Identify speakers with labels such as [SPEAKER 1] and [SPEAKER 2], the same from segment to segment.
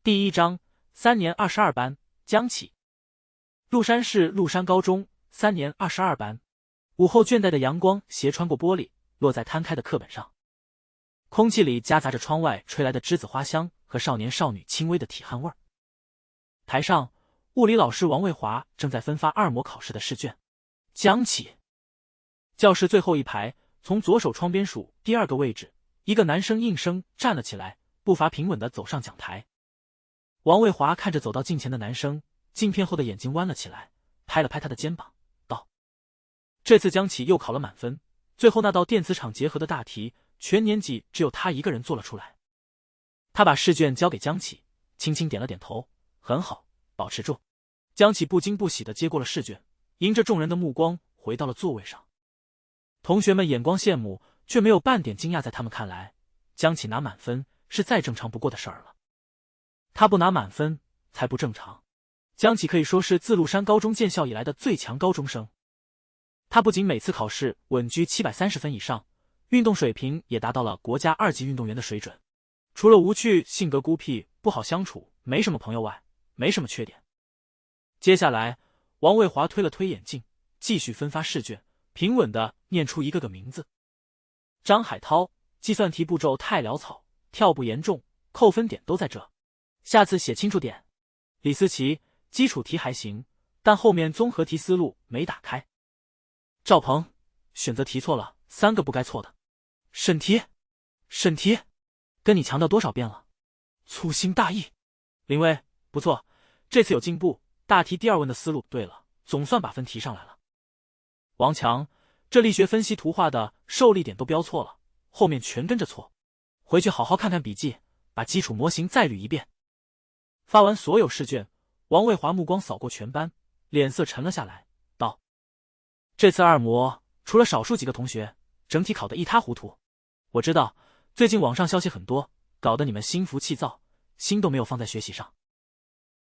[SPEAKER 1] 第1章3年22班，江启。鹿山市鹿山高中3年22班。午后倦怠的阳光斜穿过玻璃，落在摊开的课本上。空气里夹杂着窗外吹来的栀子花香和少年少女轻微的体汗味儿。台上，物理老师王卫华正在分发2模考试的试卷。江启。教室最后一排，从左手窗边数第2个位置，一个男生应声站了起来，步伐平稳地走上讲台。王卫华看着走到近前的男生，镜片后的眼睛弯了起来，拍了拍他的肩膀，道：“这次江启又考了满分，最后那道电磁场结合的大题，全年级只有他一个人做了出来。”他把试卷交给江启，轻轻点了点头：“很好，保持住。”江启不惊不喜地接过了试卷，迎着众人的目光回到了座位上。同学们眼光羡慕，却没有半点惊讶，在他们看来，江启拿满分是再正常不过的事儿了。他不拿满分才不正常。江启可以说是自鹿山高中建校以来的最强高中生。他不仅每次考试稳居730分以上，运动水平也达到了国家2级运动员的水准。除了无趣、性格孤僻、不好相处、没什么朋友外，没什么缺点。接下来，王卫华推了推眼镜，继续分发试卷，平稳地念出一个个名字。张海涛，计算题步骤太潦草，跳步严重，扣分点都在这，下次写清楚点。李思琪，基础题还行，但后面综合题思路没打开。赵鹏，选择题错了3个不该错的。审题，跟你强调多少遍了？粗心大意。林威，不错，这次有进步，大题第2问的思路对了，总算把分提上来了。王强，这力学分析图画的受力点都标错了，后面全跟着错，回去好好看看笔记，把基础模型再捋一遍。发完所有试卷，王卫华目光扫过全班，脸色沉了下来，道：“这次2模除了少数几个同学，整体考得一塌糊涂。我知道最近网上消息很多，搞得你们心浮气躁，心都没有放在学习上。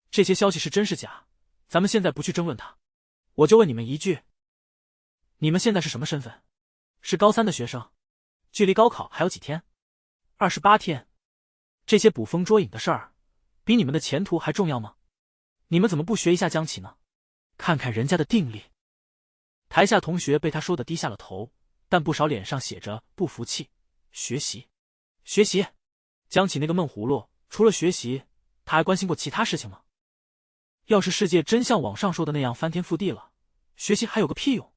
[SPEAKER 1] 这些消息是真是假，咱们现在不去争论它，我就问你们一句，你们现在是什么身份？是高3的学生，距离高考还有几天？28天。这些捕风捉影的事儿，比你们的前途还重要吗？你们怎么不学一下江启呢？看看人家的定力。”台下同学被他说的低下了头，但不少脸上写着不服气。学习。江启那个闷葫芦，除了学习，他还关心过其他事情吗？要是世界真像网上说的那样翻天覆地了，学习还有个屁用？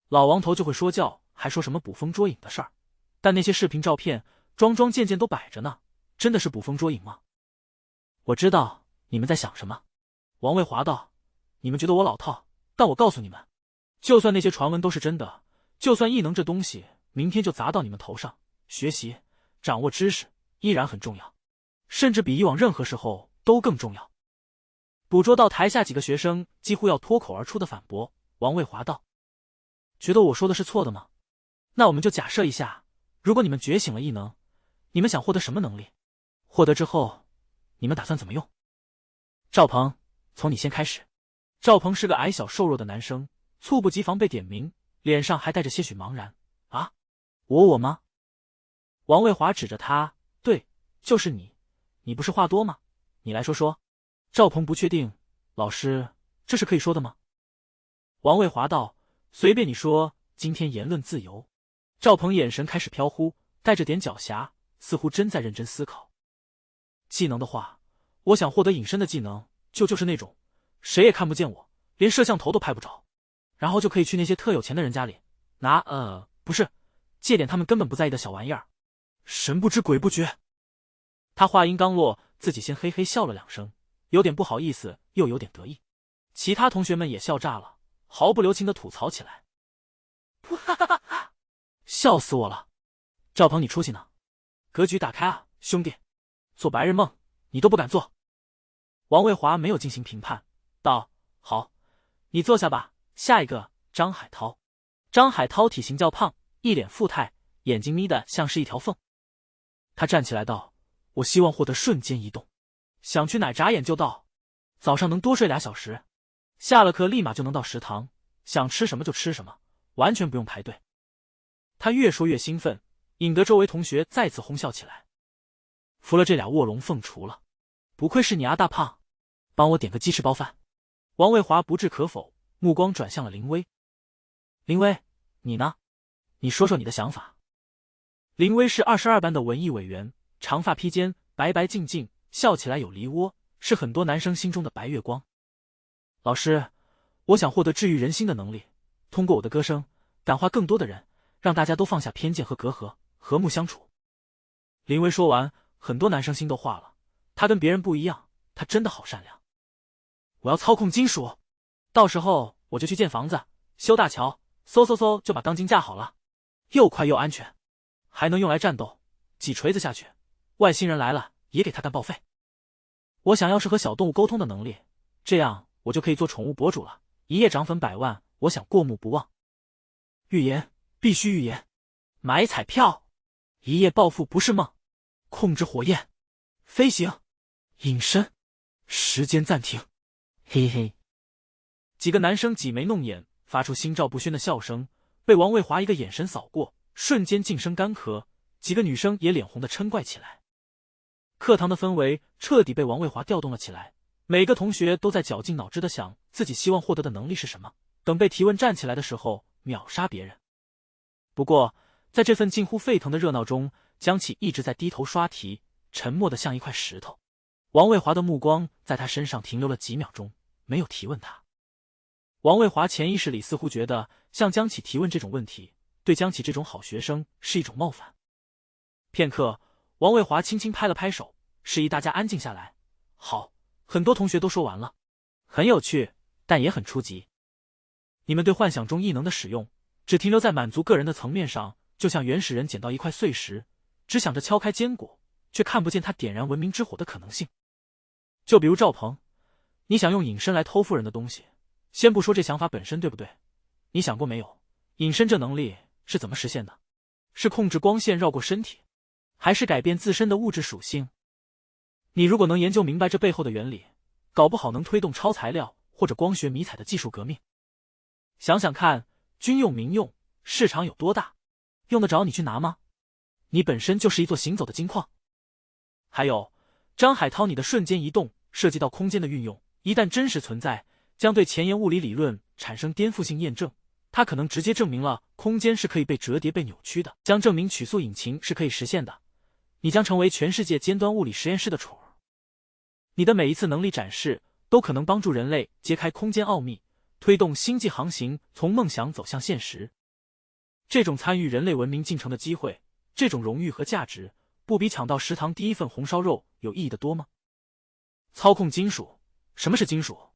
[SPEAKER 1] 老王头就会说教，还说什么捕风捉影的事儿，但那些视频照片桩桩件件都摆着呢，真的是捕风捉影吗？我知道你们在想什么。王卫华道：“你们觉得我老套，但我告诉你们，就算那些传闻都是真的，就算异能这东西明天就砸到你们头上，学习掌握知识依然很重要，甚至比以往任何时候都更重要。”捕捉到台下几个学生几乎要脱口而出的反驳，王卫华道：“觉得我说的是错的吗？那我们就假设一下，如果你们觉醒了异能，你们想获得什么能力？获得之后，你们打算怎么用？”赵鹏，从你先开始。赵鹏是个矮小瘦弱的男生，猝不及防被点名，脸上还带着些许茫然。“啊，我吗？”王卫华指着他：“对，就是你。你不是话多吗？你来说说。”赵鹏不确定：“老师，这是可以说的吗？”王卫华道：“随便你说，今天言论自由。”赵鹏眼神开始飘忽，带着点狡黠，似乎真在认真思考。技能的话，我想获得隐身的技能，就是那种谁也看不见我，连摄像头都拍不着，然后就可以去那些特有钱的人家里拿不是借点他们根本不在意的小玩意儿。神不知鬼不觉。他话音刚落，自己先嘿嘿笑了2声，有点不好意思，又有点得意。其他同学们也笑炸了，毫不留情地吐槽起来。哈哈哈哈！笑死我了！赵鹏，你出息呢，格局打开啊，兄弟！做白日梦你都不敢做。王卫华没有进行评判，道：“好，你坐下吧。下一个，张海涛。”张海涛体型较胖，一脸富态，眼睛眯得像是一条缝。他站起来道：“我希望获得瞬间移动，想去哪眨眼就到，早上能多睡2小时，下了课立马就能到食堂，想吃什么就吃什么，完全不用排队。”他越说越兴奋，引得周围同学再次哄笑起来。服了这俩卧龙凤雏了。不愧是你啊，大胖，帮我点个鸡翅包饭。王卫华不置可否，目光转向了林薇。林薇，你呢？你说说你的想法。林薇是22班的文艺委员，长发披肩，白白净净，笑起来有梨窝，是很多男生心中的白月光。老师，我想获得治愈人心的能力，通过我的歌声感化更多的人，让大家都放下偏见和隔阂，和睦相处。林薇说完，很多男生心都化了，他跟别人不一样，他真的好善良。我要操控金属，到时候我就去建房子，修大桥，嗖就把钢筋架好了，又快又安全，还能用来战斗，几锤子下去，外星人来了也给他干报废。我想要是和小动物沟通的能力，这样我就可以做宠物博主了，一夜涨粉100万，我想过目不忘。预言，必须预言，买彩票，一夜暴富不是梦，控制火焰，飞行，隐身，时间暂停，嘿嘿。几个男生挤眉弄眼，发出心照不宣的笑声，被王卫华一个眼神扫过，瞬间噤声干咳，几个女生也脸红的嗔怪起来。课堂的氛围彻底被王卫华调动了起来，每个同学都在绞尽脑汁的想自己希望获得的能力是什么，等被提问站起来的时候秒杀别人。不过在这份近乎沸腾的热闹中，江启一直在低头刷题，沉默的像一块石头。王卫华的目光在他身上停留了几秒钟，没有提问他。王卫华潜意识里似乎觉得向江启提问这种问题，对江启这种好学生是一种冒犯。片刻，王卫华轻轻拍了拍手，示意大家安静下来。好，很多同学都说完了，很有趣，但也很初级。你们对幻想中异能的使用，只停留在满足个人的层面上，就像原始人捡到一块碎石，只想着敲开坚果，却看不见它点燃文明之火的可能性。就比如赵鹏，你想用隐身来偷富人的东西，先不说这想法本身对不对，你想过没有，隐身这能力是怎么实现的？是控制光线绕过身体，还是改变自身的物质属性？你如果能研究明白这背后的原理，搞不好能推动超材料或者光学迷彩的技术革命。想想看，军用民用市场有多大，用得着你去拿吗？你本身就是一座行走的金矿。还有张海涛，你的瞬间移动涉及到空间的运用，一旦真实存在，将对前沿物理理论产生颠覆性验证。它可能直接证明了空间是可以被折叠被扭曲的，将证明曲速引擎是可以实现的。你将成为全世界尖端物理实验室的宠儿。你的每一次能力展示都可能帮助人类揭开空间奥秘，推动星际航行从梦想走向现实。这种参与人类文明进程的机会，这种荣誉和价值，不比抢到食堂第一份红烧肉有意义的多吗？操控金属，什么是金属？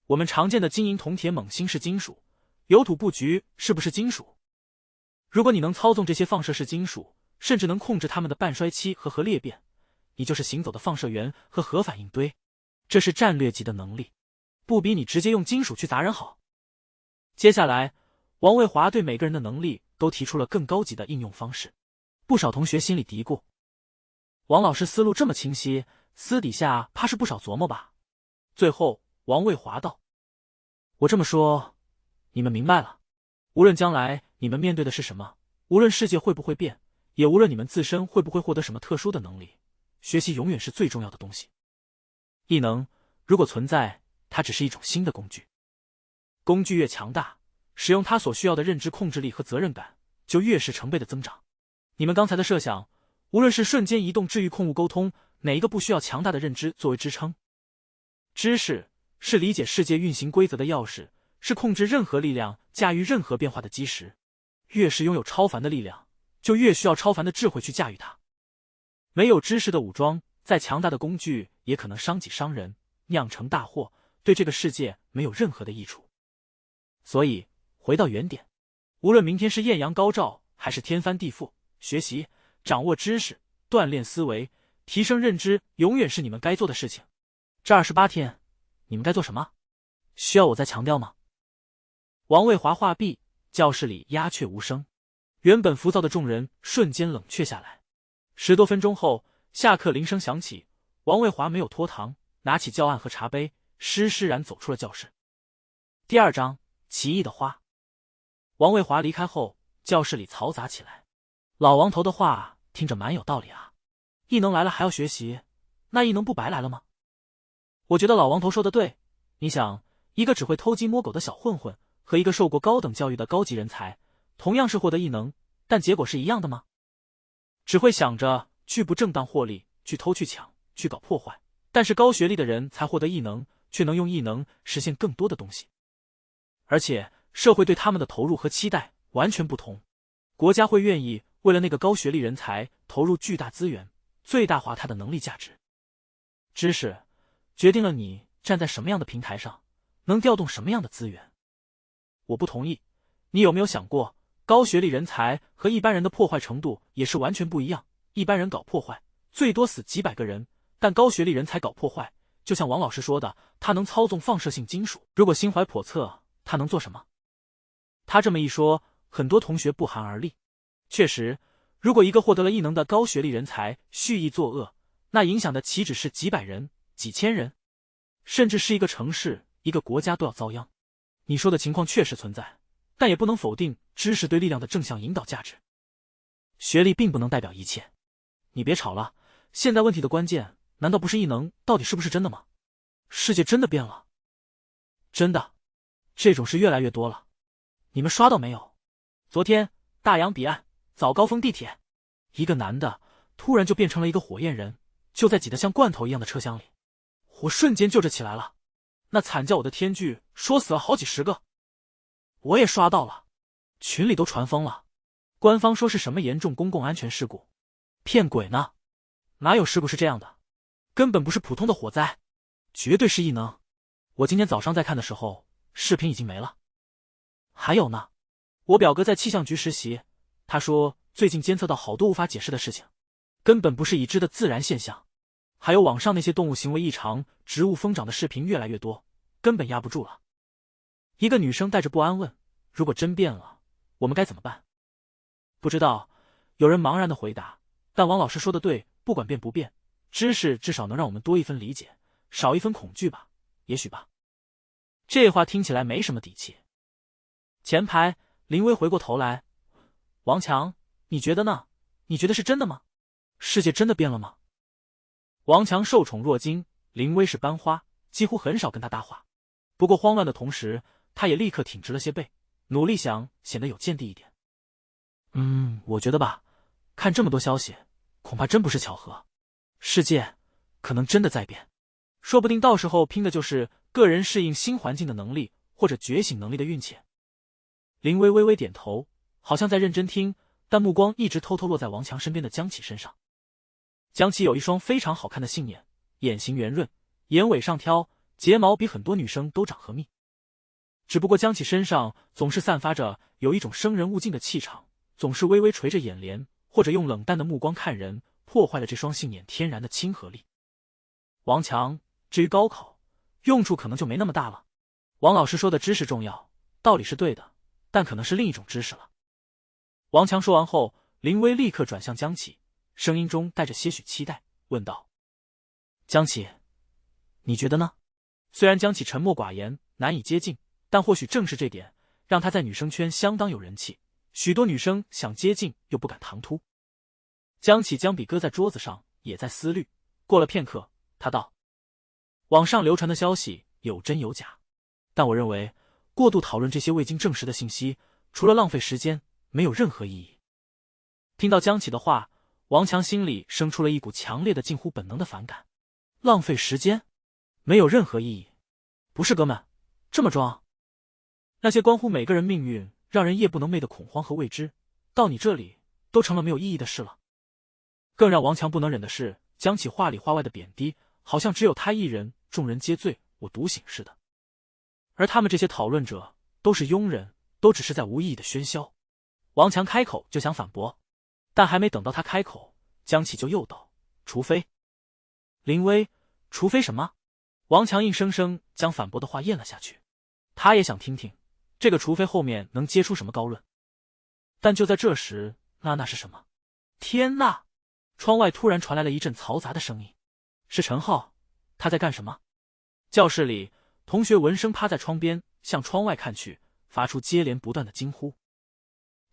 [SPEAKER 1] 我们常见的金银铜铁锰锌是金属，有土布局是不是金属？如果你能操纵这些放射式金属，甚至能控制它们的半衰期和核裂变，你就是行走的放射源和核反应堆，这是战略级的能力，不比你直接用金属去砸人好。接下来，王卫华对每个人的能力都提出了更高级的应用方式。不少同学心里嘀咕，王老师思路这么清晰，私底下怕是不少琢磨吧。最后王卫华道，我这么说你们明白了，无论将来你们面对的是什么，无论世界会不会变，也无论你们自身会不会获得什么特殊的能力，学习永远是最重要的东西。异能如果存在，它只是一种新的工具，工具越强大，使用它所需要的认知控制力和责任感就越是成倍的增长。你们刚才的设想，无论是瞬间移动治愈控物沟通，哪一个不需要强大的认知作为支撑？知识是理解世界运行规则的钥匙，是控制任何力量驾驭任何变化的基石。越是拥有超凡的力量，就越需要超凡的智慧去驾驭它。没有知识的武装，再强大的工具也可能伤己伤人，酿成大祸，对这个世界没有任何的益处。所以回到原点，无论明天是艳阳高照还是天翻地覆，学习、掌握知识、锻炼思维、提升认知，永远是你们该做的事情。这28天，你们该做什么？需要我再强调吗？王卫华话毕，教室里鸦雀无声，原本浮躁的众人瞬间冷却下来。10多分钟后，下课铃声响起，王卫华没有拖堂，拿起教案和茶杯，施施然走出了教室。第2章，奇异的花。王卫华离开后，教室里嘈杂起来。老王头的话听着蛮有道理啊，异能来了还要学习，那异能不白来了吗？我觉得老王头说的对，你想，一个只会偷鸡摸狗的小混混和一个受过高等教育的高级人才，同样是获得异能，但结果是一样的吗？只会想着去不正当获利，去偷去抢，去搞破坏，但是高学历的人才获得异能，却能用异能实现更多的东西。而且社会对他们的投入和期待完全不同，国家会愿意为了那个高学历人才投入巨大资源，最大化他的能力价值。知识决定了你站在什么样的平台上，能调动什么样的资源。我不同意。你有没有想过，高学历人才和一般人的破坏程度也是完全不一样？一般人搞破坏最多死几百个人，但高学历人才搞破坏，就像王老师说的，他能操纵放射性金属，如果心怀叵测，他能做什么？他这么一说，很多同学不寒而栗。确实，如果一个获得了异能的高学历人才蓄意作恶，那影响的岂止是几百人、几千人，甚至是一个城市、一个国家都要遭殃。你说的情况确实存在，但也不能否定知识对力量的正向引导价值。学历并不能代表一切。你别吵了，现在问题的关键难道不是异能到底是不是真的吗？世界真的变了。真的，这种事越来越多了。你们刷到没有？昨天大洋彼岸早高峰地铁，一个男的突然就变成了一个火焰人，就在挤得像罐头一样的车厢里，火瞬间就着起来了。那惨叫我的天剧，说死了好几十个。我也刷到了，群里都传疯了。官方说是什么严重公共安全事故，骗鬼呢？哪有事故是这样的？根本不是普通的火灾，绝对是异能。我今天早上在看的时候，视频已经没了。还有呢，我表哥在气象局实习，他说最近监测到好多无法解释的事情，根本不是已知的自然现象。还有网上那些动物行为异常、植物疯长的视频越来越多，根本压不住了。一个女生带着不安问，如果真变了，我们该怎么办？不知道，有人茫然的回答，但王老师说的对，不管变不变，知识至少能让我们多一分理解，少一分恐惧吧，也许吧。这话听起来没什么底气。前排林薇回过头来，王强，你觉得呢？你觉得是真的吗？世界真的变了吗？王强受宠若惊，林薇是班花，几乎很少跟他搭话。不过慌乱的同时，他也立刻挺直了些背，努力想显得有见地一点。我觉得吧，看这么多消息，恐怕真不是巧合，世界可能真的在变，说不定到时候拼的就是个人适应新环境的能力，或者觉醒能力的运气。林薇微微点头，好像在认真听，但目光一直偷偷落在王强身边的江启身上。江启有一双非常好看的杏眼，眼型圆润，眼尾上挑，睫毛比很多女生都长和密。只不过江启身上总是散发着有一种生人勿近的气场，总是微微垂着眼帘，或者用冷淡的目光看人，破坏了这双杏眼天然的亲和力。王强，至于高考，用处可能就没那么大了。王老师说的知识重要，道理是对的，但可能是另一种知识了。王强说完后，林薇立刻转向江启，声音中带着些许期待，问道：江启，你觉得呢？虽然江启沉默寡言，难以接近，但或许正是这点，让他在女生圈相当有人气，许多女生想接近又不敢唐突。江启将笔搁在桌子上，也在思虑。过了片刻，他道：网上流传的消息有真有假，但我认为过度讨论这些未经证实的信息，除了浪费时间，没有任何意义。听到江启的话，王强心里生出了一股强烈的近乎本能的反感。浪费时间，没有任何意义。不是哥们，这么装？那些关乎每个人命运，让人夜不能寐的恐慌和未知，到你这里都成了没有意义的事了。更让王强不能忍的是，江启话里话外的贬低，好像只有他一人，众人皆醉，我独醒似的。而他们这些讨论者都是庸人，都只是在无意义的喧嚣。王强开口就想反驳，但还没等到他开口，江启就又道：除非。林薇，除非什么？王强硬生生将反驳的话咽了下去。他也想听听这个除非后面能接出什么高论。但就在这时，那是什么？天哪！窗外突然传来了一阵嘈杂的声音。是陈浩，他在干什么？教室里，同学闻声趴在窗边，向窗外看去，发出接连不断的惊呼。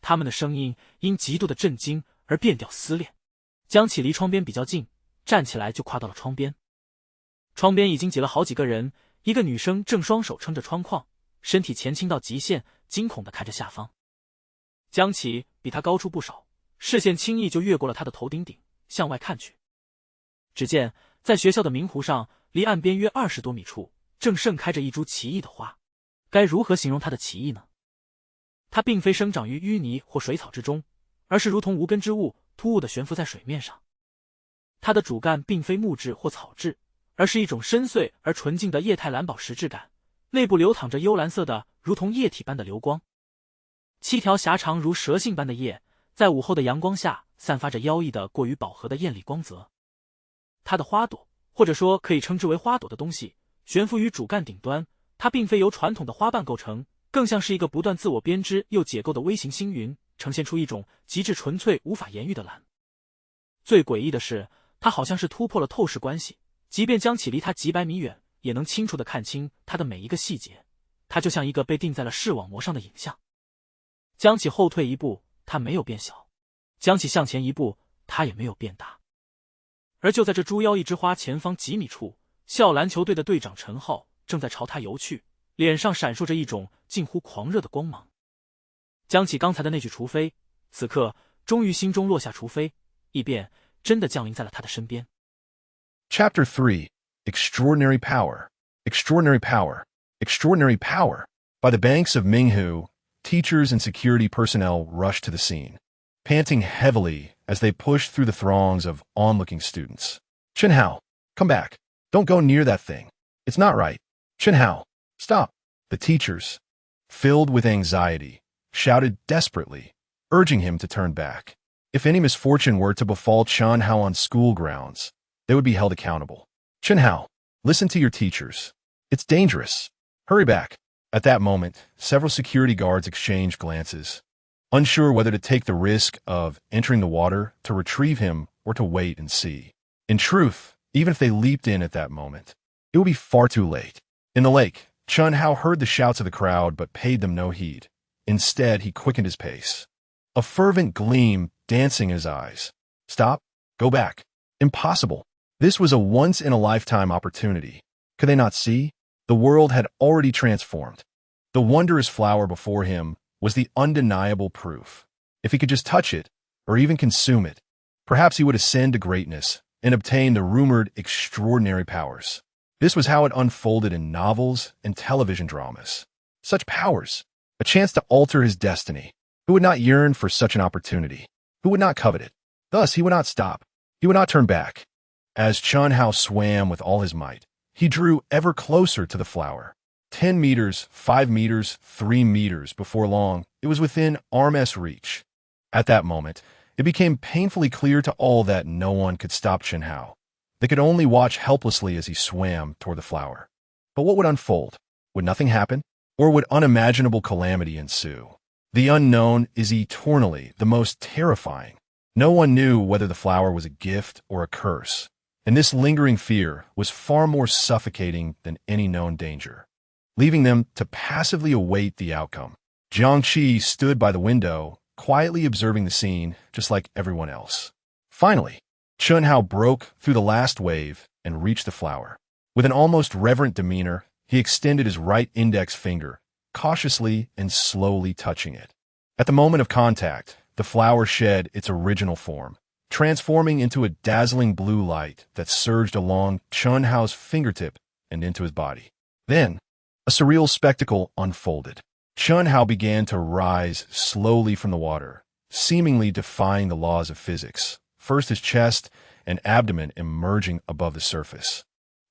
[SPEAKER 1] 他们的声音因极度的震惊而变调撕裂。江启离窗边比较近，站起来就跨到了窗边。窗边已经挤了好几个人，一个女生正双手撑着窗框，身体前倾到极限，惊恐地看着下方。江启比他高出不少，视线轻易就越过了他的头顶，向外看去。只见在学校的明湖上，离岸边约20多米处，正盛开着一株奇异的花。该如何形容它的奇异呢？它并非生长于淤泥或水草之中，而是如同无根之物，突兀地悬浮在水面上。它的主干并非木质或草质，而是一种深邃而纯净的液态蓝宝石质感，内部流淌着幽蓝色的如同液体般的流光。7条狭长如蛇信般的叶，在午后的阳光下散发着妖异的过于饱和的艳丽光泽。它的花朵，或者说可以称之为花朵的东西，悬浮于主干顶端，它并非由传统的花瓣构成，更像是一个不断自我编织又解构的微型星云，呈现出一种极致纯粹无法言喻的蓝。最诡异的是，它好像是突破了透视关系，即便江启离它几百米远，也能清楚地看清它的每一个细节。它就像一个被钉在了视网膜上的影像。江启后退一步，它没有变小；江启向前一步，它也没有变大。而就在这猪妖异之花前方几米处，校篮球队的队长陈浩正在朝他游去，脸上闪烁着一种近乎狂热的光芒。江启刚才的那句除非，此刻终于心中落下除非，异变真的降临在了他的身边。
[SPEAKER 2] Chapter 3 Extraordinary Power, Extraordinary Power, Extraordinary Power. By the banks of Minghu, teachers and security personnel rushed to the scene, panting heavily as they pushed through the throngs of onlooking students. Chenhao, come back. Don't go near that thing. It's not right. Chenhao, stop. The teachers, filled with anxiety, shouted desperately, urging him to turn back. If any misfortune were to befall Chenhao on school grounds, they would be held accountable. Chenhao, listen to your teachers. It's dangerous. Hurry back. At that moment, several security guards exchanged glances, unsure whether to take the risk of entering the water to retrieve him or to wait and see. In truth, even if they leaped in at that moment, it would be far too late. In the lake, Chenhao heard the shouts of the crowd but paid them no heed. Instead, he quickened his pace, a fervent gleam dancing in his eyes. Stop. Go back. Impossible. This was a once-in-a-lifetime opportunity. Could they not see? The world had already transformed. The wondrous flower before him was the undeniable proof. If he could just touch it, or even consume it, perhaps he would ascend to greatness and obtain the rumored extraordinary powers. This was how it unfolded in novels and television dramas. Such powers, a chance to alter his destiny. Who would not yearn for such an opportunity? Who would not covet it? Thus, he would not stop. He would not turn back. As Chenhao swam with all his might, he drew ever closer to the flower. 10 meters, 5 meters, 3 meters before long, it was within arm's reach. At that moment, it became painfully clear to all that no one could stop Chenhao. They could only watch helplessly as he swam toward the flower. But what would unfold? Would nothing happen? Or would unimaginable calamity ensue? The unknown is eternally the most terrifying. No one knew whether the flower was a gift or a curse, and this lingering fear was far more suffocating than any known danger. Leaving them to passively await the outcome, Jiangqi stood by the window, quietly observing the scene, just like everyone else. Finally, Chenhao broke through the last wave and reached the flower. With an almost reverent demeanor, he extended his right index finger, cautiously and slowly touching it. At the moment of contact, the flower shed its original form, transforming into a dazzling blue light that surged along Chenhao's fingertip and into his body. Then, a surreal spectacle unfolded. Chenhao began to rise slowly from the water, seemingly defying the laws of physics, first his chest and abdomen emerging above the surface,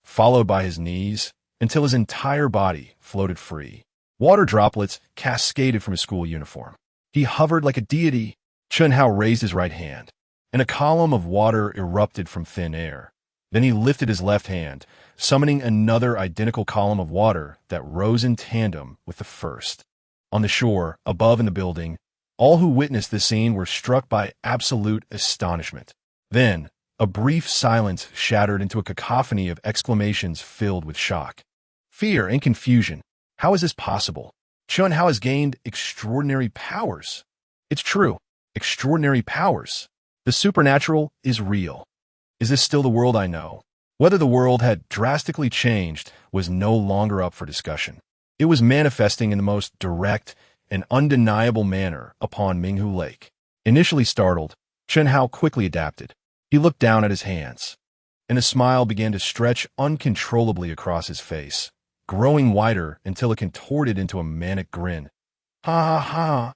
[SPEAKER 2] followed by his knees, until his entire body floated free. Water droplets cascaded from his school uniform. He hovered like a deity. Chenhao raised his right hand, and a column of water erupted from thin air. Then he lifted his left hand, summoning another identical column of water that rose in tandem with the first. On the shore, above in the building, all who witnessed this scene were struck by absolute astonishment. Then, a brief silence shattered into a cacophony of exclamations filled with shock, fear, and confusion. How is this possible? Chenhao has gained extraordinary powers. It's true, extraordinary powers. The supernatural is real. Is this still the world I know? Whether the world had drastically changed was no longer up for discussion. It was manifesting in the most direct and undeniable manner upon Minghu Lake. Initially startled, Chen Hao quickly adapted. He looked down at his hands, and a smile began to stretch uncontrollably across his face, growing wider until it contorted into a manic grin. Ha ha ha!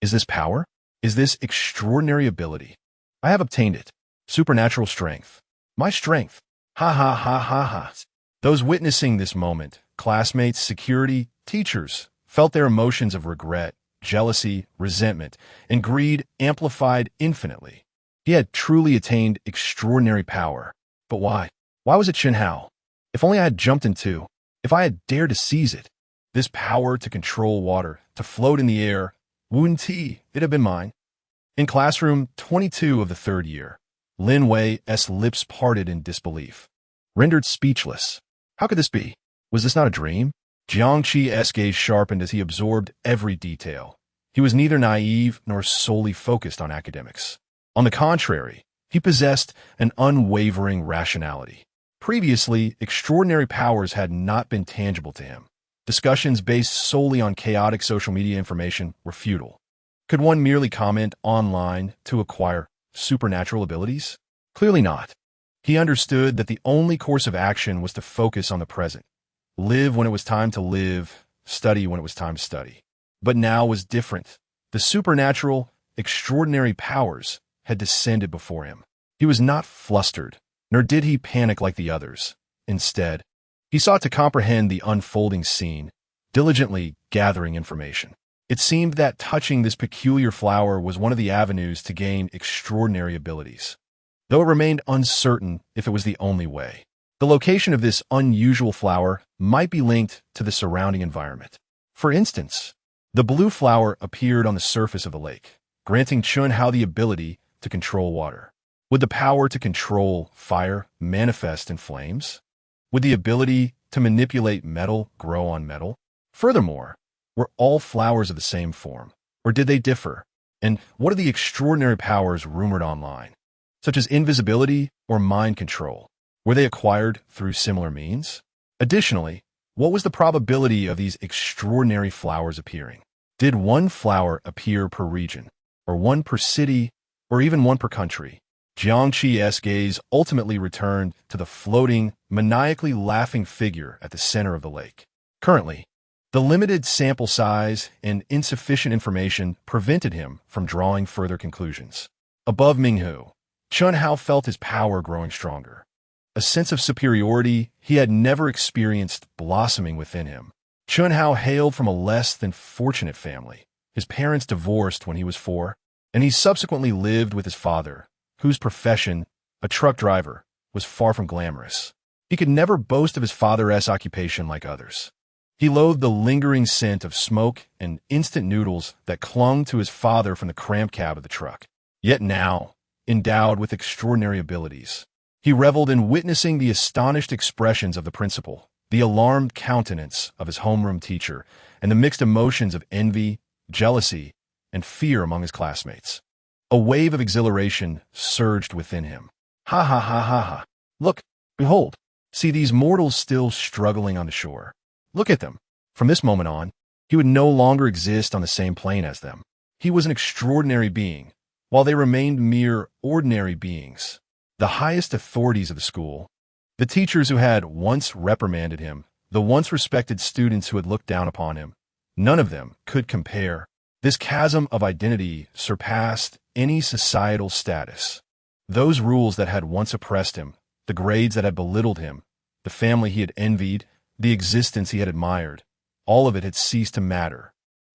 [SPEAKER 2] Is this power? Is this extraordinary ability? I have obtained it. Supernatural strength. My strength. Ha ha ha ha ha. Those witnessing this moment, classmates, security, teachers, felt their emotions of regret, jealousy, resentment, and greed amplified infinitely. He had truly attained extraordinary power. But why? Why was it Chen Hao? If only I had jumped into, if I had dared to seize it. This power to control water, to float in the air, Wu Ti, it had been mine. In classroom 22 of the third year, Lin Wei's lips parted in disbelief. Rendered speechless. How could this be? Was this not a dream? Jiang Qi's gaze sharpened as he absorbed every detail. He was neither naive nor solely focused on academics. On the contrary, he possessed an unwavering rationality. Previously, extraordinary powers had not been tangible to him. Discussions based solely on chaotic social media information were futile. Could one merely comment online to acquire supernatural abilities? Clearly not. He understood that the only course of action was to focus on the present. Live when it was time to live, study when it was time to study. But now was different. The supernatural, extraordinary powers had descended before him. He was not flustered, nor did he panic like the others. Instead, he sought to comprehend the unfolding scene, diligently gathering information. It seemed that touching this peculiar flower was one of the avenues to gain extraordinary abilities, though it remained uncertain if it was the only way. The location of this unusual flower might be linked to the surrounding environment. For instance, the blue flower appeared on the surface of the lake, granting Chen Hao the ability to control water. Would the power to control fire manifest in flames? Would the ability to manipulate metal grow on metal? Furthermore, were all flowers of the same form, or did they differ? And what are the extraordinary powers rumored online, such as invisibility or mind control? Were they acquired through similar means? Additionally, what was the probability of these extraordinary flowers appearing? Did one flower appear per region, or one per city, or even one per country? Jiang Qi's gaze ultimately returned to the floating, maniacally laughing figure at the center of the lake. Currently, the limited sample size and insufficient information prevented him from drawing further conclusions. Above Minghu, Chen Hao felt his power growing stronger. A sense of superiority he had never experienced blossoming within him. Chen Hao hailed from a less than fortunate family. His parents divorced when he was 4, and he subsequently lived with his father, whose profession, a truck driver, was far from glamorous. He could never boast of his father's occupation like others. He loathed the lingering scent of smoke and instant noodles that clung to his father from the cramped cab of the truck. Yet now, endowed with extraordinary abilities, he reveled in witnessing the astonished expressions of the principal, the alarmed countenance of his homeroom teacher, and the mixed emotions of envy, jealousy, and fear among his classmates. A wave of exhilaration surged within him. Ha ha ha ha ha. Look, behold, see these mortals still struggling on the shore. Look at them. From this moment on, he would no longer exist on the same plane as them. He was an extraordinary being, while they remained mere ordinary beings. The highest authorities of the school, the teachers who had once reprimanded him, the once respected students who had looked down upon him, none of them could compare. This chasm of identity surpassed any societal status. Those rules that had once oppressed him, the grades that had belittled him, the family he had envied, the existence he had admired, all of it had ceased to matter.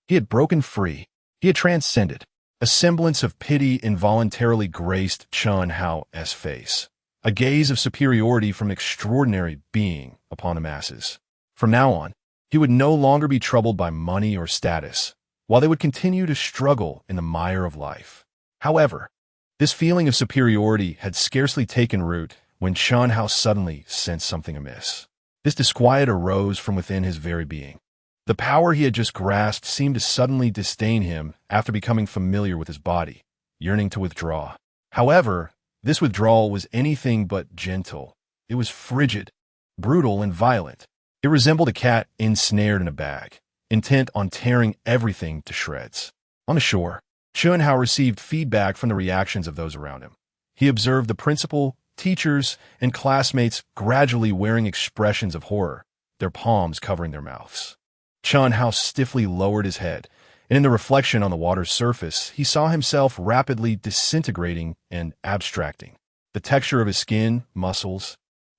[SPEAKER 2] He had broken free. He had transcended. A semblance of pity involuntarily graced Chen Hao's face, a gaze of superiority from extraordinary being upon the masses. From now on, he would no longer be troubled by money or status, while they would continue to struggle in the mire of life. However, this feeling of superiority had scarcely taken root when Chen Hao suddenly sensed something amiss. This disquiet arose from within his very being. The power he had just grasped seemed to suddenly disdain him after becoming familiar with his body, yearning to withdraw. However, this withdrawal was anything but gentle. It was frigid, brutal, and violent. It resembled a cat ensnared in a bag, intent on tearing everything to shreds. On the shore, Chun-Hao received feedback from the reactions of those around him. He observed the principal, teachers, and classmates gradually wearing expressions of horror, their palms covering their mouths. Chun-Hao stiffly lowered his head, and in the reflection on the water's surface, he saw himself rapidly disintegrating and abstracting. The texture of his skin, muscles,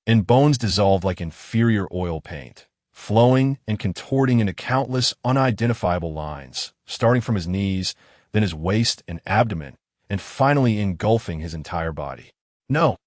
[SPEAKER 2] and bones dissolved like inferior oil paint, flowing and contorting into countless unidentifiable lines, starting from his knees, then his waist and abdomen, and finally engulfing his entire body. No,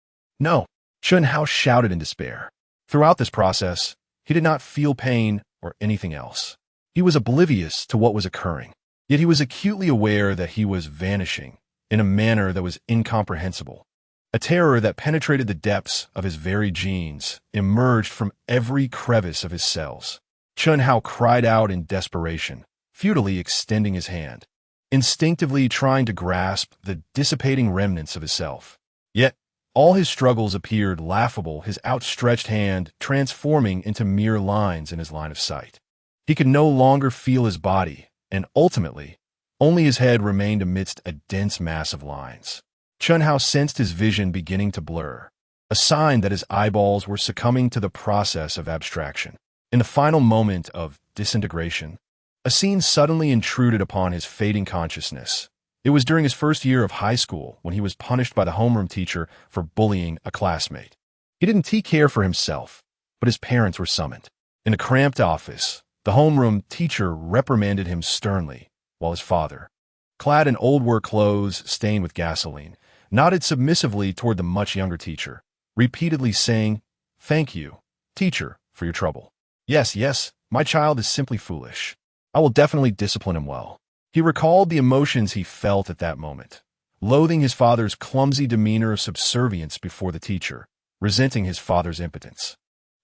[SPEAKER 2] no, Chun-Hao shouted in despair. Throughout this process, he did not feel pain or anything else. He was oblivious to what was occurring, yet he was acutely aware that he was vanishing in a manner that was incomprehensible. A terror that penetrated the depths of his very genes emerged from every crevice of his cells. Chun-Hao cried out in desperation, futilely extending his hand, instinctively trying to grasp the dissipating remnants of his self. Yet, all his struggles appeared laughable, his outstretched hand transforming into mere lines in his line of sight. He could no longer feel his body, and ultimately, only his head remained amidst a dense mass of lines. Chun-Hao sensed his vision beginning to blur, a sign that his eyeballs were succumbing to the process of abstraction. In the final moment of disintegration, a scene suddenly intruded upon his fading consciousness. It was during his first year of high school when he was punished by the homeroom teacher for bullying a classmate. He didn't take care for himself, but his parents were summoned. In a cramped office, the homeroom teacher reprimanded him sternly, while his father, clad in old work clothes stained with gasoline, nodded submissively toward the much younger teacher, repeatedly saying, "Thank you, teacher, for your trouble. Yes, yes, my child is simply foolish. I will definitely discipline him well." He recalled the emotions he felt at that moment, loathing his father's clumsy demeanor of subservience before the teacher, resenting his father's impotence.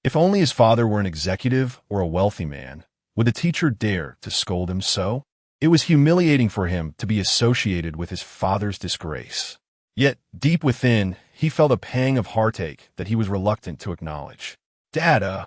[SPEAKER 2] If only his father were an executive or a wealthy man, would the teacher dare to scold him so? It was humiliating for him to be associated with his father's disgrace. Yet, deep within, he felt a pang of heartache that he was reluctant to acknowledge. Dad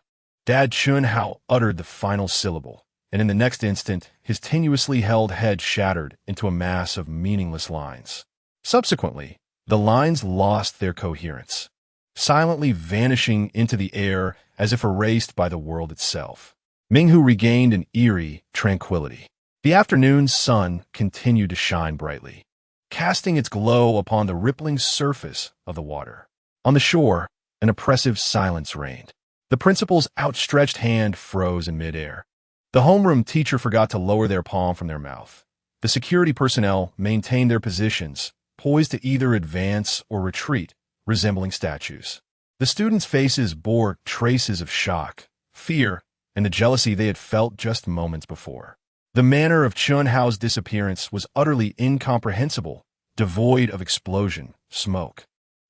[SPEAKER 2] Chun-Hao uttered the final syllable, and in the next instant, his tenuously held head shattered into a mass of meaningless lines. Subsequently, the lines lost their coherence, silently vanishing into the air as if erased by the world itself. Minghu regained an eerie tranquility. The afternoon sun continued to shine brightly, casting its glow upon the rippling surface of the water. On the shore, an oppressive silence reigned. The principal's outstretched hand froze in midair. The homeroom teacher forgot to lower their palm from their mouth. The security personnel maintained their positions, poised to either advance or retreat, resembling statues. The students' faces bore traces of shock, fear, and the jealousy they had felt just moments before. The manner of Chun-Hao's disappearance was utterly incomprehensible, devoid of explosion, smoke,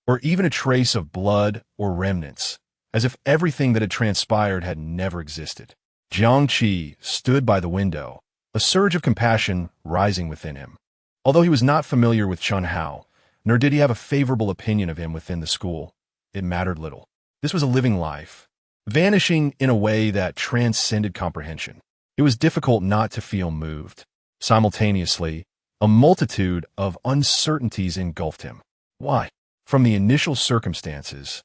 [SPEAKER 2] or even a trace of blood or remnants, as if everything that had transpired had never existed. Jiangqi stood by the window, a surge of compassion rising within him. Although he was not familiar with Chun-Hao, nor did he have a favorable opinion of him within the school, it mattered little. This was a living life, vanishing in a way that transcended comprehension. It was difficult not to feel moved. Simultaneously, a multitude of uncertainties engulfed him. Why? From the initial circumstances,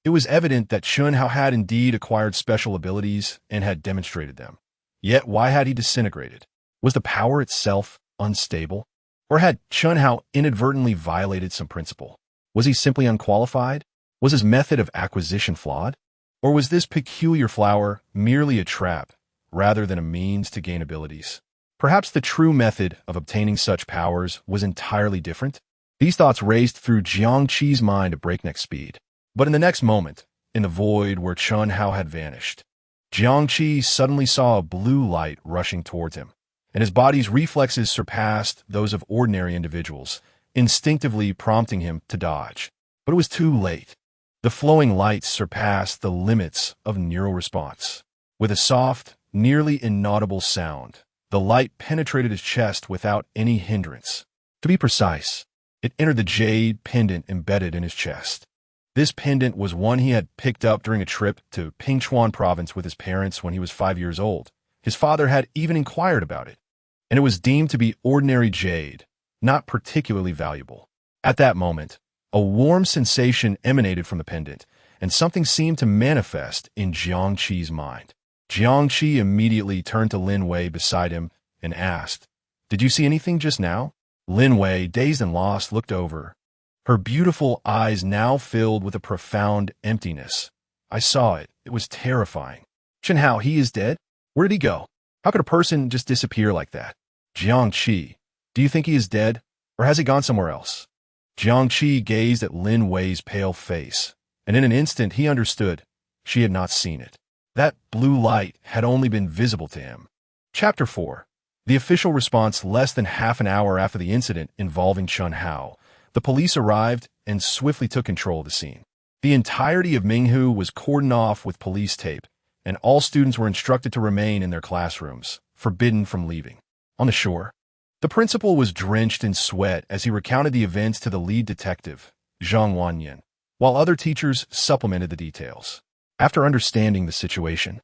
[SPEAKER 2] it was evident that Chun-Hao had indeed acquired special abilities and had demonstrated them. Yet why had he disintegrated? Was the power itself unstable? Or had Chun-Hao inadvertently violated some principle? Was he simply unqualified? Was his method of acquisition flawed? Or was this peculiar flower merely a trap, rather than a means to gain abilities? Perhaps the true method of obtaining such powers was entirely different? These thoughts raced through Jiangqi's mind at breakneck speed. But in the next moment, in the void where Chun-Hao had vanished, Jiangqi suddenly saw a blue light rushing towards him, and his body's reflexes surpassed those of ordinary individuals, instinctively prompting him to dodge. But it was too late. The flowing light surpassed the limits of neural response. With a soft, nearly inaudible sound, the light penetrated his chest without any hindrance. To be precise, it entered the jade pendant embedded in his chest. This pendant was one he had picked up during a trip to Pingchuan province with his parents when he was 5 years old. His father had even inquired about it, and it was deemed to be ordinary jade, not particularly valuable. At that moment, a warm sensation emanated from the pendant, and something seemed to manifest in Jiangqi's mind. Jiangqi immediately turned to Lin Wei beside him and asked, "Did you see anything just now?" Lin Wei, dazed and lost, looked over, her beautiful eyes now filled with a profound emptiness. "I saw it. It was terrifying." "Chen Hao, he is dead? Where did he go? How could a person just disappear like that?" "Jiangqi, do you think he is dead, or has he gone somewhere else?" Jiangqi gazed at Lin Wei's pale face, and in an instant he understood. She had not seen it. That blue light had only been visible to him. Chapter 4. The official response. Less than half an hour after the incident involving Chen Hao, the police arrived and swiftly took control of the scene. The entirety of Minghu was cordoned off with police tape, and all students were instructed to remain in their classrooms, forbidden from leaving. On the shore, the principal was drenched in sweat as he recounted the events to the lead detective, Zhang Wanyan, while other teachers supplemented the details. After understanding the situation,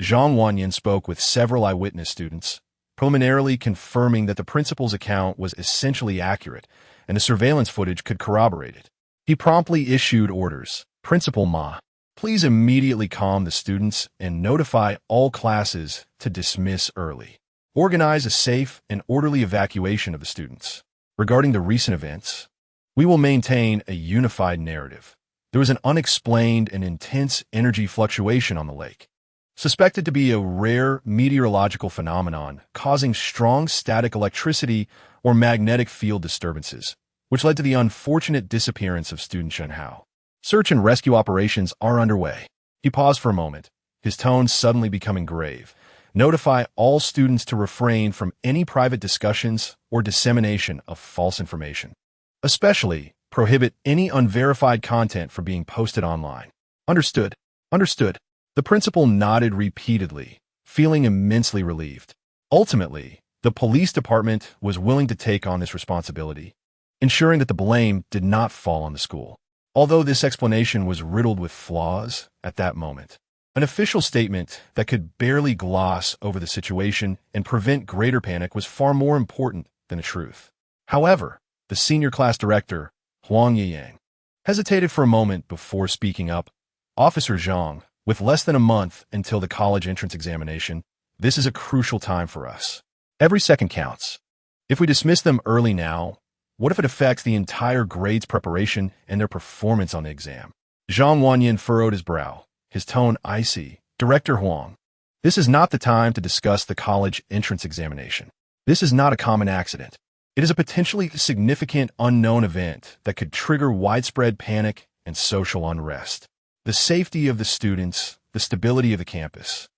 [SPEAKER 2] Zhang Wanyan spoke with several eyewitness students, preliminarily confirming that the principal's account was essentially accurate and the surveillance footage could corroborate it. He promptly issued orders. "Principal Ma, please immediately calm the students and notify all classes to dismiss early. Organize a safe and orderly evacuation of the students. Regarding the recent events, we will maintain a unified narrative. There was an unexplained and intense energy fluctuation on the lake, suspected to be a rare meteorological phenomenon causing strong static electricity or magnetic field disturbances, which led to the unfortunate disappearance of student Chen Hao. Search and rescue operations are underway." He paused for a moment, his tone suddenly becoming grave. "Notify all students to refrain from any private discussions or dissemination of false information. Especially, prohibit any unverified content from being posted online." "Understood. Understood." The principal nodded repeatedly, feeling immensely relieved. Ultimately, the police department was willing to take on this responsibility, ensuring that the blame did not fall on the school. Although this explanation was riddled with flaws at that moment, an official statement that could barely gloss over the situation and prevent greater panic was far more important than the truth. However, the senior class director, Huang Yiyang, hesitated for a moment before speaking up. "Officer Zhang, with less than a month until the college entrance examination, this is a crucial time for us. Every second counts. If we dismiss them early now, what if it affects the entire grade's preparation and their performance on the exam?" Zhang Wanyan furrowed his brow, his tone icy. "Director Huang, this is not the time to discuss the college entrance examination. This is not a common accident. It is a potentially significant unknown event that could trigger widespread panic and social unrest. The safety of the students, the stability of the campus,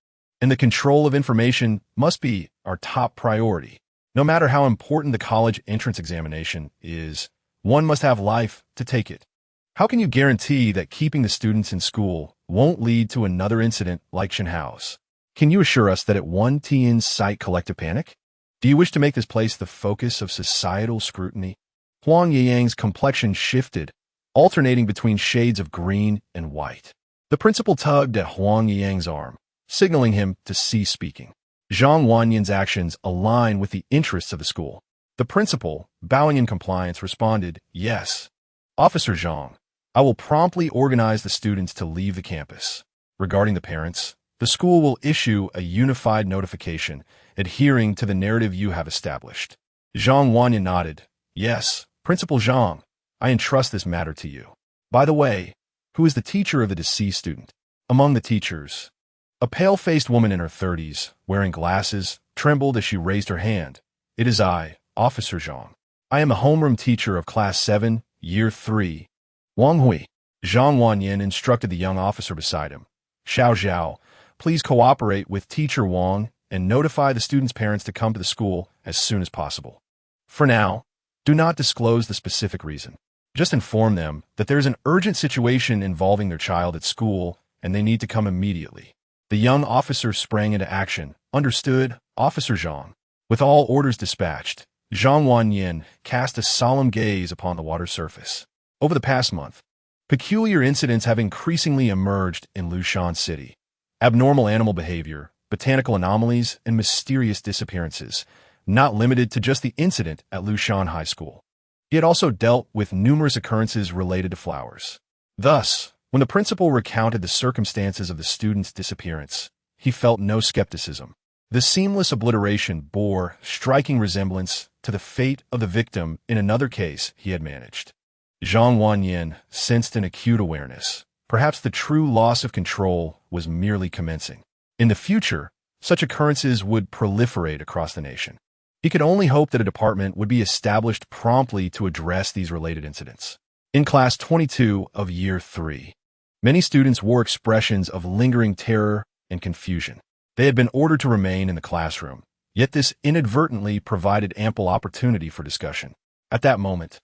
[SPEAKER 2] and the control of information must be our top priority. No matter how important the college entrance examination is, one must have life to take it. How can you guarantee that keeping the students in school won't lead to another incident like Chen Hao's? Can you assure us that it won't incite collective panic? Do you wish to make this place the focus of societal scrutiny?" Huang Yiyang's complexion shifted, alternating between shades of green and white. The principal tugged at Huang Yiyang's arm, signaling him to cease speaking. Zhang Wanyan's actions align with the interests of the school. The principal, bowing in compliance, responded, "Yes. Officer Zhang, I will promptly organize the students to leave the campus. Regarding the parents, the school will issue a unified notification adhering to the narrative you have established." Zhang Wanyan nodded. "Yes, Principal Zhang, I entrust this matter to you. By the way, who is the teacher of the deceased student?" Among the teachers, a pale-faced woman in her 30s, wearing glasses, trembled as she raised her hand. "It is I, Officer Zhang. I am a homeroom teacher of Class 7, Year 3. Wang Hui." Zhang Wanyan instructed the young officer beside him. "Xiao Zhao, please cooperate with Teacher Wang and notify the students' parents to come to the school as soon as possible. For now, do not disclose the specific reason. Just inform them that there is an urgent situation involving their child at school and they need to come immediately." The young officer sprang into action. "Understood, Officer Zhang." With all orders dispatched, Zhang Wanyan cast a solemn gaze upon the water surface. Over the past month, Peculiar incidents have increasingly emerged in Lushan City. Abnormal animal behavior, botanical anomalies, and mysterious disappearances, not limited to just the incident at Lushan High School. He had also dealt with numerous occurrences related to flowers. Thus, when the principal recounted the circumstances of the student's disappearance, he felt no skepticism. The seamless obliteration bore striking resemblance to the fate of the victim in another case he had managed. Zhang Wanyan sensed an acute awareness. Perhaps the true loss of control was merely commencing. In the future, such occurrences would proliferate across the nation. He could only hope that a department would be established promptly to address these related incidents. In Class 22 of Year 3, many students wore expressions of lingering terror and confusion. They had been ordered to remain in the classroom, yet this inadvertently provided ample opportunity for discussion. At that moment,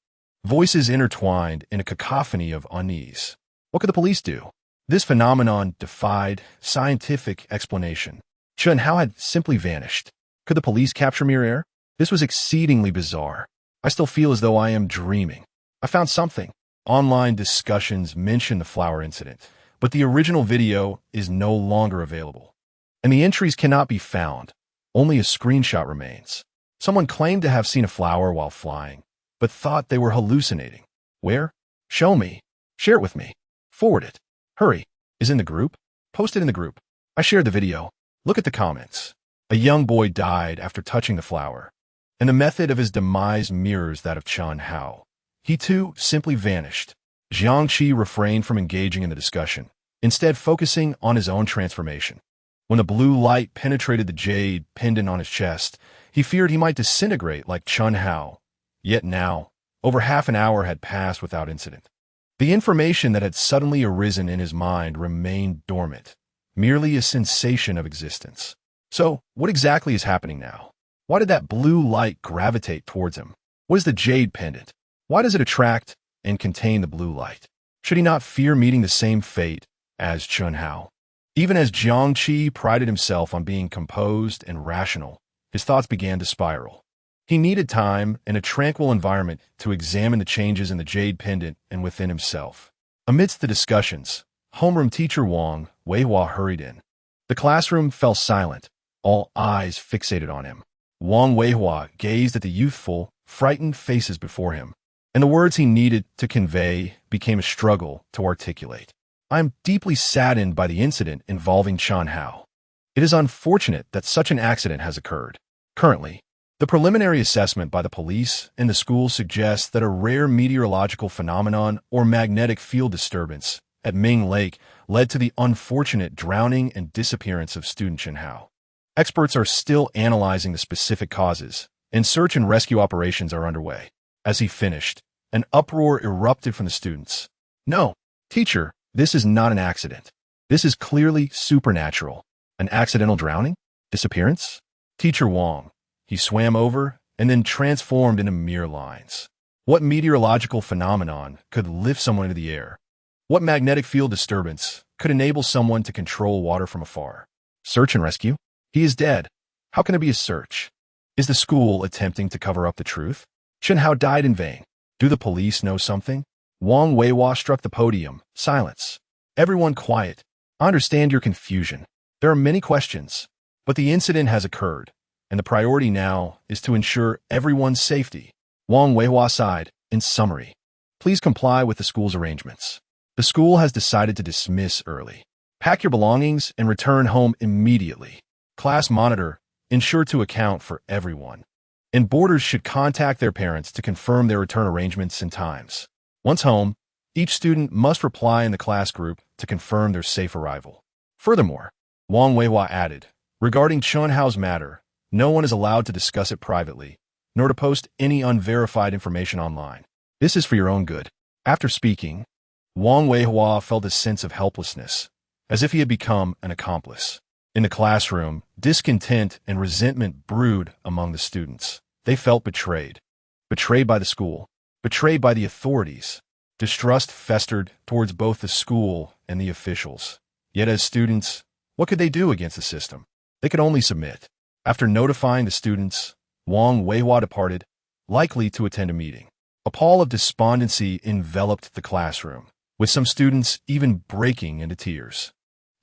[SPEAKER 2] voices intertwined in a cacophony of unease. What could the police do? This phenomenon defied scientific explanation. Chen Hao had simply vanished. Could the police capture mere air? This was exceedingly bizarre. I still feel as though I am dreaming. I found something. Online discussions mention the flower incident, but the original video is no longer available. And the entries cannot be found. Only a screenshot remains. Someone claimed to have seen a flower while flying, but thought they were hallucinating. Where? Show me. Share it with me. Forward it. Hurry. Is in the group? Post it in the group. I shared the video. Look at the comments. A young boy died after touching the flower, and the method of his demise mirrors that of Chen Hao. He too simply vanished. Jiang Qi refrained from engaging in the discussion, instead focusing on his own transformation. When the blue light penetrated the jade pendant on his chest, he feared he might disintegrate like Chen Hao. Yet now, over half an hour had passed without incident. The information that had suddenly arisen in his mind remained dormant, merely a sensation of existence. So, what exactly is happening now? Why did that blue light gravitate towards him? What is the jade pendant? Why does it attract and contain the blue light? Should he not fear meeting the same fate as Chen Hao? Even as Jiang Qi prided himself on being composed and rational, his thoughts began to spiral. He needed time and a tranquil environment to examine the changes in the jade pendant and within himself. Amidst the discussions, homeroom teacher Wang Weihua hurried in. The classroom fell silent, all eyes fixated on him. Wang Weihua gazed at the youthful, frightened faces before him, and the words he needed to convey became a struggle to articulate. I am deeply saddened by the incident involving Chen Hao. It is unfortunate that such an accident has occurred. Currently, the preliminary assessment by the police and the school suggests that a rare meteorological phenomenon or magnetic field disturbance at Ming Lake led to the unfortunate drowning and disappearance of student Chen Hao. Experts are still analyzing the specific causes, and search and rescue operations are underway. As he finished, an uproar erupted from the students. No, teacher, this is not an accident. This is clearly supernatural. An accidental drowning? Disappearance? Teacher Wang. He swam over and then transformed into mere lines. What meteorological phenomenon could lift someone into the air? What magnetic field disturbance could enable someone to control water from afar? Search and rescue? He is dead. How can it be a search? Is the school attempting to cover up the truth? Chen Hao died in vain. Do the police know something? Wang Weihua struck the podium. Silence. Everyone quiet. I understand your confusion. There are many questions, but the incident has occurred, and the priority now is to ensure everyone's safety. Wang Weihua sighed. In summary, please comply with the school's arrangements. The school has decided to dismiss early. Pack your belongings and return home immediately. Class monitor, ensure to account for everyone. And boarders should contact their parents to confirm their return arrangements and times. Once home, each student must reply in the class group to confirm their safe arrival. Furthermore, Wang Weihua added, regarding Chen Hao's matter, no one is allowed to discuss it privately, nor to post any unverified information online. This is for your own good. After speaking, Wang Weihua felt a sense of helplessness, as if he had become an accomplice. In the classroom, discontent and resentment brewed among the students. They felt betrayed. Betrayed by the school. Betrayed by the authorities. Distrust festered towards both the school and the officials. Yet as students, what could they do against the system? They could only submit. After notifying the students, Wang Weihua departed, likely to attend a meeting. A pall of despondency enveloped the classroom. with some students even breaking into tears.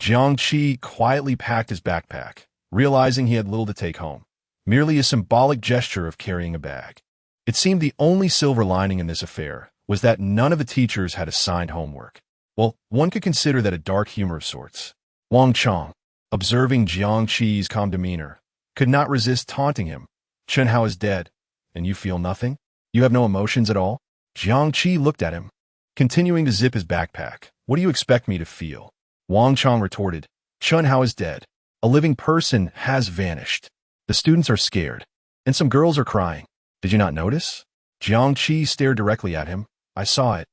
[SPEAKER 2] Jiangqi quietly packed his backpack, realizing he had little to take home, merely a symbolic gesture of carrying a bag. It seemed the only silver lining in this affair was that none of the teachers had assigned homework. Well, one could consider that a dark humor of sorts. Wang Chong, observing Jiangqi's calm demeanor, could not resist taunting him. Chen Hao is dead, and you feel nothing? You have no emotions at all? Jiangqi looked at him, continuing to zip his backpack. What do you expect me to feel? Wang Chong retorted, Chen Hao is dead. A living person has vanished. The students are scared, and some girls are crying. Did you not notice? Jiangqi stared directly at him. I saw it.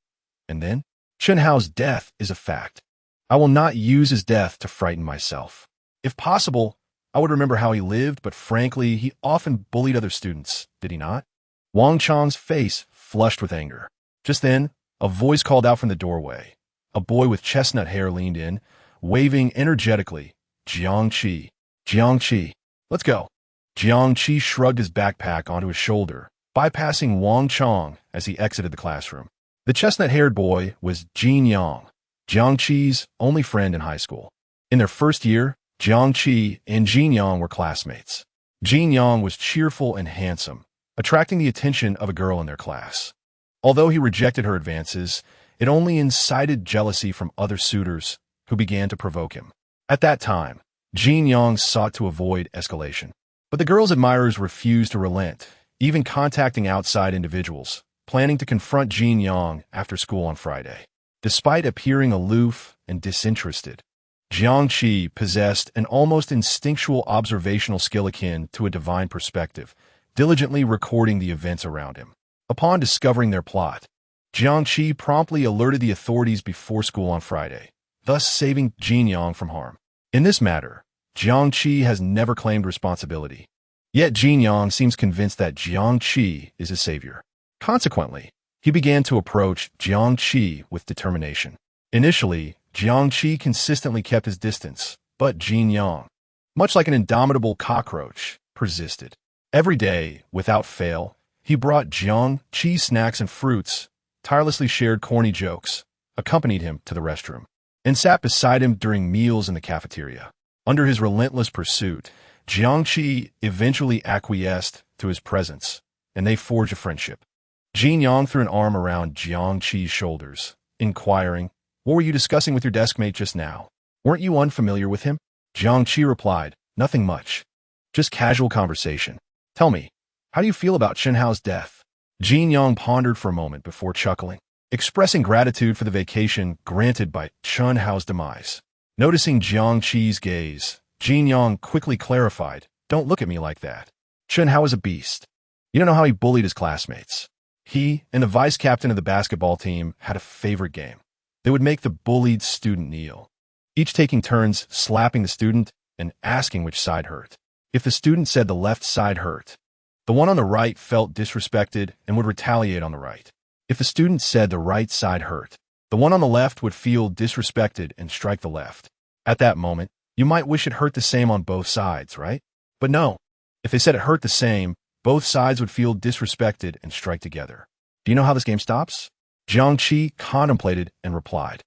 [SPEAKER 2] And then? Chen Hao's death is a fact. I will not use his death to frighten myself. If possible, I would remember how he lived, but frankly, he often bullied other students, did he not? Wang Chong's face flushed with anger. Just then, a voice called out from the doorway. A boy with chestnut hair leaned in, waving energetically. Jiangqi. Jiangqi. Let's go. Jiangqi shrugged his backpack onto his shoulder, bypassing Wang Chong as he exited the classroom. The chestnut-haired boy was Jin Yang, Jiangqi's only friend in high school. In their first year, Jiangqi and Jin Yang were classmates. Jin Yang was cheerful and handsome, attracting the attention of a girl in their class. Although he rejected her advances, it only incited jealousy from other suitors who began to provoke him. At that time, Jin Yang sought to avoid escalation. But the girl's admirers refused to relent, even contacting outside individuals, planning to confront Jin Yang after school on Friday. Despite appearing aloof and disinterested, Jiangqi possessed an almost instinctual observational skill akin to a divine perspective, diligently recording the events around him. Upon discovering their plot, Jiangqi promptly alerted the authorities before school on Friday, thus saving Jin Yang from harm. In this matter, Jiangqi has never claimed responsibility. Yet Jin Yang seems convinced that Jiangqi is his savior. Consequently, he began to approach Jiangqi with determination. Initially, Jiangqi consistently kept his distance, but Jin Yang, much like an indomitable cockroach, persisted. Every day, without fail, he brought Jiangqi snacks and fruits, tirelessly shared corny jokes, accompanied him to the restroom, and sat beside him during meals in the cafeteria. Under his relentless pursuit, Jiangqi eventually acquiesced to his presence, and they forged a friendship. Jin Yang threw an arm around Jiangqi's shoulders, inquiring, What were you discussing with your deskmate just now? Weren't you unfamiliar with him? Jiangqi replied, Nothing much. Just casual conversation. Tell me, how do you feel about Chen Hao's death? Jin Yang pondered for a moment before chuckling, expressing gratitude for the vacation granted by Chen Hao's demise. Noticing Jiangqi's gaze, Jin Yang quickly clarified, Don't look at me like that. Chen Hao is a beast. You don't know how he bullied his classmates. He and the vice captain of the basketball team had a favorite game. They would make the bullied student kneel, each taking turns slapping the student and asking which side hurt. If the student said the left side hurt, the one on the right felt disrespected and would retaliate on the right. If the student said the right side hurt, the one on the left would feel disrespected and strike the left. At that moment, you might wish it hurt the same on both sides, right? But no. If they said it hurt the same, both sides would feel disrespected and strike together. Do you know how this game stops? Jiangqi contemplated and replied,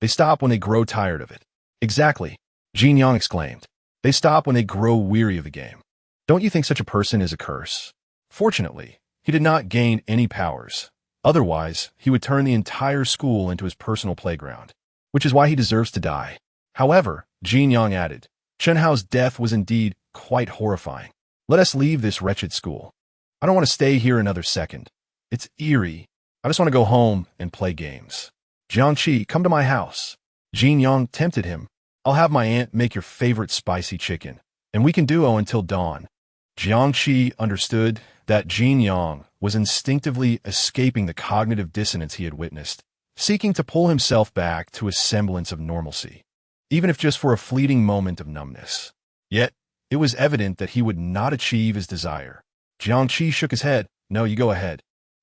[SPEAKER 2] They stop when they grow tired of it. Exactly, Jin Yang exclaimed. They stop when they grow weary of the game. Don't you think such a person is a curse? Fortunately, he did not gain any powers. Otherwise, he would turn the entire school into his personal playground, which is why he deserves to die. However, Jin Yang added, Chen Hao's death was indeed quite horrifying. Let us leave this wretched school. I don't want to stay here another second. It's eerie. I just want to go home and play games. Jiangqi, come to my house. Jin Yang tempted him. I'll have my aunt make your favorite spicy chicken, and we can duo until dawn. Jiangqi understood that Jin Yang was instinctively escaping the cognitive dissonance he had witnessed, seeking to pull himself back to a semblance of normalcy, even if just for a fleeting moment of numbness. Yet, it was evident that he would not achieve his desire. Jiangqi shook his head. No, you go ahead.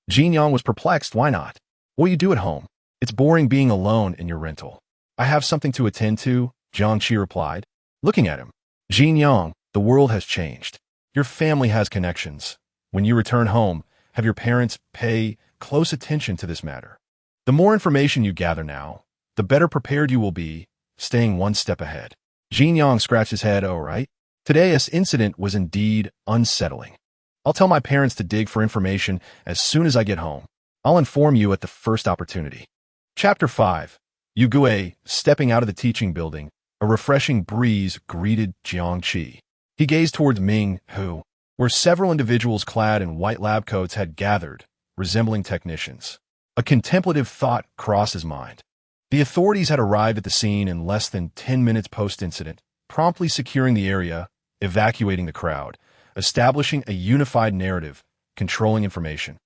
[SPEAKER 2] Jin Yang was perplexed. Why not? What will you do at home? It's boring being alone in your rental. I have something to attend to, Jiangqi replied, looking at him. Jin Yang, the world has changed. Your family has connections. When you return home, have your parents pay close attention to this matter. The more information you gather now, the better prepared you will be, staying one step ahead. Jin Yang scratched his head. Oh, right. Today's incident was indeed unsettling. I'll tell my parents to dig for information as soon as I get home. I'll inform you at the first opportunity. Chapter 5. Yu Gue, stepping out of the teaching building, a refreshing breeze greeted Jiang Qi. He gazed towards Ming Hu, where several individuals clad in white lab coats had gathered, resembling technicians. A contemplative thought crossed his mind. The authorities had arrived at the scene in less than 10 minutes post-incident, promptly securing the area, evacuating the crowd, establishing a unified narrative, controlling information,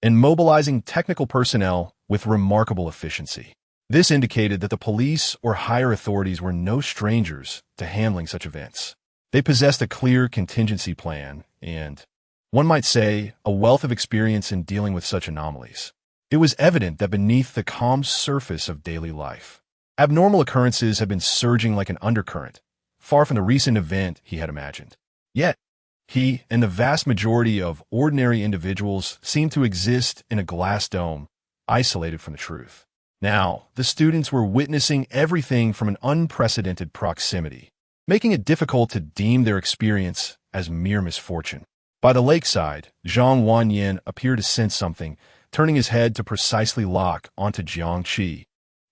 [SPEAKER 2] and mobilizing technical personnel with remarkable efficiency. This indicated that the police or higher authorities were no strangers to handling such events. They possessed a clear contingency plan and, one might say, a wealth of experience in dealing with such anomalies. It was evident that beneath the calm surface of daily life, abnormal occurrences had been surging like an undercurrent, far from the recent event he had imagined. Yet, he and the vast majority of ordinary individuals seemed to exist in a glass dome, isolated from the truth. Now, the students were witnessing everything from an unprecedented proximity, making it difficult to deem their experience as mere misfortune. By the lakeside, Zhang Wanyan appeared to sense something, turning his head to precisely lock onto Jiang Qi,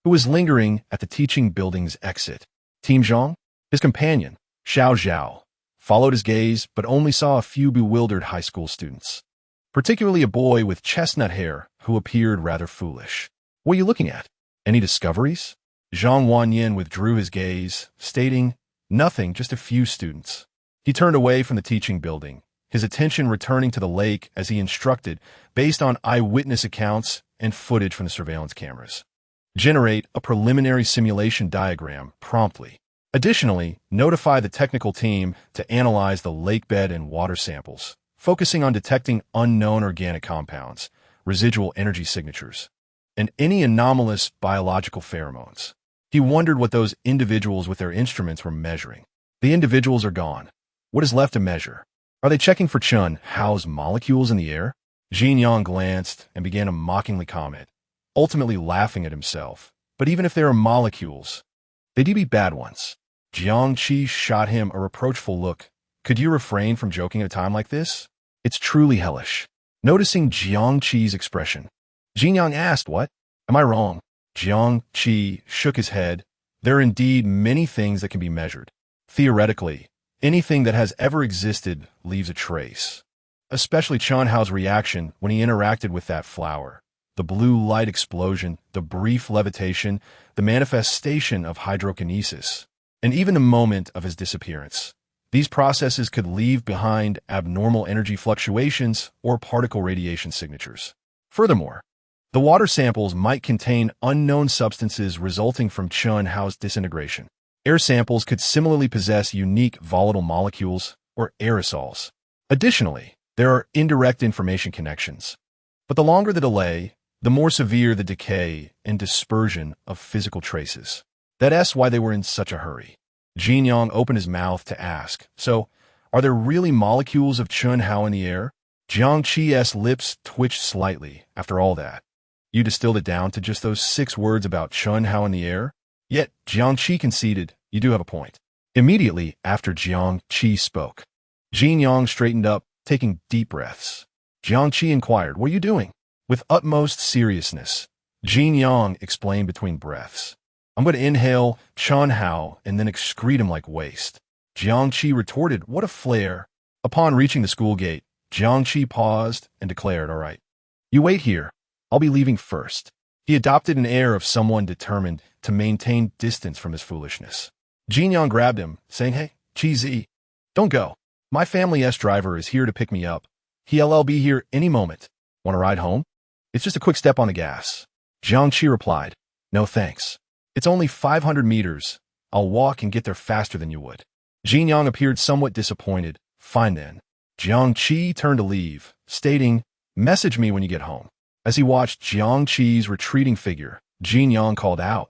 [SPEAKER 2] who was lingering at the teaching building's exit. Team Zhang, his companion, Xiao Zhao, followed his gaze but only saw a few bewildered high school students, particularly a boy with chestnut hair who appeared rather foolish. What are you looking at? Any discoveries? Zhang Wanyan withdrew his gaze, stating, nothing, just a few students. He turned away from the teaching building, his attention returning to the lake as he instructed, based on eyewitness accounts and footage from the surveillance cameras. Generate a preliminary simulation diagram promptly. Additionally, notify the technical team to analyze the lake bed and water samples, focusing on detecting unknown organic compounds, residual energy signatures, and any anomalous biological pheromones. He wondered what those individuals with their instruments were measuring. The individuals are gone. What is left to measure? Are they checking for Chun Hao's molecules in the air? Jin Yang glanced and began to mockingly comment, ultimately laughing at himself. But even if there are molecules, they'd be bad ones. Jiang Qi shot him a reproachful look. Could you refrain from joking at a time like this? It's truly hellish. Noticing Jiang Qi's expression, Jin Yang asked, what? Am I wrong? Jiang Qi shook his head. There are indeed many things that can be measured. Theoretically, anything that has ever existed leaves a trace. Especially Chun Hao's reaction when he interacted with that flower. The blue light explosion, the brief levitation, the manifestation of hydrokinesis, and even the moment of his disappearance. These processes could leave behind abnormal energy fluctuations or particle radiation signatures. Furthermore, the water samples might contain unknown substances resulting from Chun Hao's disintegration. Air samples could similarly possess unique volatile molecules or aerosols. Additionally, there are indirect information connections. But the longer the delay, the more severe the decay and dispersion of physical traces. That's why they were in such a hurry. Jin Yang opened his mouth to ask, so, are there really molecules of Chun Hao in the air? Jiang Qi's lips twitched slightly after all that. You distilled it down to just those 6 words about Chun Hao in the air? Yet, Jiang Qi conceded, you do have a point. Immediately after Jiang Qi spoke, Jin Yang straightened up, taking deep breaths. Jiang Qi inquired, what are you doing? With utmost seriousness, Jin Yang explained between breaths. I'm going to inhale Chun Hao and then excrete him like waste. Jiang Qi retorted, what a flare. Upon reaching the school gate, Jiang Qi paused and declared, all right, you wait here. I'll be leaving first. He adopted an air of someone determined to maintain distance from his foolishness. Jin Yang grabbed him, saying, hey, Qi, don't go. My family driver is here to pick me up. He'll be here any moment. Want to ride home? It's just a quick step on the gas. Jiang Qi replied, no thanks. It's only 500 meters. I'll walk and get there faster than you would. Jin Yang appeared somewhat disappointed. Fine then. Jiang Qi turned to leave, stating, message me when you get home. As he watched Jiang Qi's retreating figure, Jin Yang called out,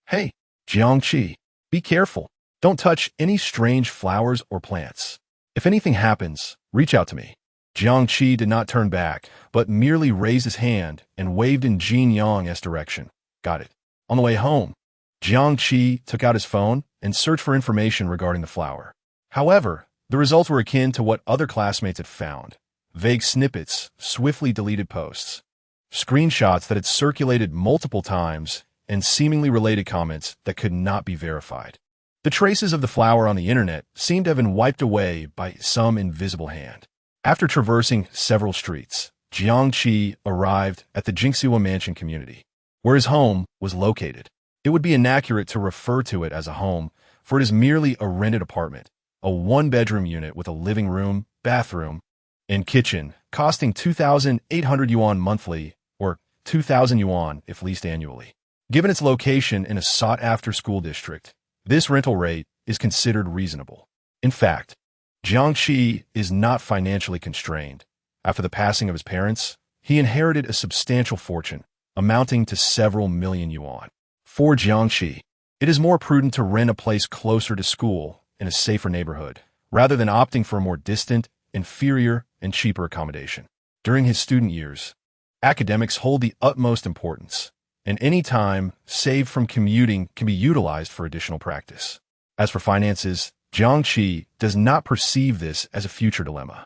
[SPEAKER 2] hey, Jiang Qi, be careful. Don't touch any strange flowers or plants. If anything happens, reach out to me. Jiangqi did not turn back, but merely raised his hand and waved in Jin Yang's direction. Got it. On the way home, Jiangqi took out his phone and searched for information regarding the flower. However, the results were akin to what other classmates had found. Vague snippets, swiftly deleted posts, screenshots that had circulated multiple times, and seemingly related comments that could not be verified. The traces of the flower on the internet seemed to have been wiped away by some invisible hand. After traversing several streets, Jiangqi arrived at the Jingxiwa Mansion community, where his home was located. It would be inaccurate to refer to it as a home, for it is merely a rented apartment, a one-bedroom unit with a living room, bathroom, and kitchen, costing 2,800 yuan monthly, or 2,000 yuan if leased annually. Given its location in a sought-after school district, this rental rate is considered reasonable. In fact, Jiangqi is not financially constrained. After the passing of his parents, he inherited a substantial fortune, amounting to several million yuan. For Jiangqi, it is more prudent to rent a place closer to school in a safer neighborhood, rather than opting for a more distant, inferior, and cheaper accommodation. During his student years, academics hold the utmost importance, and any time saved from commuting can be utilized for additional practice. As for finances, Jiangqi does not perceive this as a future dilemma.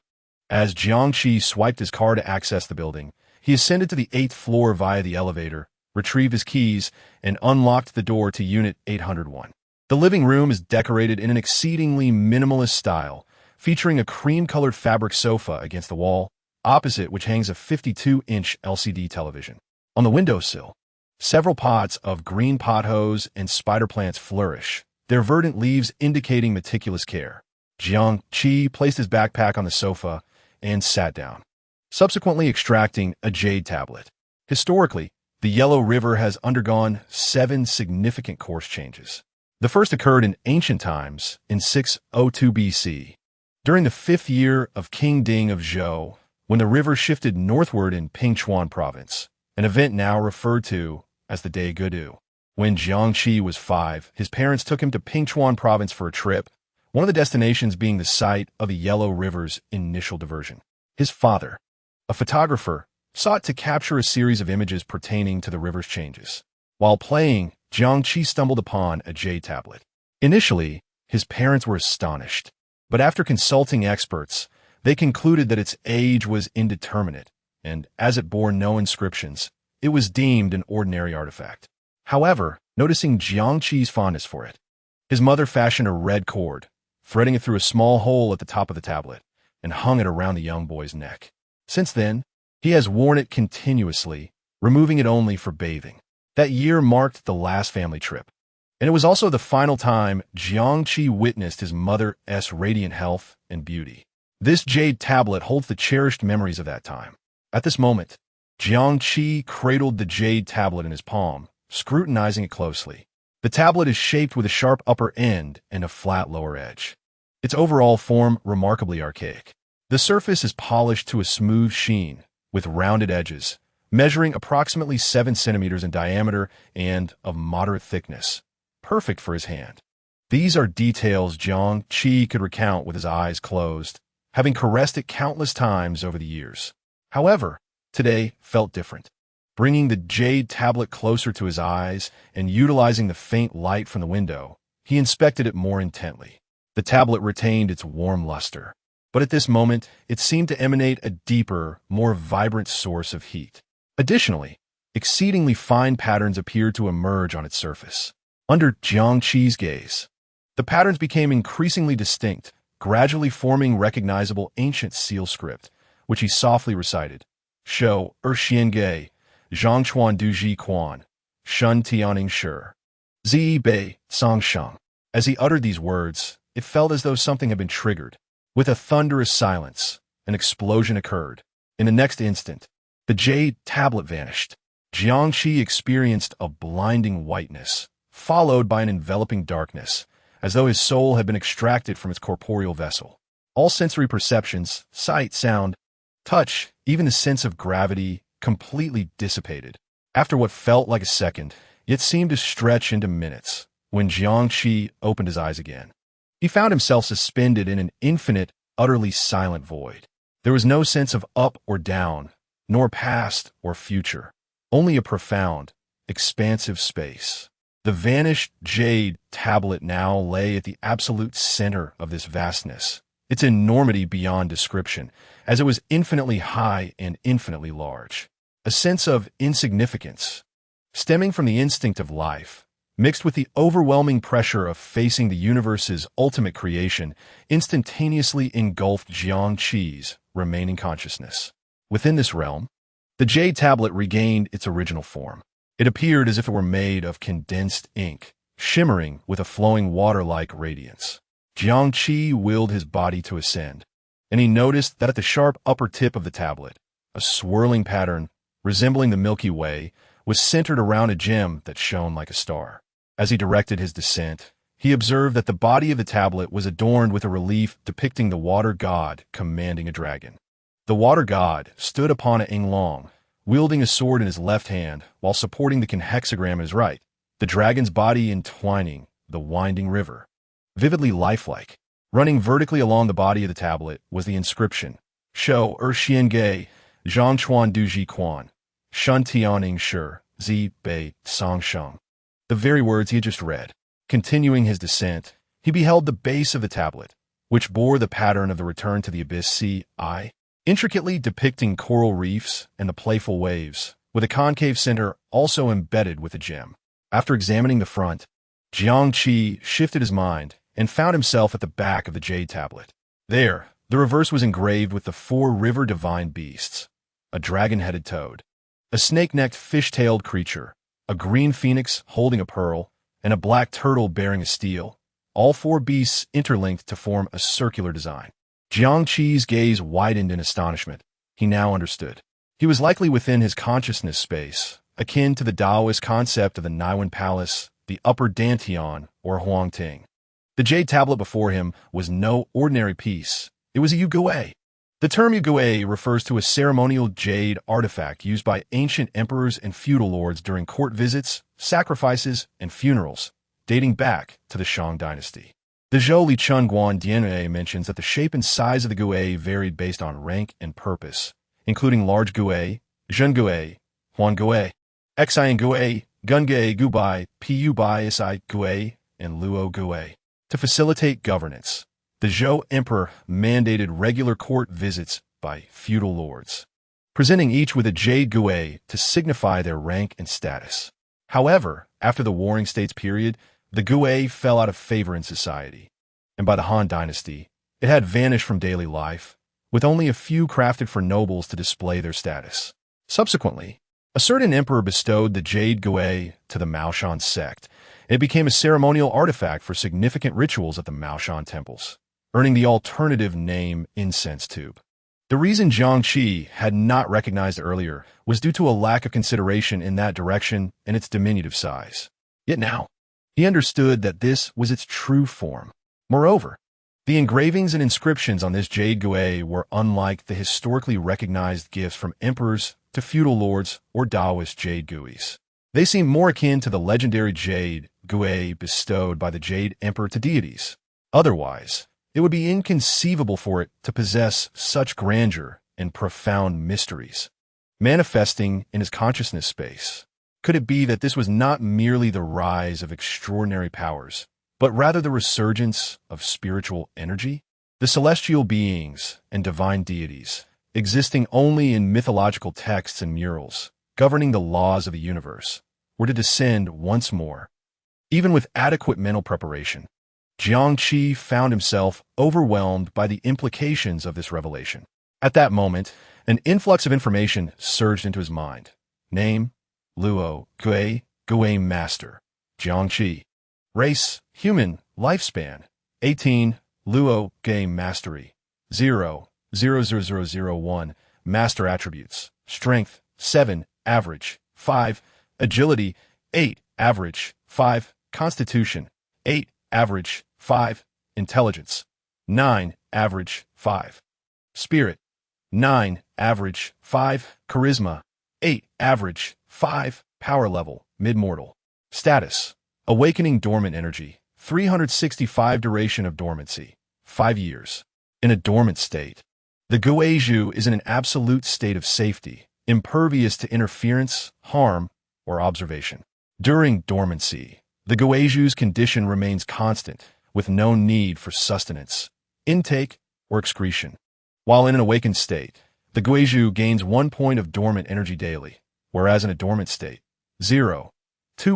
[SPEAKER 2] As Jiangqi swiped his card to access the building, he ascended to the 8th floor via the elevator, retrieved his keys, and unlocked the door to Unit 801. The living room is decorated in an exceedingly minimalist style, featuring a cream-colored fabric sofa against the wall, opposite which hangs a 52-inch LCD television. On the windowsill, several pots of green pothos and spider plants flourish, their verdant leaves indicating meticulous care. Jiangqi placed his backpack on the sofa and sat down, subsequently extracting a jade tablet. Historically, the Yellow River has undergone 7 significant course changes. The first occurred in ancient times, in 602 BC, during the 5th year of King Ding of Zhou, when the river shifted northward in Pingchuan province, an event now referred to as the Day Gudu. When Jiangqi was 5, his parents took him to Pingchuan province for a trip, one of the destinations being the site of the Yellow River's initial diversion. His father, a photographer, sought to capture a series of images pertaining to the river's changes. While playing, Jiangqi stumbled upon a jade tablet. Initially, his parents were astonished, but after consulting experts, they concluded that its age was indeterminate, and as it bore no inscriptions, it was deemed an ordinary artifact. However, noticing Jiangqi's fondness for it, his mother fashioned a red cord, threading it through a small hole at the top of the tablet, and hung it around the young boy's neck. Since then, he has worn it continuously, removing it only for bathing. That year marked the last family trip, and it was also the final time Jiangqi witnessed his mother's radiant health and beauty. This jade tablet holds the cherished memories of that time. At this moment, Jiangqi cradled the jade tablet in his palm, scrutinizing it closely. The tablet is shaped with a sharp upper end and a flat lower edge. Its overall form remarkably archaic. The surface is polished to a smooth sheen, with rounded edges, measuring approximately 7 centimeters in diameter and of moderate thickness, perfect for his hand. These are details Jiangqi could recount with his eyes closed, having caressed it countless times over the years. However, today felt different. Bringing the jade tablet closer to his eyes and utilizing the faint light from the window, he inspected it more intently. The tablet retained its warm luster, but at this moment, it seemed to emanate a deeper, more vibrant source of heat. Additionally, exceedingly fine patterns appeared to emerge on its surface. Under Jiangqi's gaze, the patterns became increasingly distinct, gradually forming recognizable ancient seal script, which he softly recited. Shou Xiange, Zhangchuan Duji Quan, Shun Tianing Shi, Zi Bei, Song Sheng. As he uttered these words, it felt as though something had been triggered. With a thunderous silence, an explosion occurred. In the next instant, the jade tablet vanished. Jiangqi experienced a blinding whiteness, followed by an enveloping darkness, as though his soul had been extracted from its corporeal vessel. All sensory perceptions, sight, sound, touch, even the sense of gravity, completely dissipated. After what felt like a second, yet seemed to stretch into minutes, when Jiangqi opened his eyes again, he found himself suspended in an infinite, utterly silent void. There was no sense of up or down, nor past or future, only a profound, expansive space. The vanished jade tablet now lay at the absolute center of this vastness, its enormity beyond description, as it was infinitely high and infinitely large. A sense of insignificance, stemming from the instinct of life, mixed with the overwhelming pressure of facing the universe's ultimate creation, instantaneously engulfed Jiangqi's remaining consciousness. Within this realm, the jade tablet regained its original form. It appeared as if it were made of condensed ink, shimmering with a flowing water-like radiance. Jiangqi willed his body to ascend, and he noticed that at the sharp upper tip of the tablet, a swirling pattern, resembling the Milky Way, was centered around a gem that shone like a star. As he directed his descent, he observed that the body of the tablet was adorned with a relief depicting the water god commanding a dragon. The water god stood upon a Yinglong, wielding a sword in his left hand while supporting the hexagram in his right, the dragon's body entwining the winding river. Vividly lifelike, running vertically along the body of the tablet was the inscription, Shou Xiange, Zhangchuan Duji Quan, Shun Tianing Shi, Zi Bei Song Sheng. The very words he had just read. Continuing his descent, he beheld the base of the tablet, which bore the pattern of the return to the abyss C.I., intricately depicting coral reefs and the playful waves, with a concave center also embedded with a gem. After examining the front, Jiangqi shifted his mind and found himself at the back of the jade tablet. There, the reverse was engraved with the 4 river divine beasts, a dragon-headed toad, a snake-necked fish-tailed creature, a green phoenix holding a pearl, and a black turtle bearing a steel, all 4 beasts interlinked to form a circular design. Jiangqi's gaze widened in astonishment. He now understood. He was likely within his consciousness space, akin to the Taoist concept of the Naiwan Palace, the Upper Dantian, or Huangting. The jade tablet before him was no ordinary piece. It was a yugui. The term yugui refers to a ceremonial jade artifact used by ancient emperors and feudal lords during court visits, sacrifices, and funerals, dating back to the Shang dynasty. The Zhou Li Chunguan DNA mentions that the shape and size of the gui varied based on rank and purpose, including large gui, zhen gui, huan gui, xian gui, gun gui gubai, pu bai si gui, and luo gui. To facilitate governance, the Zhou emperor mandated regular court visits by feudal lords, presenting each with a jade gui to signify their rank and status. However, after the Warring States period, the gui fell out of favor in society, and by the Han dynasty, it had vanished from daily life, with only a few crafted for nobles to display their status. Subsequently, a certain emperor bestowed the jade gui to the Maoshan sect. It became a ceremonial artifact for significant rituals at the Maoshan temples, earning the alternative name incense tube. The reason Jiangqi had not recognized it earlier was due to a lack of consideration in that direction and its diminutive size. Yet now, he understood that this was its true form. Moreover, the engravings and inscriptions on this jade gui were unlike the historically recognized gifts from emperors to feudal lords or Taoist jade guis. They seemed more akin to the legendary jade gui bestowed by the Jade Emperor to deities. Otherwise, it would be inconceivable for it to possess such grandeur and profound mysteries. Manifesting in his consciousness space, could it be that this was not merely the rise of extraordinary powers, but rather the resurgence of spiritual energy? The celestial beings and divine deities, existing only in mythological texts and murals, governing the laws of the universe, were to descend once more. Even with adequate mental preparation, Jiangqi found himself overwhelmed by the implications of this revelation. At that moment, an influx of information surged into his mind. Name, Luo Gui, Gui Master, Jiangqi. Race, human, lifespan, 18, Luo Gui Mastery, 0.00001, Master Attributes, Strength, 7, Average, 5, Agility, 8, Average, 5, Constitution, 8, Average, 5, Intelligence, 9, Average, 5, Spirit, 9, Average, 5, Charisma, 8, Average, 5, Power Level, Mid-Mortal. Status, Awakening Dormant Energy, 365 Duration of Dormancy, 5 years. In a dormant state, The Guizhou is in an absolute state of safety, impervious to interference, harm, or observation. During dormancy, the Guizhou's condition remains constant, with no need for sustenance, intake, or excretion. While in an awakened state, the Guizhou gains 1 point of dormant energy daily, whereas in a dormant state, 2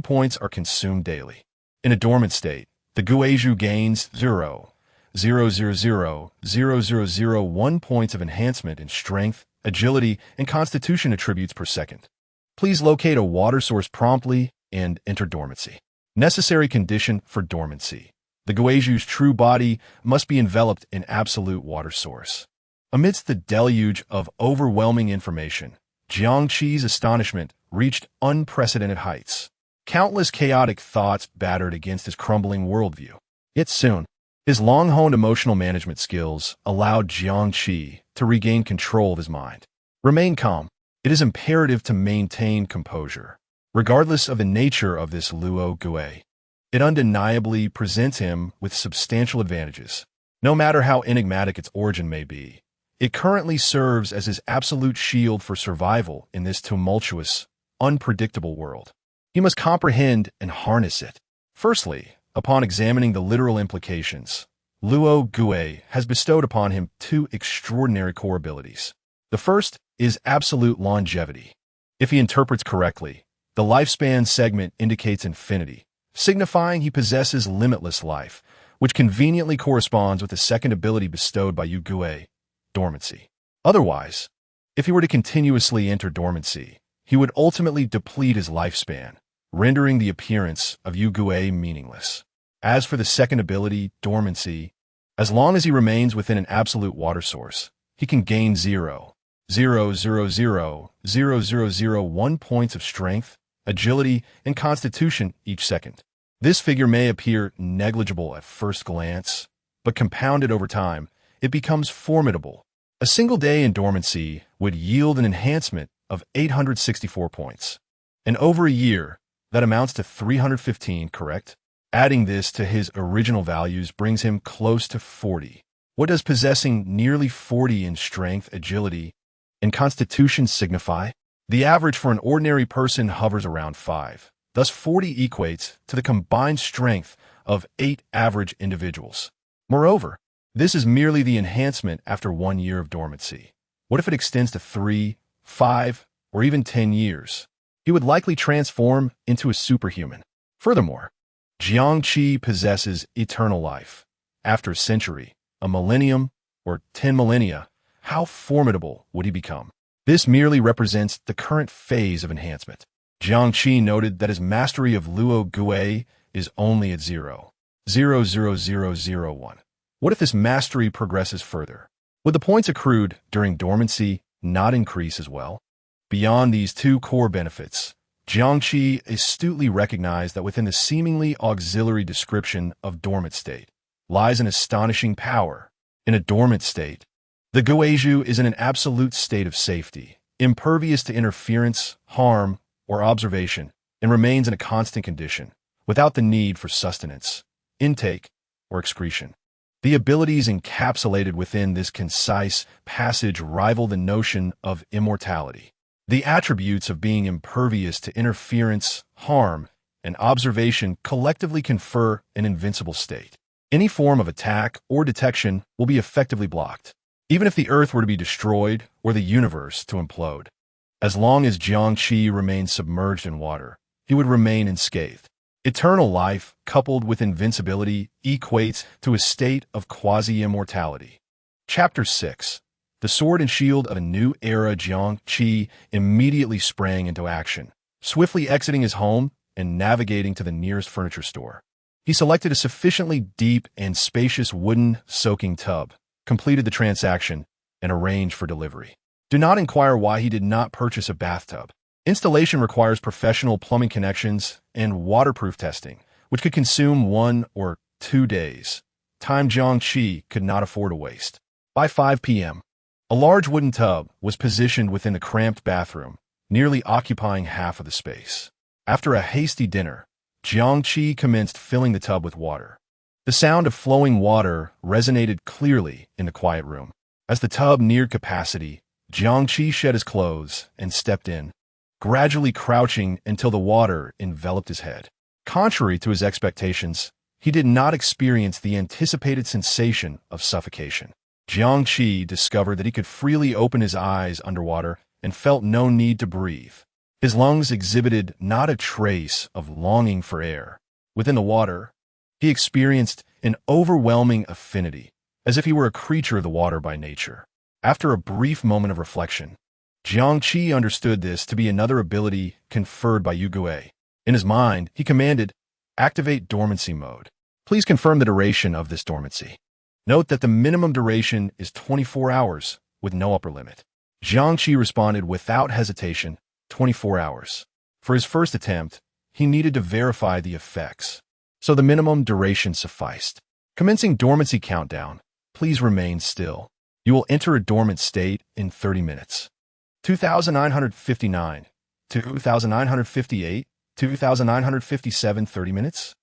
[SPEAKER 2] points are consumed daily. In a dormant state, the Guizhou gains 0.0000001 points of enhancement in strength, agility, and constitution attributes per second. Please locate a water source promptly and enter dormancy. Necessary condition for dormancy. The Guizhou's true body must be enveloped in absolute water source. Amidst the deluge of overwhelming information, Jiangqi's astonishment reached unprecedented heights. Countless chaotic thoughts battered against his crumbling worldview. Yet soon, his long-honed emotional management skills allowed Jiangqi to regain control of his mind. Remain calm. It is imperative to maintain composure. Regardless of the nature of this Luo Gui, it undeniably presents him with substantial advantages. No matter how enigmatic its origin may be, it currently serves as his absolute shield for survival in this tumultuous, unpredictable world. He must comprehend and harness it. Firstly, upon examining the literal implications, Luo Gui has bestowed upon him 2 extraordinary core abilities. The first is absolute longevity. If he interprets correctly, the lifespan segment indicates infinity, signifying he possesses limitless life, which conveniently corresponds with the second ability bestowed by Yu Gui, dormancy. Otherwise, if he were to continuously enter dormancy, he would ultimately deplete his lifespan, rendering the appearance of Yu Gui meaningless. As for the second ability, dormancy, as long as he remains within an absolute water source, he can gain 0.0000001 points of strength, agility, and constitution each second. This figure may appear negligible at first glance, but compounded over time, it becomes formidable. A single day in dormancy would yield an enhancement of 864 points. And over a year, that amounts to 315, correct? Adding this to his original values brings him close to 40. What does possessing nearly 40 in strength, agility, and constitution signify? The average for an ordinary person hovers around 5. Thus 40 equates to the combined strength of 8 average individuals. Moreover, this is merely the enhancement after 1 year of dormancy. What if it extends to 3, 5, or even 10 years? He would likely transform into a superhuman. Furthermore, Jiangqi possesses eternal life. After a century, a millennium, or 10 millennia, how formidable would he become? This merely represents the current phase of enhancement. Jiangqi noted that his mastery of Luo Gui is only at 0.00001. What if this mastery progresses further? Would the points accrued during dormancy not increase as well? Beyond these 2 core benefits, Jiangqi astutely recognized that within the seemingly auxiliary description of dormant state lies an astonishing power. In a dormant state, the Guizhou is in an absolute state of safety, impervious to interference, harm, or observation, and remains in a constant condition, without the need for sustenance, intake, or excretion. The abilities encapsulated within this concise passage rival the notion of immortality. The attributes of being impervious to interference, harm, and observation collectively confer an invincible state. Any form of attack or detection will be effectively blocked, even if the Earth were to be destroyed or the universe to implode. As long as Jiangqi remains submerged in water, he would remain unscathed. Eternal life, coupled with invincibility, equates to a state of quasi-immortality. Chapter 6. The sword and shield of a new era. Jiangqi immediately sprang into action, swiftly exiting his home and navigating to the nearest furniture store. He selected a sufficiently deep and spacious wooden soaking tub, completed the transaction, and arranged for delivery. Do not inquire why he did not purchase a bathtub. Installation requires professional plumbing connections and waterproof testing, which could consume 1 or 2 days. Time Jiangqi could not afford to waste. By 5 p.m., a large wooden tub was positioned within the cramped bathroom, nearly occupying half of the space. After a hasty dinner, Jiangqi commenced filling the tub with water. The sound of flowing water resonated clearly in the quiet room. As the tub neared capacity, Jiangqi shed his clothes and stepped in, gradually crouching until the water enveloped his head. Contrary to his expectations, he did not experience the anticipated sensation of suffocation. Jiangqi discovered that he could freely open his eyes underwater and felt no need to breathe. His lungs exhibited not a trace of longing for air. Within the water, he experienced an overwhelming affinity, as if he were a creature of the water by nature. After a brief moment of reflection, Jiangqi understood this to be another ability conferred by Yu Gui. In his mind, he commanded, "Activate dormancy mode. Please confirm the duration of this dormancy." Note that the minimum duration is 24 hours, with no upper limit. Jiangqi responded without hesitation, 24 hours. For his first attempt, he needed to verify the effects, so the minimum duration sufficed. Commencing dormancy countdown, please remain still. You will enter a dormant state in 30 minutes. 2,959, 2,958, 2,957 30 minutes?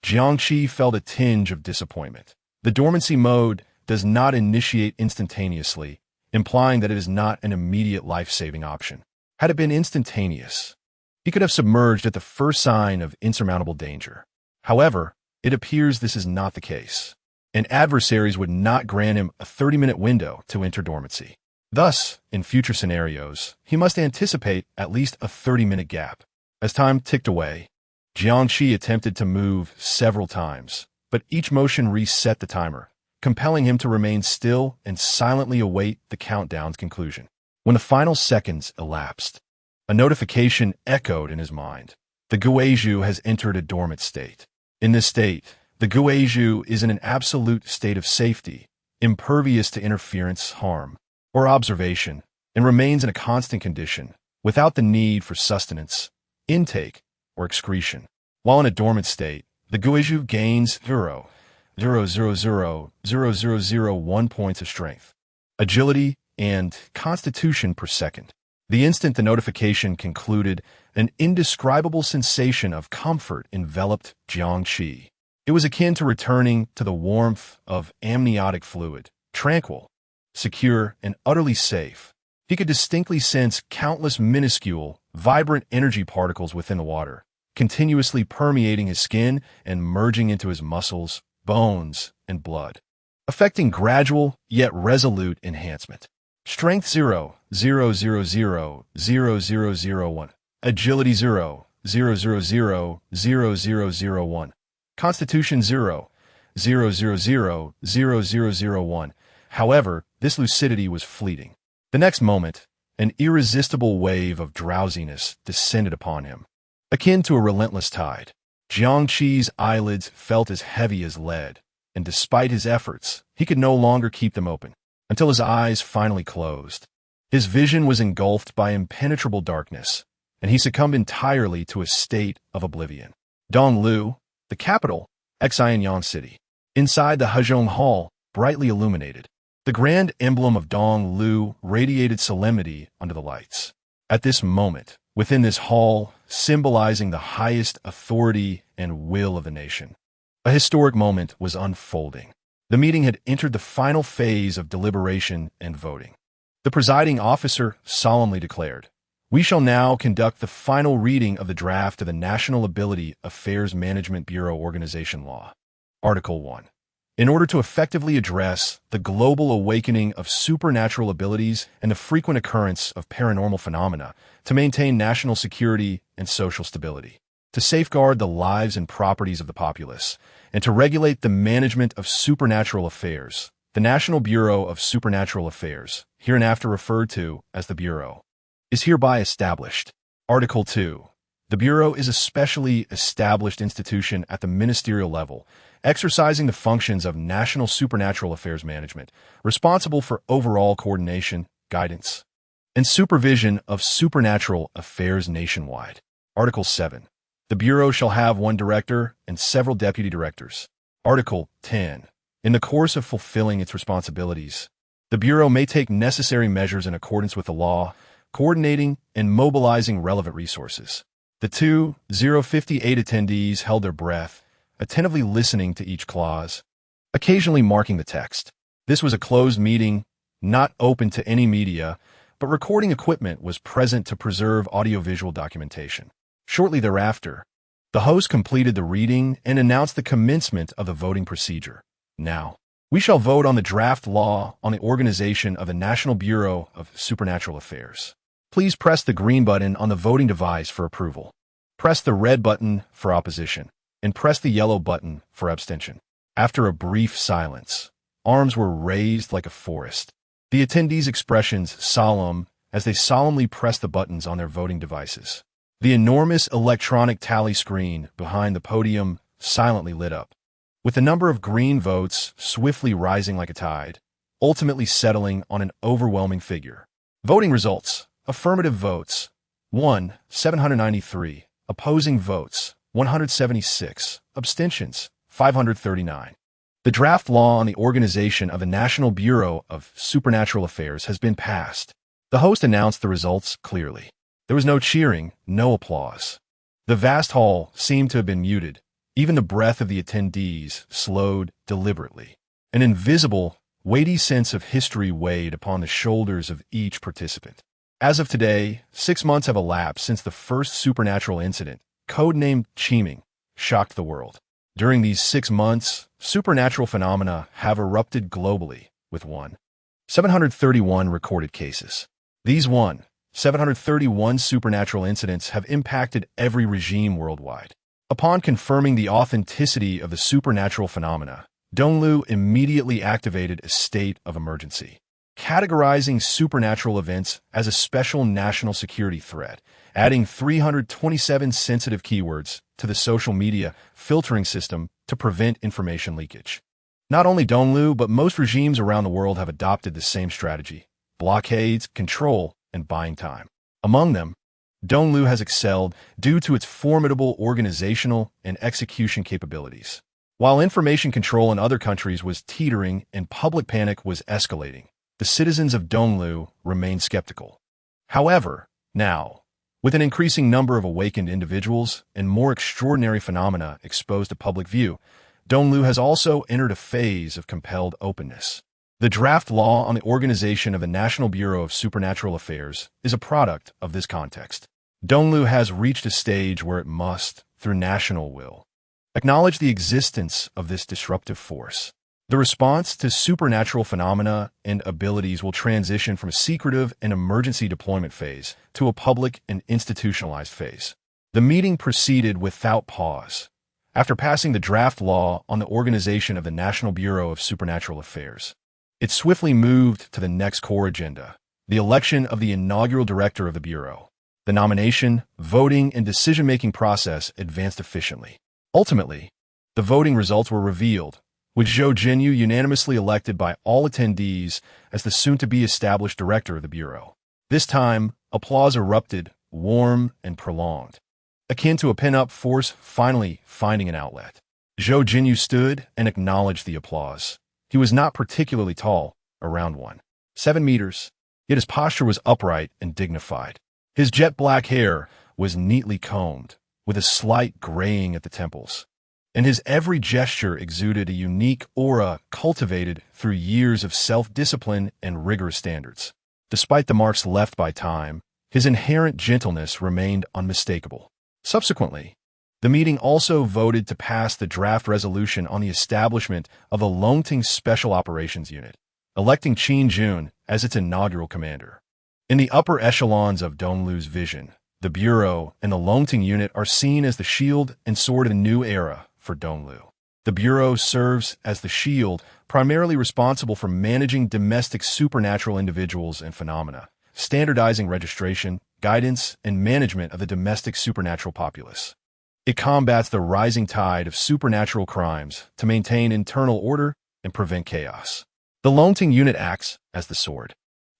[SPEAKER 2] Jiangqi felt a tinge of disappointment. The dormancy mode does not initiate instantaneously, implying that it is not an immediate life-saving option. Had it been instantaneous, he could have submerged at the first sign of insurmountable danger. However, it appears this is not the case, and adversaries would not grant him a 30-minute window to enter dormancy. Thus, in future scenarios, he must anticipate at least a 30-minute gap. As time ticked away, Jiangqi attempted to move several times, but each motion reset the timer, compelling him to remain still and silently await the countdown's conclusion. When the final seconds elapsed, a notification echoed in his mind. The Guizhu has entered a dormant state. In this state, the Guizhu is in an absolute state of safety, impervious to interference, harm, or observation, and remains in a constant condition, without the need for sustenance, intake, or excretion. While in a dormant state, the Guizhu gains 0.0000001 points of strength, agility, and constitution per second. The instant the notification concluded, an indescribable sensation of comfort enveloped Jiangqi. It was akin to returning to the warmth of amniotic fluid, tranquil, secure, and utterly safe. He could distinctly sense countless minuscule, vibrant energy particles within the water, continuously permeating his skin and merging into his muscles, bones, and blood, affecting gradual yet resolute enhancement. Strength 0.0000001, agility 0.0000001, constitution 0.0000001. However, this lucidity was fleeting. The next moment, an irresistible wave of drowsiness descended upon him, akin to a relentless tide. Jiangqi's eyelids felt as heavy as lead, and despite his efforts, he could no longer keep them open, until his eyes finally closed. His vision was engulfed by impenetrable darkness, and he succumbed entirely to a state of oblivion. Donglu, the capital, Xianyan City. Inside the Hezhong Hall, brightly illuminated, the grand emblem of Donglu radiated solemnity under the lights. At this moment, within this hall, symbolizing the highest authority and will of the nation, a historic moment was unfolding. The meeting had entered the final phase of deliberation and voting. The presiding officer solemnly declared, "We shall now conduct the final reading of the draft of the National Ability Affairs Management Bureau Organization Law. Article 1. In order to effectively address the global awakening of supernatural abilities and the frequent occurrence of paranormal phenomena, to maintain national security and social stability, to safeguard the lives and properties of the populace, and to regulate the management of supernatural affairs, the National Bureau of Supernatural Affairs, hereinafter referred to as the Bureau, is hereby established." Article 2. The Bureau is a specially established institution at the ministerial level, exercising the functions of National Supernatural Affairs Management, responsible for overall coordination, guidance, and supervision of supernatural affairs nationwide. Article 7. The Bureau shall have one director and several deputy directors. Article 10. In the course of fulfilling its responsibilities, the Bureau may take necessary measures in accordance with the law, coordinating and mobilizing relevant resources. The 2,058 attendees held their breath, attentively listening to each clause, occasionally marking the text. This was a closed meeting, not open to any media, but recording equipment was present to preserve audiovisual documentation. Shortly thereafter, the host completed the reading and announced the commencement of the voting procedure. Now, we shall vote on the draft law on the organization of the National Bureau of Supernatural Affairs. Please press the green button on the voting device for approval. Press the red button for opposition, and press the yellow button for abstention. After a brief silence, arms were raised like a forest. The attendees' expressions solemn as they solemnly pressed the buttons on their voting devices. The enormous electronic tally screen behind the podium silently lit up, with the number of green votes swiftly rising like a tide, ultimately settling on an overwhelming figure. Voting results: affirmative votes 1, 793, opposing votes 176, abstentions 539. The draft law on the organization of the National Bureau of Supernatural Affairs has been passed. The host announced the results clearly. There was no cheering, no applause. The vast hall seemed to have been muted. Even the breath of the attendees slowed deliberately. An invisible, weighty sense of history weighed upon the shoulders of each participant. As of today, 6 months have elapsed since the first supernatural incident, codenamed Qiming, shocked the world. During these 6 months, supernatural phenomena have erupted globally, with 731 recorded cases. These 731 supernatural incidents have impacted every regime worldwide. Upon confirming the authenticity of the supernatural phenomena, Donglu immediately activated a state of emergency, categorizing supernatural events as a special national security threat, adding 327 sensitive keywords to the social media filtering system to prevent information leakage. Not only Donglu, but most regimes around the world have adopted the same strategy: blockades, control, and buying time. Among them, Donglu has excelled due to its formidable organizational and execution capabilities. While information control in other countries was teetering and public panic was escalating, the citizens of Donglu remained skeptical. However, now, with an increasing number of awakened individuals and more extraordinary phenomena exposed to public view, Donglu has also entered a phase of compelled openness. The draft law on the organization of the National Bureau of Supernatural Affairs is a product of this context. Donglu has reached a stage where it must, through national will, acknowledge the existence of this disruptive force. The response to supernatural phenomena and abilities will transition from a secretive and emergency deployment phase to a public and institutionalized phase. The meeting proceeded without pause. After passing the draft law on the organization of the National Bureau of Supernatural Affairs, it swiftly moved to the next core agenda: the election of the inaugural director of the Bureau. The nomination, voting, and decision-making process advanced efficiently. Ultimately, the voting results were revealed, with Zhou Jinyu unanimously elected by all attendees as the soon-to-be established director of the Bureau. This time, applause erupted, warm and prolonged, akin to a pin-up force finally finding an outlet. Zhou Jinyu stood and acknowledged the applause. He was not particularly tall, around 7 meters, yet his posture was upright and dignified. His jet-black hair was neatly combed, with a slight graying at the temples, and his every gesture exuded a unique aura cultivated through years of self-discipline and rigorous standards. Despite the marks left by time, his inherent gentleness remained unmistakable. Subsequently, the meeting also voted to pass the draft resolution on the establishment of the Longting Special Operations Unit, electing Qin Jun as its inaugural commander. In the upper echelons of Donglu's vision, the Bureau and the Longting Unit are seen as the shield and sword of a new era for Donglu. The Bureau serves as the shield, primarily responsible for managing domestic supernatural individuals and phenomena, standardizing registration, guidance, and management of the domestic supernatural populace. It combats the rising tide of supernatural crimes to maintain internal order and prevent chaos. The Longting Unit acts as the sword,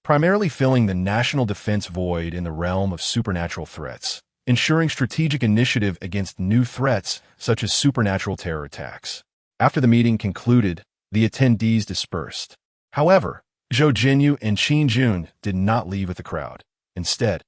[SPEAKER 2] primarily filling the national defense void in the realm of supernatural threats, ensuring strategic initiative against new threats such as supernatural terror attacks. After the meeting concluded, the attendees dispersed. However, Zhou Jinyu and Qin Jun did not leave with the crowd. Instead,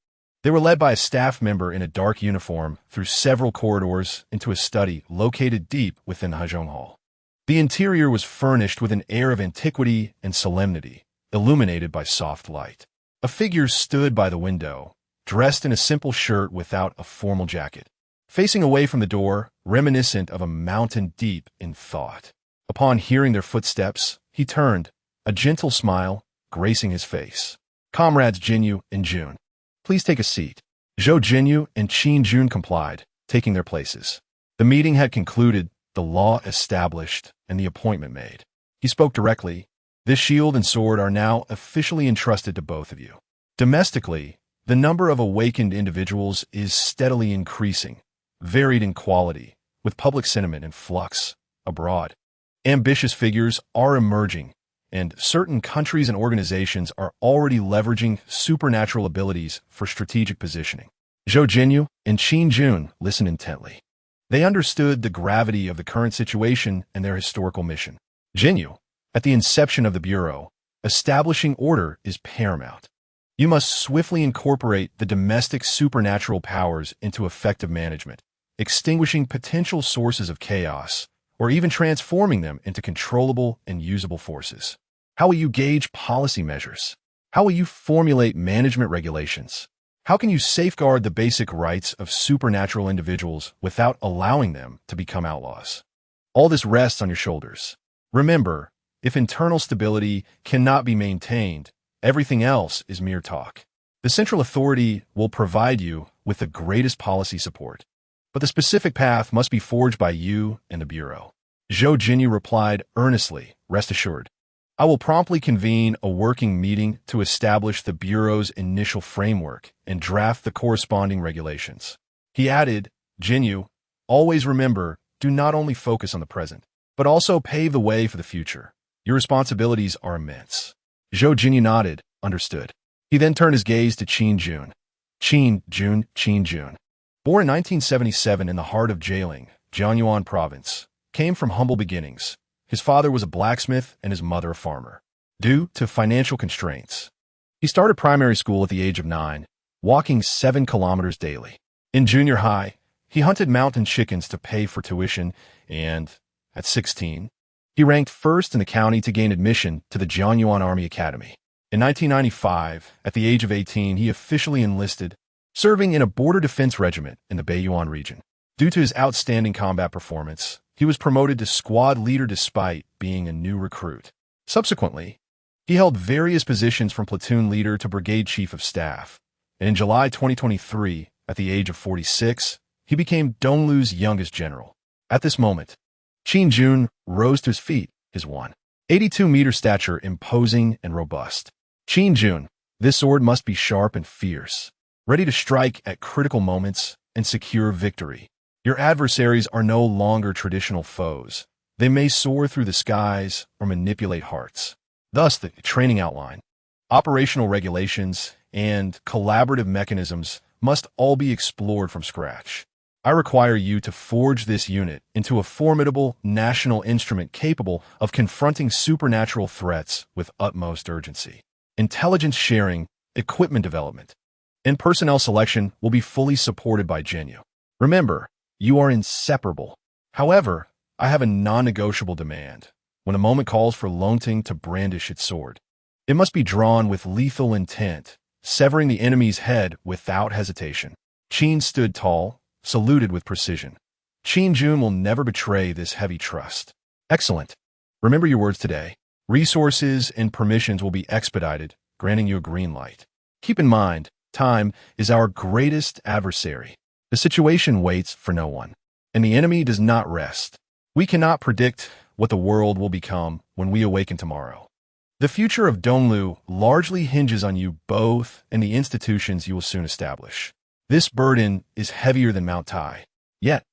[SPEAKER 2] they were led by a staff member in a dark uniform through several corridors into a study located deep within Hajong Hall. The interior was furnished with an air of antiquity and solemnity, illuminated by soft light. A figure stood by the window, dressed in a simple shirt without a formal jacket, facing away from the door, reminiscent of a mountain deep in thought. Upon hearing their footsteps, he turned, a gentle smile gracing his face. "Comrades Jinyu and Jun, please take a seat." Zhou Jinyu and Qin Jun complied, taking their places. The meeting had concluded, the law established, and the appointment made. He spoke directly. "This shield and sword are now officially entrusted to both of you. Domestically, the number of awakened individuals is steadily increasing, varied in quality, with public sentiment in flux. Abroad, ambitious figures are emerging, and certain countries and organizations are already leveraging supernatural abilities for strategic positioning." Zhou Jinyu and Qin Jun listened intently. They understood the gravity of the current situation and their historical mission. Jinyu, at the inception of the Bureau, establishing order is paramount. You must swiftly incorporate the domestic supernatural powers into effective management, extinguishing potential sources of chaos, or even transforming them into controllable and usable forces. How will you gauge policy measures? How will you formulate management regulations? How can you safeguard the basic rights of supernatural individuals without allowing them to become outlaws? All this rests on your shoulders. Remember, if internal stability cannot be maintained, everything else is mere talk. The central authority will provide you with the greatest policy support, but the specific path must be forged by you and the Bureau. Zhou Jinyu replied earnestly, "Rest assured. I will promptly convene a working meeting to establish the Bureau's initial framework and draft the corresponding regulations." He added, "Jinyu, always remember, do not only focus on the present, but also pave the way for the future. Your responsibilities are immense." Zhou Jinyu nodded, understood. He then turned his gaze to Qin Jun. Qin Jun, born in 1977 in the heart of Jialing, Jianyuan Province, came from humble beginnings. His father was a blacksmith and his mother a farmer. Due to financial constraints, he started primary school at the age of 9, walking 7 kilometers daily. In junior high, he hunted mountain chickens to pay for tuition, and, at 16, he ranked first in the county to gain admission to the Jianyuan Army Academy. In 1995, at the age of 18, he officially enlisted, serving in a border defense regiment in the Beiyuan region. Due to his outstanding combat performance, he was promoted to squad leader despite being a new recruit. Subsequently, he held various positions from platoon leader to brigade chief of staff, and in July 2023, at the age of 46, he became Donglu's youngest general. At this moment, Qin Jun rose to his feet, his 182-meter stature imposing and robust. "Qin Jun, this sword must be sharp and fierce, ready to strike at critical moments and secure victory. Your adversaries are no longer traditional foes. They may soar through the skies or manipulate hearts." Thus, the training outline, operational regulations, and collaborative mechanisms must all be explored from scratch. I require you to forge this unit into a formidable national instrument capable of confronting supernatural threats with utmost urgency. Intelligence sharing, equipment development, and personnel selection will be fully supported by Jinyu. Remember, you are inseparable. However, I have a non-negotiable demand. When a moment calls for Longting to brandish its sword, it must be drawn with lethal intent, severing the enemy's head without hesitation. Qin stood tall, saluted with precision. Qin Jun will never betray this heavy trust. "Excellent. Remember your words today. Resources and permissions will be expedited, granting you a green light. Keep in mind, time is our greatest adversary. The situation waits for no one, and the enemy does not rest. We cannot predict what the world will become when we awaken tomorrow. The future of Donglu largely hinges on you both and the institutions you will soon establish. This burden is heavier than Mount Tai. Yet,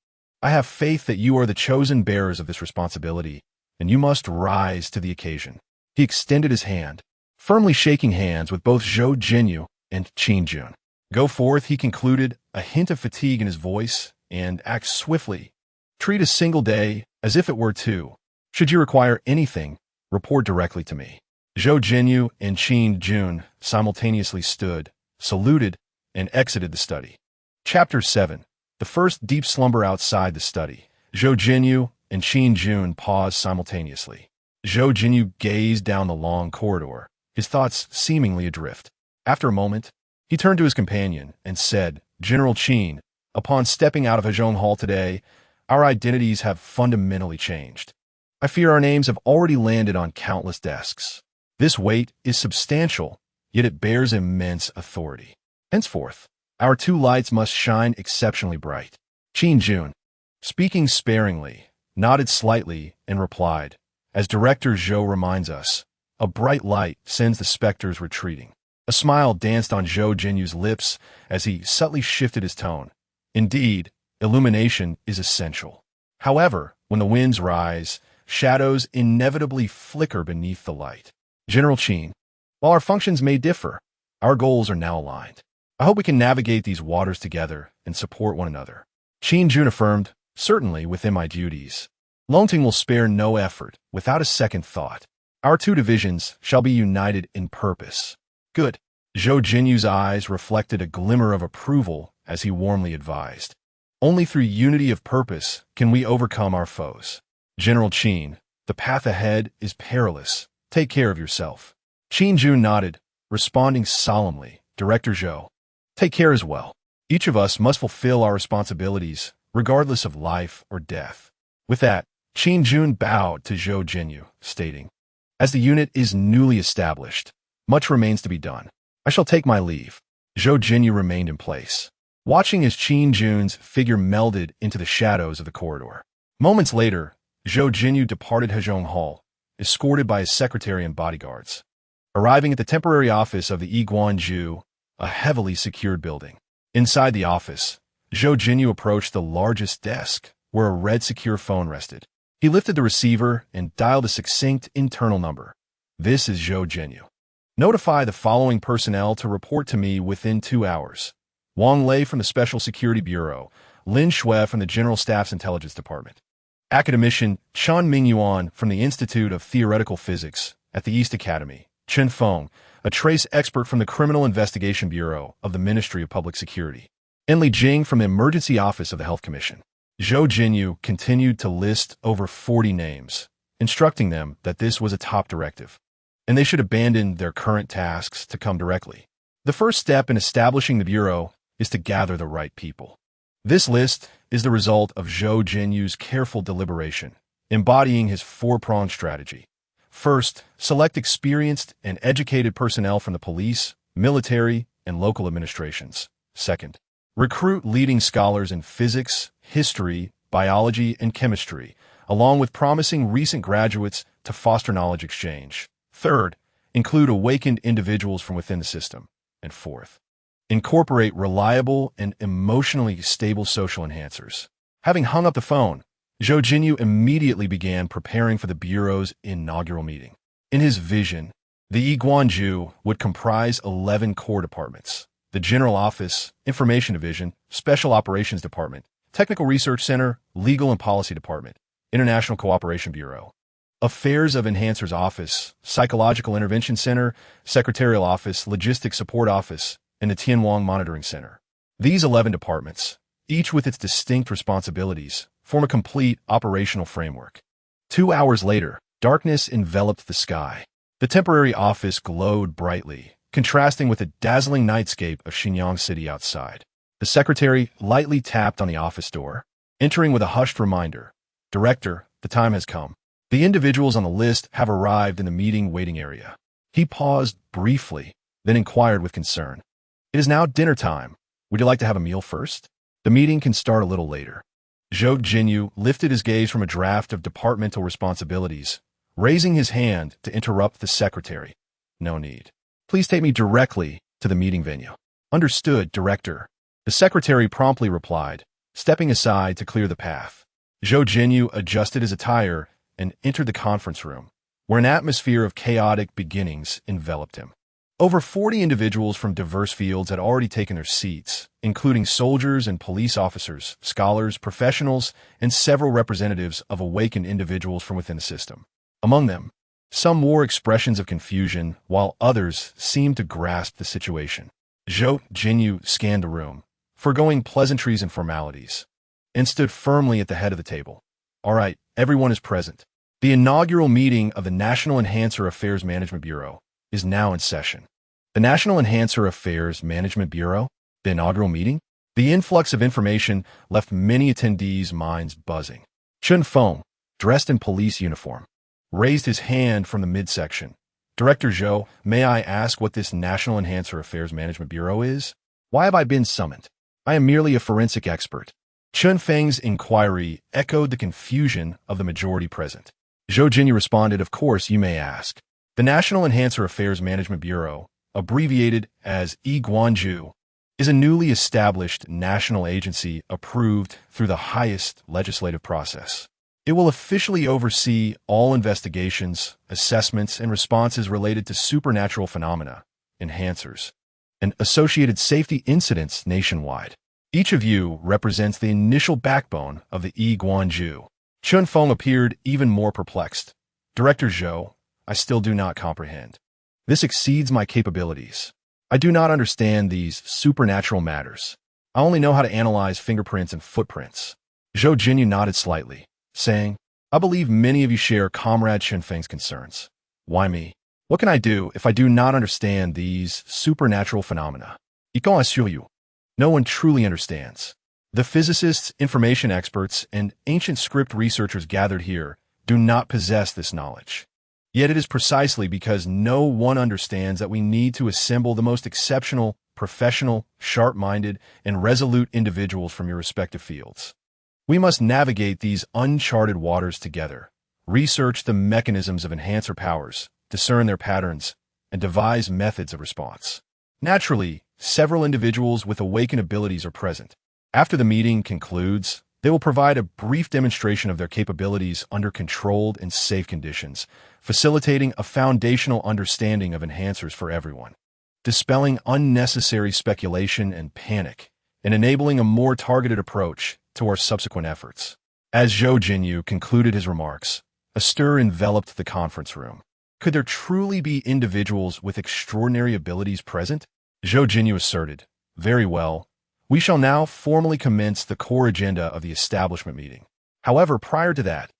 [SPEAKER 2] I have faith that you are the chosen bearers of this responsibility, and you must rise to the occasion." He extended his hand, firmly shaking hands with both Zhou Jinyu and Qin Jun. "Go forth," he concluded, a hint of fatigue in his voice, "and act swiftly. Treat a single day as if it were two. Should you require anything, report directly to me." Zhou Jinyu and Qin Jun simultaneously stood, saluted, and exited the study. Chapter 7. The first deep slumber outside the study. Zhou Jinyu and Qin Jun paused simultaneously. Zhou Jinyu gazed down the long corridor, his thoughts seemingly adrift. After a moment, he turned to his companion and said, "General Qin, upon stepping out of Hezhong Hall today, our identities have fundamentally changed. I fear our names have already landed on countless desks. This weight is substantial, yet it bears immense authority. Henceforth, our two lights must shine exceptionally bright." Qin Jun, speaking sparingly, nodded slightly and replied, "As Director Zhou reminds us, a bright light sends the specters retreating." A smile danced on Zhou Jinyu's lips as he subtly shifted his tone. Indeed, illumination is essential. However, when the winds rise, shadows inevitably flicker beneath the light. General Qin, while our functions may differ, our goals are now aligned. I hope we can navigate these waters together and support one another. Qin Jun affirmed, "Certainly within my duties. Longting will spare no effort, without a second thought. Our two divisions shall be united in purpose." "Good." Zhou Jinyu's eyes reflected a glimmer of approval as he warmly advised. "Only through unity of purpose can we overcome our foes. General Qin, the path ahead is perilous. Take care of yourself." Qin Jun nodded, responding solemnly, "Director Zhou, take care as well. Each of us must fulfill our responsibilities, regardless of life or death." With that, Qin Jun bowed to Zhou Jinyu, stating, "As the unit is newly established, much remains to be done. I shall take my leave." Zhou Jinyu remained in place, watching as Qin Jun's figure melded into the shadows of the corridor. Moments later, Zhou Jinyu departed Hezhong Hall, escorted by his secretary and bodyguards. Arriving at the temporary office of the Yiguanju, a heavily secured building. Inside the office, Zhou Jinyu approached the largest desk, where a red secure phone rested. He lifted the receiver and dialed a succinct internal number. "This is Zhou Jinyu. Notify the following personnel to report to me within 2 hours. Wang Lei from the Special Security Bureau, Lin Shui from the General Staff's Intelligence Department. Academician Chan Mingyuan from the Institute of Theoretical Physics at the East Academy. Chen Feng, a trace expert from the Criminal Investigation Bureau of the Ministry of Public Security. And Li Jing from the Emergency Office of the Health Commission." Zhou Jinyu continued to list over 40 names, instructing them that this was a top directive, and they should abandon their current tasks to come directly. The first step in establishing the Bureau is to gather the right people. This list is the result of Zhou Jinyu's careful deliberation, embodying his four-pronged strategy. First, select experienced and educated personnel from the police, military, and local administrations. Second, recruit leading scholars in physics, history, biology, and chemistry, along with promising recent graduates to foster knowledge exchange. Third, include awakened individuals from within the system. And fourth, incorporate reliable and emotionally stable social enhancers. Having hung up the phone, Zhou Jinyu immediately began preparing for the Bureau's inaugural meeting. In his vision, the Yiguanju would comprise 11 core departments: the General Office, Information Division, Special Operations Department, Technical Research Center, Legal and Policy Department, International Cooperation Bureau, Affairs of Enhancers Office, Psychological Intervention Center, Secretarial Office, Logistics Support Office, and the Tianwang Monitoring Center. These 11 departments, each with its distinct responsibilities, form a complete operational framework. 2 hours later, darkness enveloped the sky. The temporary office glowed brightly, contrasting with the dazzling nightscape of Xinyang City outside. The secretary lightly tapped on the office door, entering with a hushed reminder, "Director, the time has come. The individuals on the list have arrived in the meeting waiting area." He paused briefly, then inquired with concern, "It is now dinner time. Would you like to have a meal first? The meeting can start a little later." Zhou Jinyu lifted his gaze from a draft of departmental responsibilities, raising his hand to interrupt the secretary. "No need. Please take me directly to the meeting venue." "Understood, Director." The secretary promptly replied, stepping aside to clear the path. Zhou Jinyu adjusted his attire and entered the conference room, where an atmosphere of chaotic beginnings enveloped him. Over 40 individuals from diverse fields had already taken their seats, including soldiers and police officers, scholars, professionals, and several representatives of awakened individuals from within the system. Among them, some wore expressions of confusion, while others seemed to grasp the situation. Zhou Jinyu scanned the room, forgoing pleasantries and formalities, and stood firmly at the head of the table. "All right, everyone is present. The inaugural meeting of the National Enhancer Affairs Management Bureau, is now in session. The National Enhancer Affairs Management Bureau, the inaugural meeting, the influx of information left many attendees' minds buzzing. Chun Feng, dressed in police uniform, raised his hand from the midsection. Director Zhou, may I ask what this National Enhancer Affairs Management Bureau is? Why have I been summoned? I am merely a forensic expert. Chun Feng's inquiry echoed the confusion of the majority present. Zhou Jinyu responded, of course, you may ask. The National Enhancer Affairs Management Bureau, abbreviated as Guanju, is a newly established national agency approved through the highest legislative process. It will officially oversee all investigations, assessments, and responses related to supernatural phenomena, enhancers, and associated safety incidents nationwide. Each of you represents the initial backbone of the Guanju. Chun Feng appeared even more perplexed. Director Zhou, I still do not comprehend. This exceeds my capabilities. I do not understand these supernatural matters. I only know how to analyze fingerprints and footprints. Zhou Jinyu nodded slightly, saying, I believe many of you share Comrade Chun Feng's concerns. Why me? What can I do if I do not understand these supernatural phenomena? I assure you, no one truly understands. The physicists, information experts, and ancient script researchers gathered here do not possess this knowledge. Yet it is precisely because no one understands that we need to assemble the most exceptional, professional, sharp-minded, and resolute individuals from your respective fields. We must navigate these uncharted waters together, research the mechanisms of enhancer powers, discern their patterns, and devise methods of response. Naturally, several individuals with awakened abilities are present. After the meeting concludes, they will provide a brief demonstration of their capabilities under controlled and safe conditions, facilitating a foundational understanding of enhancers for everyone, dispelling unnecessary speculation and panic, and enabling a more targeted approach to our subsequent efforts. As Zhou Jinyu concluded his remarks, a stir enveloped the conference room. Could there truly be individuals with extraordinary abilities present? Zhou Jinyu asserted, very well. We shall now formally commence the core agenda of the establishment meeting. However, prior to that,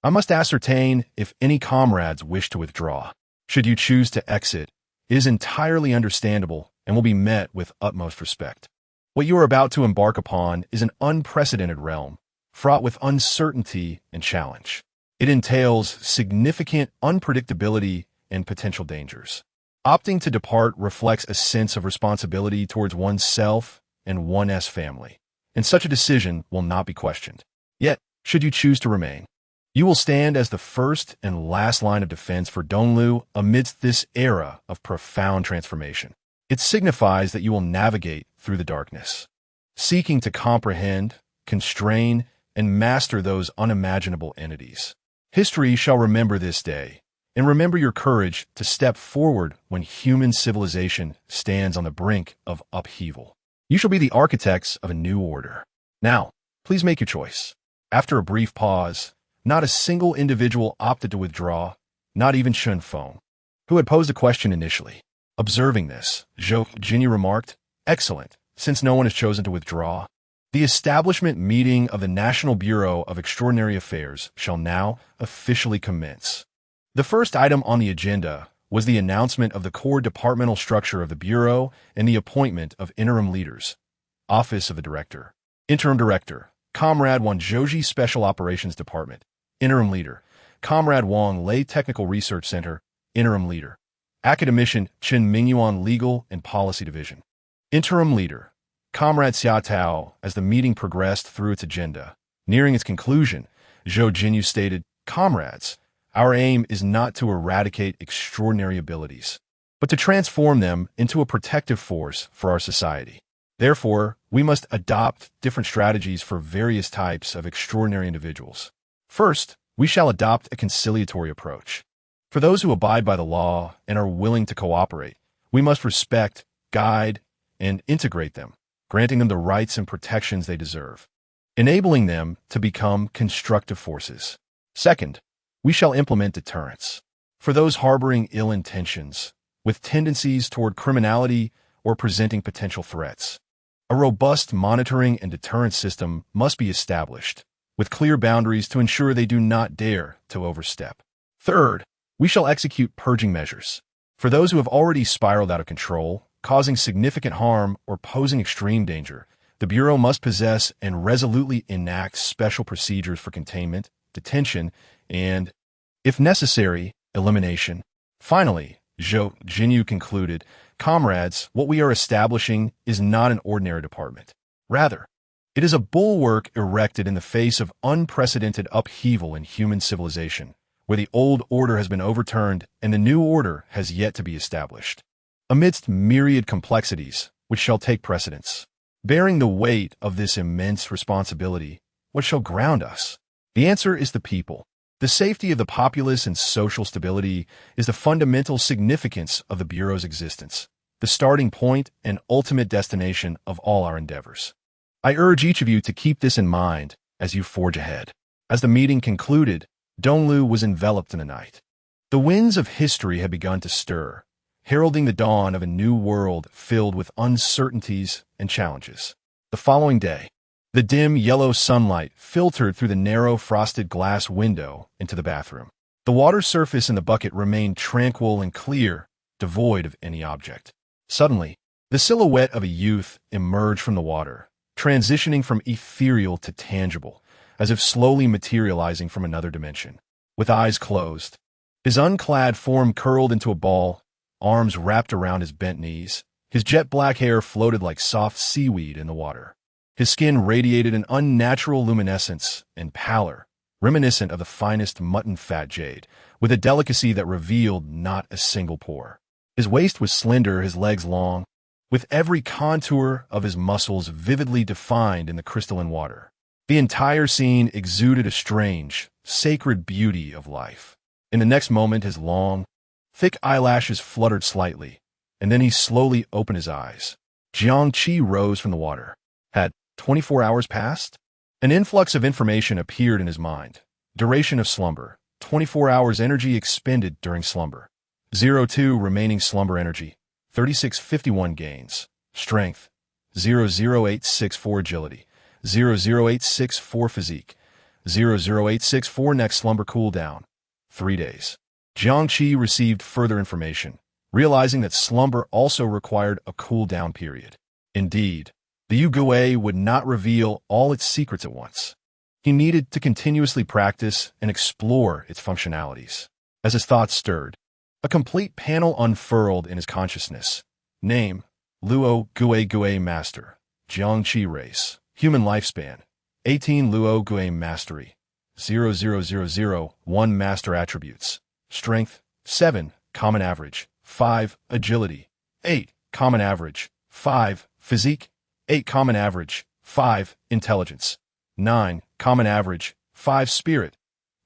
[SPEAKER 2] I must ascertain if any comrades wish to withdraw. Should you choose to exit, it is entirely understandable and will be met with utmost respect. What you are about to embark upon is an unprecedented realm, fraught with uncertainty and challenge. It entails significant unpredictability and potential dangers. Opting to depart reflects a sense of responsibility towards oneself and one's family, and such a decision will not be questioned. Yet, should you choose to remain, you will stand as the first and last line of defense for Donglu amidst this era of profound transformation. It signifies that you will navigate through the darkness, seeking to comprehend, constrain, and master those unimaginable entities. History shall remember this day, and remember your courage to step forward when human civilization stands on the brink of upheaval. You shall be the architects of a new order. Now, please make your choice. After a brief pause, not a single individual opted to withdraw, not even Chun Feng, who had posed a question initially. Observing this, Zhou Jinyu remarked, excellent, since no one has chosen to withdraw. The establishment meeting of the National Bureau of Extraordinary Affairs shall now officially commence. The first item on the agenda was the announcement of the core departmental structure of the Bureau and the appointment of interim leaders. Office of the Director. Interim Director, Comrade Wang Zhouji Special Operations Department. Interim Leader, Comrade Wang Lei Technical Research Center. Interim Leader, Academician Chen Mingyuan Legal and Policy Division. Interim Leader, Comrade Xia Tao. As the meeting progressed through its agenda, nearing its conclusion, Zhou Jinyu stated, Comrades, our aim is not to eradicate extraordinary abilities, but to transform them into a protective force for our society. Therefore, we must adopt different strategies for various types of extraordinary individuals. First, we shall adopt a conciliatory approach. For those who abide by the law and are willing to cooperate, we must respect, guide, and integrate them, granting them the rights and protections they deserve, enabling them to become constructive forces. Second, we shall implement deterrence. For those harboring ill intentions, with tendencies toward criminality or presenting potential threats, a robust monitoring and deterrence system must be established, with clear boundaries to ensure they do not dare to overstep. Third, we shall execute purging measures. For those who have already spiraled out of control, causing significant harm or posing extreme danger, the Bureau must possess and resolutely enact special procedures for containment, detention, and, if necessary, elimination. Finally, Zhou Jinyu concluded, "Comrades, what we are establishing is not an ordinary department. Rather, it is a bulwark erected in the face of unprecedented upheaval in human civilization, where the old order has been overturned and the new order has yet to be established. Amidst myriad complexities, which shall take precedence, bearing the weight of this immense responsibility, what shall ground us? The answer is the people. The safety of the populace and social stability is the fundamental significance of the Bureau's existence, the starting point and ultimate destination of all our endeavors. I urge each of you to keep this in mind as you forge ahead." As the meeting concluded, Donglu was enveloped in the night. The winds of history had begun to stir, heralding the dawn of a new world filled with uncertainties and challenges. The following day, the dim yellow sunlight filtered through the narrow frosted glass window into the bathroom. The water surface in the bucket remained tranquil and clear, devoid of any object. Suddenly, the silhouette of a youth emerged from the water, transitioning from ethereal to tangible, as if slowly materializing from another dimension. With eyes closed, his unclad form curled into a ball, arms wrapped around his bent knees. His jet-black hair floated like soft seaweed in the water. His skin radiated an unnatural luminescence and pallor, reminiscent of the finest mutton-fat jade, with a delicacy that revealed not a single pore. His waist was slender, his legs long, with every contour of his muscles vividly defined in the crystalline water. The entire scene exuded a strange, sacred beauty of life. In the next moment, his long, thick eyelashes fluttered slightly, and then he slowly opened his eyes. Jiangqi rose from the water. Had 24 hours passed? An influx of information appeared in his mind. Duration of slumber, 24 hours energy expended during slumber. 02 remaining slumber energy, 3651 gains. Strength, 00864 agility, 00864 physique, 00864 next slumber cooldown, 3 days. Jiangqi received further information, realizing that slumber also required a cooldown period. Indeed, the Yugue would not reveal all its secrets at once. He needed to continuously practice and explore its functionalities. As his thoughts stirred, a complete panel unfurled in his consciousness. Name, Luo Gue Master. Jiangqi race. Human lifespan, 18 Luo Gue Mastery. 00001 Master attributes. Strength, 7, common average. 5, agility. 8, common average. 5, physique. 8, common average. 5, intelligence. 9, common average. 5, spirit.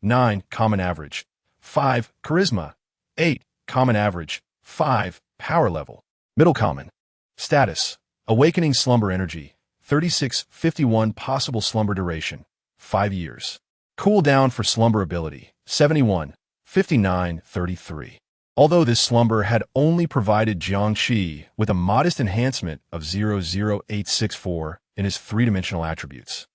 [SPEAKER 2] 9, common average. 5, charisma. 8, common average. 5, power level. Middle common. Status, awakening slumber energy. 3651 possible slumber duration. 5 years. Cooldown for slumber ability. 71, 59, 33. Although this slumber had only provided Jiangqi with a modest enhancement of 00864 in his three-dimensional attributes,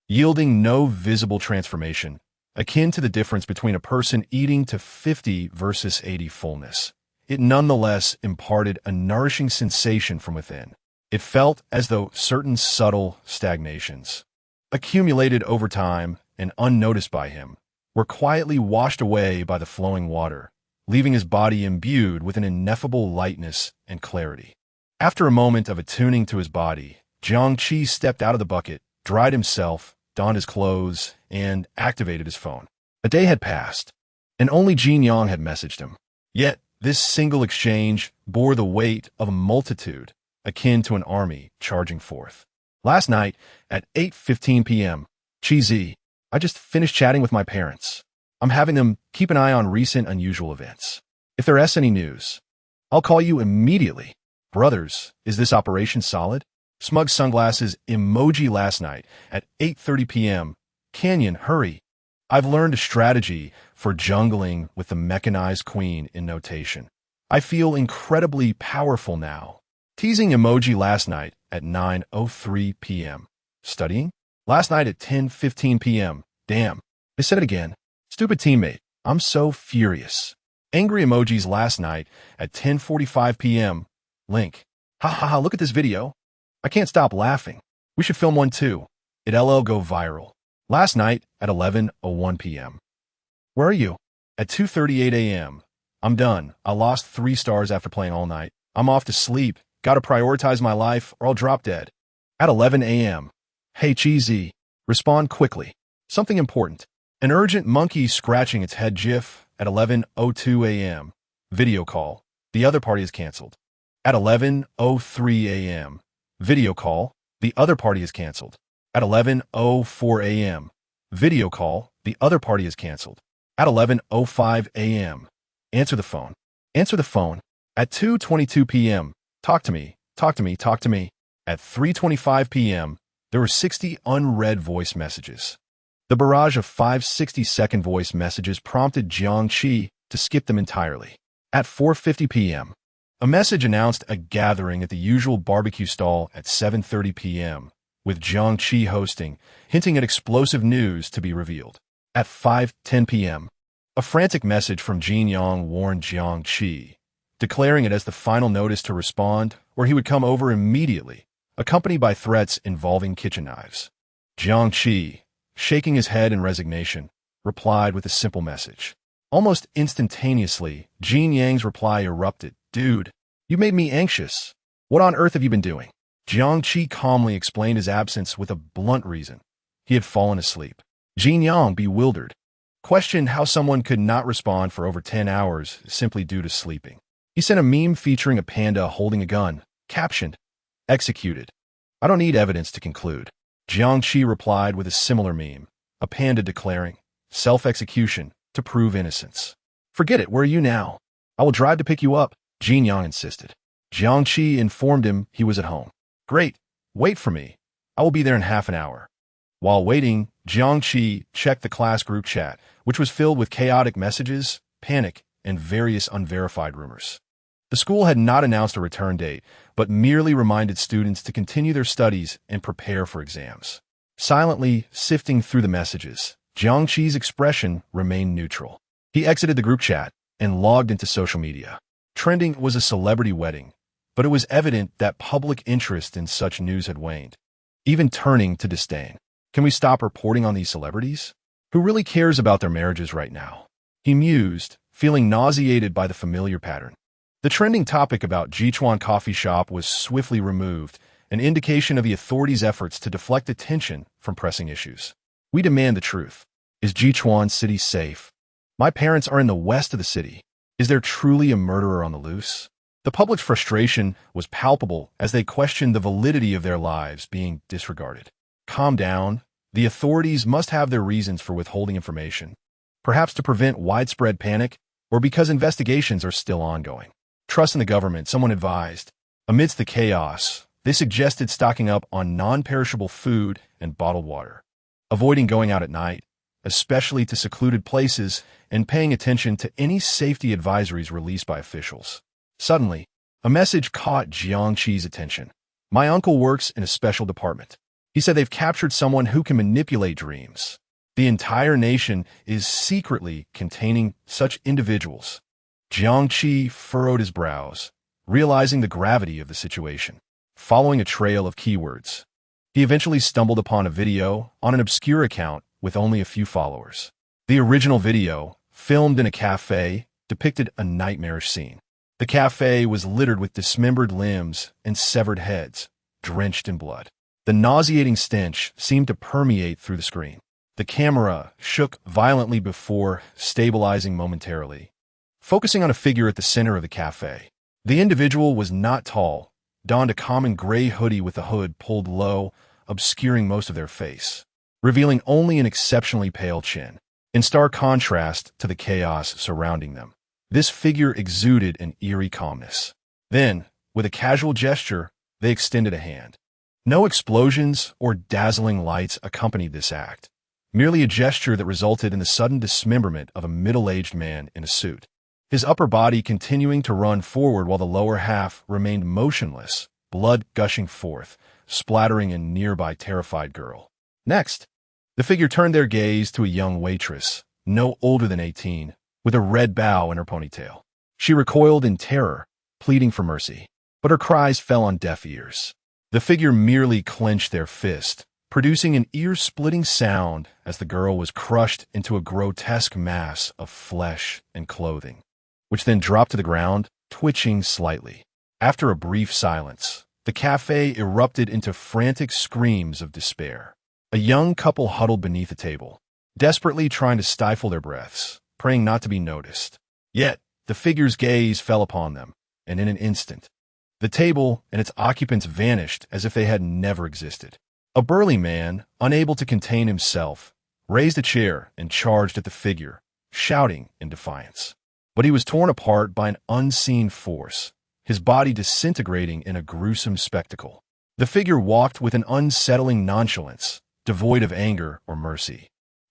[SPEAKER 2] yielding no visible transformation, akin to the difference between a person eating to 50 versus 80 fullness, it nonetheless imparted a nourishing sensation from within. It felt as though certain subtle stagnations, accumulated over time and unnoticed by him, were quietly washed away by the flowing water, leaving his body imbued with an ineffable lightness and clarity. After a moment of attuning to his body, Jiangqi stepped out of the bucket, dried himself, donned his clothes, and activated his phone. A day had passed, and only Jin Yang had messaged him. Yet, this single exchange bore the weight of a multitude, akin to an army charging forth. Last night, at 8:15 p.m., Chi-Zi, I just finished chatting with my parents. I'm having them keep an eye on recent unusual events. If there's any news, I'll call you immediately. Brothers, is this operation solid? Smug sunglasses emoji last night at 8:30 p.m. Canyon, hurry. I've learned a strategy for jungling with the mechanized queen in notation. I feel incredibly powerful now. Teasing emoji last night at 9:03 p.m. Studying? Last night at 10:15 p.m. Damn. I said it again. Stupid teammate. I'm so furious. Angry emojis last night at 10:45 p.m. Link. Ha ha ha, look at this video. I can't stop laughing. We should film one too. It LL go viral. Last night at 11:01 p.m. Where are you? At 2:38 a.m. I'm done. I lost 3 stars after playing all night. I'm off to sleep. Gotta prioritize my life or I'll drop dead. At 11 a.m. Hey Cheesy. Respond quickly. Something important. An urgent monkey scratching its head gif at 11:02 a.m. Video call. The other party is canceled. At 11:03 a.m. Video call. The other party is canceled. At 11:04 a.m. Video call. The other party is canceled. At 11:05 a.m. Answer the phone. Answer the phone. At 2:22 p.m. Talk to me. Talk to me. Talk to me. At 3:25 p.m. There were 60 unread voice messages. The barrage of 5 60-second voice messages prompted Jiangqi to skip them entirely. At 4:50 p.m., a message announced a gathering at the usual barbecue stall at 7:30 p.m., with Jiangqi hosting, hinting at explosive news to be revealed. At 5:10 p.m., a frantic message from Jin Yang warned Jiangqi, declaring it as the final notice to respond or he would come over immediately, accompanied by threats involving kitchen knives. Jiangqi, shaking his head in resignation, replied with a simple message. Almost instantaneously, Jin Yang's reply erupted. Dude, you made me anxious. What on earth have you been doing? Jiangqi calmly explained his absence with a blunt reason. He had fallen asleep. Jin Yang, bewildered, questioned how someone could not respond for over 10 hours simply due to sleeping. He sent a meme featuring a panda holding a gun, captioned, "Executed. I don't need evidence to conclude." Jiangqi replied with a similar meme, a panda declaring, "Self-execution to prove innocence." "Forget it, where are you now? I will drive to pick you up," Jin Yang insisted. Jiangqi informed him he was at home. "Great, wait for me. I will be there in half an hour." While waiting, Jiangqi checked the class group chat, which was filled with chaotic messages, panic, and various unverified rumors. The school had not announced a return date, but merely reminded students to continue their studies and prepare for exams. Silently sifting through the messages, Jiangqi's expression remained neutral. He exited the group chat and logged into social media. Trending was a celebrity wedding, but it was evident that public interest in such news had waned, even turning to disdain. Can we stop reporting on these celebrities? Who really cares about their marriages right now? He mused, feeling nauseated by the familiar pattern. The trending topic about Jichuan coffee shop was swiftly removed, an indication of the authorities' efforts to deflect attention from pressing issues. We demand the truth. Is Jichuan city safe? My parents are in the west of the city. Is there truly a murderer on the loose? The public's frustration was palpable as they questioned the validity of their lives being disregarded. Calm down. The authorities must have their reasons for withholding information, perhaps to prevent widespread panic or because investigations are still ongoing. Trust in the government, someone advised. Amidst the chaos, they suggested stocking up on non-perishable food and bottled water, avoiding going out at night, especially to secluded places, and paying attention to any safety advisories released by officials. Suddenly, a message caught Jiangqi's attention. My uncle works in a special department. He said they've captured someone who can manipulate dreams. The entire nation is secretly containing such individuals. Jiangqi furrowed his brows, realizing the gravity of the situation. Following a trail of keywords, he eventually stumbled upon a video on an obscure account with only a few followers. The original video, filmed in a cafe, depicted a nightmarish scene. The cafe was littered with dismembered limbs and severed heads, drenched in blood. The nauseating stench seemed to permeate through the screen. The camera shook violently before stabilizing momentarily, focusing on a figure at the center of the cafe. The individual was not tall, donned a common gray hoodie with the hood pulled low, obscuring most of their face, revealing only an exceptionally pale chin. In stark contrast to the chaos surrounding them, this figure exuded an eerie calmness. Then, with a casual gesture, they extended a hand. No explosions or dazzling lights accompanied this act, merely a gesture that resulted in the sudden dismemberment of a middle-aged man in a suit, his upper body continuing to run forward while the lower half remained motionless, blood gushing forth, splattering a nearby terrified girl. Next, the figure turned their gaze to a young waitress, no older than 18, with a red bow in her ponytail. She recoiled in terror, pleading for mercy, but her cries fell on deaf ears. The figure merely clenched their fist, producing an ear-splitting sound as the girl was crushed into a grotesque mass of flesh and clothing, which then dropped to the ground, twitching slightly. After a brief silence, the cafe erupted into frantic screams of despair. A young couple huddled beneath a table, desperately trying to stifle their breaths, praying not to be noticed. Yet, the figure's gaze fell upon them, and in an instant, the table and its occupants vanished as if they had never existed. A burly man, unable to contain himself, raised a chair and charged at the figure, shouting in defiance. But he was torn apart by an unseen force, his body disintegrating in a gruesome spectacle. The figure walked with an unsettling nonchalance, devoid of anger or mercy,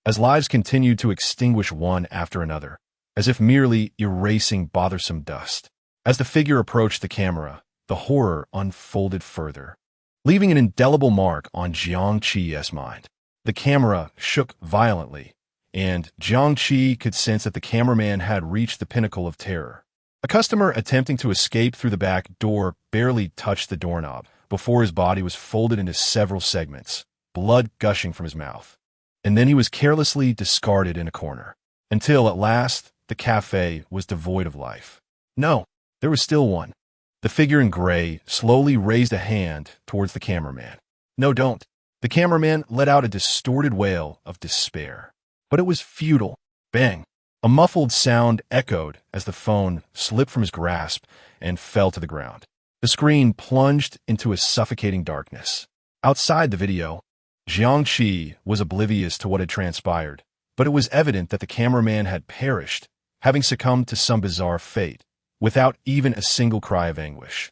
[SPEAKER 2] as lives continued to extinguish one after another, as if merely erasing bothersome dust. As the figure approached the camera, the horror unfolded further, leaving an indelible mark on Jiang Qi's mind. The camera shook violently, and Jiang Qi could sense that the cameraman had reached the pinnacle of terror. A customer attempting to escape through the back door barely touched the doorknob before his body was folded into several segments, blood gushing from his mouth. And then he was carelessly discarded in a corner, until at last the cafe was devoid of life. No, there was still one. The figure in gray slowly raised a hand towards the cameraman. No, don't. The cameraman let out a distorted wail of despair. But it was futile. Bang! A muffled sound echoed as the phone slipped from his grasp and fell to the ground. The screen plunged into a suffocating darkness. Outside the video, Jiang Qi was oblivious to what had transpired, but it was evident that the cameraman had perished, having succumbed to some bizarre fate, without even a single cry of anguish.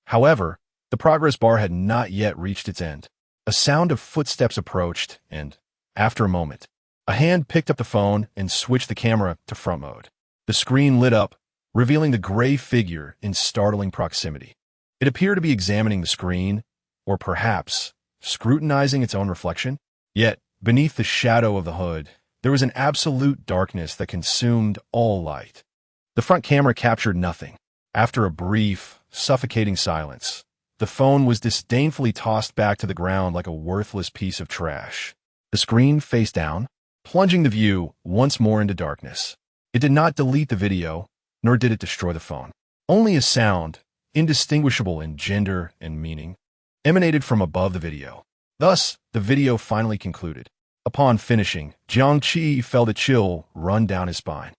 [SPEAKER 2] However, the progress bar had not yet reached its end. A sound of footsteps approached, and, after a moment, a hand picked up the phone and switched the camera to front mode. The screen lit up, revealing the gray figure in startling proximity. It appeared to be examining the screen, or perhaps scrutinizing its own reflection. Yet, beneath the shadow of the hood, there was an absolute darkness that consumed all light. The front camera captured nothing. After a brief, suffocating silence, the phone was disdainfully tossed back to the ground like a worthless piece of trash. The screen faced down, plunging the view once more into darkness. It did not delete the video, nor did it destroy the phone. Only a sound, indistinguishable in gender and meaning, emanated from above the video. Thus, the video finally concluded. Upon finishing, Jiang Qi felt a chill run down his spine.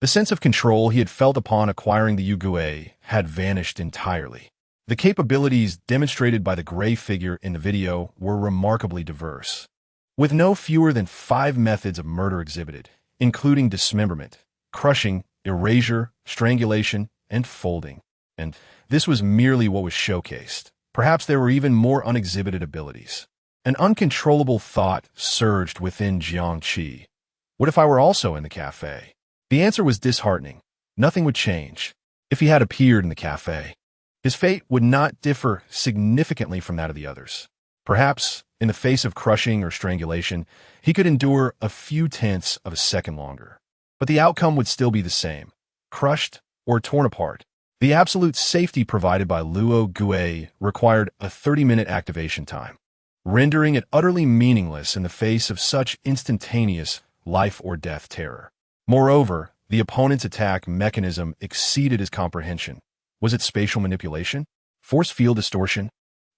[SPEAKER 2] The sense of control he had felt upon acquiring the Yu-Gui had vanished entirely. The capabilities demonstrated by the gray figure in the video were remarkably diverse, with no fewer than 5 methods of murder exhibited, including dismemberment, crushing, erasure, strangulation, and folding. And this was merely what was showcased. Perhaps there were even more unexhibited abilities. An uncontrollable thought surged within Jiang Qi. What if I were also in the cafe? The answer was disheartening. Nothing would change. If he had appeared in the cafe, his fate would not differ significantly from that of the others. Perhaps, in the face of crushing or strangulation, he could endure a few tenths of a second longer. But the outcome would still be the same, crushed or torn apart. The absolute safety provided by Luo Gui required a 30-minute activation time, rendering it utterly meaningless in the face of such instantaneous life-or-death terror. Moreover, the opponent's attack mechanism exceeded his comprehension. Was it spatial manipulation, force field distortion,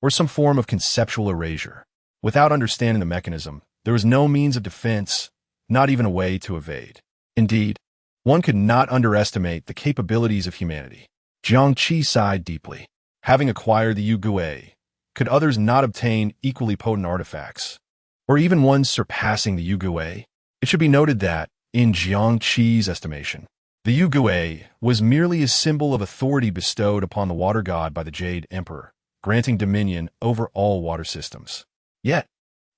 [SPEAKER 2] or some form of conceptual erasure? Without understanding the mechanism, there was no means of defense, not even a way to evade. Indeed, one could not underestimate the capabilities of humanity. Jiang Qi sighed deeply. Having acquired the Yu-Gui, could others not obtain equally potent artifacts, or even ones surpassing the Yu-Gui? It should be noted that, in Jiang Qi's estimation, the Yu-Gui was merely a symbol of authority bestowed upon the water god by the Jade Emperor, granting dominion over all water systems. Yet,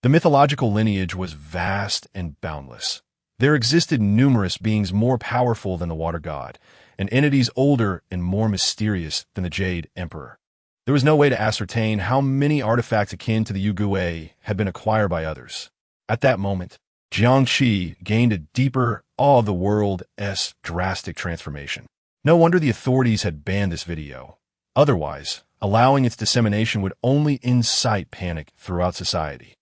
[SPEAKER 2] the mythological lineage was vast and boundless. There existed numerous beings more powerful than the water god, and entities older and more mysterious than the Jade Emperor. There was no way to ascertain how many artifacts akin to the Yu-Gui had been acquired by others. At that moment, Jiangxi gained a deeper awe of the world's drastic transformation. No wonder the authorities had banned this video. Otherwise, allowing its dissemination would only incite panic throughout society.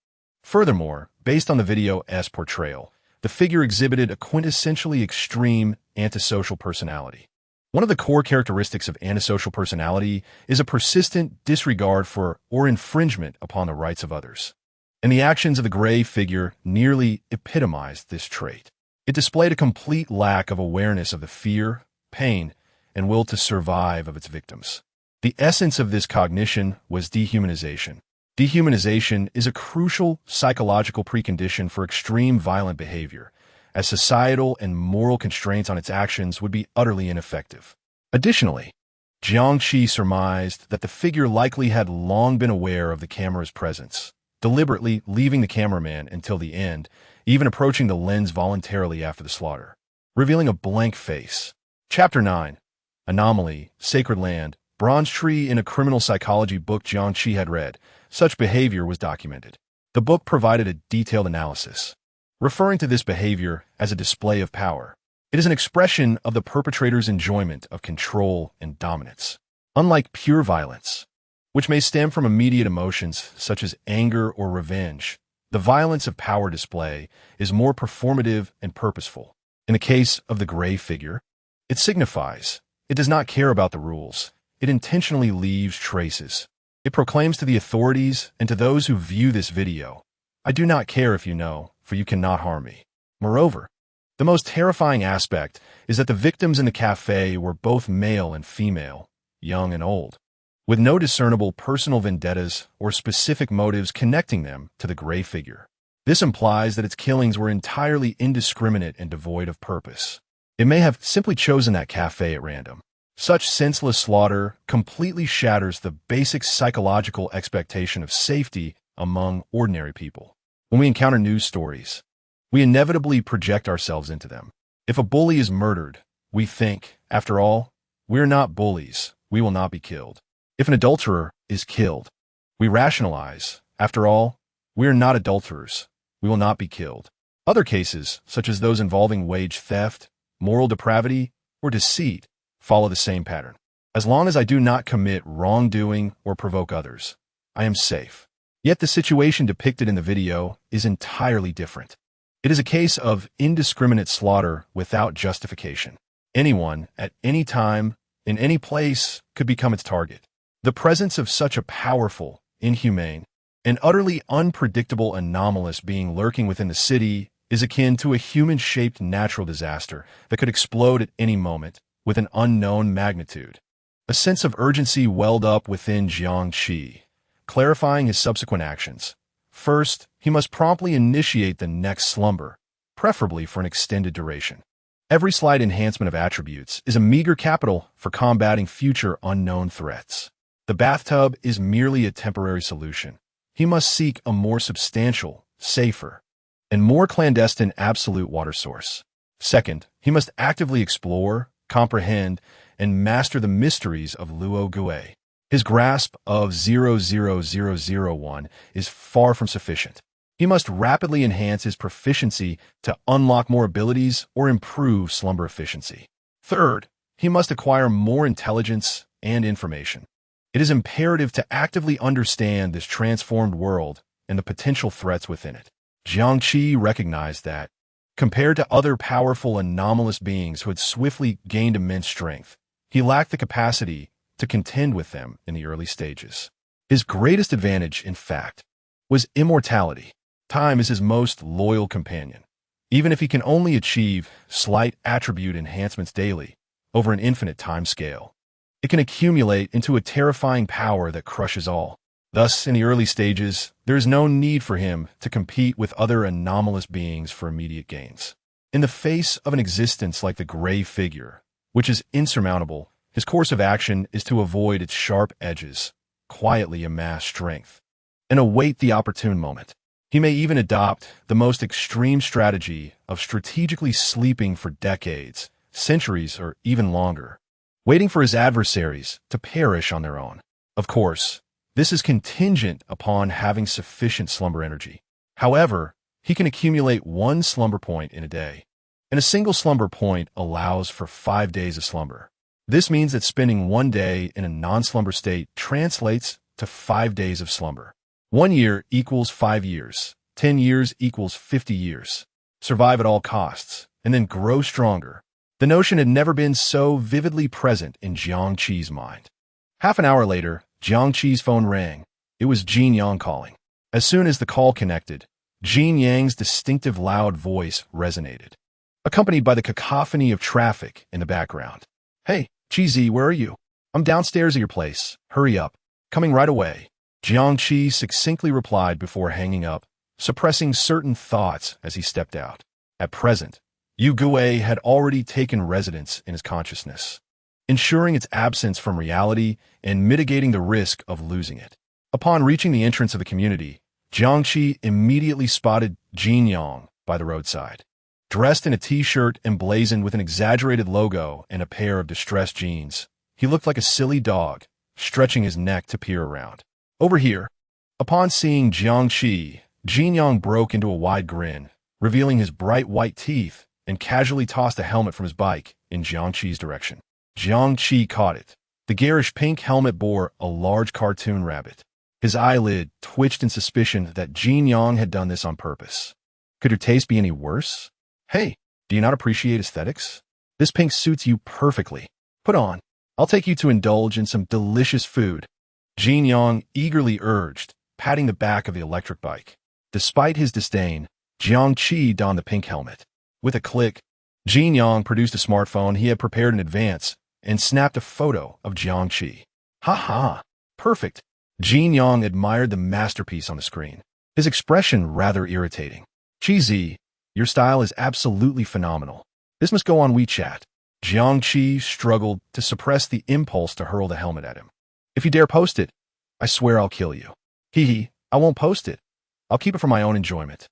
[SPEAKER 2] Furthermore, based on the video's portrayal, the figure exhibited a quintessentially extreme antisocial personality. One of the core characteristics of antisocial personality is a persistent disregard for or infringement upon the rights of others. And the actions of the gray figure nearly epitomized this trait. It displayed a complete lack of awareness of the fear, pain, and will to survive of its victims. The essence of this cognition was dehumanization. Dehumanization is a crucial psychological precondition for extreme violent behavior, as societal and moral constraints on its actions would be utterly ineffective. Additionally, Jiangxi surmised that the figure likely had long been aware of the camera's presence, deliberately leaving the cameraman until the end, even approaching the lens voluntarily after the slaughter, revealing a blank face. Chapter 9. Anomaly, Sacred Land, Bronze Tree. In a criminal psychology book Jiangxi had read, such behavior was documented. The book provided a detailed analysis, referring to this behavior as a display of power. It is an expression of the perpetrator's enjoyment of control and dominance. Unlike pure violence, which may stem from immediate emotions such as anger or revenge, the violence of power display is more performative and purposeful. In the case of the gray figure, it signifies it does not care about the rules. It intentionally leaves traces. It proclaims to the authorities and to those who view this video, "I do not care if you know, for you cannot harm me." Moreover, the most terrifying aspect is that the victims in the cafe were both male and female, young and old, with no discernible personal vendettas or specific motives connecting them to the gray figure. This implies that its killings were entirely indiscriminate and devoid of purpose. It may have simply chosen that cafe at random. Such senseless slaughter completely shatters the basic psychological expectation of safety among ordinary people. When we encounter news stories, we inevitably project ourselves into them. If a bully is murdered, we think, after all, we're not bullies, we will not be killed. If an adulterer is killed, we rationalize, after all, we're not adulterers, we will not be killed. Other cases, such as those involving wage theft, moral depravity, or deceit, follow the same pattern. As long as I do not commit wrongdoing or provoke others, I am safe. Yet the situation depicted in the video is entirely different. It is a case of indiscriminate slaughter without justification. Anyone, at any time, in any place, could become its target. The presence of such a powerful, inhumane, and utterly unpredictable anomalous being lurking within the city is akin to a human-shaped natural disaster that could explode at any moment with an unknown magnitude. A sense of urgency welled up within Jiangxi, clarifying his subsequent actions. First, he must promptly initiate the next slumber, preferably for an extended duration. Every slight enhancement of attributes is a meager capital for combating future unknown threats. The bathtub is merely a temporary solution. He must seek a more substantial, safer, and more clandestine absolute water source. Second, he must actively explore, comprehend, and master the mysteries of Luo Gui. His grasp of 00001 is far from sufficient. He must rapidly enhance his proficiency to unlock more abilities or improve slumber efficiency. Third, he must acquire more intelligence and information. It is imperative to actively understand this transformed world and the potential threats within it. Jiangxi recognized that, compared to other powerful anomalous beings who had swiftly gained immense strength, he lacked the capacity to contend with them in the early stages. His greatest advantage, in fact, was immortality. Time is his most loyal companion. Even if he can only achieve slight attribute enhancements daily over an infinite time scale, it can accumulate into a terrifying power that crushes all. Thus, in the early stages, there is no need for him to compete with other anomalous beings for immediate gains. In the face of an existence like the gray figure, which is insurmountable, his course of action is to avoid its sharp edges, quietly amass strength, and await the opportune moment. He may even adopt the most extreme strategy of strategically sleeping for decades, centuries, or even longer, waiting for his adversaries to perish on their own. Of course, this is contingent upon having sufficient slumber energy. However, he can accumulate 1 slumber point in a day. And a single slumber point allows for 5 days of slumber. This means that spending 1 day in a non-slumber state translates to 5 days of slumber. 1 year equals 5 years. 10 years equals 50 years. Survive at all costs, and then grow stronger. The notion had never been so vividly present in Jiang Qi's mind. Half an hour later, Jiang Qi's phone rang. It was Jin Yang calling. As soon as the call connected, Jin Yang's distinctive loud voice resonated, accompanied by the cacophony of traffic in the background. "Hey, Qi, where are you? I'm downstairs at your place. Hurry up. Coming right away." Jiang Qi succinctly replied before hanging up, suppressing certain thoughts as he stepped out. At present, Yu Gui had already taken residence in his consciousness, ensuring its absence from reality and mitigating the risk of losing it. Upon reaching the entrance of the community, Jiang Qi immediately spotted Jin Yang by the roadside. Dressed in a t-shirt emblazoned with an exaggerated logo and a pair of distressed jeans, he looked like a silly dog, stretching his neck to peer around. "Over here." Upon seeing Jiang Qi, Jin Yang broke into a wide grin, revealing his bright white teeth, and casually tossed a helmet from his bike in Jiang Qi's direction. Jiang Qi caught it. The garish pink helmet bore a large cartoon rabbit. His eyelid twitched in suspicion that Jin Yang had done this on purpose. Could your taste be any worse? "Hey, do you not appreciate aesthetics? This pink suits you perfectly. Put on. I'll take you to indulge in some delicious food," Jin Yang eagerly urged, patting the back of the electric bike. Despite his disdain, Jiang Qi donned the pink helmet. With a click, Jin Yang produced a smartphone he had prepared in advance and snapped a photo of Jiang Qi. "Ha ha! Perfect!" Jin Yang admired the masterpiece on the screen, his expression rather irritating. "Qi, your style is absolutely phenomenal. This must go on WeChat." Jiang Qi struggled to suppress the impulse to hurl the helmet at him. "If you dare post it, I swear I'll kill you." "Hee, I won't post it. I'll keep it for my own enjoyment."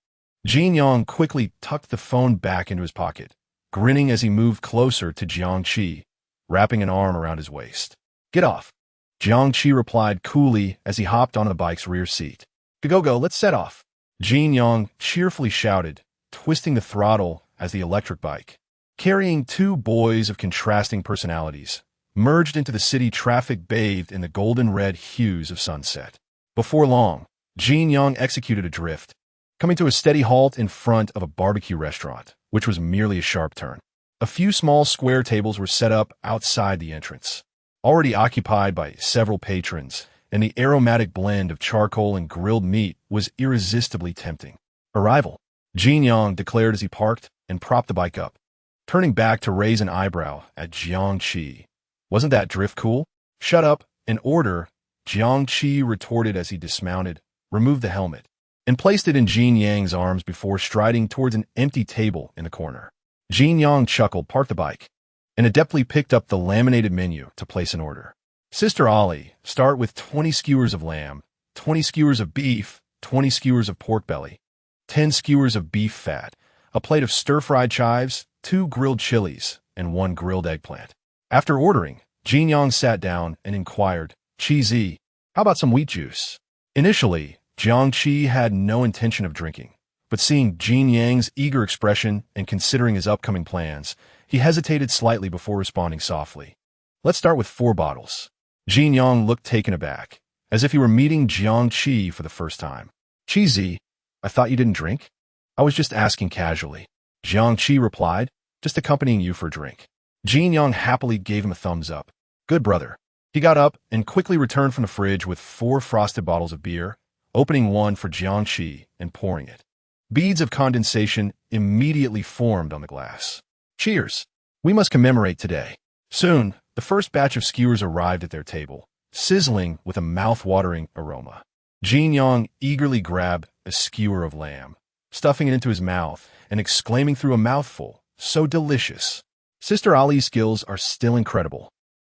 [SPEAKER 2] Jin Yang quickly tucked the phone back into his pocket, grinning as he moved closer to Jiang Qi, wrapping an arm around his waist. "Get off." Jiang Qi replied coolly as he hopped onto the bike's rear seat. Go, let's set off." Jin Yang cheerfully shouted, twisting the throttle as the electric bike, carrying 2 boys of contrasting personalities, merged into the city traffic bathed in the golden-red hues of sunset. Before long, Jin Yang executed a drift, coming to a steady halt in front of a barbecue restaurant, which was merely a sharp turn. A few small square tables were set up outside the entrance, already occupied by several patrons, and the aromatic blend of charcoal and grilled meat was irresistibly tempting. "Arrival," Jin Yang declared as he parked and propped the bike up, turning back to raise an eyebrow at Jiang Qi. "Wasn't that drift cool?" "Shut up and order," Jiang Qi retorted as he dismounted, removed the helmet, and placed it in Jin Yang's arms before striding towards an empty table in the corner. Jin Yang chuckled, parked the bike, and adeptly picked up the laminated menu to place an order. "Sister Ali, start with 20 skewers of lamb, 20 skewers of beef, 20 skewers of pork belly, 10 skewers of beef fat, a plate of stir-fried chives, 2 grilled chilies, and 1 grilled eggplant." After ordering, Jin Yang sat down and inquired, "Qi, how about some wheat juice?" Initially, Jiang Qi had no intention of drinking, but seeing Jin Yang's eager expression and considering his upcoming plans, he hesitated slightly before responding softly. "Let's start with 4 bottles." Jin Yang looked taken aback, as if he were meeting Jiang Qi for the first time. "Qi, I thought you didn't drink?" "I was just asking casually," Jiang Qi replied, "just accompanying you for a drink." Jin Yang happily gave him a thumbs up. "Good brother." He got up and quickly returned from the fridge with 4 frosted bottles of beer, opening one for Jiang Qi and pouring it. Beads of condensation immediately formed on the glass. "Cheers. We must commemorate today." Soon, the first batch of skewers arrived at their table, sizzling with a mouth-watering aroma. Jin Yang eagerly grabbed a skewer of lamb, stuffing it into his mouth and exclaiming through a mouthful, "So delicious." Sister Ali's skills are still incredible.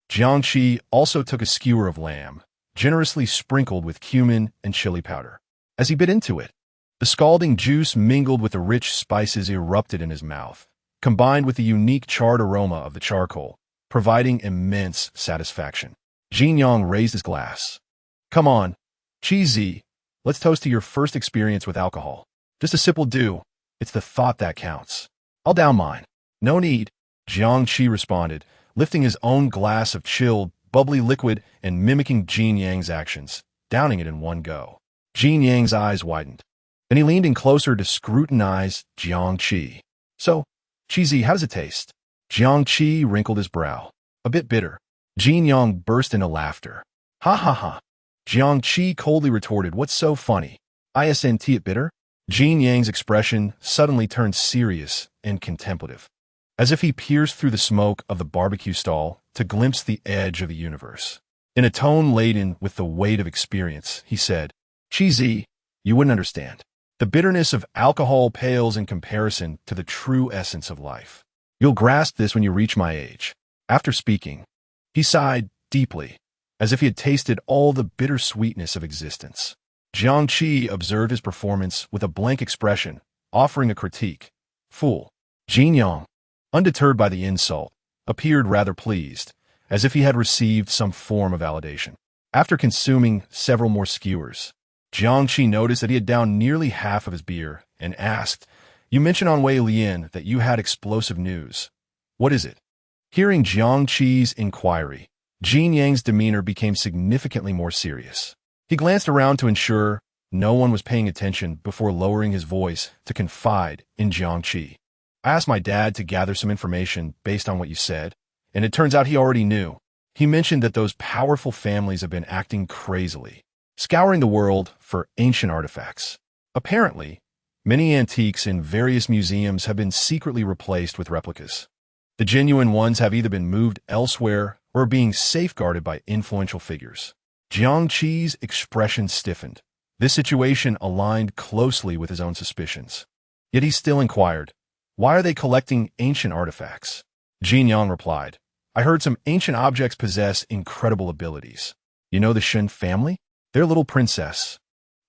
[SPEAKER 2] Jiang Qi also took a skewer of lamb, generously sprinkled with cumin and chili powder. As he bit into it, the scalding juice mingled with the rich spices erupted in his mouth, combined with the unique charred aroma of the charcoal, providing immense satisfaction. Jin Yang raised his glass. "Come on, Qi, let's toast to your first experience with alcohol." Just a sip will do. It's the thought that counts. I'll down mine. No need, Jiangqi responded, lifting his own glass of chilled, bubbly liquid and mimicking Jin Yang's actions, downing it in one go. Jin Yang's eyes widened. Then he leaned in closer to scrutinize Jiangqi. So, Qizi, how does it taste? Jiangqi wrinkled his brow. A bit bitter. Jin Yang burst into laughter. Ha ha ha. Jiangqi coldly retorted, what's so funny? Isn't it bitter? Jin Yang's expression suddenly turned serious and contemplative, as if he pierced through the smoke of the barbecue stall to glimpse the edge of the universe. In a tone laden with the weight of experience, he said, Qizi, you wouldn't understand. The bitterness of alcohol pales in comparison to the true essence of life. You'll grasp this when you reach my age. After speaking, he sighed deeply, as if he had tasted all the bittersweetness of existence. Jiangqi observed his performance with a blank expression, offering a critique. Fool. Jin Yang, undeterred by the insult, appeared rather pleased, as if he had received some form of validation. After consuming several more skewers, Jiangqi noticed that he had downed nearly half of his beer and asked, You mentioned on Wei Lian that you had explosive news. What is it? Hearing Jiangqi's inquiry, Jin Yang's demeanor became significantly more serious. He glanced around to ensure no one was paying attention before lowering his voice to confide in Jiangqi. I asked my dad to gather some information based on what you said, and it turns out he already knew. He mentioned that those powerful families have been acting crazily, scouring the world for ancient artifacts. Apparently, many antiques in various museums have been secretly replaced with replicas. The genuine ones have either been moved elsewhere or are being safeguarded by influential figures. Jiangqi's expression stiffened. This situation aligned closely with his own suspicions. Yet he still inquired, Why are they collecting ancient artifacts? Jin Yang replied, I heard some ancient objects possess incredible abilities. You know the Shen family? Their little princess,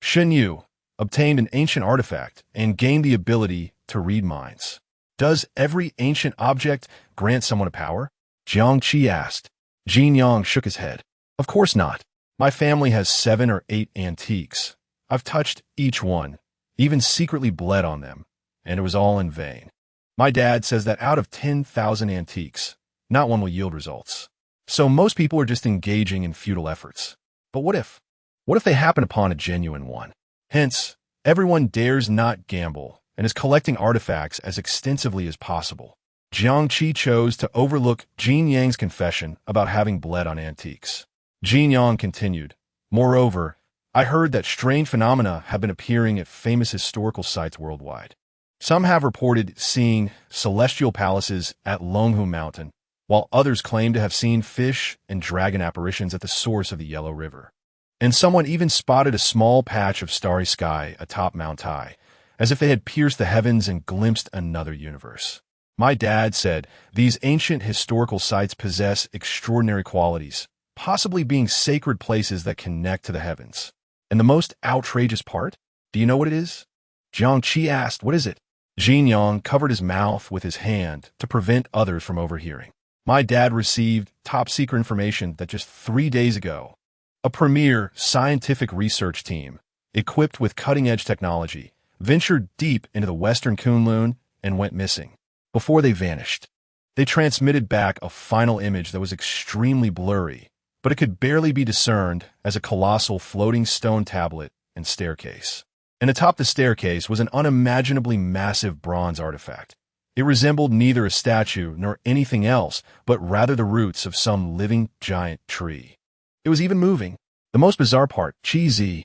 [SPEAKER 2] Shen Yu, obtained an ancient artifact and gained the ability to read minds. Does every ancient object grant someone a power? Jiangqi asked. Jin Yang shook his head. Of course not. My family has 7 or 8 antiques. I've touched each one, even secretly bled on them, and it was all in vain. My dad says that out of 10,000 antiques, not one will yield results. So most people are just engaging in futile efforts. But what if? What if they happen upon a genuine one? Hence, everyone dares not gamble and is collecting artifacts as extensively as possible. Jiangqi chose to overlook Jin Yang's confession about having bled on antiques. Jin Yang continued, Moreover, I heard that strange phenomena have been appearing at famous historical sites worldwide. Some have reported seeing celestial palaces at Longhu Mountain, while others claim to have seen fish and dragon apparitions at the source of the Yellow River. And someone even spotted a small patch of starry sky atop Mount Tai, as if they had pierced the heavens and glimpsed another universe. My dad said these ancient historical sites possess extraordinary qualities, possibly being sacred places that connect to the heavens. And the most outrageous part? Do you know what it is? Jiangqi asked, What is it? Jin Yang covered his mouth with his hand to prevent others from overhearing. My dad received top-secret information that just 3 days ago, a premier scientific research team, equipped with cutting-edge technology, ventured deep into the western Kunlun and went missing. Before they vanished, they transmitted back a final image that was extremely blurry, but it could barely be discerned as a colossal floating stone tablet and staircase. And atop the staircase was an unimaginably massive bronze artifact. It resembled neither a statue nor anything else, but rather the roots of some living giant tree. It was even moving. The most bizarre part, Qizi.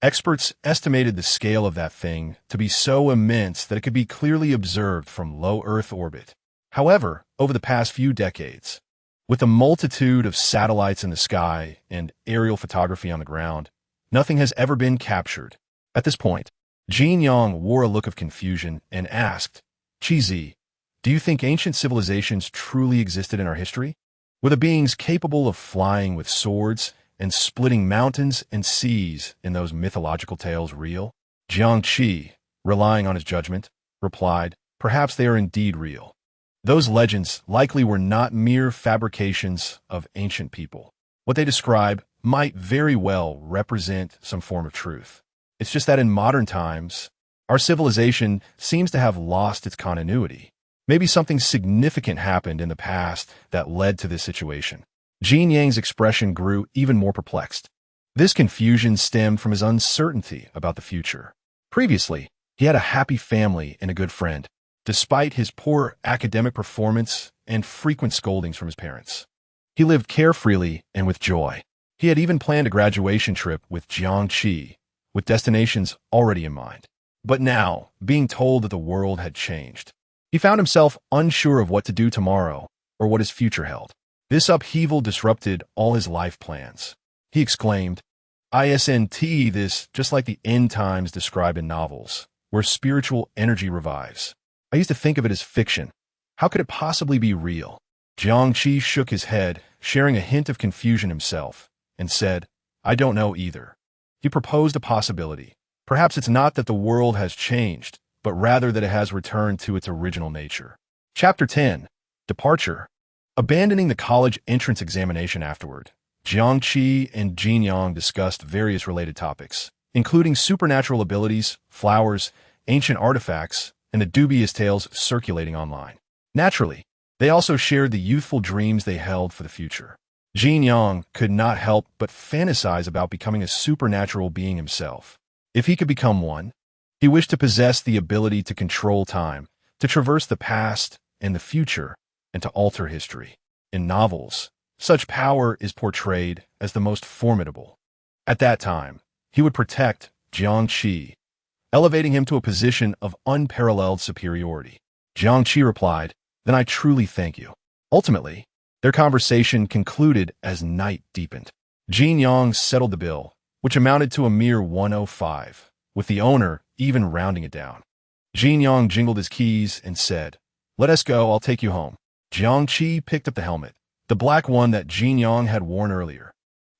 [SPEAKER 2] Experts estimated the scale of that thing to be so immense that it could be clearly observed from low Earth orbit. However, over the past few decades, with a multitude of satellites in the sky and aerial photography on the ground, nothing has ever been captured. At this point, Jin Yang wore a look of confusion and asked, Qizi, do you think ancient civilizations truly existed in our history? Were the beings capable of flying with swords and splitting mountains and seas in those mythological tales real? Jiangqi, relying on his judgment, replied, Perhaps they are indeed real. Those legends likely were not mere fabrications of ancient people. What they describe might very well represent some form of truth. It's just that in modern times, Our civilization seems to have lost its continuity. Maybe something significant happened in the past that led to this situation. Jin Yang's expression grew even more perplexed. This confusion stemmed from his uncertainty about the future. Previously, he had a happy family and a good friend, despite his poor academic performance and frequent scoldings from his parents. He lived carefreely and with joy. He had even planned a graduation trip with Jiangqi, with destinations already in mind. But now, being told that the world had changed, he found himself unsure of what to do tomorrow or what his future held. This upheaval disrupted all his life plans. He exclaimed, "Isn't this just like the end times described in novels, where spiritual energy revives? I used to think of it as fiction. How could it possibly be real?" Jiangqi shook his head, sharing a hint of confusion himself, and said, "I don't know either." He proposed a possibility. Perhaps it's not that the world has changed, but rather that it has returned to its original nature. Chapter 10. Departure. Abandoning the college entrance examination afterward, Jiangqi and Jin Yang discussed various related topics, including supernatural abilities, flowers, ancient artifacts, and the dubious tales circulating online. Naturally, they also shared the youthful dreams they held for the future. Jin Yang could not help but fantasize about becoming a supernatural being himself. If he could become one, he wished to possess the ability to control time, to traverse the past and the future, and to alter history. In novels, such power is portrayed as the most formidable. At that time, he would protect Jiangqi, elevating him to a position of unparalleled superiority. Jiangqi replied, "Then I truly thank you." Ultimately, their conversation concluded as night deepened. Jin Yang settled the bill, which amounted to a mere 105, with the owner even rounding it down. Jin Yang jingled his keys and said, "Let us go, I'll take you home." Jiangqi picked up the helmet, the black one that Jin Yang had worn earlier,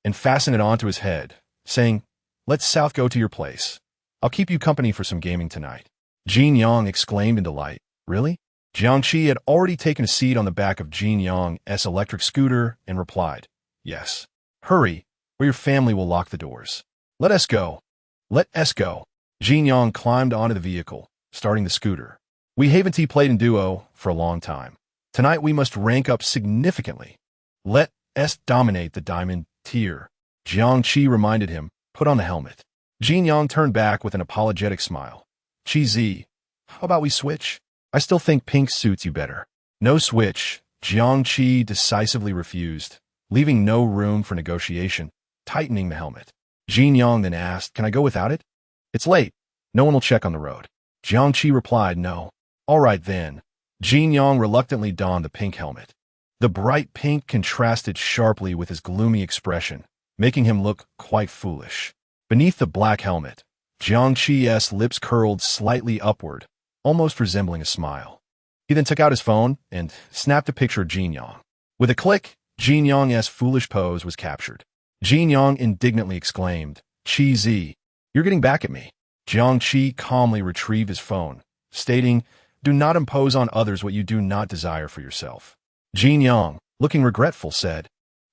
[SPEAKER 2] and fastened it onto his head, saying, "Let's south go to your place. I'll keep you company for some gaming tonight." Jin Yang exclaimed in delight, "Really?" Jiangqi had already taken a seat on the back of Jin Yang's electric scooter and replied, "Yes. Hurry, or your family will lock the doors." "Let us go. Let us go." Jin Yang climbed onto the vehicle, starting the scooter. "We haven't played in duo for a long time. Tonight we must rank up significantly. Let us dominate the diamond tier." Jiangqi reminded him, "Put on the helmet." Jin Yang turned back with an apologetic smile. "Chi, how about we switch? I still think pink suits you better." "No switch." Jiangqi decisively refused, leaving no room for negotiation, tightening the helmet. Jin Yang then asked, "Can I go without it?" "It's late. No one will check on the road." Jiangqi replied, "No." "All right then." Jin Yang reluctantly donned the pink helmet. The bright pink contrasted sharply with his gloomy expression, making him look quite foolish. Beneath the black helmet, Jiangqi's lips curled slightly upward, almost resembling a smile. He then took out his phone and snapped a picture of Jin Yang. With a click, Jin Yang's foolish pose was captured. Jin Yang indignantly exclaimed, "Chi, you're getting back at me." Jiangqi calmly retrieved his phone, stating, "Do not impose on others what you do not desire for yourself." Jin Yang, looking regretful, said,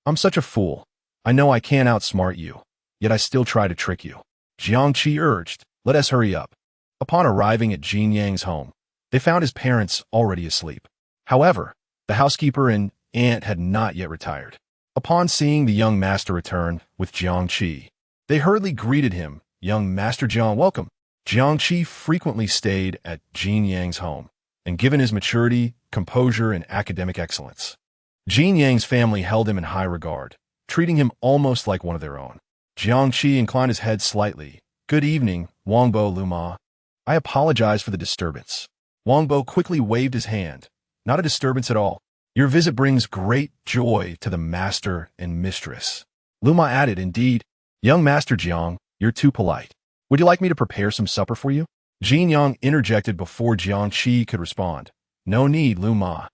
[SPEAKER 2] "I'm such a fool. I know I can't outsmart you, yet I still try to trick you." Jiangqi urged, "Let us hurry up." Upon arriving at Jin Yang's home, they found his parents already asleep. However, the housekeeper and aunt had not yet retired. Upon seeing the young master return with Jiangqi, they hurriedly greeted him, "Young Master Jiang, welcome." Jiangqi frequently stayed at Jin Yang's home, and given his maturity, composure, and academic excellence, Jin Yang's family held him in high regard, treating him almost like one of their own. Jiangqi inclined his head slightly. "Good evening, Wangbo Luma. I apologize for the disturbance." Wangbo quickly waved his hand. "Not a disturbance at all. Your visit brings great joy to the master and mistress." Luma added, "Indeed, young Master Jiang, you're too polite. Would you like me to prepare some supper for you?" Jin Yang interjected before Jiangqi could respond. "No need, Luma.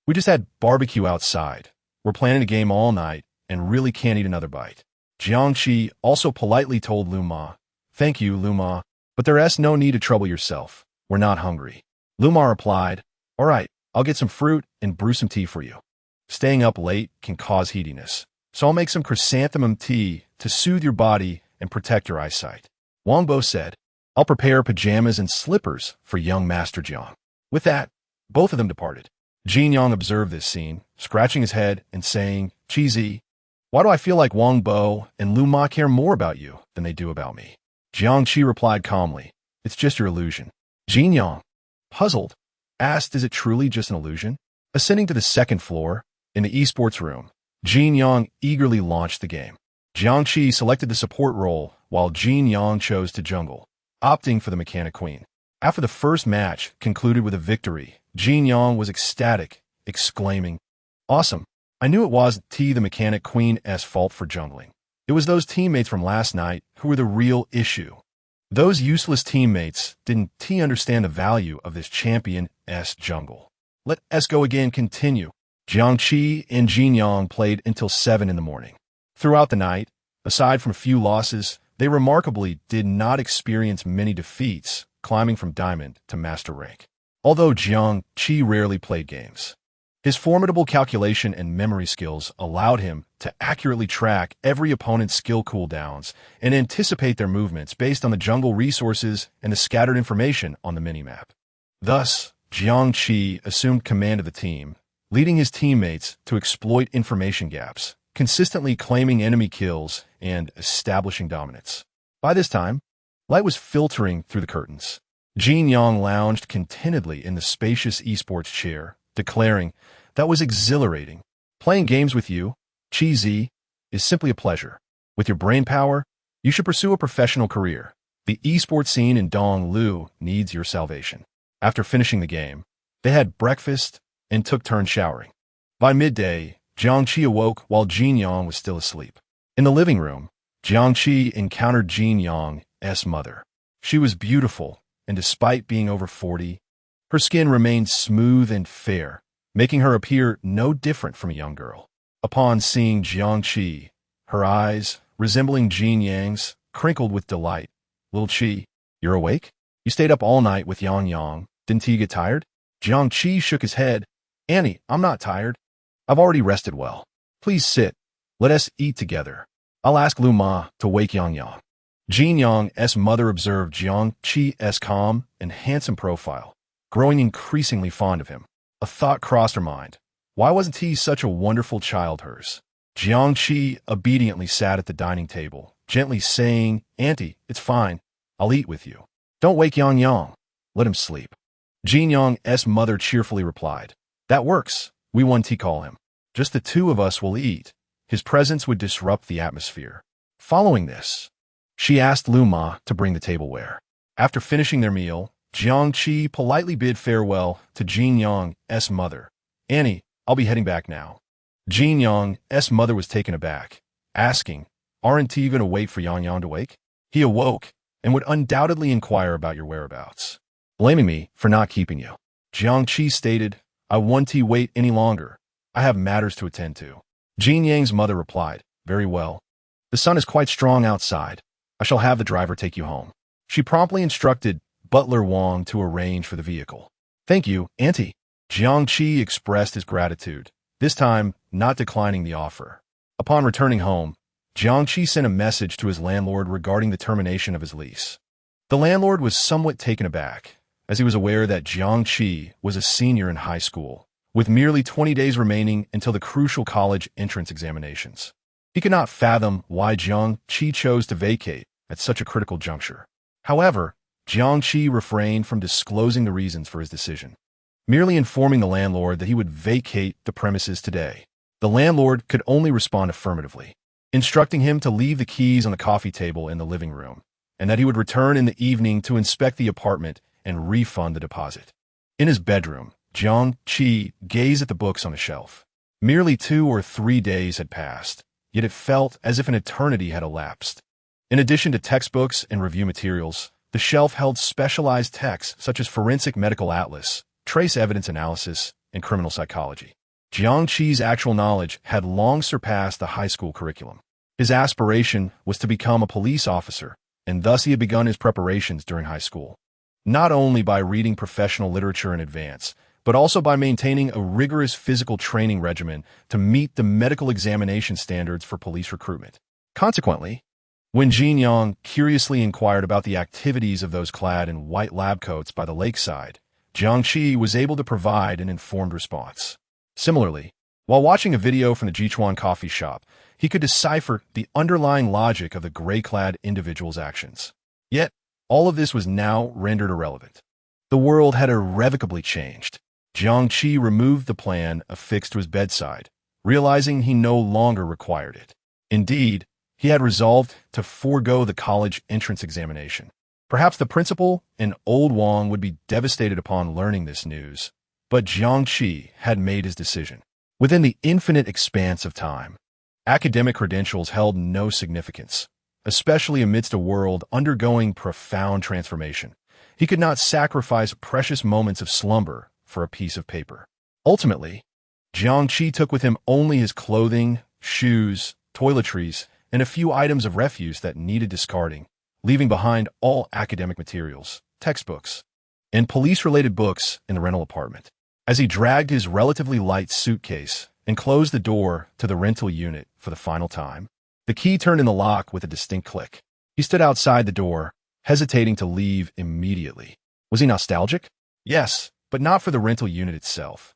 [SPEAKER 2] We just had barbecue outside. We're planning a game all night and really can't eat another bite." Jiangqi also politely told Luma, "Thank you, Luma, but there's no need to trouble yourself. We're not hungry." Luma replied, "All right, I'll get some fruit and brew some tea for you. Staying up late can cause heatiness, so I'll make some chrysanthemum tea to soothe your body and protect your eyesight." Wangbo said, I'll prepare pajamas and slippers for young Master Jiang." With that, both of them departed. Jin Yang observed this scene, scratching his head and saying, "Cheesy, why do I feel like Wang Bo and Lu Ma care more about you than they do about me?" Jiang Qi replied calmly, "It's just your illusion." Jin Yang, puzzled, asked, "Is it truly just an illusion?" Ascending to the second floor, in the esports room, Jin Yang eagerly launched the game. Jiang Qi selected the support role, while Jin Yang chose to jungle, opting for the Mechanic Queen. After the first match concluded with a victory, Jin Yang was ecstatic, exclaiming, "Awesome! I knew it wasn't the Mechanic Queen's fault for jungling. It was those teammates from last night who were the real issue. Those useless teammates didn't understand the value of this champion's jungle. Let's go again." Continue. Jiang Qi and Jin Yang played until 7 in the morning. Throughout the night, aside from a few losses, they remarkably did not experience many defeats, climbing from Diamond to Master Rank. Although Jiang Qi rarely played games, his formidable calculation and memory skills allowed him to accurately track every opponent's skill cooldowns and anticipate their movements based on the jungle resources and the scattered information on the minimap. Thus, Jiang Qi assumed command of the team, leading his teammates to exploit information gaps, consistently claiming enemy kills and establishing dominance. By this time, light was filtering through the curtains. Jin Yang lounged contentedly in the spacious esports chair, declaring, "That was exhilarating. Playing games with you, Qi Zi, is simply a pleasure. With your brain power, you should pursue a professional career. The esports scene in Donglu needs your salvation." After finishing the game, they had breakfast and took turns showering. By midday, Jiang Qi awoke while Jin Yang was still asleep. In the living room, Jiang Qi encountered Jin Yang's mother. She was beautiful, and despite being over 40, her skin remained smooth and fair, making her appear no different from a young girl. Upon seeing Jiang Qi, her eyes, resembling Jin Yang's, crinkled with delight. "Little Qi, you're awake? You stayed up all night with Yang. Didn't you get tired?" Jiang Qi shook his head. "Annie, I'm not tired. I've already rested well. Please sit. Let us eat together. I'll ask Lu Ma to wake Yang." Jin Yang's mother observed Jiang Qi's calm and handsome profile, growing increasingly fond of him. A thought crossed her mind. Why wasn't he such a wonderful child hers? Jiang Qi obediently sat at the dining table, gently saying, "Auntie, it's fine. I'll eat with you. Don't wake Yang. Let him sleep." Jin Yang's mother cheerfully replied, "That works. We won't call him. Just the two of us will eat. His presence would disrupt the atmosphere." Following this, she asked Lu Ma to bring the tableware. After finishing their meal, Jiang Qi politely bid farewell to Jin Yang's mother. "Annie, I'll be heading back now." Jin Yang's mother was taken aback, asking, "Aren't you going to wait for Yang to wake? He awoke and would undoubtedly inquire about your whereabouts." "Blaming me for not keeping you," Jiang Qi stated, "I won't wait any longer. I have matters to attend to." Jin Yang's mother replied, "Very well. The sun is quite strong outside. I shall have the driver take you home." She promptly instructed Butler Wang to arrange for the vehicle. "Thank you, Auntie." Jiang Qi expressed his gratitude, this time not declining the offer. Upon returning home, Jiang Qi sent a message to his landlord regarding the termination of his lease. The landlord was somewhat taken aback, as he was aware that Jiang Qi was a senior in high school, with merely 20 days remaining until the crucial college entrance examinations. He could not fathom why Jiang Qi chose to vacate at such a critical juncture. However, Jiang Qi refrained from disclosing the reasons for his decision, merely informing the landlord that he would vacate the premises today. The landlord could only respond affirmatively, instructing him to leave the keys on the coffee table in the living room, and that he would return in the evening to inspect the apartment and refund the deposit. In his bedroom, Jiang Qi gazed at the books on the shelf. Merely 2 or 3 days had passed, yet it felt as if an eternity had elapsed. In addition to textbooks and review materials, the shelf held specialized texts such as forensic medical atlas, trace evidence analysis, and criminal psychology. Jiang Qi's actual knowledge had long surpassed the high school curriculum. His aspiration was to become a police officer, and thus he had begun his preparations during high school, not only by reading professional literature in advance, but also by maintaining a rigorous physical training regimen to meet the medical examination standards for police recruitment. Consequently, When Jin Yang curiously inquired about the activities of those clad in white lab coats by the lakeside, Jiang Qi was able to provide an informed response. Similarly, while watching a video from the Jichuan coffee shop, he could decipher the underlying logic of the gray-clad individual's actions. Yet, all of this was now rendered irrelevant. The world had irrevocably changed. Jiang Qi removed the plan affixed to his bedside, realizing he no longer required it. Indeed, he had resolved to forego the college entrance examination. Perhaps the principal and old Wang would be devastated upon learning this news, but Jiang Qi had made his decision. Within the infinite expanse of time, academic credentials held no significance, especially amidst a world undergoing profound transformation. He could not sacrifice precious moments of slumber for a piece of paper. Ultimately, Jiang Qi took with him only his clothing, shoes, toiletries, and a few items of refuse that needed discarding, leaving behind all academic materials, textbooks, and police-related books in the rental apartment. As he dragged his relatively light suitcase and closed the door to the rental unit for the final time, the key turned in the lock with a distinct click. He stood outside the door, hesitating to leave immediately. Was he nostalgic? Yes, but not for the rental unit itself.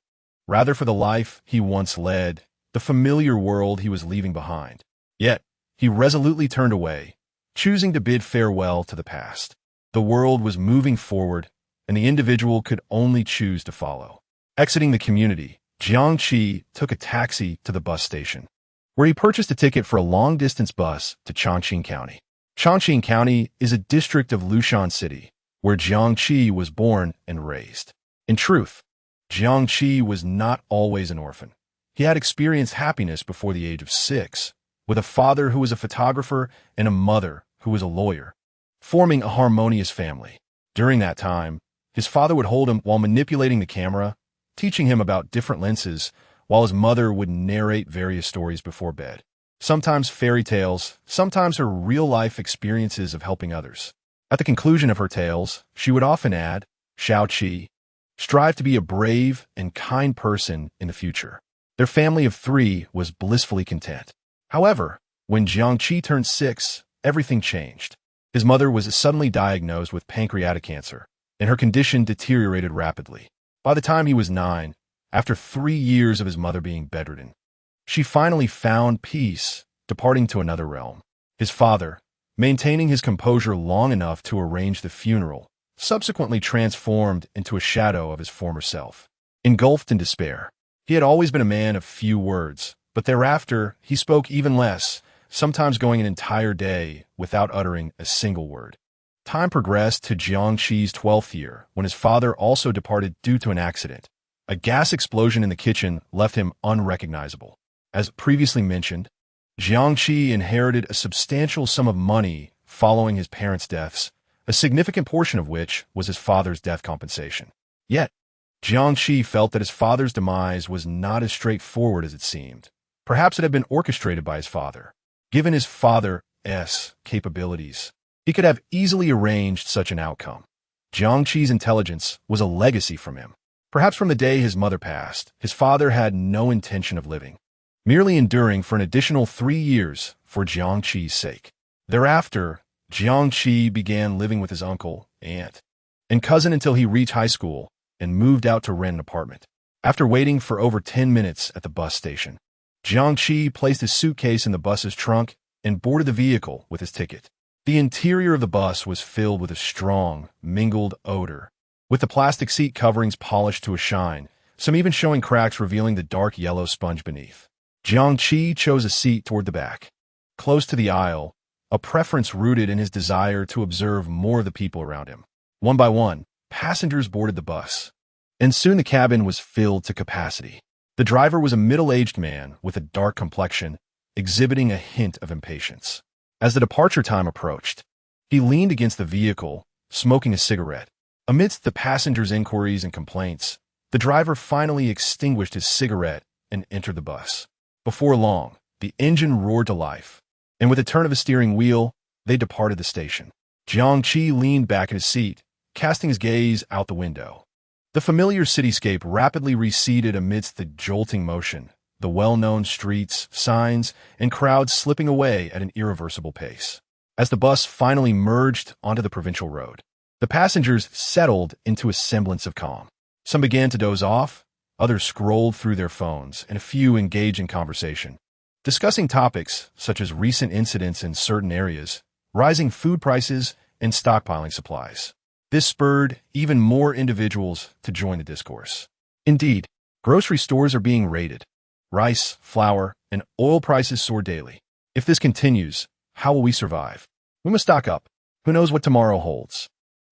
[SPEAKER 2] Rather for the life he once led, the familiar world he was leaving behind. Yet, he resolutely turned away, choosing to bid farewell to the past. The world was moving forward, and the individual could only choose to follow. Exiting the community, Jiang Qi took a taxi to the bus station, where he purchased a ticket for a long-distance bus to Chongqing County. Chongqing County is a district of Lushan City, where Jiang Qi was born and raised. In truth, Jiang Qi was not always an orphan. He had experienced happiness before the age of 6, with a father who was a photographer and a mother who was a lawyer, forming a harmonious family. During that time, his father would hold him while manipulating the camera, teaching him about different lenses, while his mother would narrate various stories before bed. Sometimes fairy tales, sometimes her real-life experiences of helping others. At the conclusion of her tales, she would often add, Shao Qi, strive to be a brave and kind person in the future. Their family of 3 was blissfully content. However, when Jiang Qi turned 6, everything changed. His mother was suddenly diagnosed with pancreatic cancer, and her condition deteriorated rapidly. By the time he was 9, after 3 years of his mother being bedridden, she finally found peace, departing to another realm. His father, maintaining his composure long enough to arrange the funeral, subsequently transformed into a shadow of his former self. Engulfed in despair, he had always been a man of few words, but thereafter he spoke even less, sometimes going an entire day without uttering a single word. Time progressed to Jiang Qi's 12th year, when his father also departed due to an accident. A gas explosion in the kitchen left him unrecognizable. As previously mentioned, Jiang Qi inherited a substantial sum of money following his parents' deaths, a significant portion of which was his father's death compensation. Yet, Jiang Qi felt that his father's demise was not as straightforward as it seemed. Perhaps it had been orchestrated by his father. Given his father's capabilities, he could have easily arranged such an outcome. Jiang Qi's intelligence was a legacy from him. Perhaps from the day his mother passed, his father had no intention of living, merely enduring for an additional 3 years for Jiang Qi's sake. Thereafter, Jiang Qi began living with his uncle, aunt, and cousin until he reached high school and moved out to rent an apartment. After waiting for over 10 minutes at the bus station, Jiang Qi placed his suitcase in the bus's trunk and boarded the vehicle with his ticket. The interior of the bus was filled with a strong, mingled odor, with the plastic seat coverings polished to a shine, some even showing cracks revealing the dark yellow sponge beneath. Jiang Qi chose a seat toward the back, close to the aisle, a preference rooted in his desire to observe more of the people around him. One by one, passengers boarded the bus, and soon the cabin was filled to capacity. The driver was a middle-aged man with a dark complexion, exhibiting a hint of impatience. As the departure time approached, he leaned against the vehicle, smoking a cigarette. Amidst the passengers' inquiries and complaints, the driver finally extinguished his cigarette and entered the bus. Before long, the engine roared to life, and with a turn of the steering wheel, they departed the station. Jiang Qi leaned back in his seat, casting his gaze out the window. The familiar cityscape rapidly receded amidst the jolting motion, the well-known streets, signs, and crowds slipping away at an irreversible pace. As the bus finally merged onto the provincial road, the passengers settled into a semblance of calm. Some began to doze off, others scrolled through their phones, and a few engaged in conversation, discussing topics such as recent incidents in certain areas, rising food prices, and stockpiling supplies. This spurred even more individuals to join the discourse. Indeed, grocery stores are being raided. Rice, flour, and oil prices soar daily. If this continues, how will we survive? We must stock up. Who knows what tomorrow holds?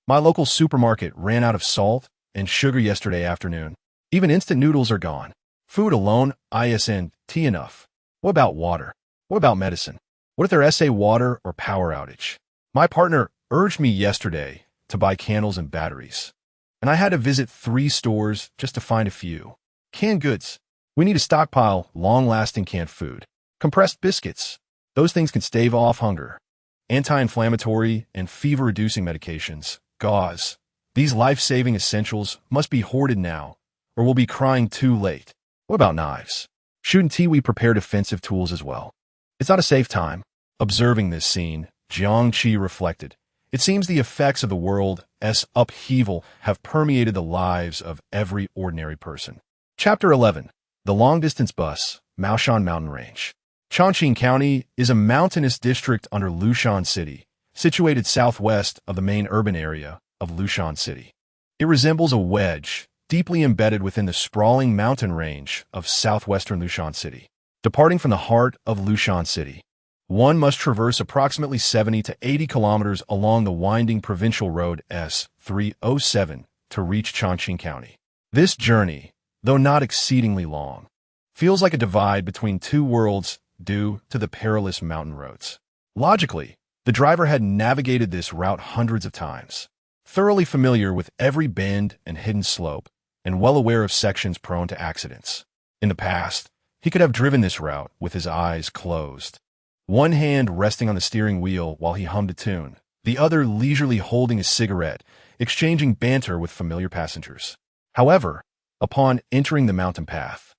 [SPEAKER 2] My local supermarket ran out of salt and sugar yesterday afternoon. Even instant noodles are gone. Food alone isn't enough. What about water? What about medicine? What if there's a water or power outage? My partner urged me yesterday to buy candles and batteries, and I had to visit 3 stores just to find a few. Canned goods. We need to stockpile long-lasting canned food. Compressed biscuits. Those things can stave off hunger. Anti-inflammatory and fever-reducing medications. Gauze. These life-saving essentials must be hoarded now, or we'll be crying too late. What about knives? Shouldn't we prepare defensive tools as well? It's not a safe time. Observing this scene, Jiang Qi reflected. It seems the effects of the world's upheaval have permeated the lives of every ordinary person. Chapter 11. The Long-Distance Bus, Maoshan Mountain Range. Chongqing County is a mountainous district under Lushan City, situated southwest of the main urban area of Lushan City. It resembles a wedge, deeply embedded within the sprawling mountain range of southwestern Lushan City. Departing from the heart of Lushan City, one must traverse approximately 70 to 80 kilometers along the winding provincial road S307 to reach Chongqing County. This journey, though not exceedingly long, feels like a divide between two worlds due to the perilous mountain roads. Logically, the driver had navigated this route hundreds of times, thoroughly familiar with every bend and hidden slope, and well aware of sections prone to accidents. In the past, he could have driven this route with his eyes closed, one hand resting on the steering wheel while he hummed a tune, the other leisurely holding a cigarette, exchanging banter with familiar passengers. However, upon entering the mountain path,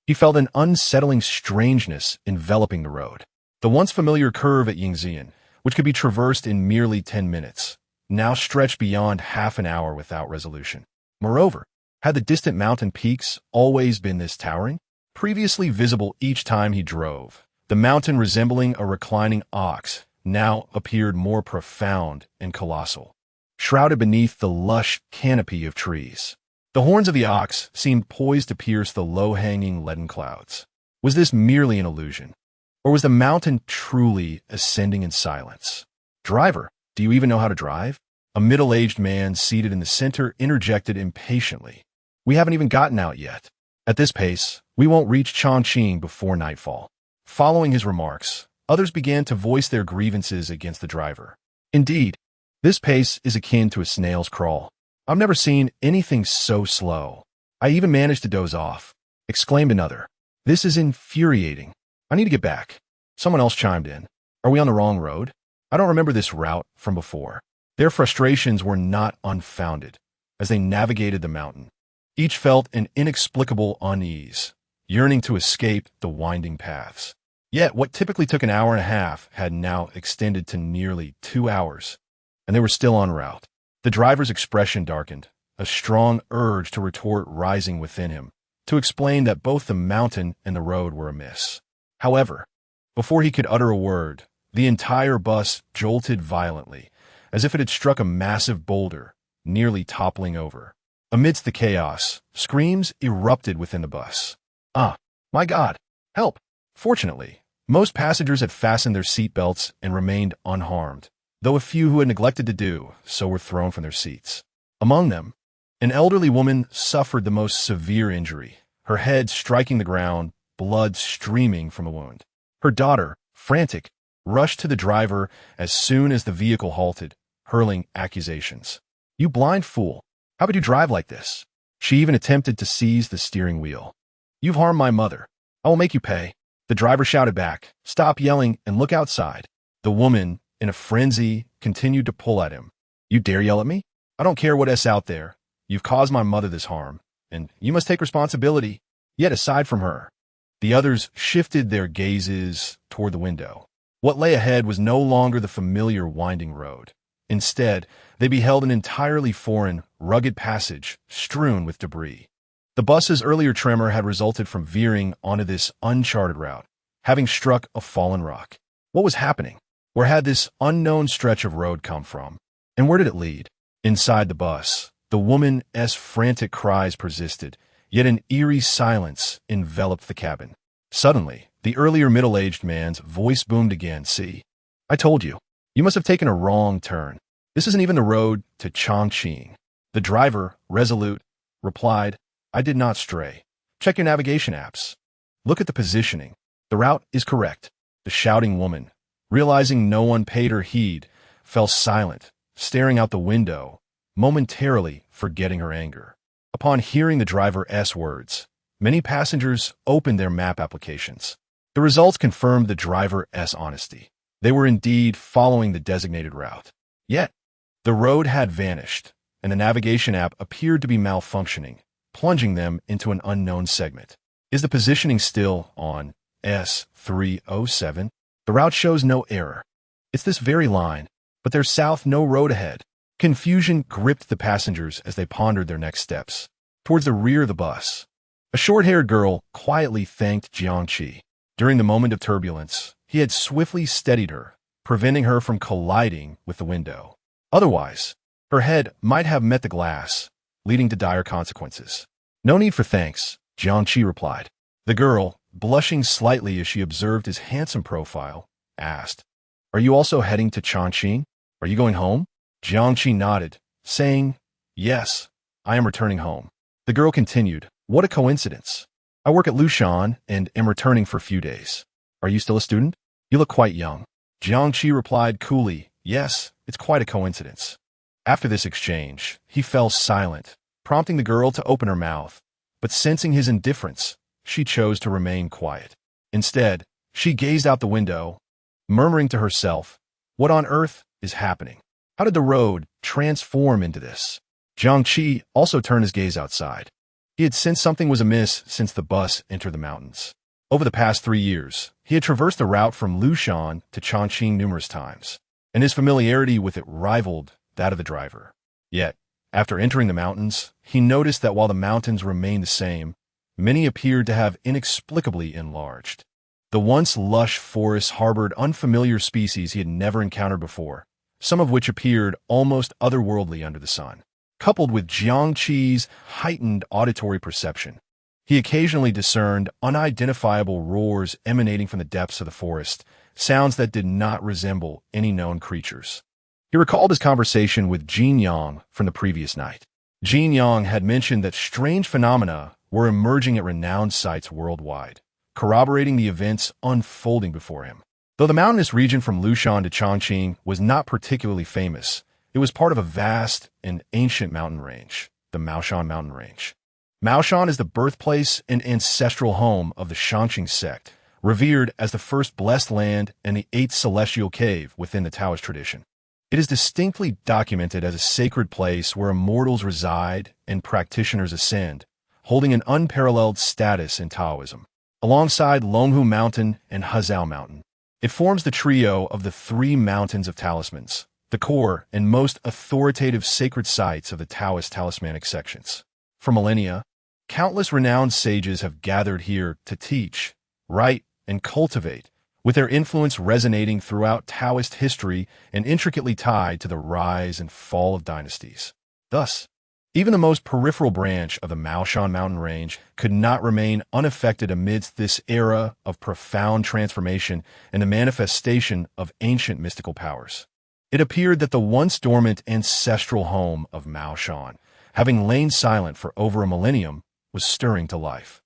[SPEAKER 2] he felt an unsettling strangeness enveloping the road. The once familiar curve at Yingxian, which could be traversed in merely 10 minutes, now stretched beyond half an hour without resolution. Moreover, had the distant mountain peaks always been this towering? Previously visible each time he drove, the mountain resembling a reclining ox now appeared more profound and colossal, shrouded beneath the lush canopy of trees. The horns of the ox seemed poised to pierce the low-hanging leaden clouds. Was this merely an illusion? Or was the mountain truly ascending in silence? Driver, do you even know how to drive? A middle-aged man seated in the center interjected impatiently. We haven't even gotten out yet. At this pace, we won't reach Chongqing before nightfall. Following his remarks, others began to voice their grievances against the driver. Indeed, this pace is akin to a snail's crawl. I've never seen anything so slow. I even managed to doze off, exclaimed another. This is infuriating. I need to get back. Someone else chimed in. Are we on the wrong road? I don't remember this route from before. Their frustrations were not unfounded as they navigated the mountain. Each felt an inexplicable unease, yearning to escape the winding paths. Yet what typically took an hour and a half had now extended to nearly 2 hours, and they were still en route. The driver's expression darkened, a strong urge to retort rising within him, to explain that both the mountain and the road were amiss. However, before he could utter a word, the entire bus jolted violently, as if it had struck a massive boulder, nearly toppling over. Amidst the chaos, screams erupted within the bus. Ah, my God, help! Fortunately, most passengers had fastened their seatbelts and remained unharmed, though a few who had neglected to do so were thrown from their seats. Among them, an elderly woman suffered the most severe injury, her head striking the ground, blood streaming from a wound. Her daughter, frantic, rushed to the driver as soon as the vehicle halted, hurling accusations. You blind fool! How could you drive like this? She even attempted to seize the steering wheel. You've harmed my mother. I will make you pay. The driver shouted back, Stop yelling and look outside. The woman, in a frenzy, continued to pull at him. You dare yell at me? I don't care what's out there. You've caused my mother this harm, and you must take responsibility. Yet aside from her, the others shifted their gazes toward the window. What lay ahead was no longer the familiar winding road. Instead, they beheld an entirely foreign, rugged passage strewn with debris. The bus's earlier tremor had resulted from veering onto this uncharted route, having struck a fallen rock. What was happening? Where had this unknown stretch of road come from? And where did it lead? Inside the bus, the woman's frantic cries persisted, yet an eerie silence enveloped the cabin. Suddenly, the earlier middle-aged man's voice boomed again. "See, I told you. You must have taken a wrong turn. This isn't even the road to Chongqing." The driver, resolute, replied, "I did not stray. Check your navigation apps. Look at the positioning. The route is correct." The shouting woman, realizing no one paid her heed, fell silent, staring out the window, momentarily forgetting her anger. Upon hearing the driver's words, many passengers opened their map applications. The results confirmed the driver's honesty. They were indeed following the designated route. Yet, the road had vanished, and the navigation app appeared to be malfunctioning, plunging them into an unknown segment. Is the positioning still on S307? The route shows no error. It's this very line, but there's south no road ahead. Confusion gripped the passengers as they pondered their next steps. Towards the rear of the bus, a short-haired girl quietly thanked Jiangqi. During the moment of turbulence, he had swiftly steadied her, preventing her from colliding with the window. Otherwise, her head might have met the glass, leading to dire consequences. "No need for thanks," Jiangqi replied. The girl, blushing slightly as she observed his handsome profile, asked, "Are you also heading to Chongqing? Are you going home?" Jiangqi nodded, saying, "Yes, I am returning home." The girl continued, "What a coincidence. I work at Lushan and am returning for a few days. Are you still a student? You look quite young." Jiangqi replied coolly, "Yes, it's quite a coincidence." After this exchange, he fell silent, prompting the girl to open her mouth, but sensing his indifference, she chose to remain quiet. Instead, she gazed out the window, murmuring to herself, "What on earth is happening? How did the road transform into this?" Jiangqi also turned his gaze outside. He had sensed something was amiss since the bus entered the mountains. Over the past 3 years, he had traversed the route from Lushan to Chongqing numerous times, and his familiarity with it rivaled that of the driver. Yet, after entering the mountains, he noticed that while the mountains remained the same, many appeared to have inexplicably enlarged. The once lush forests harbored unfamiliar species he had never encountered before, some of which appeared almost otherworldly under the sun. Coupled with Jiangqi's heightened auditory perception, he occasionally discerned unidentifiable roars emanating from the depths of the forest, sounds that did not resemble any known creatures. He recalled his conversation with Jin Yang from the previous night. Jin Yang had mentioned that strange phenomena were emerging at renowned sites worldwide, corroborating the events unfolding before him. Though the mountainous region from Lushan to Chongqing was not particularly famous, it was part of a vast and ancient mountain range, the Maoshan mountain range. Maoshan is the birthplace and ancestral home of the Shangqing sect, revered as the first blessed land and the 8th celestial cave within the Taoist tradition. It is distinctly documented as a sacred place where immortals reside and practitioners ascend, holding an unparalleled status in Taoism. Alongside Longhu Mountain and Hezhou Mountain, it forms the trio of the 3 mountains of talismans, the core and most authoritative sacred sites of the Taoist talismanic sections. For millennia, countless renowned sages have gathered here to teach, write, and cultivate, with their influence resonating throughout Taoist history and intricately tied to the rise and fall of dynasties. Thus, even the most peripheral branch of the Maoshan mountain range could not remain unaffected amidst this era of profound transformation and the manifestation of ancient mystical powers. It appeared that the once dormant ancestral home of Maoshan, having lain silent for over a millennium, was stirring to life.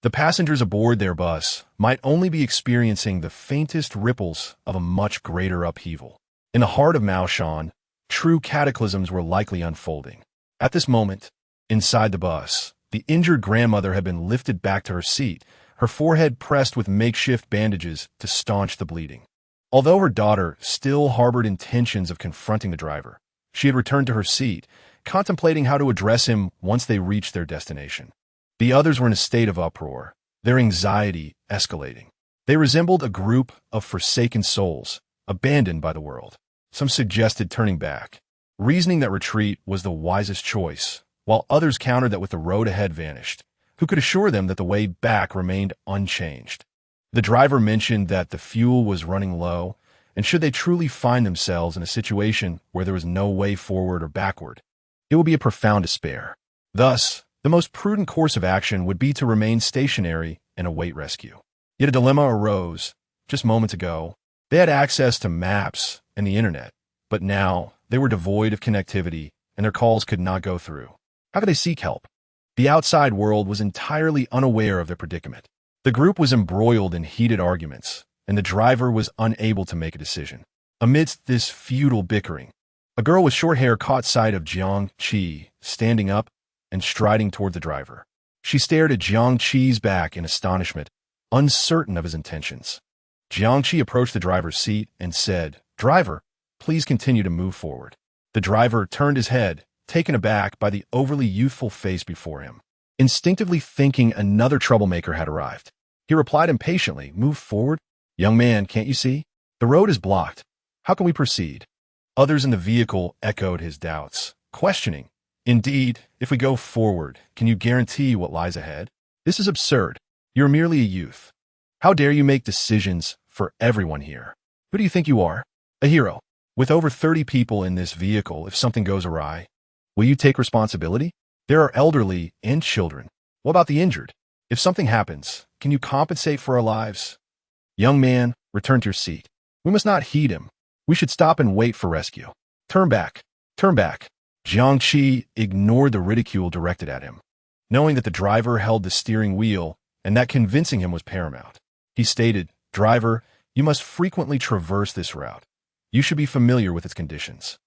[SPEAKER 2] The passengers aboard their bus might only be experiencing the faintest ripples of a much greater upheaval. In the heart of Maoshan, true cataclysms were likely unfolding. At this moment, inside the bus, the injured grandmother had been lifted back to her seat, her forehead pressed with makeshift bandages to staunch the bleeding. Although her daughter still harbored intentions of confronting the driver, she had returned to her seat, contemplating how to address him once they reached their destination. The others were in a state of uproar, their anxiety escalating. They resembled a group of forsaken souls, abandoned by the world. Some suggested turning back, reasoning that retreat was the wisest choice, while others countered that with the road ahead vanished, who could assure them that the way back remained unchanged? The driver mentioned that the fuel was running low, and should they truly find themselves in a situation where there was no way forward or backward, it would be a profound despair. Thus, the most prudent course of action would be to remain stationary and await rescue. Yet a dilemma arose. Just moments ago, they had access to maps and the internet, but now they were devoid of connectivity and their calls could not go through. How could they seek help? The outside world was entirely unaware of their predicament. The group was embroiled in heated arguments, and the driver was unable to make a decision. Amidst this futile bickering, a girl with short hair caught sight of Jiang Qi standing up and striding toward the driver. She stared at Jiang Qi's back in astonishment, uncertain of his intentions. Jiang Qi approached the driver's seat and said, "Driver, please continue to move forward." The driver turned his head, taken aback by the overly youthful face before him. Instinctively thinking another troublemaker had arrived, he replied impatiently, "Move forward? Young man, can't you see? The road is blocked. How can we proceed?" Others in the vehicle echoed his doubts, questioning, "Indeed, if we go forward, can you guarantee what lies ahead? This is absurd. You're merely a youth. How dare you make decisions for everyone here? Who do you think you are? A hero. With over 30 people in this vehicle, if something goes awry, will you take responsibility? There are elderly and children. What about the injured? If something happens, can you compensate for our lives? Young man, return to your seat. We must not heed him. We should stop and wait for rescue. Turn back. Turn back." Jiang Qi ignored the ridicule directed at him, knowing that the driver held the steering wheel and that convincing him was paramount. He stated, "Driver, you must frequently traverse this route. You should be familiar with its conditions.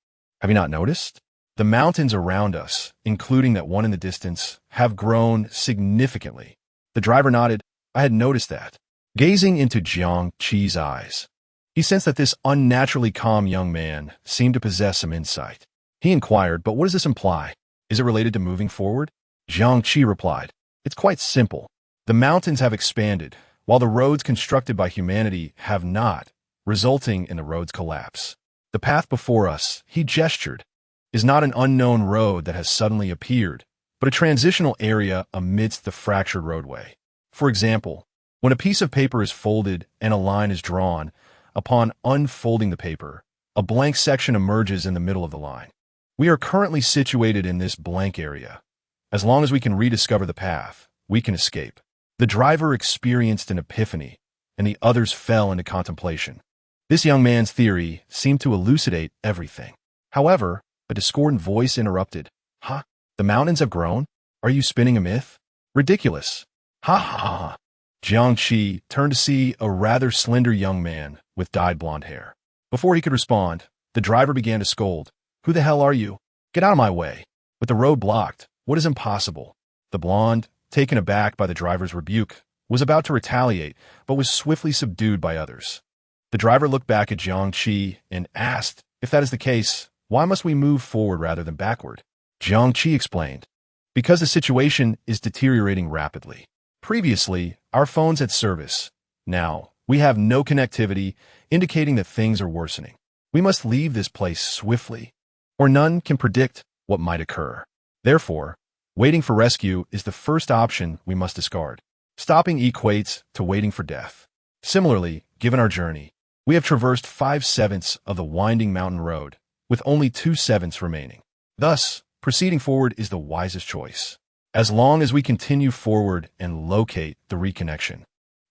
[SPEAKER 2] Have you not noticed? The mountains around us, including that one in the distance, have grown significantly." The driver nodded. "I had noticed that." Gazing into Jiang Qi's eyes, he sensed that this unnaturally calm young man seemed to possess some insight. He inquired, "But what does this imply? Is it related to moving forward?" Jiang Qi replied, "It's quite simple. The mountains have expanded, while the roads constructed by humanity have not, resulting in the road's collapse. The path before us," he gestured, "is not an unknown road that has suddenly appeared, but a transitional area amidst the fractured roadway. For example, when a piece of paper is folded and a line is drawn, upon unfolding the paper, a blank section emerges in the middle of the line. We are currently situated in this blank area. As long as we can rediscover the path, we can escape." The driver experienced an epiphany, and the others fell into contemplation. This young man's theory seemed to elucidate everything. However, a discordant voice interrupted. "Huh? The mountains have grown? Are you spinning a myth? Ridiculous. Ha ha ha." Jiang Qi turned to see a rather slender young man with dyed blonde hair. Before he could respond, the driver began to scold. "Who the hell are you? Get out of my way. With the road blocked, what is impossible?" The blonde, taken aback by the driver's rebuke, was about to retaliate, but was swiftly subdued by others. The driver looked back at Jiang Qi and asked, "If that is the case, why must we move forward rather than backward?" Jiang Qi explained, "Because the situation is deteriorating rapidly. Previously, our phones had service. Now, we have no connectivity, indicating that things are worsening. We must leave this place swiftly, or none can predict what might occur. Therefore, waiting for rescue is the first option we must discard. Stopping equates to waiting for death. Similarly, given our journey, we have traversed 5/7 of the winding mountain road, with only 2/7 remaining. Thus, proceeding forward is the wisest choice. As long as we continue forward and locate the reconnection,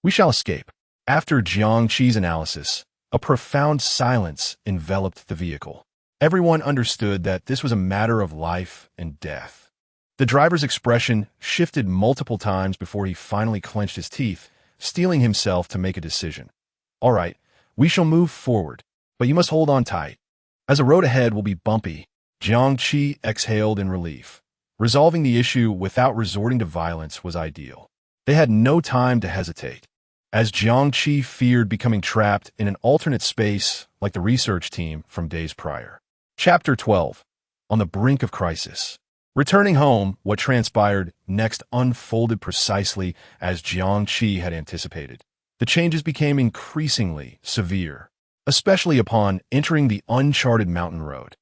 [SPEAKER 2] we shall escape." After Jiang Qi's analysis, a profound silence enveloped the vehicle. Everyone understood that this was a matter of life and death. The driver's expression shifted multiple times before he finally clenched his teeth, steeling himself to make a decision. "All right, we shall move forward, but you must hold on tight, as the road ahead will be bumpy." Jiang Qi exhaled in relief. Resolving the issue without resorting to violence was ideal. They had no time to hesitate, as Jiang Qi feared becoming trapped in an alternate space like the research team from days prior. Chapter 12. On the Brink of Crisis. Returning home, what transpired next unfolded precisely as Jiang Qi had anticipated. The changes became increasingly severe, especially upon entering the uncharted mountain road.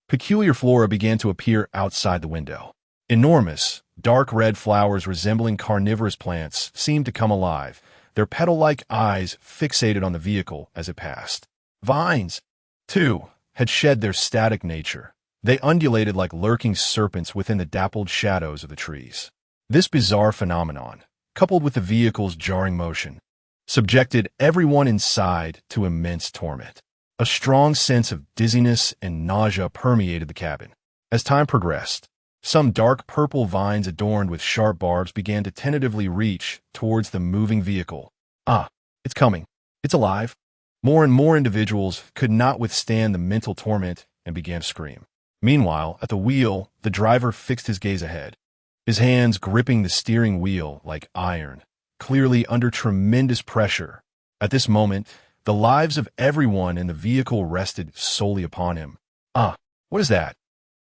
[SPEAKER 2] Peculiar flora began to appear outside the window. Enormous, dark red flowers resembling carnivorous plants seemed to come alive, their petal-like eyes fixated on the vehicle as it passed. Vines, too, had shed their static nature. They undulated like lurking serpents within the dappled shadows of the trees. This bizarre phenomenon, coupled with the vehicle's jarring motion, subjected everyone inside to immense torment. A strong sense of dizziness and nausea permeated the cabin. As time progressed, some dark purple vines adorned with sharp barbs began to tentatively reach towards the moving vehicle. Ah, it's coming. It's alive. More and more individuals could not withstand the mental torment and began to scream. Meanwhile, at the wheel, the driver fixed his gaze ahead, his hands gripping the steering wheel like iron, clearly under tremendous pressure. At this moment, the lives of everyone in the vehicle rested solely upon him. Ah, what is that?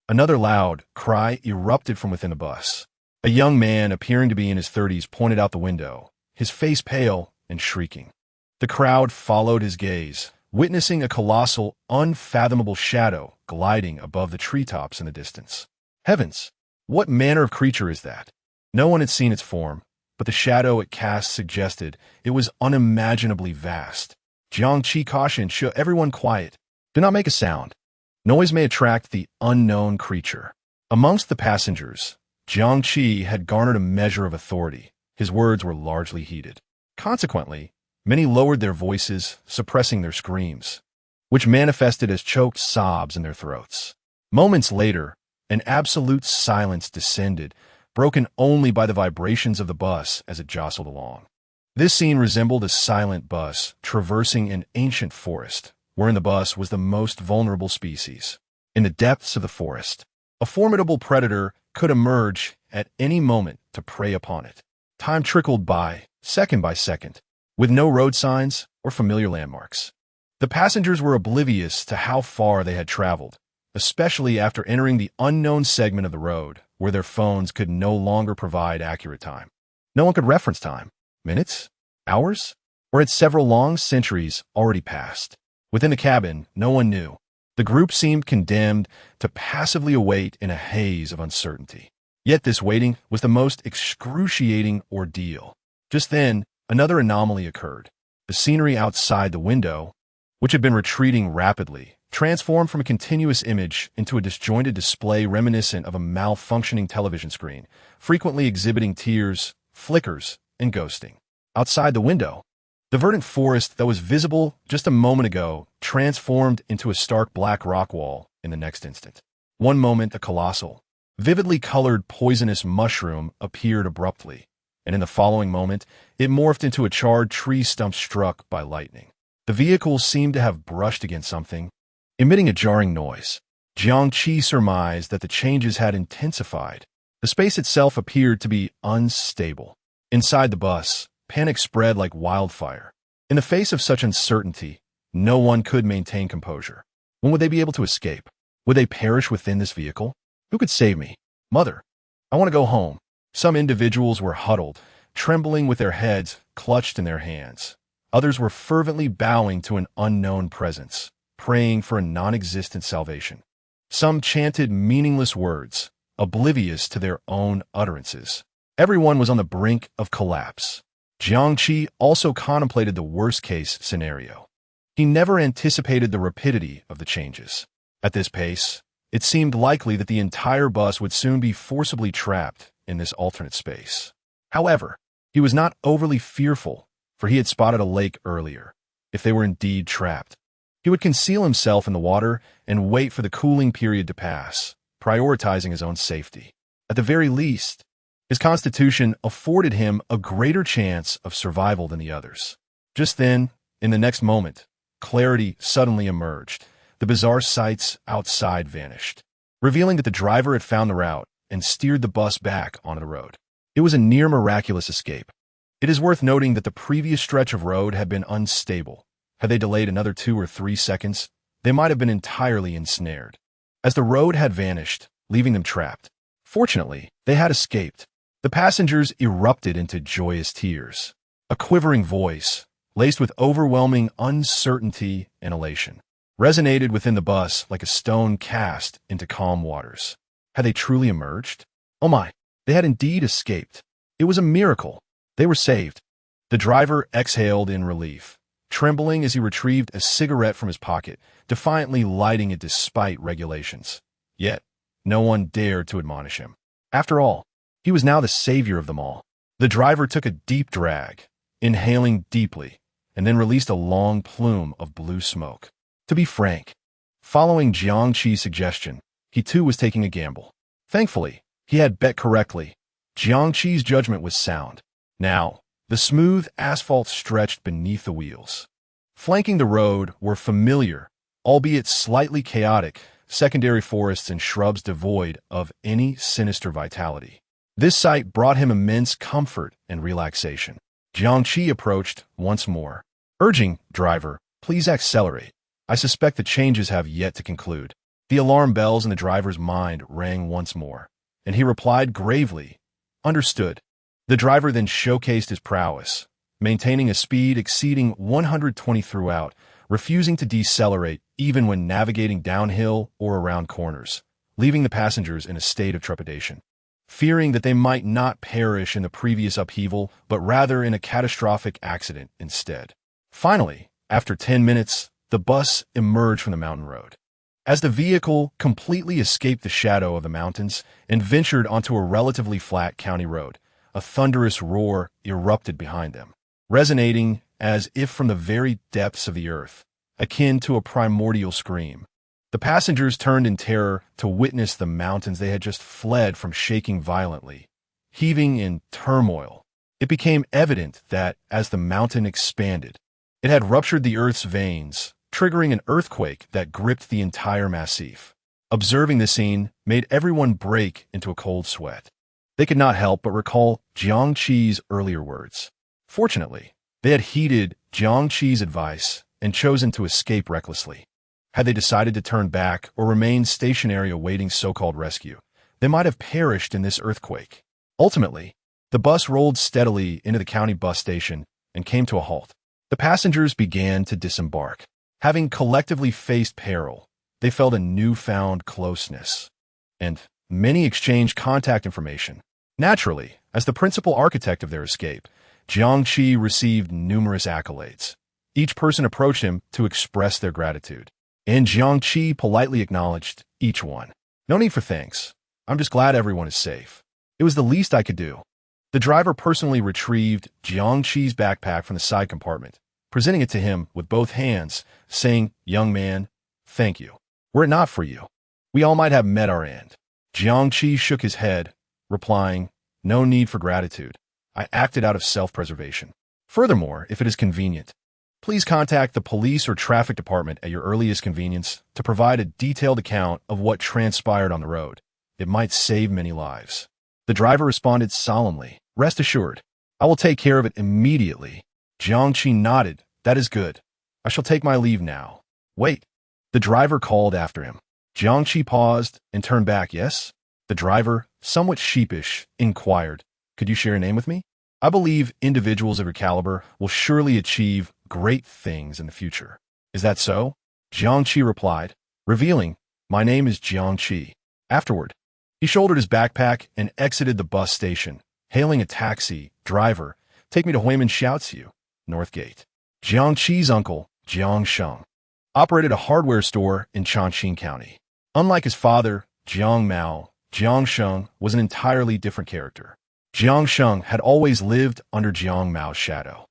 [SPEAKER 2] Another loud cry erupted from within the bus. A young man appearing to be in his 30s pointed out the window, his face pale and shrieking. The crowd followed his gaze, witnessing a colossal, unfathomable shadow gliding above the treetops in the distance. Heavens! What manner of creature is that? No one had seen its form, but the shadow it cast suggested it was unimaginably vast. Jiang Qi cautioned, "Show everyone quiet. Do not make a sound. Noise may attract the unknown creature." Amongst the passengers, Jiang Qi had garnered a measure of authority. His words were largely heeded. Consequently, many lowered their voices, suppressing their screams, which manifested as choked sobs in their throats. Moments later, an absolute silence descended, broken only by the vibrations of the bus as it jostled along. This scene resembled a silent bus traversing an ancient forest, wherein the bus was the most vulnerable species. In the depths of the forest, a formidable predator could emerge at any moment to prey upon it. Time trickled by second, with no road signs or familiar landmarks. The passengers were oblivious to how far they had traveled, especially after entering the unknown segment of the road where their phones could no longer provide accurate time. No one could reference time. Minutes? Hours? Or had several long centuries already passed? Within the cabin, no one knew. The group seemed condemned to passively await in a haze of uncertainty. Yet this waiting was the most excruciating ordeal. Just then, another anomaly occurred. The scenery outside the window, which had been retreating rapidly, transformed from a continuous image into a disjointed display reminiscent of a malfunctioning television screen, frequently exhibiting tears, flickers, and ghosting. Outside the window, the verdant forest that was visible just a moment ago transformed into a stark black rock wall in the next instant. One moment, a colossal, vividly colored poisonous mushroom appeared abruptly, and in the following moment, it morphed into a charred tree stump struck by lightning. The vehicle seemed to have brushed against something, emitting a jarring noise. Jiang Qi surmised that the changes had intensified. The space itself appeared to be unstable. Inside the bus, panic spread like wildfire. In the face of such uncertainty, no one could maintain composure. When would they be able to escape? Would they perish within this vehicle? Who could save me? Mother, I want to go home. Some individuals were huddled, trembling with their heads clutched in their hands. Others were fervently bowing to an unknown presence, praying for a non-existent salvation. Some chanted meaningless words, oblivious to their own utterances. Everyone was on the brink of collapse. Jiang Qi also contemplated the worst-case scenario. He never anticipated the rapidity of the changes. At this pace, it seemed likely that the entire bus would soon be forcibly trapped in this alternate space. However, he was not overly fearful, for he had spotted a lake earlier. If they were indeed trapped, he would conceal himself in the water and wait for the cooling period to pass, prioritizing his own safety. At the very least, his constitution afforded him a greater chance of survival than the others. Just then, in the next moment, clarity suddenly emerged. The bizarre sights outside vanished, revealing that the driver had found the route and steered the bus back onto the road. It was a near miraculous escape. It is worth noting that the previous stretch of road had been unstable. Had they delayed another 2 or 3 seconds, they might have been entirely ensnared, as the road had vanished, leaving them trapped. Fortunately, they had escaped. The passengers erupted into joyous tears. A quivering voice, laced with overwhelming uncertainty and elation, resonated within the bus like a stone cast into calm waters. Had they truly emerged? Oh my, they had indeed escaped. It was a miracle. They were saved. The driver exhaled in relief, trembling as he retrieved a cigarette from his pocket, defiantly lighting it despite regulations. Yet, no one dared to admonish him. After all, he was now the savior of them all. The driver took a deep drag, inhaling deeply, and then released a long plume of blue smoke. To be frank, following Jiangqi's suggestion, he too was taking a gamble. Thankfully, he had bet correctly. Jiangqi's judgment was sound. Now, the smooth asphalt stretched beneath the wheels. Flanking the road were familiar, albeit slightly chaotic, secondary forests and shrubs devoid of any sinister vitality. This sight brought him immense comfort and relaxation. Jiangqi approached once more, urging, "Driver, please accelerate. I suspect the changes have yet to conclude." The alarm bells in the driver's mind rang once more, and he replied gravely, "Understood." The driver then showcased his prowess, maintaining a speed exceeding 120 throughout, refusing to decelerate even when navigating downhill or around corners, leaving the passengers in a state of trepidation, fearing that they might not perish in the previous upheaval, but rather in a catastrophic accident instead. Finally, after 10 minutes, the bus emerged from the mountain road. As the vehicle completely escaped the shadow of the mountains and ventured onto a relatively flat county road, a thunderous roar erupted behind them, resonating as if from the very depths of the earth, akin to a primordial scream. The passengers turned in terror to witness the mountains they had just fled from shaking violently, heaving in turmoil. It became evident that, as the mountain expanded, it had ruptured the earth's veins, triggering an earthquake that gripped the entire massif. Observing the scene made everyone break into a cold sweat. They could not help but recall Jiangqi's earlier words. Fortunately, they had heeded Jiangqi's advice and chosen to escape recklessly. Had they decided to turn back or remain stationary awaiting so-called rescue, they might have perished in this earthquake. Ultimately, the bus rolled steadily into the county bus station and came to a halt. The passengers began to disembark. Having collectively faced peril, they felt a newfound closeness, and many exchanged contact information. Naturally, as the principal architect of their escape, Jiangqi received numerous accolades. Each person approached him to express their gratitude, and Jiangqi politely acknowledged each one. "No need for thanks. I'm just glad everyone is safe. It was the least I could do." The driver personally retrieved Jiangqi's backpack from the side compartment, presenting it to him with both hands, saying, "Young man, thank you. Were it not for you, we all might have met our end." Jiangqi shook his head, replying, "No need for gratitude. I acted out of self-preservation. Furthermore, if it is convenient, please contact the police or traffic department at your earliest convenience to provide a detailed account of what transpired on the road. It might save many lives." The driver responded solemnly, "Rest assured, I will take care of it immediately." Jiangqi nodded. "That is good. I shall take my leave now." "Wait." The driver called after him. Jiangqi paused and turned back. "Yes?" The driver, somewhat sheepish, inquired, "Could you share a name with me? I believe individuals of your caliber will surely achieve great things in the future." "Is that so?" Jiangqi replied, revealing, "My name is Jiangqi." Afterward, he shouldered his backpack and exited the bus station, hailing a taxi. "Driver, take me to Huiman Xiaoziu, Northgate." Jiangqi's uncle, Jiang Sheng, operated a hardware store in Chongqing County. Unlike his father, Jiang Mao, Jiang Sheng was an entirely different character. Jiang Sheng had always lived under Jiang Mao's shadow.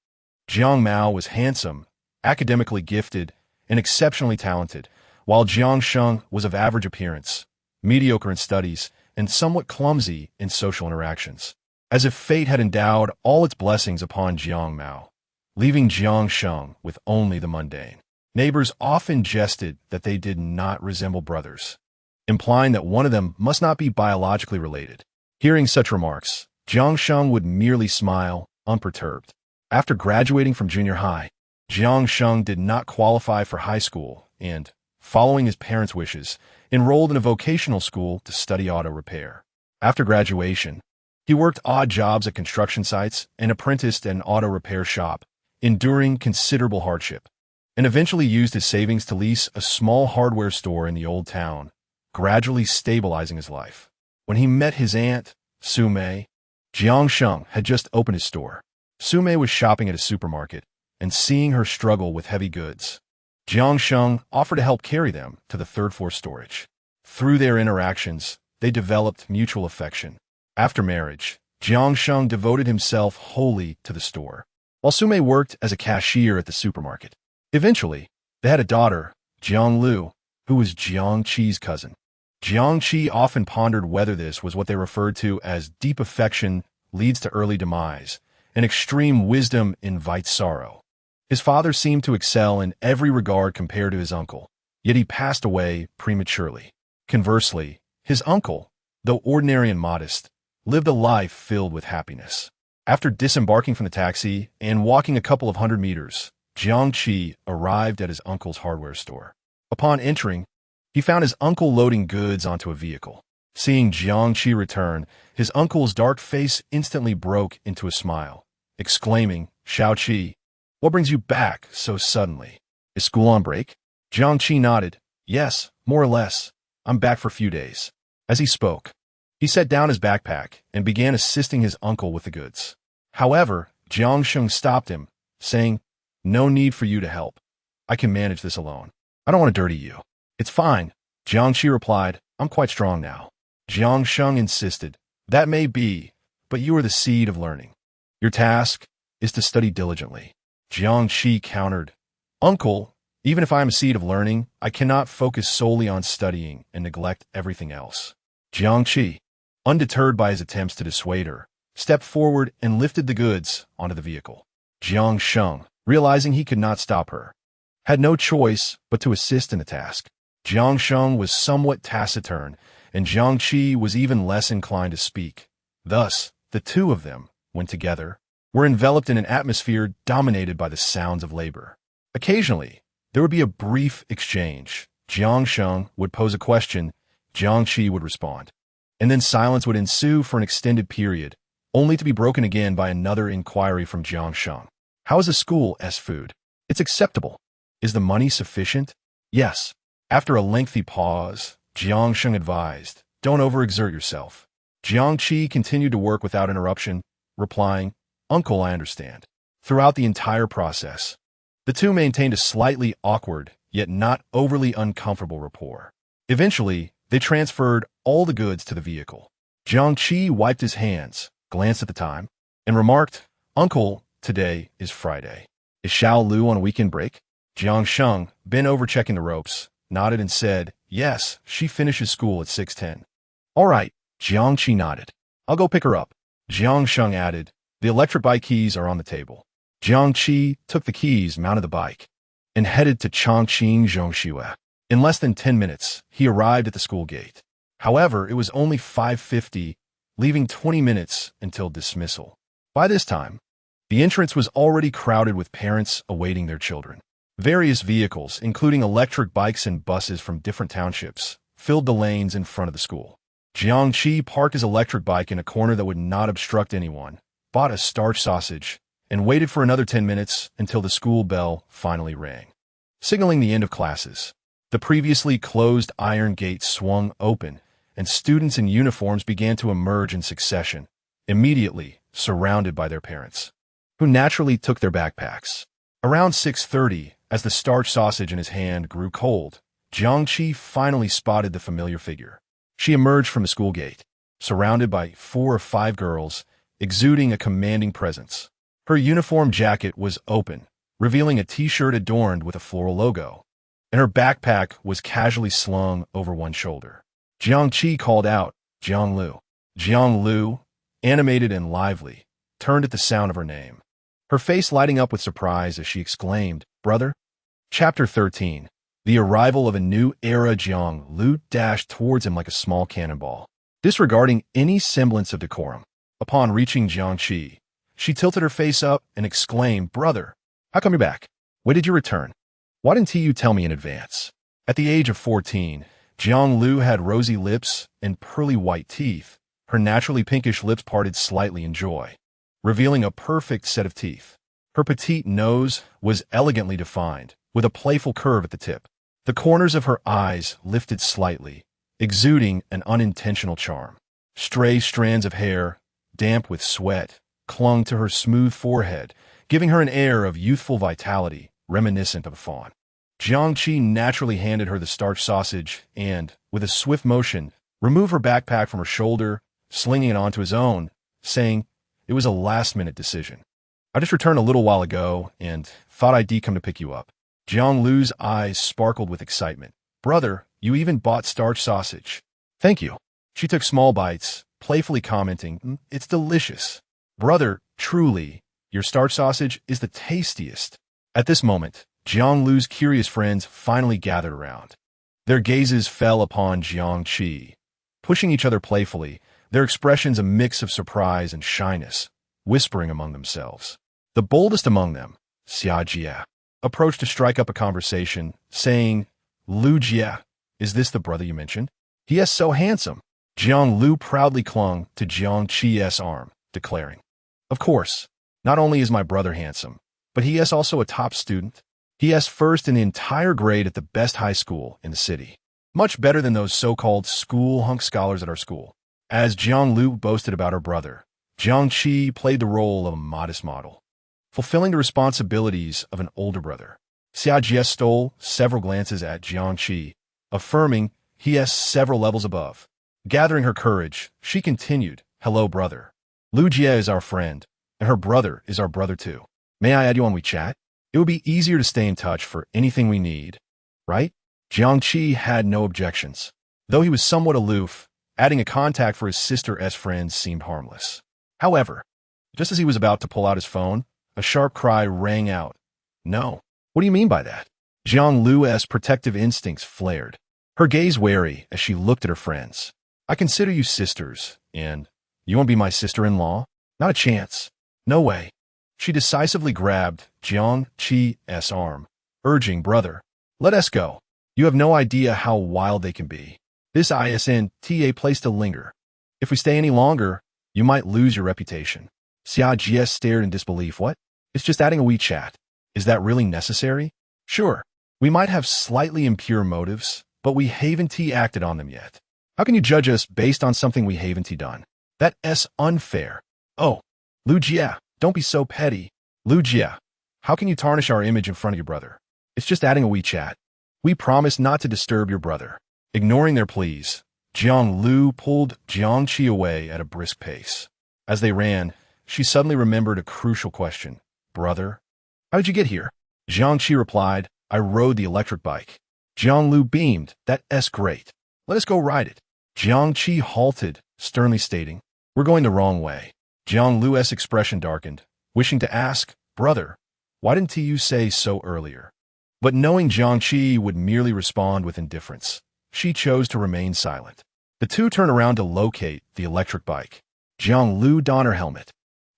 [SPEAKER 2] Jiang Mao was handsome, academically gifted, and exceptionally talented, while Jiang Sheng was of average appearance, mediocre in studies, and somewhat clumsy in social interactions. As if fate had endowed all its blessings upon Jiang Mao, leaving Jiang Sheng with only the mundane. Neighbors often jested that they did not resemble brothers, implying that one of them must not be biologically related. Hearing such remarks, Jiang Sheng would merely smile, unperturbed. After graduating from junior high, Jiang Sheng did not qualify for high school and, following his parents' wishes, enrolled in a vocational school to study auto repair. After graduation, he worked odd jobs at construction sites and apprenticed at an auto repair shop, enduring considerable hardship, and eventually used his savings to lease a small hardware store in the old town, gradually stabilizing his life. When he met his aunt, Su-mei, Jiang Sheng had just opened his store. Su-mei was shopping at a supermarket, and seeing her struggle with heavy goods, Jiang Sheng offered to help carry them to the third-floor storage. Through their interactions, they developed mutual affection. After marriage, Jiang Sheng devoted himself wholly to the store, while Su-mei worked as a cashier at the supermarket. Eventually, they had a daughter, Jiang Lu, who was Jiang Qi's cousin. Jiang Qi often pondered whether this was what they referred to as deep affection leads to early demise, and extreme wisdom invites sorrow. His father seemed to excel in every regard compared to his uncle, yet he passed away prematurely. Conversely, his uncle, though ordinary and modest, lived a life filled with happiness. After disembarking from the taxi and walking a couple of hundred meters, Jiang Qi arrived at his uncle's hardware store. Upon entering, he found his uncle loading goods onto a vehicle. Seeing Jiang Qi return, his uncle's dark face instantly broke into a smile, exclaiming, "Xiao Qi, what brings you back so suddenly? Is school on break?" Jiang Qi nodded. "Yes, more or less. I'm back for a few days." As he spoke, he set down his backpack and began assisting his uncle with the goods. However, Jiang Sheng stopped him, saying, "No need for you to help. I can manage this alone. I don't want to dirty you." "It's fine," Jiang Qi replied. "I'm quite strong now." Jiang Sheng insisted, "That may be, but you are the seed of learning. Your task is to study diligently." Jiang Qi countered, "Uncle, even if I am a seed of learning, I cannot focus solely on studying and neglect everything else." Jiang Qi, undeterred by his attempts to dissuade her, stepped forward and lifted the goods onto the vehicle. Jiang Sheng, realizing he could not stop her, had no choice but to assist in the task. Jiang Sheng was somewhat taciturn, and Jiang Qi was even less inclined to speak. Thus, the two of them, when together, were enveloped in an atmosphere dominated by the sounds of labor. Occasionally, there would be a brief exchange. Jiang Sheng would pose a question, Jiang Qi would respond, and then silence would ensue for an extended period, only to be broken again by another inquiry from Jiang Sheng. "How is the school's food?" "It's acceptable." "Is the money sufficient?" "Yes." After a lengthy pause, Jiang Sheng advised, "Don't overexert yourself." Jiang Qi continued to work without interruption, replying, "Uncle, I understand." Throughout the entire process, the two maintained a slightly awkward, yet not overly uncomfortable rapport. Eventually, they transferred all the goods to the vehicle. Jiang Qi wiped his hands, glanced at the time, and remarked, "Uncle, today is Friday. Is Xiao Lu on a weekend break?" Jiang Sheng, bent over checking the ropes, nodded and said, "Yes, she finishes school at 6:10. "All right," Jiang Qi nodded. "I'll go pick her up." Jiang Sheng added, "The electric bike keys are on the table." Jiang Qi took the keys, mounted the bike, and headed to Chongqing Zhongshiwa. In less than 10 minutes, he arrived at the school gate. However, it was only 5:50, leaving 20 minutes until dismissal. By this time, the entrance was already crowded with parents awaiting their children. Various vehicles, including electric bikes and buses from different townships, filled the lanes in front of the school. Jiang Qi parked his electric bike in a corner that would not obstruct anyone, bought a starch sausage, and waited for another 10 minutes until the school bell finally rang, signaling the end of classes. The previously closed iron gate swung open, and students in uniforms began to emerge in succession, immediately surrounded by their parents, who naturally took their backpacks. Around 6:30, as the starch sausage in his hand grew cold, Jiang Qi finally spotted the familiar figure. She emerged from the school gate, surrounded by 4 or 5 girls, exuding a commanding presence. Her uniform jacket was open, revealing a t-shirt adorned with a floral logo, and her backpack was casually slung over one shoulder. Jiang Qi called out, "Jiang Lu." Jiang Lu, animated and lively, turned at the sound of her name, her face lighting up with surprise as she exclaimed, "Brother?" Chapter 13. The arrival of a new era. Jiang Lu dashed towards him like a small cannonball, disregarding any semblance of decorum. Upon reaching Jiang Qi, she tilted her face up and exclaimed, "Brother, how come you're back? When did you return? Why didn't you tell me in advance?" At the age of 14, Jiang Lu had rosy lips and pearly white teeth, her naturally pinkish lips parted slightly in joy, revealing a perfect set of teeth. Her petite nose was elegantly defined, with a playful curve at the tip. The corners of her eyes lifted slightly, exuding an unintentional charm. Stray strands of hair, damp with sweat, clung to her smooth forehead, giving her an air of youthful vitality, reminiscent of a fawn. Jiangqi naturally handed her the starch sausage and, with a swift motion, removed her backpack from her shoulder, slinging it onto his own, saying, "It was a last-minute decision. I just returned a little while ago and thought I'd come to pick you up." Jiang Lu's eyes sparkled with excitement. "Brother, you even bought starch sausage." "Thank you." She took small bites, playfully commenting, "It's delicious." "Brother, truly, your starch sausage is the tastiest." At this moment, Jiang Lu's curious friends finally gathered around. Their gazes fell upon Jiangqi. Pushing each other playfully, their expressions a mix of surprise and shyness, whispering among themselves. The boldest among them, Xia Jia, approached to strike up a conversation, saying, "Lu Jia, is this the brother you mentioned? He is so handsome." Jiang Lu proudly clung to Jiang Qi's arm, declaring, "Of course, not only is my brother handsome, but he is also a top student. He is first in the entire grade at the best high school in the city. Much better than those so-called school hunk scholars at our school." As Jiang Lu boasted about her brother, Jiang Qi played the role of a modest model, fulfilling the responsibilities of an older brother. Xia Jie stole several glances at Jiang Qi, affirming he is several levels above. Gathering her courage, she continued, "Hello, brother. Lu Jie is our friend, and her brother is our brother too. May I add you on WeChat? It would be easier to stay in touch for anything we need, right?" Jiang Qi had no objections. Though he was somewhat aloof, adding a contact for his sister's friends seemed harmless. However, just as he was about to pull out his phone, a sharp cry rang out. "No. What do you mean by that?" Jiang Lu's protective instincts flared, her gaze wary as she looked at her friends. "I consider you sisters, and you won't be my sister-in-law? Not a chance. No way." She decisively grabbed Jiang Qi's arm, urging, "Brother, let us go. You have no idea how wild they can be. This isn't a place to linger. If we stay any longer, you might lose your reputation." Xia Jie stared in disbelief. "What? It's just adding a WeChat. Is that really necessary?" "Sure, we might have slightly impure motives, but we haven't acted on them yet. How can you judge us based on something we haven't done? That's unfair." "Oh, Lu Jie, don't be so petty. Lu Jie, how can you tarnish our image in front of your brother? It's just adding a WeChat. We promise not to disturb your brother." Ignoring their pleas, Jiang Lu pulled Jiang Qi away at a brisk pace. As they ran, she suddenly remembered a crucial question. "Brother, how did you get here?" Jiang Qi replied, "I rode the electric bike." Jiang Lu beamed. "That's great. Let us go ride it." Jiang Qi halted, sternly stating, "We're going the wrong way." Jiang Lu's expression darkened, wishing to ask, "Brother, why didn't you say so earlier?" But knowing Jiang Qi would merely respond with indifference, she chose to remain silent. The two turned around to locate the electric bike. Jiang Lu donned her helmet,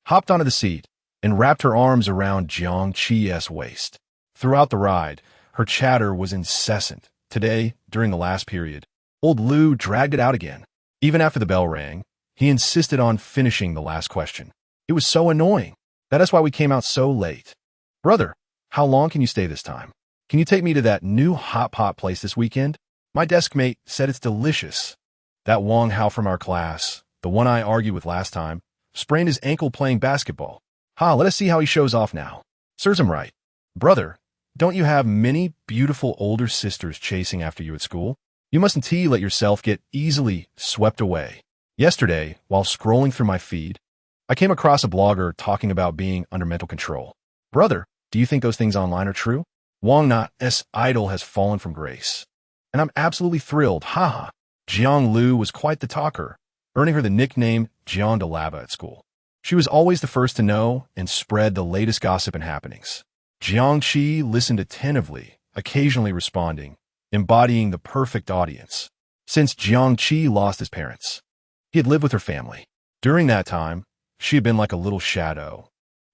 [SPEAKER 2] hopped onto the seat, and wrapped her arms around Jiang Qi's waist. Throughout the ride, her chatter was incessant. Today, during the last period, old Lu dragged it out again. Even after the bell rang, he insisted on finishing the last question. It was so annoying. That is why we came out so late. "Brother, how long can you stay this time? Can you take me to that new hot pot place this weekend? My desk mate said it's delicious." That Wang Hao from our class, the one I argued with last time, sprained his ankle playing basketball. Let us see how he shows off now. Serves him right. "Brother, don't you have many beautiful older sisters chasing after you at school? You mustn't let yourself get easily swept away." Yesterday, while scrolling through my feed, I came across a blogger talking about being under mental control. "Brother, do you think those things online are true? Wang Na's idol has fallen from grace. And I'm absolutely thrilled, haha." Jiang Lu was quite the talker, earning her the nickname Jiang de Lava at school. She was always the first to know and spread the latest gossip and happenings. Jiang Qi listened attentively, occasionally responding, embodying the perfect audience. Since Jiang Qi lost his parents, he had lived with her family. During that time, she had been like a little shadow,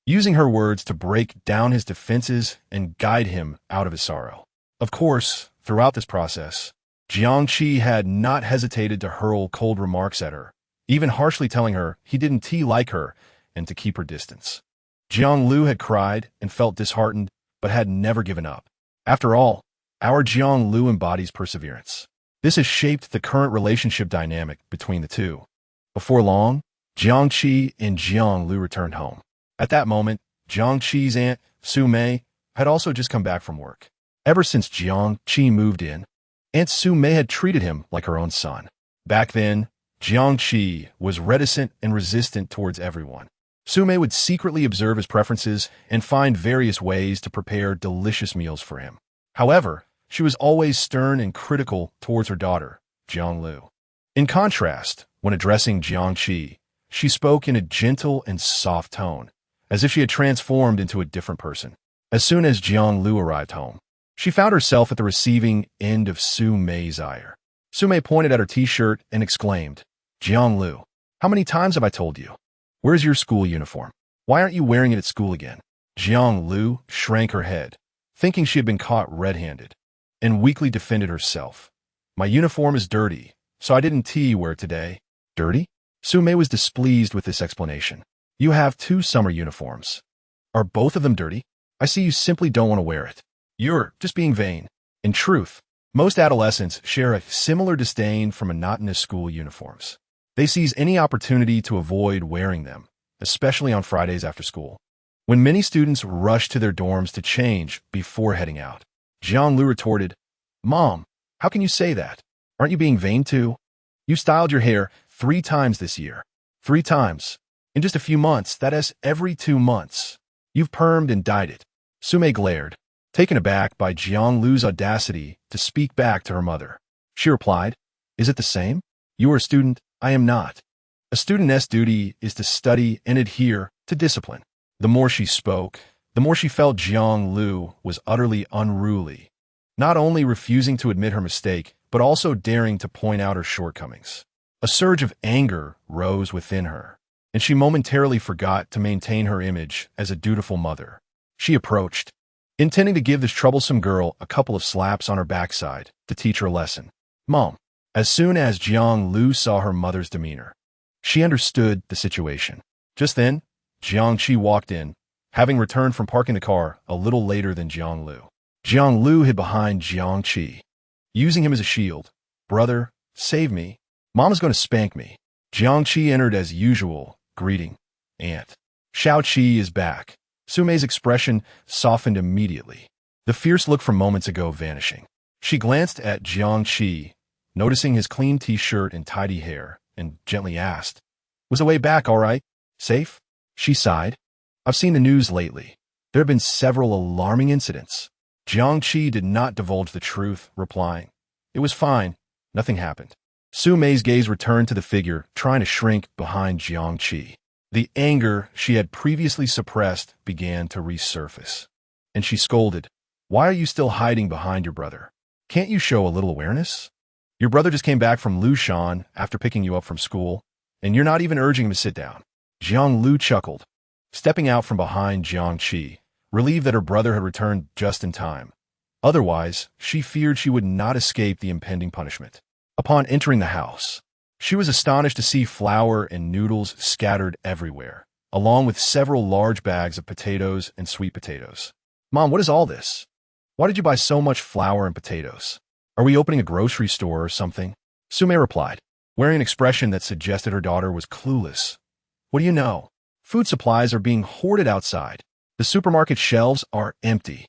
[SPEAKER 2] using her words to break down his defenses and guide him out of his sorrow. Of course, throughout this process, Jiang Qi had not hesitated to hurl cold remarks at her, even harshly telling her he didn't like her and to keep her distance. Jiang Lu had cried and felt disheartened, but had never given up. After all, our Jiang Lu embodies perseverance. This has shaped the current relationship dynamic between the two. Before long, Jiang Qi and Jiang Lu returned home. At that moment, Jiang Qi's aunt, Su Mei, had also just come back from work. Ever since Jiang Qi moved in, Aunt Su Mei had treated him like her own son. Back then, Jiang Qi was reticent and resistant towards everyone. Su Mei would secretly observe his preferences and find various ways to prepare delicious meals for him. However, she was always stern and critical towards her daughter, Jiang Lu. In contrast, when addressing Jiang Qi, she spoke in a gentle and soft tone, as if she had transformed into a different person. As soon as Jiang Lu arrived home, she found herself at the receiving end of Su Mei's ire. Su Mei pointed at her t-shirt and exclaimed, "Jiang Lu, how many times have I told you? Where's your school uniform? Why aren't you wearing it at school again?" Jiang Lu shrank her head, thinking she had been caught red-handed, and weakly defended herself. "My uniform is dirty, so I didn't wear it today." "Dirty?" Su Mei was displeased with this explanation. "You have 2 summer uniforms. Are both of them dirty? I see you simply don't want to wear it. You're just being vain." In truth, most adolescents share a similar disdain for monotonous school uniforms. They seize any opportunity to avoid wearing them, especially on Fridays after school. When many students rush to their dorms to change before heading out, Jiang Lu retorted, "Mom, how can you say that? Aren't you being vain too? You styled your hair 3 times this year. 3 times. In just a few months, that is every 2 months. You've permed and dyed it." Su Mei glared, taken aback by Jiang Lu's audacity to speak back to her mother. She replied, "Is it the same? You are a student, I am not. A student's duty is to study and adhere to discipline." The more she spoke, the more she felt Jiang Lu was utterly unruly, not only refusing to admit her mistake, but also daring to point out her shortcomings. A surge of anger rose within her, and she momentarily forgot to maintain her image as a dutiful mother. She approached, intending to give this troublesome girl a couple of slaps on her backside to teach her a lesson. "Mom." As soon as Jiang Lu saw her mother's demeanor, she understood the situation. Just then, Jiang Qi walked in, having returned from parking the car a little later than Jiang Lu. Jiang Lu hid behind Jiang Qi, using him as a shield. "Brother, save me. Mom is going to spank me." Jiang Qi entered as usual, greeting, "Aunt. Xiao Qi is back." Su Mei's expression softened immediately, the fierce look from moments ago vanishing. She glanced at Jiang Qi, noticing his clean t-shirt and tidy hair, and gently asked, "Was the way back all right? Safe?" She sighed. "I've seen the news lately. There have been several alarming incidents." Jiang Qi did not divulge the truth, replying, "It was fine. Nothing happened." Su Mei's gaze returned to the figure, trying to shrink behind Jiang Qi. The anger she had previously suppressed began to resurface, and she scolded, "Why are you still hiding behind your brother? Can't you show a little awareness? Your brother just came back from Lushan after picking you up from school, and you're not even urging him to sit down." Jiang Lu chuckled, stepping out from behind Jiang Qi, relieved that her brother had returned just in time. Otherwise, she feared she would not escape the impending punishment. Upon entering the house, she was astonished to see flour and noodles scattered everywhere, along with several large bags of potatoes and sweet potatoes. "Mom, what is all this? Why did you buy so much flour and potatoes? Are we opening a grocery store or something?" Su Mei replied, wearing an expression that suggested her daughter was clueless. "What do you know? Food supplies are being hoarded outside. The supermarket shelves are empty.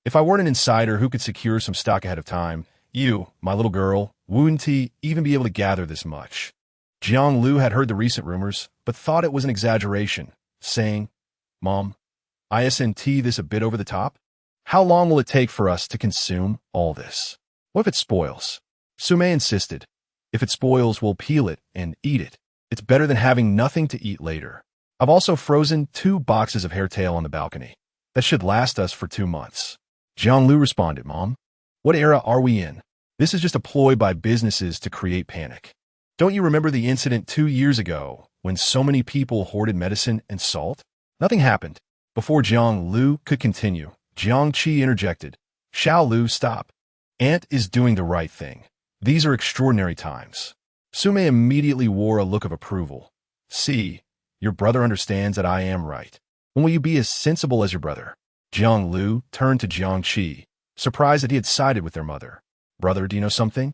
[SPEAKER 2] If I weren't an insider who could secure some stock ahead of time, you, my little girl, wouldn't even be able to gather this much." Jiang Lu had heard the recent rumors, but thought it was an exaggeration, saying, "Mom, isn't this a bit over the top? How long will it take for us to consume all this? What if it spoils?" Su Mei insisted, "If it spoils, we'll peel it and eat it. It's better than having nothing to eat later. I've also frozen 2 boxes of hairtail on the balcony. That should last us for 2 months." Jiang Lu responded, "Mom, what era are we in? This is just a ploy by businesses to create panic. Don't you remember the incident 2 years ago when so many people hoarded medicine and salt? Nothing happened." Before Jiang Lu could continue, Jiang Qi interjected, "Xiao Lu, stop. Aunt is doing the right thing. These are extraordinary times." Su Mei immediately wore a look of approval. "See, your brother understands that I am right. When will you be as sensible as your brother? Jiang Lu turned to Jiang Qi, surprised that he had sided with their mother. Brother, do you know something?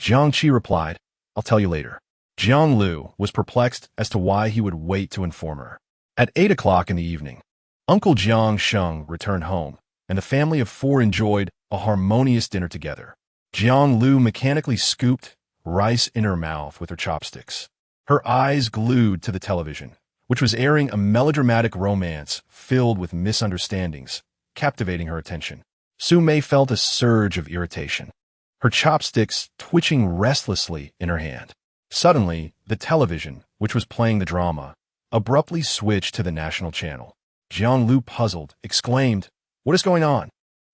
[SPEAKER 2] Jiang Qi replied, I'll tell you later. Jiang Lu was perplexed as to why he would wait to inform her. At 8 o'clock in the evening, Uncle Jiang Sheng returned home, and the family of 4 enjoyed a harmonious dinner together. Jiang Lu mechanically scooped rice in her mouth with her chopsticks, her eyes glued to the television, which was airing a melodramatic romance filled with misunderstandings, captivating her attention. Su Mei felt a surge of irritation, her chopsticks twitching restlessly in her hand. Suddenly, the television, which was playing the drama, abruptly switched to the national channel. Jiang Lu, puzzled, exclaimed, What is going on?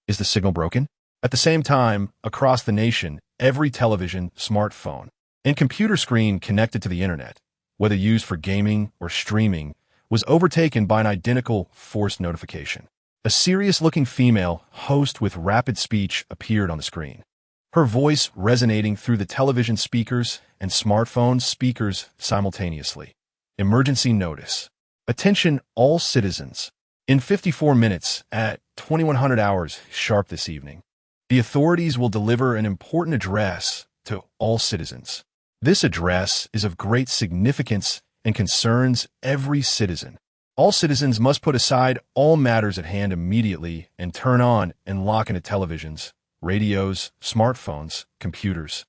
[SPEAKER 2] Is the signal broken? At the same time, across the nation, every television, smartphone, and computer screen connected to the internet, whether used for gaming or streaming, was overtaken by an identical forced notification. A serious-looking female host with rapid speech appeared on the screen, her voice resonating through the television speakers and smartphone speakers simultaneously. Emergency notice. Attention all citizens. In 54 minutes at 2100 hours sharp this evening, the authorities will deliver an important address to all citizens. This address is of great significance and concerns every citizen. All citizens must put aside all matters at hand immediately and turn on and lock into televisions, radios, smartphones, computers,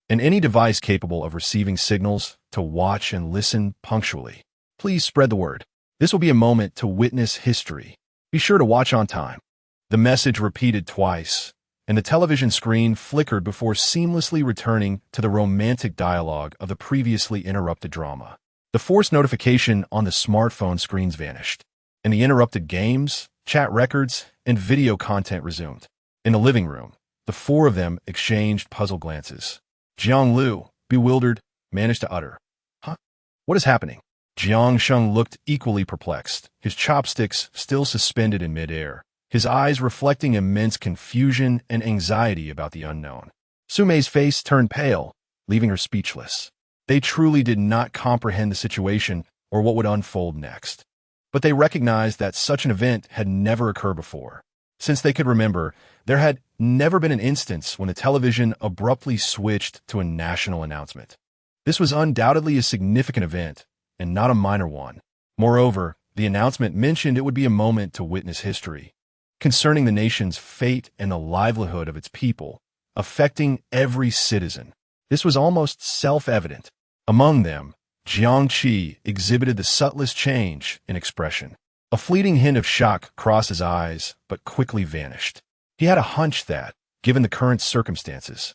[SPEAKER 2] and any device capable of receiving signals to watch and listen punctually. Please spread the word. This will be a moment to witness history. Be sure to watch on time. The message repeated twice, and the television screen flickered before seamlessly returning to the romantic dialogue of the previously interrupted drama. The forced notification on the smartphone screens vanished, and the interrupted games, chat records, and video content resumed. In the living room, the 4 of them exchanged puzzled glances. Jiang Lu, bewildered, managed to utter, Huh? What is happening? Jiang Sheng looked equally perplexed, his chopsticks still suspended in midair, his eyes reflecting immense confusion and anxiety about the unknown. Su Mei's face turned pale, leaving her speechless. They truly did not comprehend the situation or what would unfold next. But they recognized that such an event had never occurred before. Since they could remember, there had never been an instance when the television abruptly switched to a national announcement. This was undoubtedly a significant event, and not a minor one. Moreover, the announcement mentioned it would be a moment to witness history, concerning the nation's fate and the livelihood of its people, affecting every citizen. This was almost self-evident. Among them, Jiang Qi exhibited the subtlest change in expression. A fleeting hint of shock crossed his eyes, but quickly vanished. He had a hunch that, given the current circumstances,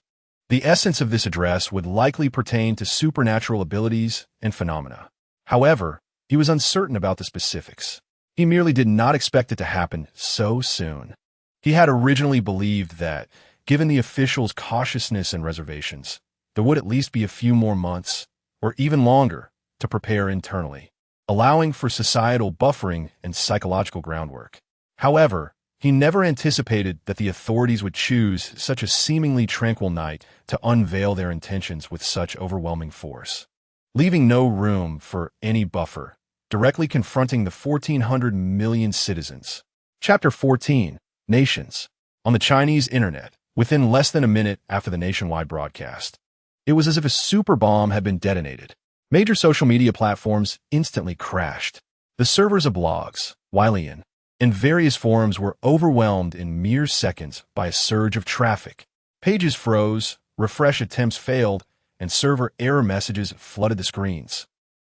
[SPEAKER 2] the essence of this address would likely pertain to supernatural abilities and phenomena. However, he was uncertain about the specifics. He merely did not expect it to happen so soon. He had originally believed that, given the officials' cautiousness and reservations, there would at least be a few more months, or even longer, to prepare internally, allowing for societal buffering and psychological groundwork. However, he never anticipated that the authorities would choose such a seemingly tranquil night to unveil their intentions with such overwhelming force, leaving no room for any buffer, directly confronting the 1,400 million citizens. Chapter 14, Nations. On the Chinese internet, within less than a minute after the nationwide broadcast, it was as if a super bomb had been detonated. Major social media platforms instantly crashed. The servers of blogs, Weilan, and various forums were overwhelmed in mere seconds by a surge of traffic. Pages froze, refresh attempts failed, and server error messages flooded the screens.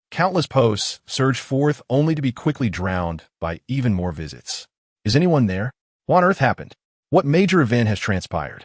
[SPEAKER 2] Countless posts surged forth only to be quickly drowned by even more visits. Is anyone there? What on earth happened? What major event has transpired?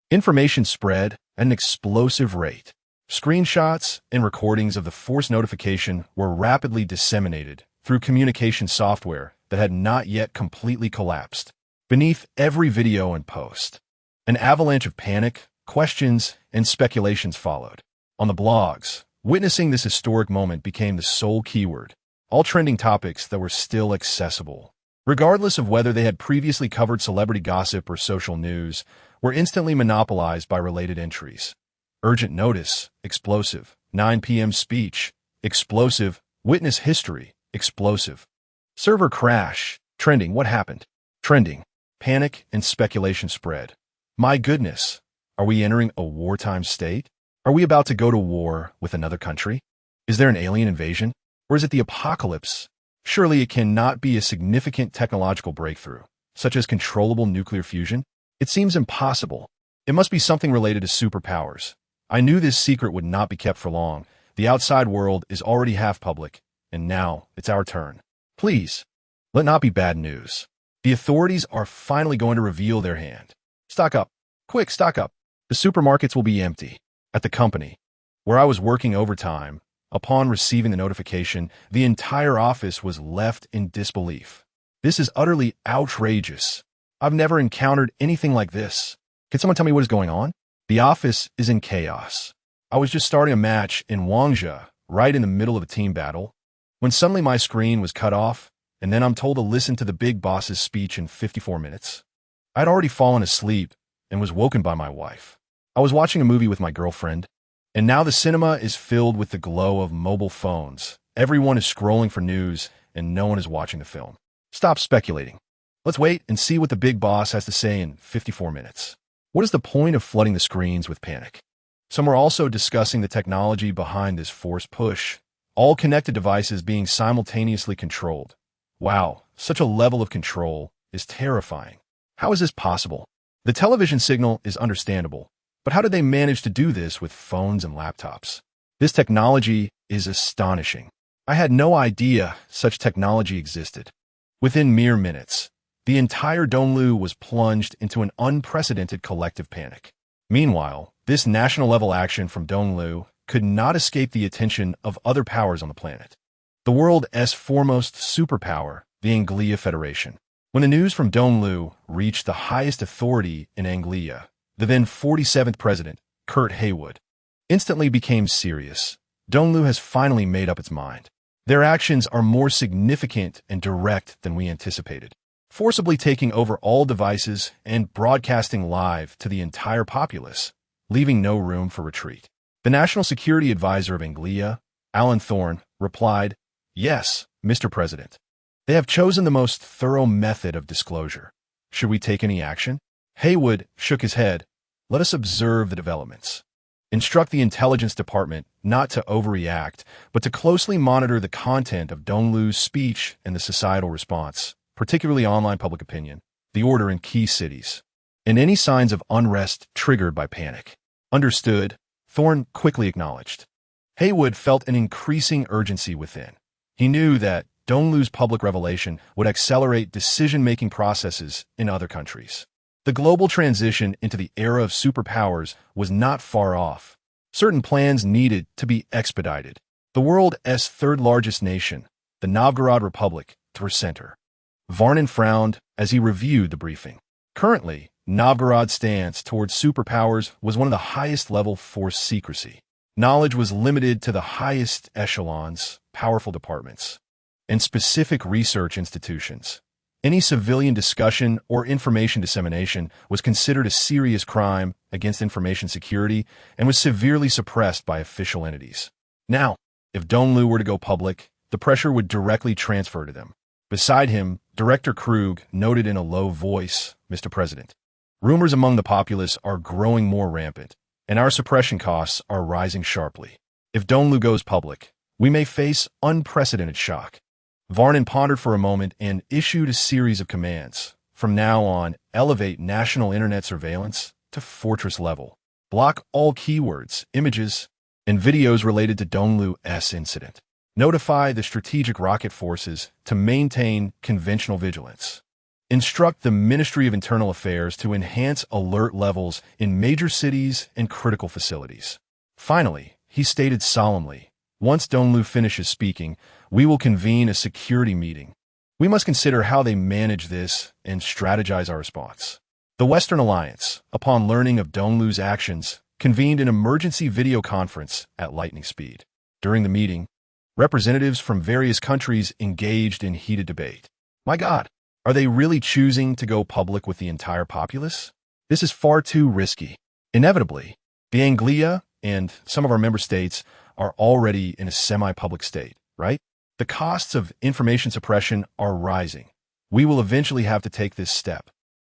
[SPEAKER 2] Information spread at an explosive rate. Screenshots and recordings of the forced notification were rapidly disseminated through communication software that had not yet completely collapsed. Beneath every video and post, an avalanche of panic, questions, and speculations followed. On the blogs, witnessing this historic moment became the sole keyword, all trending topics that were still accessible, regardless of whether they had previously covered celebrity gossip or social news, were instantly monopolized by related entries. Urgent notice, explosive. 9 p.m. speech, explosive. Witness history, explosive. Server crash. Trending. What happened? Trending. Panic and speculation spread. My goodness. Are we entering a wartime state? Are we about to go to war with another country? Is there an alien invasion? Or is it the apocalypse? Surely it cannot be a significant technological breakthrough, such as controllable nuclear fusion. It seems impossible. It must be something related to superpowers. I knew this secret would not be kept for long. The outside world is already half public, and now it's our turn. Please, let not be bad news. The authorities are finally going to reveal their hand. Stock up. Quick, stock up. The supermarkets will be empty. At the company, where I was working overtime, upon receiving the notification, the entire office was left in disbelief. This is utterly outrageous. I've never encountered anything like this. Can someone tell me what is going on? The office is in chaos. I was just starting a match in Wangzhou, right in the middle of a team battle, when suddenly my screen was cut off, and then I'm told to listen to the big boss's speech in 54 minutes. I'd already fallen asleep and was woken by my wife. I was watching a movie with my girlfriend, and now the cinema is filled with the glow of mobile phones. Everyone is scrolling for news, and no one is watching the film. Stop speculating. Let's wait and see what the big boss has to say in 54 minutes. What is the point of flooding the screens with panic? Some are also discussing the technology behind this forced push, all connected devices being simultaneously controlled. Wow, such a level of control is terrifying. How is this possible? The television signal is understandable, but how did they manage to do this with phones and laptops? This technology is astonishing. I had no idea such technology existed. Within mere minutes, the entire Donglu was plunged into an unprecedented collective panic. Meanwhile, this national-level action from Donglu could not escape the attention of other powers on the planet. The world's foremost superpower, the Anglia Federation. When the news from Donglu reached the highest authority in Anglia, the then 47th president, Kurt Haywood, instantly became serious. Donglu has finally made up its mind. Their actions are more significant and direct than we anticipated, forcibly taking over all devices and broadcasting live to the entire populace, leaving no room for retreat. The National Security Advisor of Anglia, Alan Thorne, replied, "Yes, Mr. President. They have chosen the most thorough method of disclosure. Should we take any action?" Haywood shook his head. "Let us observe the developments. Instruct the intelligence department not to overreact, but to closely monitor the content of Donglu's speech and the societal response, particularly online public opinion, the order in key cities, and any signs of unrest triggered by panic." "Understood," Thorne quickly acknowledged. Haywood felt an increasing urgency within. He knew that Donglu's public revelation would accelerate decision-making processes in other countries. The global transition into the era of superpowers was not far off. Certain plans needed to be expedited. The world's third-largest nation, the Novgorod Republic, threw center. Varnin frowned as he reviewed the briefing. Currently, Novgorod's stance towards superpowers was one of the highest-level forced secrecy. Knowledge was limited to the highest echelons, powerful departments, and specific research institutions. Any civilian discussion or information dissemination was considered a serious crime against information security and was severely suppressed by official entities. Now, if Donglu were to go public, the pressure would directly transfer to them. Beside him, Director Krug noted in a low voice, "Mr. President, rumors among the populace are growing more rampant, and our suppression costs are rising sharply. If Donglu goes public, we may face unprecedented shock." Varnin pondered for a moment and issued a series of commands. From now on, elevate national internet surveillance to fortress level. Block all keywords, images, and videos related to Donglu's incident. Notify the strategic rocket forces to maintain conventional vigilance. Instruct the Ministry of Internal Affairs to enhance alert levels in major cities and critical facilities. Finally, he stated solemnly, "Once Donglu finishes speaking, we will convene a security meeting. We must consider how they manage this and strategize our response." The Western Alliance, upon learning of Donglu's actions, convened an emergency video conference at lightning speed. During the meeting, representatives from various countries engaged in heated debate. My God, are they really choosing to go public with the entire populace? This is far too risky. Inevitably, the Anglia and some of our member states are already in a semi-public state, right? The The costs of information suppression are rising. We will eventually have to take this step.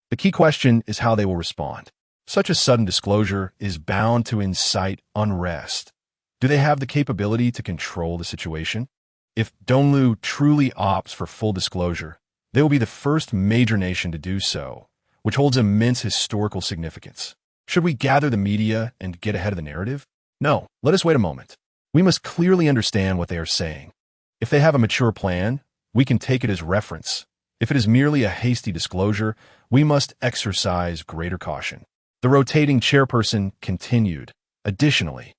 [SPEAKER 2] The key question is how they will respond. Such a sudden disclosure is bound to incite unrest. Do they have the capability to control the situation? If Donglu truly opts for full disclosure, they will be the first major nation to do so, which holds immense historical significance. Should we gather the media and get ahead of the narrative? No, let us wait a moment. We must clearly understand what they are saying. If they have a mature plan, we can take it as reference. If it is merely a hasty disclosure, we must exercise greater caution. The rotating chairperson continued. Additionally,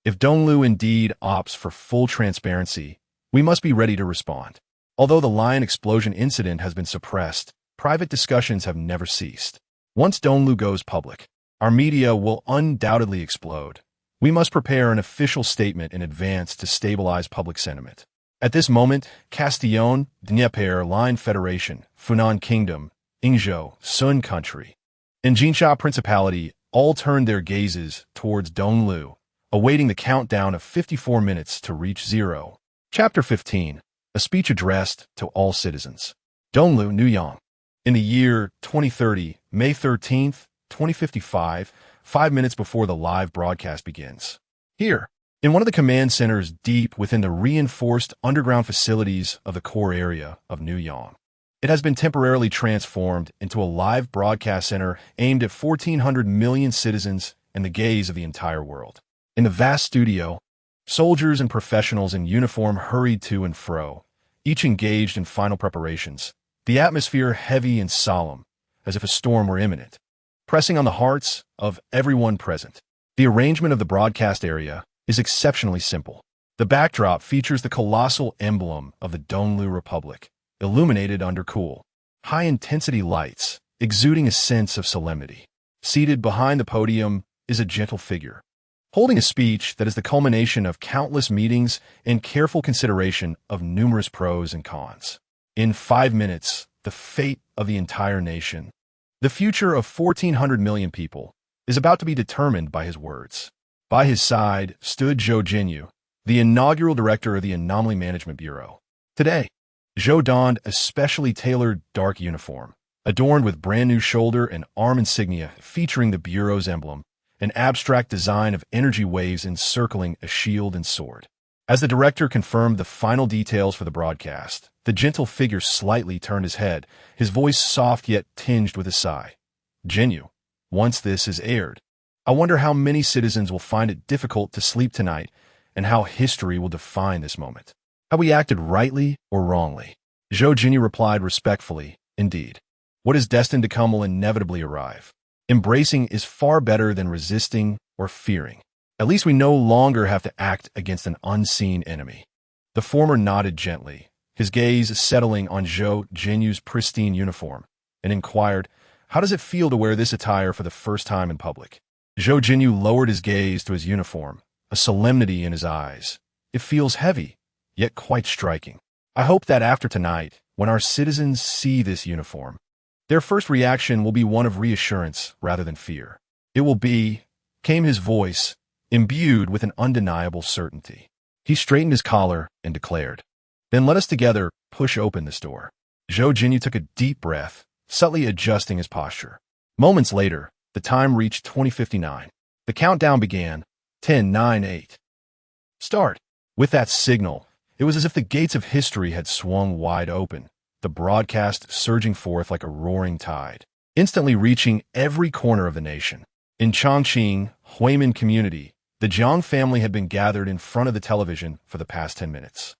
[SPEAKER 2] if Donglu indeed opts for full transparency, we must be ready to respond. Although the lion explosion incident has been suppressed, private discussions have never ceased. Once Donglu goes public, our media will undoubtedly explode. We must prepare an official statement in advance to stabilize public sentiment. At this moment, Castillon, Dnieper Line Federation, Funan Kingdom, Yingzhou, Sun Country, and Jinsha Principality all turned their gazes towards Donglu, awaiting the countdown of 54 minutes to reach zero. Chapter 15. A speech addressed to all citizens. Donglu, Nuyang. In the year 2030, May 13th, 2055, 5 minutes before the live broadcast begins. Here, in one of the command centers deep within the reinforced underground facilities of the core area of Nuyang, it has been temporarily transformed into a live broadcast center aimed at 1,400 million citizens and the gaze of the entire world. In the vast studio, soldiers and professionals in uniform hurried to and fro, each engaged in final preparations, the atmosphere heavy and solemn, as if a storm were imminent, pressing on the hearts of everyone present. The arrangement of the broadcast area is exceptionally simple. The backdrop features the colossal emblem of the Donglu Republic, illuminated under cool, high-intensity lights, exuding a sense of solemnity. Seated behind the podium is a gentle figure, holding a speech that is the culmination of countless meetings and careful consideration of numerous pros and cons. In 5 minutes, the fate of the entire nation, the future of 1,400 million people, is about to be determined by his words. By his side stood Zhou Jinyu, the inaugural director of the Anomaly Management Bureau. Today, Zhou donned a specially tailored dark uniform, adorned with brand-new shoulder and arm insignia featuring the Bureau's emblem, an abstract design of energy waves encircling a shield and sword. As the director confirmed the final details for the broadcast, the gentle figure slightly turned his head, his voice soft yet tinged with a sigh. Jinyu, once this is aired, I wonder how many citizens will find it difficult to sleep tonight and how history will define this moment. Have we acted rightly or wrongly? Zhou Jinyu replied respectfully, indeed. What is destined to come will inevitably arrive. Embracing is far better than resisting or fearing. At least we no longer have to act against an unseen enemy. The former nodded gently, his gaze settling on Zhou Jinyu's pristine uniform, and inquired, how does it feel to wear this attire for the first time in public? Zhou Jinyu lowered his gaze to his uniform, a solemnity in his eyes. It feels heavy, yet quite striking. I hope that after tonight, when our citizens see this uniform, their first reaction will be one of reassurance rather than fear. It will be, came his voice, imbued with an undeniable certainty. He straightened his collar and declared, then let us together push open this door. Zhou Jinyu took a deep breath, subtly adjusting his posture. Moments later, the time reached 20:59. The countdown began. 10, 9, 8. Start. With that signal, it was as if the gates of history had swung wide open, the broadcast surging forth like a roaring tide, instantly reaching every corner of the nation. In Chongqing, Huimin community, the Jiang family had been gathered in front of the television for the past 10 minutes.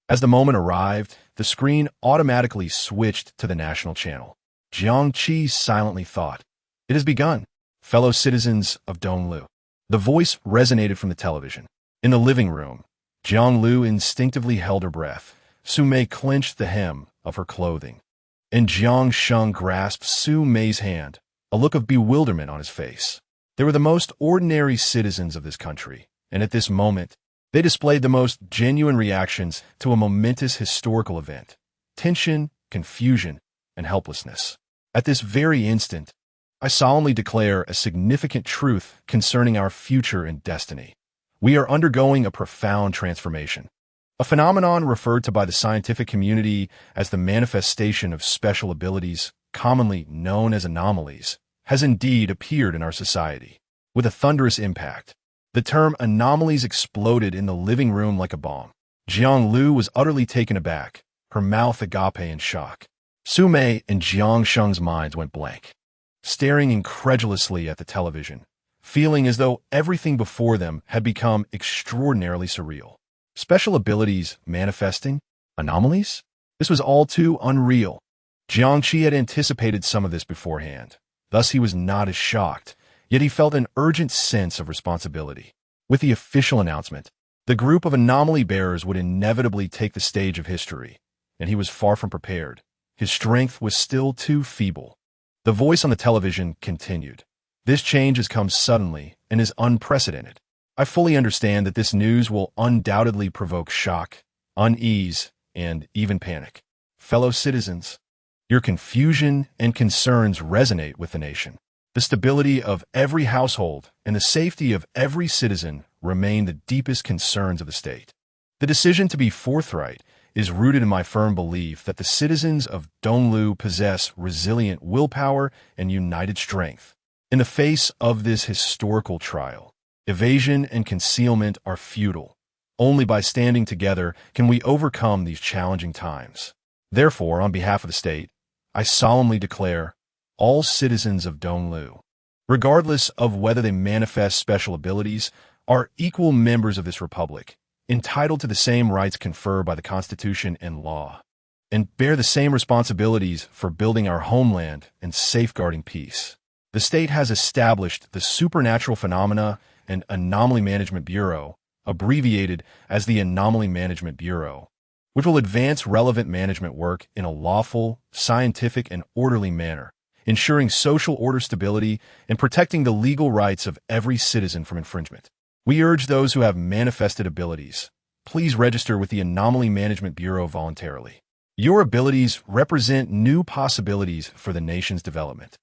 [SPEAKER 2] As the moment arrived, the screen automatically switched to the national channel. Jiang Qi silently thought, it has begun, fellow citizens of Donglu. The voice resonated from the television. In the living room, Jiang Lu instinctively held her breath. Su Mei clenched the hem of her clothing, and Jiang Sheng grasped Su Mei's hand, a look of bewilderment on his face. They were the most ordinary citizens of this country, and at this moment, they displayed the most genuine reactions to a momentous historical event: tension, confusion, and helplessness. At this very instant, I solemnly declare a significant truth concerning our future and destiny. We are undergoing a profound transformation. A phenomenon referred to by the scientific community as the manifestation of special abilities, commonly known as anomalies, has indeed appeared in our society. With a thunderous impact, the term anomalies exploded in the living room like a bomb. Jiang Lu was utterly taken aback, her mouth agape in shock. Su Mei and Jiang Sheng's minds went blank, staring incredulously at the television, feeling as though everything before them had become extraordinarily surreal. Special abilities manifesting? Anomalies? This was all too unreal. Jiangqi had anticipated some of this beforehand. Thus he was not as shocked, yet he felt an urgent sense of responsibility. With the official announcement, the group of anomaly bearers would inevitably take the stage of history, and he was far from prepared. His strength was still too feeble. The voice on the television continued. This change has come suddenly and is unprecedented. I fully understand that this news will undoubtedly provoke shock, unease, and even panic. Fellow citizens, your confusion and concerns resonate with the nation. The stability of every household and the safety of every citizen remain the deepest concerns of the state. The decision to be forthright is rooted in my firm belief that the citizens of Donglu possess resilient willpower and united strength. In the face of this historical trial, evasion and concealment are futile. Only by standing together can we overcome these challenging times. Therefore, on behalf of the state, I solemnly declare all citizens of Donglu, regardless of whether they manifest special abilities, are equal members of this republic, entitled to the same rights conferred by the Constitution and law, and bear the same responsibilities for building our homeland and safeguarding peace. The state has established the Supernatural Phenomena and Anomaly Management Bureau, abbreviated as the Anomaly Management Bureau, which will advance relevant management work in a lawful, scientific, and orderly manner, ensuring social order stability and protecting the legal rights of every citizen from infringement. We urge those who have manifested abilities, please register with the Anomaly Management Bureau voluntarily. Your abilities represent new possibilities for the nation's development,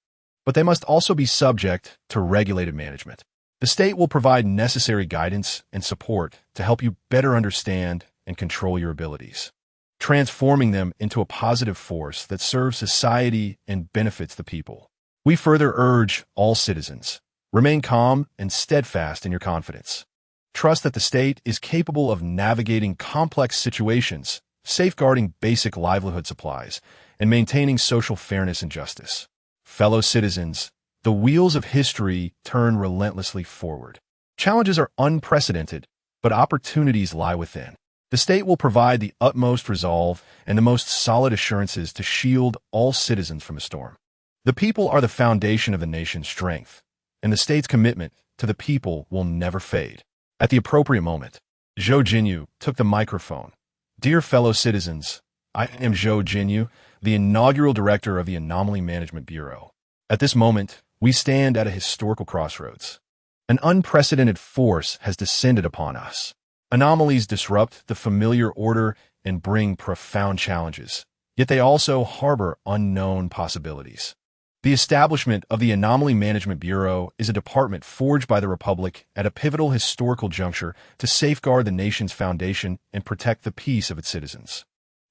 [SPEAKER 2] but they must also be subject to regulated management. The state will provide necessary guidance and support to help you better understand and control your abilities, transforming them into a positive force that serves society and benefits the people. We further urge all citizens, remain calm and steadfast in your confidence. Trust that the state is capable of navigating complex situations, safeguarding basic livelihood supplies, and maintaining social fairness and justice. Fellow citizens, the wheels of history turn relentlessly forward. Challenges are unprecedented, but opportunities lie within. The state will provide the utmost resolve and the most solid assurances to shield all citizens from a storm. The people are the foundation of the nation's strength, and the state's commitment to the people will never fade. At the appropriate moment, Zhou Jinyu took the microphone. Dear fellow citizens, I am Zhou Jinyu, the inaugural director of the Anomaly Management Bureau. At this moment, we stand at a historical crossroads. An unprecedented force has descended upon us. Anomalies disrupt the familiar order and bring profound challenges, yet they also harbor unknown possibilities. The establishment of the Anomaly Management Bureau is a department forged by the Republic at a pivotal historical juncture to safeguard the nation's foundation and protect the peace of its citizens.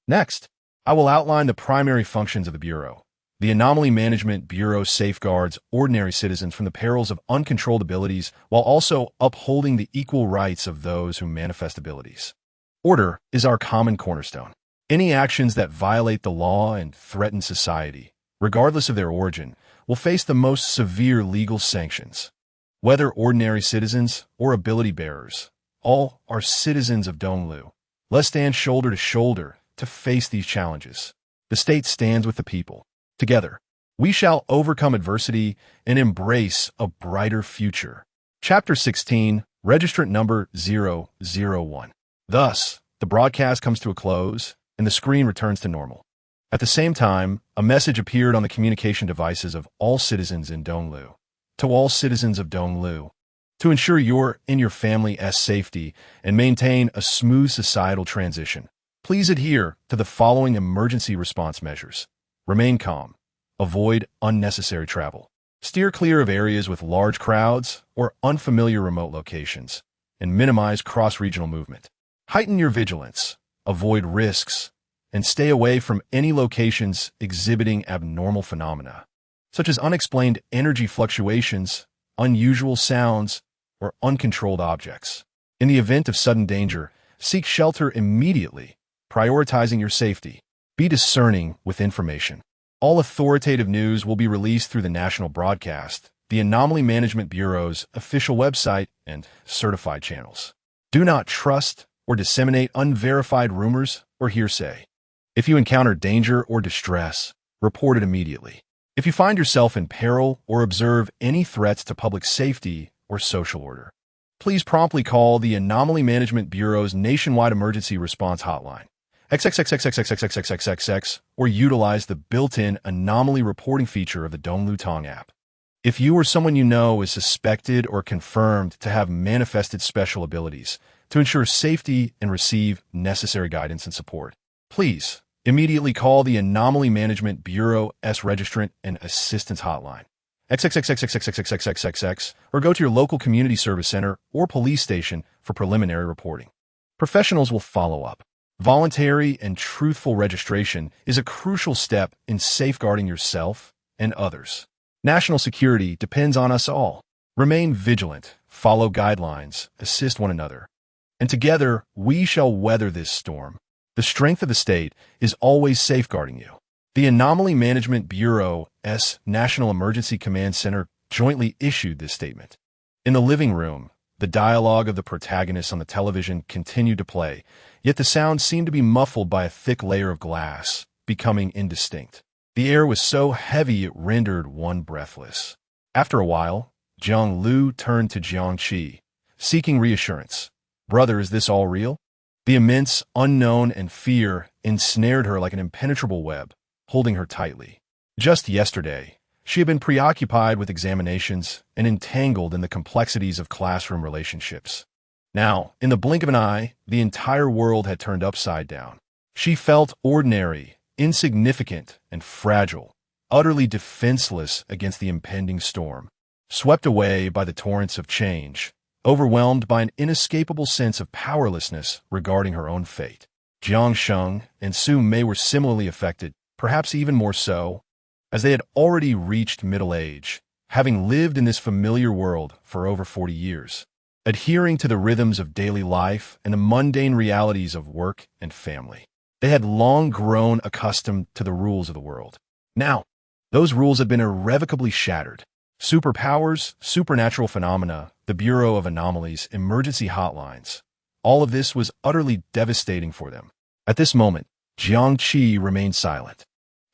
[SPEAKER 2] Next, I will outline the primary functions of the Bureau. The Anomaly Management Bureau safeguards ordinary citizens from the perils of uncontrolled abilities while also upholding the equal rights of those who manifest abilities. Order is our common cornerstone. Any actions that violate the law and threaten society, regardless of their origin, will face the most severe legal sanctions. Whether ordinary citizens or ability bearers, all are citizens of Donglu. Let's stand shoulder to shoulder to face these challenges. The state stands with the people. Together, we shall overcome adversity and embrace a brighter future. Chapter 16, Registrant Number 001. Thus, the broadcast comes to a close, and the screen returns to normal. At the same time, a message appeared on the communication devices of all citizens in Donglu. To all citizens of Donglu, to ensure your and your family's safety and maintain a smooth societal transition, please adhere to the following emergency response measures. Remain calm. Avoid unnecessary travel. Steer clear of areas with large crowds or unfamiliar remote locations, and minimize cross-regional movement. Heighten your vigilance, avoid risks, and stay away from any locations exhibiting abnormal phenomena, such as unexplained energy fluctuations, unusual sounds, or uncontrolled objects. In the event of sudden danger, seek shelter immediately, prioritizing your safety. Be discerning with information. All authoritative news will be released through the national broadcast, the Anomaly Management Bureau's official website, and certified channels. Do not trust or disseminate unverified rumors or hearsay. If you encounter danger or distress, report it immediately. If you find yourself in peril or observe any threats to public safety or social order, please promptly call the Anomaly Management Bureau's nationwide emergency response hotline, XXXXXXXXXXX, or utilize the built-in anomaly reporting feature of the Donglu Tong app. If you or someone you know is suspected or confirmed to have manifested special abilities, to ensure safety and receive necessary guidance and support, please immediately call the Anomaly Management Bureau's Registrant and Assistance Hotline, XXXXXXXXXX, or go to your local community service center or police station for preliminary reporting. Professionals will follow up. Voluntary and truthful registration is a crucial step in safeguarding yourself and others. National security depends on us all. Remain vigilant, follow guidelines, assist one another, and together we shall weather this storm. The strength of the state is always safeguarding you. The Anomaly Management Bureau's National Emergency Command Center jointly issued this statement. In the living room, the dialogue of the protagonists on the television continued to play, yet the sound seemed to be muffled by a thick layer of glass, becoming indistinct. The air was so heavy it rendered one breathless. After a while, Jiang Lu turned to Jiang Qi, seeking reassurance. Brother, is this all real? The immense unknown and fear ensnared her like an impenetrable web, holding her tightly. Just yesterday, she had been preoccupied with examinations and entangled in the complexities of classroom relationships. Now, in the blink of an eye, the entire world had turned upside down. She felt ordinary, insignificant, and fragile, utterly defenseless against the impending storm, swept away by the torrents of change, overwhelmed by an inescapable sense of powerlessness regarding her own fate. Jiang Sheng and Su Mei were similarly affected, perhaps even more so, as they had already reached middle age, having lived in this familiar world for over 40 years, adhering to the rhythms of daily life and the mundane realities of work and family. They had long grown accustomed to the rules of the world. Now, those rules had been irrevocably shattered. Superpowers, supernatural phenomena, the Bureau of Anomalies, emergency hotlines. All of this was utterly devastating for them. At this moment, Jiang Qi remained silent.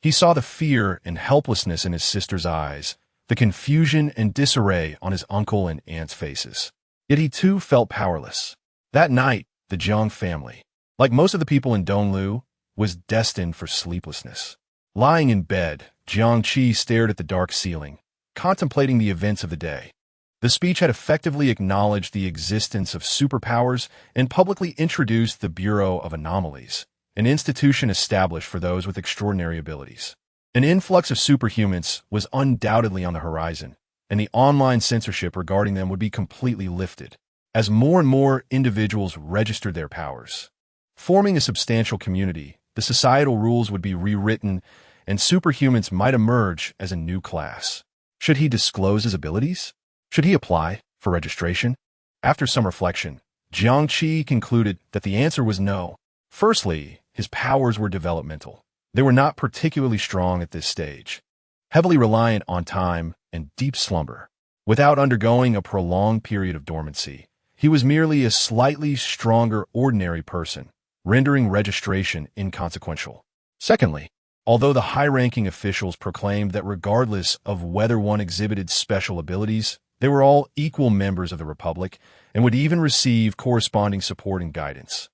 [SPEAKER 2] He saw the fear and helplessness in his sister's eyes, the confusion and disarray on his uncle and aunt's faces. Yet he too felt powerless. That night, the Jiang family, like most of the people in Donglu, was destined for sleeplessness. Lying in bed, Jiang Qi stared at the dark ceiling, contemplating the events of the day. The speech had effectively acknowledged the existence of superpowers and publicly introduced the Bureau of Anomalies, an institution established for those with extraordinary abilities. An influx of superhumans was undoubtedly on the horizon, and the online censorship regarding them would be completely lifted, as more and more individuals registered their powers. Forming a substantial community, the societal rules would be rewritten, and superhumans might emerge as a new class. Should he disclose his abilities? Should he apply for registration? After some reflection, Jiang Qi concluded that the answer was no. Firstly, his powers were developmental. They were not particularly strong at this stage, heavily reliant on time and deep slumber. Without undergoing a prolonged period of dormancy, he was merely a slightly stronger ordinary person, rendering registration inconsequential. Secondly, although the high-ranking officials proclaimed that regardless of whether one exhibited special abilities, they were all equal members of the Republic and would even receive corresponding support and guidance.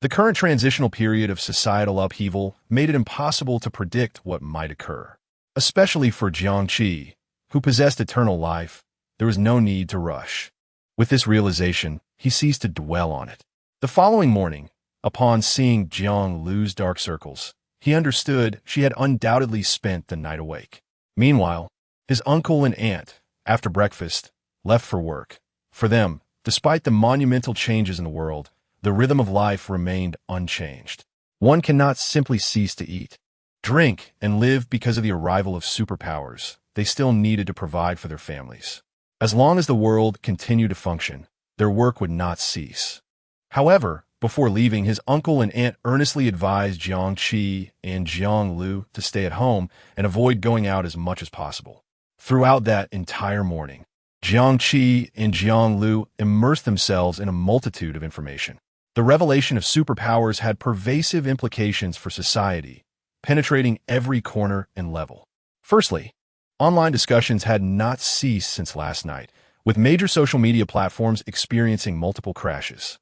[SPEAKER 2] The current transitional period of societal upheaval made it impossible to predict what might occur. Especially for Jiang Qi, who possessed eternal life, there was no need to rush. With this realization, he ceased to dwell on it. The following morning, upon seeing Jiang Lu's dark circles, he understood she had undoubtedly spent the night awake. Meanwhile, his uncle and aunt, after breakfast, left for work. For them, despite the monumental changes in the world, the rhythm of life remained unchanged. One cannot simply cease to eat, drink, and live because of the arrival of superpowers. They still needed to provide for their families. As long as the world continued to function, their work would not cease. However, before leaving, his uncle and aunt earnestly advised Jiang Qi and Jiang Lu to stay at home and avoid going out as much as possible. Throughout that entire morning, Jiang Qi and Jiang Lu immersed themselves in a multitude of information. The revelation of superpowers had pervasive implications for society, penetrating every corner and level. Firstly, online discussions had not ceased since last night, with major social media platforms experiencing multiple crashes.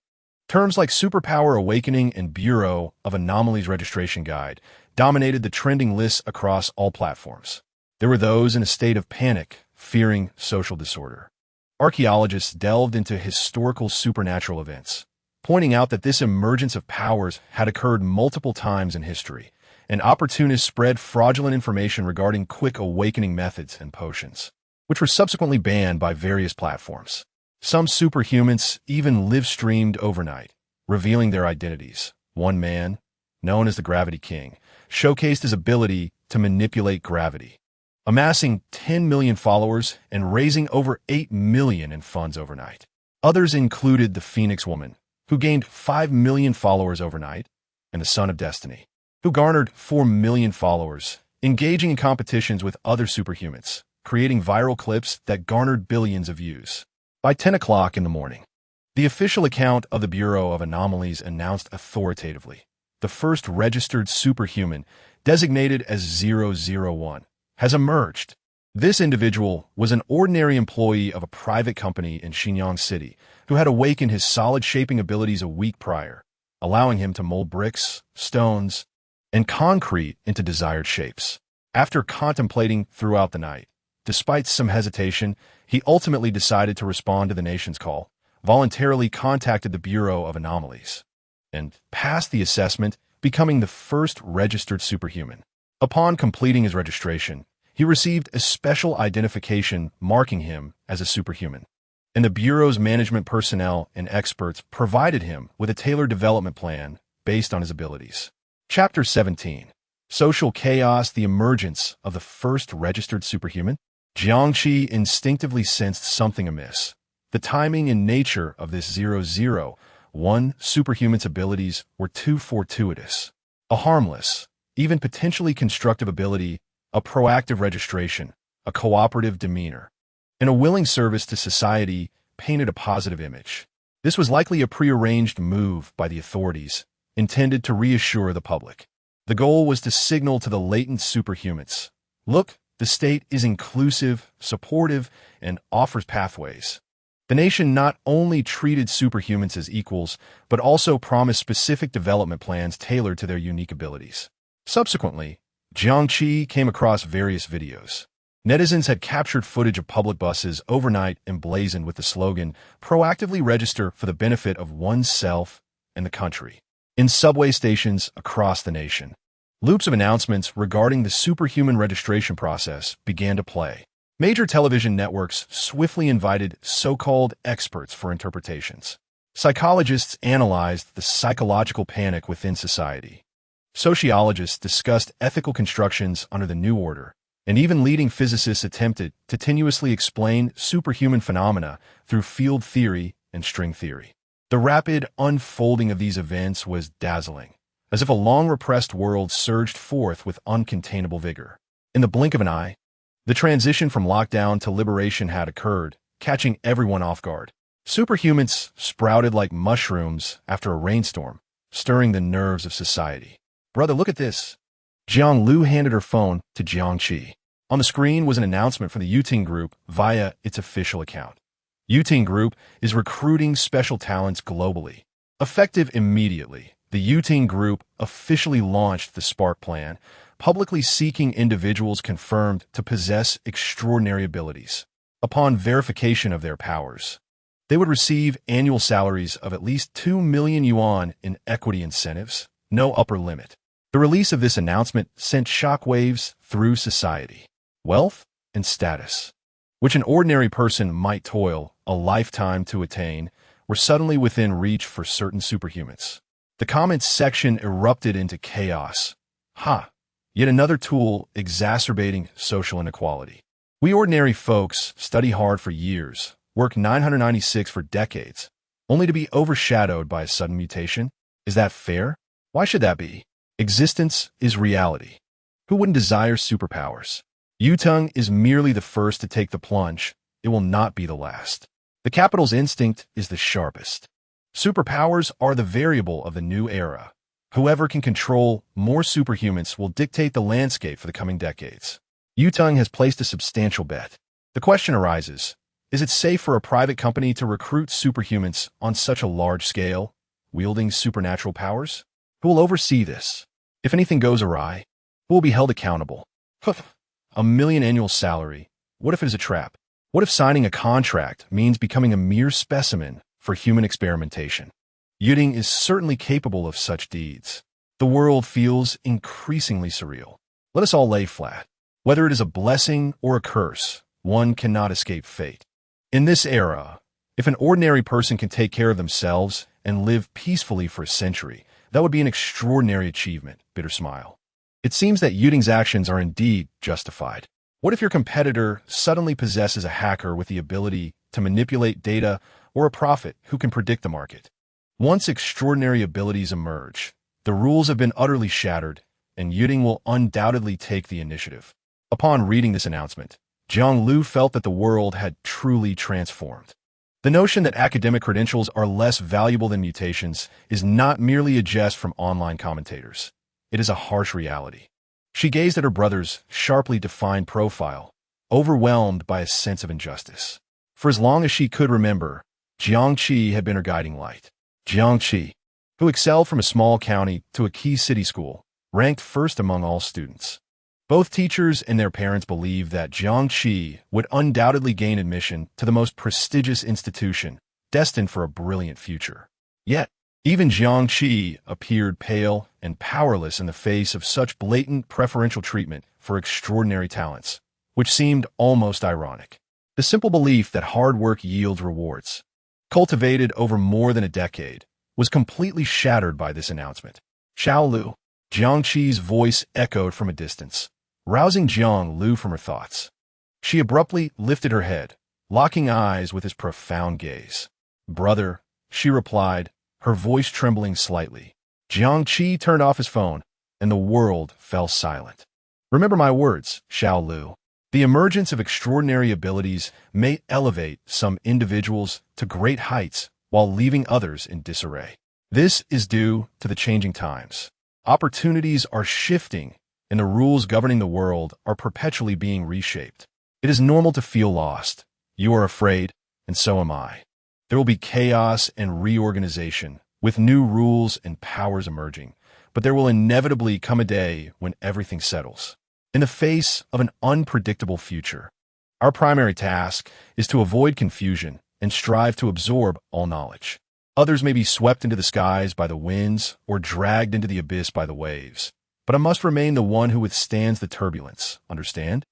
[SPEAKER 2] Terms like Superpower Awakening and Bureau of Anomalies Registration Guide dominated the trending lists across all platforms. There were those in a state of panic, fearing social disorder. Archaeologists delved into historical supernatural events, pointing out that this emergence of powers had occurred multiple times in history, and opportunists spread fraudulent information regarding quick awakening methods and potions, which were subsequently banned by various platforms. Some superhumans even live-streamed overnight, revealing their identities. One man, known as the Gravity King, showcased his ability to manipulate gravity, amassing 10 million followers and raising over 8 million in funds overnight. Others included the Phoenix Woman, who gained 5 million followers overnight, and the Son of Destiny, who garnered 4 million followers, engaging in competitions with other superhumans, creating viral clips that garnered billions of views. By 10 o'clock in the morning, the official account of the Bureau of Anomalies announced authoritatively, the first registered superhuman, designated as 001, has emerged. This individual was an ordinary employee of a private company in Shenyang City who had awakened his solid shaping abilities a week prior, allowing him to mold bricks, stones, and concrete into desired shapes. After contemplating throughout the night, despite some hesitation, he ultimately decided to respond to the nation's call, voluntarily contacted the Bureau of Anomalies, and passed the assessment, becoming the first registered superhuman. Upon completing his registration, he received a special identification marking him as a superhuman, and the Bureau's management personnel and experts provided him with a tailored development plan based on his abilities. Chapter 17. Social Chaos: The Emergence of the First Registered Superhuman. Jiang Qi instinctively sensed something amiss. The timing and nature of this 001 superhuman's abilities were too fortuitous. A harmless, even potentially constructive ability, a proactive registration, a cooperative demeanor, and a willing service to society painted a positive image. This was likely a prearranged move by the authorities, intended to reassure the public. The goal was to signal to the latent superhumans, look, the state is inclusive, supportive, and offers pathways. The nation not only treated superhumans as equals, but also promised specific development plans tailored to their unique abilities. Subsequently, Jiang Qi came across various videos. Netizens had captured footage of public buses overnight emblazoned with the slogan, "Proactively register for the benefit of oneself and the country." In subway stations across the nation, loops of announcements regarding the superhuman registration process began to play. Major television networks swiftly invited so-called experts for interpretations. Psychologists analyzed the psychological panic within society. Sociologists discussed ethical constructions under the new order, and even leading physicists attempted to tenuously explain superhuman phenomena through field theory and string theory. The rapid unfolding of these events was dazzling, as if a long-repressed world surged forth with uncontainable vigor. In the blink of an eye, the transition from lockdown to liberation had occurred, catching everyone off guard. Superhumans sprouted like mushrooms after a rainstorm, stirring the nerves of society. "Brother, look at this." Jiang Lu handed her phone to Jiang Qi. On the screen was an announcement from the Yuting Group via its official account. Yuting Group is recruiting special talents globally. Effective immediately, the Yuting Group officially launched the Spark Plan, publicly seeking individuals confirmed to possess extraordinary abilities. Upon verification of their powers, they would receive annual salaries of at least 2 million yuan in equity incentives, no upper limit. The release of this announcement sent shockwaves through society. Wealth and status, which an ordinary person might toil a lifetime to attain, were suddenly within reach for certain superhumans. The comments section erupted into chaos. Yet another tool exacerbating social inequality. We ordinary folks study hard for years, work 996 for decades, only to be overshadowed by a sudden mutation? Is that fair? Why should that be? Existence is reality. Who wouldn't desire superpowers? Yutong is merely the first to take the plunge. It will not be the last. The capital's instinct is the sharpest. Superpowers are the variable of the new era. Whoever can control more superhumans will dictate the landscape for the coming decades. Yutong has placed a substantial bet. The question arises, is it safe for a private company to recruit superhumans on such a large scale, wielding supernatural powers? Who will oversee this? If anything goes awry, who will be held accountable? $1 million annual salary. What if it is a trap? What if signing a contract means becoming a mere specimen for human experimentation? Yutong is certainly capable of such deeds. The world feels increasingly surreal. Let us all lay flat. Whether it is a blessing or a curse, one cannot escape fate. In this era, if an ordinary person can take care of themselves and live peacefully for a century, that would be an extraordinary achievement. Bitter smile. It seems that Yutong's actions are indeed justified. What if your competitor suddenly possesses a hacker with the ability to manipulate data or a prophet who can predict the market? Once extraordinary abilities emerge, the rules have been utterly shattered, and Yutong will undoubtedly take the initiative. Upon reading this announcement, Jiang Lu felt that the world had truly transformed. The notion that academic credentials are less valuable than mutations is not merely a jest from online commentators. It is a harsh reality. She gazed at her brother's sharply defined profile, overwhelmed by a sense of injustice. For as long as she could remember, Jiang Qi had been her guiding light. Jiang Qi, who excelled from a small county to a key city school, ranked first among all students. Both teachers and their parents believed that Jiang Qi would undoubtedly gain admission to the most prestigious institution, destined for a brilliant future. Yet, even Jiang Qi appeared pale and powerless in the face of such blatant preferential treatment for extraordinary talents, which seemed almost ironic. The simple belief that hard work yields rewards, cultivated over more than a decade, was completely shattered by this announcement. Xiao Lu, Jiang Qi's voice echoed from a distance, rousing Jiang Lu from her thoughts. She abruptly lifted her head, locking eyes with his profound gaze. "Brother," she replied, her voice trembling slightly. Jiang Qi turned off his phone, and the world fell silent. "Remember my words, Xiao Lu. The emergence of extraordinary abilities may elevate some individuals to great heights while leaving others in disarray. This is due to the changing times. Opportunities are shifting, and the rules governing the world are perpetually being reshaped. It is normal to feel lost. You are afraid, and so am I. There will be chaos and reorganization, with new rules and powers emerging, but there will inevitably come a day when everything settles. In the face of an unpredictable future, our primary task is to avoid confusion and strive to absorb all knowledge. Others may be swept into the skies by the winds or dragged into the abyss by the waves, but I must remain the one who withstands the turbulence, understand?"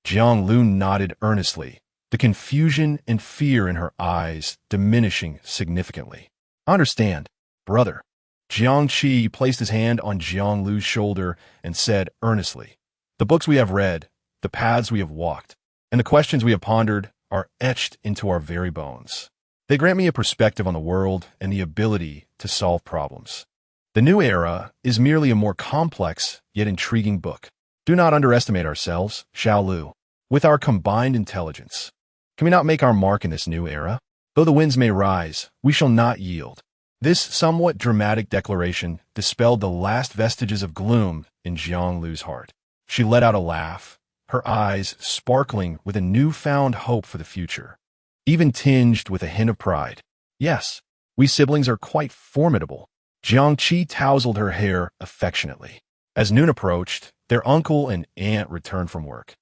[SPEAKER 2] Jiang Lu nodded earnestly, the confusion and fear in her eyes diminishing significantly. "I understand, brother." Jiang Qi placed his hand on Jiang Lu's shoulder and said earnestly, "The books we have read, the paths we have walked, and the questions we have pondered are etched into our very bones. They grant me a perspective on the world and the ability to solve problems. The new era is merely a more complex yet intriguing book. Do not underestimate ourselves, Xiao Lu. With our combined intelligence, can we not make our mark in this new era? Though the winds may rise, we shall not yield." This somewhat dramatic declaration dispelled the last vestiges of gloom in Jiang Lu's heart. She let out a laugh, her eyes sparkling with a newfound hope for the future, even tinged with a hint of pride. "Yes, we siblings are quite formidable." Jiang Qi tousled her hair affectionately. As noon approached, their uncle and aunt returned from work.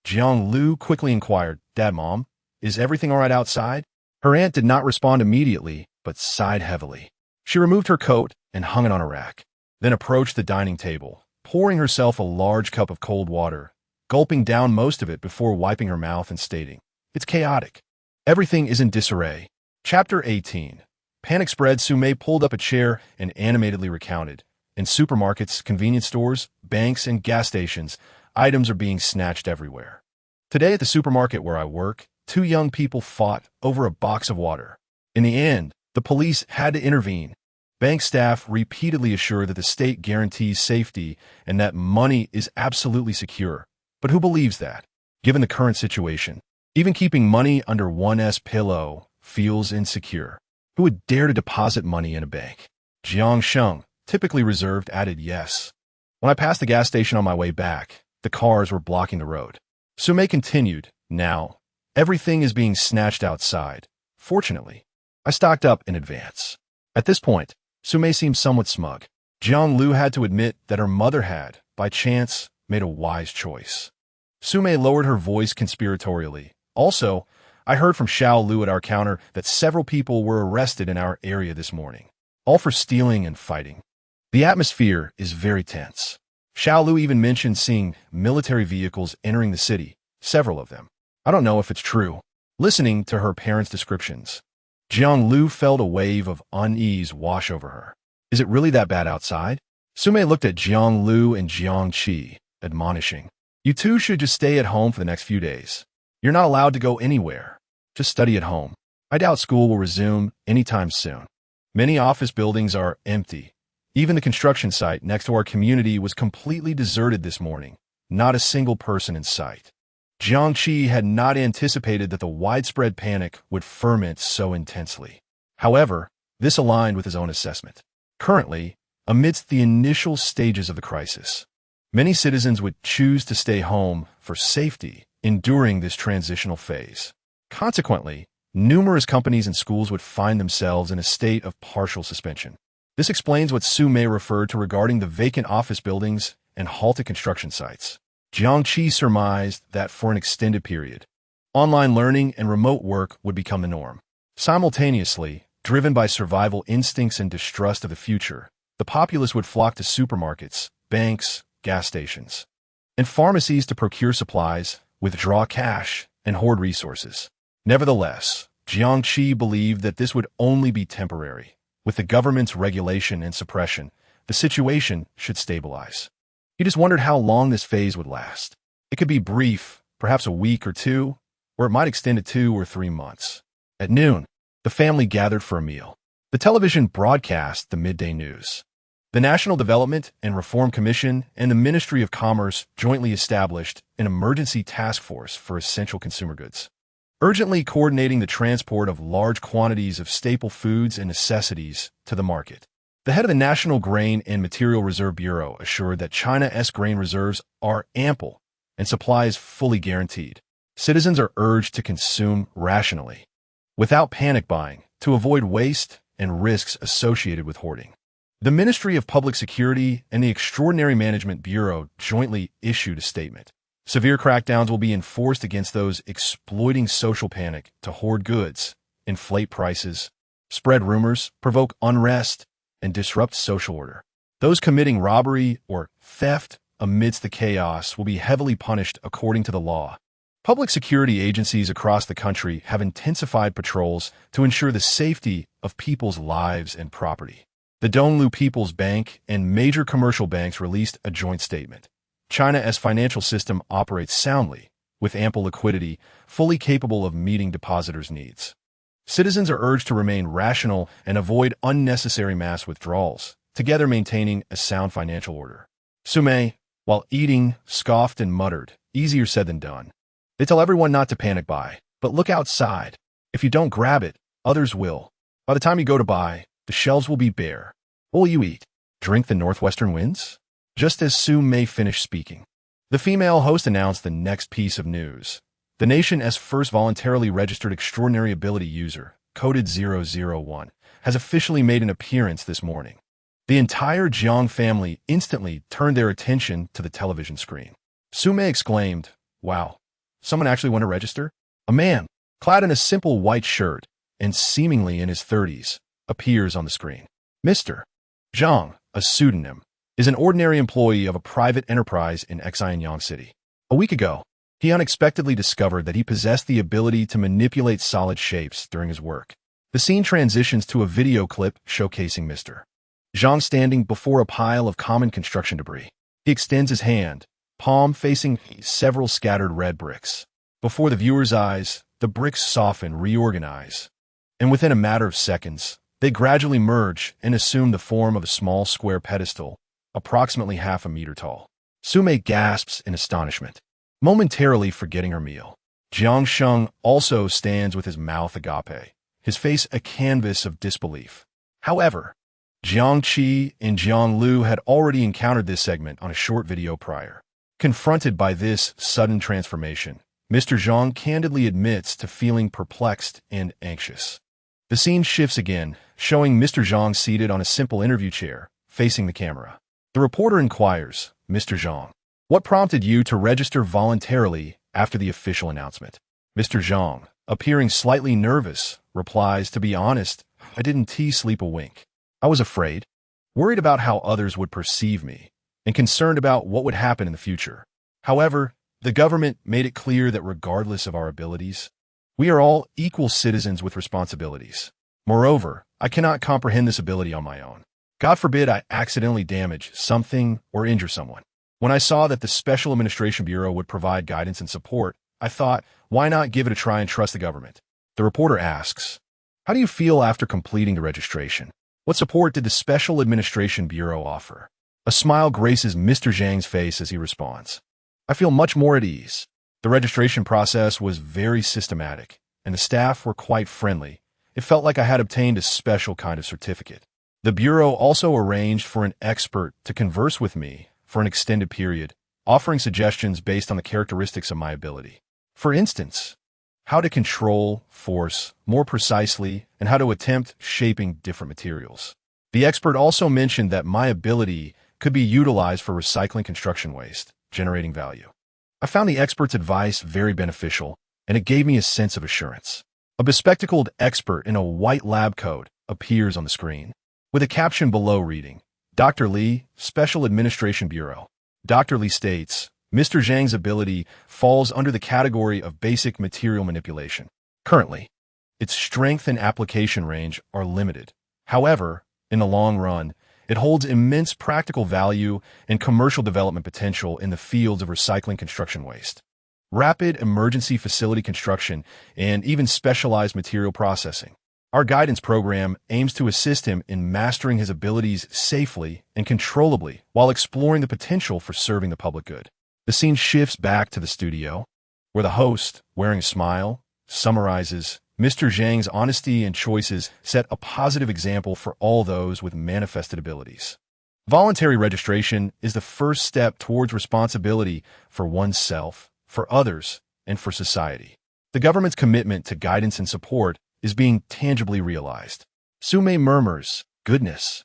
[SPEAKER 2] Jiang Lu quickly inquired, "Dad, Mom, is everything all right outside?" Her aunt did not respond immediately, but sighed heavily. She removed her coat and hung it on a rack, then approached the dining table, pouring herself a large cup of cold water, gulping down most of it before wiping her mouth and stating, "It's chaotic. Everything is in disarray. Chapter 18. Panic spread. Sumei pulled up a chair and animatedly recounted. In supermarkets, convenience stores, banks, and gas stations, items are being snatched everywhere. Today at the supermarket where I work, 2 young people fought over a box of water. In the end, the police had to intervene. Bank staff repeatedly assure that the state guarantees safety and that money is absolutely secure. But who believes that? Given the current situation, even keeping money under one's pillow feels insecure. Who would dare to deposit money in a bank? Jiang Sheng, typically reserved, added yes. When I passed the gas station on my way back, the cars were blocking the road. Sumei continued, now, everything is being snatched outside. Fortunately, I stocked up in advance. At this point, Sumei seemed somewhat smug. Jiang Lu had to admit that her mother had, by chance, made a wise choice. Sumei lowered her voice conspiratorially. Also, I heard from Xiao Lu at our counter that several people were arrested in our area this morning, all for stealing and fighting. The atmosphere is very tense. Xiao Lu even mentioned seeing military vehicles entering the city, several of them. I don't know if it's true. Listening to her parents' descriptions, Jiang Lu felt a wave of unease wash over her. Is it really that bad outside? Sumei looked at Jiang Lu and Jiang Qi, admonishing. You two should just stay at home for the next few days. You're not allowed to go anywhere. Just study at home. I doubt school will resume anytime soon. Many office buildings are empty. Even the construction site next to our community was completely deserted this morning. Not a single person in sight. Jiang Qi had not anticipated that the widespread panic would ferment so intensely. However, this aligned with his own assessment. Currently, amidst the initial stages of the crisis, many citizens would choose to stay home for safety enduring this transitional phase. Consequently, numerous companies and schools would find themselves in a state of partial suspension. This explains what Sumei referred to regarding the vacant office buildings and halted construction sites. Jiang Qi surmised that for an extended period, online learning and remote work would become the norm. Simultaneously, driven by survival instincts and distrust of the future, the populace would flock to supermarkets, banks, gas stations, and pharmacies to procure supplies, withdraw cash, and hoard resources. Nevertheless, Jiang Qi believed that this would only be temporary. With the government's regulation and suppression, the situation should stabilize. He just wondered how long this phase would last. It could be brief, perhaps a week or two, or it might extend to 2 or 3 months. At noon, the family gathered for a meal. The television broadcast the midday news. The National Development and Reform Commission and the Ministry of Commerce jointly established an emergency task force for essential consumer goods, urgently coordinating the transport of large quantities of staple foods and necessities to the market. The head of the National Grain and Material Reserve Bureau assured that China's grain reserves are ample and supply is fully guaranteed. Citizens are urged to consume rationally, without panic buying, to avoid waste and risks associated with hoarding. The Ministry of Public Security and the Extraordinary Management Bureau jointly issued a statement. Severe crackdowns will be enforced against those exploiting social panic to hoard goods, inflate prices, spread rumors, provoke unrest, and disrupt social order. Those committing robbery or theft amidst the chaos will be heavily punished according to the law. Public security agencies across the country have intensified patrols to ensure the safety of people's lives and property. The Donglu People's Bank and major commercial banks released a joint statement. China's financial system operates soundly, with ample liquidity, fully capable of meeting depositors' needs. Citizens are urged to remain rational and avoid unnecessary mass withdrawals, together maintaining a sound financial order. Sumei, while eating, scoffed and muttered, easier said than done. They tell everyone not to panic buy, but look outside. If you don't grab it, others will. By the time you go to buy, the shelves will be bare. What will you eat? Drink the northwestern winds? Just as Sumei finished speaking, the female host announced the next piece of news. The nation's first voluntarily registered extraordinary ability user, coded 001, has officially made an appearance this morning. The entire Jiang family instantly turned their attention to the television screen. Sumei exclaimed, "Wow, someone actually went to register?" A man, clad in a simple white shirt and seemingly in his 30s, appears on the screen. Mr. Zhang, a pseudonym, is an ordinary employee of a private enterprise in Xianyang City. A week ago, he unexpectedly discovered that he possessed the ability to manipulate solid shapes during his work. The scene transitions to a video clip showcasing Mr. Zhang standing before a pile of common construction debris. He extends his hand, palm facing several scattered red bricks. Before the viewer's eyes, the bricks soften, reorganize, and within a matter of seconds, they gradually merge and assume the form of a small square pedestal, approximately half a meter tall. Sume gasps in astonishment, momentarily forgetting her meal. Jiang Sheng also stands with his mouth agape, his face a canvas of disbelief. However, Jiang Qi and Jiang Lu had already encountered this segment on a short video prior. Confronted by this sudden transformation, Mr. Zhang candidly admits to feeling perplexed and anxious. The scene shifts again, showing Mr. Zhang seated on a simple interview chair, facing the camera. The reporter inquires, "Mr. Zhang, what prompted you to register voluntarily after the official announcement?" Mr. Zhang, appearing slightly nervous, replies, "To be honest, I didn't sleep a wink. I was afraid, worried about how others would perceive me, and concerned about what would happen in the future. However, the government made it clear that regardless of our abilities, we are all equal citizens with responsibilities. Moreover, I cannot comprehend this ability on my own. God forbid I accidentally damage something or injure someone. When I saw that the Special Administration Bureau would provide guidance and support, I thought, why not give it a try and trust the government?" The reporter asks, "How do you feel after completing the registration? What support did the Special Administration Bureau offer?" A smile graces Mr. Zhang's face as he responds, "I feel much more at ease. The registration process was very systematic, and the staff were quite friendly. It felt like I had obtained a special kind of certificate. The Bureau also arranged for an expert to converse with me for an extended period, offering suggestions based on the characteristics of my ability. For instance, how to control force more precisely and how to attempt shaping different materials. The expert also mentioned that my ability could be utilized for recycling construction waste, generating value. I found the expert's advice very beneficial, and it gave me a sense of assurance." A bespectacled expert in a white lab coat appears on the screen, with a caption below reading, "Dr. Li, Special Administration Bureau." Dr. Li states, Mr. Zhang's ability falls under the category of basic material manipulation. Currently, its strength and application range are limited. However, in the long run, it holds immense practical value and commercial development potential in the fields of recycling construction waste, rapid emergency facility construction, and even specialized material processing. Our guidance program aims to assist him in mastering his abilities safely and controllably while exploring the potential for serving the public good. The scene shifts back to the studio, where the host, wearing a smile, summarizes, "Mr. Zhang's honesty and choices set a positive example for all those with manifested abilities. Voluntary registration is the first step towards responsibility for oneself, for others, and for society. The government's commitment to guidance and support is being tangibly realized." Sume murmurs, "Goodness,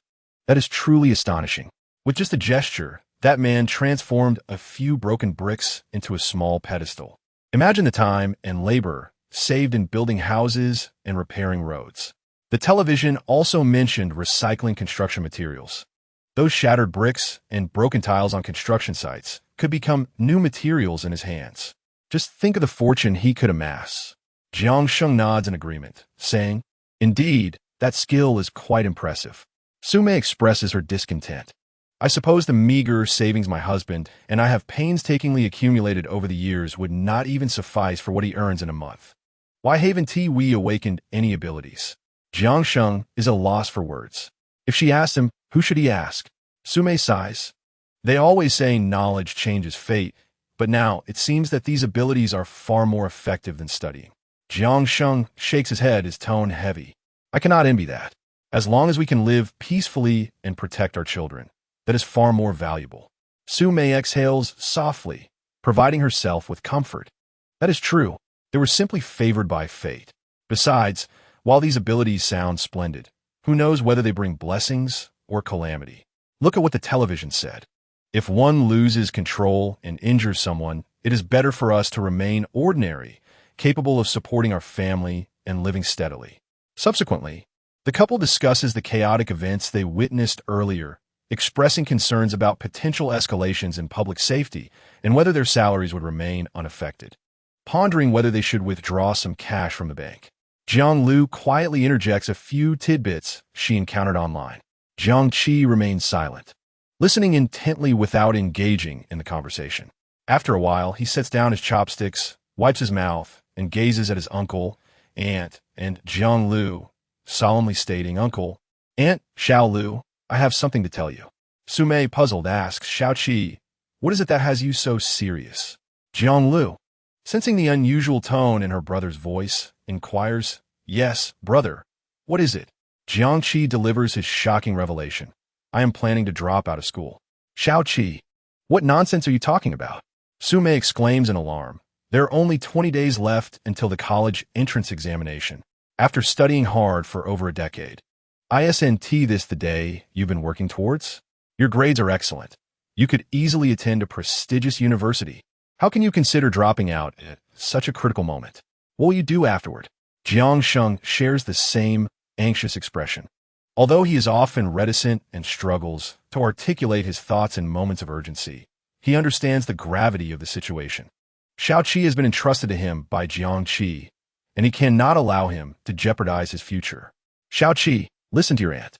[SPEAKER 2] that is truly astonishing." With just a gesture, that man transformed a few broken bricks into a small pedestal. Imagine the time and labor saved in building houses and repairing roads. The television also mentioned recycling construction materials. Those shattered bricks and broken tiles on construction sites could become new materials in his hands. Just think of the fortune he could amass. Jiang Sheng nods in agreement, saying, "Indeed, that skill is quite impressive." Sume expresses her discontent. "I suppose the meager savings my husband and I have painstakingly accumulated over the years would not even suffice for what he earns in a month. Why haven't we awakened any abilities?" Jiang Sheng is at a loss for words. If she asked him, who should he ask? Sume sighs. "They always say knowledge changes fate, but now it seems that these abilities are far more effective than studying." Jiang Sheng shakes his head, his tone heavy. "I cannot envy that. As long as we can live peacefully and protect our children, that is far more valuable." Sume exhales softly, providing herself with comfort. That is true. They were simply favored by fate. Besides, while these abilities sound splendid, who knows whether they bring blessings or calamity? Look at what the television said. If one loses control and injures someone, it is better for us to remain ordinary, capable of supporting our family and living steadily. Subsequently, the couple discusses the chaotic events they witnessed earlier, expressing concerns about potential escalations in public safety and whether their salaries would remain unaffected. Pondering whether they should withdraw some cash from the bank. Jiang Lu quietly interjects a few tidbits she encountered online. Jiang Qi remains silent, listening intently without engaging in the conversation. After a while, he sets down his chopsticks, wipes his mouth, and gazes at his uncle, aunt, and Jiang Lu, solemnly stating, "Uncle, Aunt Xiao Lu, I have something to tell you." Sumei, puzzled, asks, "Xiao Qi, what is it that has you so serious?" Jiang Lu, sensing the unusual tone in her brother's voice, inquires, "Yes, brother, what is it?" Jiang Qi delivers his shocking revelation. "I am planning to drop out of school." "Xiao Qi, what nonsense are you talking about?" Sumei exclaims in alarm. There are only 20 days left until the college entrance examination, after studying hard for over a decade. Isn't this the day you've been working towards? Your grades are excellent. You could easily attend a prestigious university. How can you consider dropping out at such a critical moment? What will you do afterward? Jiang Sheng shares the same anxious expression. Although he is often reticent and struggles to articulate his thoughts in moments of urgency, he understands the gravity of the situation. Xiao Qi has been entrusted to him by Jiang Qi, and he cannot allow him to jeopardize his future. "Xiao Qi, listen to your aunt."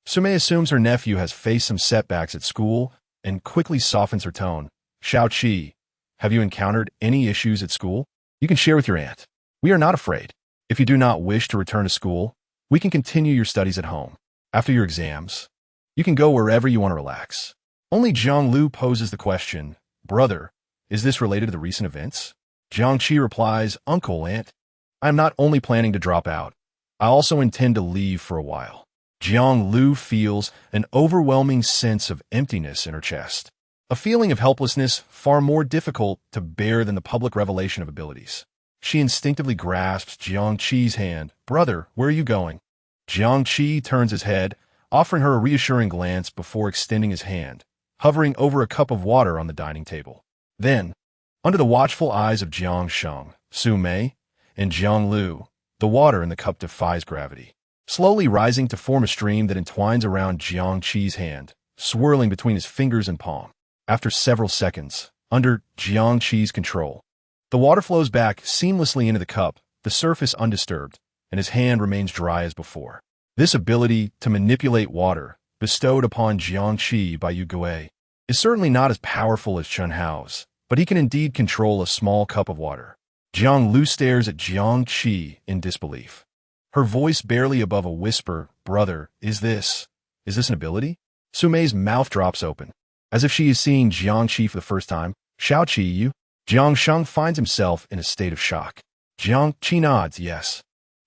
[SPEAKER 2] Sumei assumes her nephew has faced some setbacks at school and quickly softens her tone. "Xiao Qi, have you encountered any issues at school? You can share with your aunt. We are not afraid. If you do not wish to return to school, we can continue your studies at home. After your exams, you can go wherever you want to relax." Only Jiang Lu poses the question, "Brother, is this related to the recent events?" Jiang Qi replies, "Uncle, aunt, I am not only planning to drop out, I also intend to leave for a while." Jiang Lu feels an overwhelming sense of emptiness in her chest, a feeling of helplessness far more difficult to bear than the public revelation of abilities. She instinctively grasps Jiang Qi's hand. "Brother, where are you going?" Jiang Qi turns his head, offering her a reassuring glance before extending his hand, hovering over a cup of water on the dining table. Then, under the watchful eyes of Jiang Sheng, Sumei, and Jiang Lu, the water in the cup defies gravity, slowly rising to form a stream that entwines around Jiang Qi's hand, swirling between his fingers and palm. After several seconds, under Jiang Qi's control, the water flows back seamlessly into the cup, the surface undisturbed, and his hand remains dry as before. This ability to manipulate water, bestowed upon Jiang Qi by Yu Gui, is certainly not as powerful as Chen Hao's, but he can indeed control a small cup of water. Jiang Lu stares at Jiang Qi in disbelief, her voice barely above a whisper. "Brother, is this an ability?" Sumei's mouth drops open, as if she is seeing Jiang Qi for the first time. "Xiao Qi, you?" Jiang Sheng finds himself in a state of shock. Jiang Qi nods, "Yes,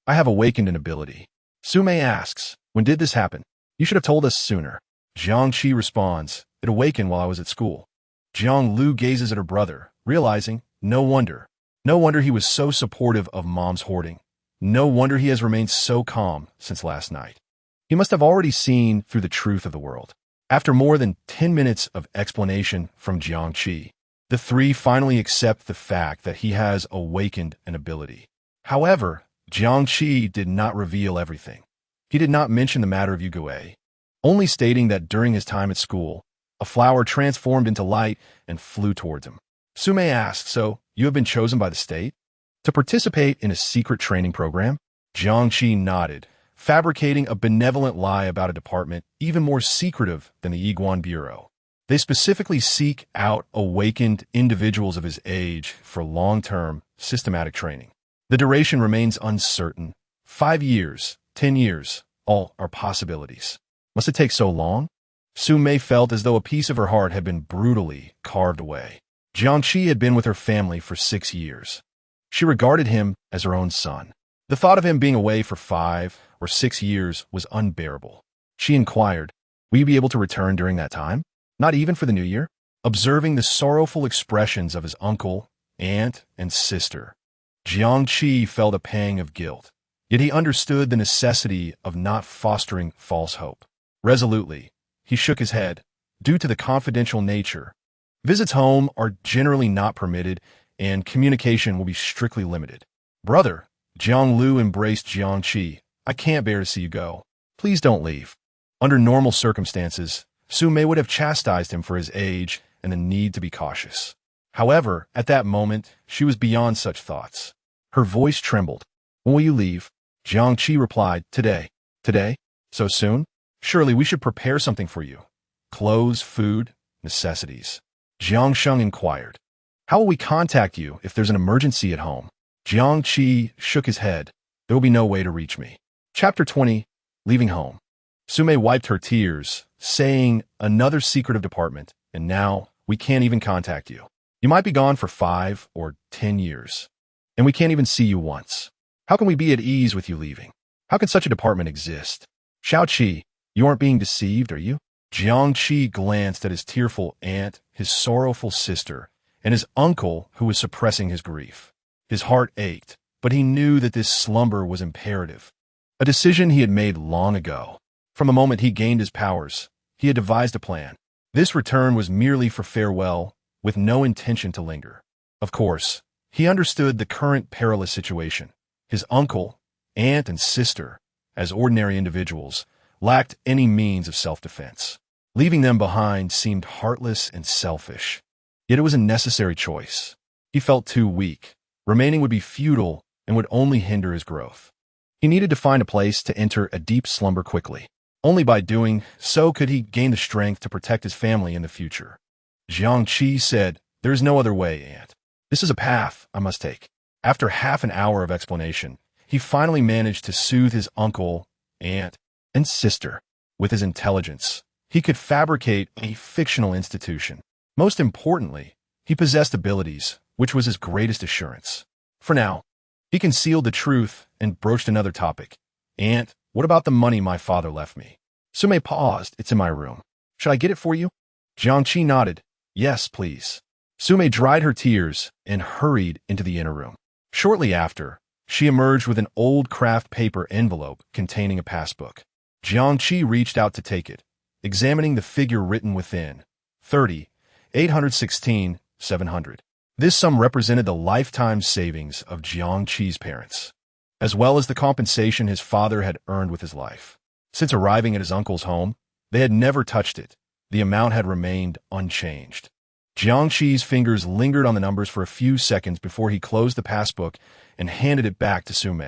[SPEAKER 2] I have awakened an ability." Sumei asks, "When did this happen? You should have told us sooner." Jiang Qi responds, "It awakened while I was at school." Jiang Lu gazes at her brother, realizing, no wonder he was so supportive of mom's hoarding. No wonder he has remained so calm since last night. He must have already seen through the truth of the world. After more than 10 minutes of explanation from Jiang Qi, the three finally accept the fact that he has awakened an ability. However, Jiang Qi did not reveal everything. He did not mention the matter of Yu Gui, only stating that during his time at school, a flower transformed into light and flew towards him. Sumei asked, "So, you have been chosen by the state to participate in a secret training program?" Jiang Qi nodded, fabricating a benevolent lie about a department even more secretive than the Yiguan Bureau. They specifically seek out awakened individuals of his age for long-term, systematic training. The duration remains uncertain. 5 years, 10 years, all are possibilities. Must it take so long? Sumei felt as though a piece of her heart had been brutally carved away. Jiang Qi had been with her family for 6 years. She regarded him as her own son. The thought of him being away for 5 or 6 years was unbearable. She inquired, "Will you be able to return during that time? Not even for the new year?" Observing the sorrowful expressions of his uncle, aunt, and sister, Jiang Qi felt a pang of guilt. Yet he understood the necessity of not fostering false hope. Resolutely, he shook his head. Due to the confidential nature, visits home are generally not permitted, and communication will be strictly limited. "Brother," Jiang Lu embraced Jiang Qi, "I can't bear to see you go. Please don't leave." Under normal circumstances, Sumei would have chastised him for his age and the need to be cautious. However, at that moment, she was beyond such thoughts. Her voice trembled. "When will you leave?" Jiangqi replied, Today. Today? So soon? Surely we should prepare something for you. Clothes, food, necessities. Jiangsheng inquired. How will we contact you if there's an emergency at home? Jiangqi shook his head. There will be no way to reach me. Chapter 20. Leaving home. Sume wiped her tears, saying, Another secretive department, and now we can't even contact you. You might be gone for 5 or 10 years, and we can't even see you once. How can we be at ease with you leaving? How can such a department exist? Xiaoqi, you aren't being deceived, are you? Jiangqi glanced at his tearful aunt, his sorrowful sister, and his uncle who was suppressing his grief. His heart ached, but he knew that this slumber was imperative, a decision he had made long ago. From the moment he gained his powers, he had devised a plan. This return was merely for farewell, with no intention to linger. Of course, he understood the current perilous situation. His uncle, aunt, and sister, as ordinary individuals, lacked any means of self-defense. Leaving them behind seemed heartless and selfish. Yet it was a necessary choice. He felt too weak. Remaining would be futile and would only hinder his growth. He needed to find a place to enter a deep slumber quickly. Only by doing so could he gain the strength to protect his family in the future. Jiangqi said, There is no other way, aunt. This is a path I must take. After half an hour of explanation, he finally managed to soothe his uncle, aunt, and sister. With his intelligence, he could fabricate a fictional institution. Most importantly, he possessed abilities, which was his greatest assurance. For now, he concealed the truth and broached another topic. Aunt, what about the money my father left me? Sume paused. It's in my room. Should I get it for you? Jiangqi nodded. Yes, please. Sume dried her tears and hurried into the inner room. Shortly after, she emerged with an old craft paper envelope containing a passbook. Jiangqi reached out to take it, examining the figure written within. 30,816,700. This sum represented the lifetime savings of Jiangqi's parents, as well as the compensation his father had earned with his life. Since arriving at his uncle's home, they had never touched it. The amount had remained unchanged. Jiangqi's fingers lingered on the numbers for a few seconds before he closed the passbook and handed it back to Sume.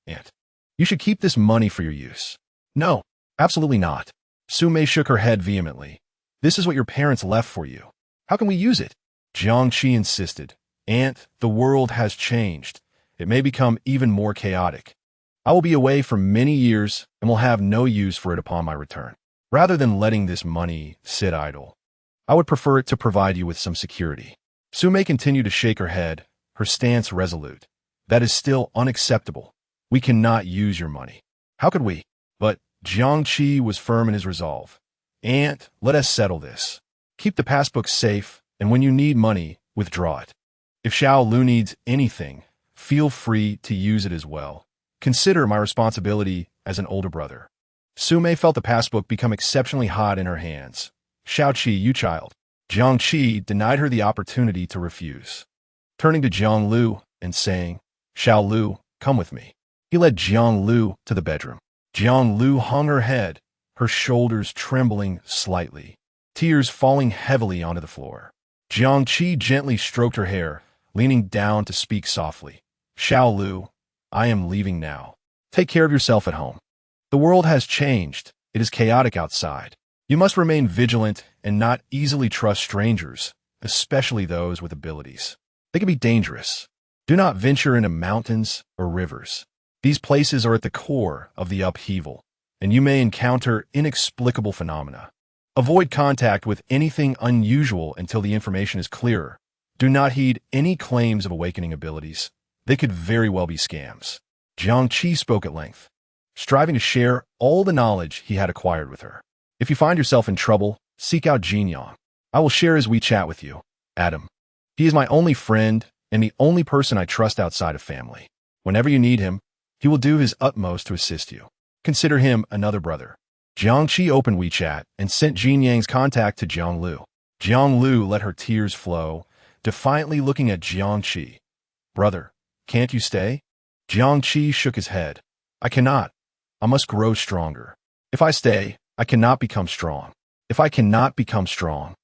[SPEAKER 2] Aunt, you should keep this money for your use. No, absolutely not. Sume shook her head vehemently. This is what your parents left for you. How can we use it? Jiangqi insisted. Aunt, the world has changed. It may become even more chaotic. I will be away for many years and will have no use for it upon my return. Rather than letting this money sit idle, I would prefer it to provide you with some security. Sume continued to shake her head, her stance resolute. That is still unacceptable. We cannot use your money. How could we? But Jiangqi was firm in his resolve. Aunt, let us settle this. Keep the passbook safe, and when you need money, withdraw it. If Xiao Lu needs anything, feel free to use it as well. Consider my responsibility as an older brother. Sume felt the passbook become exceptionally hot in her hands. Xiaoqi, you child. Jiangqi denied her the opportunity to refuse. Turning to Jiang Lu and saying, Xiao Lu, come with me. He led Jiang Lu to the bedroom. Jiang Lu hung her head, her shoulders trembling slightly, tears falling heavily onto the floor. Jiangqi gently stroked her hair, leaning down to speak softly. Xiao Lu, I am leaving now. Take care of yourself at home. The world has changed. It is chaotic outside. You must remain vigilant and not easily trust strangers, especially those with abilities. They can be dangerous. Do not venture into mountains or rivers. These places are at the core of the upheaval, and you may encounter inexplicable phenomena. Avoid contact with anything unusual until the information is clearer. Do not heed any claims of awakening abilities. They could very well be scams. Jiangqi spoke at length, striving to share all the knowledge he had acquired with her. If you find yourself in trouble, seek out Jinyang. I will share his WeChat with you, Adam. He is my only friend and the only person I trust outside of family. Whenever you need him, he will do his utmost to assist you. Consider him another brother. Jiangqi opened WeChat and sent Jinyang's contact to Jiang Lu. Jiang Lu let her tears flow, defiantly looking at Jiangqi. Brother, can't you stay? Jiangqi shook his head. I cannot. I must grow stronger. If I stay, I cannot become strong. If I cannot become strong,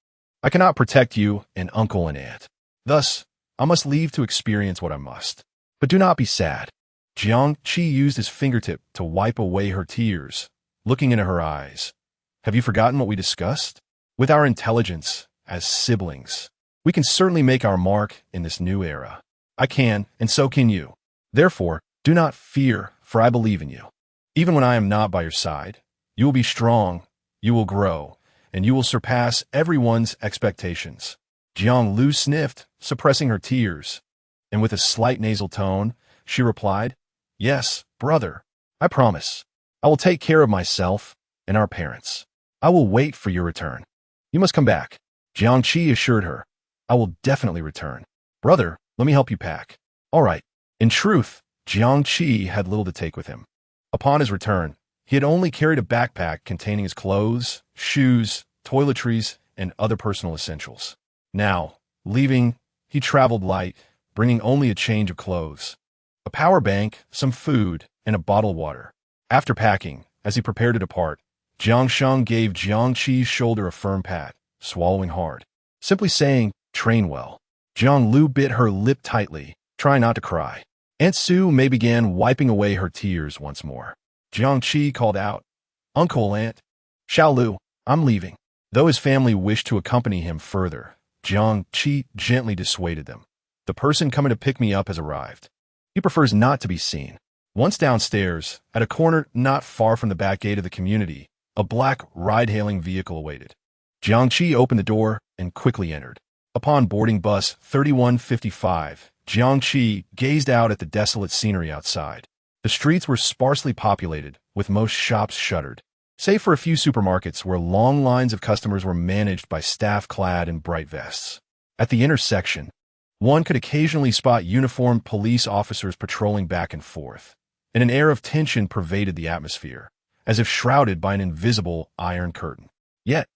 [SPEAKER 2] I cannot protect you and uncle and aunt. Thus, I must leave to experience what I must. But do not be sad. Jiang Qi used his fingertip to wipe away her tears, looking into her eyes. Have you forgotten what we discussed? With our intelligence, as siblings, we can certainly make our mark in this new era. I can, and so can you. Therefore, do not fear, for I believe in you. Even when I am not by your side, you will be strong, you will grow, and you will surpass everyone's expectations. Jiang Lu sniffed, suppressing her tears, and with a slight nasal tone, she replied, Yes, brother, I promise. I will take care of myself and our parents. I will wait for your return. You must come back. Jiang Qi assured her, I will definitely return. Brother, let me help you pack. All right. In truth, Jiang Qi had little to take with him. Upon his return, he had only carried a backpack containing his clothes, shoes, toiletries, and other personal essentials. Now, leaving, he traveled light, bringing only a change of clothes, a power bank, some food, and a bottle of water. After packing, as he prepared to depart, Jiang Sheng gave Jiang Qi's shoulder a firm pat, swallowing hard, simply saying, Train well. Jiang Lu bit her lip tightly, trying not to cry. Aunt Su Mei began wiping away her tears once more. Jiang Qi called out, Uncle Aunt, Xiao Lu, I'm leaving. Though his family wished to accompany him further, Jiang Qi gently dissuaded them. The person coming to pick me up has arrived. He prefers not to be seen. Once downstairs, at a corner not far from the back gate of the community, a black ride-hailing vehicle awaited. Jiang Qi opened the door and quickly entered. Upon boarding bus 3155, Jiang Qi gazed out at the desolate scenery outside. The streets were sparsely populated, with most shops shuttered, save for a few supermarkets where long lines of customers were managed by staff clad in bright vests. At the intersection, one could occasionally spot uniformed police officers patrolling back and forth, and an air of tension pervaded the atmosphere, as if shrouded by an invisible iron curtain. Yet,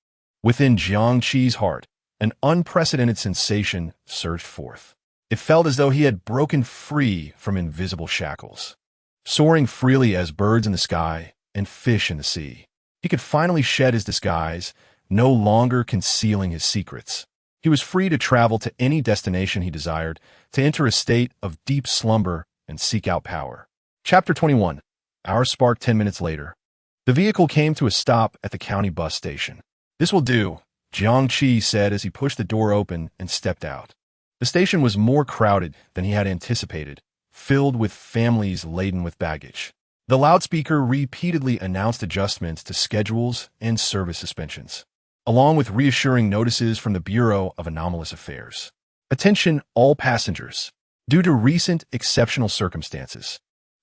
[SPEAKER 2] within Jiang Qi's heart, an unprecedented sensation surged forth. It felt as though he had broken free from invisible shackles. Soaring freely as birds in the sky and fish in the sea, he could finally shed his disguise, no longer concealing his secrets. He was free to travel to any destination he desired, to enter a state of deep slumber and seek out power. Chapter 21. Our spark 10 minutes later. The vehicle came to a stop at the county bus station. This will do, Jiang Qi said as he pushed the door open and stepped out. The station was more crowded than he had anticipated, filled with families laden with baggage. The loudspeaker repeatedly announced adjustments to schedules and service suspensions, along with reassuring notices from the Bureau of Anomalous Affairs. Attention all passengers. Due to recent exceptional circumstances,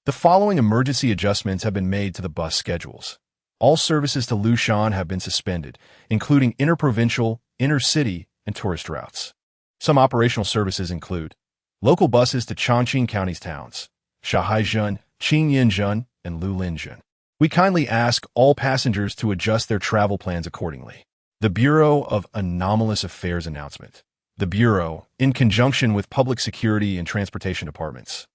[SPEAKER 2] the following emergency adjustments have been made to the bus schedules. All services to Lushan have been suspended, including interprovincial, intercity, and tourist routes. Some operational services include local buses to Chongqing County's towns, Shahaizhen, Qingyinzhen, and Lulinzhen. We kindly ask all passengers to adjust their travel plans accordingly. The Bureau of Anomalous Affairs announcement. The Bureau, in conjunction with public security and transportation departments,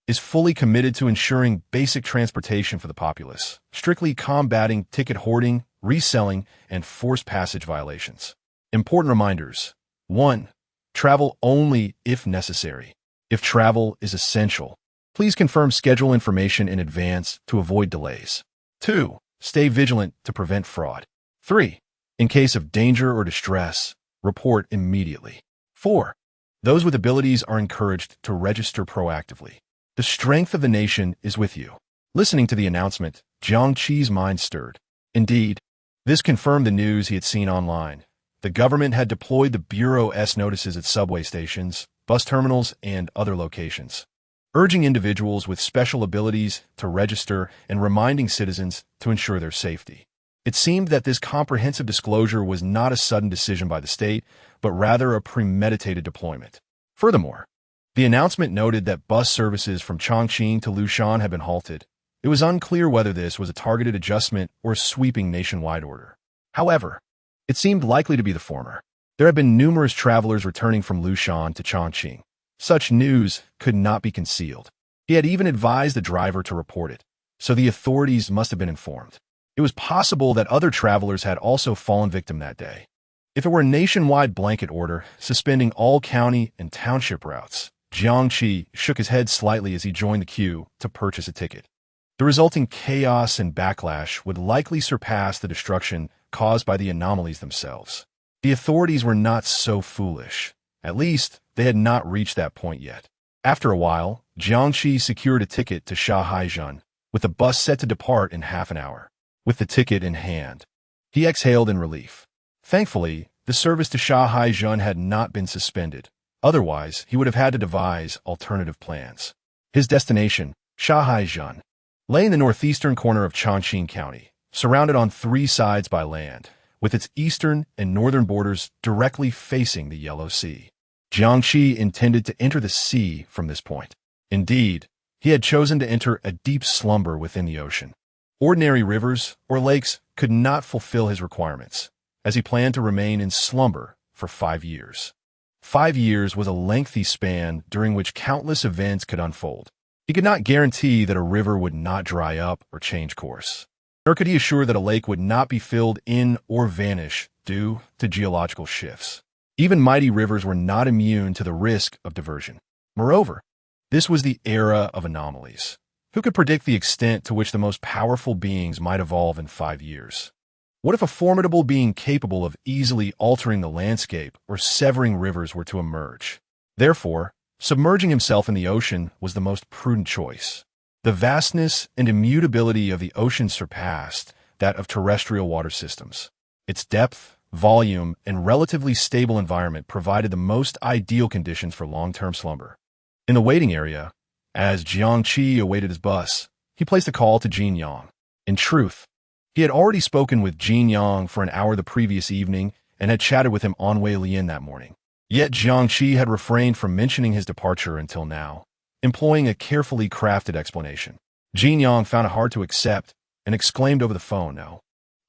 [SPEAKER 2] is fully committed to ensuring basic transportation for the populace, strictly combating ticket hoarding, reselling, and forced passage violations. Important reminders. 1. Travel only if necessary. If travel is essential, please confirm schedule information in advance to avoid delays. 2. Stay vigilant to prevent fraud. 3. In case of danger or distress, report immediately. 4. Those with abilities are encouraged to register proactively. The strength of the nation is with you. Listening to the announcement, Jiang Qi's mind stirred. Indeed, this confirmed the news he had seen online. The government had deployed the Bureau's notices at subway stations, bus terminals, and other locations, urging individuals with special abilities to register and reminding citizens to ensure their safety. It seemed that this comprehensive disclosure was not a sudden decision by the state, but rather a premeditated deployment. Furthermore, the announcement noted that bus services from Chongqing to Lushan had been halted. It was unclear whether this was a targeted adjustment or a sweeping nationwide order. However, it seemed likely to be the former. There had been numerous travelers returning from Lushan to Chongqing. Such news could not be concealed. He had even advised the driver to report it, so the authorities must have been informed. It was possible that other travelers had also fallen victim that day. If it were a nationwide blanket order suspending all county and township routes, Jiangqi shook his head slightly as he joined the queue to purchase a ticket. The resulting chaos and backlash would likely surpass the destruction caused by the anomalies themselves. The authorities were not so foolish. At least, they had not reached that point yet. After a while, Jiangqi secured a ticket to Shanhaizhen, with the bus set to depart in half an hour. With the ticket in hand, he exhaled in relief. Thankfully, the service to Shanhaizhen had not been suspended. Otherwise, he would have had to devise alternative plans. His destination, Shanhaizhen, lay in the northeastern corner of Chongqing County, surrounded on three sides by land, with its eastern and northern borders directly facing the Yellow Sea. Jiangqi intended to enter the sea from this point. Indeed, he had chosen to enter a deep slumber within the ocean. Ordinary rivers or lakes could not fulfill his requirements, as he planned to remain in slumber for 5 years. 5 years was a lengthy span during which countless events could unfold. He could not guarantee that a river would not dry up or change course, nor could he assure that a lake would not be filled in or vanish due to geological shifts. Even mighty rivers were not immune to the risk of diversion. Moreover, this was the era of anomalies. Who could predict the extent to which the most powerful beings might evolve in 5 years? What if a formidable being capable of easily altering the landscape or severing rivers were to emerge? Therefore, submerging himself in the ocean was the most prudent choice. The vastness and immutability of the ocean surpassed that of terrestrial water systems. Its depth, volume, and relatively stable environment provided the most ideal conditions for long-term slumber. In the waiting area, as Jiangqi awaited his bus, he placed a call to Jin Yang. In truth, he had already spoken with Jin Yang for an hour the previous evening and had chatted with him on Wei Lian that morning. Yet Jiangqi had refrained from mentioning his departure until now, employing a carefully crafted explanation. Jin Yang found it hard to accept and exclaimed over the phone, "No.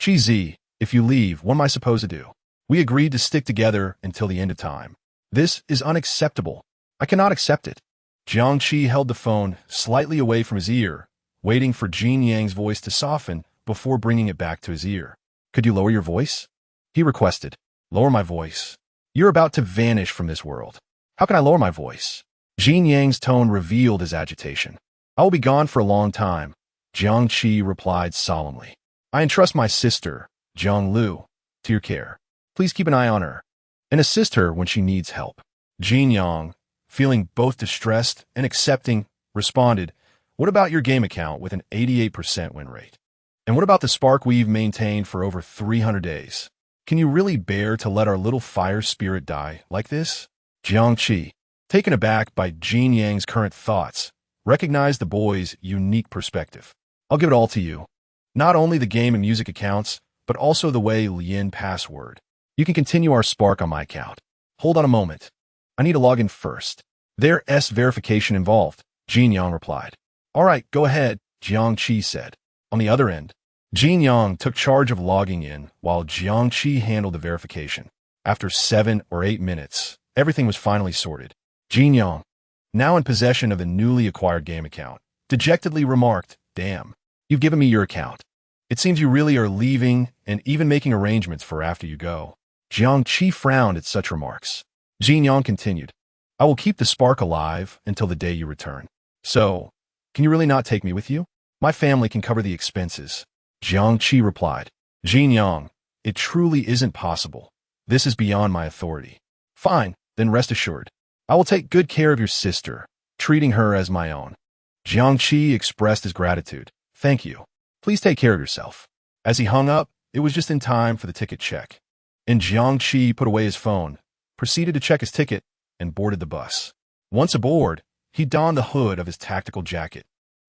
[SPEAKER 2] Qi, if you leave, what am I supposed to do? We agreed to stick together until the end of time. This is unacceptable. I cannot accept it." Jiangqi held the phone slightly away from his ear, waiting for Jin Yang's voice to soften before bringing it back to his ear. "Could you lower your voice?" he requested. "Lower my voice? You're about to vanish from this world. How can I lower my voice?" Jin Yang's tone revealed his agitation. "I will be gone for a long time," Jiangqi replied solemnly. "I entrust my sister, Jiang Lu, to your care. Please keep an eye on her and assist her when she needs help." Jin Yang, feeling both distressed and accepting, responded, "What about your game account with an 88% win rate? And what about the spark we've maintained for over 300 days? Can you really bear to let our little fire spirit die like this?" Jiangqi, taken aback by Jin Yang's current thoughts, recognized the boy's unique perspective. "I'll give it all to you. Not only the game and music accounts, but also the Wei Lian password. You can continue our spark on my account. Hold on a moment. I need to log in first. There's verification involved," Jin Yang replied. "All right, go ahead," Jiangqi said. On the other end, Jin Yang took charge of logging in while Jiangqi handled the verification. After 7 or 8 minutes, everything was finally sorted. Jin Yang, now in possession of the newly acquired game account, dejectedly remarked, "Damn, you've given me your account. It seems you really are leaving and even making arrangements for after you go." Jiangqi frowned at such remarks. Jin Yang continued, "I will keep the spark alive until the day you return. So, can you really not take me with you? My family can cover the expenses." Jiangqi replied, "Jin Yang, it truly isn't possible. This is beyond my authority." "Fine, then rest assured. I will take good care of your sister, treating her as my own." Jiangqi expressed his gratitude. "Thank you. Please take care of yourself." As he hung up, it was just in time for the ticket check. And Jiangqi put away his phone, proceeded to check his ticket, and boarded the bus. Once aboard, he donned the hood of his tactical jacket,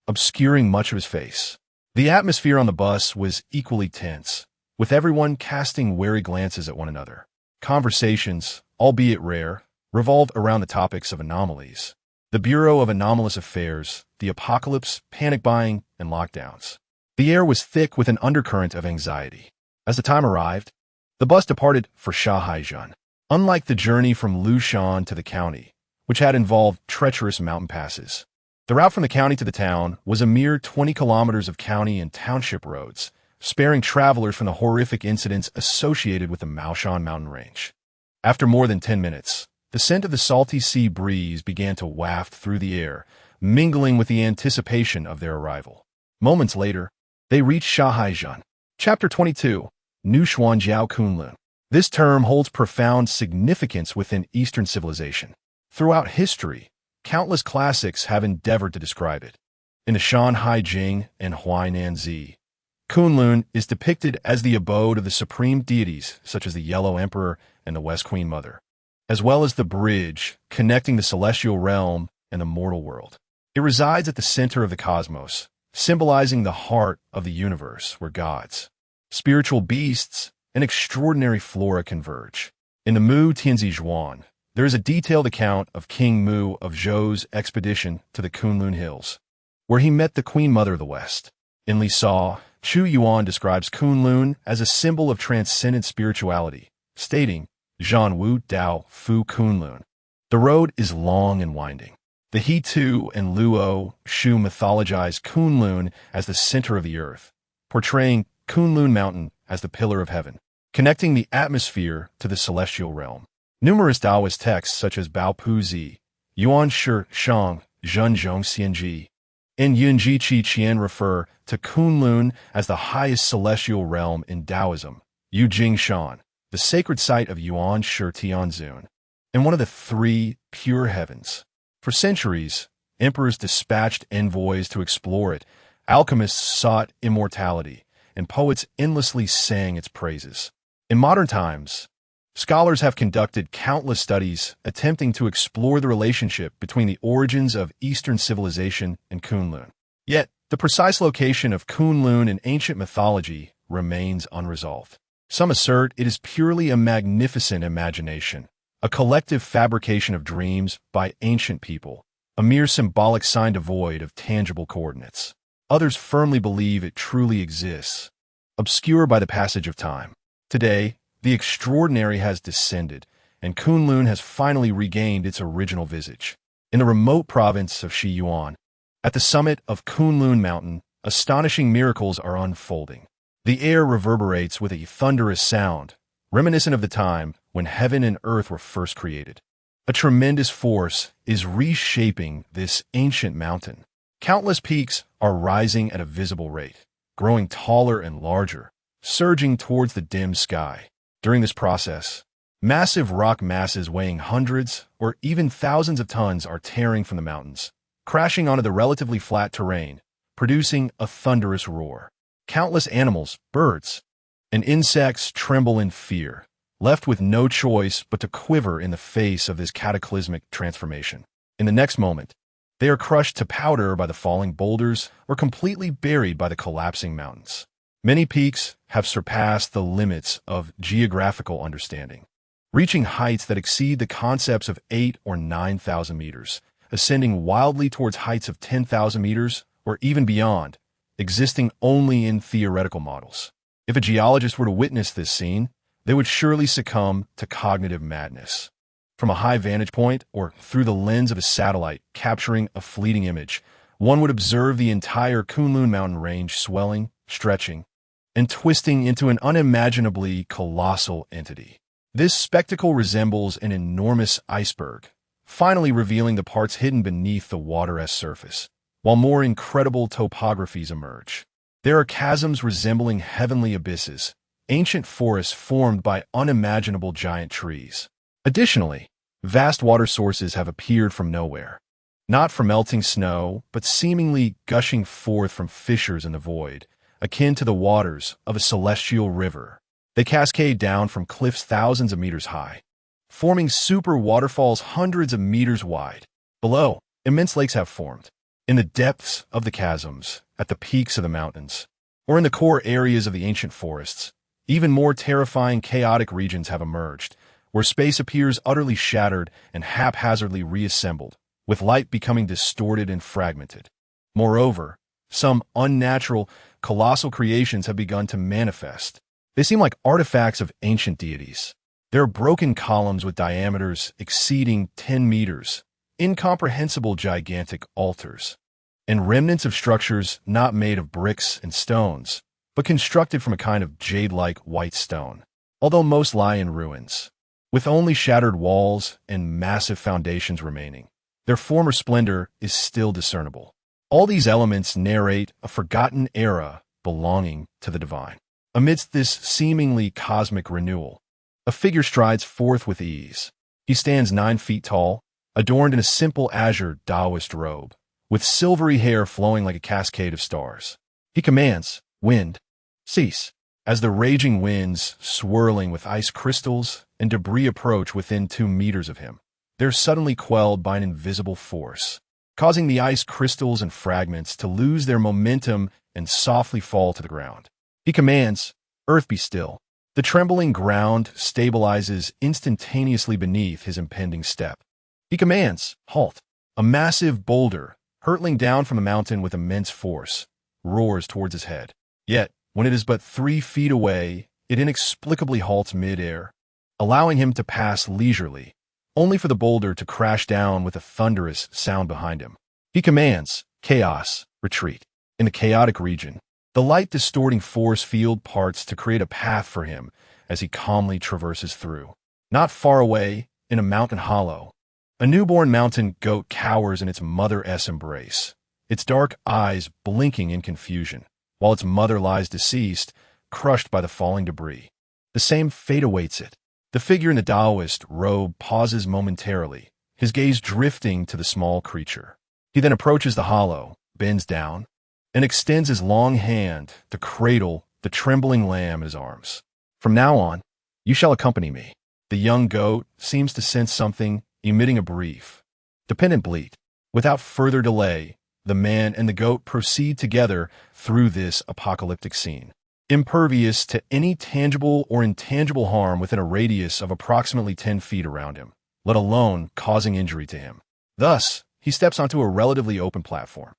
[SPEAKER 2] obscuring much of his face. The atmosphere on the bus was equally tense, with everyone casting wary glances at one another. Conversations, albeit rare, revolved around the topics of anomalies, the Bureau of Anomalous Affairs, the apocalypse, panic buying, and lockdowns. The air was thick with an undercurrent of anxiety. As the time arrived, the bus departed for Shanhaizhen. Unlike the journey from Lushan to the county, which had involved treacherous mountain passes, the route from the county to the town was a mere 20 kilometers of county and township roads, sparing travelers from the horrific incidents associated with the Maoshan mountain range. After more than 10 minutes, The scent of the salty sea breeze began to waft through the air, mingling with the anticipation of their arrival. Moments later, they reached Shahaijan. Chapter 22, Nu Xuan Jiao Kunlun. This term holds profound significance within Eastern civilization. Throughout history, countless classics have endeavored to describe it. In the Shanhai Jing and Huainan Zi, Kunlun is depicted as the abode of the supreme deities such as the Yellow Emperor and the West Queen Mother, as well as the bridge connecting the celestial realm and the mortal world. It resides at the center of the cosmos, symbolizing the heart of the universe where gods, spiritual beasts, and extraordinary flora converge. In the Mu Tianzi Zhuan, there is a detailed account of King Mu of Zhou's expedition to the Kunlun Hills, where he met the Queen Mother of the West. In Li Sa, Chu Yuan describes Kunlun as a symbol of transcendent spirituality, stating, Zhan Wu Dao Fu Kunlun. The road is long and winding. The He Tu and Luo Shu mythologize Kunlun as the center of the earth, portraying Kunlun Mountain as the pillar of heaven, connecting the atmosphere to the celestial realm. Numerous Taoist texts such as Bao Pu Zi, Yuan Shi Shang, Zhen Zhong Xianji, and Yunji Qi Qian refer to Kunlun as the highest celestial realm in Taoism, Yu Jing Shan, the sacred site of Yuan Shi Tianzun, and one of the three pure heavens. For centuries, emperors dispatched envoys to explore it, alchemists sought immortality, and poets endlessly sang its praises. In modern times, scholars have conducted countless studies attempting to explore the relationship between the origins of Eastern civilization and Kunlun. Yet, the precise location of Kunlun in ancient mythology remains unresolved. Some assert it is purely a magnificent imagination, a collective fabrication of dreams by ancient people, a mere symbolic sign devoid of tangible coordinates. Others firmly believe it truly exists, obscure by the passage of time. Today, the extraordinary has descended, and Kunlun has finally regained its original visage. In the remote province of Shiyuan, at the summit of Kunlun Mountain, astonishing miracles are unfolding. The air reverberates with a thunderous sound, reminiscent of the time when heaven and earth were first created. A tremendous force is reshaping this ancient mountain. Countless peaks are rising at a visible rate, growing taller and larger, surging towards the dim sky. During this process, massive rock masses weighing hundreds or even thousands of tons are tearing from the mountains, crashing onto the relatively flat terrain, producing a thunderous roar. Countless animals, birds, and insects tremble in fear, left with no choice but to quiver in the face of this cataclysmic transformation. In the next moment, they are crushed to powder by the falling boulders or completely buried by the collapsing mountains. Many peaks have surpassed the limits of geographical understanding, reaching heights that exceed the concepts of 8,000 or 9,000 meters, ascending wildly towards heights of 10,000 meters or even beyond, existing only in theoretical models. If a geologist were to witness this scene, they would surely succumb to cognitive madness. From a high vantage point or through the lens of a satellite capturing a fleeting image, one would observe the entire Kunlun mountain range swelling, stretching, and twisting into an unimaginably colossal entity. This spectacle resembles an enormous iceberg, finally revealing the parts hidden beneath the water's surface, while more incredible topographies emerge. There are chasms resembling heavenly abysses, ancient forests formed by unimaginable giant trees. Additionally, vast water sources have appeared from nowhere, not from melting snow, but seemingly gushing forth from fissures in the void, akin to the waters of a celestial river. They cascade down from cliffs thousands of meters high, forming super waterfalls hundreds of meters wide. Below, immense lakes have formed. In the depths of the chasms, at the peaks of the mountains, or in the core areas of the ancient forests, even more terrifying chaotic regions have emerged, where space appears utterly shattered and haphazardly reassembled, with light becoming distorted and fragmented. Moreover, some unnatural, colossal creations have begun to manifest. They seem like artifacts of ancient deities. There are broken columns with diameters exceeding 10 meters, incomprehensible gigantic altars, and remnants of structures not made of bricks and stones, but constructed from a kind of jade-like white stone, although most lie in ruins. with only shattered walls and massive foundations remaining. Their former splendor is still discernible. All these elements narrate a forgotten era belonging to the divine. Amidst this seemingly cosmic renewal, a figure strides forth with ease. He stands 9 feet tall, adorned in a simple azure Taoist robe, with silvery hair flowing like a cascade of stars. He commands, "Wind, cease." As the raging winds, swirling with ice crystals and debris approach within 2 meters of him, they're suddenly quelled by an invisible force, causing the ice crystals and fragments to lose their momentum and softly fall to the ground. He commands, "Earth, be still." The trembling ground stabilizes instantaneously beneath his impending step. He commands, "Halt." A massive boulder, hurtling down from the mountain with immense force, roars towards his head. Yet, when it is but 3 feet away, it inexplicably halts mid-air, allowing him to pass leisurely, only for the boulder to crash down with a thunderous sound behind him. He commands, "Chaos, retreat." In the chaotic region, the light-distorting force field parts to create a path for him as he calmly traverses through. Not far away, in a mountain hollow, a newborn mountain goat cowers in its mother-s embrace, its dark eyes blinking in confusion, while its mother lies deceased, crushed by the falling debris. The same fate awaits it. The figure in the Taoist robe pauses momentarily, his gaze drifting to the small creature. He then approaches the hollow, bends down, and extends his long hand to cradle the trembling lamb in his arms. "From now on, you shall accompany me." The young goat seems to sense something, emitting a brief, dependent bleat. Without further delay, the man and the goat proceed together through this apocalyptic scene, impervious to any tangible or intangible harm within a radius of approximately 10 feet around him, let alone causing injury to him. Thus, he steps onto a relatively open platform.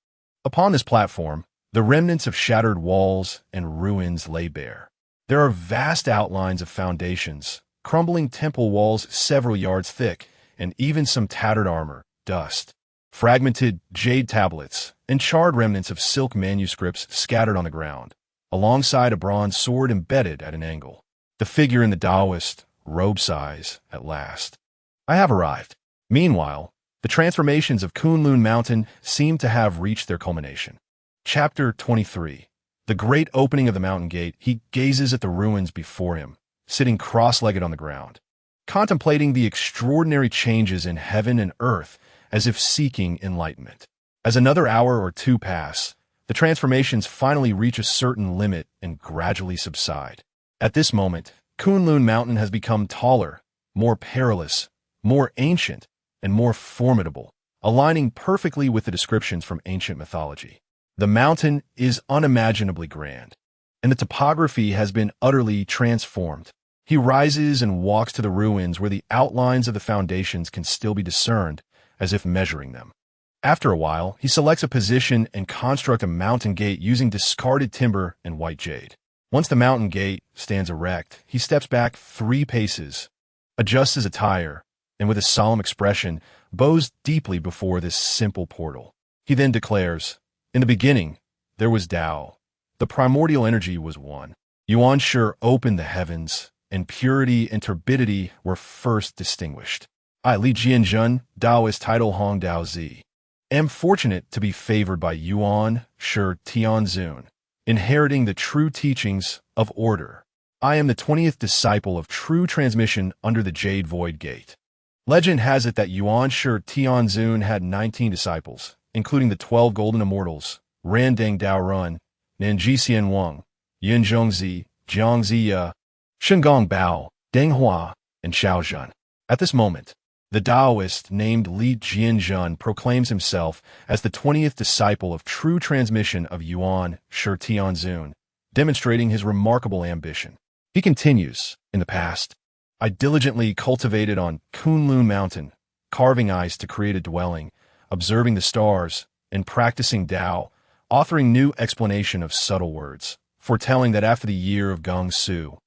[SPEAKER 2] Upon this platform, the remnants of shattered walls and ruins lay bare. There are vast outlines of foundations, crumbling temple walls several yards thick, and even some tattered armor, dust, fragmented jade tablets, and charred remnants of silk manuscripts scattered on the ground, alongside a bronze sword embedded at an angle. The figure in the Taoist robe sighs at last. "I have arrived." Meanwhile, the transformations of Kunlun Mountain seem to have reached their culmination. Chapter 23. The great opening of the mountain gate, he gazes at the ruins before him, sitting cross-legged on the ground, contemplating the extraordinary changes in heaven and earth as if seeking enlightenment. As another hour or 2 pass, the transformations finally reach a certain limit and gradually subside. At this moment, Kunlun Mountain has become taller, more perilous, more ancient, and more formidable, aligning perfectly with the descriptions from ancient mythology. The mountain is unimaginably grand, and the topography has been utterly transformed. He rises and walks to the ruins where the outlines of the foundations can still be discerned, as if measuring them. After a while, he selects a position and constructs a mountain gate using discarded timber and white jade. Once the mountain gate stands erect, he steps back 3 paces, adjusts his attire, and with a solemn expression, bows deeply before this simple portal. He then declares, "In the beginning, there was Tao. The primordial energy was one. Yuan Shi opened the heavens, and purity and turbidity were first distinguished. I, Li Jianzhen, Taoist title Hong Dao Zi, am fortunate to be favored by Yuan Shi Tianzun, inheriting the true teachings of order. I am the 20th disciple of true transmission under the Jade Void Gate." Legend has it that Yuan Shi Tianzun had 19 disciples, including the 12 Golden Immortals, Randeng Daorun, Nanji Xian Wang, Yin Zhongzi, Jiangzi Ye, Shengong Bao, Deng Hua, and Xiao Zhen. At this moment, the Taoist named Li Jianzhen proclaims himself as the 20th disciple of true transmission of Yuan Shi Tianzun, demonstrating his remarkable ambition. He continues, "In the past, I diligently cultivated on Kunlun Mountain, carving ice to create a dwelling, observing the stars, and practicing Tao, authoring new explanation of subtle words, foretelling that after the year of Gong Su,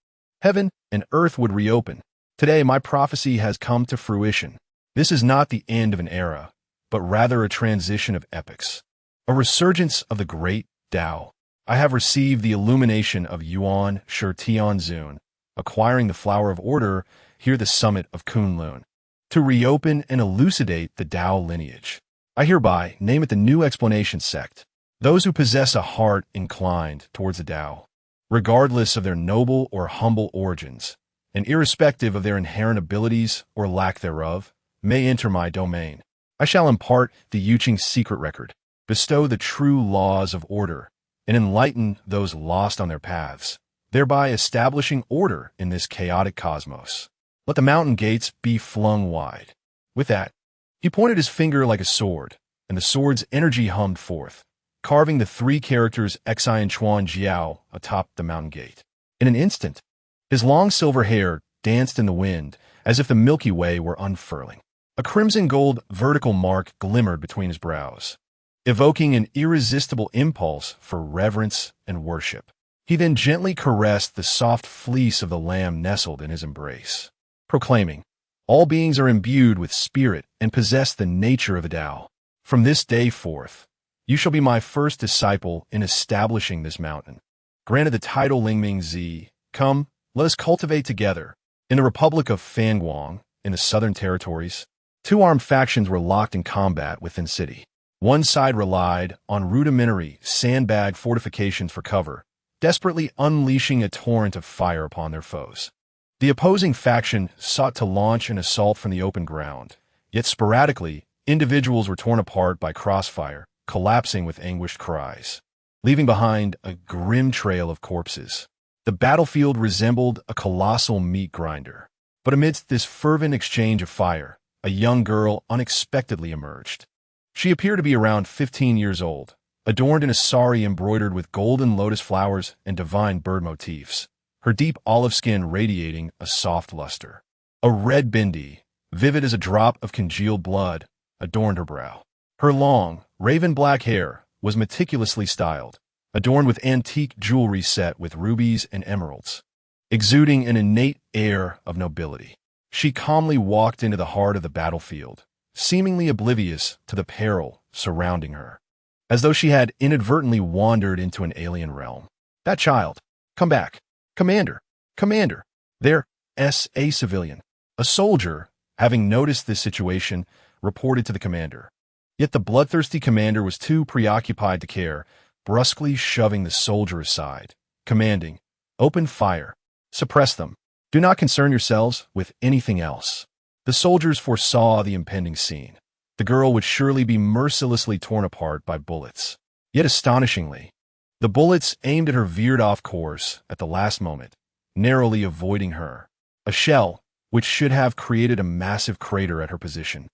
[SPEAKER 2] heaven and earth would reopen. Today my prophecy has come to fruition. This is not the end of an era, but rather a transition of epochs, a resurgence of the great Tao. I have received the illumination of Yuan Shi Tianzun, acquiring the flower of order here the summit of Kunlun, to reopen and elucidate the Tao lineage. I hereby name it the New Explanation Sect, those who possess a heart inclined towards the Tao, regardless of their noble or humble origins, and irrespective of their inherent abilities or lack thereof, may enter my domain. I shall impart the Yuqing's secret record, bestow the true laws of order, and enlighten those lost on their paths, thereby establishing order in this chaotic cosmos. Let the mountain gates be flung wide. With that, he pointed his finger like a sword, and the sword's energy hummed forth, carving the three characters Xi and Chuan Jiao atop the mountain gate. In an instant, his long silver hair danced in the wind as if the Milky Way were unfurling. A crimson gold vertical mark glimmered between his brows, evoking an irresistible impulse for reverence and worship. He then gently caressed the soft fleece of the lamb nestled in his embrace, proclaiming, "All beings are imbued with spirit and possess the nature of a Tao. From this day forth, you shall be my first disciple in establishing this mountain." Granted the title Lingming Zi, come, let us cultivate together. In the Republic of Fanguang, in the Southern Territories, two armed factions were locked in combat within city. One side relied on rudimentary sandbag fortifications for cover, desperately unleashing a torrent of fire upon their foes. The opposing faction sought to launch an assault from the open ground, yet sporadically, individuals were torn apart by crossfire, collapsing with anguished cries, leaving behind a grim trail of corpses. The battlefield resembled a colossal meat grinder. But amidst this fervent exchange of fire, a young girl unexpectedly emerged. She appeared to be around 15 years old, adorned in a sari embroidered with golden lotus flowers and divine bird motifs, her deep olive skin radiating a soft luster. A red bindi, vivid as a drop of congealed blood, adorned her brow. Her long, raven-black hair was meticulously styled, adorned with antique jewelry set with rubies and emeralds, exuding an innate air of nobility. She calmly walked into the heart of the battlefield, seemingly oblivious to the peril surrounding her, as though she had inadvertently wandered into an alien realm. "That child! Come back! Commander! Commander!" There's a civilian. A soldier, having noticed this situation, reported to the commander. Yet the bloodthirsty commander was too preoccupied to care, brusquely shoving the soldier aside, commanding, "Open fire. Suppress them. Do not concern yourselves with anything else." The soldiers foresaw the impending scene. The girl would surely be mercilessly torn apart by bullets. Yet astonishingly, the bullets aimed at her veered off course at the last moment, narrowly avoiding her. A shell, which should have created a massive crater at her position,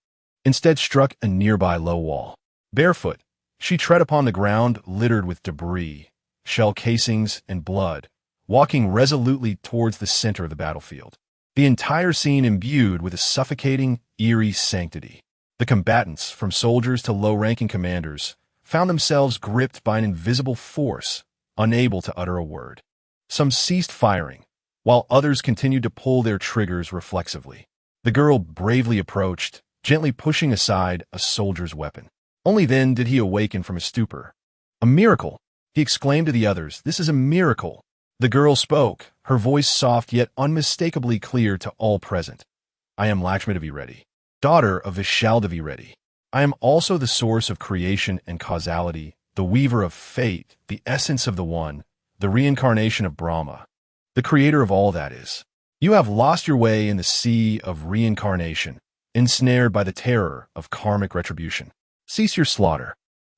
[SPEAKER 2] instead struck a nearby low wall. Barefoot, she tread upon the ground littered with debris, shell casings, and blood, walking resolutely towards the center of the battlefield. The entire scene imbued with a suffocating, eerie sanctity. The combatants, from soldiers to low-ranking commanders, found themselves gripped by an invisible force, unable to utter a word. Some ceased firing, while others continued to pull their triggers reflexively. The girl bravely approached, gently pushing aside a soldier's weapon. Only then did he awaken from his stupor. "A miracle!" he exclaimed to the others. "This is a miracle!" The girl spoke, her voice soft yet unmistakably clear to all present. "I am Lakshmi Reddy, daughter of Vishaldevi Reddy. I am also the source of creation and causality, the weaver of fate, the essence of the One, the reincarnation of Brahma, the creator of all that is. You have lost your way in the sea of reincarnation, ensnared by the terror of karmic retribution. Cease your slaughter.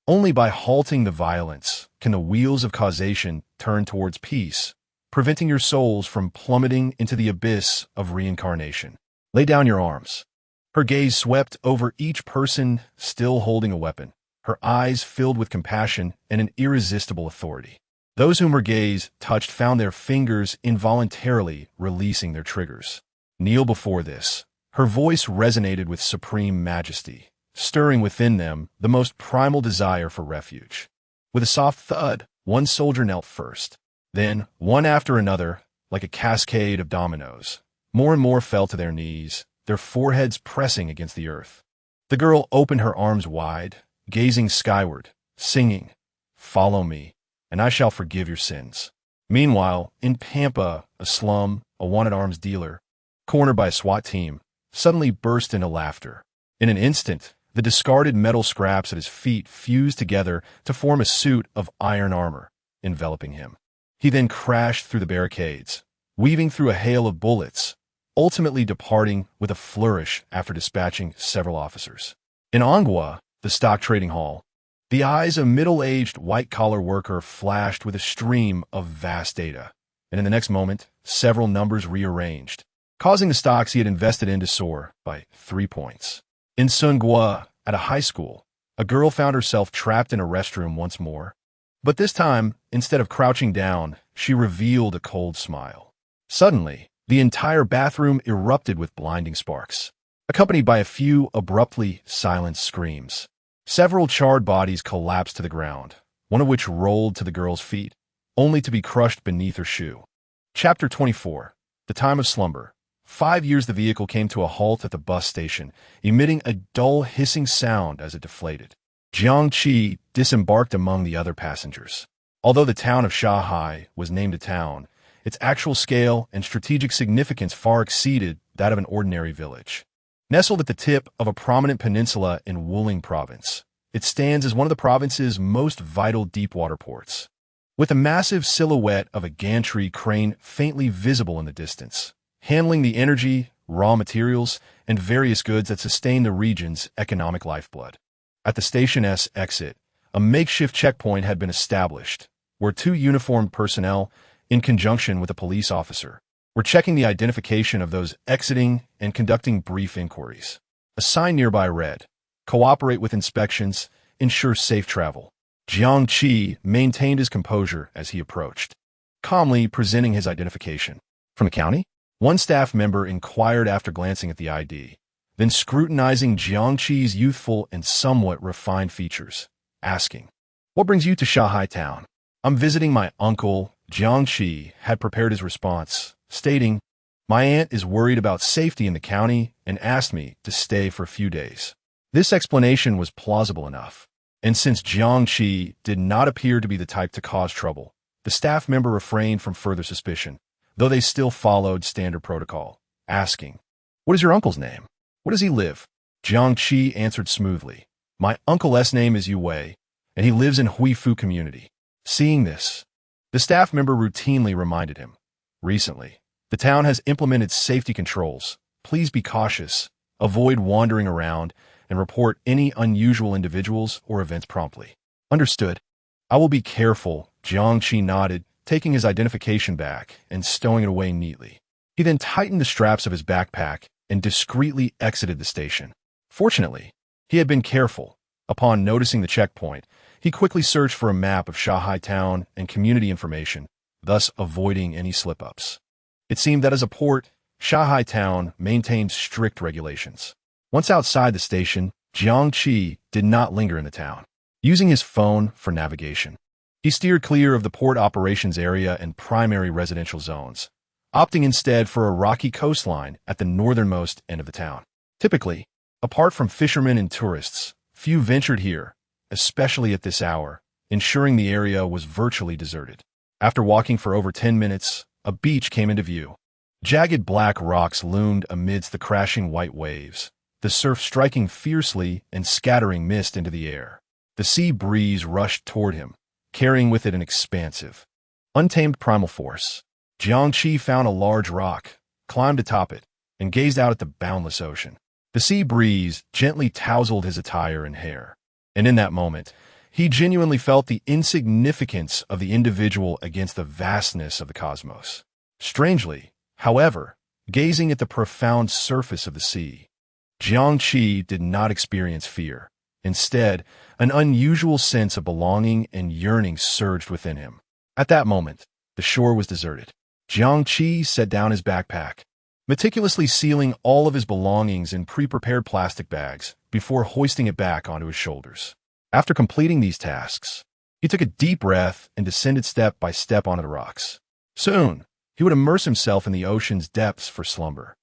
[SPEAKER 2] Only by halting the violence can the wheels of causation turn towards peace, preventing your souls from plummeting into the abyss of reincarnation. Lay down your arms." Her gaze swept over each person still holding a weapon, her eyes filled with compassion and an irresistible authority. Those whom her gaze touched found their fingers involuntarily releasing their triggers. Kneel before this. Her voice resonated with supreme majesty, stirring within them the most primal desire for refuge. With a soft thud, one soldier knelt first. Then, one after another, like a cascade of dominoes, more and more fell to their knees, their foreheads pressing against the earth. The girl opened her arms wide, gazing skyward, singing, "Follow me, and I shall forgive your sins." Meanwhile, in Pampa, a slum, a wanted arms dealer, cornered by a SWAT team, suddenly burst into laughter. In an instant, the discarded metal scraps at his feet fused together to form a suit of iron armor, enveloping him. He then crashed through the barricades, weaving through a hail of bullets, ultimately departing with a flourish after dispatching several officers. In Angwa, the stock trading hall, the eyes of a middle-aged white-collar worker flashed with a stream of vast data, and in the next moment, several numbers rearranged, causing the stocks he had invested in to soar by 3 points. In Sungwa, at a high school, a girl found herself trapped in a restroom once more. But this time, instead of crouching down, she revealed a cold smile. Suddenly, the entire bathroom erupted with blinding sparks, accompanied by a few abruptly silenced screams. Several charred bodies collapsed to the ground, one of which rolled to the girl's feet, only to be crushed beneath her shoe. Chapter 24. The Time of Slumber. 5 years the vehicle came to a halt at the bus station, emitting a dull hissing sound as it deflated. Jiang Qi disembarked among the other passengers. Although the town of Shanghai was named a town, its actual scale and strategic significance far exceeded that of an ordinary village. Nestled at the tip of a prominent peninsula in Wuling province, it stands as one of the province's most vital deep-water ports. With a massive silhouette of a gantry crane faintly visible in the distance, handling the energy, raw materials, and various goods that sustain the region's economic lifeblood. At the station's exit, a makeshift checkpoint had been established, where 2 uniformed personnel, in conjunction with a police officer, were checking the identification of those exiting and conducting brief inquiries. A sign nearby read, "Cooperate with inspections, ensure safe travel." Jiang Qi maintained his composure as he approached, calmly presenting his identification. "From the county?" One staff member inquired after glancing at the ID, then scrutinizing Jiang Qi's youthful and somewhat refined features, asking, "What brings you to Shanghai town?" "I'm visiting my uncle." Jiang Qi had prepared his response, stating, "My aunt is worried about safety in the county and asked me to stay for a few days." This explanation was plausible enough, and since Jiang Qi did not appear to be the type to cause trouble, the staff member refrained from further suspicion, though they still followed standard protocol, asking, "What is your uncle's name? Where does he live?" Jiang Qi answered smoothly, "My uncle's name is Yu Wei, and he lives in Huifu community." Seeing this, the staff member routinely reminded him, "Recently, the town has implemented safety controls. Please be cautious, avoid wandering around, and report any unusual individuals or events promptly." "Understood. I will be careful." Jiang Qi nodded, taking his identification back and stowing it away neatly. He then tightened the straps of his backpack and discreetly exited the station. Fortunately, he had been careful. Upon noticing the checkpoint, he quickly searched for a map of Shanghai town and community information, thus avoiding any slip-ups. It seemed that as a port, Shanghai town maintained strict regulations. Once outside the station, Jiang Qi did not linger in the town. Using his phone for navigation, he steered clear of the port operations area and primary residential zones, opting instead for a rocky coastline at the northernmost end of the town. Typically, apart from fishermen and tourists, few ventured here, especially at this hour, ensuring the area was virtually deserted. After walking for over 10 minutes, a beach came into view. Jagged black rocks loomed amidst the crashing white waves, the surf striking fiercely and scattering mist into the air. The sea breeze rushed toward him, carrying with it an expansive, untamed primal force. Jiang Qi found a large rock, climbed atop it, and gazed out at the boundless ocean. The sea breeze gently tousled his attire and hair, and in that moment, he genuinely felt the insignificance of the individual against the vastness of the cosmos. Strangely, however, gazing at the profound surface of the sea, Jiang Qi did not experience fear. Instead, an unusual sense of belonging and yearning surged within him. At that moment, the shore was deserted. Jiang Qi set down his backpack, meticulously sealing all of his belongings in pre-prepared plastic bags before hoisting it back onto his shoulders. After completing these tasks, he took a deep breath and descended step by step onto the rocks. Soon, he would immerse himself in the ocean's depths for slumber.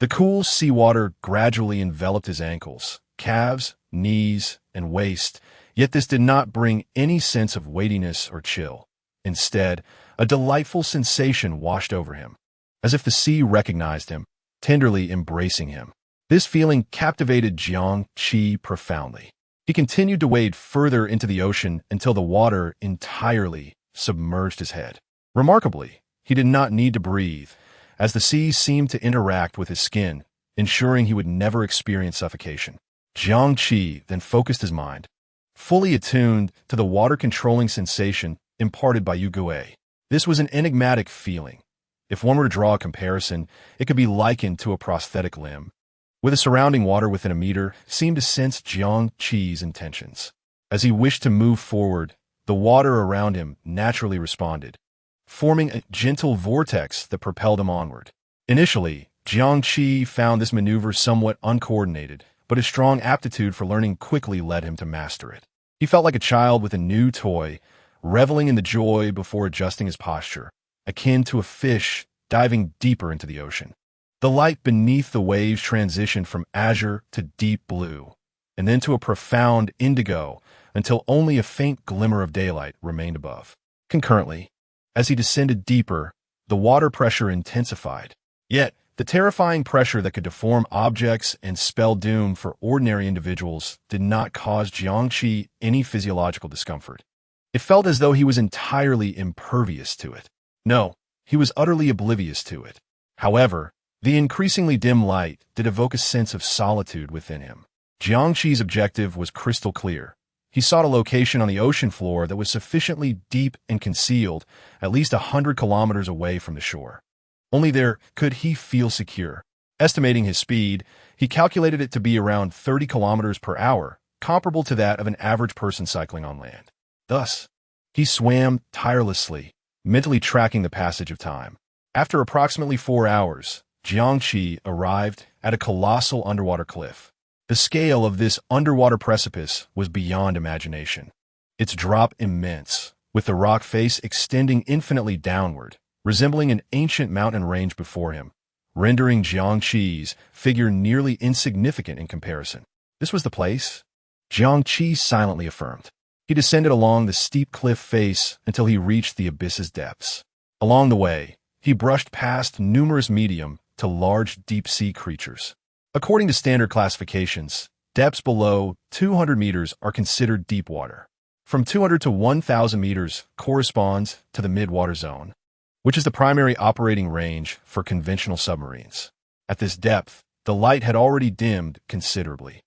[SPEAKER 2] The cool seawater gradually enveloped his ankles, calves, knees, and waist, yet this did not bring any sense of weightiness or chill. Instead, a delightful sensation washed over him, as if the sea recognized him, tenderly embracing him. This feeling captivated Jiang Qi profoundly. He continued to wade further into the ocean until the water entirely submerged his head. Remarkably, he did not need to breathe, as the sea seemed to interact with his skin, ensuring he would never experience suffocation. Jiang Qi then focused his mind, fully attuned to the water-controlling sensation imparted by Yu Gui. This was an enigmatic feeling. If one were to draw a comparison, it could be likened to a prosthetic limb, with the surrounding water within a meter seemed to sense Jiang Qi's intentions. As he wished to move forward, the water around him naturally responded, forming a gentle vortex that propelled him onward. Initially, Jiang Qi found this maneuver somewhat uncoordinated, but his strong aptitude for learning quickly led him to master it. He felt like a child with a new toy, reveling in the joy before adjusting his posture, akin to a fish diving deeper into the ocean. The light beneath the waves transitioned from azure to deep blue, and then to a profound indigo until only a faint glimmer of daylight remained above. Concurrently, as he descended deeper, the water pressure intensified. Yet, the terrifying pressure that could deform objects and spell doom for ordinary individuals did not cause Jiang Qi any physiological discomfort. It felt as though he was entirely impervious to it. No, he was utterly oblivious to it. However, the increasingly dim light did evoke a sense of solitude within him. Jiang Qi's objective was crystal clear. He sought a location on the ocean floor that was sufficiently deep and concealed, at least 100 kilometers away from the shore. Only there could he feel secure. Estimating his speed, he calculated it to be around 30 kilometers per hour, comparable to that of an average person cycling on land. Thus, he swam tirelessly, mentally tracking the passage of time. After approximately 4 hours, Jiang Qi arrived at a colossal underwater cliff. The scale of this underwater precipice was beyond imagination. Its drop immense, with the rock face extending infinitely downward, resembling an ancient mountain range before him, rendering Jiang Qi's figure nearly insignificant in comparison. This was the place? Jiang Qi silently affirmed. He descended along the steep cliff face until he reached the abyss's depths. Along the way, he brushed past numerous medium to large deep-sea creatures. According to standard classifications, depths below 200 meters are considered deep water. From 200 to 1,000 meters corresponds to the midwater zone, which is the primary operating range for conventional submarines. At this depth, the light had already dimmed considerably.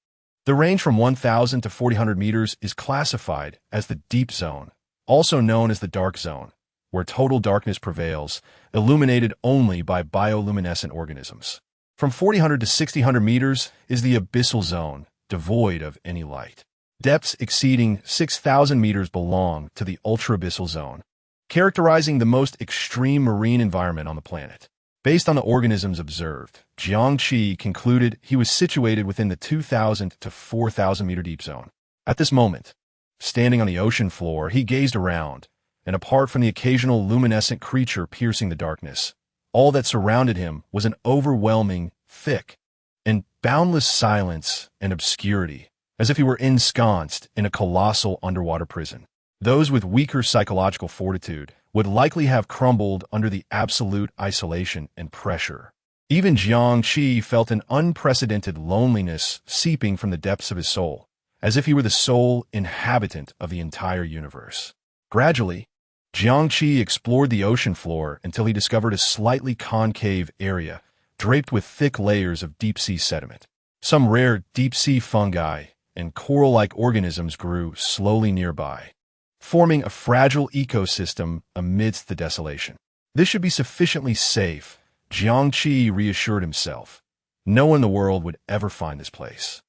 [SPEAKER 2] The range from 1,000 to 4,000 meters is classified as the deep zone, also known as the dark zone, where total darkness prevails, illuminated only by bioluminescent organisms. From 4,000 to 6,000 meters is the abyssal zone, devoid of any light. Depths exceeding 6,000 meters belong to the ultra-abyssal zone, characterizing the most extreme marine environment on the planet. Based on the organisms observed, Jiang Qi concluded he was situated within the 2,000 to 4,000 meter deep zone. At this moment, standing on the ocean floor, he gazed around, and apart from the occasional luminescent creature piercing the darkness, all that surrounded him was an overwhelming, thick, and boundless silence and obscurity, as if he were ensconced in a colossal underwater prison. Those with weaker psychological fortitude would likely have crumbled under the absolute isolation and pressure. Even Jiang Qi felt an unprecedented loneliness seeping from the depths of his soul, as if he were the sole inhabitant of the entire universe. Gradually, Jiang Qi explored the ocean floor until he discovered a slightly concave area draped with thick layers of deep-sea sediment. Some rare deep-sea fungi and coral-like organisms grew slowly nearby, forming a fragile ecosystem amidst the desolation. This should be sufficiently safe, Jiang Qi reassured himself. No one in the world would ever find this place.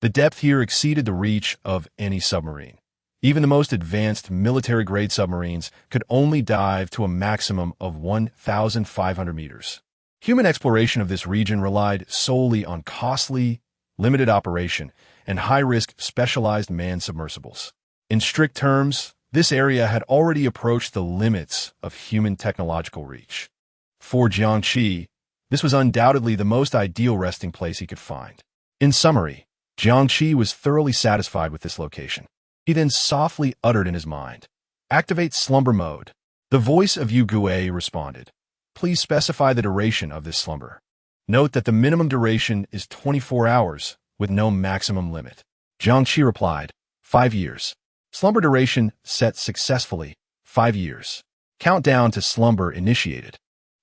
[SPEAKER 2] The depth here exceeded the reach of any submarine. Even the most advanced military-grade submarines could only dive to a maximum of 1,500 meters. Human exploration of this region relied solely on costly, limited operation and high-risk specialized manned submersibles. In strict terms, this area had already approached the limits of human technological reach. For Jiang Qi, this was undoubtedly the most ideal resting place he could find. In summary, Jiang Qi was thoroughly satisfied with this location. He then softly uttered in his mind, "Activate slumber mode." The voice of Yu Gui responded, "Please specify the duration of this slumber." Note that the minimum duration is 24 hours, with no maximum limit. Jiangqi replied, 5 years. Slumber duration set successfully, 5 years. Countdown to slumber initiated.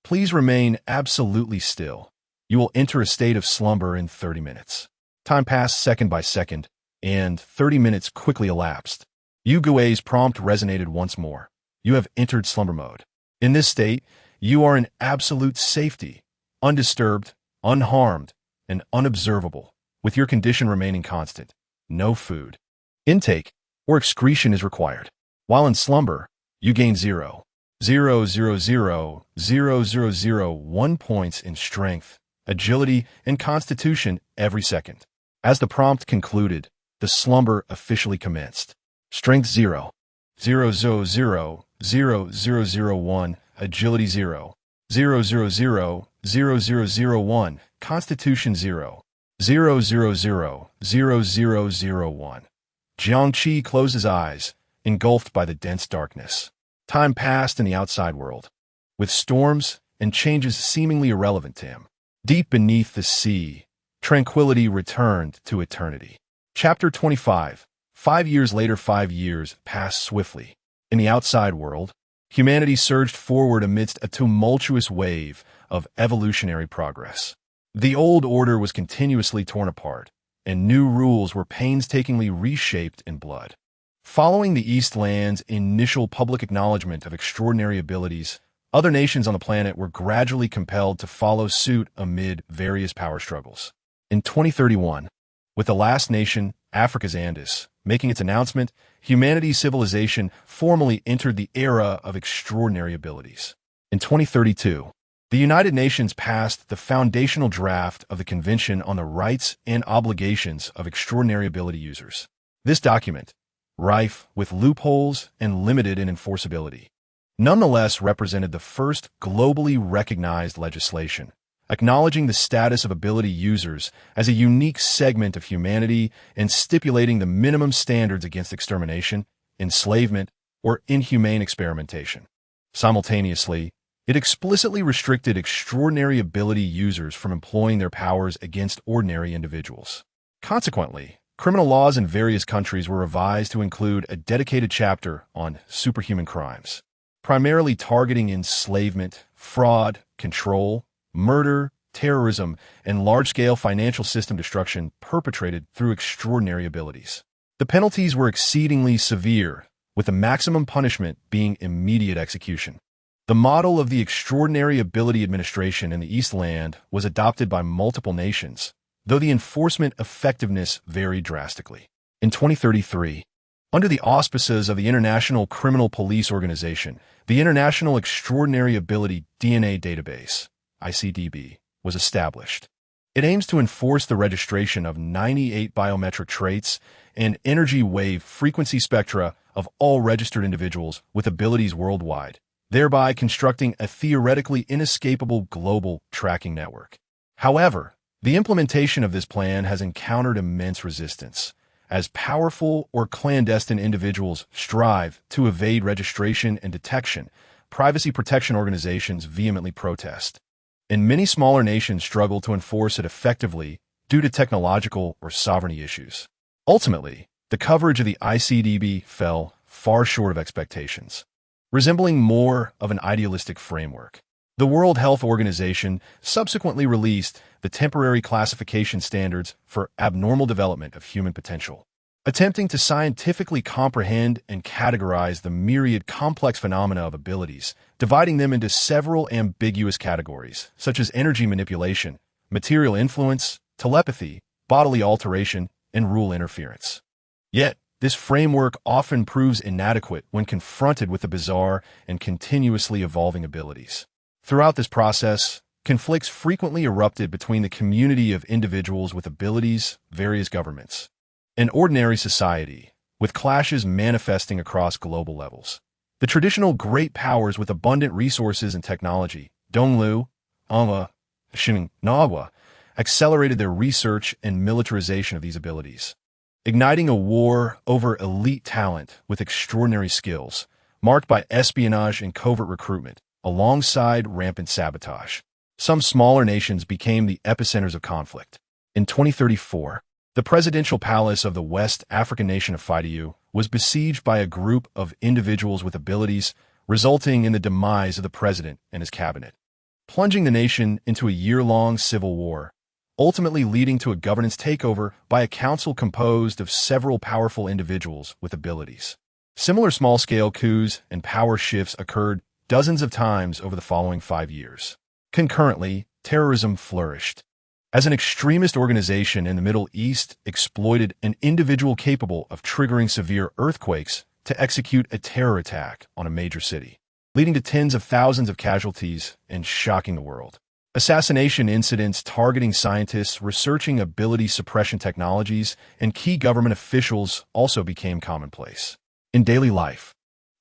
[SPEAKER 2] Please remain absolutely still. You will enter a state of slumber in 30 minutes. Time passed second by second, and 30 minutes quickly elapsed. Yu Gui's prompt resonated once more. You have entered slumber mode. In this state, you are in absolute safety, undisturbed, unharmed, and unobservable, with your condition remaining constant. No food, intake, or excretion is required. While in slumber, you gain 0.0000001 points in strength, agility, and constitution every second. As the prompt concluded, the slumber officially commenced. Strength 0.0000001, agility 0.0000001, constitution 0.0000001. Jiangqi closed his eyes, engulfed by the dense darkness. Time passed in the outside world, with storms and changes seemingly irrelevant to him. Deep beneath the sea, tranquility returned to eternity. Chapter 25. 5 years later, 5 years passed swiftly. In the outside world, humanity surged forward amidst a tumultuous wave of evolutionary progress. The old order was continuously torn apart, and new rules were painstakingly reshaped in blood. Following the Eastland's initial public acknowledgement of extraordinary abilities, other nations on the planet were gradually compelled to follow suit amid various power struggles. In 2031, with the last nation, Africa's Andes, making its announcement, humanity's civilization formally entered the era of extraordinary abilities. In 2032, the United Nations passed the foundational draft of the Convention on the Rights and Obligations of Extraordinary Ability Users. This document, rife with loopholes and limited in enforceability, nonetheless represented the first globally recognized legislation, acknowledging the status of ability users as a unique segment of humanity and stipulating the minimum standards against extermination, enslavement, or inhumane experimentation. Simultaneously, it explicitly restricted extraordinary ability users from employing their powers against ordinary individuals. Consequently, criminal laws in various countries were revised to include a dedicated chapter on superhuman crimes, primarily targeting enslavement, fraud, control, murder, terrorism, and large-scale financial system destruction perpetrated through extraordinary abilities. The penalties were exceedingly severe, with the maximum punishment being immediate execution. The model of the Extraordinary Ability Administration in the Eastland was adopted by multiple nations, though the enforcement effectiveness varied drastically. In 2033, under the auspices of the International Criminal Police Organization, the International Extraordinary Ability DNA Database, ICDB, was established. It aims to enforce the registration of 98 biometric traits and energy wave frequency spectra of all registered individuals with abilities worldwide, thereby constructing a theoretically inescapable global tracking network. However, the implementation of this plan has encountered immense resistance, as powerful or clandestine individuals strive to evade registration and detection. Privacy protection organizations vehemently protest, and many smaller nations struggle to enforce it effectively due to technological or sovereignty issues. Ultimately, the coverage of the ICDB fell far short of expectations, resembling more of an idealistic framework. The World Health Organization subsequently released the temporary classification standards for abnormal development of human potential, attempting to scientifically comprehend and categorize the myriad complex phenomena of abilities, dividing them into several ambiguous categories, such as energy manipulation, material influence, telepathy, bodily alteration, and rule interference. Yet, this framework often proves inadequate when confronted with the bizarre and continuously evolving abilities. Throughout this process, conflicts frequently erupted between the community of individuals with abilities, various governments, and ordinary society, with clashes manifesting across global levels. The traditional great powers with abundant resources and technology, Donglu, Ama, Xingnawa, accelerated their research and militarization of these abilities, igniting a war over elite talent with extraordinary skills, marked by espionage and covert recruitment, alongside rampant sabotage. Some smaller nations became the epicenters of conflict. In 2034, the presidential palace of the West African nation of Faidiu was besieged by a group of individuals with abilities, resulting in the demise of the president and his cabinet, plunging the nation into a year-long civil war, ultimately leading to a governance takeover by a council composed of several powerful individuals with abilities. Similar small-scale coups and power shifts occurred dozens of times over the following 5 years. Concurrently, terrorism flourished, as an extremist organization in the Middle East exploited an individual capable of triggering severe earthquakes to execute a terror attack on a major city, leading to tens of thousands of casualties and shocking the world. Assassination incidents targeting scientists researching ability suppression technologies and key government officials also became commonplace. In daily life,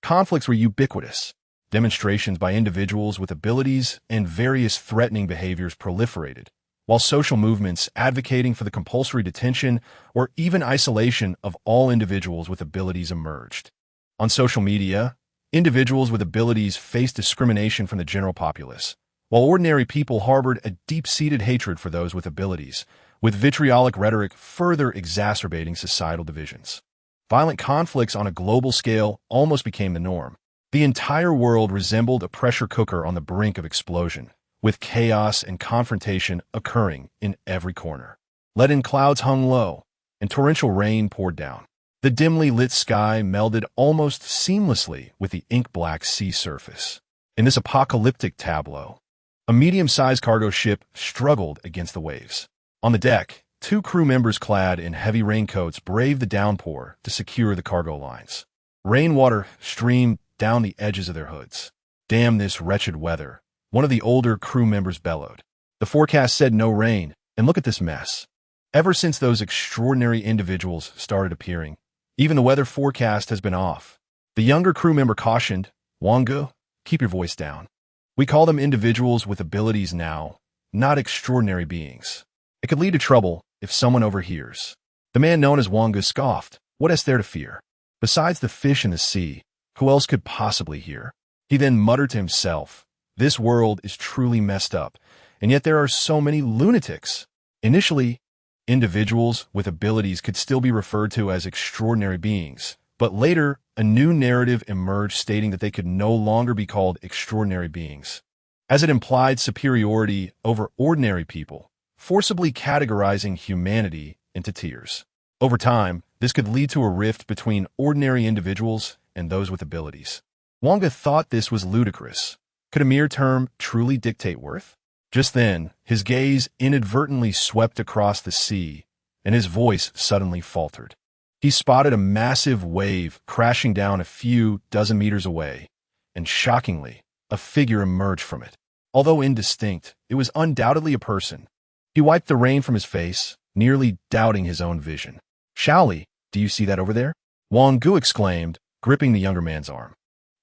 [SPEAKER 2] conflicts were ubiquitous. Demonstrations by individuals with abilities and various threatening behaviors proliferated, while social movements advocating for the compulsory detention or even isolation of all individuals with abilities emerged. On social media, individuals with abilities faced discrimination from the general populace, while ordinary people harbored a deep-seated hatred for those with abilities, with vitriolic rhetoric further exacerbating societal divisions. Violent conflicts on a global scale almost became the norm. The entire world resembled a pressure cooker on the brink of explosion, with chaos and confrontation occurring in every corner. Leaden clouds hung low, and torrential rain poured down. The dimly lit sky melded almost seamlessly with the ink-black sea surface. In this apocalyptic tableau, a medium-sized cargo ship struggled against the waves. On the deck, 2 crew members clad in heavy raincoats braved the downpour to secure the cargo lines. Rainwater streamed down the edges of their hoods. "Damn this wretched weather," one of the older crew members bellowed. "The forecast said no rain, and look at this mess." Ever since those extraordinary individuals started appearing, even the weather forecast has been off. The younger crew member cautioned, "Wangu, keep your voice down. We call them individuals with abilities now, not extraordinary beings. It could lead to trouble if someone overhears." The man known as Wangu scoffed, "What is there to fear? Besides the fish in the sea, who else could possibly hear?" He then muttered to himself, "This world is truly messed up, and yet there are so many lunatics." Initially, individuals with abilities could still be referred to as extraordinary beings, but later, a new narrative emerged stating that they could no longer be called extraordinary beings, as it implied superiority over ordinary people, forcibly categorizing humanity into tiers. Over time, this could lead to a rift between ordinary individuals and those with abilities. Wonga thought this was ludicrous. Could a mere term truly dictate worth? Just then, his gaze inadvertently swept across the sea, and his voice suddenly faltered. He spotted a massive wave crashing down a few dozen meters away, and shockingly, a figure emerged from it. Although indistinct, it was undoubtedly a person. He wiped the rain from his face, nearly doubting his own vision. "Shaoli, do you see that over there?" Wang Gu exclaimed, gripping the younger man's arm.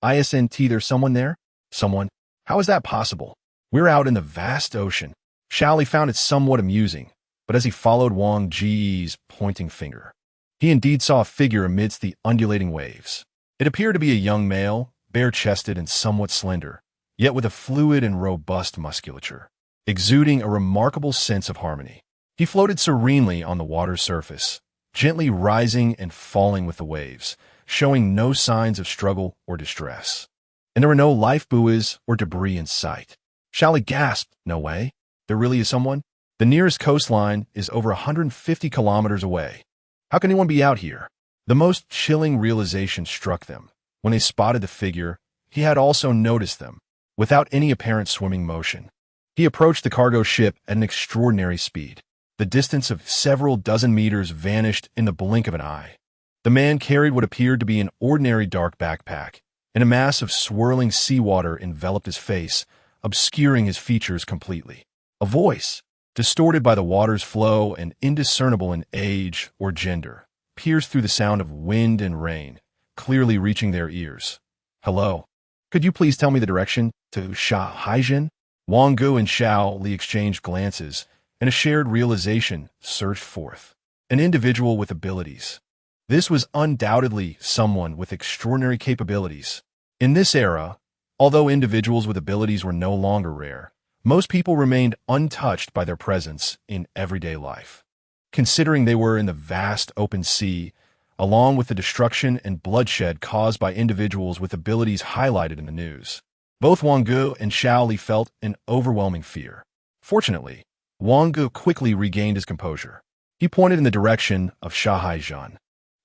[SPEAKER 2] "ISNT, there's someone there?" "Someone? How is that possible? We're out in the vast ocean." Shaoli found it somewhat amusing, but as he followed Wang Ji's pointing finger, he indeed saw a figure amidst the undulating waves. It appeared to be a young male, bare-chested and somewhat slender, yet with a fluid and robust musculature, exuding a remarkable sense of harmony. He floated serenely on the water's surface, gently rising and falling with the waves, showing no signs of struggle or distress. And there were no life buoys or debris in sight. Shaoli gasped, "No way? There really is someone?" "The nearest coastline is over 150 kilometers away. How can anyone be out here?" The most chilling realization struck them. When they spotted the figure, he had also noticed them, without any apparent swimming motion. He approached the cargo ship at an extraordinary speed. The distance of several dozen meters vanished in the blink of an eye. The man carried what appeared to be an ordinary dark backpack, and a mass of swirling seawater enveloped his face, obscuring his features completely. A voice, distorted by the water's flow and indiscernible in age or gender, pierced through the sound of wind and rain, clearly reaching their ears. "Hello. Could you please tell me the direction to Sha Haijin?" Wang Gu and Xiao Li exchanged glances, and a shared realization surged forth. An individual with abilities. This was undoubtedly someone with extraordinary capabilities. In this era, although individuals with abilities were no longer rare, Most people remained untouched by their presence in everyday life. Considering they were in the vast open sea, along with the destruction and bloodshed caused by individuals with abilities highlighted in the news, both Wang Gu and Xiao Li felt an overwhelming fear. Fortunately, Wang Gu quickly regained his composure. He pointed in the direction of Shahaizhan.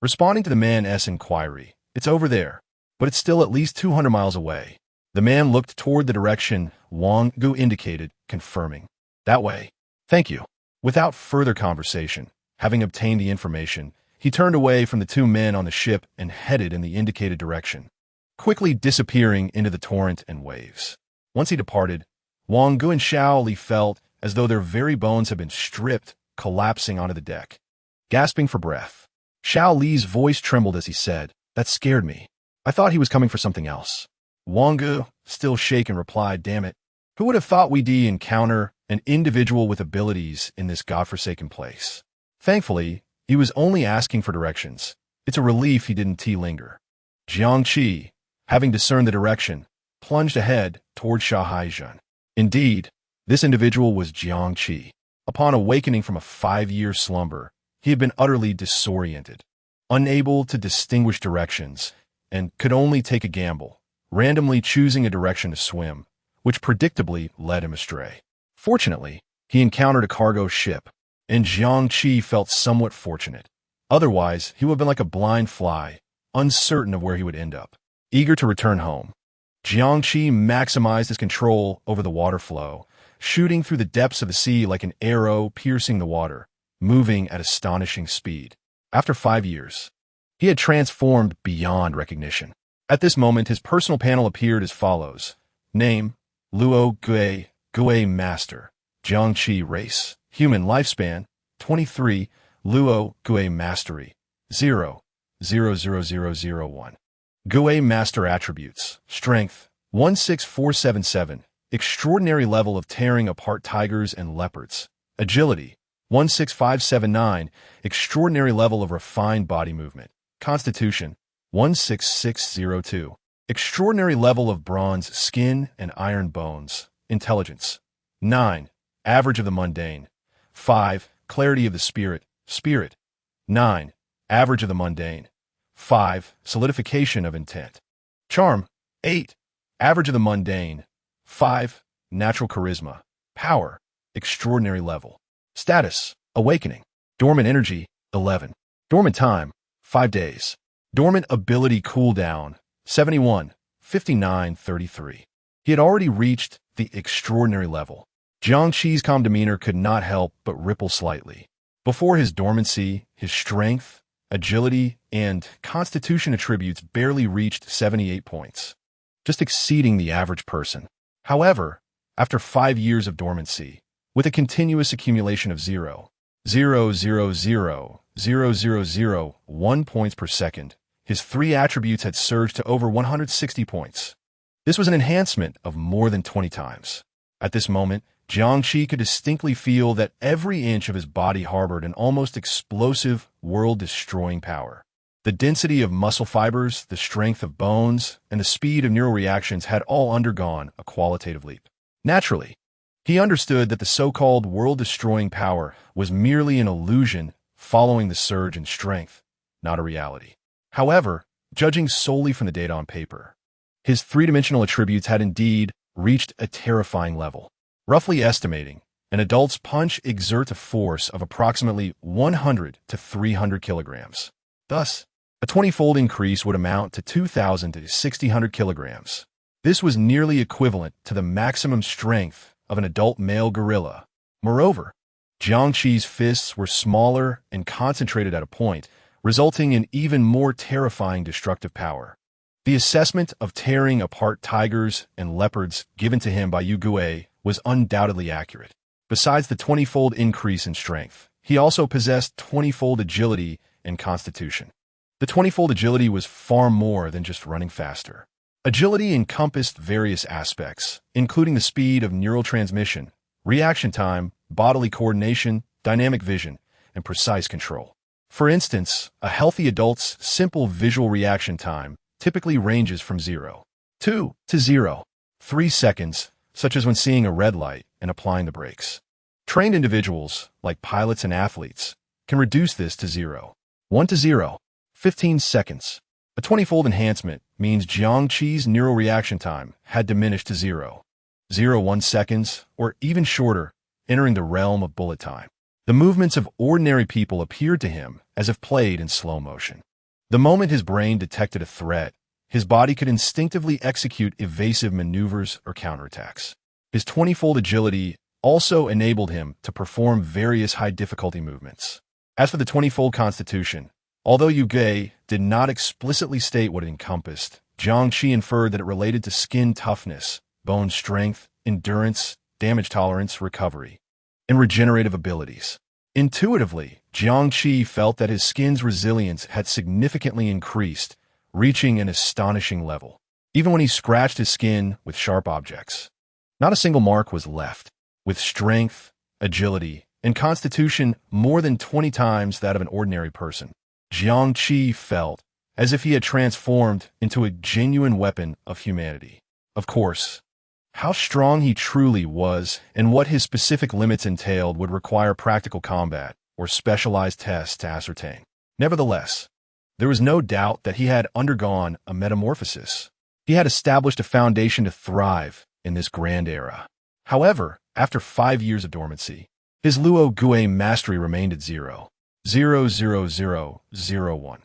[SPEAKER 2] Responding to the man's inquiry, "It's over there, but it's still at least 200 miles away." The man looked toward the direction Wang Gu indicated, confirming, "That way. Thank you." Without further conversation, having obtained the information, he turned away from the two men on the ship and headed in the indicated direction, quickly disappearing into the torrent and waves. Once he departed, Wang Gu and Xiao Li felt as though their very bones had been stripped, collapsing onto the deck. Gasping for breath, Xiao Li's voice trembled as he said, "That scared me. I thought he was coming for something else." Wang Gu, still shaken, replied, "Damn it. Who would have thought we'd encounter an individual with abilities in this godforsaken place?" Thankfully, he was only asking for directions. It's a relief he didn't linger. Jiang Qi, having discerned the direction, plunged ahead toward Shahaizhan. Indeed, this individual was Jiang Qi. Upon awakening from a 5-year slumber, he had been utterly disoriented, unable to distinguish directions, and could only take a gamble, randomly choosing a direction to swim, which predictably led him astray. Fortunately, he encountered a cargo ship, and Jiang Qi felt somewhat fortunate. Otherwise, he would have been like a blind fly, uncertain of where he would end up. Eager to return home, Jiang Qi maximized his control over the water flow, shooting through the depths of the sea like an arrow piercing the water, moving at astonishing speed. After 5 years, he had transformed beyond recognition. At this moment, his personal panel appeared as follows. Name, Luo Gui, Gui Master. Jiang Qi Race. Human lifespan, 23. Luo Gui Mastery, 0.00001. Gui Master Attributes. Strength, 16477. Extraordinary level of tearing apart tigers and leopards. Agility, 16579. Extraordinary level of refined body movement. Constitution, 16602. Extraordinary level of bronze skin and iron bones. Intelligence, 9. Average of the mundane, 5. Clarity of the spirit, spirit, 9. Average of the mundane, 5. Solidification of intent. Charm, 8. Average of the mundane, 5. Natural charisma, power, extraordinary level. Status, awakening. Dormant energy, 11. Dormant time, 5 days. Dormant ability cooldown, 71, 59, 33. He had already reached the extraordinary level. Jiang Qi's calm demeanor could not help but ripple slightly. Before his dormancy, his strength, agility, and constitution attributes barely reached 78 points, just exceeding the average person. However, after 5 years of dormancy, with a continuous accumulation of 0.0000001 points per second, his 3 attributes had surged to over 160 points. This was an enhancement of more than 20 times. At this moment, Jiang Qi could distinctly feel that every inch of his body harbored an almost explosive, world-destroying power. The density of muscle fibers, the strength of bones, and the speed of neural reactions had all undergone a qualitative leap. Naturally, he understood that the so-called world-destroying power was merely an illusion following the surge in strength, not a reality. However, judging solely from the data on paper, his 3-dimensional attributes had indeed reached a terrifying level. Roughly estimating, an adult's punch exerts a force of approximately 100 to 300 kilograms. Thus, a 20-fold increase would amount to 2,000 to 1,600 kilograms. This was nearly equivalent to the maximum strength of an adult male gorilla. Moreover, Jiang Qi's fists were smaller and concentrated at a point, resulting in even more terrifying destructive power. The assessment of tearing apart tigers and leopards given to him by Yu Gui was undoubtedly accurate. Besides the 20-fold increase in strength, he also possessed 20-fold agility and constitution. The 20-fold agility was far more than just running faster. Agility encompassed various aspects, including the speed of neural transmission, reaction time, bodily coordination, dynamic vision, and precise control. For instance, a healthy adult's simple visual reaction time typically ranges from 0.2 to 0.3 seconds, such as when seeing a red light, and applying the brakes. Trained individuals, like pilots and athletes, can reduce this to 0. 1 to 0. 15 seconds. A 20-fold enhancement means Jiangqi's neural reaction time had diminished to 0. 0.1 seconds, or even shorter, entering the realm of bullet time. The movements of ordinary people appeared to him as if played in slow motion. The moment his brain detected a threat, his body could instinctively execute evasive maneuvers or counterattacks. His 20-fold agility also enabled him to perform various high-difficulty movements. As for the 20-fold constitution, although Yu Gui did not explicitly state what it encompassed, Jiangqi inferred that it related to skin toughness, bone strength, endurance, damage tolerance, recovery, and regenerative abilities. Intuitively, Jiangqi felt that his skin's resilience had significantly increased, reaching an astonishing level, even when he scratched his skin with sharp objects. Not a single mark was left. With strength, agility, and constitution more than 20 times that of an ordinary person, Jiangqi felt as if he had transformed into a genuine weapon of humanity. Of course, how strong he truly was and what his specific limits entailed would require practical combat or specialized tests to ascertain. Nevertheless, there was no doubt that he had undergone a metamorphosis. He had established a foundation to thrive in this grand era. However, after 5 years of dormancy, his Luo Gui mastery remained at 0. 0.00001.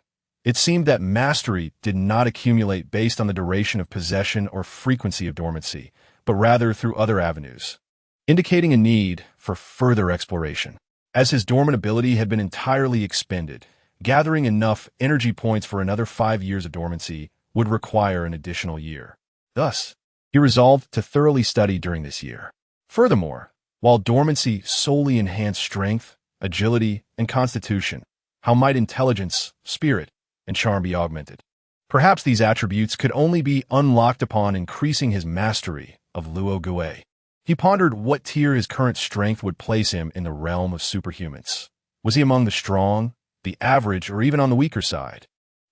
[SPEAKER 2] It seemed that mastery did not accumulate based on the duration of possession or frequency of dormancy, but rather through other avenues, indicating a need for further exploration. As his dormant ability had been entirely expended, gathering enough energy points for another 5 years of dormancy would require an additional year. Thus, he resolved to thoroughly study during this year. Furthermore, while dormancy solely enhanced strength, agility, and constitution, how might intelligence, spirit, and charm be augmented? Perhaps these attributes could only be unlocked upon increasing his mastery of Luo Gui. He pondered what tier his current strength would place him in the realm of superhumans. Was he among the strong, the average, or even on the weaker side?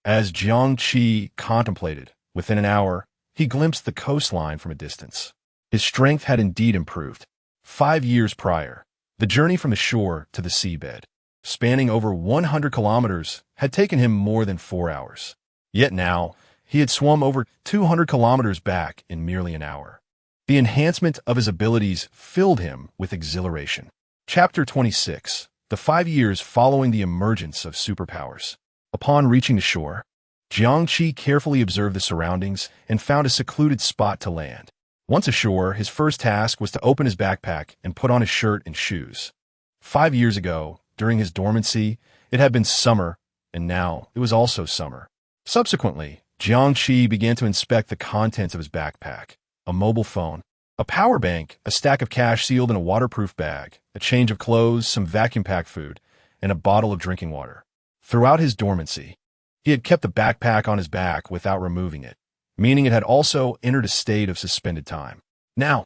[SPEAKER 2] As Jiangqi contemplated, within an hour, he glimpsed the coastline from a distance. His strength had indeed improved. 5 years prior, the journey from the shore to the seabed, spanning over 100 kilometers, had taken him more than 4 hours. Yet now, he had swum over 200 kilometers back in merely an hour. The enhancement of his abilities filled him with exhilaration. Chapter 26. The 5 years following the emergence of superpowers. Upon reaching the shore, Jiangqi carefully observed the surroundings and found a secluded spot to land. Once ashore, his first task was to open his backpack and put on his shirt and shoes. 5 years ago, during his dormancy, it had been summer, and now it was also summer. Subsequently, Jiangqi began to inspect the contents of his backpack: a mobile phone, a power bank, a stack of cash sealed in a waterproof bag, a change of clothes, some vacuum-packed food, and a bottle of drinking water. Throughout his dormancy, he had kept the backpack on his back without removing it, meaning it had also entered a state of suspended time. Now,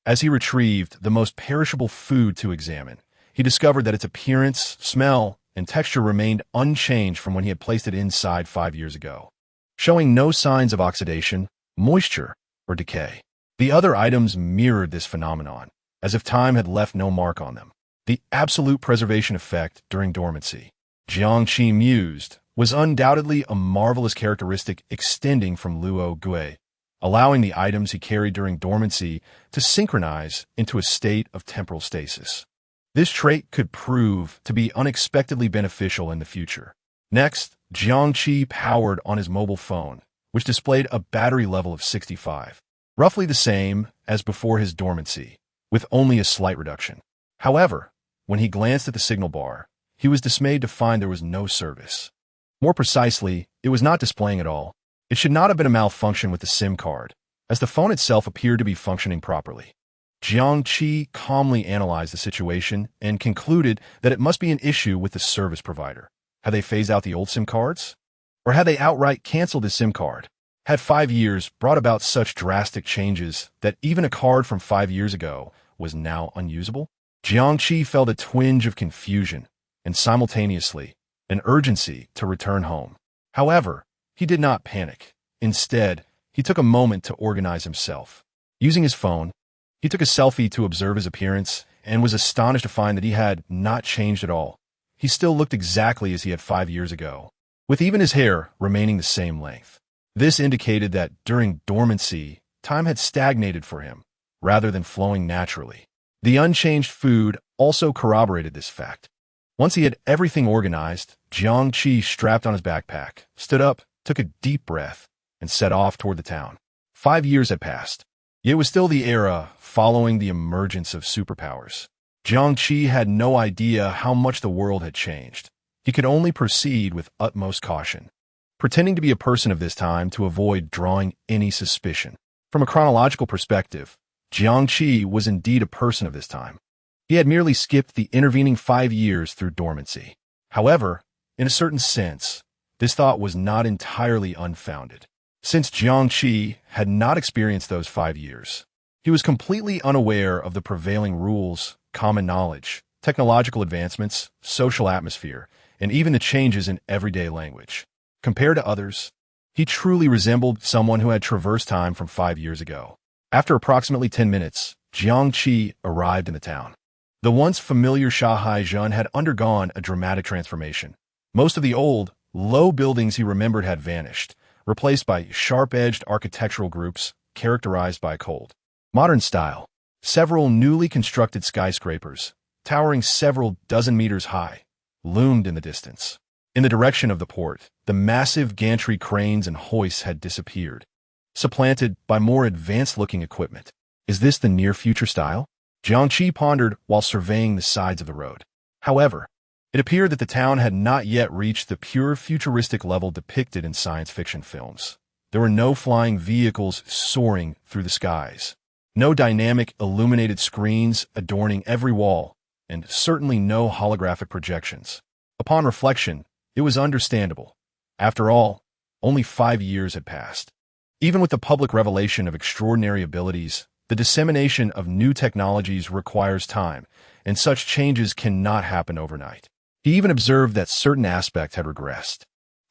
[SPEAKER 2] as he retrieved the most perishable food to examine, he discovered that its appearance, smell, and texture remained unchanged from when he had placed it inside 5 years ago, showing no signs of oxidation, moisture, or decay. The other items mirrored this phenomenon, as if time had left no mark on them. The absolute preservation effect during dormancy, Jiangqi mused, was undoubtedly a marvelous characteristic extending from Luo Gui, allowing the items he carried during dormancy to synchronize into a state of temporal stasis. This trait could prove to be unexpectedly beneficial in the future. Next, Jiangqi powered on his mobile phone, which displayed a battery level of 65, roughly the same as before his dormancy, with only a slight reduction. However, when he glanced at the signal bar, he was dismayed to find there was no service. More precisely, it was not displaying at all. It should not have been a malfunction with the SIM card, as the phone itself appeared to be functioning properly. Jiangqi calmly analyzed the situation and concluded that it must be an issue with the service provider. Had they phased out the old SIM cards? Or had they outright canceled his SIM card? Had 5 years brought about such drastic changes that even a card from 5 years ago was now unusable? Jiangqi felt a twinge of confusion and simultaneously an urgency to return home. However, he did not panic. Instead, he took a moment to organize himself. Using his phone, He took a selfie to observe his appearance and was astonished to find that he had not changed at all. He still looked exactly as he had 5 years ago, with even his hair remaining the same length. This indicated that during dormancy, time had stagnated for him, rather than flowing naturally. The unchanged food also corroborated this fact. Once he had everything organized, Jiang Qi strapped on his backpack, stood up, took a deep breath, and set off toward the town. 5 years had passed. It was still the era following the emergence of superpowers. Jiang Qi had no idea how much the world had changed. He could only proceed with utmost caution, pretending to be a person of this time to avoid drawing any suspicion. From a chronological perspective, Jiang Qi was indeed a person of this time. He had merely skipped the intervening 5 years through dormancy. However, in a certain sense, this thought was not entirely unfounded. Since Jiang Qi had not experienced those 5 years, he was completely unaware of the prevailing rules, common knowledge, technological advancements, social atmosphere, and even the changes in everyday language. Compared to others, he truly resembled someone who had traversed time from 5 years ago. After approximately 10 minutes, Jiang Qi arrived in the town. The once familiar Shahaijun had undergone a dramatic transformation. Most of the old, low buildings he remembered had vanished, replaced by sharp-edged architectural groups characterized by a cold, modern style. Several newly constructed skyscrapers, towering several dozen meters high, loomed in the distance. In the direction of the port, the massive gantry cranes and hoists had disappeared, supplanted by more advanced-looking equipment. Is this the near-future style? Jiang Qi pondered while surveying the sides of the road. However, it appeared that the town had not yet reached the pure futuristic level depicted in science fiction films. There were no flying vehicles soaring through the skies, no dynamic illuminated screens adorning every wall, and certainly no holographic projections. Upon reflection, it was understandable. After all, only 5 years had passed. Even with the public revelation of extraordinary abilities, the dissemination of new technologies requires time, and such changes cannot happen overnight. He even observed that certain aspects had regressed.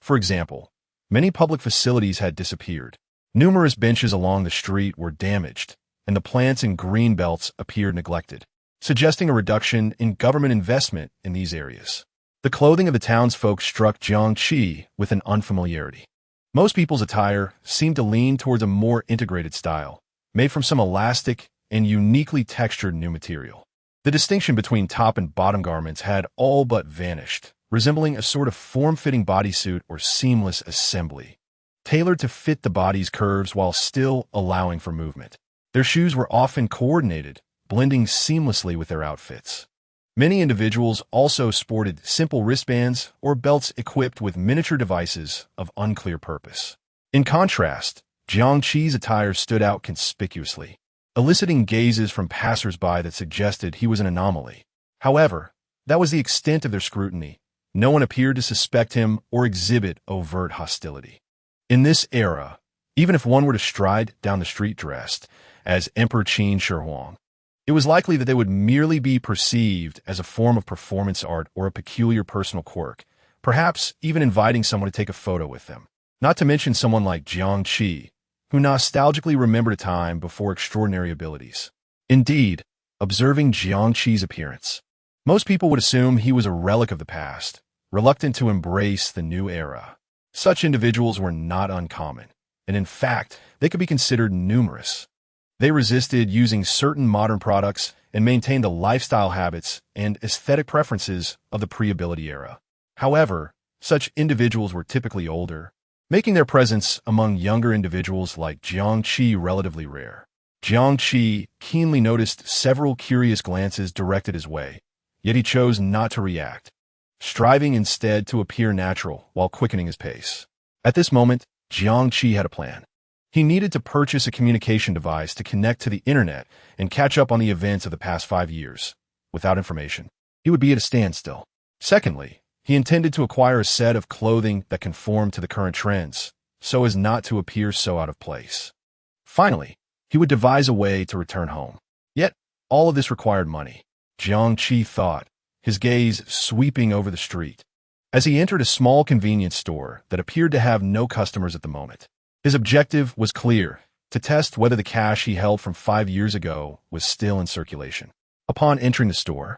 [SPEAKER 2] For example, many public facilities had disappeared. Numerous benches along the street were damaged, and the plants and green belts appeared neglected, suggesting a reduction in government investment in these areas. The clothing of the townsfolk struck Jiang Qi with an unfamiliarity. Most people's attire seemed to lean towards a more integrated style, made from some elastic and uniquely textured new material. The distinction between top and bottom garments had all but vanished, resembling a sort of form-fitting bodysuit or seamless assembly, tailored to fit the body's curves while still allowing for movement. Their shoes were often coordinated, blending seamlessly with their outfits. Many individuals also sported simple wristbands or belts equipped with miniature devices of unclear purpose. In contrast, Jiang Qi's attire stood out conspicuously, eliciting gazes from passers-by that suggested he was an anomaly. However, that was the extent of their scrutiny. No one appeared to suspect him or exhibit overt hostility. In this era, even if one were to stride down the street dressed as Emperor Qin Shi Huang, it was likely that they would merely be perceived as a form of performance art or a peculiar personal quirk, perhaps even inviting someone to take a photo with them. Not to mention someone like Jiang Qi, who nostalgically remembered a time before extraordinary abilities. Indeed, observing Jiang Qi's appearance, most people would assume he was a relic of the past, reluctant to embrace the new era. Such individuals were not uncommon, and in fact, they could be considered numerous. They resisted using certain modern products and maintained the lifestyle habits and aesthetic preferences of the pre-ability era. However, such individuals were typically older, making their presence among younger individuals like Jiang Qi relatively rare. Jiang Qi keenly noticed several curious glances directed his way, yet he chose not to react, striving instead to appear natural while quickening his pace. At this moment, Jiang Qi had a plan. He needed to purchase a communication device to connect to the internet and catch up on the events of the past 5 years. Without information, he would be at a standstill. Secondly, he intended to acquire a set of clothing that conformed to the current trends, so as not to appear so out of place. Finally, he would devise a way to return home. Yet, all of this required money. Jiang Qi thought, his gaze sweeping over the street, as he entered a small convenience store that appeared to have no customers at the moment. His objective was clear: to test whether the cash he held from 5 years ago was still in circulation. Upon entering the store,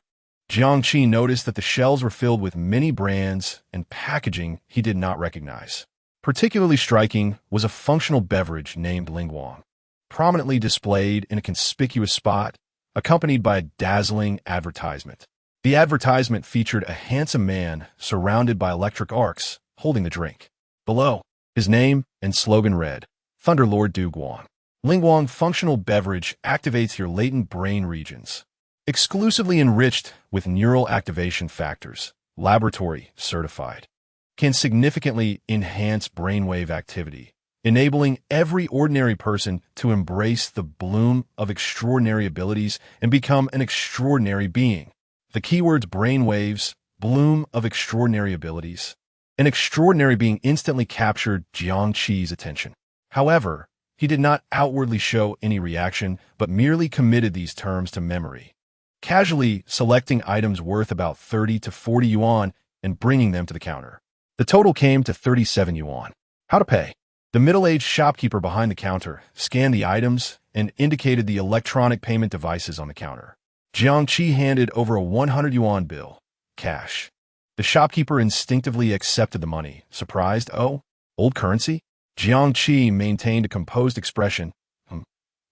[SPEAKER 2] Jiangqi noticed that the shelves were filled with many brands and packaging he did not recognize. Particularly striking was a functional beverage named Lingguang, prominently displayed in a conspicuous spot, accompanied by a dazzling advertisement. The advertisement featured a handsome man surrounded by electric arcs holding the drink. Below, his name and slogan read, Thunderlord Du Guang. Lingguang functional beverage activates your latent brain regions. Exclusively enriched with neural activation factors, laboratory certified. Can significantly enhance brainwave activity, enabling every ordinary person to embrace the bloom of extraordinary abilities and become an extraordinary being. The keywords brainwaves, bloom of extraordinary abilities. An extraordinary being instantly captured Jiangqi's attention. However, he did not outwardly show any reaction, but merely committed these terms to memory, casually selecting items worth about 30 to 40 yuan and bringing them to the counter. The total came to 37 yuan. How to pay? The middle-aged shopkeeper behind the counter scanned the items and indicated the electronic payment devices on the counter. Jiangqi handed over a 100 yuan bill, cash. The shopkeeper instinctively accepted the money, surprised. Oh, old currency? Jiangqi maintained a composed expression.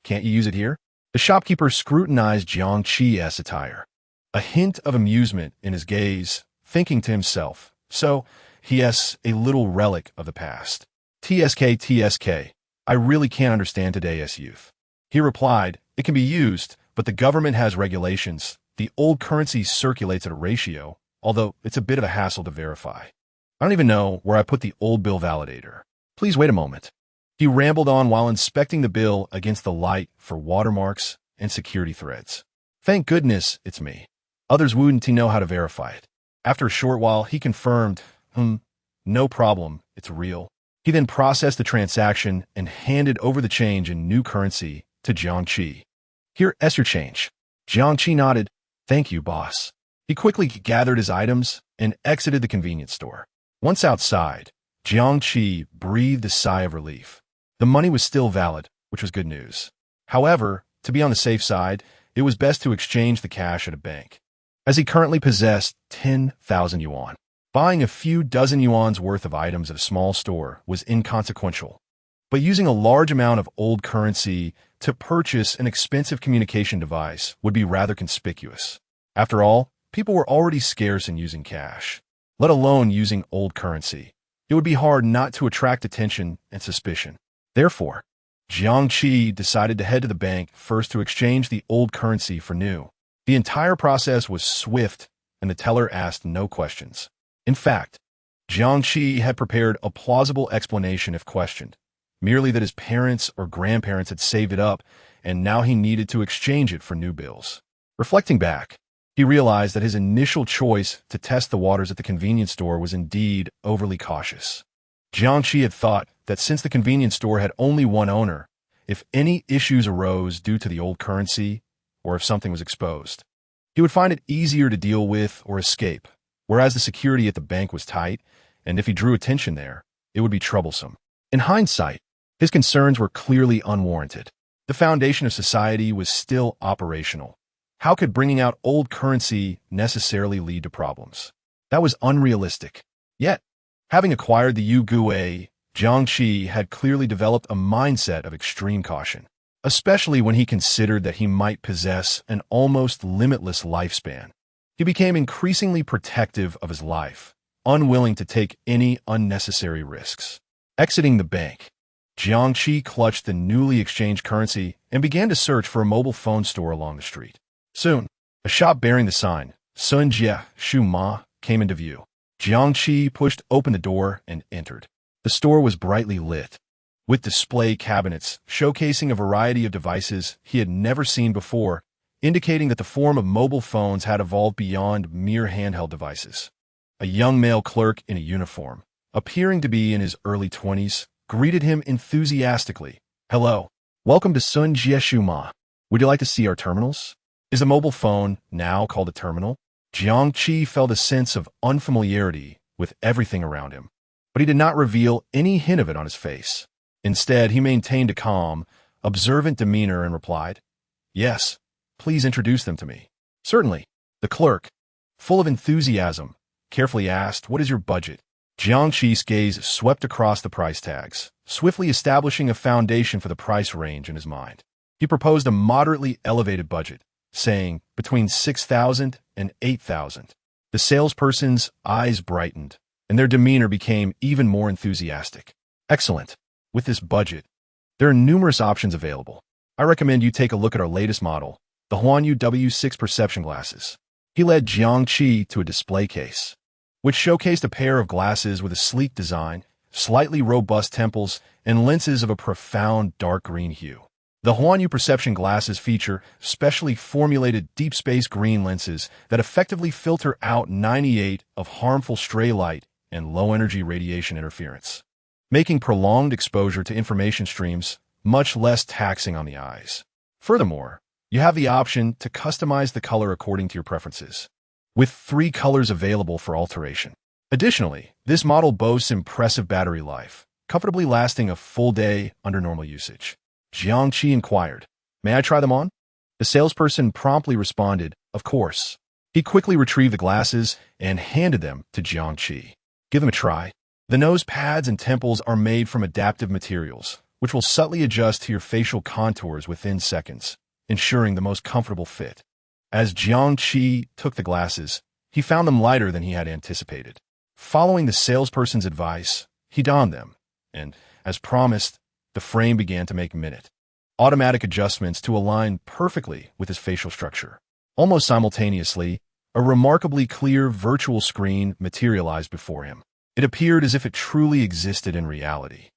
[SPEAKER 2] Can't you use it here? The shopkeeper scrutinized Jiangqi's attire, a hint of amusement in his gaze, thinking to himself, so, he's a little relic of the past. TSK, I really can't understand today's youth. He replied, it can be used, but the government has regulations. The old currency circulates at a ratio, although it's a bit of a hassle to verify. I don't even know where I put the old bill validator. Please wait a moment. He rambled on while inspecting the bill against the light for watermarks and security threads. Thank goodness it's me. Others wouldn't know how to verify it. After a short while, he confirmed, no problem, it's real. He then processed the transaction and handed over the change in new currency to Jiangqi. Here's your change. Jiangqi nodded. Thank you, boss. He quickly gathered his items and exited the convenience store. Once outside, Jiangqi breathed a sigh of relief. The money was still valid, which was good news. However, to be on the safe side, it was best to exchange the cash at a bank, as he currently possessed 10,000 yuan. Buying a few dozen yuan's worth of items at a small store was inconsequential, but using a large amount of old currency to purchase an expensive communication device would be rather conspicuous. After all, people were already scarce in using cash, let alone using old currency. It would be hard not to attract attention and suspicion. Therefore, Jiangqi decided to head to the bank first to exchange the old currency for new. The entire process was swift, and the teller asked no questions. In fact, Jiangqi had prepared a plausible explanation if questioned, merely that his parents or grandparents had saved it up, and now he needed to exchange it for new bills. Reflecting back, he realized that his initial choice to test the waters at the convenience store was indeed overly cautious. Jiangqi had thought that since the convenience store had only one owner, if any issues arose due to the old currency, or if something was exposed, he would find it easier to deal with or escape, whereas the security at the bank was tight, and if he drew attention there, it would be troublesome. In hindsight, his concerns were clearly unwarranted. The foundation of society was still operational. How could bringing out old currency necessarily lead to problems? That was unrealistic. Yet, having acquired the Yugui, Jiangqi had clearly developed a mindset of extreme caution, especially when he considered that he might possess an almost limitless lifespan. He became increasingly protective of his life, unwilling to take any unnecessary risks. Exiting the bank, Jiangqi clutched the newly exchanged currency and began to search for a mobile phone store along the street. Soon, a shop bearing the sign, Sunjie Shu Ma, came into view. Jiangqi pushed open the door and entered. The store was brightly lit, with display cabinets showcasing a variety of devices he had never seen before, indicating that the form of mobile phones had evolved beyond mere handheld devices. A young male clerk in a uniform, appearing to be in his early 20s, greeted him enthusiastically. Hello. Welcome to Sunjie Shu Ma. Would you like to see our terminals? Is a mobile phone now called a terminal? Jiangqi felt a sense of unfamiliarity with everything around him, but he did not reveal any hint of it on his face. Instead, he maintained a calm, observant demeanor and replied, "Yes, please introduce them to me." "Certainly." The clerk, full of enthusiasm, carefully asked, "What is your budget?" Jiangqi's gaze swept across the price tags, swiftly establishing a foundation for the price range in his mind. He proposed a moderately elevated budget, saying between 6,000 and 8,000. The salesperson's eyes brightened, and their demeanor became even more enthusiastic. "Excellent. With this budget, there are numerous options available. I recommend you take a look at our latest model, the Huanyu W6 perception glasses." He led Jiangqi to a display case, which showcased a pair of glasses with a sleek design, slightly robust temples, and lenses of a profound dark green hue. The Huanyu perception glasses feature specially formulated deep space green lenses that effectively filter out 98 of harmful stray light and low-energy radiation interference, making prolonged exposure to information streams much less taxing on the eyes. Furthermore, you have the option to customize the color according to your preferences, with 3 colors available for alteration. Additionally, this model boasts impressive battery life, comfortably lasting a full day under normal usage. Jiangqi inquired, "May I try them on?" The salesperson promptly responded, "Of course." He quickly retrieved the glasses and handed them to Jiangqi. "Give them a try. The nose pads and temples are made from adaptive materials, which will subtly adjust to your facial contours within seconds, ensuring the most comfortable fit." As Jiangqi took the glasses, he found them lighter than he had anticipated. Following the salesperson's advice, he donned them, and, as promised, the frame began to make automatic adjustments to align perfectly with his facial structure. Almost simultaneously, a remarkably clear virtual screen materialized before him. It appeared as if it truly existed in reality,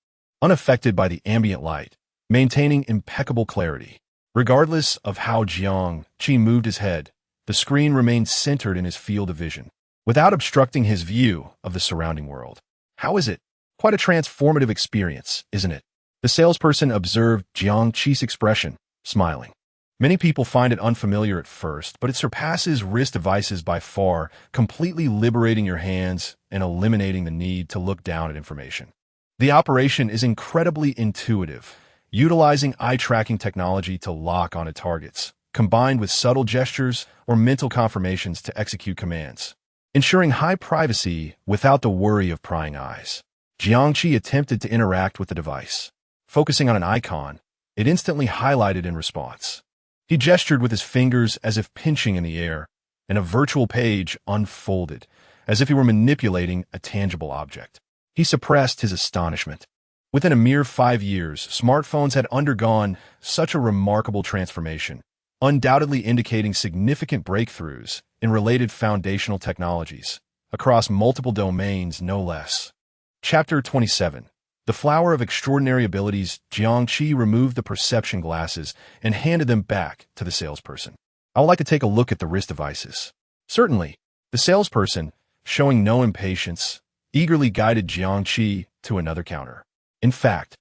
[SPEAKER 2] unaffected by the ambient light, maintaining impeccable clarity. Regardless of how Jiangqi moved his head, the screen remained centered in his field of vision, without obstructing his view of the surrounding world. "How is it? Quite a transformative experience, isn't it?" The salesperson observed Jiangqi's expression, smiling. Many people find it unfamiliar at first, but it surpasses wrist devices by far, completely liberating your hands and eliminating the need to look down at information. The operation is incredibly intuitive, utilizing eye-tracking technology to lock onto targets, combined with subtle gestures or mental confirmations to execute commands, ensuring high privacy without the worry of prying eyes. Jiangqi attempted to interact with the device. Focusing on an icon, it instantly highlighted in response. He gestured with his fingers as if pinching in the air, and a virtual page unfolded, as if he were manipulating a tangible object. He suppressed his astonishment. Within a mere 5 years, smartphones had undergone such a remarkable transformation, undoubtedly indicating significant breakthroughs in related foundational technologies, across multiple domains no less. Chapter 27. The Flower of Extraordinary Abilities. Jiangqi removed the perception glasses and handed them back to the salesperson. "I would like to take a look at the wrist devices." "Certainly." The salesperson, showing no impatience, eagerly guided Jiangqi to another counter. In fact,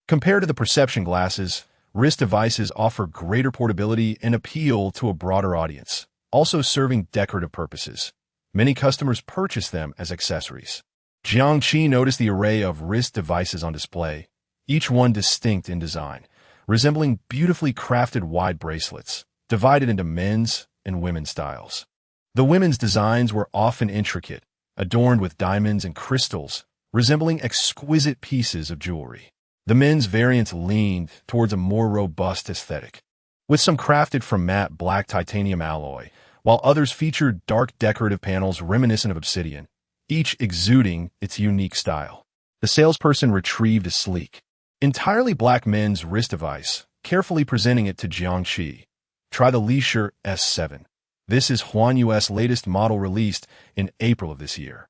[SPEAKER 2] compared to the perception glasses, wrist devices offer greater portability and appeal to a broader audience, also serving decorative purposes. Many customers purchase them as accessories. Jiangqi noticed the array of wrist devices on display, each one distinct in design, resembling beautifully crafted wide bracelets, divided into men's and women's styles. The women's designs were often intricate, adorned with diamonds and crystals, resembling exquisite pieces of jewelry. The men's variants leaned towards a more robust aesthetic, with some crafted from matte black titanium alloy, while others featured dark decorative panels reminiscent of obsidian, each exuding its unique style. The salesperson retrieved a sleek, entirely black men's wrist device, carefully presenting it to Jiangqi. "Try the Leisure S7. This is Huanyu's latest model released in April of this year.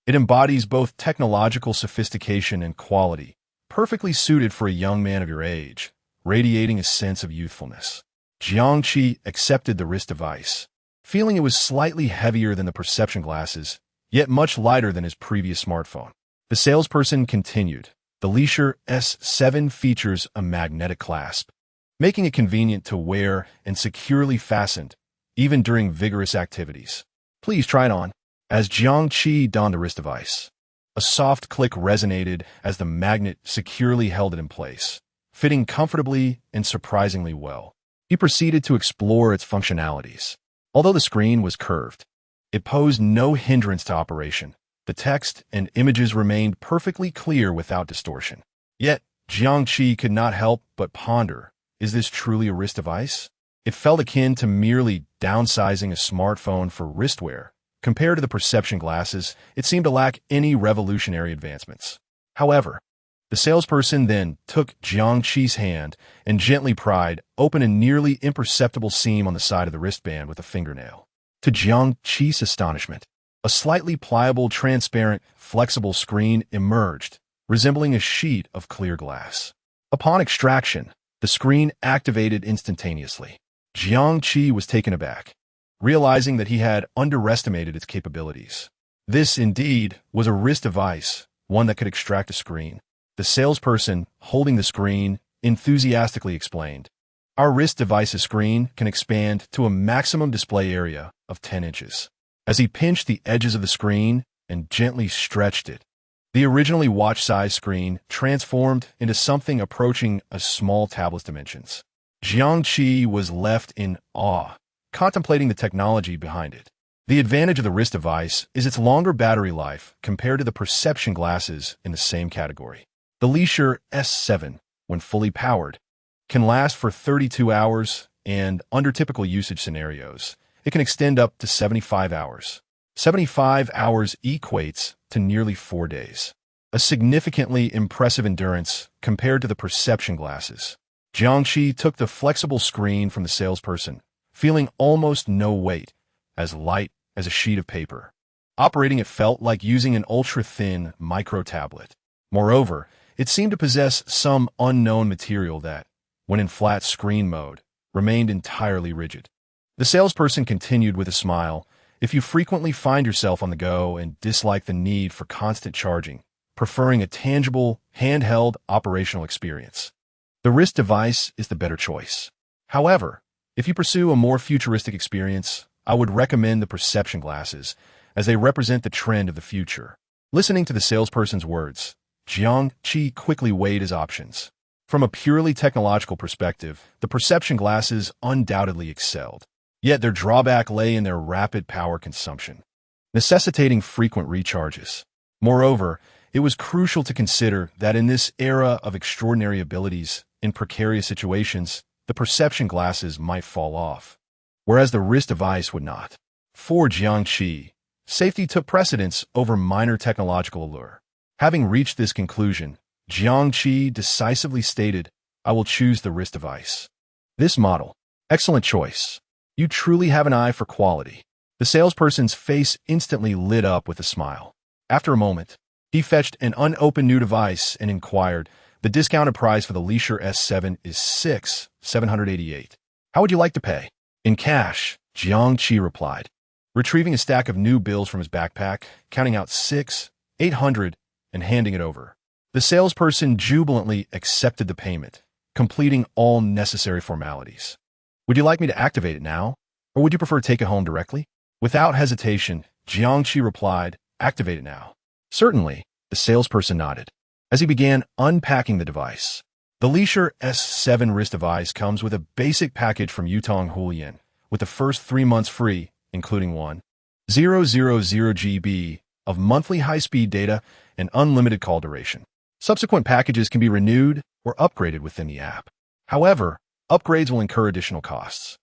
[SPEAKER 2] It embodies both technological sophistication and quality, perfectly suited for a young man of your age, radiating a sense of youthfulness." Jiangqi accepted the wrist device, feeling it was slightly heavier than the perception glasses, yet much lighter than his previous smartphone. The salesperson continued, "The Leisure S7 features a magnetic clasp, making it convenient to wear and securely fastened, even during vigorous activities. Please try it on." As Jiangqi donned the wrist device, a soft click resonated as the magnet securely held it in place, fitting comfortably and surprisingly well. He proceeded to explore its functionalities. Although the screen was curved, it posed no hindrance to operation. The text and images remained perfectly clear without distortion. Yet, Jiangqi could not help but ponder, is this truly a wrist device? It felt akin to merely downsizing a smartphone for wristwear. Compared to the perception glasses, it seemed to lack any revolutionary advancements. However, the salesperson then took Jiangqi's hand and gently pried open a nearly imperceptible seam on the side of the wristband with a fingernail. To Jiangqi's astonishment, a slightly pliable, transparent, flexible screen emerged, resembling a sheet of clear glass. Upon extraction, the screen activated instantaneously. Jiangqi was taken aback, realizing that he had underestimated its capabilities. This, indeed, was a wrist device, one that could extract a screen. The salesperson, holding the screen, enthusiastically explained, "Our wrist device's screen can expand to a maximum display area of 10 inches. As he pinched the edges of the screen and gently stretched it, the originally watch-sized screen transformed into something approaching a small tablet's dimensions. Jiangqi was left in awe, contemplating the technology behind it. The advantage of the wrist device is its longer battery life compared to the perception glasses in the same category. The Leisure S7, when fully powered, can last for 32 hours, and under typical usage scenarios, it can extend up to 75 hours. 75 hours equates to nearly 4 days. A significantly impressive endurance compared to the perception glasses. Jiangqi took the flexible screen from the salesperson, feeling almost no weight, as light as a sheet of paper. Operating it felt like using an ultra-thin micro-tablet. Moreover, it seemed to possess some unknown material that, when in flat screen mode, remained entirely rigid. The salesperson continued with a smile, "If you frequently find yourself on the go and dislike the need for constant charging, preferring a tangible, handheld operational experience, the wrist device is the better choice. However, if you pursue a more futuristic experience, I would recommend the perception glasses, as they represent the trend of the future." Listening to the salesperson's words, Jiangqi quickly weighed his options. From a purely technological perspective, the perception glasses undoubtedly excelled. Yet their drawback lay in their rapid power consumption, necessitating frequent recharges. Moreover, it was crucial to consider that in this era of extraordinary abilities, in precarious situations, the perception glasses might fall off, whereas the wrist device would not. For Jiangqi, safety took precedence over minor technological allure. Having reached this conclusion, Jiangqi decisively stated, "I will choose the wrist device. This model, excellent choice. You truly have an eye for quality." The salesperson's face instantly lit up with a smile. After a moment, he fetched an unopened new device and inquired, "The discounted price for the Leisure S7 is $6,788. How would you like to pay?" "In cash," Jiangqi replied, retrieving a stack of new bills from his backpack, counting out $6,800 and handing it over. The salesperson jubilantly accepted the payment, completing all necessary formalities. "Would you like me to activate it now, or would you prefer to take it home directly?" Without hesitation, Jiangqi replied, "Activate it now." "Certainly," the salesperson nodded, as he began unpacking the device. The Leisure S7 wrist device comes with a basic package from Yutong Hulian, with the first 3 months free, including 1,000 GB of monthly high-speed data and unlimited call duration. Subsequent packages can be renewed or upgraded within the app. However, upgrades will incur additional costs.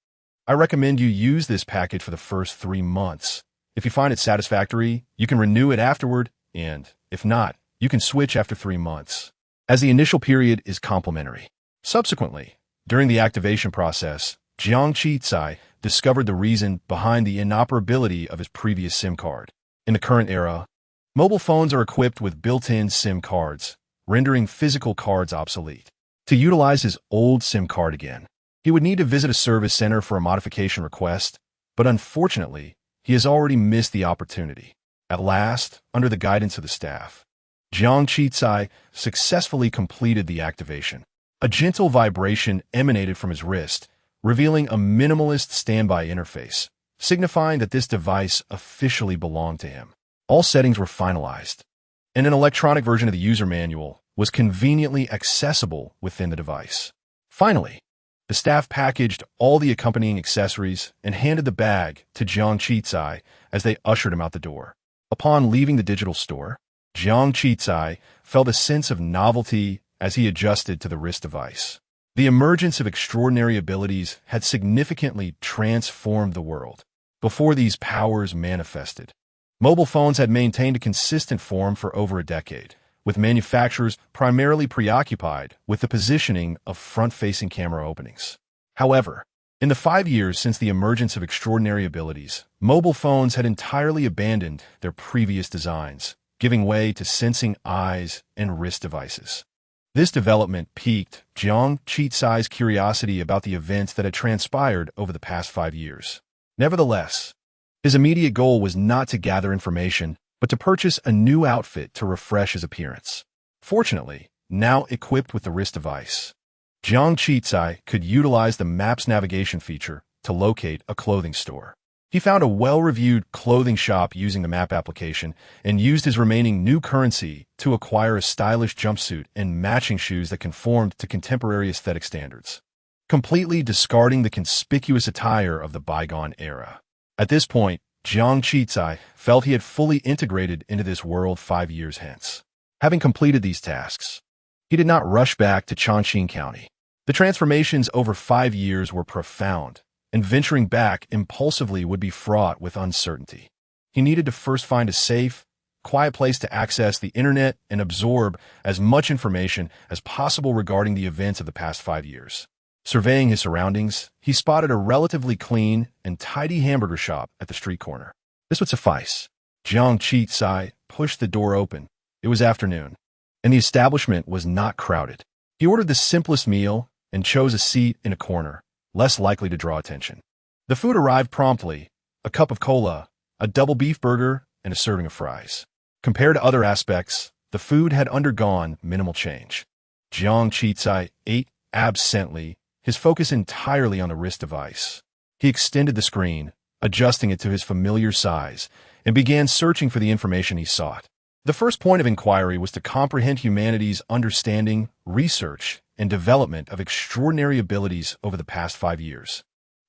[SPEAKER 2] I recommend you use this package for the first 3 months. If you find it satisfactory, you can renew it afterward, and, if not, you can switch after 3 months, as the initial period is complimentary. Subsequently, during the activation process, Jiangqi discovered the reason behind the inoperability of his previous SIM card. In the current era, mobile phones are equipped with built-in SIM cards, rendering physical cards obsolete. To utilize his old SIM card again, he would need to visit a service center for a modification request, but unfortunately, he has already missed the opportunity. At last, under the guidance of the staff, Jiangqi successfully completed the activation. A gentle vibration emanated from his wrist, revealing a minimalist standby interface, signifying that this device officially belonged to him. All settings were finalized. and an electronic version of the user manual was conveniently accessible within the device. Finally, the staff packaged all the accompanying accessories and handed the bag to Jiang Qizai as they ushered him out the door. Upon leaving the digital store, Jiang Qizai felt a sense of novelty as he adjusted to the wrist device. The emergence of extraordinary abilities had significantly transformed the world. Before these powers manifested, mobile phones had maintained a consistent form for over a decade, with manufacturers primarily preoccupied with the positioning of front-facing camera openings. However, in the 5 years since the emergence of extraordinary abilities, mobile phones had entirely abandoned their previous designs, giving way to sensing eyes and wrist devices. This development piqued Jiang Qizai's curiosity about the events that had transpired over the past 5 years. Nevertheless, his immediate goal was not to gather information, but to purchase a new outfit to refresh his appearance. Fortunately, now equipped with the wrist device, Jiang Qizai could utilize the Maps navigation feature to locate a clothing store. He found a well-reviewed clothing shop using the Map application and used his remaining new currency to acquire a stylish jumpsuit and matching shoes that conformed to contemporary aesthetic standards, completely discarding the conspicuous attire of the bygone era. At this point, Jiang Qizai felt he had fully integrated into this world 5 years hence. Having completed these tasks, he did not rush back to Chongqing County. The transformations over 5 years were profound, and venturing back impulsively would be fraught with uncertainty. He needed to first find a safe, quiet place to access the internet and absorb as much information as possible regarding the events of the past 5 years. Surveying his surroundings, he spotted a relatively clean and tidy hamburger shop at the street corner. This would suffice. Jiang Qizai pushed the door open. It was afternoon, and the establishment was not crowded. He ordered the simplest meal and chose a seat in a corner, less likely to draw attention. The food arrived promptly: a cup of cola, a double beef burger, and a serving of fries. Compared to other aspects, the food had undergone minimal change. Jiang Qizai ate absently, his focus entirely on the wrist device. He extended the screen, adjusting it to his familiar size, and began searching for the information he sought. The first point of inquiry was to comprehend humanity's understanding, research, and development of extraordinary abilities over the past 5 years.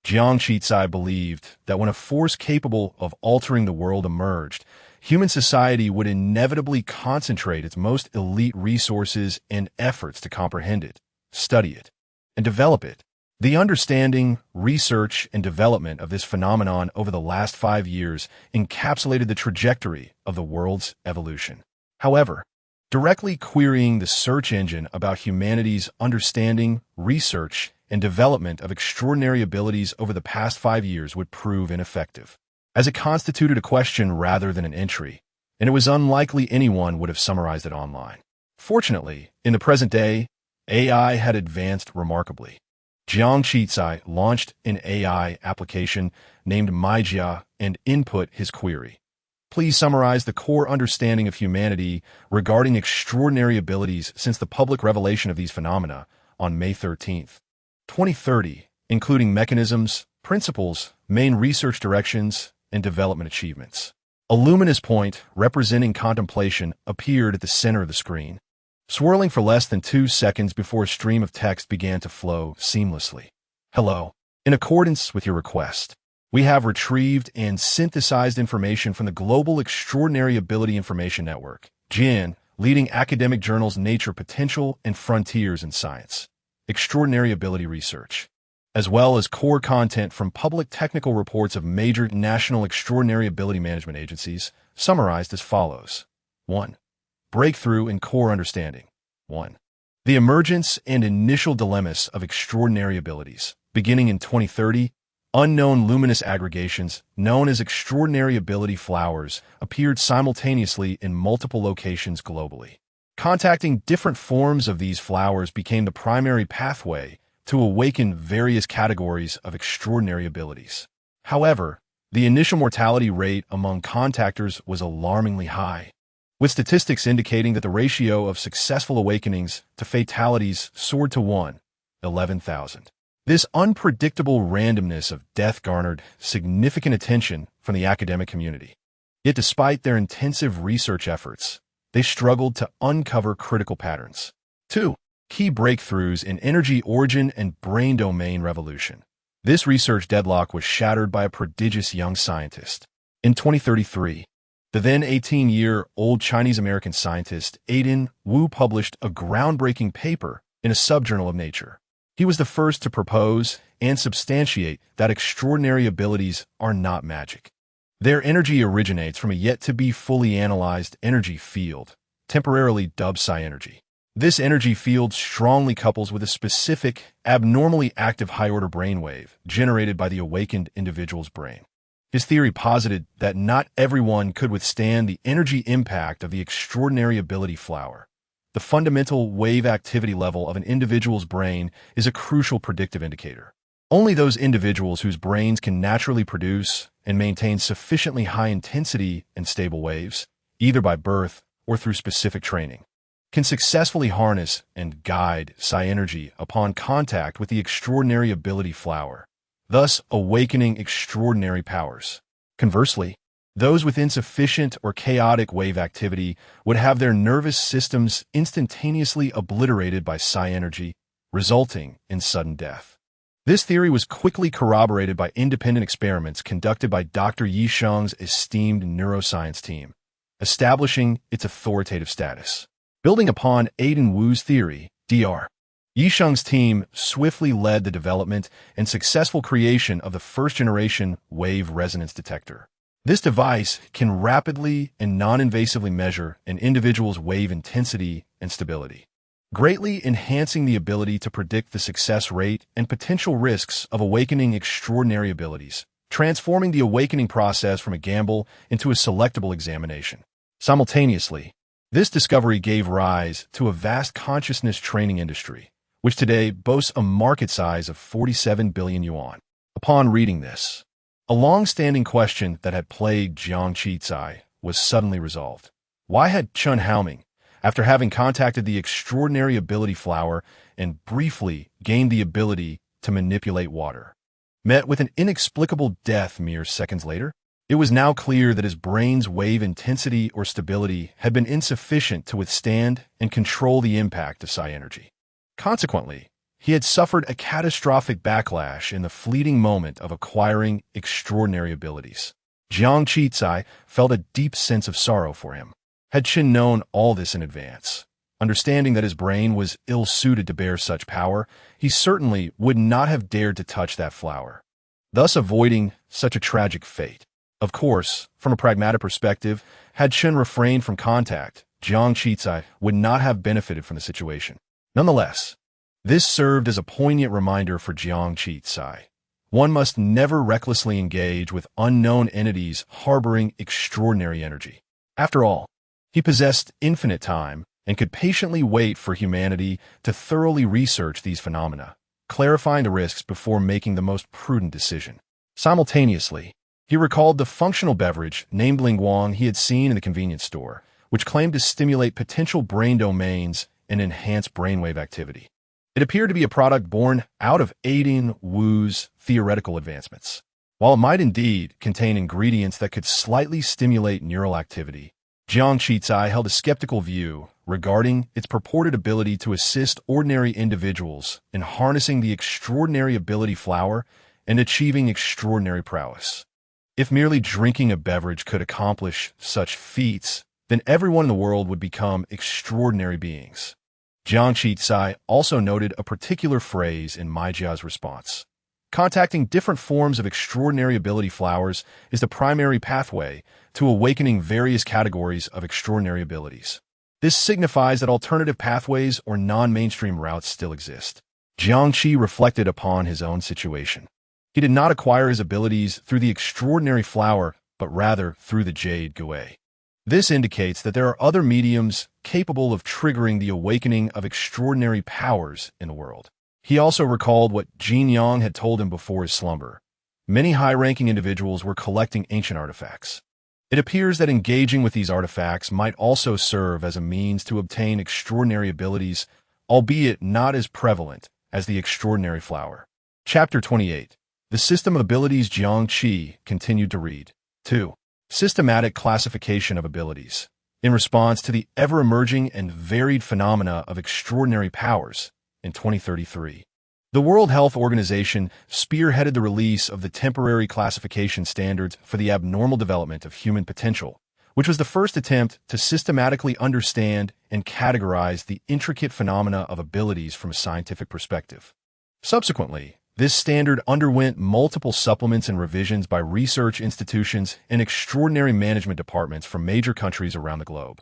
[SPEAKER 2] Jiang Qizai believed that when a force capable of altering the world emerged, human society would inevitably concentrate its most elite resources and efforts to comprehend it, study it, and develop it. The understanding, research, and development of this phenomenon over the last 5 years encapsulated the trajectory of the world's evolution. However, directly querying the search engine about humanity's understanding, research, and development of extraordinary abilities over the past 5 years would prove ineffective, as it constituted a question rather than an entry, and it was unlikely anyone would have summarized it online. Fortunately, in the present day, AI had advanced remarkably. Jiang Qizai launched an AI application named Maijia and input his query. Please summarize the core understanding of humanity regarding extraordinary abilities since the public revelation of these phenomena on May 13, 2030, including mechanisms, principles, main research directions, and development achievements. A luminous point representing contemplation appeared at the center of the screen, swirling for less than 2 seconds before a stream of text began to flow seamlessly. Hello. In accordance with your request, we have retrieved and synthesized information from the Global Extraordinary Ability Information Network, GIN, leading academic journals Nature Potential and Frontiers in Science, Extraordinary Ability Research, as well as core content from public technical reports of major national extraordinary ability management agencies, summarized as follows. 1. Breakthrough in core understanding. 1. The emergence and initial dilemmas of extraordinary abilities. Beginning in 2030, unknown luminous aggregations, known as extraordinary ability flowers, appeared simultaneously in multiple locations globally. Contacting different forms of these flowers became the primary pathway to awaken various categories of extraordinary abilities. However, the initial mortality rate among contactors was alarmingly high, with statistics indicating that the ratio of successful awakenings to fatalities soared to 1:11,000. This unpredictable randomness of death garnered significant attention from the academic community. Yet despite their intensive research efforts, they struggled to uncover critical patterns. 2. Key breakthroughs in energy origin and brain domain revolution. This research deadlock was shattered by a prodigious young scientist. In 2033, the then 18-year-old Chinese-American scientist Aiden Wu published a groundbreaking paper in a subjournal of Nature. He was the first to propose and substantiate that extraordinary abilities are not magic. Their energy originates from a yet-to-be fully analyzed energy field, temporarily dubbed psi-energy. This energy field strongly couples with a specific, abnormally active high-order brainwave generated by the awakened individual's brain. His theory posited that not everyone could withstand the energy impact of the extraordinary ability flower. The fundamental wave activity level of an individual's brain is a crucial predictive indicator. Only those individuals whose brains can naturally produce and maintain sufficiently high intensity and stable waves, either by birth or through specific training, can successfully harness and guide psi-energy upon contact with the extraordinary ability flower, thus awakening extraordinary powers. Conversely, those with insufficient or chaotic wave activity would have their nervous systems instantaneously obliterated by psi-energy, resulting in sudden death. This theory was quickly corroborated by independent experiments conducted by Dr. Yisheng's esteemed neuroscience team, establishing its authoritative status. Building upon Aiden Wu's theory, Dr. Yisheng's team swiftly led the development and successful creation of the first-generation wave resonance detector. This device can rapidly and non-invasively measure an individual's wave intensity and stability, greatly enhancing the ability to predict the success rate and potential risks of awakening extraordinary abilities, transforming the awakening process from a gamble into a selectable examination. Simultaneously, this discovery gave rise to a vast consciousness training industry, which today boasts a market size of 47 billion yuan. Upon reading this, a long-standing question that had plagued Jiang Qizai was suddenly resolved. Why had Chen Haoming, after having contacted the extraordinary ability flower and briefly gained the ability to manipulate water, met with an inexplicable death mere seconds later? It was now clear that his brain's wave intensity or stability had been insufficient to withstand and control the impact of psi-energy. Consequently, he had suffered a catastrophic backlash in the fleeting moment of acquiring extraordinary abilities. Jiang Qizai felt a deep sense of sorrow for him. Had Chen known all this in advance, understanding that his brain was ill-suited to bear such power, he certainly would not have dared to touch that flower, thus avoiding such a tragic fate. Of course, from a pragmatic perspective, had Chen refrained from contact, Jiang Qizai would not have benefited from the situation. Nonetheless, this served as a poignant reminder for Jiang Qizai. One must never recklessly engage with unknown entities harboring extraordinary energy. After all, he possessed infinite time and could patiently wait for humanity to thoroughly research these phenomena, clarifying the risks before making the most prudent decision. Simultaneously, he recalled the functional beverage named Lingguang he had seen in the convenience store, which claimed to stimulate potential brain domains and enhance brainwave activity. It appeared to be a product born out of Aiden Wu's theoretical advancements. While it might indeed contain ingredients that could slightly stimulate neural activity, Jiang Qizai held a skeptical view regarding its purported ability to assist ordinary individuals in harnessing the extraordinary ability flower and achieving extraordinary prowess. If merely drinking a beverage could accomplish such feats, then everyone in the world would become extraordinary beings. Jiang Qizai also noted a particular phrase in Maijia's response. Contacting different forms of extraordinary ability flowers is the primary pathway to awakening various categories of extraordinary abilities. This signifies that alternative pathways or non-mainstream routes still exist. Jiang Qi reflected upon his own situation. He did not acquire his abilities through the extraordinary flower, but rather through the jade gui. This indicates that there are other mediums capable of triggering the awakening of extraordinary powers in the world. He also recalled what Jin Yang had told him before his slumber. Many high-ranking individuals were collecting ancient artifacts. It appears that engaging with these artifacts might also serve as a means to obtain extraordinary abilities, albeit not as prevalent as the extraordinary flower. Chapter 28. The System of Abilities. Jiang Qi continued to read. 2. Systematic classification of abilities. in response to the ever-emerging and varied phenomena of extraordinary powers in 2033. The World Health Organization spearheaded the release of the temporary classification standards for the abnormal development of human potential, which was the first attempt to systematically understand and categorize the intricate phenomena of abilities from a scientific perspective. Subsequently, this standard underwent multiple supplements and revisions by research institutions and extraordinary management departments from major countries around the globe,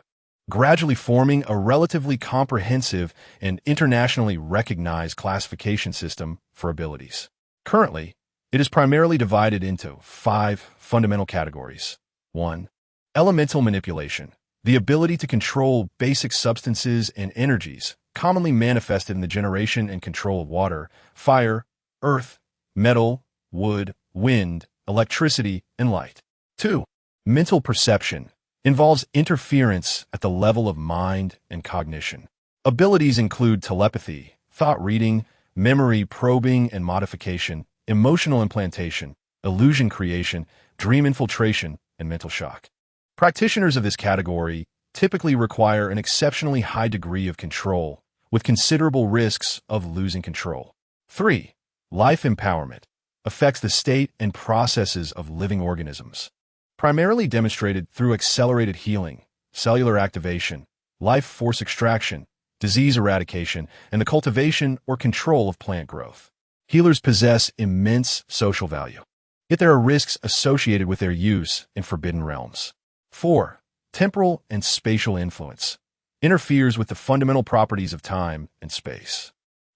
[SPEAKER 2] gradually forming a relatively comprehensive and internationally recognized classification system for abilities. Currently, it is primarily divided into 5 fundamental categories. 1. Elemental manipulation, the ability to control basic substances and energies, commonly manifested in the generation and control of water, fire, earth, metal, wood, wind, electricity, and light. 2. Mental perception involves interference at the level of mind and cognition. Abilities include telepathy, thought reading, memory probing and modification, emotional implantation, illusion creation, dream infiltration, and mental shock. Practitioners of this category typically require an exceptionally high degree of control, with considerable risks of losing control. 3. Life empowerment affects the state and processes of living organisms, primarily demonstrated through accelerated healing, cellular activation, life force extraction, disease eradication, and the cultivation or control of plant growth. Healers possess immense social value, yet there are risks associated with their use in forbidden realms. 4. Temporal and spatial influence interferes with the fundamental properties of time and space.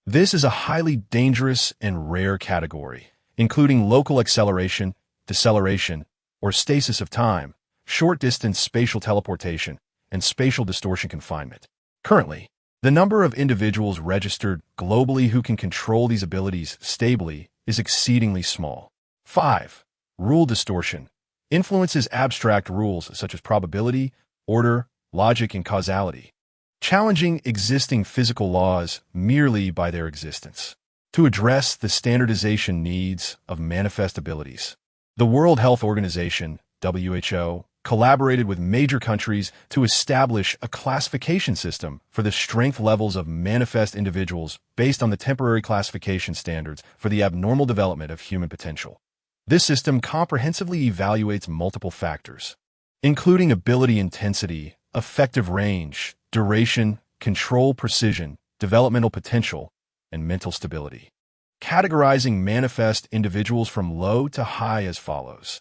[SPEAKER 2] This is a highly dangerous and rare category, including local acceleration, deceleration, or stasis of time, short-distance spatial teleportation, and spatial distortion confinement. Currently, the number of individuals registered globally who can control these abilities stably is exceedingly small. 5. Rule distortion influences abstract rules such as probability, order, logic, and causality, challenging existing physical laws merely by their existence. To address the standardization needs of manifest abilities, the World Health Organization, WHO, collaborated with major countries to establish a classification system for the strength levels of manifest individuals based on the temporary classification standards for the abnormal development of human potential. This system comprehensively evaluates multiple factors, including ability intensity, effective range, duration, control precision, developmental potential, and mental stability, categorizing manifest individuals from low to high as follows.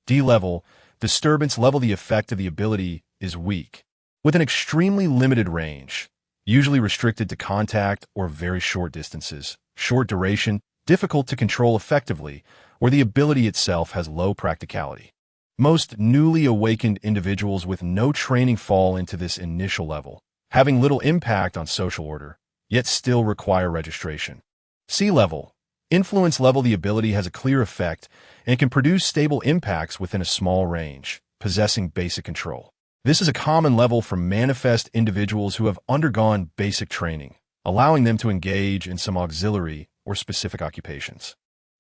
[SPEAKER 2] D level, disturbance level. The effect of the ability is weak, with an extremely limited range, usually restricted to contact or very short distances, short duration, difficult to control effectively, or the ability itself has low practicality. Most newly awakened individuals with no training fall into this initial level, having little impact on social order, yet still require registration. C level, influence level. The ability has a clear effect and can produce stable impacts within a small range, possessing basic control. This is a common level for manifest individuals who have undergone basic training, allowing them to engage in some auxiliary or specific occupations.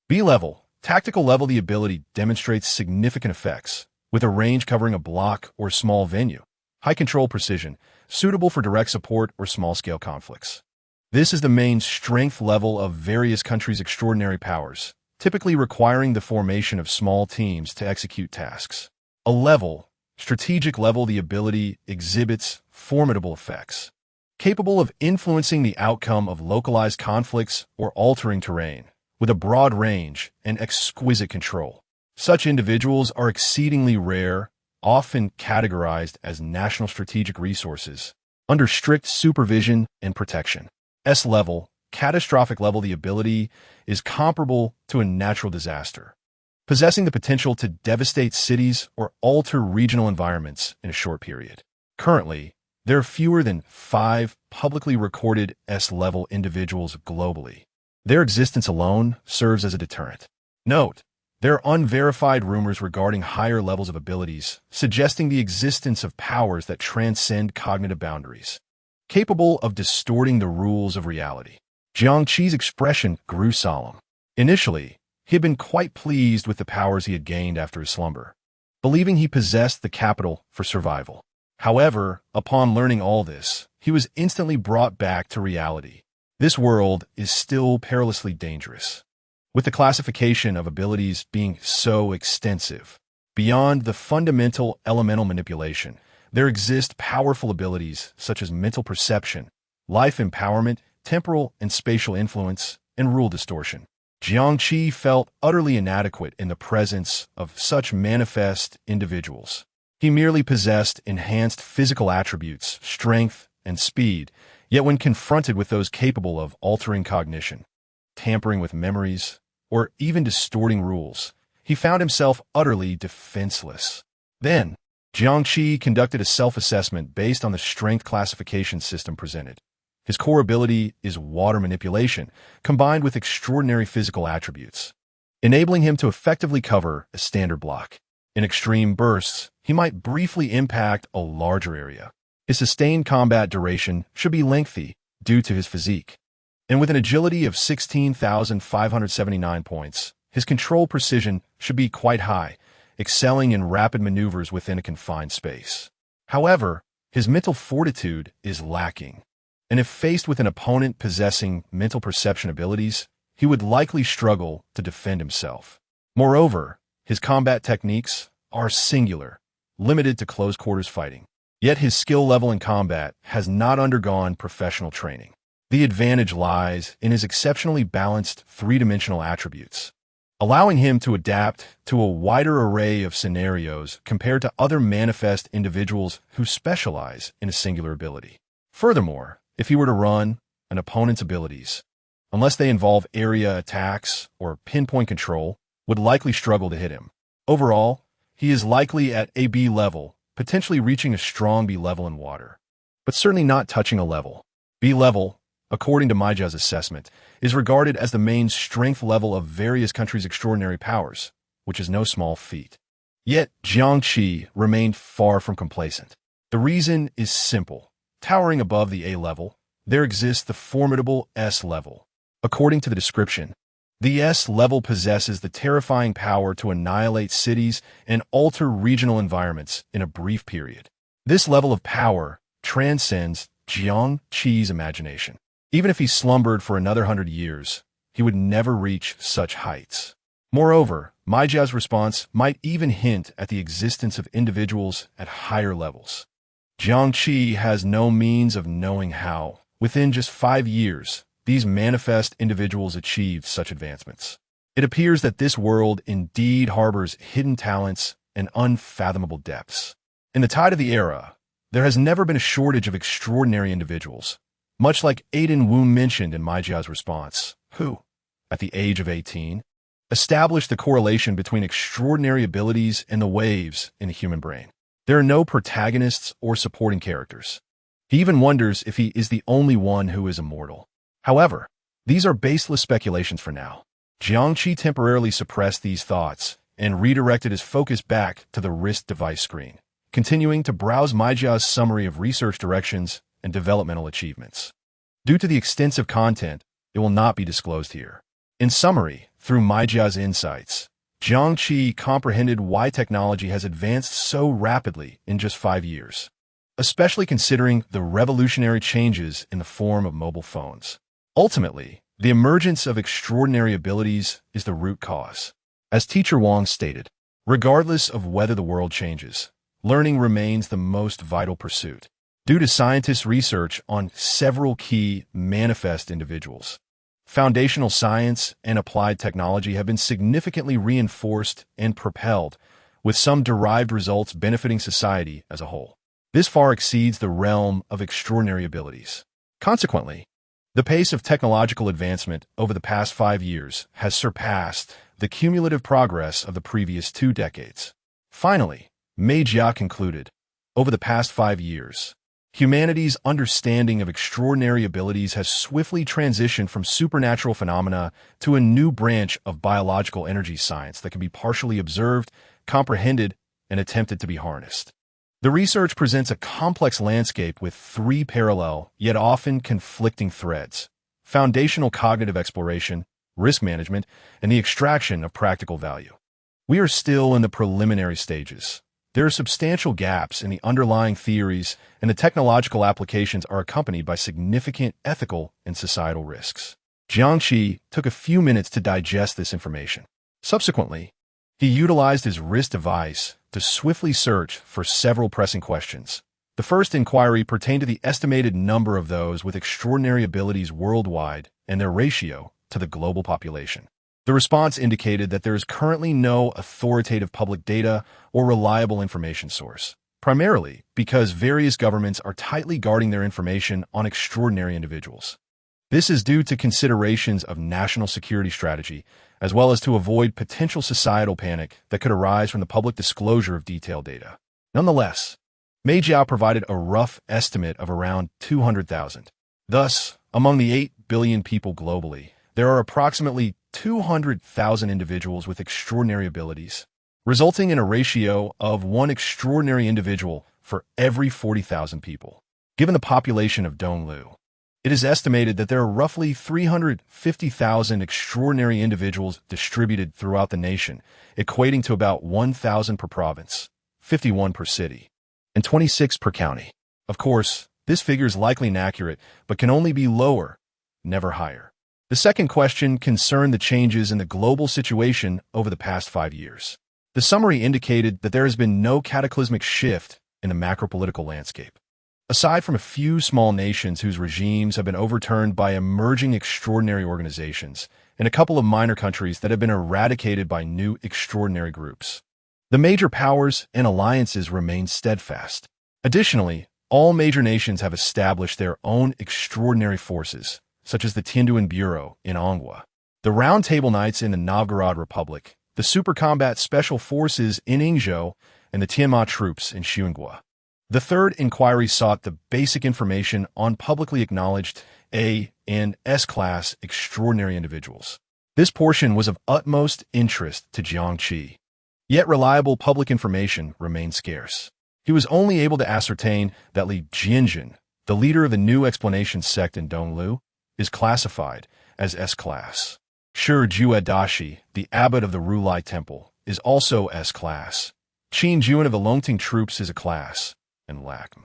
[SPEAKER 2] B level, tactical level. The ability demonstrates significant effects, with a range covering a block or small venue, high control precision, suitable for direct support or small-scale conflicts. This is the main strength level of various countries' extraordinary powers, typically requiring the formation of small teams to execute tasks. A level, strategic level. The ability exhibits formidable effects, capable of influencing the outcome of localized conflicts or altering terrain, with a broad range and exquisite control. Such individuals are exceedingly rare, often categorized as national strategic resources, under strict supervision and protection. S level, catastrophic level. The ability is comparable to a natural disaster, possessing the potential to devastate cities or alter regional environments in a short period. Currently, there are fewer than 5 publicly recorded S-level individuals globally. Their existence alone serves as a deterrent. Note, there are unverified rumors regarding higher levels of abilities, suggesting the existence of powers that transcend cognitive boundaries, capable of distorting the rules of reality. Jiang Qi's expression grew solemn. Initially, he had been quite pleased with the powers he had gained after his slumber, believing he possessed the capital for survival. However, upon learning all this, he was instantly brought back to reality. This world is still perilously dangerous. With the classification of abilities being so extensive, beyond the fundamental elemental manipulation, there exist powerful abilities such as mental perception, life empowerment, temporal and spatial influence, and rule distortion. Jiangqi felt utterly inadequate in the presence of such manifest individuals. He merely possessed enhanced physical attributes, strength, and speed, yet when confronted with those capable of altering cognition, tampering with memories, or even distorting rules, he found himself utterly defenseless. Then, Jiangqi conducted a self-assessment based on the strength classification system presented. His core ability is water manipulation, combined with extraordinary physical attributes, enabling him to effectively cover a standard block. In extreme bursts, he might briefly impact a larger area. His sustained combat duration should be lengthy due to his physique. And with an agility of 16,579 points, his control precision should be quite high, excelling in rapid maneuvers within a confined space. However, his mental fortitude is lacking, and if faced with an opponent possessing mental perception abilities, he would likely struggle to defend himself. Moreover, his combat techniques are singular, limited to close-quarters fighting. Yet his skill level in combat has not undergone professional training. The advantage lies in his exceptionally balanced three-dimensional attributes, allowing him to adapt to a wider array of scenarios compared to other manifest individuals who specialize in a singular ability. Furthermore, if he were to run an opponent's abilities, unless they involve area attacks or pinpoint control, would likely struggle to hit him. Overall, he is likely at a B level, potentially reaching a strong B level in water, but certainly not touching a level. B level, according to Maijia's assessment, is regarded as the main strength level of various countries' extraordinary powers, which is no small feat. Yet, Jiangqi remained far from complacent. The reason is simple. Towering above the A level, there exists the formidable S level. According to the description, the S level possesses the terrifying power to annihilate cities and alter regional environments in a brief period. This level of power transcends Jiangqi's imagination. Even if he slumbered for another 100 years, he would never reach such heights. Moreover, Maijia's response might even hint at the existence of individuals at higher levels. Jiangqi has no means of knowing how, within just 5 years, these manifest individuals achieved such advancements. It appears that this world indeed harbors hidden talents and unfathomable depths. In the tide of the era, there has never been a shortage of extraordinary individuals, much like Aiden Wu mentioned in Maijia's response, who, at the age of 18, established the correlation between extraordinary abilities and the waves in the human brain. There are no protagonists or supporting characters. He even wonders if he is the only one who is immortal. However, these are baseless speculations for now. Jiangqi temporarily suppressed these thoughts and redirected his focus back to the wrist device screen, continuing to browse Maijia's summary of research directions and developmental achievements. Due to the extensive content, it will not be disclosed here. In summary, through Maijia's insights, Jiangqi comprehended why technology has advanced so rapidly in just 5 years, especially considering the revolutionary changes in the form of mobile phones. Ultimately, the emergence of extraordinary abilities is the root cause. As Teacher Wang stated, regardless of whether the world changes, learning remains the most vital pursuit. Due to scientists' research on several key manifest individuals, foundational science and applied technology have been significantly reinforced and propelled, with some derived results benefiting society as a whole. This far exceeds the realm of extraordinary abilities. Consequently, the pace of technological advancement over the past 5 years has surpassed the cumulative progress of the previous 2 decades. Finally, Meijia concluded, over the past 5 years, humanity's understanding of extraordinary abilities has swiftly transitioned from supernatural phenomena to a new branch of biological energy science that can be partially observed, comprehended, and attempted to be harnessed. The research presents a complex landscape with 3 parallel, yet often conflicting threads: foundational cognitive exploration, risk management, and the extraction of practical value. We are still in the preliminary stages, There are substantial gaps in the underlying theories, and the technological applications are accompanied by significant ethical and societal risks. Jiangqi took a few minutes to digest this information. Subsequently, he utilized his wrist device to swiftly search for several pressing questions. The first inquiry pertained to the estimated number of those with extraordinary abilities worldwide and their ratio to the global population. The response indicated that there is currently no authoritative public data or reliable information source, primarily because various governments are tightly guarding their information on extraordinary individuals. This is due to considerations of national security strategy, as well as to avoid potential societal panic that could arise from the public disclosure of detailed data. Nonetheless, Mei Jiao provided a rough estimate of around 200,000. Thus, among the 8 billion people globally, there are approximately 200,000 individuals with extraordinary abilities, resulting in a ratio of one extraordinary individual for every 40,000 people. Given the population of Donglu, it is estimated that there are roughly 350,000 extraordinary individuals distributed throughout the nation, equating to about 1,000 per province, 51 per city, and 26 per county. Of course, this figure is likely inaccurate, but can only be lower, never higher. The second question concerned the changes in the global situation over the past 5 years. The summary indicated that there has been no cataclysmic shift in the macropolitical landscape. Aside from a few small nations whose regimes have been overturned by emerging extraordinary organizations, and a couple of minor countries that have been eradicated by new extraordinary groups, the major powers and alliances remain steadfast. Additionally, all major nations have established their own extraordinary forces, such as the Tianduan Bureau in Anghua, the Round Table Knights in the Novgorod Republic, the Super Combat Special Forces in Yingzhou, and the Tianma troops in Xiongua. The third inquiry sought the basic information on publicly acknowledged A and S-class extraordinary individuals. This portion was of utmost interest to Jiangqi. Yet reliable public information remained scarce. He was only able to ascertain that Li Jianjun, the leader of the New Explanation sect in Donglu, is classified as S-class. Shi Juedashi, the abbot of the Rulai Temple, is also S-class. Qin Juan of the Longting troops is a class, and Lakim,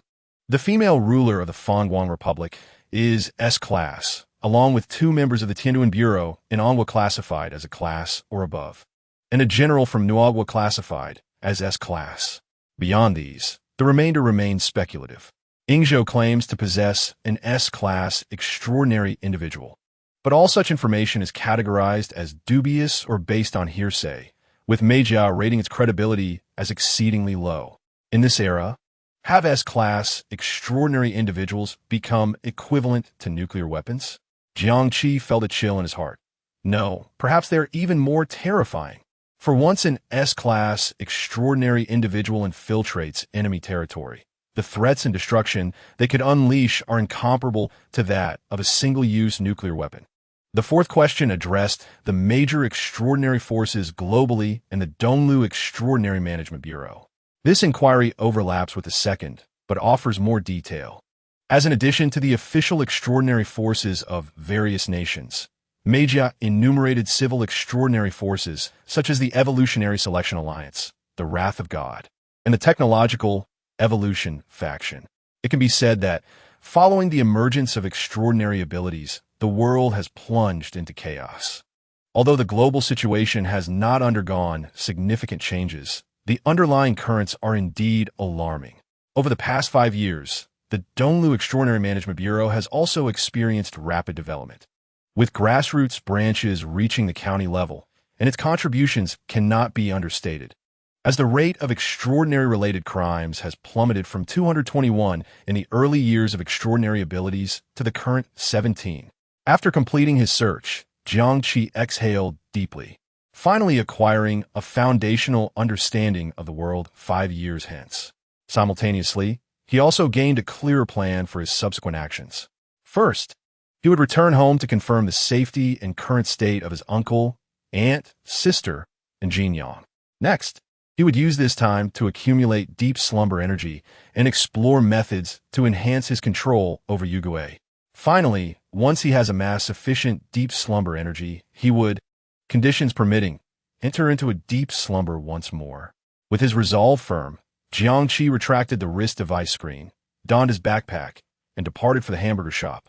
[SPEAKER 2] the female ruler of the Fangguang Republic, is S-class, along with 2 members of the Tianduan Bureau in Anghua classified as a class or above, and a general from Nuagua classified as S-class. Beyond these, the remainder remains speculative. Yingzhou claims to possess an S-class extraordinary individual, but all such information is categorized as dubious or based on hearsay, with Mei Jiao rating its credibility as exceedingly low. In this era, have S-class extraordinary individuals become equivalent to nuclear weapons? Jiangqi felt a chill in his heart. No, perhaps they're even more terrifying. For once an S-class extraordinary individual infiltrates enemy territory, the threats and destruction they could unleash are incomparable to that of a single-use nuclear weapon. The fourth question addressed the major extraordinary forces globally and the Donglu Extraordinary Management Bureau. This inquiry overlaps with the second, but offers more detail. As an addition to the official extraordinary forces of various nations, Mei Jiao enumerated civil extraordinary forces such as the Evolutionary Selection Alliance, the Wrath of God, and the Technological Evolution faction. It can be said that, following the emergence of extraordinary abilities, the world has plunged into chaos. Although the global situation has not undergone significant changes, the underlying currents are indeed alarming. Over the past 5 years, the Donglu Extraordinary Management Bureau has also experienced rapid development, with grassroots branches reaching the county level, and its contributions cannot be understated. As the rate of extraordinary-related crimes has plummeted from 221 in the early years of extraordinary abilities to the current 17. After completing his search, Jiangqi exhaled deeply, finally acquiring a foundational understanding of the world 5 years hence. Simultaneously, he also gained a clearer plan for his subsequent actions. First, he would return home to confirm the safety and current state of his uncle, aunt, sister, and Jinyang. Next, he would use this time to accumulate deep slumber energy and explore methods to enhance his control over Yugui. Finally, once he has amassed sufficient deep slumber energy, he would, conditions permitting, enter into a deep slumber once more. With his resolve firm, Jiangqi retracted the wrist device screen, donned his backpack, and departed for the hamburger shop.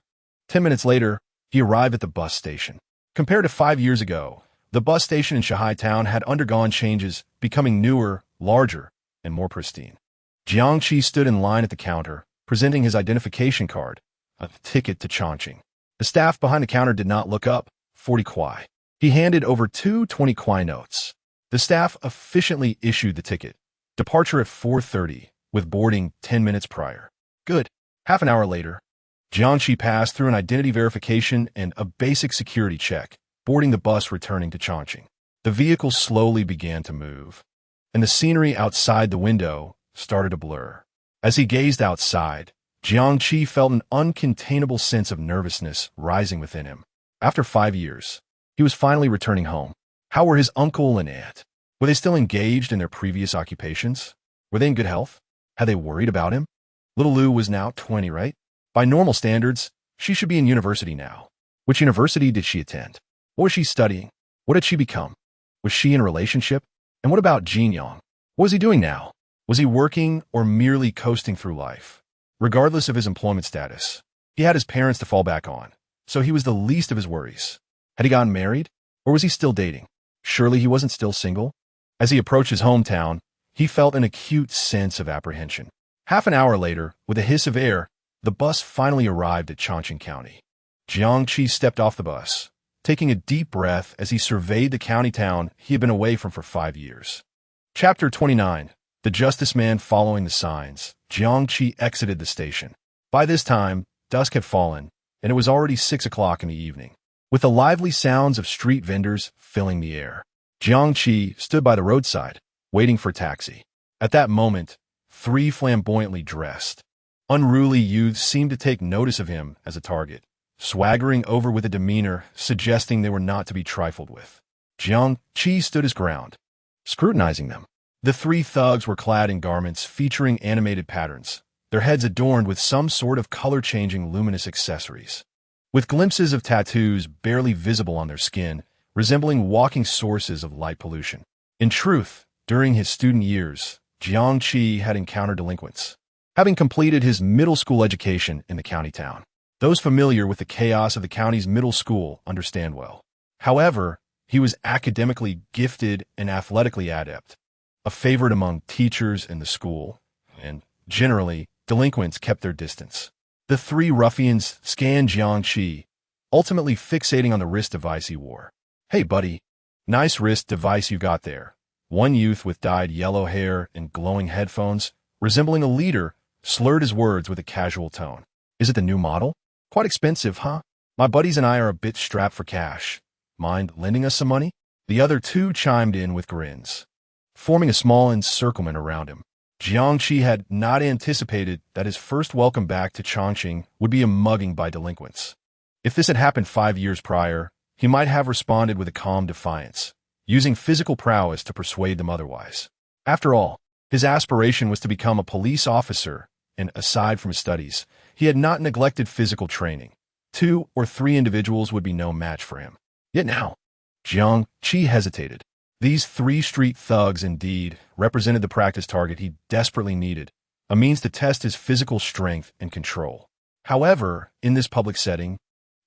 [SPEAKER 2] 10 minutes later, he arrived at the bus station. Compared to 5 years ago, the bus station in Shanghai town had undergone changes, becoming newer, larger, and more pristine. Jiangqi stood in line at the counter, presenting his identification card, a ticket to Chongqing. The staff behind the counter did not look up. 40 kuai. He handed over 2 20 kuai notes. The staff efficiently issued the ticket. Departure at 4:30, with boarding 10 minutes prior. Good. Half an hour later, Jiangqi passed through an identity verification and a basic security check, boarding the bus returning to Chongqing. The vehicle slowly began to move, and the scenery outside the window started to blur. As he gazed outside, Jiangqi felt an uncontainable sense of nervousness rising within him. After 5 years, he was finally returning home. How were his uncle and aunt? Were they still engaged in their previous occupations? Were they in good health? Had they worried about him? Little Lou was now 20, right? By normal standards, she should be in university now. Which university did she attend? What was she studying? What had she become? Was she in a relationship? And what about Jin Yang? What was he doing now? Was he working or merely coasting through life? Regardless of his employment status, he had his parents to fall back on, so he was the least of his worries. Had he gotten married? Or was he still dating? Surely he wasn't still single? As he approached his hometown, he felt an acute sense of apprehension. Half an hour later, with a hiss of air, the bus finally arrived at Chongqing County. Jiangqi stepped off the bus, taking a deep breath as he surveyed the county town he had been away from for 5 years. Chapter 29. The Justice Man Following the Signs. Jiangqi exited the station. By this time, dusk had fallen, and it was already 6 o'clock in the evening, with the lively sounds of street vendors filling the air. Jiangqi stood by the roadside, waiting for a taxi. At that moment, 3 flamboyantly dressed, unruly youths seemed to take notice of him as a target, swaggering over with a demeanor suggesting they were not to be trifled with. Jiangqi stood his ground, scrutinizing them. The 3 thugs were clad in garments featuring animated patterns, their heads adorned with some sort of color-changing luminous accessories, with glimpses of tattoos barely visible on their skin, resembling walking sources of light pollution. In truth, during his student years, Jiangqi had encountered delinquents, having completed his middle school education in the county town. Those familiar with the chaos of the county's middle school understand well. However, he was academically gifted and athletically adept, a favorite among teachers in the school, and, generally, delinquents kept their distance. The 3 ruffians scanned Jiangqi, ultimately fixating on the wrist device he wore. "Hey, buddy, nice wrist device you got there." One youth with dyed yellow hair and glowing headphones, resembling a leader, slurred his words with a casual tone. "Is it the new model? Quite expensive, huh? My buddies and I are a bit strapped for cash. Mind lending us some money?" The other 2 chimed in with grins, forming a small encirclement around him. Jiangqi had not anticipated that his first welcome back to Chongqing would be a mugging by delinquents. If this had happened 5 years prior, he might have responded with a calm defiance, using physical prowess to persuade them otherwise. After all, his aspiration was to become a police officer, and aside from his studies, he had not neglected physical training. 2 or 3 individuals would be no match for him. Yet now, Jiangqi hesitated. These 3 street thugs indeed represented the practice target he desperately needed, a means to test his physical strength and control. However, in this public setting,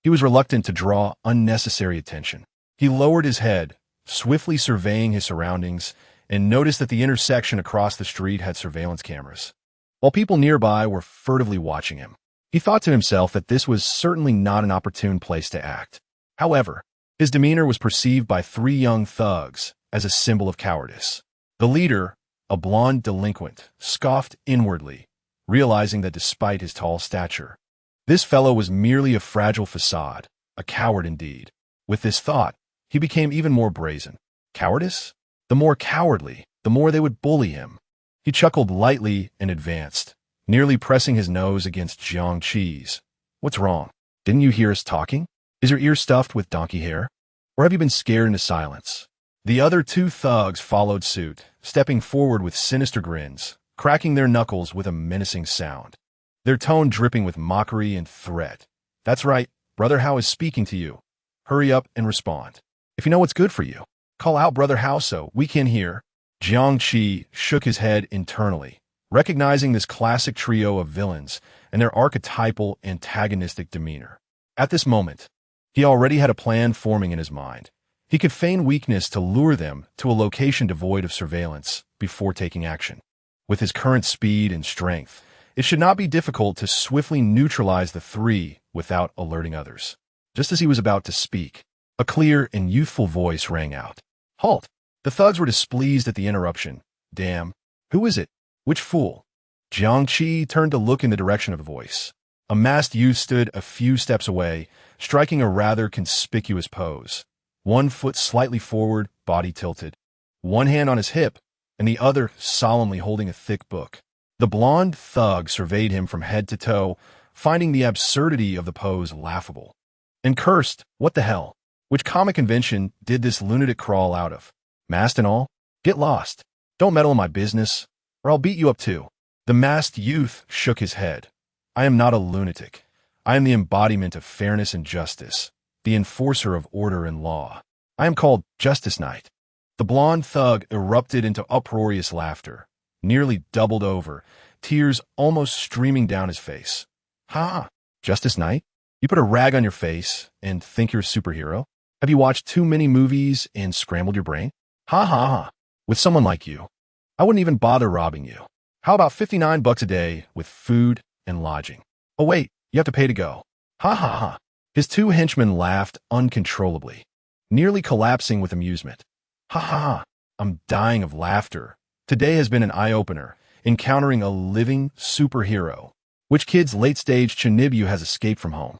[SPEAKER 2] he was reluctant to draw unnecessary attention. He lowered his head, swiftly surveying his surroundings, and noticed that the intersection across the street had surveillance cameras. While people nearby were furtively watching him, he thought to himself that this was certainly not an opportune place to act. However, his demeanor was perceived by 3 young thugs as a symbol of cowardice. The leader, a blonde delinquent, scoffed inwardly, realizing that despite his tall stature, this fellow was merely a fragile facade, a coward indeed. With this thought, he became even more brazen. Cowardice? The more cowardly, the more they would bully him. He chuckled lightly and advanced, nearly pressing his nose against Jiangqi's. "What's wrong? Didn't you hear us talking? Is your ear stuffed with donkey hair? Or have you been scared into silence?" The other 2 thugs followed suit, stepping forward with sinister grins, cracking their knuckles with a menacing sound, their tone dripping with mockery and threat. "That's right, Brother Hao is speaking to you. Hurry up and respond. If you know what's good for you, call out Brother Hao so we can hear." Jiangqi shook his head internally, recognizing this classic trio of villains and their archetypal antagonistic demeanor. At this moment, he already had a plan forming in his mind. He could feign weakness to lure them to a location devoid of surveillance before taking action. With his current speed and strength, it should not be difficult to swiftly neutralize the three without alerting others. Just as he was about to speak, a clear and youthful voice rang out. Halt! The thugs were displeased at the interruption. Damn. Who is it? Which fool? Jiangqi turned to look in the direction of the voice. A masked youth stood a few steps away, striking a rather conspicuous pose. One foot slightly forward, body tilted. One hand on his hip, and the other solemnly holding a thick book. The blonde thug surveyed him from head to toe, finding the absurdity of the pose laughable. And cursed, what the hell? Which comic convention did this lunatic crawl out of? Masked and all? Get lost. Don't meddle in my business, or I'll beat you up too. The masked youth shook his head. I am not a lunatic. I am the embodiment of fairness and justice, the enforcer of order and law. I am called Justice Knight. The blonde thug erupted into uproarious laughter, nearly doubled over, tears almost streaming down his face. Ha! Justice Knight? You put a rag on your face and think you're a superhero? Have you watched too many movies and scrambled your brain? Ha ha ha. With someone like you, I wouldn't even bother robbing you. How about $59 a day with food and lodging? Oh wait, you have to pay to go. Ha ha ha. His two henchmen laughed uncontrollably, nearly collapsing with amusement. Ha ha ha. I'm dying of laughter. Today has been an eye-opener, encountering a living superhero. Which kid's late-stage Chinibu has escaped from home?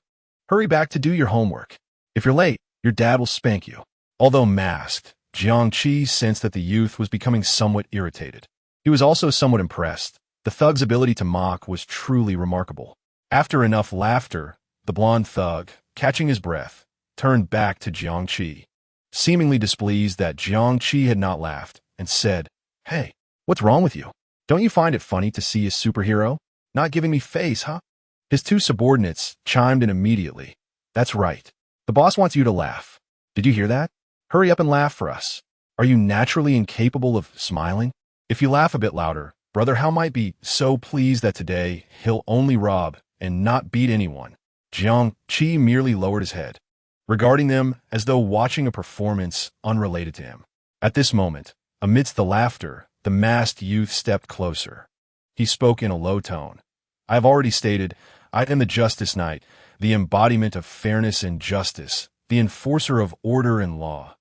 [SPEAKER 2] Hurry back to do your homework. If you're late, your dad will spank you. Although masked, Jiangqi sensed that the youth was becoming somewhat irritated. He was also somewhat impressed. The thug's ability to mock was truly remarkable. After enough laughter, the blonde thug, catching his breath, turned back to Jiangqi, seemingly displeased that Jiangqi had not laughed, and said, Hey, what's wrong with you? Don't you find it funny to see a superhero? Not giving me face, huh? His two subordinates chimed in immediately. That's right. The boss wants you to laugh. Did you hear that? Hurry up and laugh for us. Are you naturally incapable of smiling? If you laugh a bit louder, brother Hao might be so pleased that today he'll only rob and not beat anyone. Jiangqi merely lowered his head, regarding them as though watching a performance unrelated to him. At this moment, amidst the laughter, the masked youth stepped closer. He spoke in a low tone. I have already stated, I am the Justice Knight, the embodiment of fairness and justice, the enforcer of order and law.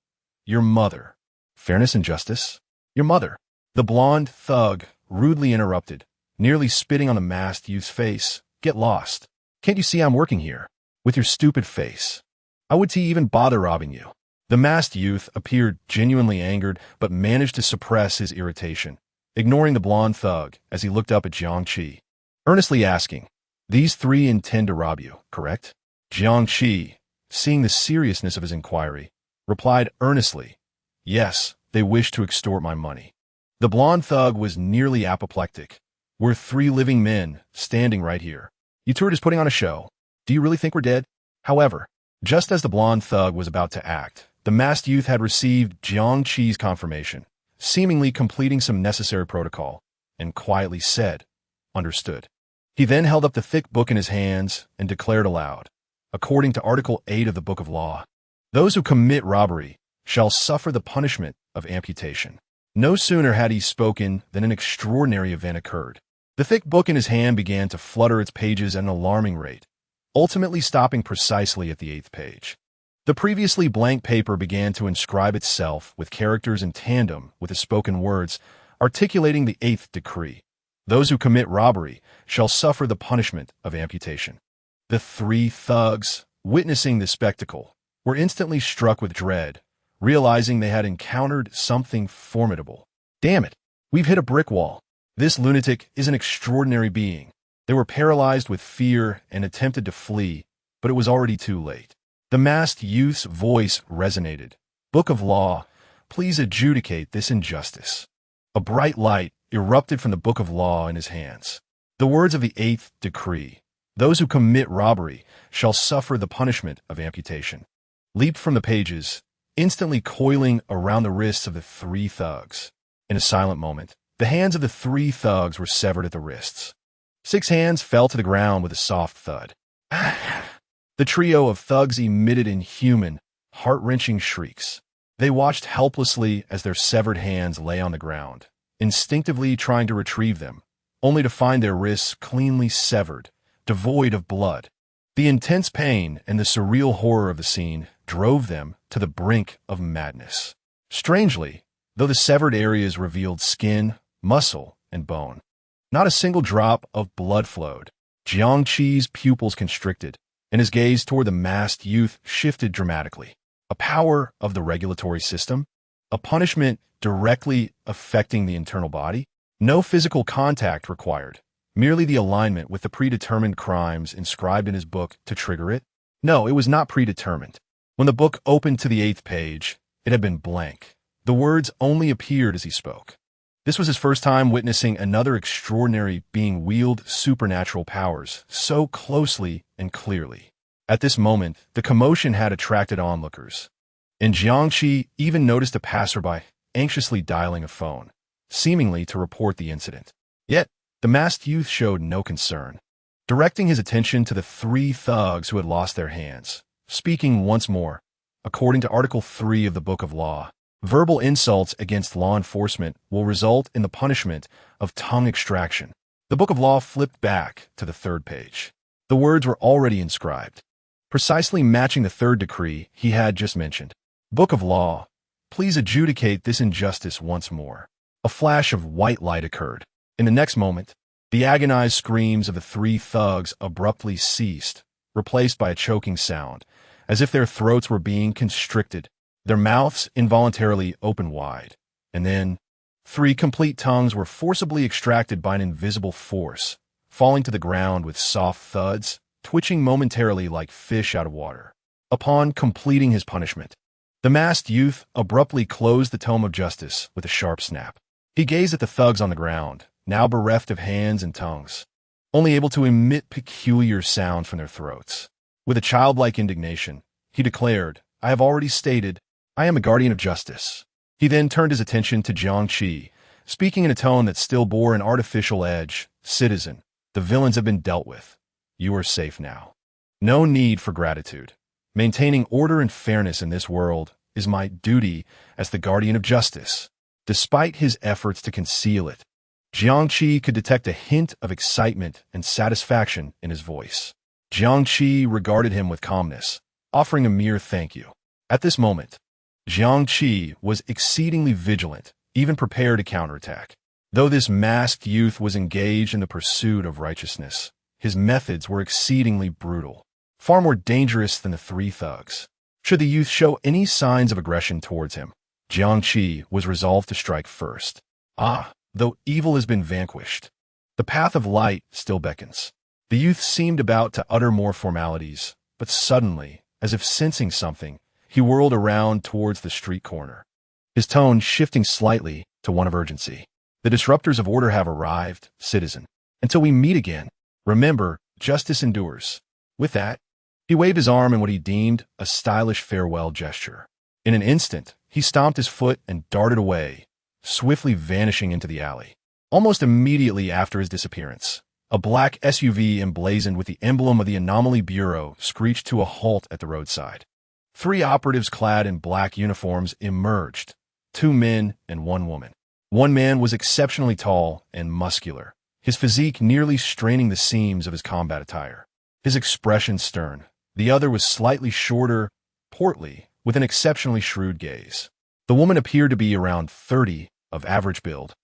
[SPEAKER 2] Your mother. Fairness and justice? Your mother. The blonde thug rudely interrupted, nearly spitting on the masked youth's face. Get lost. Can't you see I'm working here? With your stupid face. How would he even bother robbing you? The masked youth appeared genuinely angered, but managed to suppress his irritation, ignoring the blonde thug as he looked up at Jiangqi, earnestly asking, These three intend to rob you, correct? Jiangqi, seeing the seriousness of his inquiry, replied earnestly, Yes, they wish to extort my money. The blonde thug was nearly apoplectic. We're three living men, standing right here. You two are just putting on a show. Do you really think we're dead? However, just as the blonde thug was about to act, the masked youth had received Jiangqi's confirmation, seemingly completing some necessary protocol, and quietly said, Understood. He then held up the thick book in his hands and declared aloud, according to Article 8 of the Book of Law, Those who commit robbery shall suffer the punishment of amputation. No sooner had he spoken than an extraordinary event occurred. The thick book in his hand began to flutter its pages at an alarming rate, ultimately stopping precisely at the 8th page. The previously blank paper began to inscribe itself with characters in tandem with the spoken words, articulating the 8th decree. Those who commit robbery shall suffer the punishment of amputation. The three thugs, witnessing this spectacle, were instantly struck with dread, realizing they had encountered something formidable. Damn it, we've hit a brick wall. This lunatic is an extraordinary being. They were paralyzed with fear and attempted to flee, but it was already too late. The masked youth's voice resonated. Book of Law, please adjudicate this injustice. A bright light erupted from the Book of Law in his hands. The words of the 8th decree, those who commit robbery shall suffer the punishment of amputation, leaped from the pages, instantly coiling around the wrists of the three thugs. In a silent moment, The hands of the three thugs were severed at the wrists. 6 hands fell to the ground with a soft thud. The trio of thugs emitted inhuman, heart-wrenching shrieks. They watched helplessly as their severed hands lay on the ground, instinctively trying to retrieve them, only to find their wrists cleanly severed, devoid of blood. The intense pain and the surreal horror of the scene drove them to the brink of madness. Strangely, though the severed areas revealed skin, muscle, and bone, not a single drop of blood flowed. Jiangqi's pupils constricted, and his gaze toward the masked youth shifted dramatically. A power of the regulatory system? A punishment directly affecting the internal body? No physical contact required, merely the alignment with the predetermined crimes inscribed in his book to trigger it? No, it was not predetermined. When the book opened to the 8th page, it had been blank. The words only appeared as he spoke. This was his first time witnessing another extraordinary being wield supernatural powers so closely and clearly. At this moment, the commotion had attracted onlookers, and Jiangqi even noticed a passerby anxiously dialing a phone, seemingly to report the incident. Yet, the masked youth showed no concern, directing his attention to the 3 thugs who had lost their hands, speaking once more. According to Article 3 of the Book of Law, verbal insults against law enforcement will result in the punishment of tongue extraction. The Book of Law flipped back to the 3rd page. The words were already inscribed, precisely matching the 3rd decree he had just mentioned. Book of Law, please adjudicate this injustice once more. A flash of white light occurred. In the next moment, the agonized screams of the 3 thugs abruptly ceased, replaced by a choking sound, as if their throats were being constricted, their mouths involuntarily opened wide, and then 3 complete tongues were forcibly extracted by an invisible force, falling to the ground with soft thuds, twitching momentarily like fish out of water. Upon completing his punishment, the masked youth abruptly closed the tome of justice with a sharp snap. He gazed at the thugs on the ground, now bereft of hands and tongues, only able to emit peculiar sounds from their throats. With a childlike indignation, he declared, "I have already stated, I am a guardian of justice." He then turned his attention to Jiangqi, speaking in a tone that still bore an artificial edge. "Citizen, the villains have been dealt with. You are safe now. No need for gratitude. Maintaining order and fairness in this world is my duty as the guardian of justice." Despite his efforts to conceal it, Jiangqi could detect a hint of excitement and satisfaction in his voice. Jiangqi regarded him with calmness, offering a mere thank you. At this moment, Jiangqi was exceedingly vigilant, even prepared to counterattack. Though this masked youth was engaged in the pursuit of righteousness, his methods were exceedingly brutal, far more dangerous than the 3 thugs. Should the youth show any signs of aggression towards him, Jiangqi was resolved to strike first. Though evil has been vanquished, the path of light still beckons. The youth seemed about to utter more formalities, but suddenly, as if sensing something, he whirled around towards the street corner, his tone shifting slightly to one of urgency. "The disruptors of order have arrived, citizen. Until we meet again, remember, justice endures." With that, he waved his arm in what he deemed a stylish farewell gesture. In an instant, he stomped his foot and darted away, swiftly vanishing into the alley. Almost immediately after his disappearance, a black SUV emblazoned with the emblem of the Anomaly Bureau screeched to a halt at the roadside. 3 operatives clad in black uniforms emerged, 2 men and 1 woman. One man was exceptionally tall and muscular, his physique nearly straining the seams of his combat attire, his expression stern. The other was slightly shorter, portly, with an exceptionally shrewd gaze. The woman appeared to be around 30, of average build,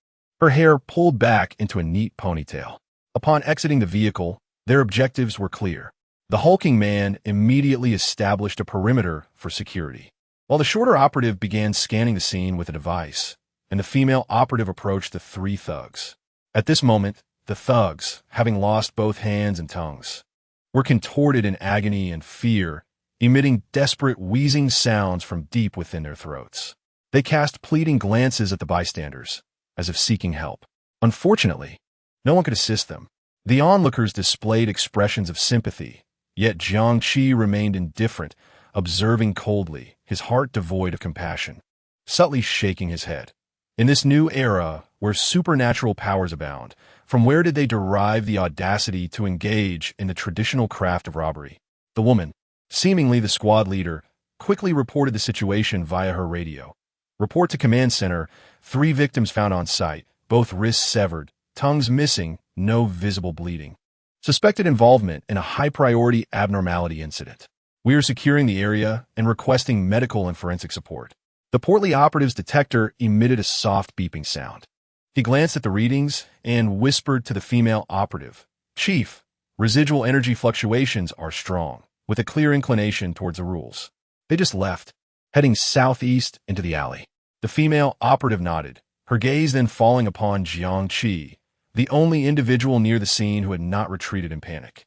[SPEAKER 2] her hair pulled back into a neat ponytail. Upon exiting the vehicle, their objectives were clear. The hulking man immediately established a perimeter for security, while the shorter operative began scanning the scene with a device, and the female operative approached the 3 thugs. At this moment, the thugs, having lost both hands and tongues, were contorted in agony and fear, emitting desperate wheezing sounds from deep within their throats. They cast pleading glances at the bystanders, as if seeking help. Unfortunately, no one could assist them. The onlookers displayed expressions of sympathy, yet Jiangqi remained indifferent, observing coldly, his heart devoid of compassion, subtly shaking his head. In this new era, where where supernatural powers abound. From where did they derive the audacity to engage in the traditional craft of robbery? The woman, seemingly the squad leader, quickly reported the situation via her radio. Report to command center, 3 victims found on site, both wrists severed, tongues missing, no visible bleeding. Suspected involvement in a high-priority abnormality incident. We are securing the area and requesting medical and forensic support. The portly operative's detector emitted a soft beeping sound. He glanced at the readings and whispered to the female operative, "Chief, residual energy fluctuations are strong, with a clear inclination towards the rules." They just left, heading southeast into the alley. The female operative nodded, her gaze then falling upon Jiang Qi, the only individual near the scene who had not retreated in panic.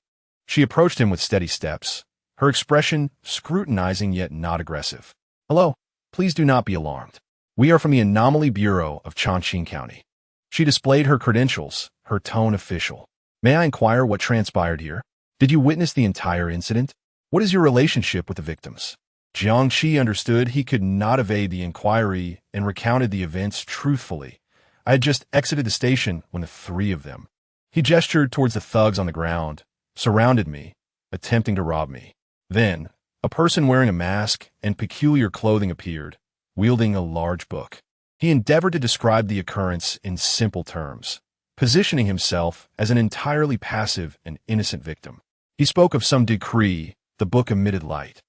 [SPEAKER 2] She approached him with steady steps, her expression scrutinizing yet not aggressive. "Hello, please do not be alarmed. We are from the Anomaly Bureau of Chongqing County." She displayed her credentials, her tone official. "May I inquire what transpired here? Did you witness the entire incident? What is your relationship with the victims?" Jiang Qi understood he could not evade the inquiry and recounted the events truthfully. "I had just exited the station when the 3 of them." He gestured towards the thugs on the ground, surrounded me, attempting to rob me. Then, a person wearing a mask and peculiar clothing appeared, wielding a large book. He endeavored to describe the occurrence in simple terms, positioning himself as an entirely passive and innocent victim. He spoke of some decree, the book emitted light,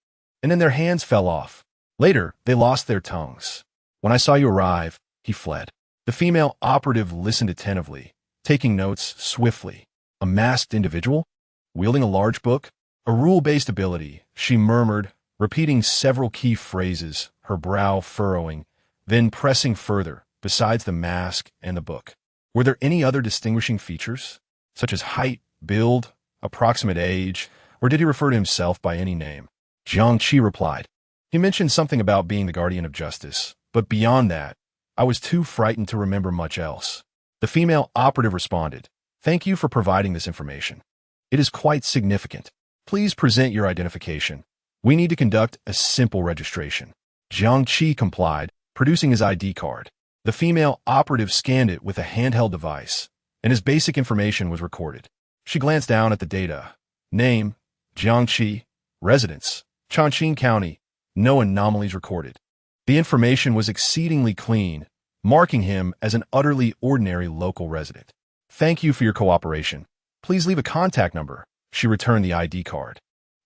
[SPEAKER 2] and then their hands fell off. Later, they lost their tongues. "When I saw you arrive," he fled. The female operative listened attentively, taking notes swiftly. "A masked individual? Wielding a large book? A rule-based ability," she murmured, repeating several key phrases, her brow furrowing, then pressing further, besides the mask and the book. Were there any other distinguishing features, such as height, build, approximate age, or did he refer to himself by any name? Jiang Qi replied. "He mentioned something about being the guardian of justice, but beyond that, I was too frightened to remember much else." The female operative responded, "Thank you for providing this information. It is quite significant. Please present your identification. We need to conduct a simple registration." Jiang Qi complied, producing his ID card. The female operative scanned it with a handheld device, and his basic information was recorded. She glanced down at the data. Name, Jiang Qi. Residence, Chongqing County. No anomalies recorded. The information was exceedingly clean, marking him as an utterly ordinary local resident. "Thank you for your cooperation. Please leave a contact number." She returned the ID card.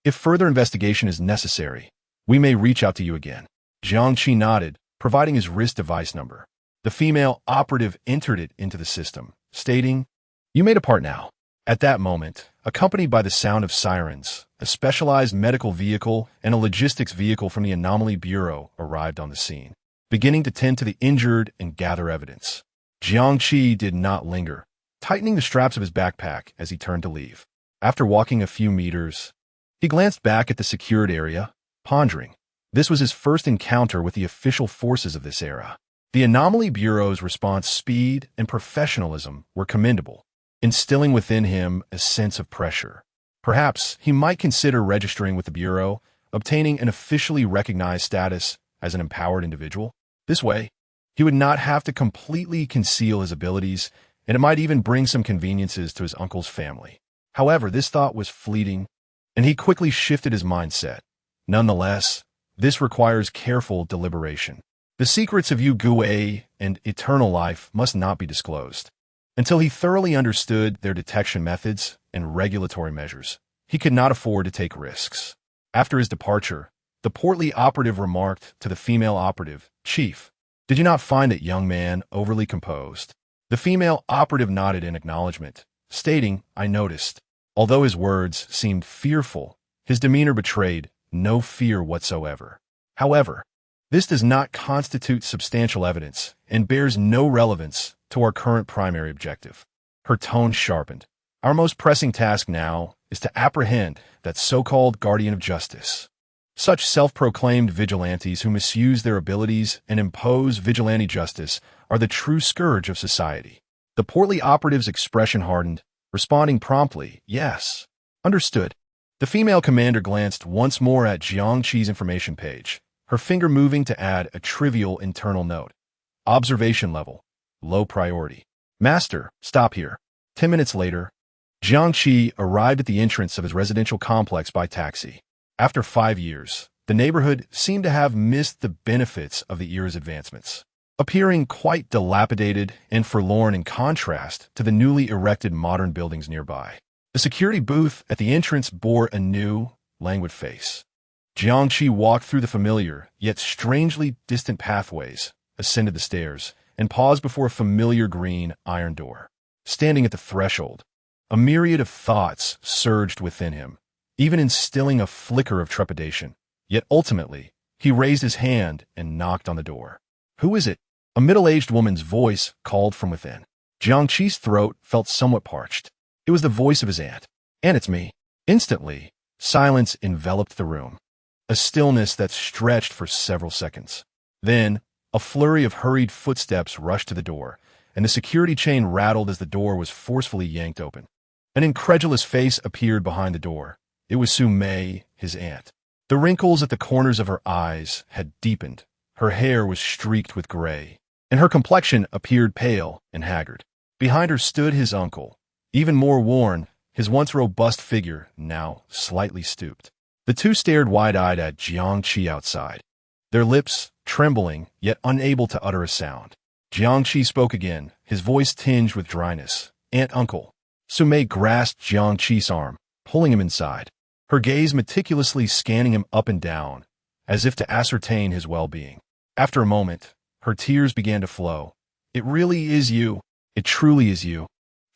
[SPEAKER 2] "If further investigation is necessary, we may reach out to you again." Jiang Qi nodded, providing his wrist device number. The female operative entered it into the system, stating, "You may depart now." At that moment, accompanied by the sound of sirens, a specialized medical vehicle and a logistics vehicle from the Anomaly Bureau arrived on the scene, beginning to tend to the injured and gather evidence. Jiang Qi did not linger, tightening the straps of his backpack as he turned to leave. After walking a few meters, he glanced back at the secured area, pondering. This was his first encounter with the official forces of this era. The Anomaly Bureau's response speed and professionalism were commendable, instilling within him a sense of pressure. Perhaps he might consider registering with the Bureau, obtaining an officially recognized status as an empowered individual. This way, he would not have to completely conceal his abilities, and it might even bring some conveniences to his uncle's family. However, this thought was fleeting, and he quickly shifted his mindset. Nonetheless, this requires careful deliberation. The secrets of Yu Gui and eternal life must not be disclosed. Until he thoroughly understood their detection methods and regulatory measures, he could not afford to take risks. After his departure, the portly operative remarked to the female operative, "Chief, did you not find that young man overly composed?" The female operative nodded in acknowledgement, stating, "I noticed." Although his words seemed fearful, his demeanor betrayed no fear whatsoever. However, this does not constitute substantial evidence and bears no relevance to our current primary objective. Her tone sharpened. Our most pressing task now is to apprehend that so-called guardian of justice. Such self-proclaimed vigilantes who misuse their abilities and impose vigilante justice are the true scourge of society. The portly operative's expression hardened, responding promptly, "Yes." "Understood." The female commander glanced once more at Jiang Qi's information page, her finger moving to add a trivial internal note. Observation level, low priority. Master, stop here. 10 minutes later, Jiangqi arrived at the entrance of his residential complex by taxi. After 5 years, the neighborhood seemed to have missed the benefits of the era's advancements, appearing quite dilapidated and forlorn in contrast to the newly erected modern buildings nearby. The security booth at the entrance bore a new, languid face. Jiangqi walked through the familiar, yet strangely distant pathways, ascended the stairs, and paused before a familiar green iron door. Standing at the threshold, a myriad of thoughts surged within him, even instilling a flicker of trepidation. Yet ultimately, he raised his hand and knocked on the door. "Who is it?" A middle-aged woman's voice called from within. Jiangqi's throat felt somewhat parched. It was the voice of his aunt. "And it's me." Instantly, silence enveloped the room, a stillness that stretched for several seconds. Then, a flurry of hurried footsteps rushed to the door, and the security chain rattled as the door was forcefully yanked open. An incredulous face appeared behind the door. It was Su Mei, his aunt. The wrinkles at the corners of her eyes had deepened, her hair was streaked with gray, and her complexion appeared pale and haggard. Behind her stood his uncle, even more worn, his once robust figure now slightly stooped. The two stared wide-eyed at Jiangqi outside, their lips trembling yet unable to utter a sound. Jiangqi spoke again, his voice tinged with dryness. "Aunt, uncle." Su Mei grasped Jiangqi's arm, pulling him inside, her gaze meticulously scanning him up and down, as if to ascertain his well-being. After a moment, her tears began to flow. "It really is you. It truly is you.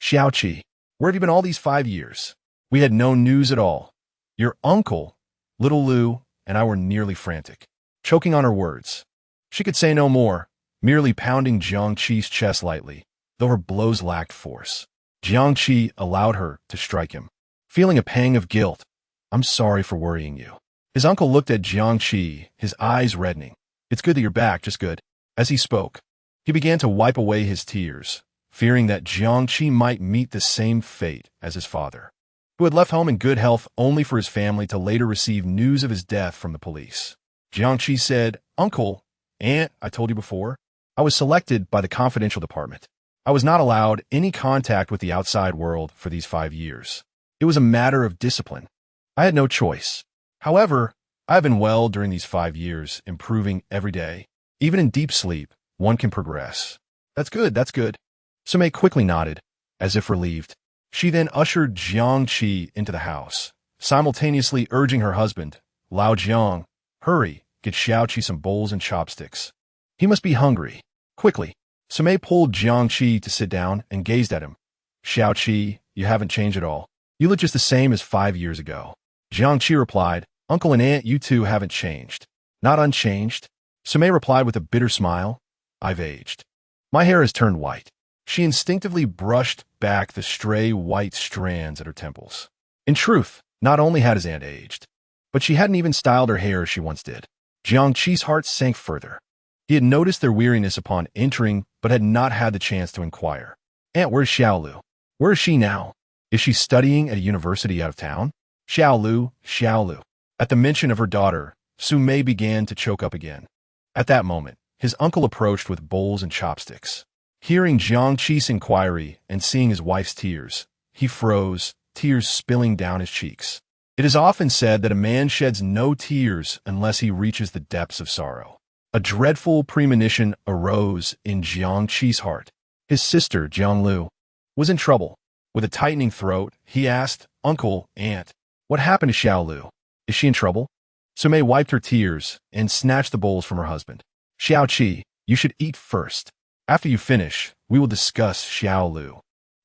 [SPEAKER 2] Xiaoqi, where have you been all these 5 years? We had no news at all. Your uncle, little Lu, and I were nearly frantic." Choking on her words, she could say no more, merely pounding Jiangqi's chest lightly, though her blows lacked force. Jiangqi allowed her to strike him, feeling a pang of guilt. "I'm sorry for worrying you." His uncle looked at Jiangqi, his eyes reddening. "It's good that you're back, just good." As he spoke, he began to wipe away his tears, fearing that Jiangqi might meet the same fate as his father, who had left home in good health only for his family to later receive news of his death from the police. Jiangqi said, "Uncle, Aunt, I told you before, I was selected by the confidential department. I was not allowed any contact with the outside world for these 5 years. It was a matter of discipline. I had no choice. However, I have been well during these 5 years, improving every day. Even in deep sleep, one can progress." That's good, that's good." Su Mei quickly nodded, as if relieved. She then ushered Jiangqi into the house, simultaneously urging her husband, Lao Jiang, "Hurry, get Xiaoqi some bowls and chopsticks. He must be hungry. Quickly." Su Mei pulled Jiangqi to sit down and gazed at him. "Xiaoqi, you haven't changed at all. You look just the same as 5 years ago." Jiangqi replied, "Uncle and Aunt, you two haven't changed." "Not unchanged." Su Mei replied with a bitter smile, "I've aged. My hair has turned white." She instinctively brushed back the stray white strands at her temples. In truth, not only had his aunt aged, but she hadn't even styled her hair as she once did. Jiangqi's heart sank further. He had noticed their weariness upon entering, but had not had the chance to inquire. "Aunt, where's Xiaolu? Where is she now? Is she studying at a university out of town?" Xiaolu, Xiaolu. At the mention of her daughter, Su Mei began to choke up again. At that moment, his uncle approached with bowls and chopsticks. Hearing Jiangqi's inquiry and seeing his wife's tears, he froze, tears spilling down his cheeks. It is often said that a man sheds no tears unless he reaches the depths of sorrow. A dreadful premonition arose in Jiangqi's heart. His sister, Jianglu, was in trouble. With a tightening throat, he asked, "Uncle, Aunt, what happened to Xiaolu? Is she in trouble?" Su Mei wiped her tears and snatched the bowls from her husband. "Xiaoqi, you should eat first. After you finish, we will discuss Xiaolu."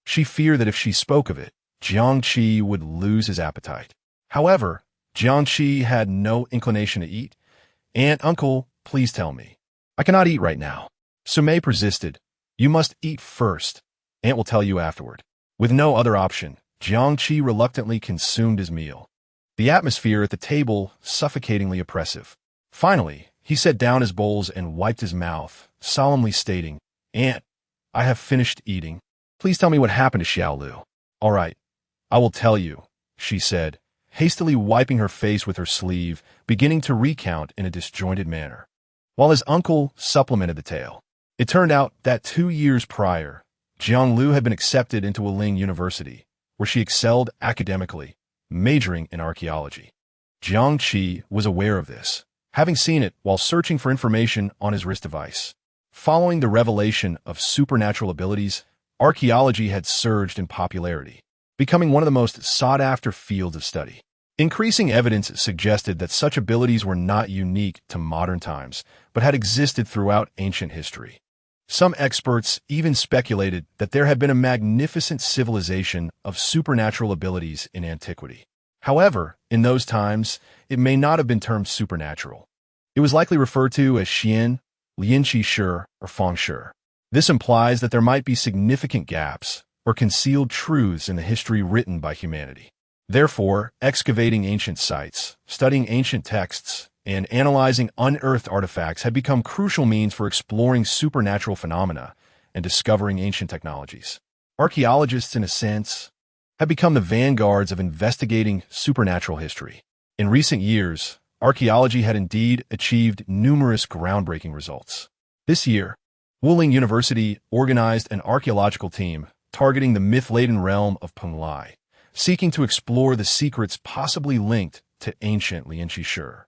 [SPEAKER 2] She feared that if she spoke of it, Jiangqi would lose his appetite. However, Jiangqi had no inclination to eat. "Aunt, uncle, please tell me. I cannot eat right now." Su Mei persisted. "You must eat first. Aunt will tell you afterward." With no other option, Jiangqi reluctantly consumed his meal, the atmosphere at the table suffocatingly oppressive. Finally, he set down his bowls and wiped his mouth, solemnly stating, "Aunt, I have finished eating. Please tell me what happened to Xiaolu." "All right, I will tell you," she said, hastily wiping her face with her sleeve, beginning to recount in a disjointed manner, while his uncle supplemented the tale. It turned out that 2 years prior, Jiang Lu had been accepted into Wuling University, where she excelled academically, majoring in archaeology. Jiang Qi was aware of this, having seen it while searching for information on his wrist device. Following the revelation of supernatural abilities, archaeology had surged in popularity, becoming one of the most sought-after fields of study. Increasing evidence suggested that such abilities were not unique to modern times, but had existed throughout ancient history. Some experts even speculated that there had been a magnificent civilization of supernatural abilities in antiquity. However, in those times, it may not have been termed supernatural. It was likely referred to as Xian, Lianqi Shi, or Feng Shi. This implies that there might be significant gaps or concealed truths in the history written by humanity. Therefore, excavating ancient sites, studying ancient texts, and analyzing unearthed artifacts had become crucial means for exploring supernatural phenomena and discovering ancient technologies. Archaeologists, in a sense, have become the vanguards of investigating supernatural history. In recent years, archaeology had indeed achieved numerous groundbreaking results. This year, Wuling University organized an archaeological team targeting the myth-laden realm of Penglai, seeking to explore the secrets possibly linked to ancient Lianqi Shi.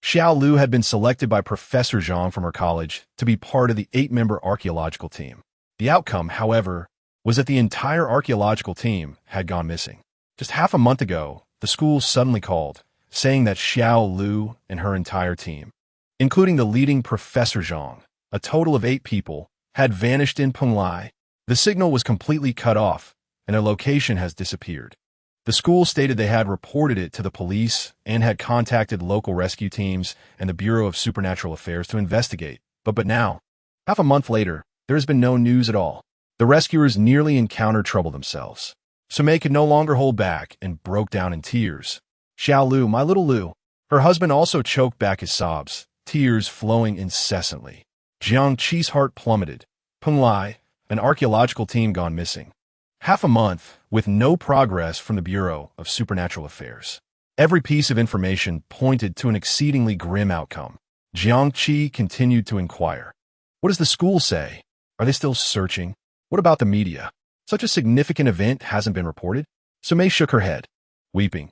[SPEAKER 2] Xiao Lu had been selected by Professor Zhang from her college to be part of the 8-member archaeological team. The outcome, however, was that the entire archaeological team had gone missing. Just half a month ago, the school suddenly called, saying that Xiao Lu and her entire team, including the leading Professor Zhang, a total of 8 people, had vanished in Penglai. The signal was completely cut off, and their location has disappeared. The school stated they had reported it to the police and had contacted local rescue teams and the Bureau of Supernatural Affairs to investigate. But now, half a month later, there has been no news at all. The rescuers nearly encountered trouble themselves. Sumei could no longer hold back and broke down in tears. Xiao Lu, my little Lu. Her husband also choked back his sobs, tears flowing incessantly. Jiang Qi's heart plummeted. Penglai, an archaeological team gone missing. Half a month, with no progress from the Bureau of Supernatural Affairs. Every piece of information pointed to an exceedingly grim outcome. Jiang Qi continued to inquire. What does the school say? Are they still searching? What about the media? Such a significant event hasn't been reported? Sumei shook her head, weeping.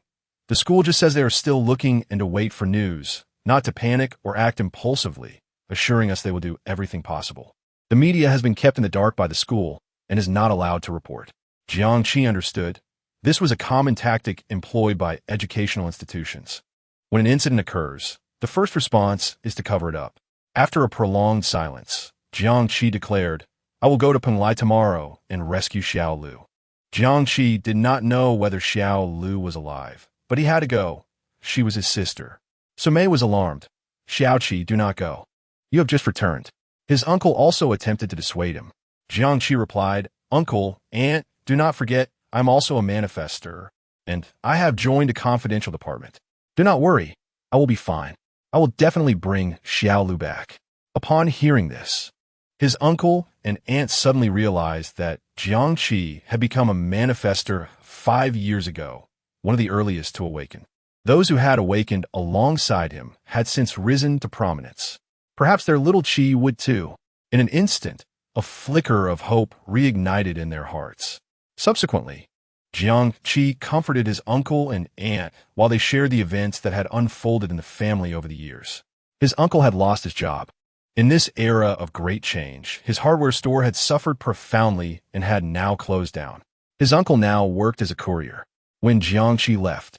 [SPEAKER 2] The school just says they are still looking and to wait for news, not to panic or act impulsively, assuring us they will do everything possible. The media has been kept in the dark by the school and is not allowed to report. Jiang Qi understood. This was a common tactic employed by educational institutions. When an incident occurs, the first response is to cover it up. After a prolonged silence, Jiang Qi declared, I will go to Penglai tomorrow and rescue Xiao Lu. Jiang Qi did not know whether Xiao Lu was alive, but he had to go. She was his sister. Sumei was alarmed. Xiao Qi, do not go. You have just returned. His uncle also attempted to dissuade him. Jiang Qi replied, Uncle, Aunt, do not forget, I'm also a manifester, and I have joined a confidential department. Do not worry, I will be fine. I will definitely bring Xiao Lu back. Upon hearing this, his uncle and aunt suddenly realized that Jiang Qi had become a manifester 5 years ago, one of the earliest to awaken. Those who had awakened alongside him had since risen to prominence. Perhaps their little Qi would too. In an instant, a flicker of hope reignited in their hearts. Subsequently, Jiang Qi comforted his uncle and aunt while they shared the events that had unfolded in the family over the years. His uncle had lost his job. In this era of great change, his hardware store had suffered profoundly and had now closed down. His uncle now worked as a courier. When Jiang Qi left,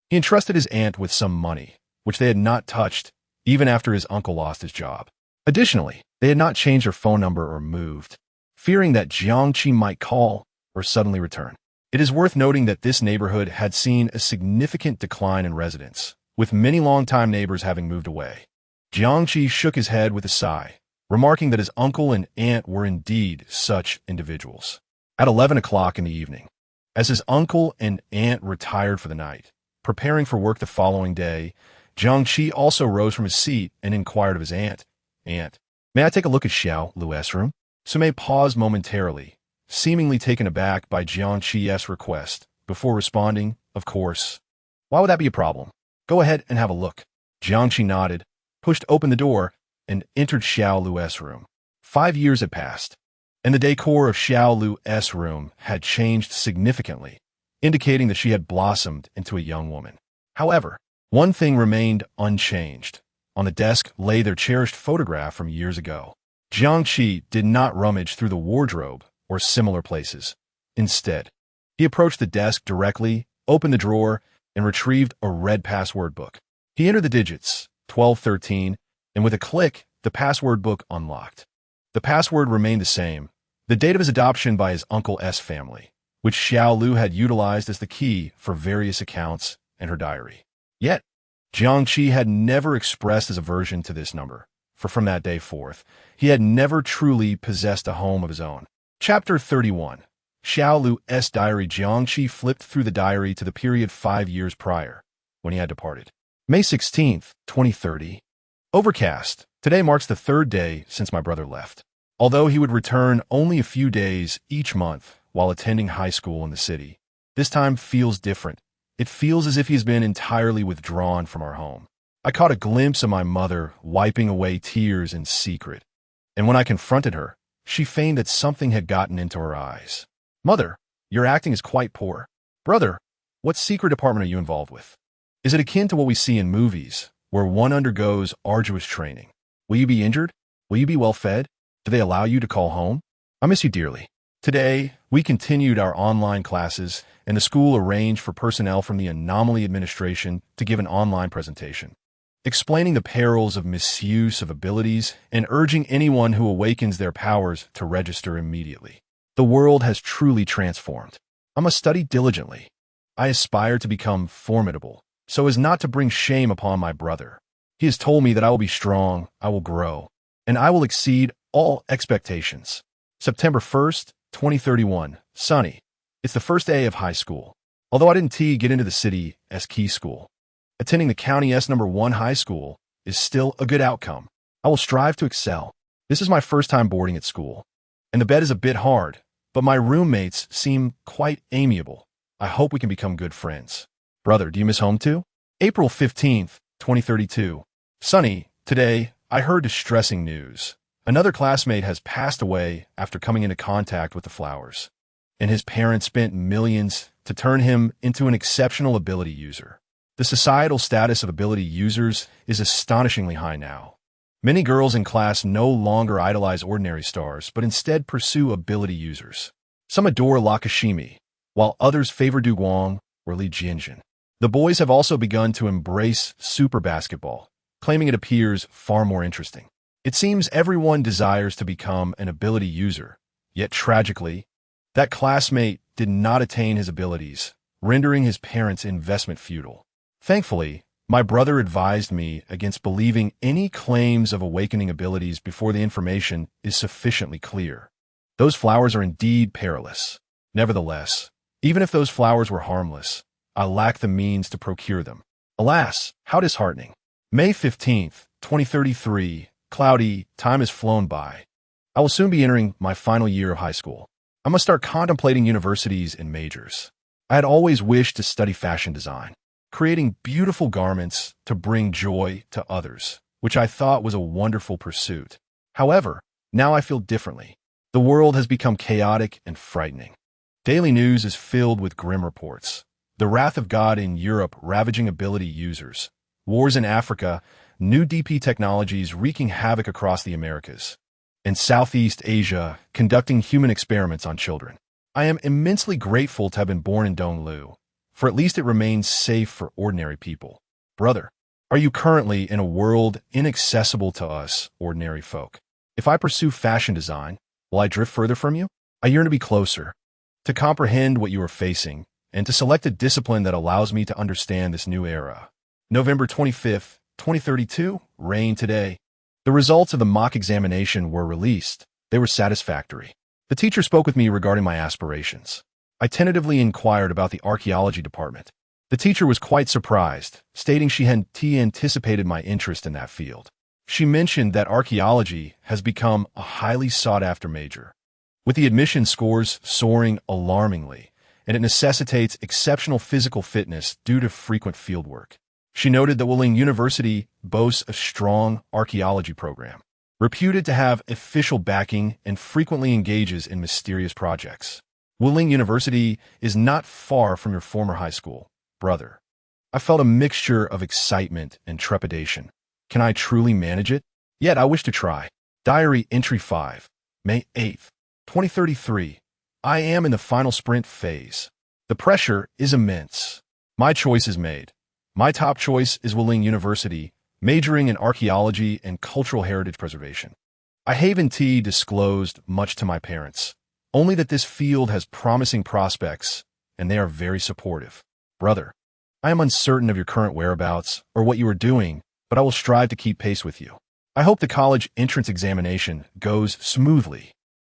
[SPEAKER 2] he entrusted his aunt with some money, which they had not touched even after his uncle lost his job. Additionally, they had not changed their phone number or moved, fearing that Jiang Qi might call or suddenly return. It is worth noting that this neighborhood had seen a significant decline in residents, with many longtime neighbors having moved away. Jiang Qi shook his head with a sigh, remarking that his uncle and aunt were indeed such individuals. At 11 o'clock in the evening, as his uncle and aunt retired for the night, preparing for work the following day, Jiang Qi also rose from his seat and inquired of his aunt, Aunt, may I take a look at Xiao Lu's room? Sumei paused momentarily, seemingly taken aback by Jiang Qi's request, before responding, Of course. Why would that be a problem? Go ahead and have a look. Jiang Qi nodded, pushed open the door, and entered Xiao Lu's room. 5 years had passed, and the decor of Xiao Lu's room had changed significantly, indicating that she had blossomed into a young woman. However, one thing remained unchanged. On the desk lay their cherished photograph from years ago. Jiangqi did not rummage through the wardrobe or similar places. Instead, he approached the desk directly, opened the drawer, and retrieved a red password book. He entered the digits, 1213, and with a click, the password book unlocked. The password remained the same, the date of his adoption by his Uncle S family, which Xiao Lu had utilized as the key for various accounts and her diary. Yet, Jiangqi had never expressed his aversion to this number, for from that day forth, he had never truly possessed a home of his own. Chapter 31. Xiao Lu's diary. Jiangqi flipped through the diary to the period 5 years prior, when he had departed. May 16, 2030. Overcast. Today marks the 3rd day since my brother left. Although he would return only a few days each month while attending high school in the city, this time feels different. It feels as if he's been entirely withdrawn from our home. I caught a glimpse of my mother wiping away tears in secret, and when I confronted her, she feigned that something had gotten into her eyes. Mother, your acting is quite poor. Brother, what secret department are you involved with? Is it akin to what we see in movies, where one undergoes arduous training? Will you be injured? Will you be well fed? Do they allow you to call home? I miss you dearly. Today, we continued our online classes, and the school arranged for personnel from the Anomaly Administration to give an online presentation, explaining the perils of misuse of abilities and urging anyone who awakens their powers to register immediately. The world has truly transformed. I must study diligently. I aspire to become formidable, so as not to bring shame upon my brother. He has told me that I will be strong, I will grow, and I will exceed all expectations. September 1st, 2031. Sunny. It's the first day of high school. Although I didn't get into the city as key school, attending the County S number 1 high school is still a good outcome. I will strive to excel. This is my first time boarding at school, and the bed is a bit hard, but my roommates seem quite amiable. I hope we can become good friends. Brother, do you miss home too? April 15th, 2032. Sunny, today I heard distressing news. Another classmate has passed away after coming into contact with the flowers, and his parents spent millions to turn him into an exceptional ability user. The societal status of ability users is astonishingly high now. Many girls in class no longer idolize ordinary stars, but instead pursue ability users. Some adore Lakashimi, while others favor Du Guang or Li Jianjin. The boys have also begun to embrace super basketball, claiming it appears far more interesting. It seems everyone desires to become an ability user, yet tragically, that classmate did not attain his abilities, rendering his parents' investment futile. Thankfully, my brother advised me against believing any claims of awakening abilities before the information is sufficiently clear. Those flowers are indeed perilous. Nevertheless, even if those flowers were harmless, I lack the means to procure them. Alas, how disheartening. May 15th, 2033. Cloudy, time has flown by. I will soon be entering my final year of high school. I must start contemplating universities and majors. I had always wished to study fashion design, creating beautiful garments to bring joy to others, which I thought was a wonderful pursuit. However, now I feel differently. The world has become chaotic and frightening. Daily news is filled with grim reports. The wrath of God in Europe ravaging ability users. Wars in Africa, new DP technologies wreaking havoc across the Americas, and Southeast Asia conducting human experiments on children. I am immensely grateful to have been born in Donglu, for at least it remains safe for ordinary people. Brother, are you currently in a world inaccessible to us, ordinary folk? If I pursue fashion design, will I drift further from you? I yearn to be closer, to comprehend what you are facing, and to select a discipline that allows me to understand this new era. November 25th, 2032, rain today. The results of the mock examination were released. They were satisfactory. The teacher spoke with me regarding my aspirations. I tentatively inquired about the archaeology department. The teacher was quite surprised, stating she had anticipated my interest in that field. She mentioned that archaeology has become a highly sought-after major, with the admission scores soaring alarmingly, and it necessitates exceptional physical fitness due to frequent fieldwork. She noted that Wuling University boasts a strong archaeology program. reputed to have official backing and frequently engages in mysterious projects. Wuling University is not far from your former high school, brother. I felt a mixture of excitement and trepidation. Can I truly manage it? Yet I wish to try. Diary Entry 5, May 8th, 2033. I am in the final sprint phase. The pressure is immense. My choice is made. My top choice is Wuling University, majoring in archaeology and cultural heritage preservation. I haven't disclosed much to my parents, only that this field has promising prospects, and they are very supportive. Brother, I am uncertain of your current whereabouts or what you are doing, but I will strive to keep pace with you. I hope the college entrance examination goes smoothly.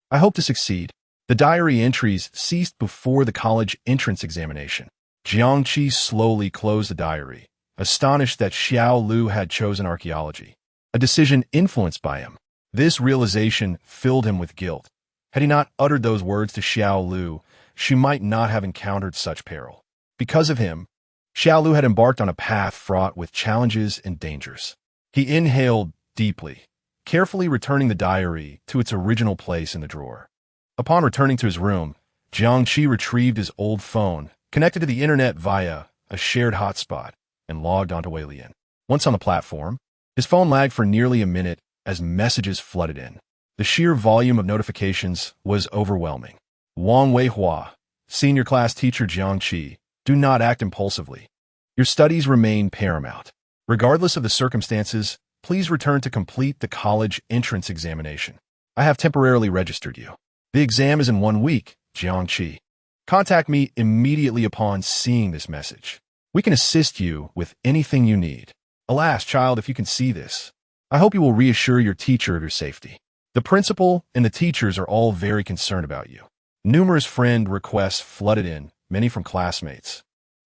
[SPEAKER 2] I hope to succeed. The diary entries ceased before the college entrance examination. Jiangqi slowly closed the diary, astonished that Xiao Lu had chosen archaeology, a decision influenced by him. This realization filled him with guilt. Had he not uttered those words to Xiao Lu, she might not have encountered such peril. Because of him, Xiao Lu had embarked on a path fraught with challenges and dangers. He inhaled deeply, carefully returning the diary to its original place in the drawer. Upon returning to his room, Jiangqi retrieved his old phone, connected to the internet via a shared hotspot, and logged onto Weilian. Once on the platform, his phone lagged for nearly a minute as messages flooded in. The sheer volume of notifications was overwhelming. Wang Weihua, senior class teacher Jiangqi, do not act impulsively. Your studies remain paramount. Regardless of the circumstances, please return to complete the college entrance examination. I have temporarily registered you. The exam is in 1 week, Jiangqi. Contact me immediately upon seeing this message. We can assist you with anything you need. Alas, child, if you can see this, I hope you will reassure your teacher of your safety. The principal and the teachers are all very concerned about you. Numerous friend requests flooded in, many from classmates.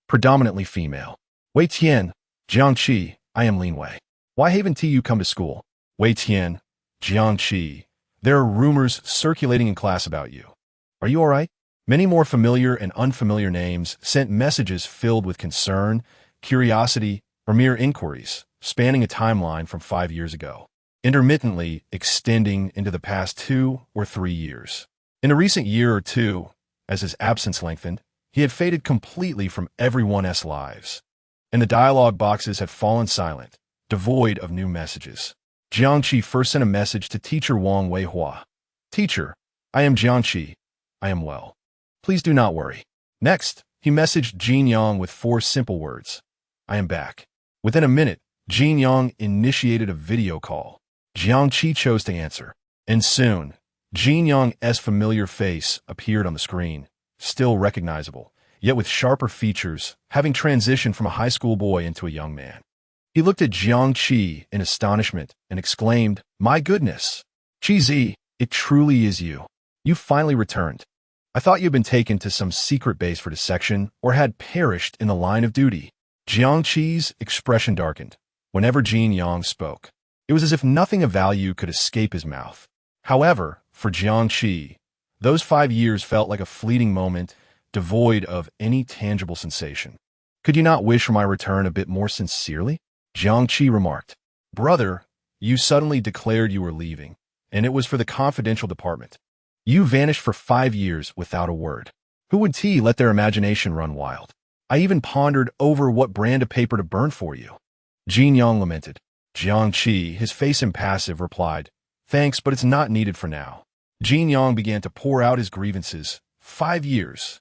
[SPEAKER 2] Predominantly female. Wei Tian, Jiangqi, I am Lin Wei. Why haven't you come to school? Wei Tian, Jiangqi, there are rumors circulating in class about you. Are you all right? Many more familiar and unfamiliar names sent messages filled with concern, curiosity, or mere inquiries, spanning a timeline from 5 years ago, intermittently extending into the past 2 or 3 years. In a recent year or two, as his absence lengthened, he had faded completely from everyone's lives, and the dialogue boxes had fallen silent, devoid of new messages. Jiangqi first sent a message to teacher Wang Weihua. Teacher, I am Jiangqi. I am well. Please do not worry. Next, he messaged Jin Yang with 4 simple words. I am back. Within a minute, Jin Yang initiated a video call. Jiangqi chose to answer, and soon, Jin Yang's familiar face appeared on the screen, still recognizable, yet with sharper features, having transitioned from a high school boy into a young man. He looked at Jiangqi in astonishment and exclaimed, My goodness! Qizi, it truly is you. You finally returned. I thought you had been taken to some secret base for dissection or had perished in the line of duty. Jiangqi's expression darkened whenever Jin Yang spoke. It was as if nothing of value could escape his mouth. However, for Jiangqi, those 5 years felt like a fleeting moment, devoid of any tangible sensation. Could you not wish for my return a bit more sincerely? Jiangqi remarked. Brother, you suddenly declared you were leaving, and it was for the confidential department. You vanished for 5 years without a word. Who would let their imagination run wild? I even pondered over what brand of paper to burn for you. Jin Yang lamented. Jiangqi, his face impassive, replied, Thanks, but it's not needed for now. Jin Yang began to pour out his grievances. 5 years.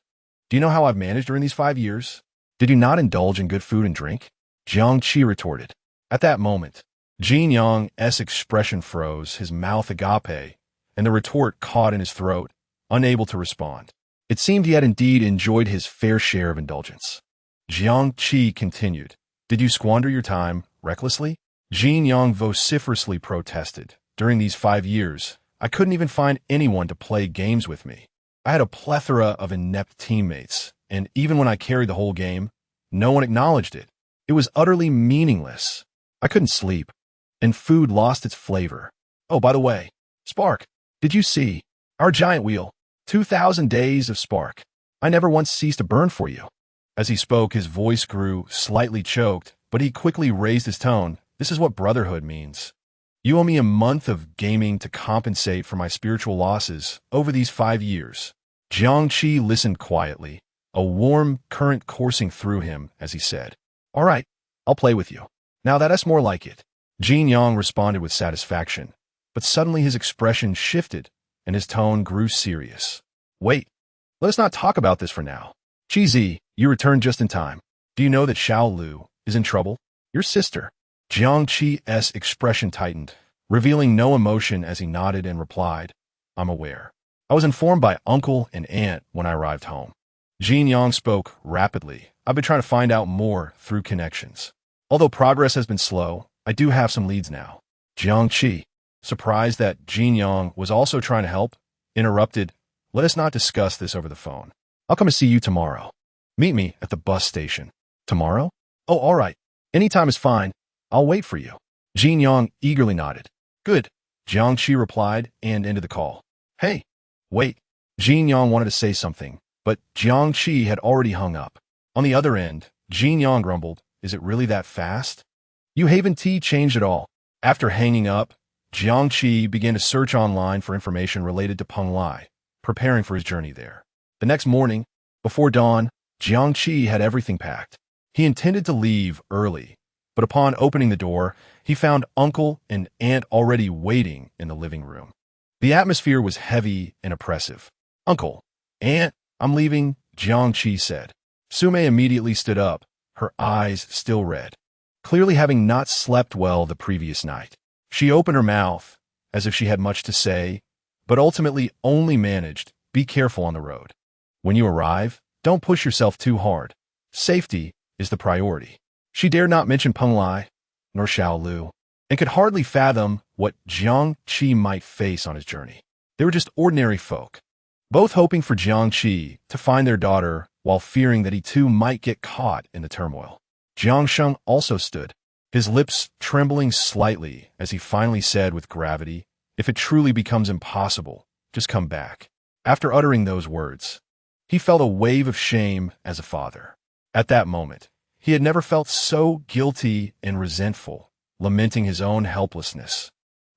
[SPEAKER 2] Do you know how I've managed during these 5 years? Did you not indulge in good food and drink? Jiangqi retorted. At that moment, Jin Yang's expression froze, his mouth agape, and the retort caught in his throat, unable to respond. It seemed he had indeed enjoyed his fair share of indulgence. Jiangqi continued. Did you squander your time recklessly? Jin Yang vociferously protested. During these 5 years, I couldn't even find anyone to play games with me. I had a plethora of inept teammates, and even when I carried the whole game, no one acknowledged it. It was utterly meaningless. I couldn't sleep, and food lost its flavor. Oh, by the way, Spark, did you see? Our giant wheel. 2,000 days of spark. I never once ceased to burn for you. As he spoke, his voice grew slightly choked, but he quickly raised his tone. This is what brotherhood means. You owe me a month of gaming to compensate for my spiritual losses over these 5 years. Jiangqi listened quietly, a warm current coursing through him as he said, "All right, I'll play with you. Now that's more like it." Jin Yang responded with satisfaction, but suddenly his expression shifted and his tone grew serious. "Wait, let us not talk about this for now. Qizi, you returned just in time. Do you know that Xiao Lu is in trouble? Your sister." Jiangqi's expression tightened, revealing no emotion as he nodded and replied, "I'm aware. I was informed by uncle and aunt when I arrived home." Jin Yang spoke rapidly. "I've been trying to find out more through connections. Although progress has been slow, I do have some leads now." Jiangqi, surprised that Jin Yang was also trying to help, interrupted, "Let us not discuss this over the phone. I'll come to see you tomorrow. Meet me at the bus station." "Tomorrow? Oh, all right. Any time is fine. I'll wait for you." Jin Yang eagerly nodded. "Good," Jiangqi replied and ended the call. "Hey, wait." Jin Yang wanted to say something, but Jiangqi had already hung up. On the other end, Jin Yang grumbled, "Is it really that fast? You haven't changed at all." After hanging up, Jiangqi began to search online for information related to Peng Lai, preparing for his journey there. The next morning, before dawn, Jiangqi had everything packed. He intended to leave early, but upon opening the door, he found uncle and aunt already waiting in the living room. The atmosphere was heavy and oppressive. "Uncle, aunt, I'm leaving," Jiangqi said. Sume immediately stood up, her eyes still red, clearly having not slept well the previous night. She opened her mouth, as if she had much to say, but ultimately only managed, "Be careful on the road. When you arrive, don't push yourself too hard. Safety is the priority." She dared not mention Peng Lai, nor Xiao Lu, and could hardly fathom what Jiangqi might face on his journey. They were just ordinary folk, both hoping for Jiangqi to find their daughter while fearing that he too might get caught in the turmoil. Jiangsheng also stood, his lips trembling slightly as he finally said with gravity, "If it truly becomes impossible, just come back." After uttering those words, he felt a wave of shame as a father. At that moment, he had never felt so guilty and resentful, lamenting his own helplessness,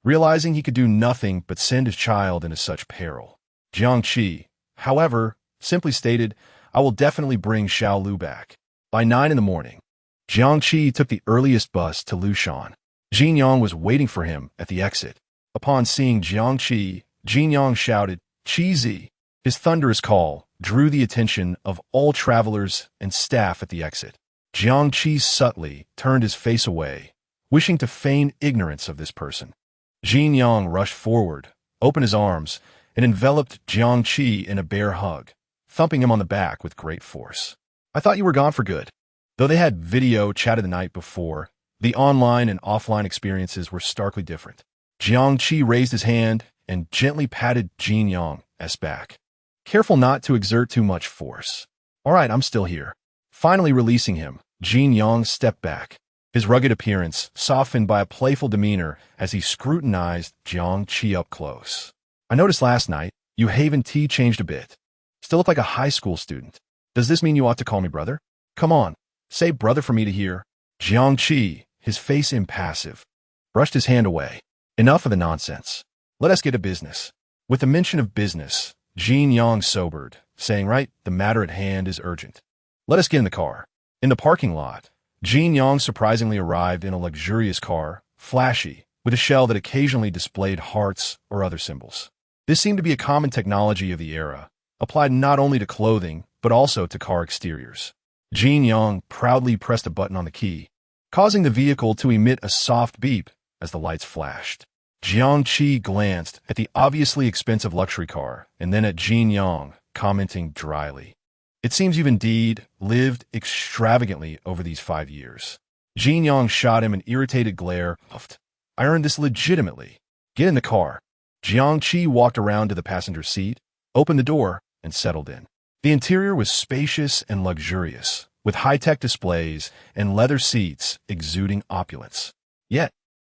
[SPEAKER 2] realizing he could do nothing but send his child into such peril. Jiangqi, however, simply stated, "I will definitely bring Xiao Lu back." By 9 in the morning, Jiangqi took the earliest bus to Lushan. Jin Yang was waiting for him at the exit. Upon seeing Jiangqi, Jin Yang shouted, "Qizi!" His thunderous call drew the attention of all travelers and staff at the exit. Jiangqi subtly turned his face away, wishing to feign ignorance of this person. Jin Yang rushed forward, opened his arms, and enveloped Jiangqi in a bear hug, thumping him on the back with great force. "I thought you were gone for good." Though they had video chatted the night before, the online and offline experiences were starkly different. Jiangqi raised his hand and gently patted Jin Yang's back, careful not to exert too much force. "All right, I'm still here." Finally releasing him, Jin Yang stepped back, his rugged appearance softened by a playful demeanor as he scrutinized Jiangqi up close. "I noticed last night, you haven't changed a bit. Still look like a high school student. Does this mean you ought to call me brother? Come on, say brother for me to hear." Jiangqi, his face impassive, brushed his hand away. "Enough of the nonsense. Let us get to business." With the mention of business, Jin Yang sobered, saying, "Right, the matter at hand is urgent. Let us get in the car." In the parking lot, Jin Yang surprisingly arrived in a luxurious car, flashy, with a shell that occasionally displayed hearts or other symbols. This seemed to be a common technology of the era, applied not only to clothing, but also to car exteriors. Jin Yang proudly pressed a button on the key, causing the vehicle to emit a soft beep as the lights flashed. Jiangqi glanced at the obviously expensive luxury car and then at Jin Yang, commenting dryly, "It seems you've indeed lived extravagantly over these 5 years." Jin Yang shot him an irritated glare. "I earned this legitimately. Get in the car." Jiangqi walked around to the passenger seat, opened the door, and settled in. The interior was spacious and luxurious, with high-tech displays and leather seats exuding opulence. Yet,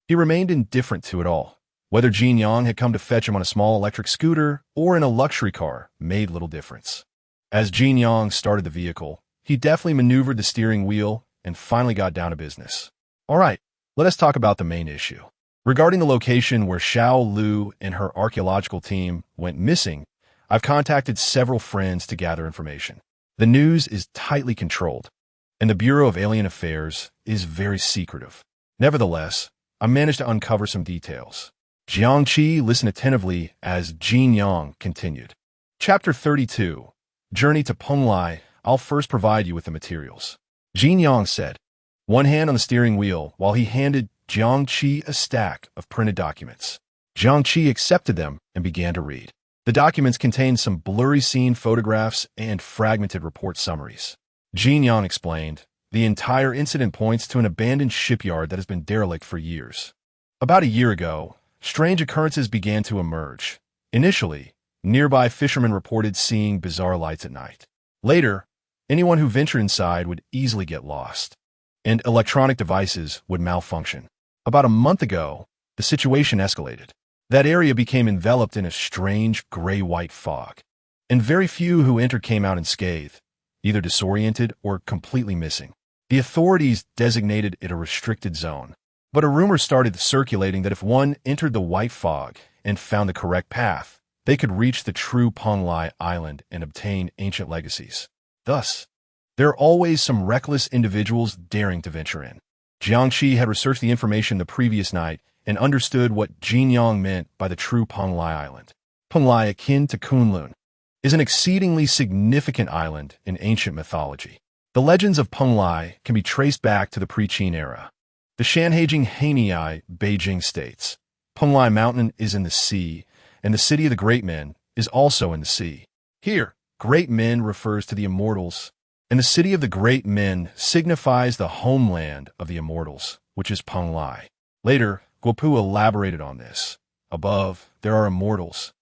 [SPEAKER 2] he remained indifferent to it all. Whether Jin Yang had come to fetch him on a small electric scooter or in a luxury car made little difference. As Jin Yang started the vehicle, he deftly maneuvered the steering wheel and finally got down to business. "All right, let us talk about the main issue." Regarding the location where Xiao Lu and her archaeological team went missing, I've contacted several friends to gather information. The news is tightly controlled, and the Bureau of Alien Affairs is very secretive. Nevertheless, I managed to uncover some details. Jiangqi listened attentively as Jin Yang continued. Chapter 32, Journey to Penglai. I'll first provide you with the materials. Jin Yang said, one hand on the steering wheel while he handed Jiangqi a stack of printed documents. Jiangqi accepted them and began to read. The documents contained some blurry scene photographs and fragmented report summaries. Jin Yang explained, the entire incident points to an abandoned shipyard that has been derelict for years. About a year ago, strange occurrences began to emerge. Initially, nearby fishermen reported seeing bizarre lights at night. Later, anyone who ventured inside would easily get lost, and electronic devices would malfunction. About a month ago, the situation escalated. That area became enveloped in a strange gray-white fog, and very few who entered came out unscathed, either disoriented or completely missing. The authorities designated it a restricted zone, but a rumor started circulating that if one entered the white fog and found the correct path, they could reach the true Penglai Island and obtain ancient legacies. Thus, there are always some reckless individuals daring to venture in. Jiangqi had researched the information the previous night and understood what Jin Yang meant by the true Penglai Island. Penglai, akin to Kunlun, is an exceedingly significant island in ancient mythology. The legends of Penglai can be traced back to the pre-Qin era. The Shanhaijing Heinai Beijing states, Penglai Mountain is in the sea, and the city of the great men is also in the sea. Here, great men refers to the immortals, and the city of the great men signifies the homeland of the immortals, which is Penglai. Later, Guopu elaborated on this. Above, there are immortals.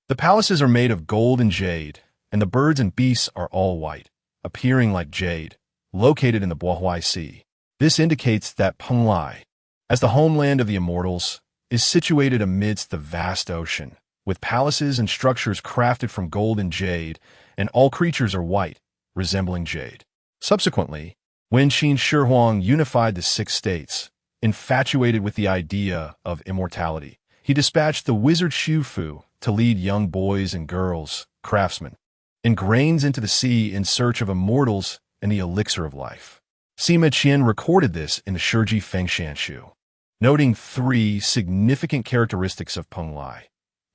[SPEAKER 2] The palaces are made of gold and jade, and the birds and beasts are all white, appearing like jade, located in the Bohuai Sea. This indicates that Penglai, as the homeland of the immortals, is situated amidst the vast ocean, with palaces and structures crafted from gold and jade, and all creatures are white, resembling jade. Subsequently, when Qin Shi Huang unified the 6 states, infatuated with the idea of immortality, he dispatched the wizard Xu Fu to lead young boys and girls, craftsmen, and grains into the sea in search of immortals and the elixir of life. Sima Qian recorded this in the Shiji Fengshan Shu, noting 3 significant characteristics of Penglai.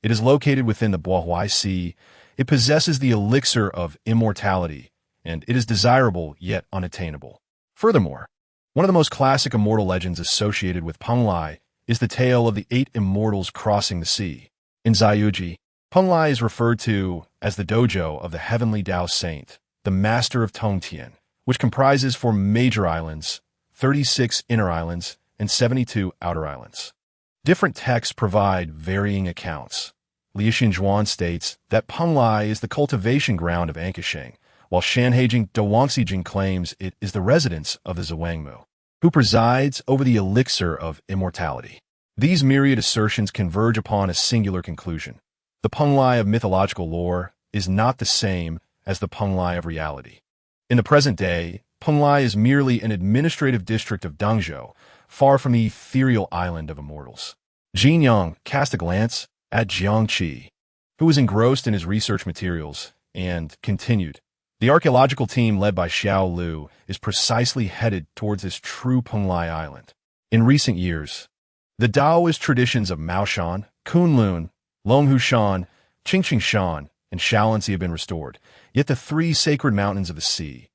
[SPEAKER 2] It is located within the Bohuai Sea, it possesses the elixir of immortality, and it is desirable yet unattainable. Furthermore, one of the most classic immortal legends associated with Penglai is the tale of the 8 immortals crossing the sea. In Zayuji, Penglai is referred to as the dojo of the heavenly Tao saint, the master of Tongtian, which comprises 4 major islands, 36 inner islands, and 72 outer islands. Different texts provide varying accounts. Liu Xinzhuan states that Penglai is the cultivation ground of Ankasheng, while Shanhaijing Dawangxijing claims it is the residence of the Zhuangmu, who presides over the elixir of immortality. These myriad assertions converge upon a singular conclusion. The Penglai of mythological lore is not the same as the Penglai of reality. In the present day, Penglai is merely an administrative district of Dengzhou, far from the ethereal island of immortals. Jin Yang cast a glance at Jiangqi, who was engrossed in his research materials, and continued, the archaeological team led by Xiao Lu is precisely headed towards this true Penglai Island. In recent years, the Taoist traditions of Maoshan, Kunlun, Longhushan, Qingqingshan, and Shaolanzi have been restored, yet the 3 sacred mountains of the sea,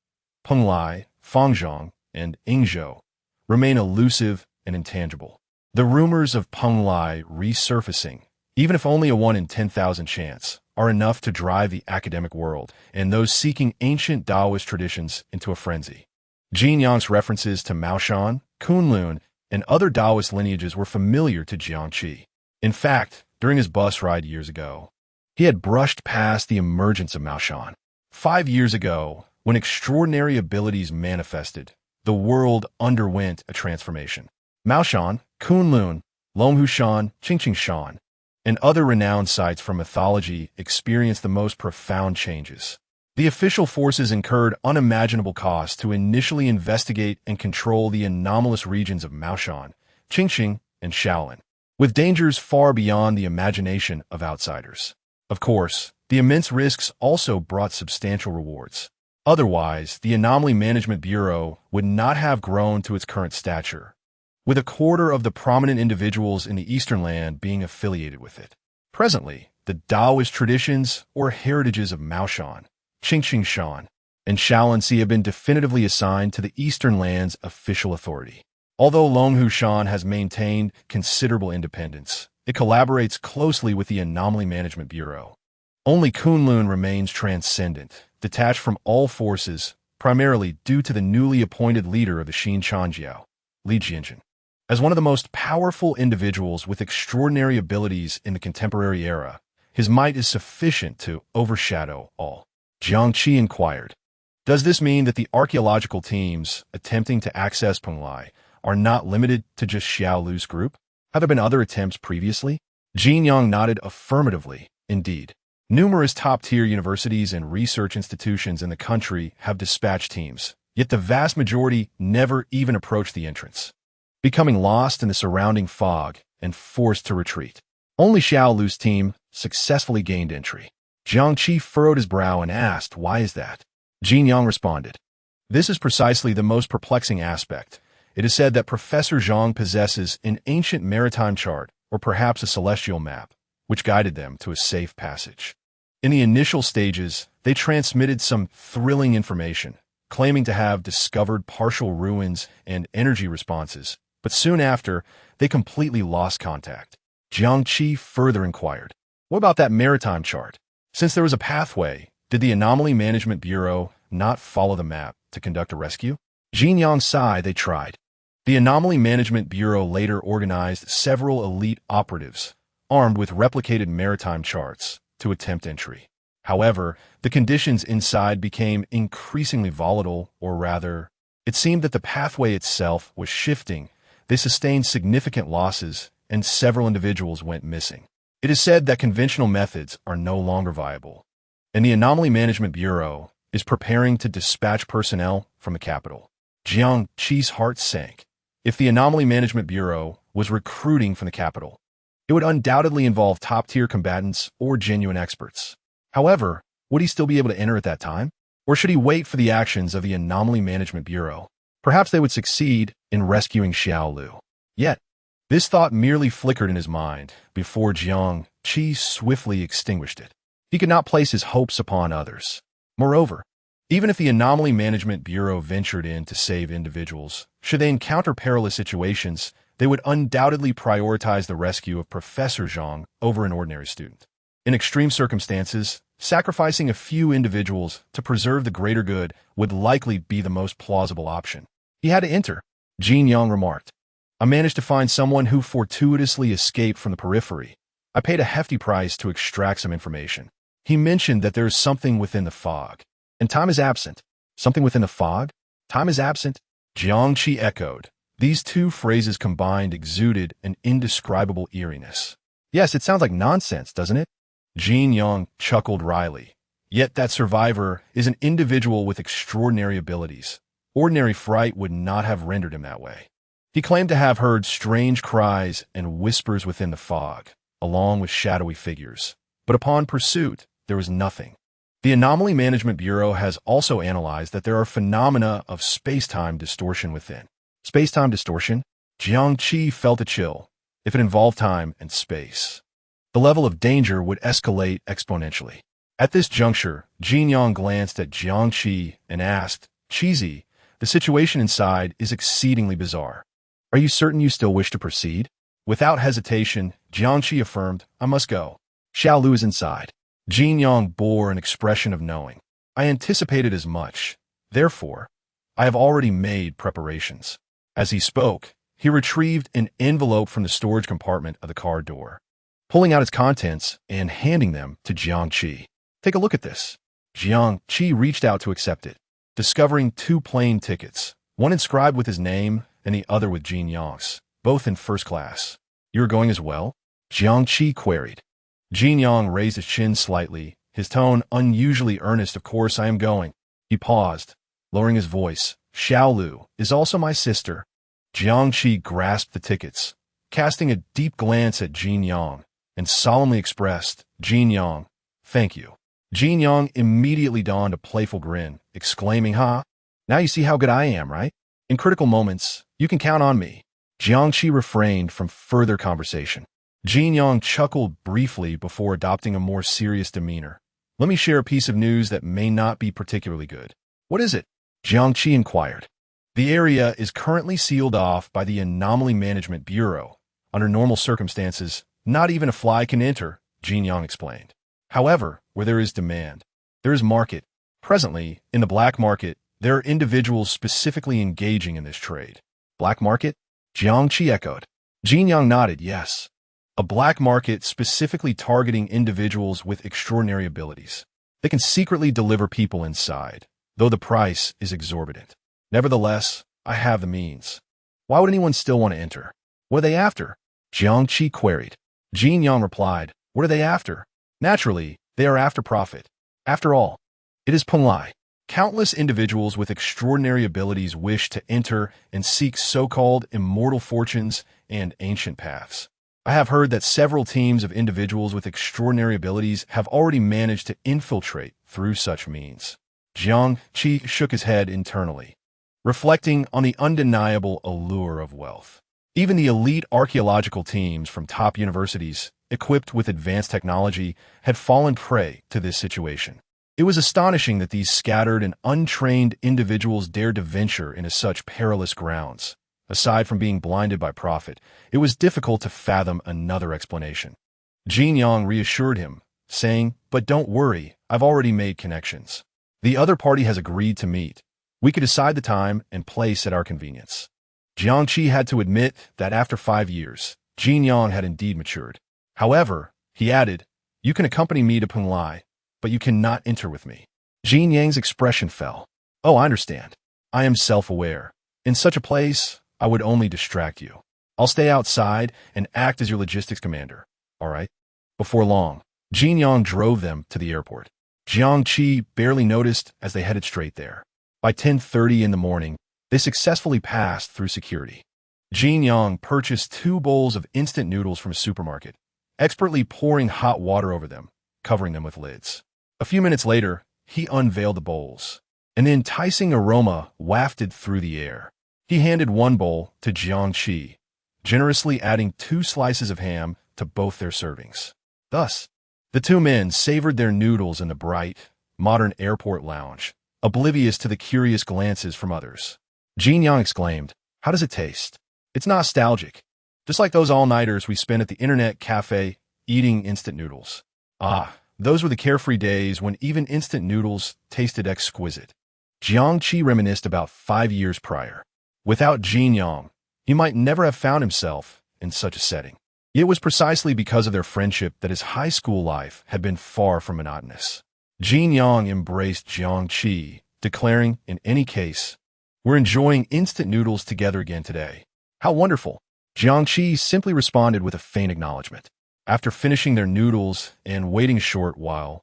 [SPEAKER 2] Penglai, Fangzhong, and Yingzhou, remain elusive and intangible. The rumors of Penglai resurfacing, even if only a 1 in 10,000 chance, are enough to drive the academic world and those seeking ancient Taoist traditions into a frenzy. Jin Yang's references to Maoshan, Kunlun, and other Taoist lineages were familiar to Jiangqi. In fact, during his bus ride years ago, he had brushed past the emergence of Maoshan. 5 years ago, when extraordinary abilities manifested, the world underwent a transformation. Maoshan, Kunlun, Longhushan, Qingqingshan, and other renowned sites from mythology experienced the most profound changes. The official forces incurred unimaginable costs to initially investigate and control the anomalous regions of Maoshan, Qingqing, and Shaolin. with dangers far beyond the imagination of outsiders. Of course, the immense risks also brought substantial rewards. Otherwise, the Anomaly Management Bureau would not have grown to its current stature, with a quarter of the prominent individuals in the Eastern Land being affiliated with it. Presently, the Taoist traditions or heritages of Maoshan, Qingqing Shan, and Shaolansi have been definitively assigned to the Eastern Land's official authority. Although Longhu Shan has maintained considerable independence, it collaborates closely with the Anomaly Management Bureau. Only Kunlun remains transcendent, detached from all forces, primarily due to the newly appointed leader of the Xin Chanjiao, Li Jianjin. As one of the most powerful individuals with extraordinary abilities in the contemporary era, his might is sufficient to overshadow all. Jiang Qi inquired, "Does this mean that the archaeological teams attempting to access Penglai are not limited to just Xiao Lu's group? Have there been other attempts previously?" Jin Yang nodded affirmatively. Indeed, numerous top-tier universities and research institutions in the country have dispatched teams, yet the vast majority never even approached the entrance, becoming lost in the surrounding fog and forced to retreat. Only Xiao Lu's team successfully gained entry. Jiang Qi furrowed his brow and asked, "Why is that?" Jin Yang responded, "This is precisely the most perplexing aspect. It is said that Professor Zhang possesses an ancient maritime chart, or perhaps a celestial map, which guided them to a safe passage. In the initial stages, they transmitted some thrilling information, claiming to have discovered partial ruins and energy responses, but soon after, they completely lost contact." Jiang Qi further inquired, "What about that maritime chart? Since there was a pathway, did the Anomaly Management Bureau not follow the map to conduct a rescue?" Jin Yang sighed. "They tried. The Anomaly Management Bureau later organized several elite operatives, armed with replicated maritime charts, to attempt entry. However, the conditions inside became increasingly volatile, or rather, it seemed that the pathway itself was shifting. They sustained significant losses, and several individuals went missing. It is said that conventional methods are no longer viable, and the Anomaly Management Bureau is preparing to dispatch personnel from the capital." Jiang Qi's heart sank. If the Anomaly Management Bureau was recruiting from the capital, it would undoubtedly involve top-tier combatants or genuine experts. However, would he still be able to enter at that time? Or should he wait for the actions of the Anomaly Management Bureau? Perhaps they would succeed in rescuing Xiao Lu. Yet, this thought merely flickered in his mind before Jiang Qi swiftly extinguished it. He could not place his hopes upon others. Moreover, even if the Anomaly Management Bureau ventured in to save individuals, should they encounter perilous situations, they would undoubtedly prioritize the rescue of Professor Zhang over an ordinary student. In extreme circumstances, sacrificing a few individuals to preserve the greater good would likely be the most plausible option. "He had to enter," Jin Yang remarked. "I managed to find someone who fortuitously escaped from the periphery. I paid a hefty price to extract some information. He mentioned that there is something within the fog, and time is absent." "Something within the fog? Time is absent?" Jiang Qi echoed. These two phrases combined exuded an indescribable eeriness. "Yes, it sounds like nonsense, doesn't it?" Jin Yang chuckled wryly. "Yet that survivor is an individual with extraordinary abilities. Ordinary fright would not have rendered him that way. He claimed to have heard strange cries and whispers within the fog, along with shadowy figures. But upon pursuit, there was nothing. The Anomaly Management Bureau has also analyzed that there are phenomena of space-time distortion within." "Space-time distortion?" Jiang Qi felt a chill. If it involved time and space, the level of danger would escalate exponentially. At this juncture, Jin Yang glanced at Jiang Qi and asked, "Qizi, the situation inside is exceedingly bizarre. Are you certain you still wish to proceed?" Without hesitation, Jiang Qi affirmed, "I must go. Xiao Lu is inside." Jin Yang bore an expression of knowing. "I anticipated as much. Therefore, I have already made preparations." As he spoke, he retrieved an envelope from the storage compartment of the car door, pulling out its contents and handing them to Jiang Qi. "Take a look at this." Jiang Qi reached out to accept it, discovering two plane tickets, one inscribed with his name and the other with Jin Yang's, both in first class. "You're going as well?" Jiang Qi queried. Jin Yang raised his chin slightly, his tone unusually earnest. "Of course I am going." He paused, lowering his voice. "Xiao Lu is also my sister." Jiang Qi grasped the tickets, casting a deep glance at Jin Yang, and solemnly expressed, "Jin Yang, thank you." Jin Yang immediately donned a playful grin, exclaiming, "Ha! Now you see how good I am, right? In critical moments, you can count on me." Jiangqi refrained from further conversation. Jin Yang chuckled briefly before adopting a more serious demeanor. "Let me share a piece of news that may not be particularly good." "What is it?" Jiangqi inquired. "The area is currently sealed off by the Anomaly Management Bureau. Under normal circumstances, not even a fly can enter," Jin Yang explained. "However, where there is demand, there is market. Presently, in the black market, there are individuals specifically engaging in this trade." "Black market?" Jiangqi echoed. Jin Yang nodded, "Yes. A black market specifically targeting individuals with extraordinary abilities. They can secretly deliver people inside, though the price is exorbitant. Nevertheless, I have the means. Why would anyone still want to enter?" "What are they after?" Jiangqi queried. Jin Yang replied, "What are they after? Naturally, they are after profit. After all, it is Penglai. Countless individuals with extraordinary abilities wish to enter and seek so-called immortal fortunes and ancient paths. I have heard that several teams of individuals with extraordinary abilities have already managed to infiltrate through such means." Jiangqi shook his head internally, reflecting on the undeniable allure of wealth. Even the elite archaeological teams from top universities, equipped with advanced technology, had fallen prey to this situation. It was astonishing that these scattered and untrained individuals dared to venture into such perilous grounds. Aside from being blinded by profit, it was difficult to fathom another explanation. Jin Yang reassured him, saying, "But don't worry, I've already made connections. The other party has agreed to meet. We could decide the time and place at our convenience." Jiangqi had to admit that after 5 years, Jin Yang had indeed matured. "However," he added, "you can accompany me to Penglai, but you cannot enter with me." Jin Yang's expression fell. "Oh, I understand. I am self-aware. In such a place, I would only distract you. I'll stay outside and act as your logistics commander. All right?" Before long, Jin Yang drove them to the airport. Jiangqi barely noticed as they headed straight there. By 10:30 in the morning, they successfully passed through security. Jin Yang purchased 2 bowls of instant noodles from a supermarket, expertly pouring hot water over them, covering them with lids. A few minutes later, he unveiled the bowls. An enticing aroma wafted through the air. He handed 1 bowl to Jiangqi, generously adding 2 slices of ham to both their servings. Thus, the 2 men savored their noodles in the bright, modern airport lounge, oblivious to the curious glances from others. Jin Yang exclaimed, "How does it taste?" "It's nostalgic, just like those all-nighters we spent at the internet cafe eating instant noodles." "Ah, those were the carefree days when even instant noodles tasted exquisite." Jiangqi reminisced about 5 years prior. Without Jin Yang, he might never have found himself in such a setting. It was precisely because of their friendship that his high school life had been far from monotonous. Jin Yang embraced Jiangqi, declaring, "In any case, we're enjoying instant noodles together again today. How wonderful." Jiangqi simply responded with a faint acknowledgement. After finishing their noodles and waiting a short while,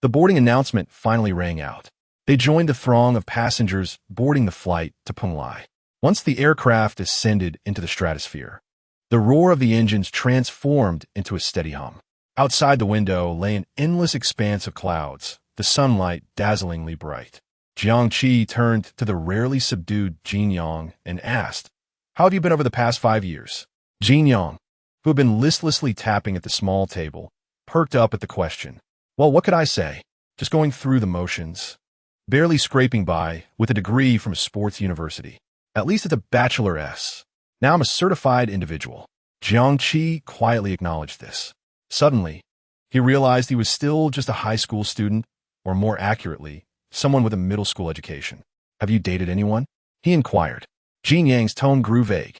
[SPEAKER 2] the boarding announcement finally rang out. They joined the throng of passengers boarding the flight to Penglai. Once the aircraft ascended into the stratosphere, the roar of the engines transformed into a steady hum. Outside the window lay an endless expanse of clouds, the sunlight dazzlingly bright. Jiangqi turned to the rarely subdued Jin Yang and asked, "How have you been over the past 5 years?" Jin Yang, who had been listlessly tapping at the small table, perked up at the question. "Well, what could I say? Just going through the motions. Barely scraping by with a degree from a sports university. At least it's a Bachelor S. Now I'm a certified individual." Jiangqi quietly acknowledged this. Suddenly, he realized he was still just a high school student, or more accurately, someone with a middle school education. "Have you dated anyone?" he inquired. Jin Yang's tone grew vague.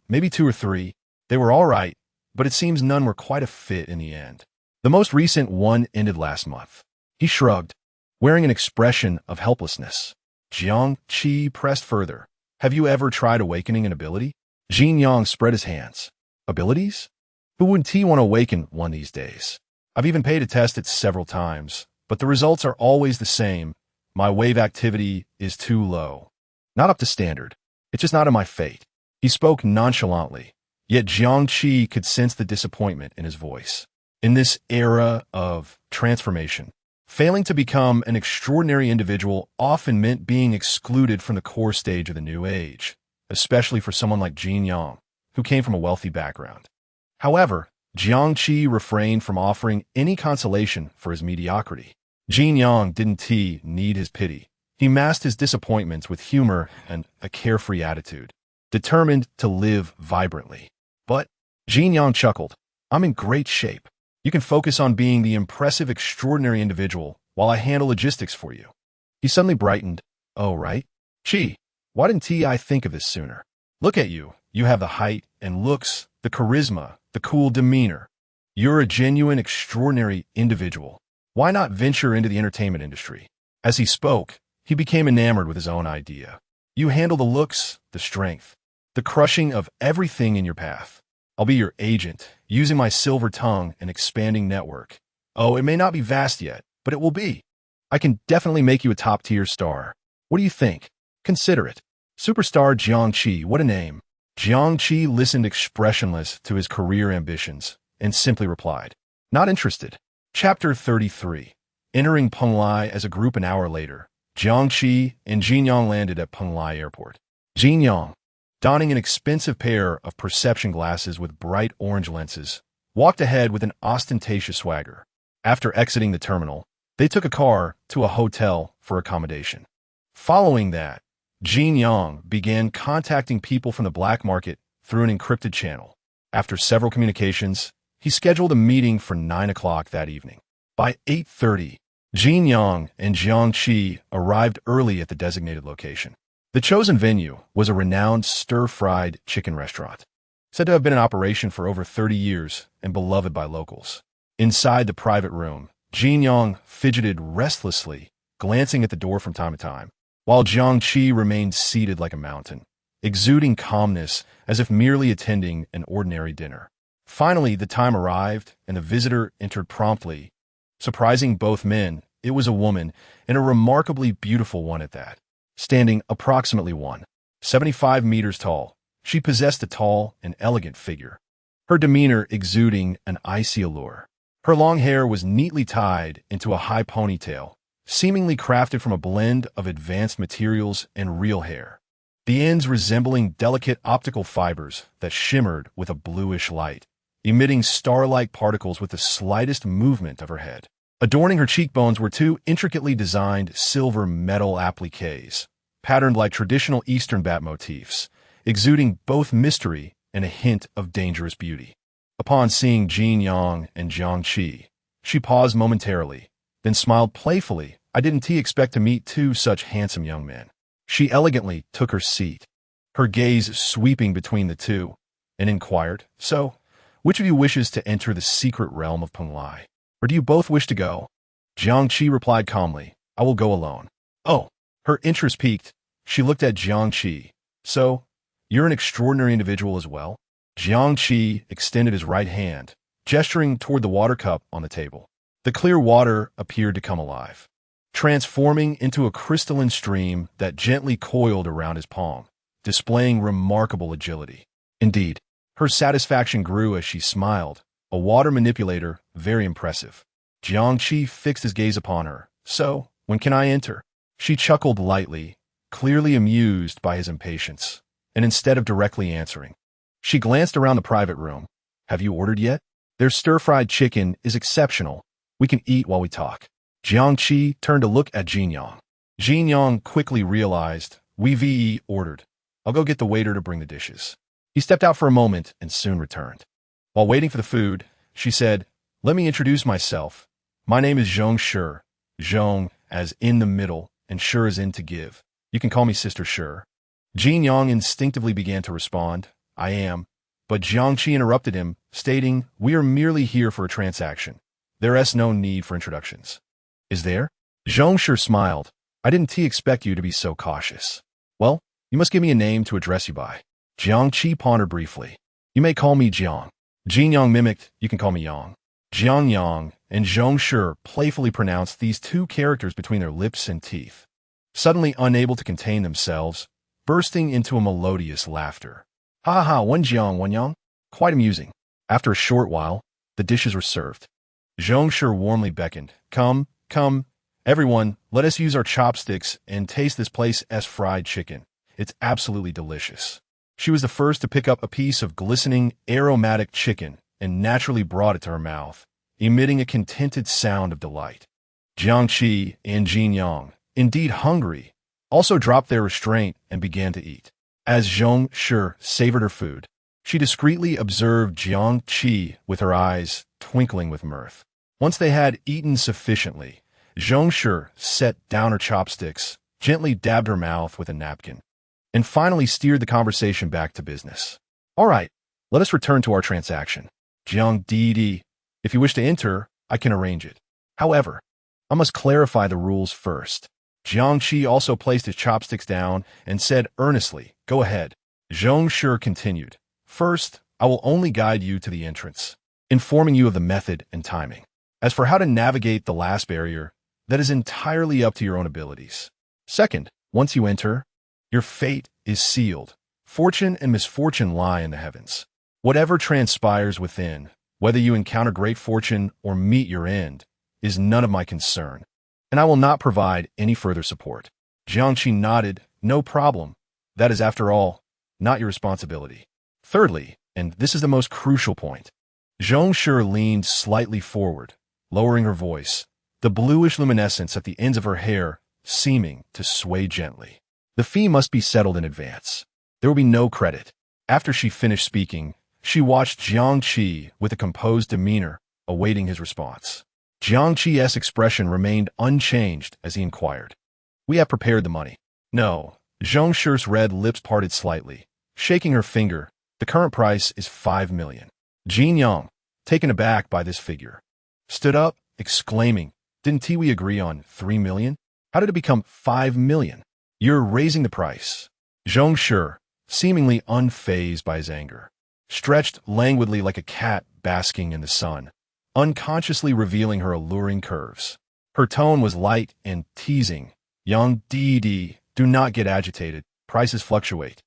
[SPEAKER 2] Maybe 2 or 3. They were all right, but it seems none were quite a fit in the end. The most recent one ended last month." He shrugged, wearing an expression of helplessness. Jiangqi pressed further. "Have you ever tried awakening an ability?" Jin Yang spread his hands. "Abilities? Who wouldn't he want to awaken one these days? I've even paid to test it several times, but the results are always the same. My wave activity is too low. Not up to standard. It's just not in my fate." He spoke nonchalantly, Yet Jiang Qi could sense the disappointment in his voice. In this era of transformation, failing to become an extraordinary individual often meant being excluded from the core stage of the new age, especially for someone like Jin Yang, who came from a wealthy background. However, Jiang Qi refrained from offering any consolation for his mediocrity. Jin Yang didn't need his pity. He masked his disappointments with humor and a carefree attitude, determined to live vibrantly. But Jin Yang chuckled. I'm in great shape. You can focus on being the impressive, extraordinary individual while I handle logistics for you. He suddenly brightened. Oh, right. Qi, why didn't I think of this sooner? Look at you. You have the height and looks, the charisma, the cool demeanor. You're a genuine, extraordinary individual. Why not venture into the entertainment industry? As he spoke, he became enamored with his own idea. You handle the looks, the strength, the crushing of everything in your path. I'll be your agent, using my silver tongue and expanding network. Oh, it may not be vast yet, but it will be. I can definitely make you a top-tier star. What do you think? Consider it. Superstar Jiang Qi, what a name. Jiang Qi listened expressionless to his career ambitions and simply replied, not interested. Chapter 33. Entering Penglai as a group an hour later, Jiang Qi and Jin Yang landed at Penglai Airport. Jin Yang, donning an expensive pair of perception glasses with bright orange lenses, walked ahead with an ostentatious swagger. After exiting the terminal, they took a car to a hotel for accommodation. Following that, Jin Yang began contacting people from the black market through an encrypted channel. After several communications, he scheduled a meeting for 9 o'clock that evening. By 8:30, Jin Yang and Jiang Qi arrived early at the designated location. The chosen venue was a renowned stir-fried chicken restaurant, said to have been in operation for over 30 years and beloved by locals. Inside the private room, Jin Yang fidgeted restlessly, glancing at the door from time to time, while Jiang Qi remained seated like a mountain, exuding calmness as if merely attending an ordinary dinner. Finally, the time arrived, and the visitor entered promptly. Surprising both men, it was a woman, and a remarkably beautiful one at that. Standing approximately 175 meters tall, she possessed a tall and elegant figure, her demeanor exuding an icy allure. Her long hair was neatly tied into a high ponytail, seemingly crafted from a blend of advanced materials and real hair, the ends resembling delicate optical fibers that shimmered with a bluish light, emitting star-like particles with the slightest movement of her head. Adorning her cheekbones were two intricately designed silver metal appliques, patterned like traditional Eastern bat motifs, exuding both mystery and a hint of dangerous beauty. Upon seeing Jin Yang and Jiang Qi, she paused momentarily, then smiled playfully. I didn't expect to meet two such handsome young men. She elegantly took her seat, her gaze sweeping between the two, and inquired, So, which of you wishes to enter the secret realm of Penglai? Or do you both wish to go? Jiang Qi replied calmly, I will go alone. Oh, her interest piqued. She looked at Jiang Qi. So, you're an extraordinary individual as well? Jiang Qi extended his right hand, gesturing toward the water cup on the table. The clear water appeared to come alive, transforming into a crystalline stream that gently coiled around his palm, displaying remarkable agility. Indeed, her satisfaction grew as she smiled, a water manipulator, very impressive. Jiang Qi fixed his gaze upon her. So, when can I enter? She chuckled lightly, clearly amused by his impatience, and instead of directly answering, she glanced around the private room. Have you ordered yet? Their stir-fried chicken is exceptional. We can eat while we talk. Jiang Qi turned to look at Jin Yang. Jin Yang quickly realized, we've ordered. I'll go get the waiter to bring the dishes. He stepped out for a moment and soon returned. While waiting for the food, she said, Let me introduce myself. My name is Zhong Shi. Zhong, as in the middle, and Shi as in to give. You can call me Sister Shi. Jin Yang instinctively began to respond, I am. But Jiang Qi interrupted him, stating, We are merely here for a transaction. There is no need for introductions. Is there? Zhong Shi smiled. I didn't expect you to be so cautious. Well, you must give me a name to address you by. Jiang Qi pondered briefly. You may call me Jiang. Jin Yang mimicked, you can call me Yang. Jiang Yang and Zhong Shi playfully pronounced these two characters between their lips and teeth, suddenly unable to contain themselves, bursting into a melodious laughter. Ha ha ha, one Jiang, one Yang. Quite amusing. After a short while, the dishes were served. Zhong Shi warmly beckoned. Come, come, everyone, let us use our chopsticks and taste this place's fried chicken. It's absolutely delicious. She was the first to pick up a piece of glistening, aromatic chicken and naturally brought it to her mouth, emitting a contented sound of delight. Jiang Qi and Jin Yang, indeed hungry, also dropped their restraint and began to eat. As Zhong Shi savored her food, she discreetly observed Jiang Qi with her eyes twinkling with mirth. Once they had eaten sufficiently, Zhong Shi set down her chopsticks, gently dabbed her mouth with a napkin, and finally steered the conversation back to business. All right, let us return to our transaction. Jiang Didi, if you wish to enter, I can arrange it. However, I must clarify the rules first. Jiang Qi also placed his chopsticks down and said earnestly, Go ahead. Zhong Shi continued, First, I will only guide you to the entrance, informing you of the method and timing. As for how to navigate the last barrier, that is entirely up to your own abilities. Second, once you enter, your fate is sealed. Fortune and misfortune lie in the heavens. Whatever transpires within, whether you encounter great fortune or meet your end, is none of my concern, and I will not provide any further support. Jiang Qi nodded, No problem. That is, after all, not your responsibility. Thirdly, and this is the most crucial point, Zhong Shi leaned slightly forward, lowering her voice, the bluish luminescence at the ends of her hair seeming to sway gently. The fee must be settled in advance. There will be no credit. After she finished speaking, she watched Jiang Qi with a composed demeanor, awaiting his response. Jiang Qi's expression remained unchanged as he inquired, We have prepared the money. No. Zhong Shi's red lips parted slightly. Shaking her finger, the current price is 5 million. Jin Yang, taken aback by this figure, stood up, exclaiming, Didn't we agree on 3 million? How did it become 5 million? You're raising the price. Zhong Shi, seemingly unfazed by his anger, stretched languidly like a cat basking in the sun, unconsciously revealing her alluring curves. Her tone was light and teasing. Young Didi, do not get agitated. Prices fluctuate,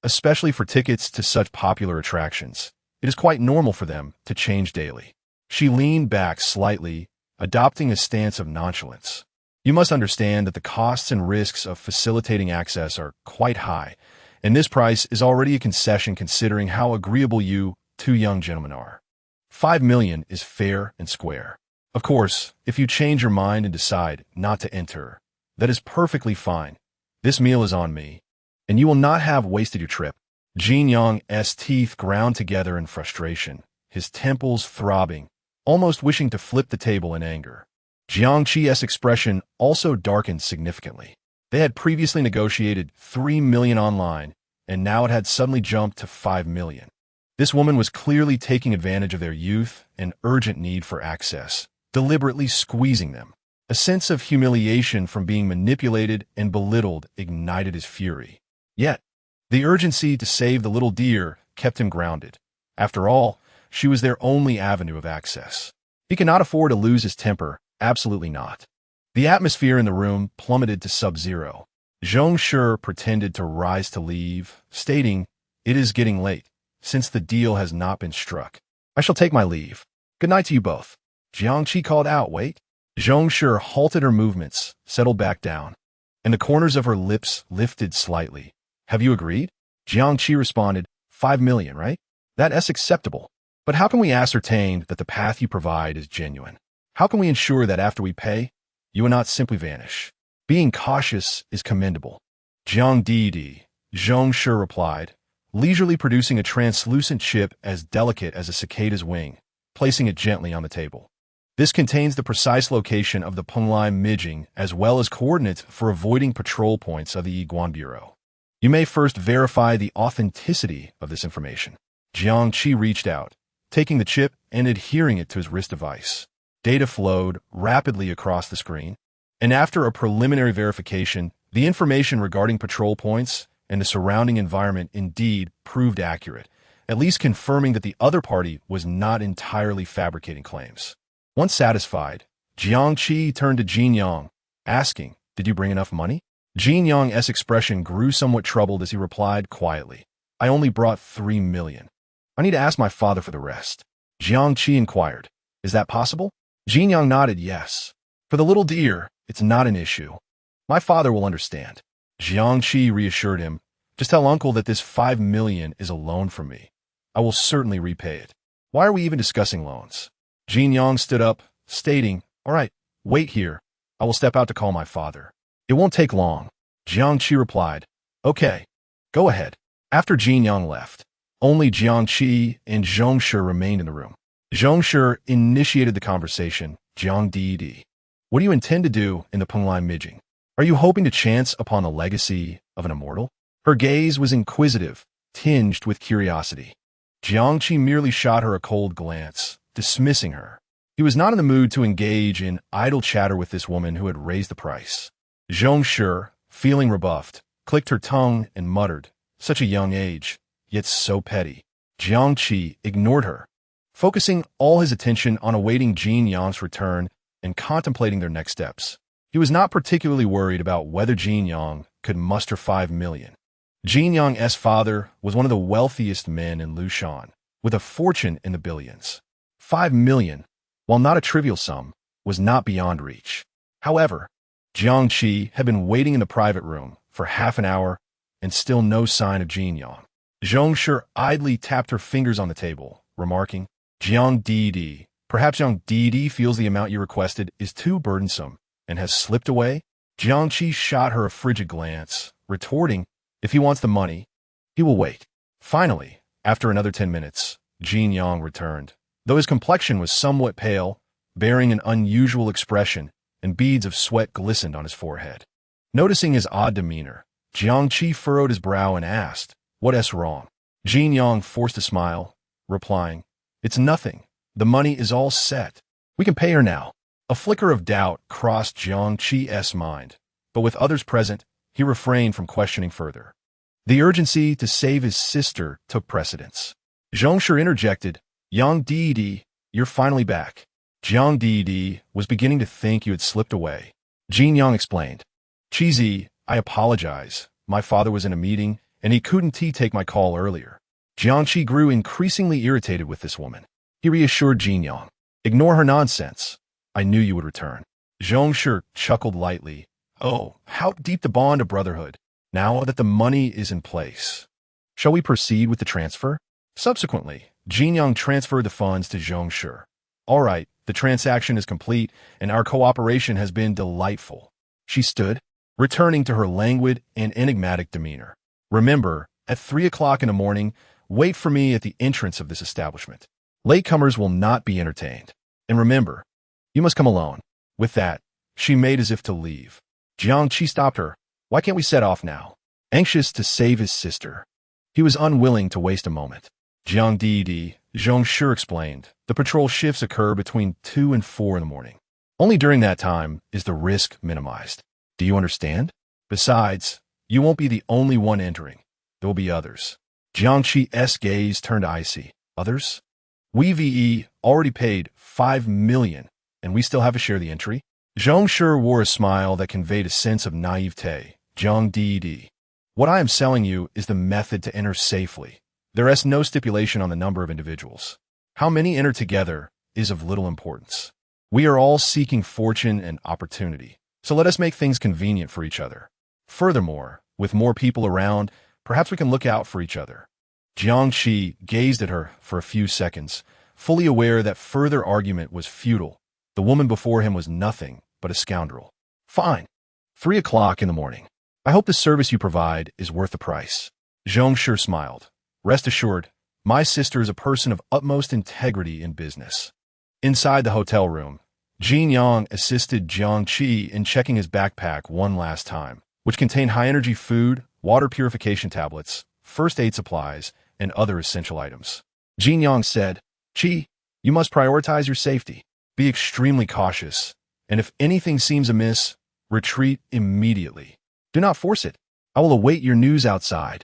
[SPEAKER 2] especially for tickets to such popular attractions. It is quite normal for them to change daily. She leaned back slightly, adopting a stance of nonchalance. You must understand that the costs and risks of facilitating access are quite high, and this price is already a concession considering how agreeable you two young gentlemen are. 5 million is fair and square. Of course, if you change your mind and decide not to enter, that is perfectly fine. This meal is on me, and you will not have wasted your trip. Jin Yang's teeth ground together in frustration, his temples throbbing, almost wishing to flip the table in anger. Jiang Qi's expression also darkened significantly. They had previously negotiated 3 million online, and now it had suddenly jumped to 5 million. This woman was clearly taking advantage of their youth and urgent need for access, deliberately squeezing them. A sense of humiliation from being manipulated and belittled ignited his fury. Yet, the urgency to save the little deer kept him grounded. After all, she was their only avenue of access. He could not afford to lose his temper, absolutely not. The atmosphere in the room plummeted to sub-zero. Zhong Shi pretended to rise to leave, stating, It is getting late, since the deal has not been struck. I shall take my leave. Good night to you both. Jiang Qi called out, Wait. Zhong Shi halted her movements, settled back down, and the corners of her lips lifted slightly. Have you agreed? Jiang Qi responded, 5 million, right? That's acceptable. But how can we ascertain that the path you provide is genuine? How can we ensure that after we pay, you will not simply vanish? Being cautious is commendable. Jiang Didi, Zhong Shi replied, leisurely producing a translucent chip as delicate as a cicada's wing, placing it gently on the table. This contains the precise location of the Penglai Mijing as well as coordinates for avoiding patrol points of the Yiguan Bureau. You may first verify the authenticity of this information. Jiang Qi reached out, taking the chip and adhering it to his wrist device. Data flowed rapidly across the screen, and after a preliminary verification, the information regarding patrol points and the surrounding environment indeed proved accurate, at least confirming that the other party was not entirely fabricating claims. Once satisfied, Jiang Qi turned to Jin Yang, asking, Did you bring enough money? Jin Yang's expression grew somewhat troubled as he replied quietly, I only brought 3 million. I need to ask my father for the rest. Jiang Qi inquired. Is that possible? Jin Yang nodded yes. For the little deer, it's not an issue. My father will understand. Jiang Qi reassured him. Just tell uncle that this 5 million is a loan from me. I will certainly repay it. Why are we even discussing loans? Jin Yang stood up, stating, all right, wait here. I will step out to call my father. It won't take long. Jiang Qi replied, okay, go ahead. After Jin Yang left, only Jiang Qi and Zhong Shi remained in the room. Zhong Shi initiated the conversation. Jiang Di. What do you intend to do in the Penglai Mijing? Are you hoping to chance upon the legacy of an immortal? Her gaze was inquisitive, tinged with curiosity. Jiang Qi merely shot her a cold glance, dismissing her. He was not in the mood to engage in idle chatter with this woman who had raised the price. Zhong Shi, feeling rebuffed, clicked her tongue and muttered, such a young age, yet so petty. Jiang Qi ignored her, focusing all his attention on awaiting Jin Yang's return and contemplating their next steps. He was not particularly worried about whether Jin Yang could muster 5 million. Jin Yang's father was one of the wealthiest men in Lushan, with a fortune in the billions. 5 million, while not a trivial sum, was not beyond reach. However, Jiang Qi had been waiting in the private room for half an hour and still no sign of Jin Yang. Zhong Shi idly tapped her fingers on the table, remarking, Jiang Di, perhaps Jiang Di feels the amount you requested is too burdensome and has slipped away? Jiang Qi shot her a frigid glance, retorting, if he wants the money, he will wait. Finally, after another 10 minutes, Jin Yang returned. Though his complexion was somewhat pale, bearing an unusual expression, and beads of sweat glistened on his forehead. Noticing his odd demeanor, Jiang Qi furrowed his brow and asked, what's wrong? Jin Yang forced a smile, replying, it's nothing. The money is all set. We can pay her now. A flicker of doubt crossed Jiang Qi's mind, but with others present, he refrained from questioning further. The urgency to save his sister took precedence. Zhong Shi interjected, Yang Di, you're finally back. Jiang Di was beginning to think you had slipped away. Jin Yang explained, Qizi, I apologize. My father was in a meeting, and he couldn't take my call earlier. Jiang Qi grew increasingly irritated with this woman. He reassured Jin Yang, ignore her nonsense. I knew you would return. Zhong Shi chuckled lightly. Oh, how deep the bond of brotherhood, now that the money is in place. Shall we proceed with the transfer? Subsequently, Jin Yang transferred the funds to Zhong Shi. All right, the transaction is complete, and our cooperation has been delightful. She stood, returning to her languid and enigmatic demeanor. Remember, at 3 o'clock in the morning, wait for me at the entrance of this establishment. Latecomers will not be entertained. And remember, you must come alone. With that, she made as if to leave. Jiang Qi stopped her. Why can't we set off now? Anxious to save his sister. He was unwilling to waste a moment. Jiang Di, Zhong Shi explained, the patrol shifts occur between 2 and 4 in the morning. Only during that time is the risk minimized. Do you understand? Besides, you won't be the only one entering. There will be others. Jiang Qi's gaze turned icy. Others? We already paid 5 million, and we still have a share of the entry? Zhong Shi wore a smile that conveyed a sense of naivete. Jiang Di. What I am selling you is the method to enter safely. There is no stipulation on the number of individuals. How many enter together is of little importance. We are all seeking fortune and opportunity, so let us make things convenient for each other. Furthermore, with more people around, perhaps we can look out for each other. Jiang Qi gazed at her for a few seconds, fully aware that further argument was futile. The woman before him was nothing but a scoundrel. Fine. 3 o'clock in the morning. I hope the service you provide is worth the price. Zhong Shi smiled. Rest assured, my sister is a person of utmost integrity in business. Inside the hotel room, Jin Yang assisted Jiang Qi in checking his backpack one last time, which contained high-energy food, water purification tablets, first aid supplies, and other essential items. Jin Yang said, Qi, you must prioritize your safety. Be extremely cautious, and if anything seems amiss, retreat immediately. Do not force it. I will await your news outside.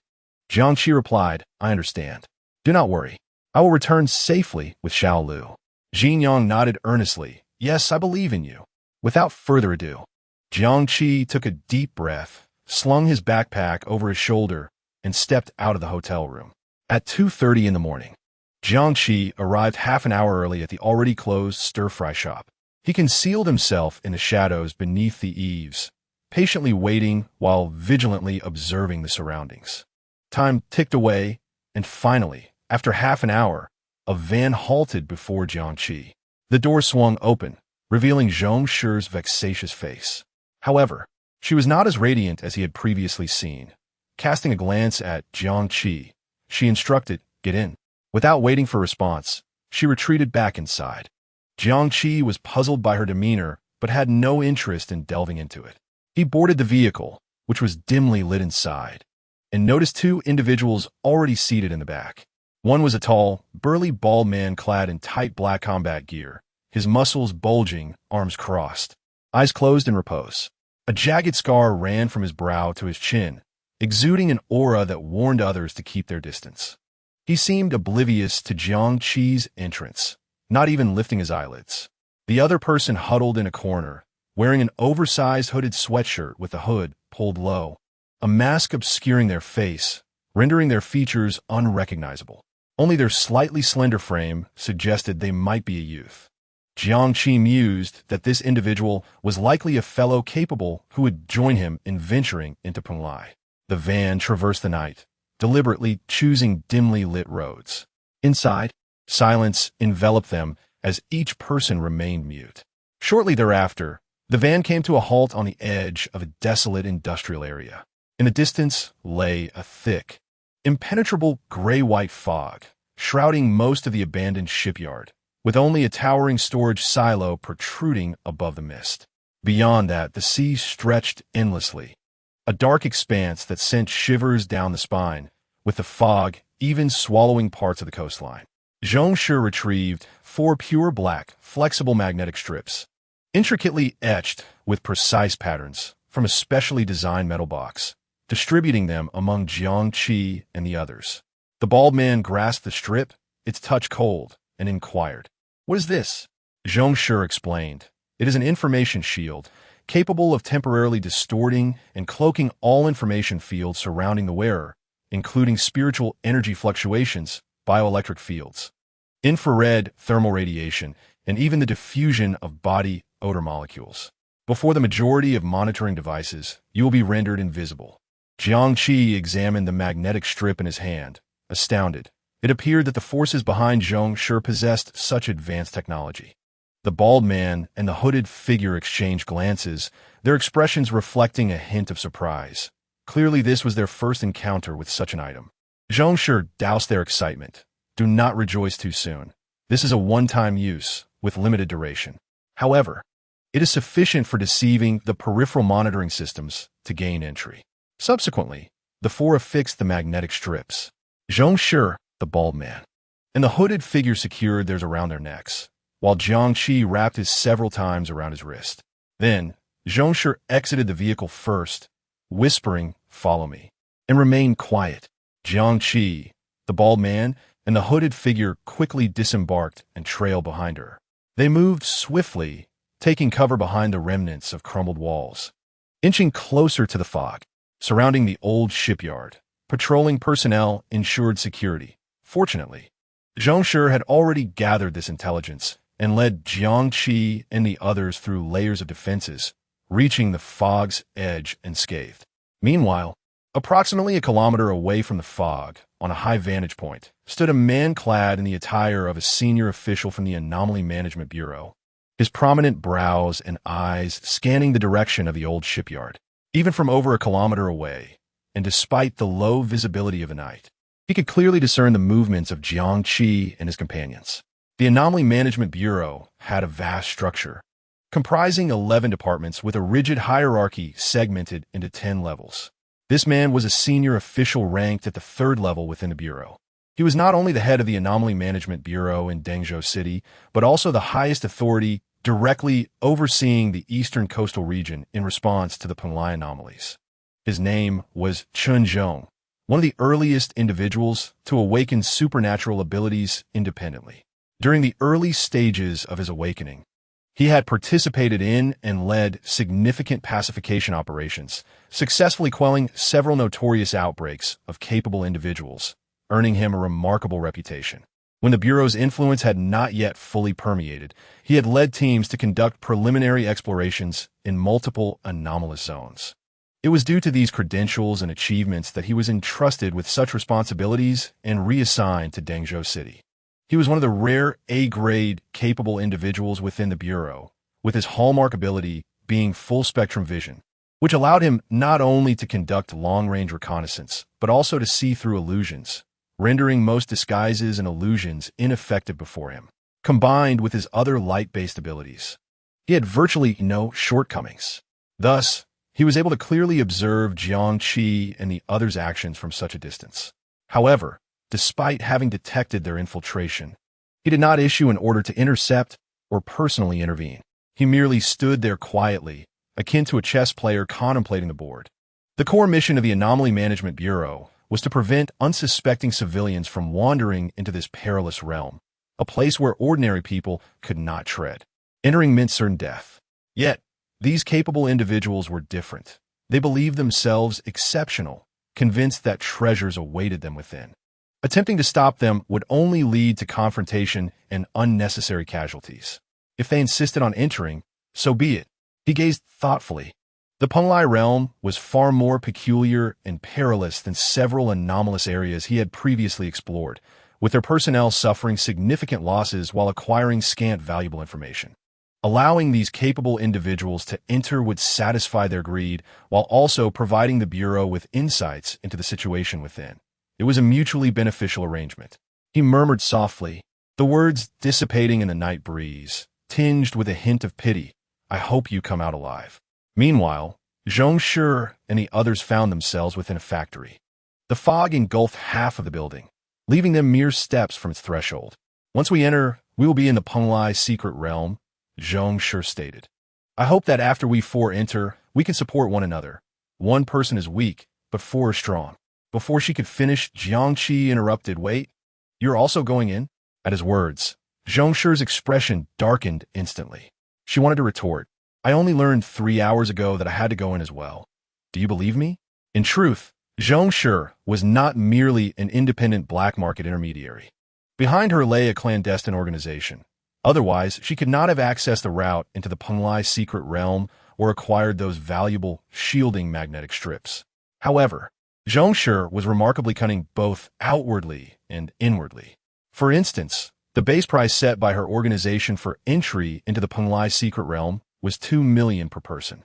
[SPEAKER 2] Jiang Qi replied, I understand. Do not worry. I will return safely with Xiao Lu. Jin Yang nodded earnestly. Yes, I believe in you. Without further ado, Jiang Qi took a deep breath, slung his backpack over his shoulder, and stepped out of the hotel room. At 2:30 in the morning, Jiangqi arrived half an hour early at the already closed stir-fry shop. He concealed himself in the shadows beneath the eaves, patiently waiting while vigilantly observing the surroundings. Time ticked away, and finally, after half an hour, a van halted before Jiangqi. The door swung open, revealing Zhong Shi's vexatious face. However, she was not as radiant as he had previously seen. Casting a glance at Jiangqi, she instructed, "Get in." Without waiting for response, she retreated back inside. Jiangqi was puzzled by her demeanor, but had no interest in delving into it. He boarded the vehicle, which was dimly lit inside, and noticed two individuals already seated in the back. One was a tall, burly bald man clad in tight black combat gear, his muscles bulging, arms crossed, eyes closed in repose. A jagged scar ran from his brow to his chin, exuding an aura that warned others to keep their distance. He seemed oblivious to Jiangqi's entrance, not even lifting his eyelids. The other person huddled in a corner, wearing an oversized hooded sweatshirt with the hood pulled low, a mask obscuring their face, rendering their features unrecognizable. Only their slightly slender frame suggested they might be a youth. Jiangqi mused that this individual was likely a fellow capable who would join him in venturing into Penglai. The van traversed the night, deliberately choosing dimly lit roads. Inside, silence enveloped them as each person remained mute. Shortly thereafter, the van came to a halt on the edge of a desolate industrial area. In the distance lay a thick, impenetrable gray-white fog, shrouding most of the abandoned shipyard, with only a towering storage silo protruding above the mist. Beyond that, the sea stretched endlessly, a dark expanse that sent shivers down the spine, with the fog even swallowing parts of the coastline. Zhong Shi retrieved 4 pure black, flexible magnetic strips, intricately etched with precise patterns, from a specially designed metal box, distributing them among Jiangqi and the others. The bald man grasped the strip, its touch cold, and inquired, "What is this?" Zhong Shi explained, "It is an information shield, capable of temporarily distorting and cloaking all information fields surrounding the wearer, including spiritual energy fluctuations, bioelectric fields, infrared thermal radiation, and even the diffusion of body odor molecules. Before the majority of monitoring devices, you will be rendered invisible." Jiangqi examined the magnetic strip in his hand, astounded. It appeared that the forces behind Zhong Shi possessed such advanced technology. The bald man and the hooded figure exchanged glances, their expressions reflecting a hint of surprise. Clearly this was their first encounter with such an item. Zhong Shi doused their excitement. "Do not rejoice too soon. This is a one-time use, with limited duration. However, it is sufficient for deceiving the peripheral monitoring systems to gain entry." Subsequently, the 4 affixed the magnetic strips. Zhong Shi, the bald man, and the hooded figure secured theirs around their necks, while Jiangqi wrapped his several times around his wrist. Then, Zhong Shi exited the vehicle first, whispering, "Follow me," and remained quiet. Jiangqi, the bald man, and the hooded figure quickly disembarked and trailed behind her. They moved swiftly, taking cover behind the remnants of crumbled walls. Inching closer to the fog, surrounding the old shipyard, patrolling personnel ensured security. Fortunately, Zhong Shi had already gathered this intelligence and led Jiangqi and the others through layers of defenses, reaching the fog's edge unscathed. Meanwhile, approximately a kilometer away from the fog, on a high vantage point, stood a man clad in the attire of a senior official from the Anomaly Management Bureau, his prominent brows and eyes scanning the direction of the old shipyard. Even from over a kilometer away, and despite the low visibility of the night, he could clearly discern the movements of Jiangqi and his companions. The Anomaly Management Bureau had a vast structure, comprising 11 departments with a rigid hierarchy segmented into 10 levels. This man was a senior official ranked at the 3rd level within the Bureau. He was not only the head of the Anomaly Management Bureau in Dengzhou City, but also the highest authority directly overseeing the eastern coastal region in response to the Penglai anomalies. His name was Chun Zhong, one of the earliest individuals to awaken supernatural abilities independently. During the early stages of his awakening, he had participated in and led significant pacification operations, successfully quelling several notorious outbreaks of capable individuals, earning him a remarkable reputation. When the Bureau's influence had not yet fully permeated, he had led teams to conduct preliminary explorations in multiple anomalous zones. It was due to these credentials and achievements that he was entrusted with such responsibilities and reassigned to Dengzhou City. He was one of the rare A-grade capable individuals within the Bureau, with his hallmark ability being full-spectrum vision, which allowed him not only to conduct long-range reconnaissance, but also to see through illusions, rendering most disguises and illusions ineffective before him. Combined with his other light-based abilities, he had virtually no shortcomings. Thus, he was able to clearly observe Jiang Qi and the others' actions from such a distance. However, despite having detected their infiltration, he did not issue an order to intercept or personally intervene. He merely stood there quietly, akin to a chess player contemplating the board. The core mission of the Anomaly Management Bureau was to prevent unsuspecting civilians from wandering into this perilous realm, a place where ordinary people could not tread. Entering meant certain death. Yet, these capable individuals were different. They believed themselves exceptional, convinced that treasures awaited them within. Attempting to stop them would only lead to confrontation and unnecessary casualties. If they insisted on entering, so be it. He gazed thoughtfully. The Penglai realm was far more peculiar and perilous than several anomalous areas he had previously explored, with their personnel suffering significant losses while acquiring scant valuable information. Allowing these capable individuals to enter would satisfy their greed while also providing the Bureau with insights into the situation within. It was a mutually beneficial arrangement. He murmured softly, the words dissipating in the night breeze, tinged with a hint of pity, "I hope you come out alive." Meanwhile, Zhong Shi and the others found themselves within a factory. The fog engulfed half of the building, leaving them mere steps from its threshold. "Once we enter, we will be in the Penglai secret realm," Zhong Shi stated. "I hope that after we four enter, we can support one another. One person is weak, but four are strong." Before she could finish, Jiang Qi interrupted, "Wait, you're also going in?" At his words, Zhong Shi's expression darkened instantly. She wanted to retort, "I only learned 3 hours ago that I had to go in as well. Do you believe me?" In truth, Zhong Shi was not merely an independent black market intermediary. Behind her lay a clandestine organization. Otherwise, she could not have accessed the route into the Penglai secret realm or acquired those valuable shielding magnetic strips. However, Zhong Shi was remarkably cunning both outwardly and inwardly. For instance, the base price set by her organization for entry into the Penglai secret realm was 2 million per person.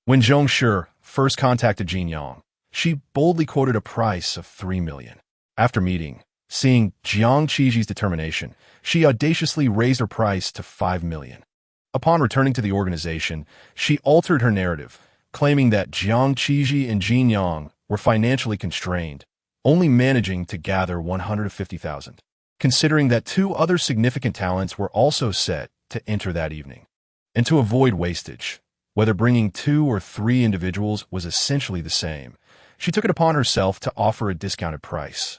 [SPEAKER 2] When Zhong Shi first contacted Jin Yang, she boldly quoted a price of 3 million. After meeting, seeing Jiang Qiji's determination, she audaciously raised her price to 5 million. Upon returning to the organization, she altered her narrative, claiming that Jiang Qiji and Jin Yang were financially constrained, only managing to gather 150,000, considering that 2 other significant talents were also set to enter that evening. And to avoid wastage, whether bringing 2 or 3 individuals was essentially the same, she took it upon herself to offer a discounted price,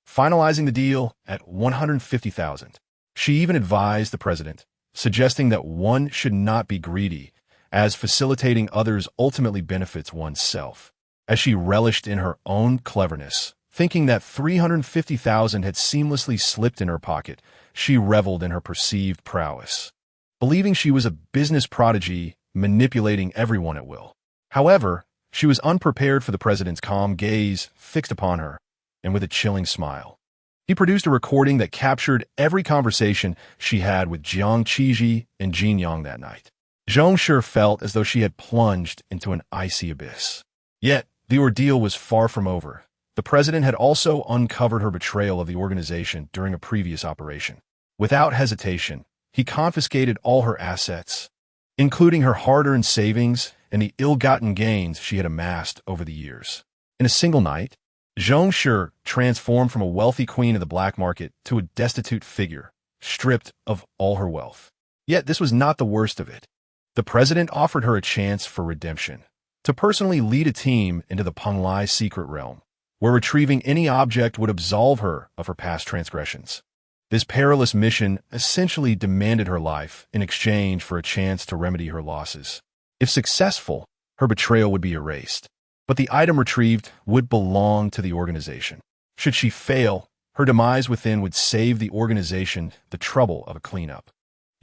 [SPEAKER 2] finalizing the deal at 150,000. She even advised the president, suggesting that one should not be greedy, as facilitating others ultimately benefits oneself. As she relished in her own cleverness, thinking that 350,000 had seamlessly slipped in her pocket, she reveled in her perceived prowess, believing she was a business prodigy manipulating everyone at will. However, she was unprepared for the president's calm gaze fixed upon her, and with a chilling smile. He produced a recording that captured every conversation she had with Jiang Qiji and Jin Yang that night. Zhong Shi felt as though she had plunged into an icy abyss. Yet, the ordeal was far from over. The president had also uncovered her betrayal of the organization during a previous operation. Without hesitation, he confiscated all her assets, including her hard-earned savings and the ill-gotten gains she had amassed over the years. In a single night, Zhong Shi transformed from a wealthy queen of the black market to a destitute figure, stripped of all her wealth. Yet this was not the worst of it. The president offered her a chance for redemption, to personally lead a team into the Penglai secret realm, where retrieving any object would absolve her of her past transgressions. This perilous mission essentially demanded her life in exchange for a chance to remedy her losses. If successful, her betrayal would be erased, but the item retrieved would belong to the organization. Should she fail, Her demise within would save the organization the trouble of a cleanup.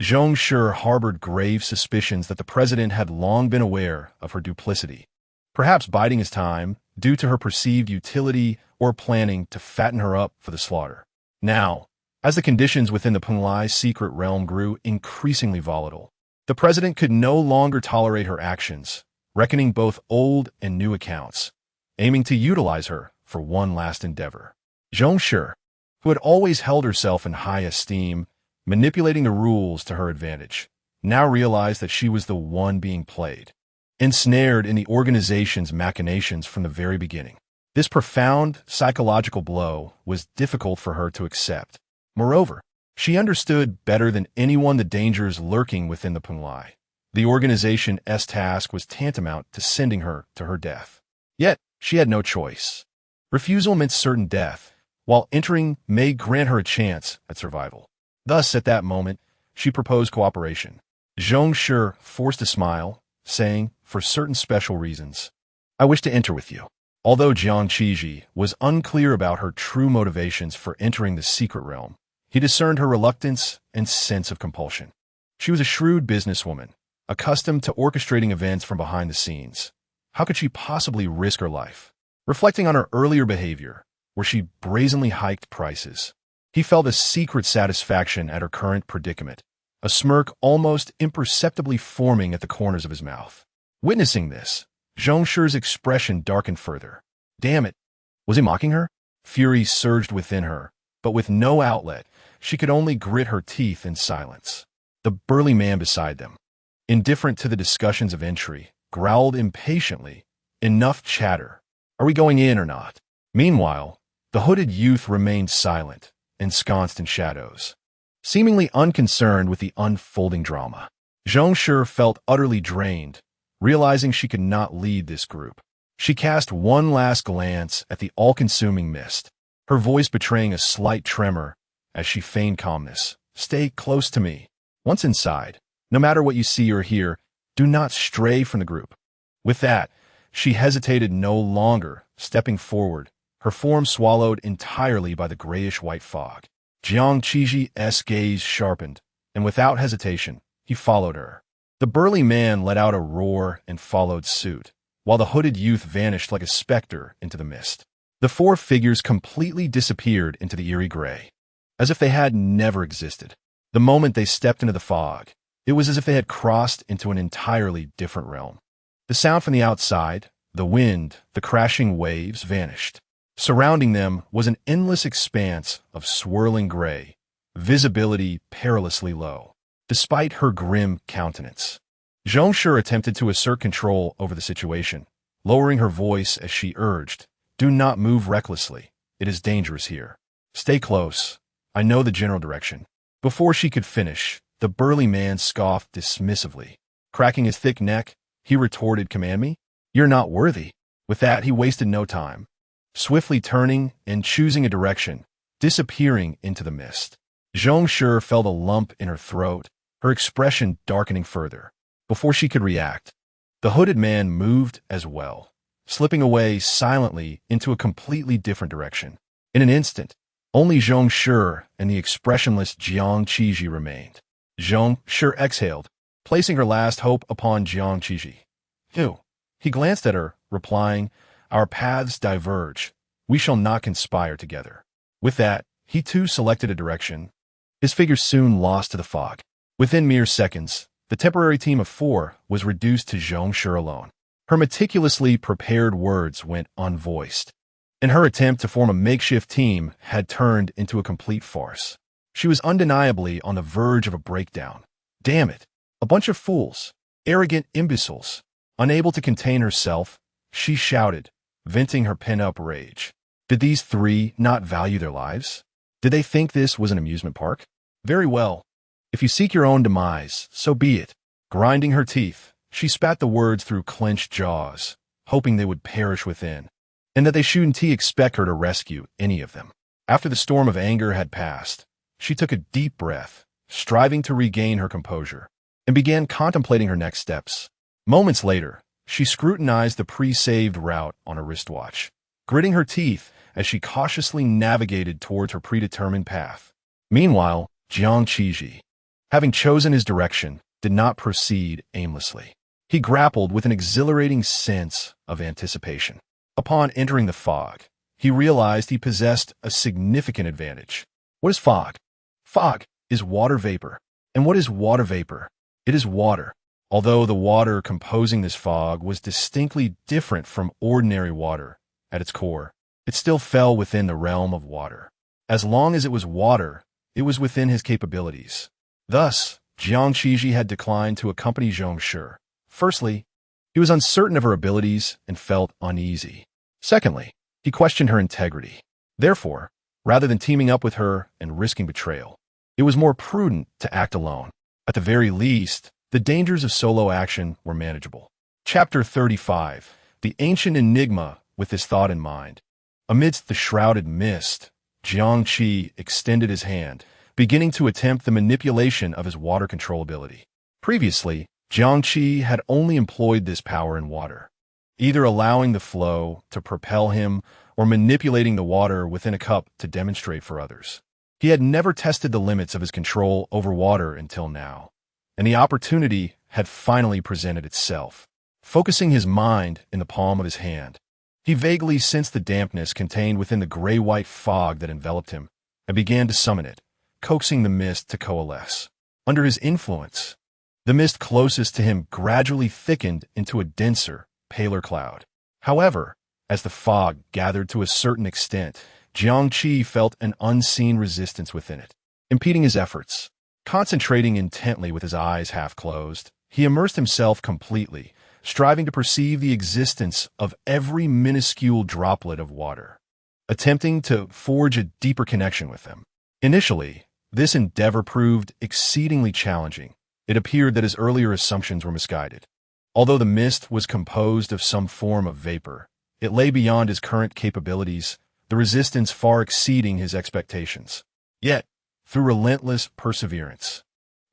[SPEAKER 2] Zhong Shi harbored grave suspicions that the president had long been aware of her duplicity, perhaps biding his time due to her perceived utility or planning to fatten her up for the slaughter. Now, as the conditions within the Penglai secret realm grew increasingly volatile, the president could no longer tolerate her actions, reckoning both old and new accounts, aiming to utilize her for one last endeavor. Zhong Shi, who had always held herself in high esteem, manipulating the rules to her advantage, now realized that she was the one being played, ensnared in the organization's machinations from the very beginning. This profound psychological blow was difficult for her to accept. Moreover, she understood better than anyone the dangers lurking within the Penglai. The organization's task was tantamount to sending her to her death. Yet, she had no choice. Refusal meant certain death, while entering may grant her a chance at survival. Thus, at that moment, she proposed cooperation. Zhong Shi forced a smile, saying, for certain special reasons, I wish to enter with you. Although Jiang Qiji was unclear about her true motivations for entering the secret realm, he discerned her reluctance and sense of compulsion. She was a shrewd businesswoman, accustomed to orchestrating events from behind the scenes. How could she possibly risk her life? Reflecting on her earlier behavior, where she brazenly hiked prices, he felt a secret satisfaction at her current predicament, a smirk almost imperceptibly forming at the corners of his mouth. Witnessing this, Zhong Shi's expression darkened further. Damn it! Was he mocking her? Fury surged within her, but with no outlet, she could only grit her teeth in silence. The burly man beside them, indifferent to the discussions of entry, growled impatiently, Enough chatter. Are we going in or not? Meanwhile, the hooded youth remained silent, ensconced in shadows, seemingly unconcerned with the unfolding drama. Zhong Shi felt utterly drained, realizing she could not lead this group. She cast one last glance at the all-consuming mist, her voice betraying a slight tremor as she feigned calmness. Stay close to me. Once inside, no matter what you see or hear, do not stray from the group. With that, she hesitated no longer, stepping forward, her form swallowed entirely by the grayish-white fog. Jiang Qiji's gaze sharpened, and without hesitation, he followed her. The burly man let out a roar and followed suit, while the hooded youth vanished like a specter into the mist. The four figures completely disappeared into the eerie gray, as if they had never existed. The moment they stepped into the fog, it was as if they had crossed into an entirely different realm. The sound from the outside, the wind, the crashing waves vanished. Surrounding them was an endless expanse of swirling gray, visibility perilously low. Despite her grim countenance, Zhong Shi attempted to assert control over the situation, lowering her voice as she urged, "Do not move recklessly. It is dangerous here. Stay close. I know the general direction." Before she could finish, the burly man scoffed dismissively. Cracking his thick neck, he retorted, "Command me? You're not worthy." With that, he wasted no time, swiftly turning and choosing a direction, disappearing into the mist. Zhong Shi felt a lump in her throat, her expression darkening further. Before she could react, the hooded man moved as well, slipping away silently into a completely different direction. In an instant, only Zhong Shi and the expressionless Jiang Qiji remained. Zhong Shi exhaled, placing her last hope upon Jiang Qiji. "You." He glanced at her, replying, "Our paths diverge. We shall not conspire together." With that, he too selected a direction. His figure soon lost to the fog. Within mere seconds, the temporary team of four was reduced to Zhong Shi alone. Her meticulously prepared words went unvoiced, and her attempt to form a makeshift team had turned into a complete farce. She was undeniably on the verge of a breakdown. Damn it! A bunch of fools, arrogant imbeciles. Unable to contain herself, she shouted, venting her pent-up rage. Did these three not value their lives? Did they think this was an amusement park? Very well. If you seek your own demise, so be it. Grinding her teeth, she spat the words through clenched jaws, hoping they would perish within, and that they shouldn't expect her to rescue any of them. After the storm of anger had passed, she took a deep breath, striving to regain her composure, and began contemplating her next steps. Moments later, she scrutinized the pre-saved route on her wristwatch, gritting her teeth as she cautiously navigated towards her predetermined path. Meanwhile, Jiang Qiji, having chosen his direction, did not proceed aimlessly. He grappled with an exhilarating sense of anticipation. Upon entering the fog, he realized he possessed a significant advantage. What is fog? Fog is water vapor. And what is water vapor? It is water. Although the water composing this fog was distinctly different from ordinary water at its core, it still fell within the realm of water. As long as it was water, it was within his capabilities. Thus, Jiang Qiji had declined to accompany Zhong Shi. Firstly, he was uncertain of her abilities and felt uneasy. Secondly, he questioned her integrity. Therefore, rather than teaming up with her and risking betrayal, it was more prudent to act alone. At the very least, the dangers of solo action were manageable. Chapter 35. The Ancient Enigma. With this thought in mind, amidst the shrouded mist, Jiang Qi extended his hand, beginning to attempt the manipulation of his water control ability. Previously, Jiang Qi had only employed this power in water, either allowing the flow to propel him or manipulating the water within a cup to demonstrate for others. He had never tested the limits of his control over water until now, and the opportunity had finally presented itself. Focusing his mind in the palm of his hand, he vaguely sensed the dampness contained within the gray-white fog that enveloped him and began to summon it, coaxing the mist to coalesce. Under his influence, the mist closest to him gradually thickened into a denser, paler cloud. However, as the fog gathered to a certain extent, Jiang Qi felt an unseen resistance within it, impeding his efforts. Concentrating intently with his eyes half closed, he immersed himself completely, striving to perceive the existence of every minuscule droplet of water, attempting to forge a deeper connection with them. Initially, this endeavor proved exceedingly challenging. It appeared that his earlier assumptions were misguided. Although the mist was composed of some form of vapor, it lay beyond his current capabilities, the resistance far exceeding his expectations. Yet, through relentless perseverance,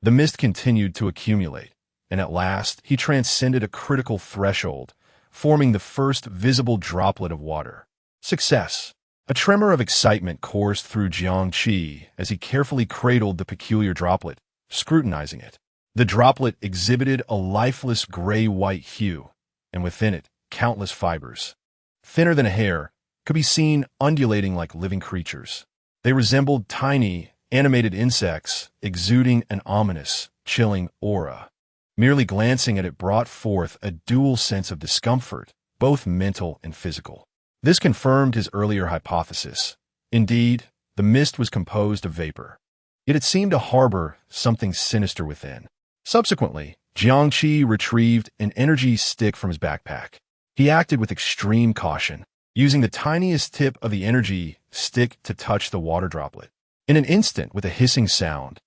[SPEAKER 2] the mist continued to accumulate, and at last he transcended a critical threshold, forming the first visible droplet of water. Success! A tremor of excitement coursed through Jiang Qi as he carefully cradled the peculiar droplet, scrutinizing it. The droplet exhibited a lifeless gray-white hue, and within it, countless fibers, thinner than a hair, could be seen undulating like living creatures. They resembled tiny, animated insects, exuding an ominous, chilling aura. Merely glancing at it brought forth a dual sense of discomfort, both mental and physical. This confirmed his earlier hypothesis. Indeed, the mist was composed of vapor, yet it seemed to harbor something sinister within. Subsequently, Jiang Qi retrieved an energy stick from his backpack. He acted with extreme caution, using the tiniest tip of the energy stick to touch the water droplet. In an instant, with a hissing sound,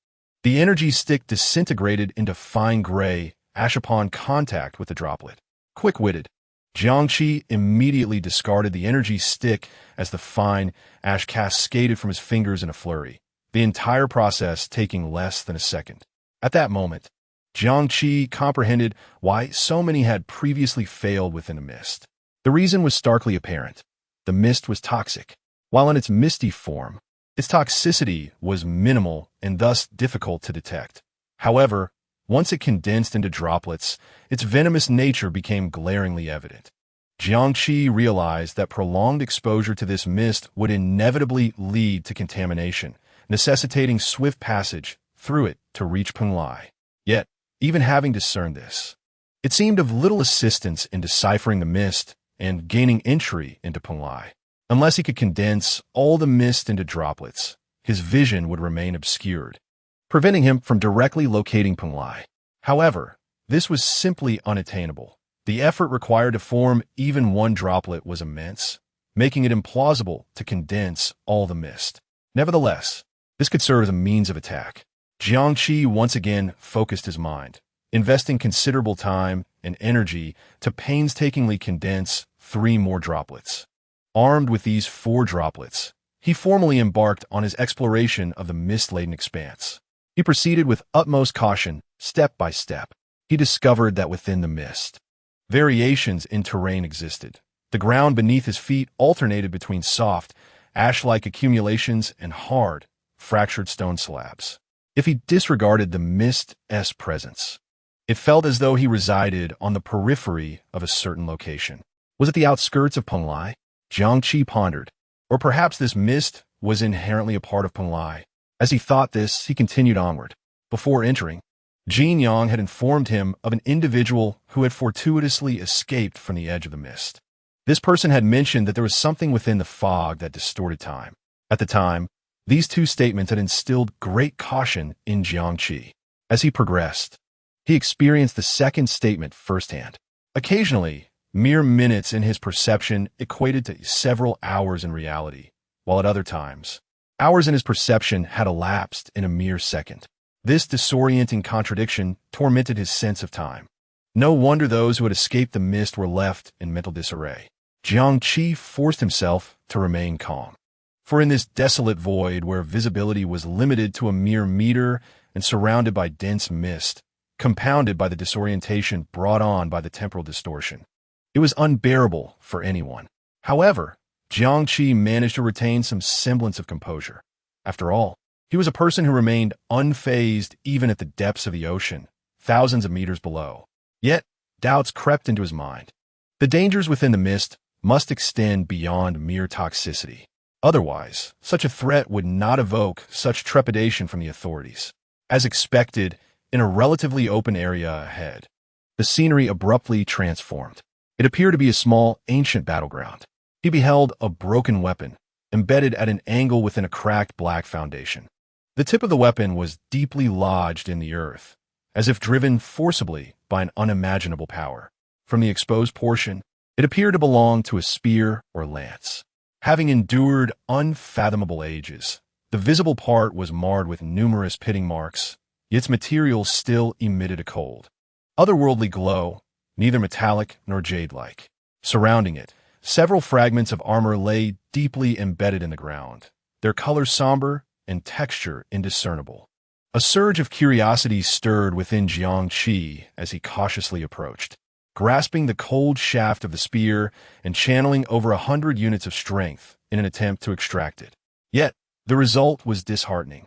[SPEAKER 2] the energy stick disintegrated into fine gray ash upon contact with the droplet. Quick-witted, Jiang Qi immediately discarded the energy stick as the fine ash cascaded from his fingers in a flurry, the entire process taking less than a second. At that moment, Jiang Qi comprehended why so many had previously failed within the mist. The reason was starkly apparent. The mist was toxic. While in its misty form, its toxicity was minimal and thus difficult to detect. However, once it condensed into droplets, its venomous nature became glaringly evident. Jiang Qi realized that prolonged exposure to this mist would inevitably lead to contamination, necessitating swift passage through it to reach Penglai. Yet, even having discerned this, it seemed of little assistance in deciphering the mist and gaining entry into Penglai. Unless he could condense all the mist into droplets, his vision would remain obscured, preventing him from directly locating Penglai. However, this was simply unattainable. The effort required to form even one droplet was immense, making it implausible to condense all the mist. Nevertheless, this could serve as a means of attack. Jiang Qi once again focused his mind, investing considerable time and energy to painstakingly condense 3 more droplets. Armed with these 4 droplets, he formally embarked on his exploration of the mist-laden expanse. He proceeded with utmost caution, step by step. He discovered that within the mist, variations in terrain existed, The ground beneath his feet alternated between soft, ash-like accumulations and hard, fractured stone slabs. If he disregarded the mist's presence, it felt as though he resided on the periphery of a certain location. Was it the outskirts of Penglai? Jiang Qi pondered. Or perhaps this mist was inherently a part of Penglai. As he thought this, he continued onward. Before entering, Jin Yang had informed him of an individual who had fortuitously escaped from the edge of the mist. This person had mentioned that there was something within the fog that distorted time. At the time, these two statements had instilled great caution in Jiang Qi. As he progressed, he experienced the second statement firsthand. Occasionally, mere minutes in his perception equated to several hours in reality, while at other times, hours in his perception had elapsed in a mere second. This disorienting contradiction tormented his sense of time. No wonder those who had escaped the mist were left in mental disarray. Jiang Qi forced himself to remain calm. For in this desolate void where visibility was limited to a mere meter and surrounded by dense mist, compounded by the disorientation brought on by the temporal distortion, it was unbearable for anyone. However, Jiang Qi managed to retain some semblance of composure. After all, he was a person who remained unfazed even at the depths of the ocean, thousands of meters below. Yet, doubts crept into his mind. The dangers within the mist must extend beyond mere toxicity. Otherwise, such a threat would not evoke such trepidation from the authorities. As expected, in a relatively open area ahead, the scenery abruptly transformed. It appeared to be a small, ancient battleground. He beheld a broken weapon, embedded at an angle within a cracked black foundation. The tip of the weapon was deeply lodged in the earth, as if driven forcibly by an unimaginable power. From the exposed portion, it appeared to belong to a spear or lance. Having endured unfathomable ages, the visible part was marred with numerous pitting marks, yet its material still emitted a cold, otherworldly glow, neither metallic nor jade-like. Surrounding it, several fragments of armor lay deeply embedded in the ground, their color somber and texture indiscernible. A surge of curiosity stirred within Jiang Qi as he cautiously approached, grasping the cold shaft of the spear and channeling over 100 units of strength in an attempt to extract it. Yet, the result was disheartening.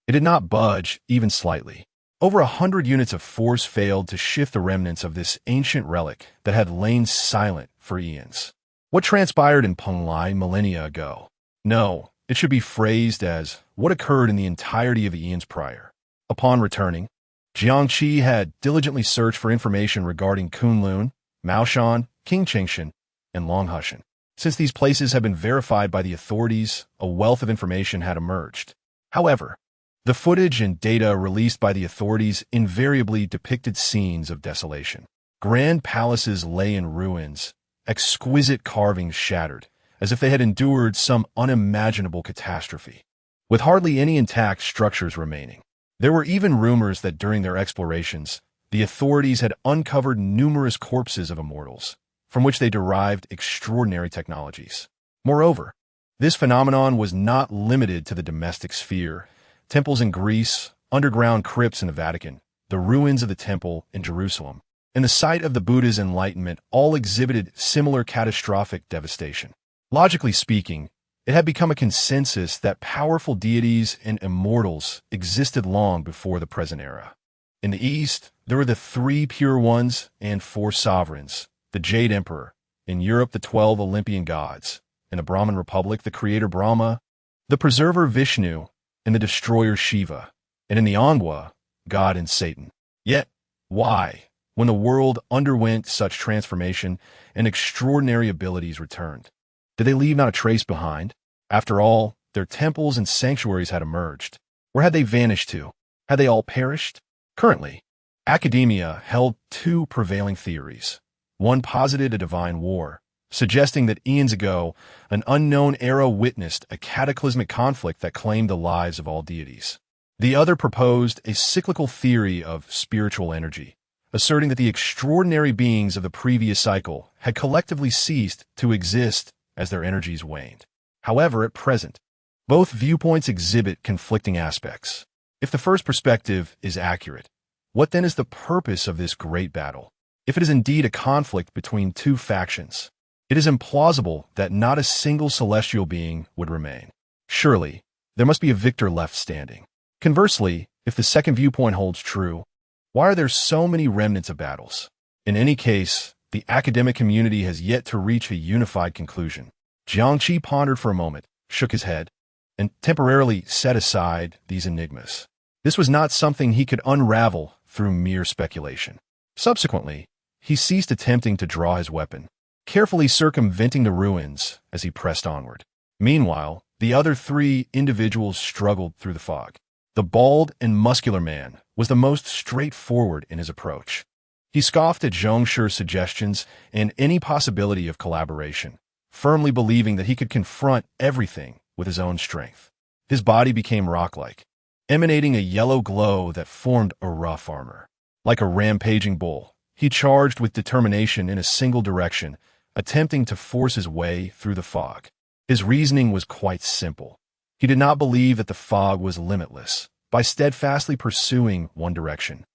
[SPEAKER 2] It did not budge, even slightly. Over 100 units of force failed to shift the remnants of this ancient relic that had lain silent for eons. What transpired in Penglai millennia ago? No, it should be phrased as what occurred in the entirety of the eons prior. Upon returning, Jiang Qi had diligently searched for information regarding Kunlun, Maoshan, Qingqingshan, and Longhushan. Since these places had been verified by the authorities, a wealth of information had emerged. However, the footage and data released by the authorities invariably depicted scenes of desolation. Grand palaces lay in ruins, exquisite carvings shattered, as if they had endured some unimaginable catastrophe, with hardly any intact structures remaining. There were even rumors that during their explorations, the authorities had uncovered numerous corpses of immortals, from which they derived extraordinary technologies. Moreover, this phenomenon was not limited to the domestic sphere. Temples in Greece, underground crypts in the Vatican, the ruins of the temple in Jerusalem, and the site of the Buddha's enlightenment all exhibited similar catastrophic devastation. Logically speaking, it had become a consensus that powerful deities and immortals existed long before the present era. In the East, there were the 3 pure ones and 4 sovereigns, the Jade Emperor, in Europe the 12 Olympian gods, in the Brahman Republic the creator Brahma, the preserver Vishnu, and the destroyer Shiva, and in the Angwa, God and Satan. Yet, why, when the world underwent such transformation and extraordinary abilities returned, did they leave not a trace behind? After all, their temples and sanctuaries had emerged. Where had they vanished to? Had they all perished? Currently, academia held 2 prevailing theories. One posited a divine war, suggesting that eons ago, an unknown era witnessed a cataclysmic conflict that claimed the lives of all deities. The other proposed a cyclical theory of spiritual energy, asserting that the extraordinary beings of the previous cycle had collectively ceased to exist as their energies waned. However, at present, both viewpoints exhibit conflicting aspects. If the first perspective is accurate, what then is the purpose of this great battle? If it is indeed a conflict between 2 factions, It is implausible that not a single celestial being would remain. Surely, there must be a victor left standing. Conversely, if the second viewpoint holds true, why are there so many remnants of battles? In any case, the academic community has yet to reach a unified conclusion. Jiangqi pondered for a moment, shook his head, and temporarily set aside these enigmas. This was not something he could unravel through mere speculation. Subsequently, he ceased attempting to draw his weapon, carefully circumventing the ruins as he pressed onward. Meanwhile, the other three individuals struggled through the fog. The bald and muscular man was the most straightforward in his approach. He scoffed at Zhong Shi's suggestions and any possibility of collaboration, firmly believing that he could confront everything with his own strength. His body became rock-like, emanating a yellow glow that formed a rough armor. Like a rampaging bull, he charged with determination in a single direction, attempting to force his way through the fog. His reasoning was quite simple. He did not believe that the fog was limitless. By steadfastly pursuing one direction,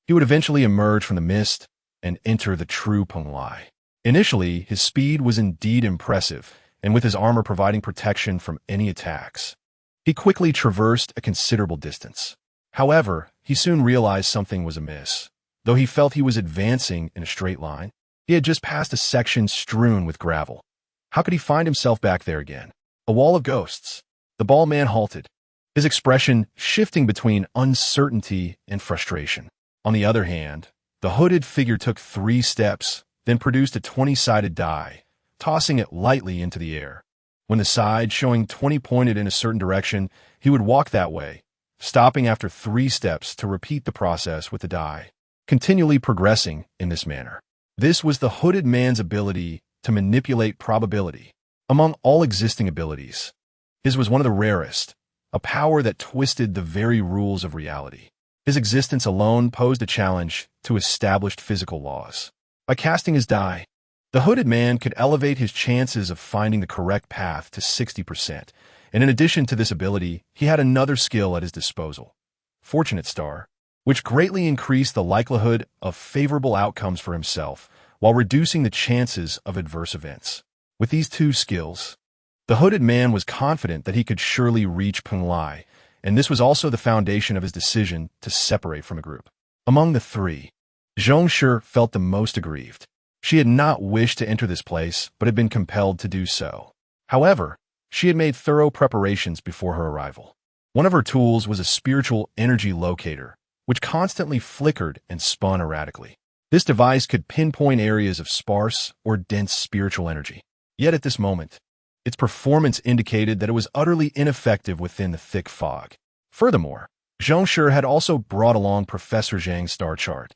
[SPEAKER 2] he would eventually emerge from the mist and enter the true Penglai. Initially, his speed was indeed impressive, and with his armor providing protection from any attacks, he quickly traversed a considerable distance. However, he soon realized something was amiss. Though he felt he was advancing in a straight line, he had just passed a section strewn with gravel. How could he find himself back there again? A wall of ghosts. The bald man halted, his expression shifting between uncertainty and frustration. On the other hand, the hooded figure took 3 steps, then produced a 20-sided die, tossing it lightly into the air. When the side showing 20 pointed in a certain direction, he would walk that way, stopping after 3 steps to repeat the process with the die, continually progressing in this manner. This was the hooded man's ability to manipulate probability. Among all existing abilities, his was one of the rarest, a power that twisted the very rules of reality. His existence alone posed a challenge to established physical laws. By casting his die, the hooded man could elevate his chances of finding the correct path to 60%, and in addition to this ability, he had another skill at his disposal, Fortunate Star, which greatly increased the likelihood of favorable outcomes for himself while reducing the chances of adverse events. With these 2 skills, the hooded man was confident that he could surely reach Penglai, and this was also the foundation of his decision to separate from a group. Among the 3, Zhong Shi felt the most aggrieved. She had not wished to enter this place, but had been compelled to do so. However, she had made thorough preparations before her arrival. One of her tools was a spiritual energy locator, which constantly flickered and spun erratically. This device could pinpoint areas of sparse or dense spiritual energy. Yet at this moment, its performance indicated that it was utterly ineffective within the thick fog. Furthermore, Zhong Shi had also brought along Professor Zhang's star chart,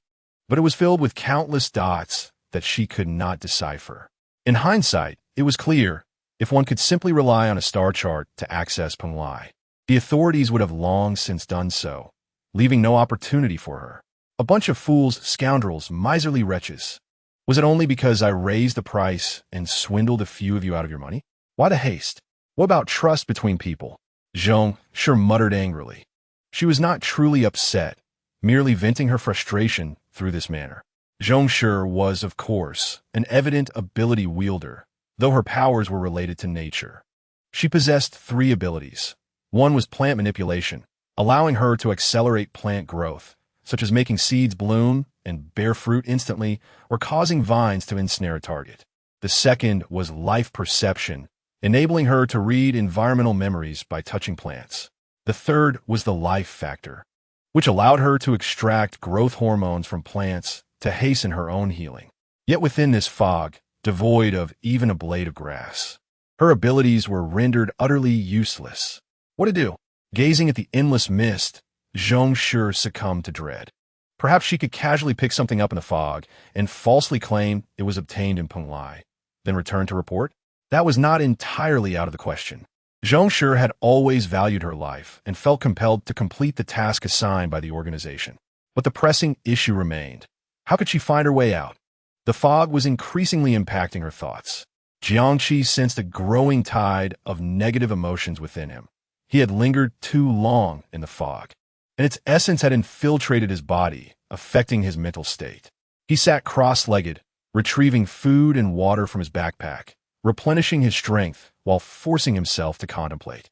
[SPEAKER 2] but it was filled with countless dots that she could not decipher. In hindsight, it was clear, if one could simply rely on a star chart to access Penglai, the authorities would have long since done so, leaving no opportunity for her. A bunch of fools, scoundrels, miserly wretches. Was it only because I raised the price and swindled a few of you out of your money? Why the haste? What about trust between people? Zhong Shi muttered angrily. She was not truly upset, merely venting her frustration through this manner. Zhong Shi was, of course, an evident ability wielder, though her powers were related to nature. She possessed 3 abilities. One was plant manipulation, allowing her to accelerate plant growth, such as making seeds bloom and bear fruit instantly or causing vines to ensnare a target. The second was life perception, enabling her to read environmental memories by touching plants. The third was the life factor, which allowed her to extract growth hormones from plants to hasten her own healing. Yet within this fog, devoid of even a blade of grass, her abilities were rendered utterly useless. What to do? Gazing at the endless mist, Zhong Shi succumbed to dread. Perhaps she could casually pick something up in the fog and falsely claim it was obtained in Penglai, then return to report? That was not entirely out of the question. Zhong Shi had always valued her life and felt compelled to complete the task assigned by the organization. But the pressing issue remained. How could she find her way out? The fog was increasingly impacting her thoughts. Jiangqi sensed a growing tide of negative emotions within him. He had lingered too long in the fog, and its essence had infiltrated his body, affecting his mental state. He sat cross-legged, retrieving food and water from his backpack, replenishing his strength while forcing himself to contemplate.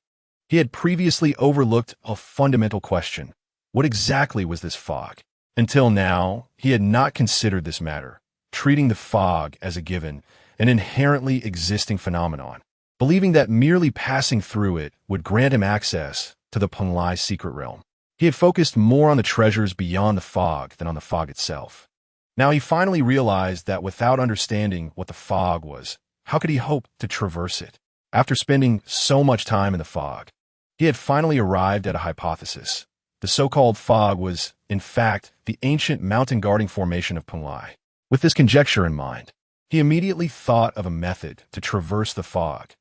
[SPEAKER 2] He had previously overlooked a fundamental question. What exactly was this fog? Until now, he had not considered this matter, treating the fog as a given, an inherently existing phenomenon, believing that merely passing through it would grant him access to the Penglai secret realm. He had focused more on the treasures beyond the fog than on the fog itself. Now he finally realized that without understanding what the fog was, how could he hope to traverse it? After spending so much time in the fog, he had finally arrived at a hypothesis. The so-called fog was, in fact, the ancient mountain-guarding formation of Penglai. With this conjecture in mind, he immediately thought of a method to traverse the fog,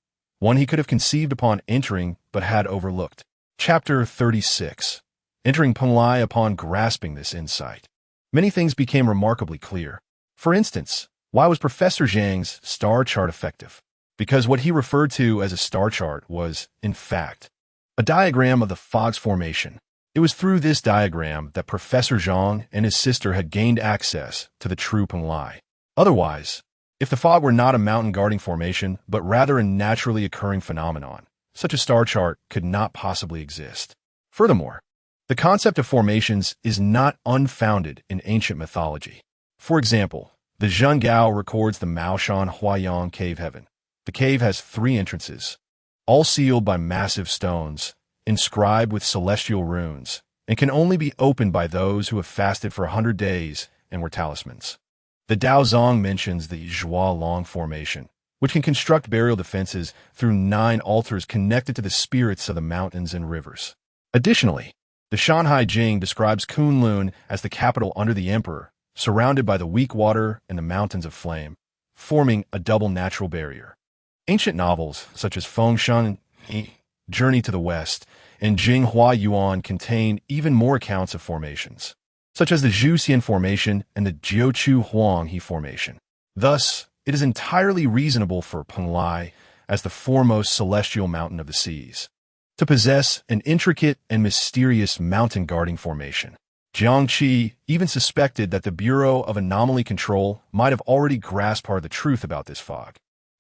[SPEAKER 2] one he could have conceived upon entering but had overlooked. Chapter 36. Entering Penglai upon grasping this insight. Many things became remarkably clear. For instance, why was Professor Zhang's star chart effective? Because what he referred to as a star chart was, in fact, a diagram of the fog's formation. It was through this diagram that Professor Zhang and his sister had gained access to the true Penglai. Otherwise, if the fog were not a mountain-guarding formation, but rather a naturally occurring phenomenon, such a star chart could not possibly exist. Furthermore, the concept of formations is not unfounded in ancient mythology. For example, the Zhengao records the Maoshan Huayang cave heaven. The cave has 3 entrances, all sealed by massive stones, inscribed with celestial runes, and can only be opened by those who have fasted for 100 days and were talismans. The Daozong mentions the Zhua Long formation, which can construct burial defenses through 9 altars connected to the spirits of the mountains and rivers. Additionally, the Shanhai Jing describes Kunlun as the capital under the emperor, surrounded by the weak water and the mountains of flame, forming a double natural barrier. Ancient novels such as Fengshan, Journey to the West, and Jinghua Yuan contain even more accounts of formations, such as the Zhuxian formation and the Jiuchu Huanghe formation. Thus, it is entirely reasonable for Penglai, as the foremost celestial mountain of the seas, to possess an intricate and mysterious mountain-guarding formation. Jiangqi even suspected that the Bureau of Anomaly Control might have already grasped part of the truth about this fog,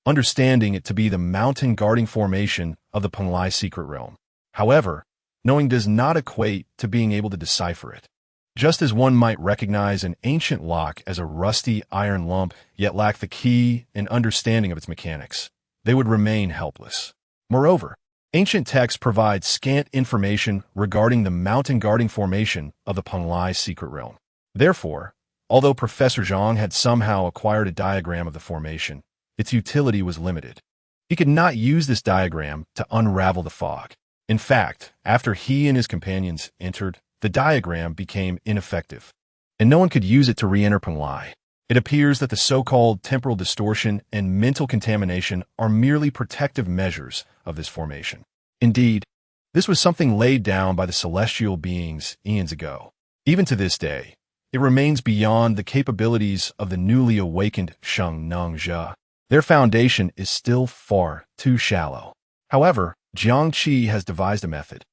[SPEAKER 2] understanding it to be the mountain-guarding formation of the Penglai secret realm. However, knowing does not equate to being able to decipher it. Just as one might recognize an ancient lock as a rusty iron lump, yet lack the key and understanding of its mechanics, they would remain helpless. Moreover, ancient texts provide scant information regarding the mountain-guarding formation of the Penglai secret realm. Therefore, although Professor Zhang had somehow acquired a diagram of the formation, its utility was limited. He could not use this diagram to unravel the fog. In fact, after he and his companions entered, the diagram became ineffective, and no one could use it to re-enter Penglai. It appears that the so-called temporal distortion and mental contamination are merely protective measures of this formation. Indeed, this was something laid down by the celestial beings eons ago. Even to this day, it remains beyond the capabilities of the newly awakened Sheng Neng Zhe. Their foundation is still far too shallow. However, Jiangqi has devised a method.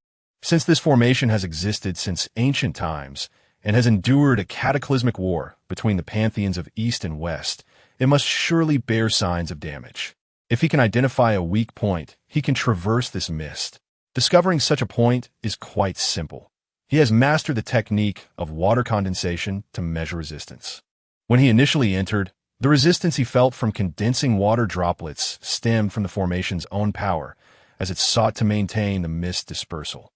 [SPEAKER 2] Since this formation has existed since ancient times and has endured a cataclysmic war between the pantheons of East and West, it must surely bear signs of damage. If he can identify a weak point, he can traverse this mist. Discovering such a point is quite simple. He has mastered the technique of water condensation to measure resistance. When he initially entered, the resistance he felt from condensing water droplets stemmed from the formation's own power as it sought to maintain the mist dispersal,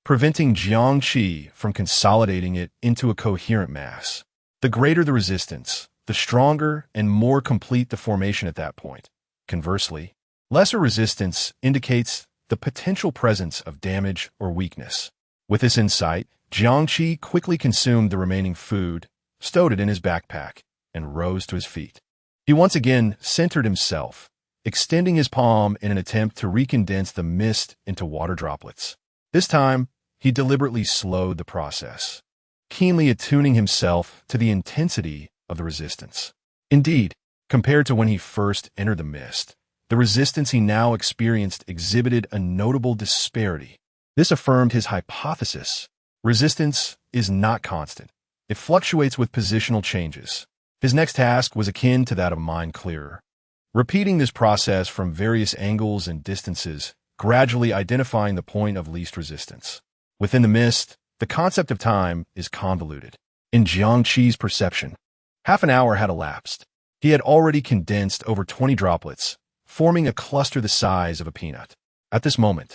[SPEAKER 2] preventing Jiangqi from consolidating it into a coherent mass. The greater the resistance, the stronger and more complete the formation at that point. Conversely, lesser resistance indicates the potential presence of damage or weakness. With this insight, Jiangqi quickly consumed the remaining food, stowed it in his backpack, and rose to his feet. He once again centered himself, extending his palm in an attempt to recondense the mist into water droplets. This time, he deliberately slowed the process, keenly attuning himself to the intensity of the resistance. Indeed, compared to when he first entered the mist, the resistance he now experienced exhibited a notable disparity. This affirmed his hypothesis. Resistance is not constant. It fluctuates with positional changes. His next task was akin to that of Mind Clearer. Repeating this process from various angles and distances, gradually identifying the point of least resistance. Within the mist, the concept of time is convoluted. In Jiangqi's perception, half an hour had elapsed. He had already condensed over 20 droplets, forming a cluster the size of a peanut. At this moment,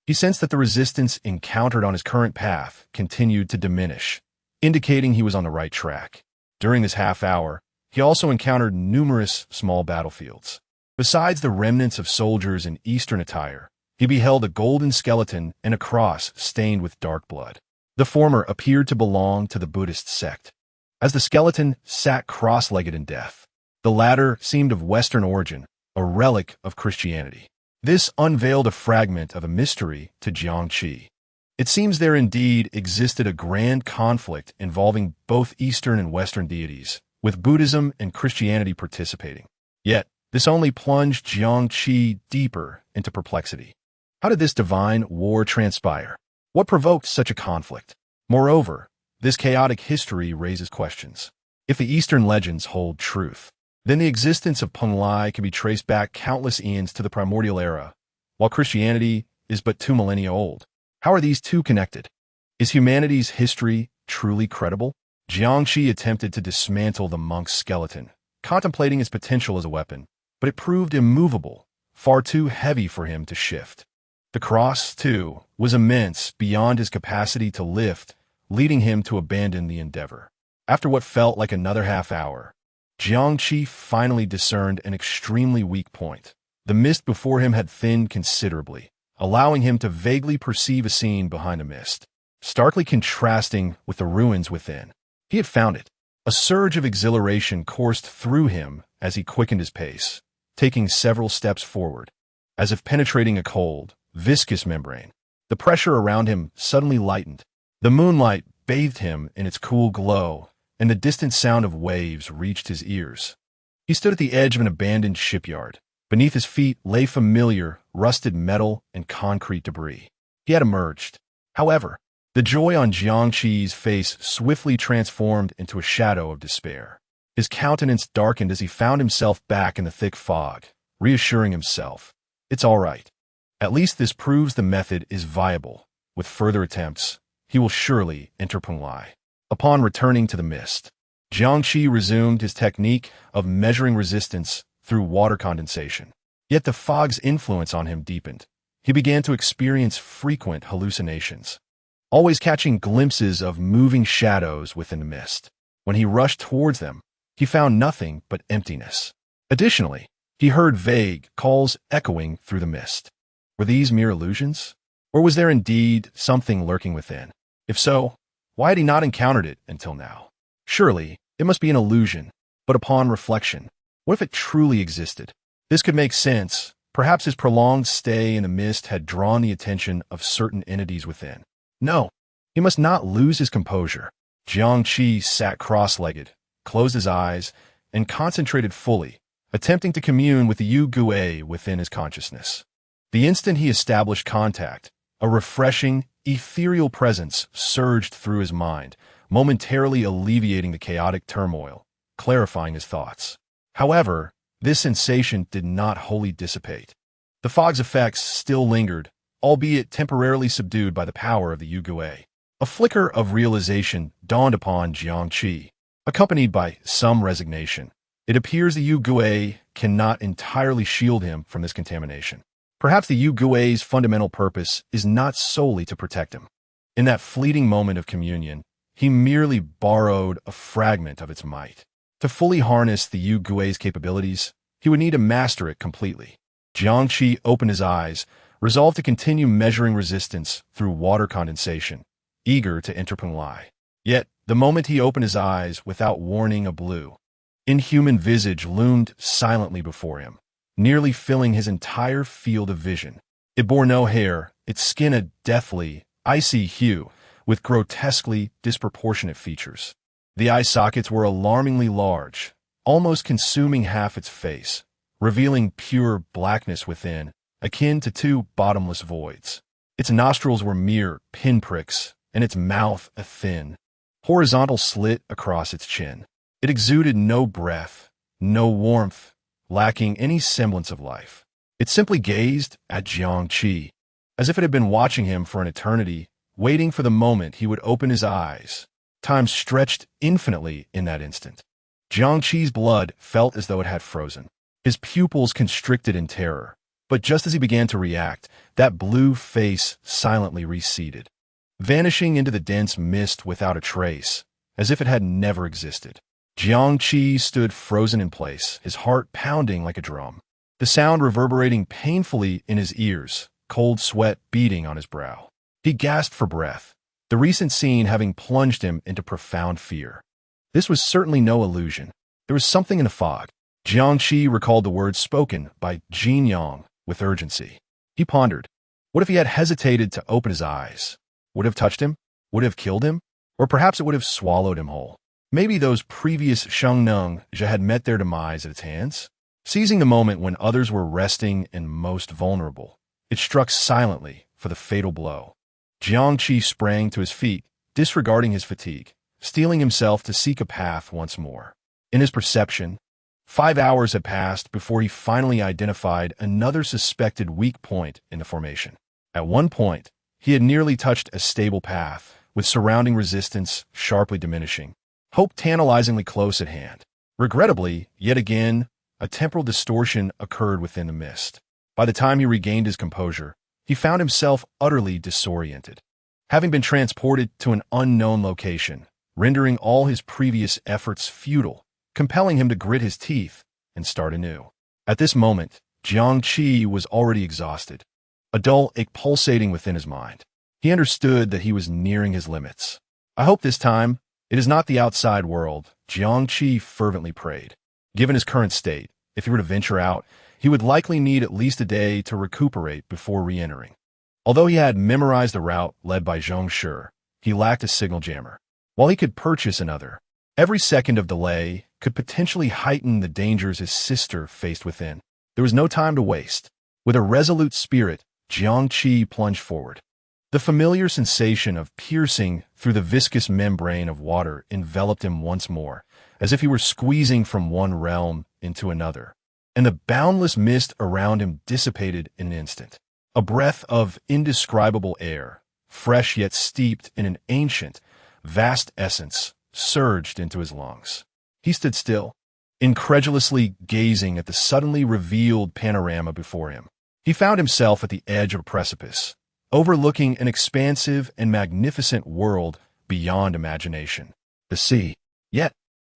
[SPEAKER 2] he sensed that the resistance encountered on his current path continued to diminish, indicating he was on the right track. During this half hour, he also encountered numerous small battlefields. Besides the remnants of soldiers in Eastern attire, he beheld a golden skeleton and a cross stained with dark blood. The former appeared to belong to the Buddhist sect. As the skeleton sat cross-legged in death, the latter seemed of Western origin, a relic of Christianity. This unveiled a fragment of a mystery to Jiangqi. It seems there indeed existed a grand conflict involving both Eastern and Western deities, with Buddhism and Christianity participating. Yet, this only plunged Jiangqi deeper into perplexity. How did this divine war transpire? What provoked such a conflict? Moreover, this chaotic history raises questions. If the Eastern legends hold truth, then the existence of Penglai can be traced back countless eons to the primordial era, while Christianity is but 2 millennia old. How are these two connected? Is humanity's history truly credible? Jiangqi attempted to dismantle the monk's skeleton, contemplating its potential as a weapon, but it proved immovable, far too heavy for him to shift. The cross, too, was immense beyond his capacity to lift, leading him to abandon the endeavor. After what felt like another half hour, Jiangqi finally discerned an extremely weak point. The mist before him had thinned considerably, allowing him to vaguely perceive a scene behind the mist, starkly contrasting with the ruins within. He had found it. A surge of exhilaration coursed through him as he quickened his pace, taking several steps forward. As if penetrating a cold, viscous membrane, the pressure around him suddenly lightened. The moonlight bathed him in its cool glow, and the distant sound of waves reached his ears. He stood at the edge of an abandoned shipyard. Beneath his feet lay familiar, rusted metal and concrete debris. He had emerged. However, the joy on Jiangqi's face swiftly transformed into a shadow of despair. His countenance darkened as he found himself back in the thick fog, reassuring himself, "It's all right. At least this proves the method is viable. With further attempts, he will surely enter Penglai." Upon returning to the mist, Jiangqi resumed his technique of measuring resistance through water condensation. Yet the fog's influence on him deepened. He began to experience frequent hallucinations, always catching glimpses of moving shadows within the mist. When he rushed towards them, he found nothing but emptiness. Additionally, he heard vague calls echoing through the mist. Were these mere illusions? Or was there indeed something lurking within? If so, why had he not encountered it until now? Surely, it must be an illusion. But upon reflection, what if it truly existed? This could make sense. Perhaps his prolonged stay in the mist had drawn the attention of certain entities within. No, he must not lose his composure. Jiangqi sat cross-legged, closed his eyes, and concentrated fully, attempting to commune with the Yu Gui within his consciousness. The instant he established contact, a refreshing, ethereal presence surged through his mind, momentarily alleviating the chaotic turmoil, clarifying his thoughts. However, this sensation did not wholly dissipate. The fog's effects still lingered, albeit temporarily subdued by the power of the Yu Gui. A flicker of realization dawned upon Jiangqi, accompanied by some resignation. It appears the Yu Gui cannot entirely shield him from this contamination. Perhaps the Yu Gui's fundamental purpose is not solely to protect him. In that fleeting moment of communion, he merely borrowed a fragment of its might. To fully harness the Yu Gui's capabilities, he would need to master it completely. Jiangqi opened his eyes, resolved to continue measuring resistance through water condensation, eager to enter Penglai. Yet, the moment he opened his eyes, without warning, a blue, inhuman visage loomed silently before him, nearly filling his entire field of vision. It bore no hair, its skin a deathly, icy hue, with grotesquely disproportionate features. The eye sockets were alarmingly large, almost consuming half its face, revealing pure blackness within, akin to two bottomless voids. Its nostrils were mere pinpricks, and its mouth a thin, horizontal slit across its chin. It exuded no breath, no warmth, lacking any semblance of life. It simply gazed at Jiangqi, as if it had been watching him for an eternity, waiting for the moment he would open his eyes. Time stretched infinitely in that instant. Jiangqi's blood felt as though it had frozen. His pupils constricted in terror, but just as he began to react, that blue face silently receded, vanishing into the dense mist without a trace, as if it had never existed. Jiangqi stood frozen in place, his heart pounding like a drum, the sound reverberating painfully in his ears, cold sweat beading on his brow. He gasped for breath, the recent scene having plunged him into profound fear. This was certainly no illusion. There was something in the fog. Jiangqi recalled the words spoken by Jin Yang with urgency. He pondered. What if he had hesitated to open his eyes? Would it have touched him? Would it have killed him? Or perhaps it would have swallowed him whole. Maybe those previous Shengneng had met their demise at its hands? Seizing the moment when others were resting and most vulnerable, it struck silently for the fatal blow. Jiangqi sprang to his feet, disregarding his fatigue, steeling himself to seek a path once more. In his perception, 5 hours had passed before he finally identified another suspected weak point in the formation. At one point, he had nearly touched a stable path, with surrounding resistance sharply diminishing, hope tantalizingly close at hand. Regrettably, yet again, a temporal distortion occurred within the mist. By the time he regained his composure, he found himself utterly disoriented, having been transported to an unknown location, rendering all his previous efforts futile, compelling him to grit his teeth and start anew. At this moment, Jiangqi was already exhausted, a dull ache pulsating within his mind. He understood that he was nearing his limits. I hope this time it is not the outside world, Jiangqi fervently prayed. Given his current state, if he were to venture out, he would likely need at least a day to recuperate before re-entering. Although he had memorized the route led by Zhong Shi, he lacked a signal jammer. While he could purchase another, every second of delay could potentially heighten the dangers his sister faced within. There was no time to waste. With a resolute spirit, Jiangqi plunged forward. The familiar sensation of piercing through the viscous membrane of water enveloped him once more, as if he were squeezing from one realm into another, and the boundless mist around him dissipated in an instant. A breath of indescribable air, fresh yet steeped in an ancient, vast essence, surged into his lungs. He stood still, incredulously gazing at the suddenly revealed panorama before him. He found himself at the edge of a precipice, overlooking an expansive and magnificent world beyond imagination. The sea. Yet,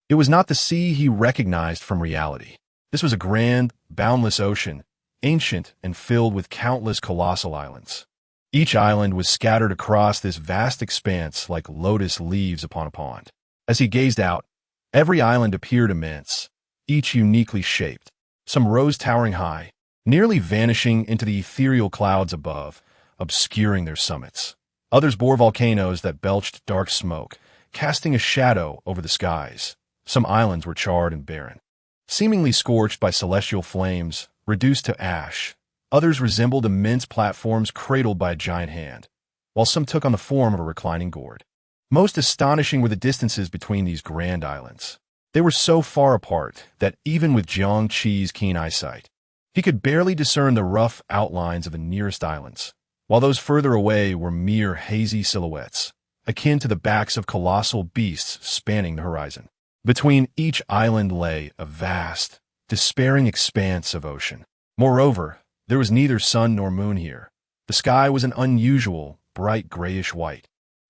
[SPEAKER 2] it was not the sea he recognized from reality. This was a grand, boundless ocean, ancient and filled with countless colossal islands. Each island was scattered across this vast expanse like lotus leaves upon a pond. As he gazed out, every island appeared immense, each uniquely shaped. Some rose towering high, nearly vanishing into the ethereal clouds above, obscuring their summits. Others bore volcanoes that belched dark smoke, casting a shadow over the skies. Some islands were charred and barren, seemingly scorched by celestial flames, reduced to ash. Others resembled immense platforms cradled by a giant hand, while some took on the form of a reclining gourd. Most astonishing were the distances between these grand islands. They were so far apart that even with Jiangqi's keen eyesight, he could barely discern the rough outlines of the nearest islands, while those further away were mere hazy silhouettes, akin to the backs of colossal beasts spanning the horizon. Between each island lay a vast, despairing expanse of ocean. Moreover, there was neither sun nor moon here. The sky was an unusual, bright grayish white,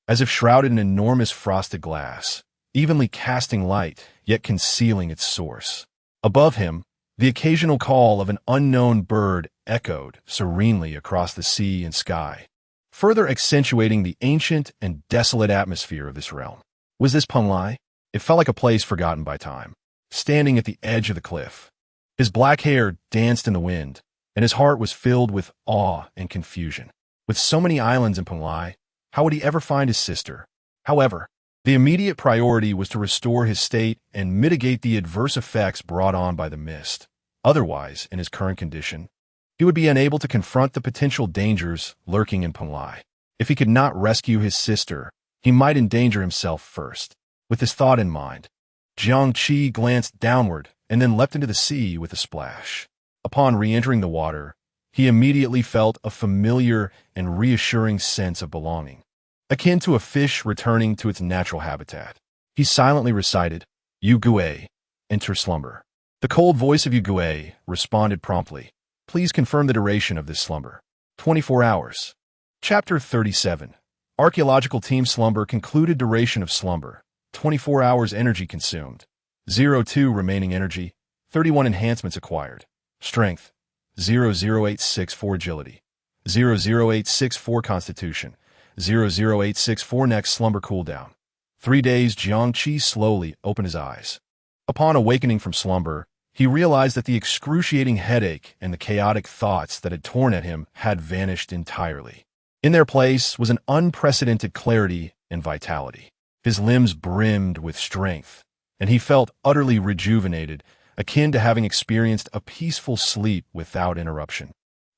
[SPEAKER 2] as if shrouded in enormous frosted glass, evenly casting light, yet concealing its source. Above him, the occasional call of an unknown bird echoed serenely across the sea and sky, further accentuating the ancient and desolate atmosphere of this realm. Was this Penglai? It felt like a place forgotten by time, standing at the edge of the cliff. His black hair danced in the wind, and his heart was filled with awe and confusion. With so many islands in Penglai, how would he ever find his sister? However, the immediate priority was to restore his state and mitigate the adverse effects brought on by the mist. Otherwise, in his current condition, he would be unable to confront the potential dangers lurking in Penglai. If he could not rescue his sister, he might endanger himself first. With this thought in mind, Jiang Qi glanced downward and then leapt into the sea with a splash. Upon re-entering the water, he immediately felt a familiar and reassuring sense of belonging, akin to a fish returning to its natural habitat. He silently recited, Yu Gui, enter slumber. The cold voice of Yu Gui responded promptly. Please confirm the duration of this slumber. 24 hours. Chapter 37. Archaeological Team Slumber concluded duration of slumber. 24 hours energy consumed. 0.2 remaining energy. 31 enhancements acquired. Strength. 0.0864 agility. 0.0864 constitution. 0.0864 next slumber cooldown. 3 days. Jiang Qi slowly opened his eyes. Upon awakening from slumber, he realized that the excruciating headache and the chaotic thoughts that had torn at him had vanished entirely. In their place was an unprecedented clarity and vitality. His limbs brimmed with strength, and he felt utterly rejuvenated, akin to having experienced a peaceful sleep without interruption.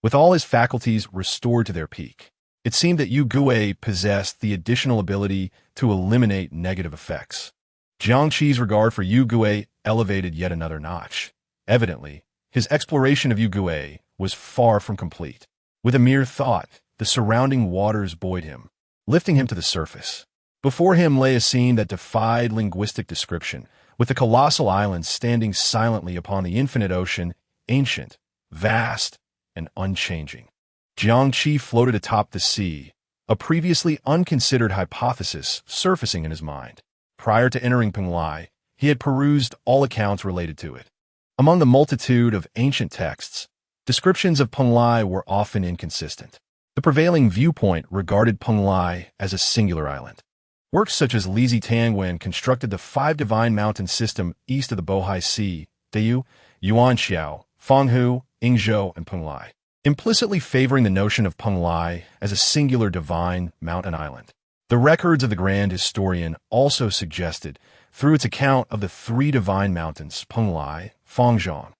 [SPEAKER 2] With all his faculties restored to their peak, it seemed that Yu Gui possessed the additional ability to eliminate negative effects. Jiang Qi's regard for Yu Gui elevated yet another notch. Evidently, his exploration of Yu Gui was far from complete. With a mere thought, the surrounding waters buoyed him, lifting him to the surface. Before him lay a scene that defied linguistic description, with the colossal island standing silently upon the infinite ocean, ancient, vast, and unchanging. Jiang Qi floated atop the sea, a previously unconsidered hypothesis surfacing in his mind. Prior to entering Penglai, he had perused all accounts related to it. Among the multitude of ancient texts, descriptions of Penglai were often inconsistent. The prevailing viewpoint regarded Penglai as a singular island. Works such as Li Zitangwen constructed the 5 divine mountain system east of the Bohai Sea, Deyu, Yuanxiao, Fenghu, Yingzhou, and Penglai, implicitly favoring the notion of Penglai as a singular divine mountain island. The records of the grand historian also suggested, through its account of the 3 divine mountains, Penglai, Fengzhou,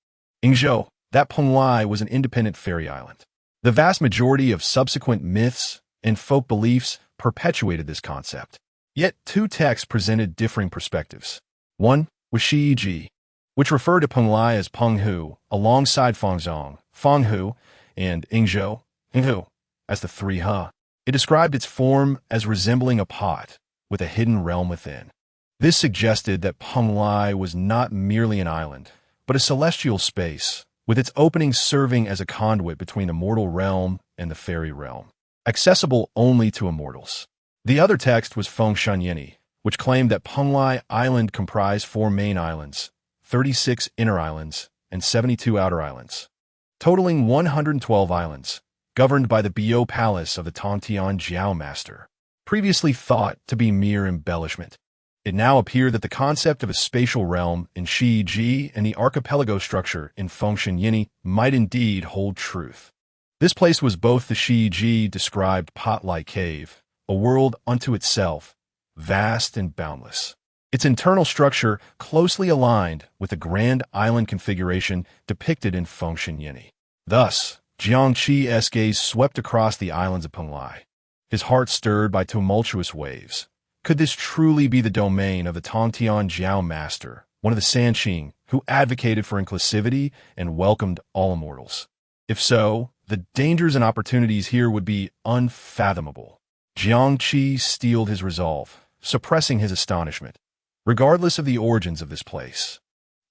[SPEAKER 2] Yingzhou, that Penglai was an independent fairy island. The vast majority of subsequent myths and folk beliefs perpetuated this concept. Yet 2 texts presented differing perspectives. One was Shi Ji, which referred to Penglai as Penghu, alongside Fenghu, and Yingzhou, as the 3 He. It described its form as resembling a pot, with a hidden realm within. This suggested that Penglai was not merely an island, but a celestial space, with its openings serving as a conduit between the mortal realm and the fairy realm, accessible only to immortals. The other text was Feng Shunyeni, which claimed that Penglai Island comprised 4 main islands, 36 inner islands, and 72 outer islands, totaling 112 islands, governed by the Biao Palace of the Tongtian Jiao Master, previously thought to be mere embellishment. It now appeared that the concept of a spatial realm in Shi Ji and the archipelago structure in Feng Shunyeni might indeed hold truth. This place was both the Shi Ji described pot-like cave, a world unto itself, vast and boundless. Its internal structure closely aligned with the grand island configuration depicted in Feng Shunyeni. Thus, Jiang Qi's gaze swept across the islands of Penglai, his heart stirred by tumultuous waves. Could this truly be the domain of the Tongtian Jiao Master, one of the Sanqing, who advocated for inclusivity and welcomed all immortals? If so, the dangers and opportunities here would be unfathomable. Jiang Qi steeled his resolve, suppressing his astonishment, regardless of the origins of this place.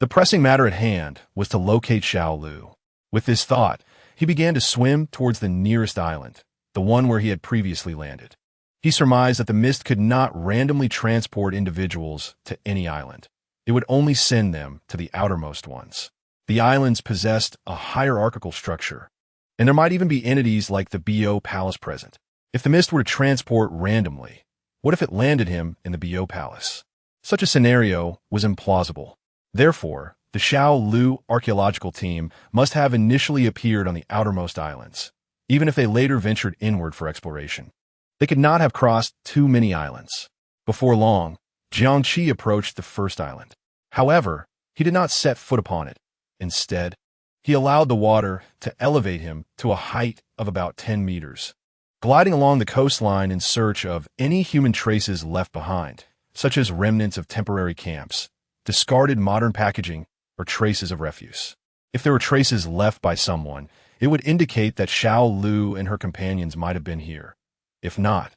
[SPEAKER 2] The pressing matter at hand was to locate Shaolu. With this thought, he began to swim towards the nearest island, the one where he had previously landed. He surmised that the mist could not randomly transport individuals to any island. It would only send them to the outermost ones. The islands possessed a hierarchical structure, and there might even be entities like the Biao Palace present. If the mist were to transport randomly, what if it landed him in the Biao Palace? Such a scenario was implausible. Therefore, the Shaolu archaeological team must have initially appeared on the outermost islands, even if they later ventured inward for exploration. They could not have crossed too many islands. Before long, Jiang Qi approached the first island. However, he did not set foot upon it. Instead, he allowed the water to elevate him to a height of about 10 meters. Gliding along the coastline in search of any human traces left behind, such as remnants of temporary camps, discarded modern packaging, or traces of refuse. If there were traces left by someone, it would indicate that Xiao Lu and her companions might have been here. If not,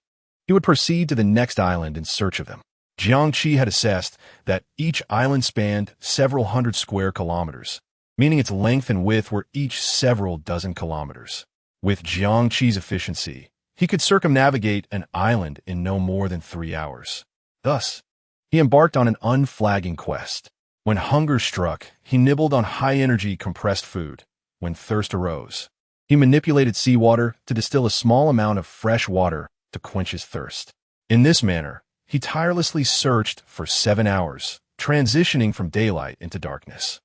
[SPEAKER 2] he would proceed to the next island in search of them. Jiangqi had assessed that each island spanned several hundred square kilometers, meaning its length and width were each several dozen kilometers. With Jiangqi's efficiency, he could circumnavigate an island in no more than 3 hours. Thus, he embarked on an unflagging quest. When hunger struck, he nibbled on high-energy compressed food. When thirst arose, he manipulated seawater to distill a small amount of fresh water to quench his thirst. In this manner, he tirelessly searched for 7 hours, transitioning from daylight into darkness.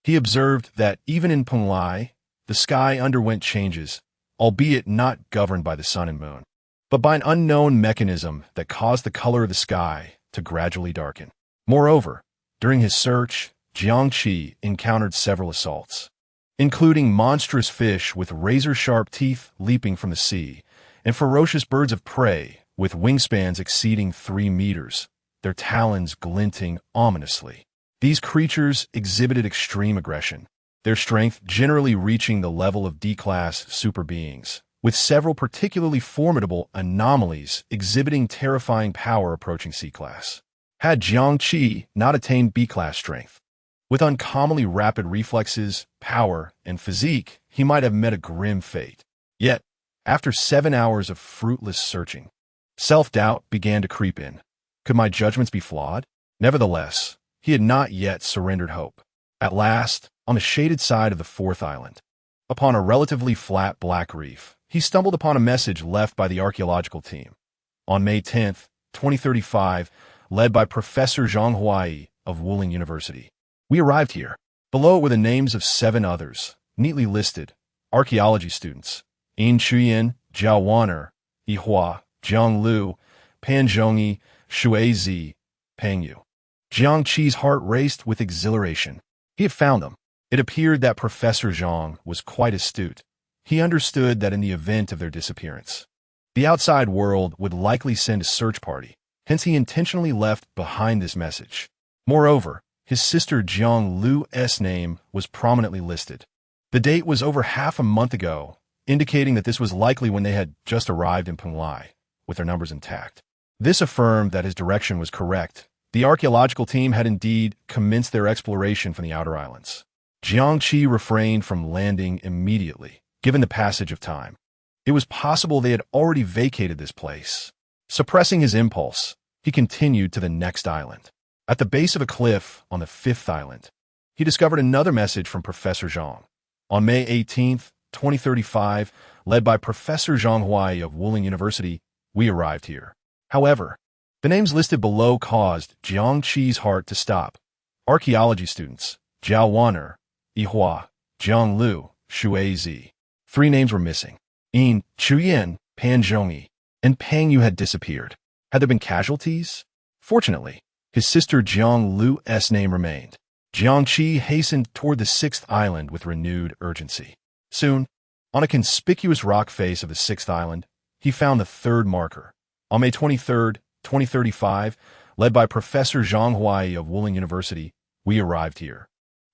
[SPEAKER 2] He observed that even in Penglai, the sky underwent changes, albeit not governed by the sun and moon, but by an unknown mechanism that caused the color of the sky to gradually darken. Moreover, during his search, Jiangqi encountered several assaults, including monstrous fish with razor-sharp teeth leaping from the sea, and ferocious birds of prey with wingspans exceeding 3 meters, their talons glinting ominously. These creatures exhibited extreme aggression, their strength generally reaching the level of D-class super beings, with several particularly formidable anomalies exhibiting terrifying power approaching C-class. Had Jiangqi not attained B-class strength, with uncommonly rapid reflexes, power, and physique, he might have met a grim fate. Yet, after 7 hours of fruitless searching, self-doubt began to creep in. Could my judgments be flawed? Nevertheless, he had not yet surrendered hope. At last, on the shaded side of the 4th island, upon a relatively flat black reef, he stumbled upon a message left by the archaeological team. On May 10th, 2035, led by Professor Zhang Huai of Wuling University. We arrived here. Below it were the names of 7 others, neatly listed, archaeology students: Yin Chuyan, Zhao Wan'er, Yi Hua, Jiang Lu, Pan Zhongyi, Shui Zi, Peng Yu. Jiangqi's heart raced with exhilaration. He had found them. It appeared that Professor Zhang was quite astute. He understood that in the event of their disappearance, the outside world would likely send a search party. Hence, he intentionally left behind this message. Moreover, his sister Jiang Lu's name was prominently listed. The date was over half a month ago, indicating that this was likely when they had just arrived in Penglai, with their numbers intact. This affirmed that his direction was correct. The archaeological team had indeed commenced their exploration from the outer islands. Jiangqi refrained from landing immediately, given the passage of time. It was possible they had already vacated this place. Suppressing his impulse, he continued to the next island. At the base of a cliff on the 5th island, he discovered another message from Professor Zhang. On May 18th, 2035, led by Professor Zhang Huai of Wuling University, we arrived here. However, the names listed below caused Jiangqi's heart to stop. Archaeology students: Zhao Wan'er, Yi Hua, Jiang Lu, Shui Zi. 3 names were missing. Yin Chuyan, Pan Zhongyi, and Peng Yu had disappeared. Had there been casualties? Fortunately, his sister Jiang Lu's name remained. Jiangqi hastened toward the 6th island with renewed urgency. Soon, on a conspicuous rock face of the 6th island, he found the 3rd marker. On May 23rd, 2035, led by Professor Zhang Huai of Wuling University, we arrived here.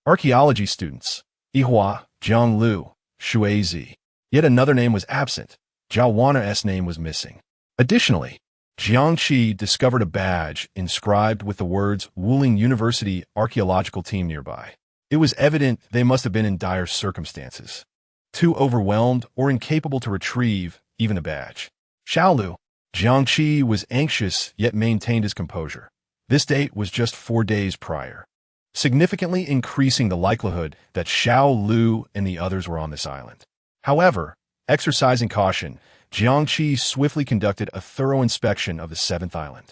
[SPEAKER 2] Archaeology students: Yi Hua, Jiang Lu, Shui Zi. Yet another name was absent. Zhao Wan'er's name was missing. Additionally, Jiangqi discovered a badge inscribed with the words Wuling University Archaeological Team nearby. It was evident they must have been in dire circumstances, too overwhelmed or incapable to retrieve even a badge. Xiaolu. Jiangqi was anxious yet maintained his composure. This date was just 4 days prior, significantly increasing the likelihood that Xiao Lu and the others were on this island. However, exercising caution, Jiangqi swiftly conducted a thorough inspection of the 7th island.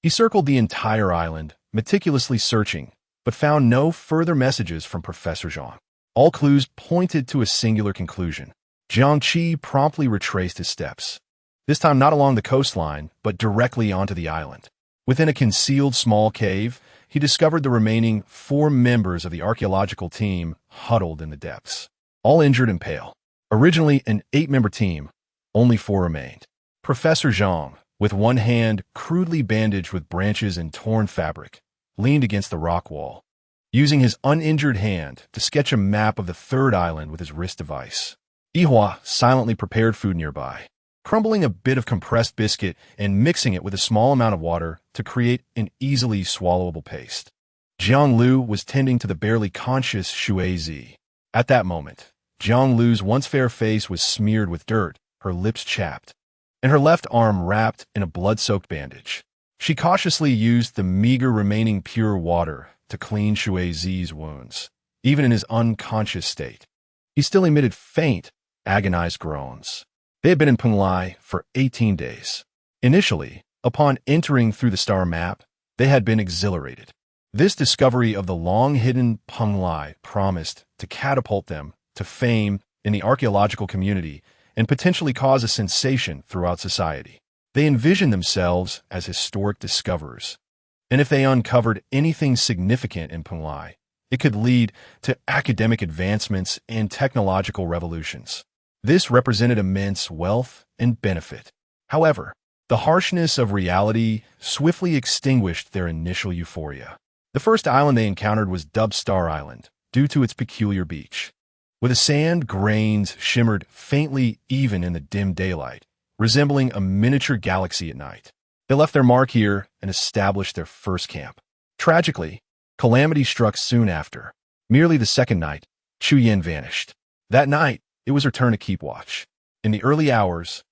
[SPEAKER 2] He circled the entire island, meticulously searching, but found no further messages from Professor Zhang. All clues pointed to a singular conclusion. Jiangqi promptly retraced his steps, this time not along the coastline, but directly onto the island. Within a concealed small cave, he discovered the remaining 4 members of the archaeological team huddled in the depths, all injured and pale. Originally an 8-member team, only 4 remained. Professor Zhang, with one hand crudely bandaged with branches and torn fabric, leaned against the rock wall, using his uninjured hand to sketch a map of the third island with his wrist device. Ihua silently prepared food nearby, crumbling a bit of compressed biscuit and mixing it with a small amount of water to create an easily swallowable paste. Jiang Lu was tending to the barely conscious Shui Zi. At that moment, Jiang Lu's once fair face was smeared with dirt, her lips chapped, and her left arm wrapped in a blood-soaked bandage. She cautiously used the meager remaining pure water to clean Shui Zi's wounds. Even in his unconscious state, he still emitted faint, agonized groans. They had been in Penglai for 18 days. Initially, upon entering through the star map, they had been exhilarated. This discovery of the long-hidden Penglai promised to catapult them to fame in the archaeological community and potentially cause a sensation throughout society. They envisioned themselves as historic discoverers, and if they uncovered anything significant in Penglai, it could lead to academic advancements and technological revolutions. This represented immense wealth and benefit. However, the harshness of reality swiftly extinguished their initial euphoria. The first island they encountered was dubbed Star Island, due to its peculiar beach, where the sand grains shimmered faintly even in the dim daylight, resembling a miniature galaxy at night. They left their mark here and established their first camp. Tragically, calamity struck soon after. Merely the second night, Chu Yin vanished. That night, it was her turn to keep watch. In the early hours,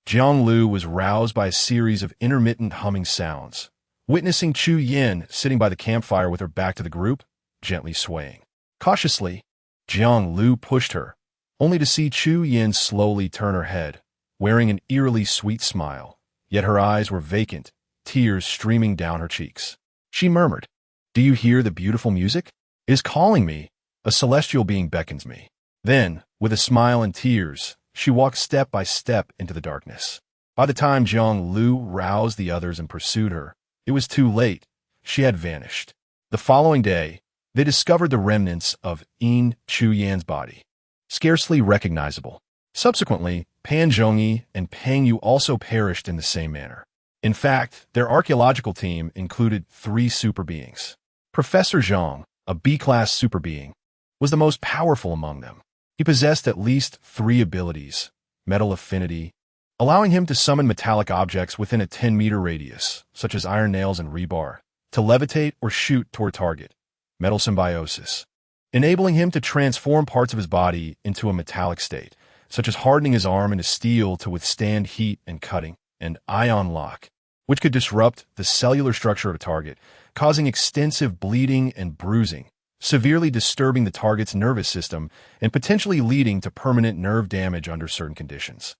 [SPEAKER 2] Jiang Lu was roused by a series of intermittent humming sounds, witnessing Chu Yin sitting by the campfire with her back to the group, gently swaying. Cautiously, Jiang Lu pushed her, only to see Chu Yin slowly turn her head, wearing an eerily sweet smile, yet her eyes were vacant, tears streaming down her cheeks. She murmured, "Do you hear the beautiful music? It is calling me. A celestial being beckons me." Then, with a smile and tears, she walked step by step into the darkness. By the time Jiang Lu roused the others and pursued her, it was too late. She had vanished. The following day, they discovered the remnants of Yin Chu Yan's body, scarcely recognizable. Subsequently, Pan Zhongyi and Pang Yu also perished in the same manner. In fact, their archaeological team included 3 super beings. Professor Zhang, a B-class super being, was the most powerful among them. He possessed at least 3 abilities: metal affinity, allowing him to summon metallic objects within a 10-meter radius, such as iron nails and rebar, to levitate or shoot toward target; metal symbiosis, enabling him to transform parts of his body into a metallic state, such as hardening his arm into steel to withstand heat and cutting; and ion lock, which could disrupt the cellular structure of a target, causing extensive bleeding and bruising, severely disturbing the target's nervous system and potentially leading to permanent nerve damage under certain conditions.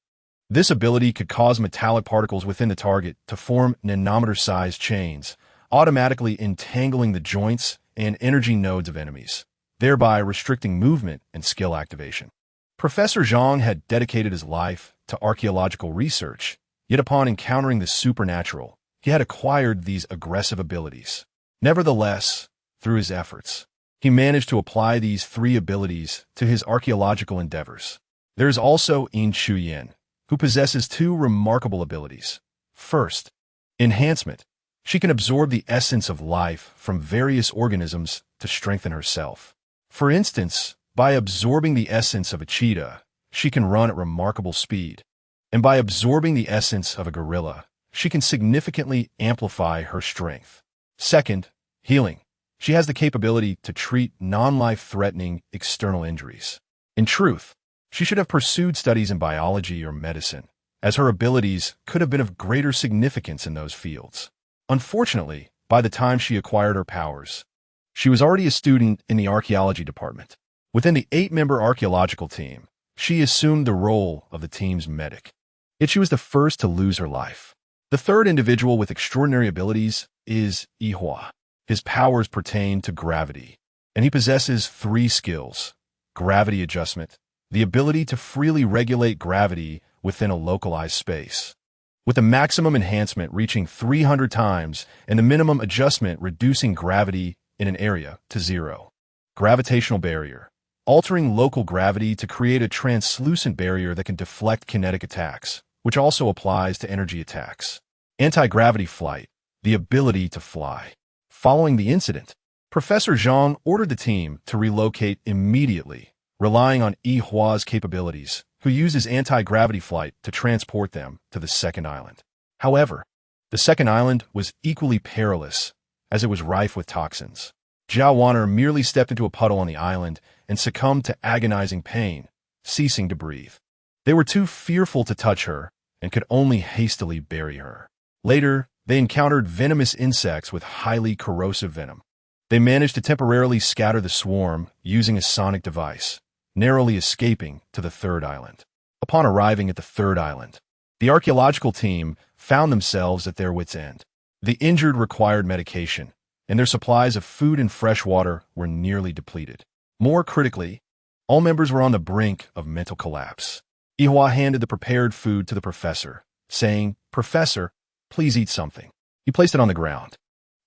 [SPEAKER 2] This ability could cause metallic particles within the target to form nanometer-sized chains, automatically entangling the joints and energy nodes of enemies, thereby restricting movement and skill activation. Professor Zhang had dedicated his life to archaeological research, yet upon encountering the supernatural, he had acquired these aggressive abilities. Nevertheless, through his efforts, he managed to apply these 3 abilities to his archaeological endeavors. There is also Yin Chu Yin, who possesses 2 remarkable abilities. First, enhancement. She can absorb the essence of life from various organisms to strengthen herself. For instance, by absorbing the essence of a cheetah, she can run at remarkable speed. And by absorbing the essence of a gorilla, she can significantly amplify her strength. Second, healing. She has the capability to treat non-life-threatening external injuries. In truth, she should have pursued studies in biology or medicine, as her abilities could have been of greater significance in those fields. Unfortunately, by the time she acquired her powers, she was already a student in the archaeology department. Within the 8-member archaeological team, she assumed the role of the team's medic. Yet she was the first to lose her life. The third individual with extraordinary abilities is Ihua. His powers pertain to gravity, and he possesses 3 skills: gravity adjustment, the ability to freely regulate gravity within a localized space, with the maximum enhancement reaching 300 times and the minimum adjustment reducing gravity in an area to 0. Gravitational barrier, altering local gravity to create a translucent barrier that can deflect kinetic attacks, which also applies to energy attacks. Anti-gravity flight, the ability to fly. Following the incident, Professor Zhang ordered the team to relocate immediately, relying on Yihua's capabilities, who used his anti-gravity flight to transport them to the second island. However, the second island was equally perilous, as it was rife with toxins. Zhao Wan'er merely stepped into a puddle on the island and succumbed to agonizing pain, ceasing to breathe. They were too fearful to touch her and could only hastily bury her. Later, they encountered venomous insects with highly corrosive venom. They managed to temporarily scatter the swarm using a sonic device, narrowly escaping to the third island. Upon arriving at the third island, the archaeological team found themselves at their wits' end. The injured required medication, and their supplies of food and fresh water were nearly depleted. More critically, all members were on the brink of mental collapse. Yihua handed the prepared food to the professor, saying, "Professor, please eat something." He placed it on the ground.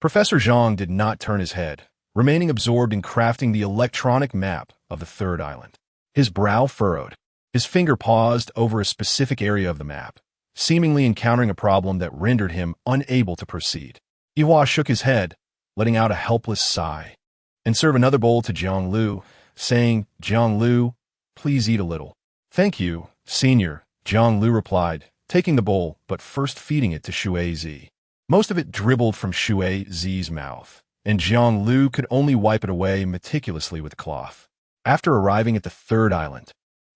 [SPEAKER 2] Professor Zhang did not turn his head, remaining absorbed in crafting the electronic map of the third island. His brow furrowed. His finger paused over a specific area of the map, seemingly encountering a problem that rendered him unable to proceed. Yihua shook his head, letting out a helpless sigh, and served another bowl to Jiang Lu, saying, "Jiang Lu, please eat a little." "Thank you, Senior," Jiang Lu replied, taking the bowl but first feeding it to Shui Zi. Most of it dribbled from Shui Zi's mouth, and Jiang Lu could only wipe it away meticulously with a cloth. After arriving at the third island,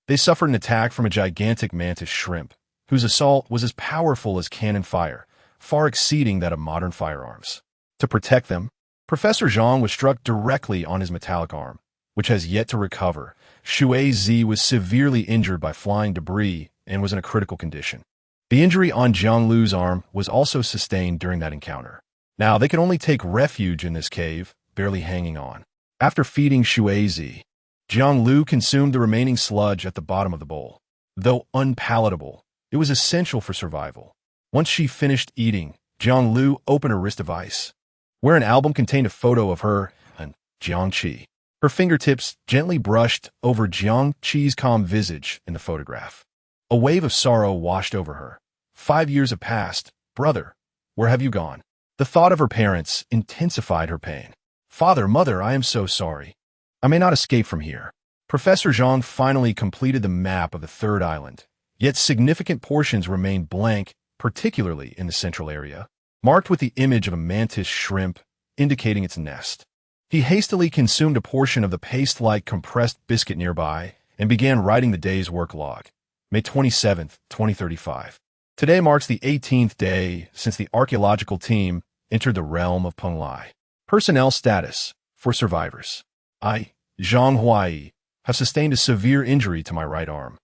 [SPEAKER 2] they suffered an attack from a gigantic mantis shrimp, whose assault was as powerful as cannon fire, far exceeding that of modern firearms. To protect them, Professor Zhang was struck directly on his metallic arm, which has yet to recover. Shui Zi was severely injured by flying debris and was in a critical condition. The injury on Jiang Lu's arm was also sustained during that encounter. Now, they could only take refuge in this cave, barely hanging on. After feeding Shui Zi, Jiang Lu consumed the remaining sludge at the bottom of the bowl. Though unpalatable, it was essential for survival. Once she finished eating, Jiang Lu opened her wrist device, where an album contained a photo of her and Jiang Qi. Her fingertips gently brushed over Jiang Qi's calm visage in the photograph. A wave of sorrow washed over her. 5 years have passed. "Brother, where have you gone?" The thought of her parents intensified her pain. "Father, mother, I am so sorry. I may not escape from here." Professor Zhang finally completed the map of the third island, yet significant portions remained blank, particularly in the central area, marked with the image of a mantis shrimp, indicating its nest. He hastily consumed a portion of the paste-like compressed biscuit nearby and began writing the day's work log. May 27th, 2035. Today marks the 18th day since the archaeological team entered the realm of Penglai. Personnel status for survivors. I, Zhang Huai, have sustained a severe injury to my right arm,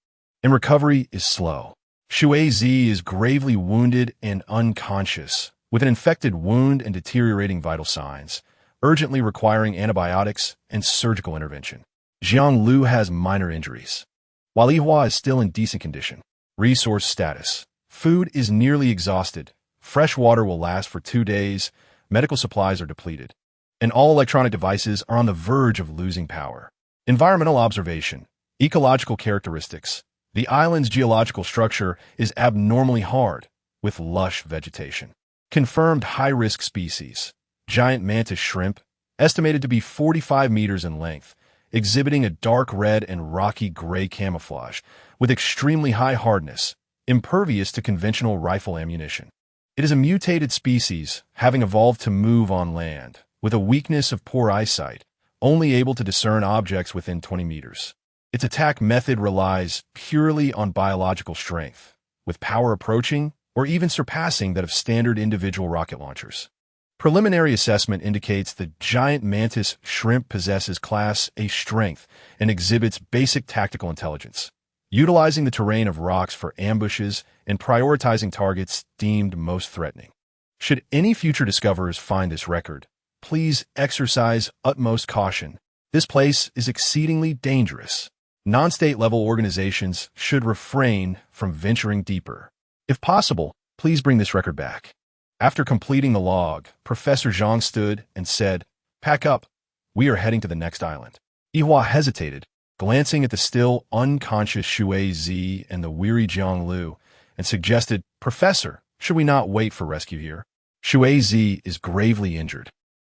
[SPEAKER 2] and recovery is slow. Shui Zi is gravely wounded and unconscious, with an infected wound and deteriorating vital signs, urgently requiring antibiotics and surgical intervention. Jiang Lu has minor injuries, while Yihua is still in decent condition. Resource status. Food is nearly exhausted. Fresh water will last for 2 days. Medical supplies are depleted, and all electronic devices are on the verge of losing power. Environmental observation. Ecological characteristics. The island's geological structure is abnormally hard, with lush vegetation. Confirmed high-risk species. Giant mantis shrimp, estimated to be 45 meters in length, exhibiting a dark red and rocky gray camouflage, with extremely high hardness, impervious to conventional rifle ammunition. It is a mutated species, having evolved to move on land, with a weakness of poor eyesight, only able to discern objects within 20 meters. Its attack method relies purely on biological strength, with power approaching or even surpassing that of standard individual rocket launchers. Preliminary assessment indicates the giant mantis shrimp possesses Class A strength and exhibits basic tactical intelligence, utilizing the terrain of rocks for ambushes and prioritizing targets deemed most threatening. Should any future discoverers find this record, please exercise utmost caution. This place is exceedingly dangerous. Non-state level organizations should refrain from venturing deeper. If possible, please bring this record back. After completing the log, Professor Zhang stood and said, "Pack up. We are heading to the next island." Yihua hesitated, glancing at the still unconscious Shui Zi and the weary Jiang Lu, and suggested, "Professor, should we not wait for rescue here? Shui Zi is gravely injured.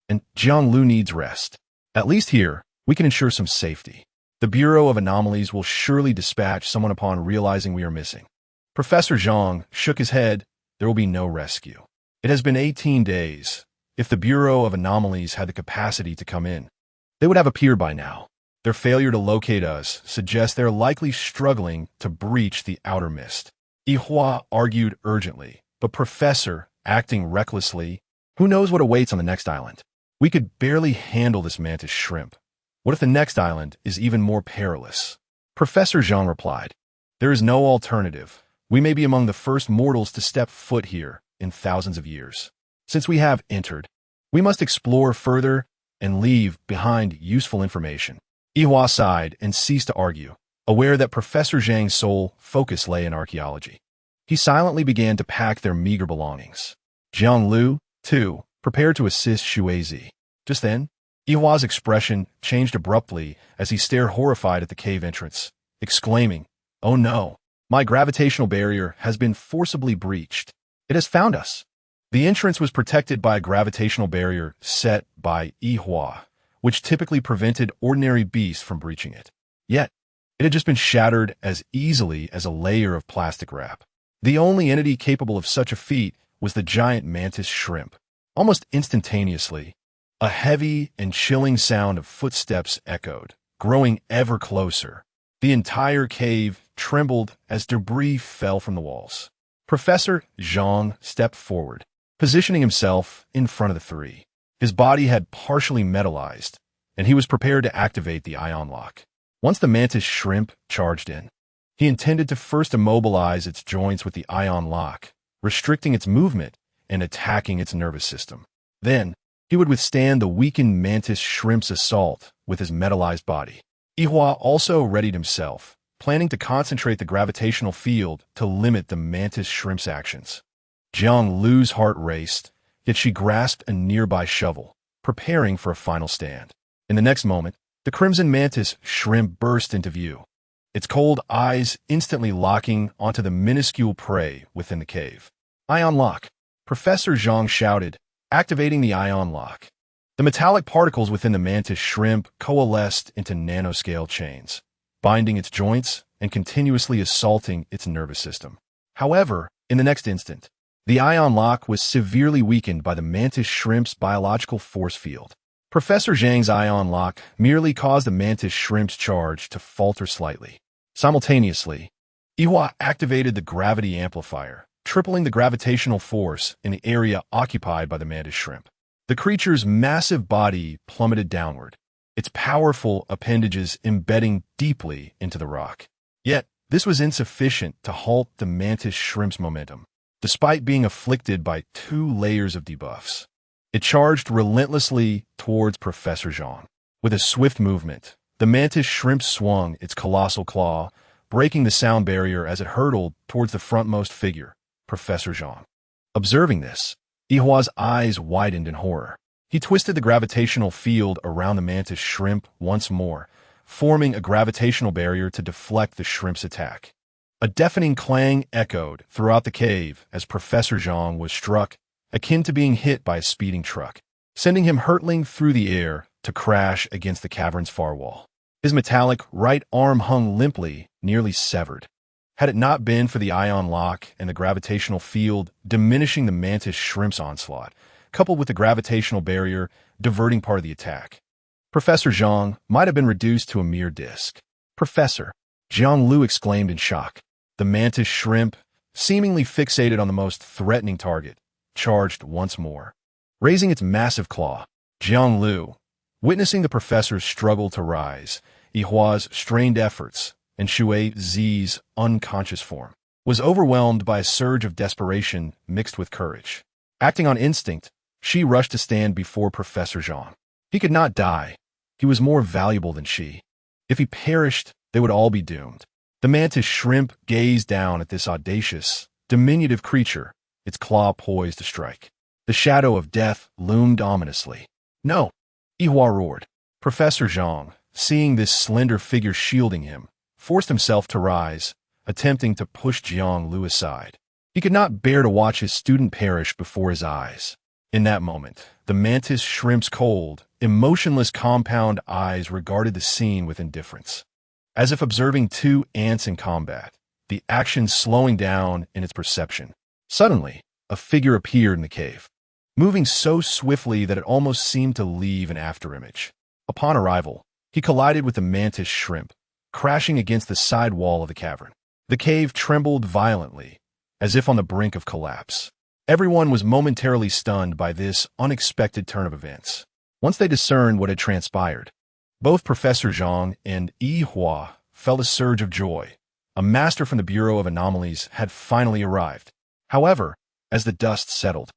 [SPEAKER 2] and Jianglu needs rest. At least here, we can ensure some safety. The Bureau of Anomalies will surely dispatch someone upon realizing we are missing. Professor Zhang shook his head. There will be no rescue. It has been 18 days. If the Bureau of Anomalies had the capacity to come in, they would have appeared by now. Their failure to locate us suggests they're likely struggling to breach the outer mist. Yihua argued urgently, but Professor, acting recklessly, who knows what awaits on the next island? We could barely handle this mantis shrimp. What if the next island is even more perilous? Professor Zhang replied, there is no alternative. We may be among the first mortals to step foot here in thousands of years. Since we have entered, we must explore further and leave behind useful information. Yihua sighed and ceased to argue, aware that Professor Zhang's sole focus lay in archaeology. He silently began to pack their meager belongings. Jiang Lu, too, prepared to assist Shuizi. Just then, Yihua's expression changed abruptly as he stared horrified at the cave entrance, exclaiming, "Oh no, my gravitational barrier has been forcibly breached. It has found us." The entrance was protected by a gravitational barrier set by Yihua, which typically prevented ordinary beasts from breaching it. Yet, it had just been shattered as easily as a layer of plastic wrap. The only entity capable of such a feat was the giant mantis shrimp. Almost instantaneously, a heavy and chilling sound of footsteps echoed, growing ever closer. The entire cave trembled as debris fell from the walls. Professor Zhang stepped forward, positioning himself in front of the three. His body had partially metallized, and he was prepared to activate the ion lock. Once the mantis shrimp charged in, he intended to first immobilize its joints with the ion lock, restricting its movement and attacking its nervous system. Then, he would withstand the weakened mantis shrimp's assault with his metallized body. Yihua also readied himself, planning to concentrate the gravitational field to limit the mantis shrimp's actions. Jiang Lu's heart raced, yet she grasped a nearby shovel, preparing for a final stand. In the next moment, the crimson mantis shrimp burst into view, its cold eyes instantly locking onto the minuscule prey within the cave. Ion lock, Professor Zhang shouted, activating the ion lock. The metallic particles within the mantis shrimp coalesced into nanoscale chains, binding its joints and continuously assaulting its nervous system. However, in the next instant, the ion lock was severely weakened by the mantis shrimp's biological force field. Professor Zhang's ion lock merely caused the mantis shrimp's charge to falter slightly. Simultaneously, Yihua activated the gravity amplifier, tripling the gravitational force in the area occupied by the mantis shrimp. The creature's massive body plummeted downward, its powerful appendages embedding deeply into the rock. Yet, this was insufficient to halt the mantis shrimp's momentum, despite being afflicted by 2 layers of debuffs. It charged relentlessly towards Professor Zhang. With a swift movement, the mantis shrimp swung its colossal claw, breaking the sound barrier as it hurtled towards the frontmost figure, Professor Zhang. Observing this, Yihua's eyes widened in horror. He twisted the gravitational field around the mantis shrimp once more, forming a gravitational barrier to deflect the shrimp's attack. A deafening clang echoed throughout the cave as Professor Zhang was struck, akin to being hit by a speeding truck, sending him hurtling through the air to crash against the cavern's far wall. His metallic right arm hung limply, nearly severed. Had it not been for the ion lock and the gravitational field diminishing the mantis shrimp's onslaught, coupled with the gravitational barrier diverting part of the attack, Professor Zhang might have been reduced to a mere disc. "Professor," Jiang Lu exclaimed in shock. The mantis shrimp, seemingly fixated on the most threatening target, charged once more. Raising its massive claw, Jiang Lu, witnessing the professor's struggle to rise, Yihua's strained efforts, and Shui Zi's unconscious form, was overwhelmed by a surge of desperation mixed with courage. Acting on instinct, she rushed to stand before Professor Zhang. He could not die. He was more valuable than she. If he perished, they would all be doomed. The mantis shrimp gazed down at this audacious, diminutive creature, its claw poised to strike. The shadow of death loomed ominously. "No!" Yihua roared. Professor Zhang, seeing this slender figure shielding him, forced himself to rise, attempting to push Jiang Lu aside. He could not bear to watch his student perish before his eyes. In that moment, the mantis shrimp's cold, emotionless compound eyes regarded the scene with indifference, as if observing two ants in combat, the action slowing down in its perception. Suddenly, a figure appeared in the cave, moving so swiftly that it almost seemed to leave an afterimage. Upon arrival, he collided with the mantis shrimp, crashing against the side wall of the cavern. The cave trembled violently, as if on the brink of collapse. Everyone was momentarily stunned by this unexpected turn of events. Once they discerned what had transpired, both Professor Zhang and Yi Hua felt a surge of joy. A master from the Bureau of Anomalies had finally arrived. However, as the dust settled,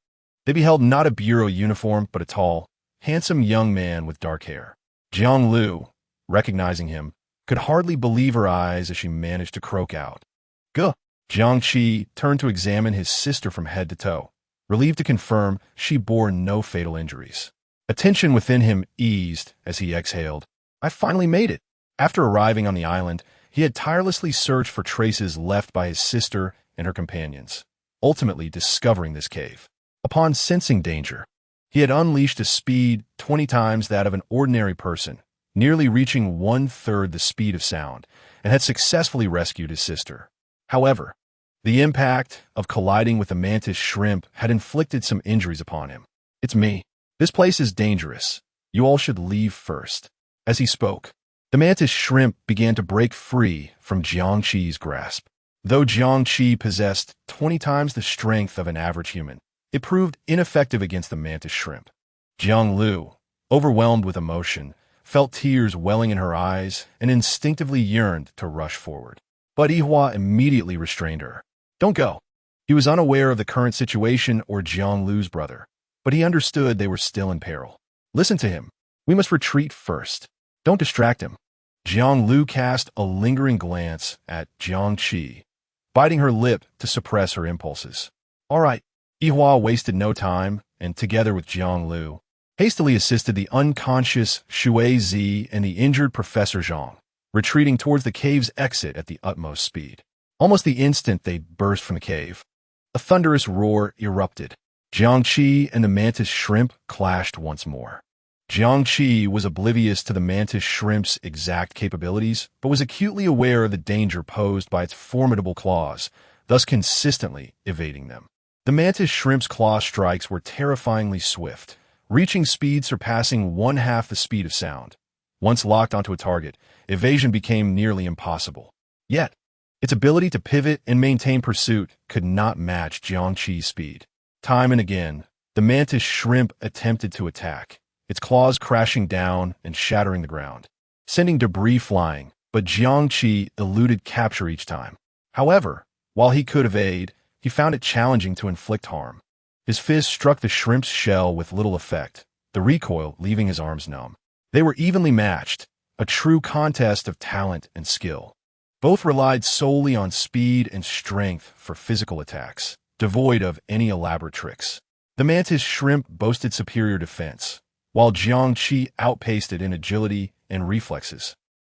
[SPEAKER 2] they beheld not a bureau uniform but a tall, handsome young man with dark hair. Jiang Lu, recognizing him, could hardly believe her eyes as she managed to croak out, "Guh!" Jiang Qi turned to examine his sister from head to toe, relieved to confirm she bore no fatal injuries. A tension within him eased as he exhaled. "I finally made it." After arriving on the island, he had tirelessly searched for traces left by his sister and her companions, ultimately discovering this cave. Upon sensing danger, he had unleashed a speed 20 times that of an ordinary person, nearly reaching 1/3 the speed of sound, and had successfully rescued his sister. However, the impact of colliding with the mantis shrimp had inflicted some injuries upon him. "It's me. This place is dangerous. You all should leave first." As he spoke, the mantis shrimp began to break free from Jiang Qi's grasp. Though Jiang Qi possessed 20 times the strength of an average human, it proved ineffective against the mantis shrimp. Jiang Lu, overwhelmed with emotion, felt tears welling in her eyes and instinctively yearned to rush forward. But Yihua immediately restrained her. "Don't go." He was unaware of the current situation or Jiang Lu's brother, but he understood they were still in peril. "Listen to him. We must retreat first. Don't distract him." Jiang Lu cast a lingering glance at Jiang Qi, biting her lip to suppress her impulses. "All right." Yihua wasted no time, and together with Jiang Lu, hastily assisted the unconscious Shui Zi and the injured Professor Zhang, retreating towards the cave's exit at the utmost speed. Almost the instant they burst from the cave, a thunderous roar erupted. Jiang Qi and the mantis shrimp clashed once more. Jiang Qi was oblivious to the mantis shrimp's exact capabilities, but was acutely aware of the danger posed by its formidable claws, thus consistently evading them. The mantis shrimp's claw strikes were terrifyingly swift, reaching speed surpassing 1/2 the speed of sound. Once locked onto a target, evasion became nearly impossible. Yet, its ability to pivot and maintain pursuit could not match Jiang Qi's speed. Time and again, the mantis shrimp attempted to attack, its claws crashing down and shattering the ground, sending debris flying, but Jiang Qi eluded capture each time. However, while he could evade, he found it challenging to inflict harm. His fist struck the shrimp's shell with little effect, the recoil leaving his arms numb. They were evenly matched, a true contest of talent and skill. Both relied solely on speed and strength for physical attacks, devoid of any elaborate tricks. The mantis shrimp boasted superior defense, while Jiang Qi outpaced it in agility and reflexes,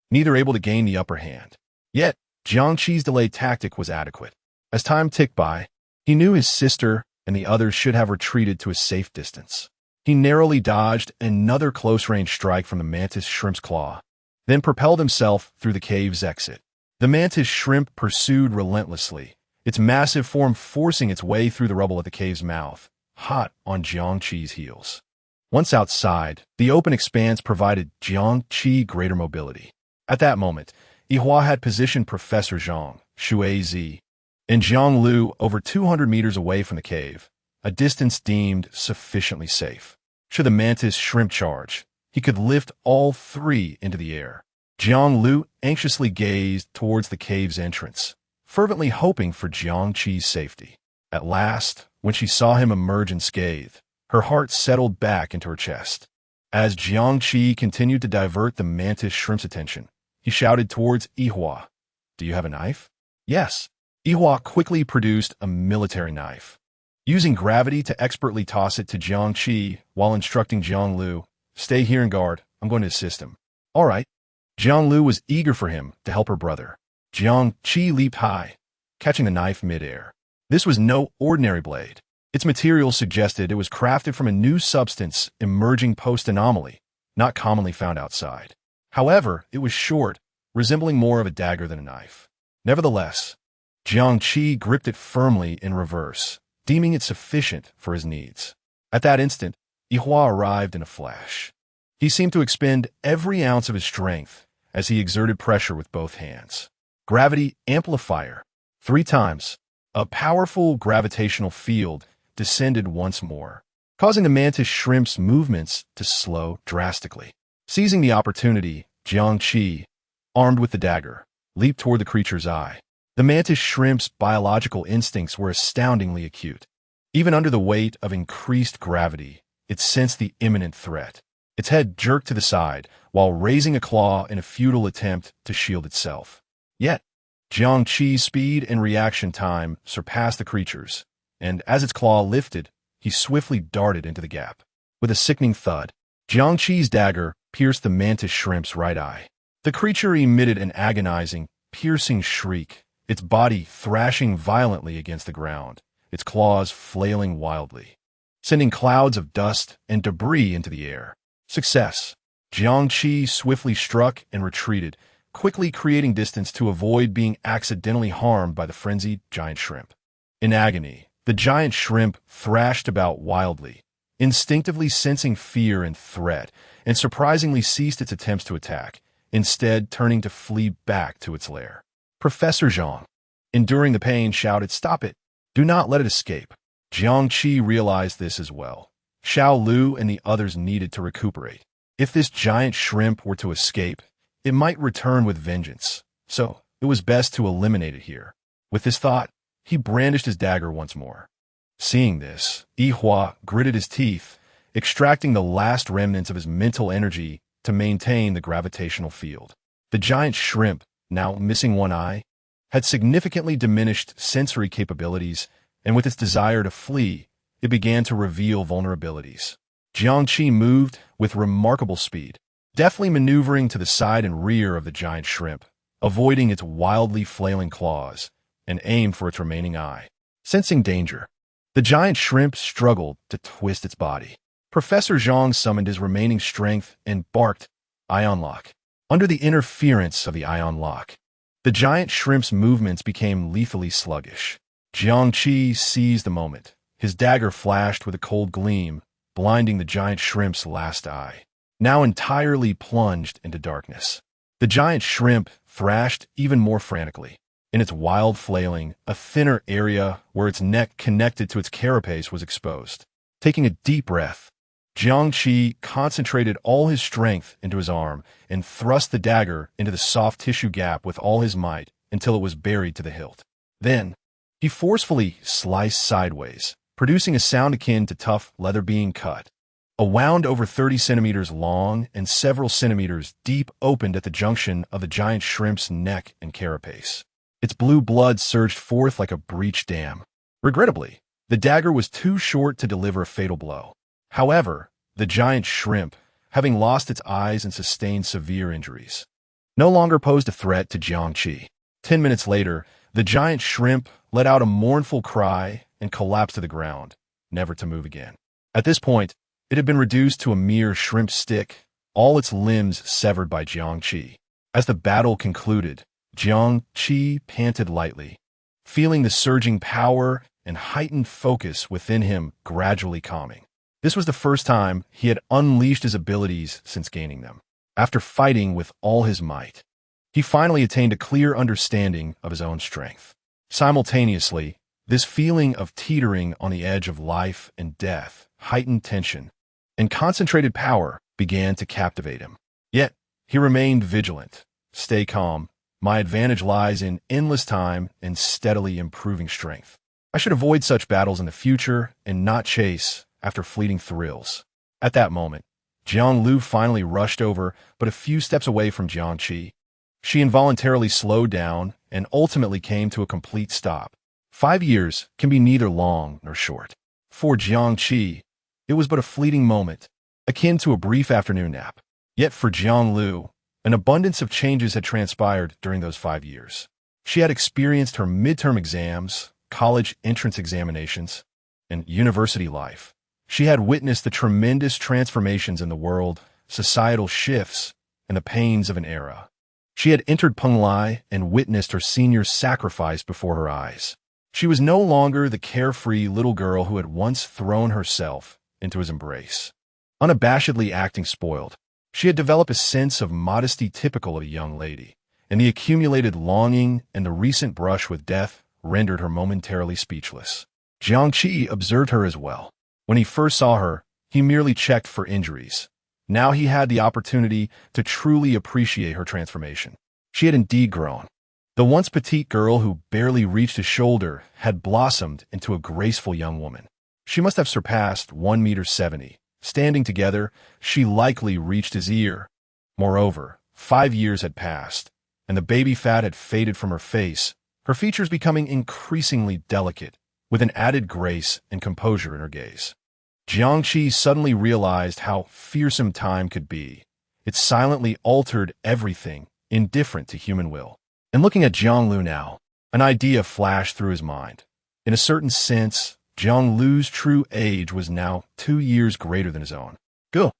[SPEAKER 2] neither able to gain the upper hand. Yet, Jiang Qi's delayed tactic was adequate. As time ticked by, he knew his sister and the others should have retreated to a safe distance. He narrowly dodged another close-range strike from the mantis shrimp's claw, then propelled himself through the cave's exit. The mantis shrimp pursued relentlessly, its massive form forcing its way through the rubble at the cave's mouth, hot on Jiang Qi's heels. Once outside, the open expanse provided Jiang Qi greater mobility. At that moment, Yihua had positioned Professor Zhang, Shui Zi, and Jiang Lu over 200 meters away from the cave, a distance deemed sufficiently safe. Should the mantis shrimp charge, he could lift all three into the air. Jiang Lu anxiously gazed towards the cave's entrance, fervently hoping for Jiang Qi's safety. At last, when she saw him emerge unscathed, her heart settled back into her chest. As Jiang Qi continued to divert the mantis shrimp's attention, he shouted towards Yihua, "Do you have a knife?" "Yes." Yihua quickly produced a military knife, using gravity to expertly toss it to Jiang Qi while instructing Jiang Lu, "Stay here and guard. I'm going to assist him." "All right." Jiang Lu was eager for him to help her brother. Jiang Qi leaped high, catching the knife mid-air. This was no ordinary blade. Its material suggested it was crafted from a new substance emerging post-anomaly, not commonly found outside. However, it was short, resembling more of a dagger than a knife. Nevertheless, Jiangqi gripped it firmly in reverse, deeming it sufficient for his needs. At that instant, Yihua arrived in a flash. He seemed to expend every ounce of his strength as he exerted pressure with both hands. Gravity amplifier. 3 times. A powerful gravitational field descended once more, causing the mantis shrimp's movements to slow drastically. Seizing the opportunity, Jiangqi, armed with the dagger, leaped toward the creature's eye. The mantis shrimp's biological instincts were astoundingly acute. Even under the weight of increased gravity, it sensed the imminent threat. Its head jerked to the side, while raising a claw in a futile attempt to shield itself. Yet, Jiangqi's speed and reaction time surpassed the creature's, and as its claw lifted, he swiftly darted into the gap. With a sickening thud, Jiangqi's dagger pierced the mantis shrimp's right eye. The creature emitted an agonizing, piercing shriek, its body thrashing violently against the ground, its claws flailing wildly, sending clouds of dust and debris into the air. Success. Jiangqi swiftly struck and retreated, quickly creating distance to avoid being accidentally harmed by the frenzied giant shrimp. In agony, the giant shrimp thrashed about wildly, instinctively sensing fear and threat, and surprisingly ceased its attempts to attack, instead turning to flee back to its lair. Professor Zhang, enduring the pain, shouted, "Stop it! Do not let it escape." Jiangqi realized this as well. Xiao Lu and the others needed to recuperate. If this giant shrimp were to escape, it might return with vengeance, so it was best to eliminate it here. With this thought, he brandished his dagger once more. Seeing this, Yihua gritted his teeth, extracting the last remnants of his mental energy to maintain the gravitational field. The giant shrimp, now missing one eye, had significantly diminished sensory capabilities, and with its desire to flee, it began to reveal vulnerabilities. Jiangqi moved with remarkable speed, deftly maneuvering to the side and rear of the giant shrimp, avoiding its wildly flailing claws, and aimed for its remaining eye. Sensing danger, the giant shrimp struggled to twist its body. Professor Zhang summoned his remaining strength and barked, "Ion Lock." Under the interference of the Ion Lock, the giant shrimp's movements became lethally sluggish. Jiangqi seized the moment. His dagger flashed with a cold gleam, blinding the giant shrimp's last eye. Now entirely plunged into darkness, the giant shrimp thrashed even more frantically. In its wild flailing, a thinner area where its neck connected to its carapace was exposed. Taking a deep breath, Jiangqi concentrated all his strength into his arm and thrust the dagger into the soft tissue gap with all his might until it was buried to the hilt. Then, he forcefully sliced sideways, producing a sound akin to tough leather being cut. A wound over 30 centimeters long and several centimeters deep opened at the junction of the giant shrimp's neck and carapace. Its blue blood surged forth like a breached dam. Regrettably, the dagger was too short to deliver a fatal blow. However, the giant shrimp, having lost its eyes and sustained severe injuries, no longer posed a threat to Jiangqi. 10 minutes later, the giant shrimp let out a mournful cry and collapsed to the ground, never to move again. At this point, it had been reduced to a mere shrimp stick, all its limbs severed by Jiangqi. As the battle concluded, Jiangqi panted lightly, feeling the surging power and heightened focus within him gradually calming. This was the first time he had unleashed his abilities since gaining them. After fighting with all his might, he finally attained a clear understanding of his own strength. Simultaneously, this feeling of teetering on the edge of life and death, heightened tension, and concentrated power began to captivate him. Yet, he remained vigilant. "Stay calm. My advantage lies in endless time and steadily improving strength. I should avoid such battles in the future and not chase after fleeting thrills." At that moment, Jiang Lu finally rushed over but a few steps away from Jiangqi. She involuntarily slowed down and ultimately came to a complete stop. 5 years can be neither long nor short. For Jiangqi, it was but a fleeting moment, akin to a brief afternoon nap. Yet for Jiang Lu, an abundance of changes had transpired during those 5 years. She had experienced her midterm exams, college entrance examinations, and university life. She had witnessed the tremendous transformations in the world, societal shifts, and the pains of an era. She had entered Penglai and witnessed her seniors sacrificed before her eyes. She was no longer the carefree little girl who had once thrown herself into his embrace. Unabashedly acting spoiled, she had developed a sense of modesty typical of a young lady, and the accumulated longing and the recent brush with death rendered her momentarily speechless. Jiangqi observed her as well. When he first saw her, he merely checked for injuries. Now he had the opportunity to truly appreciate her transformation. She had indeed grown. The once petite girl who barely reached his shoulder had blossomed into a graceful young woman. She must have surpassed 1.70 meters. Standing together, she likely reached his ear. Moreover, 5 years had passed, and the baby fat had faded from her face, her features becoming increasingly delicate, with an added grace and composure in her gaze. Jiangqi suddenly realized how fearsome time could be. It silently altered everything, indifferent to human will. And looking at Jianglu now, an idea flashed through his mind. In a certain sense, Jianglu's true age was now 2 years greater than his own. Go.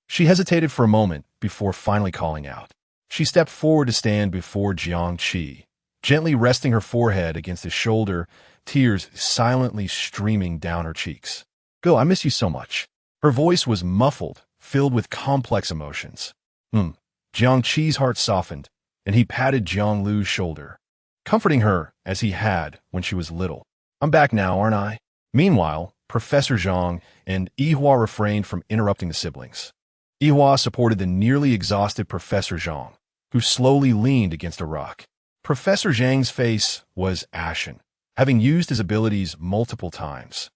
[SPEAKER 2] She hesitated for a moment before finally calling out. She stepped forward to stand before Jiangqi, gently resting her forehead against his shoulder, tears silently streaming down her cheeks. Go, I miss you so much. Her voice was muffled, filled with complex emotions. Jiangqi's heart softened, and he patted Jianglu's shoulder, comforting her as he had when she was little. I'm back now, aren't I? Meanwhile, Professor Zhang and Yihua refrained from interrupting the siblings. Yihua supported the nearly exhausted Professor Zhang, who slowly leaned against a rock. Professor Zhang's face was ashen, having used his abilities multiple times.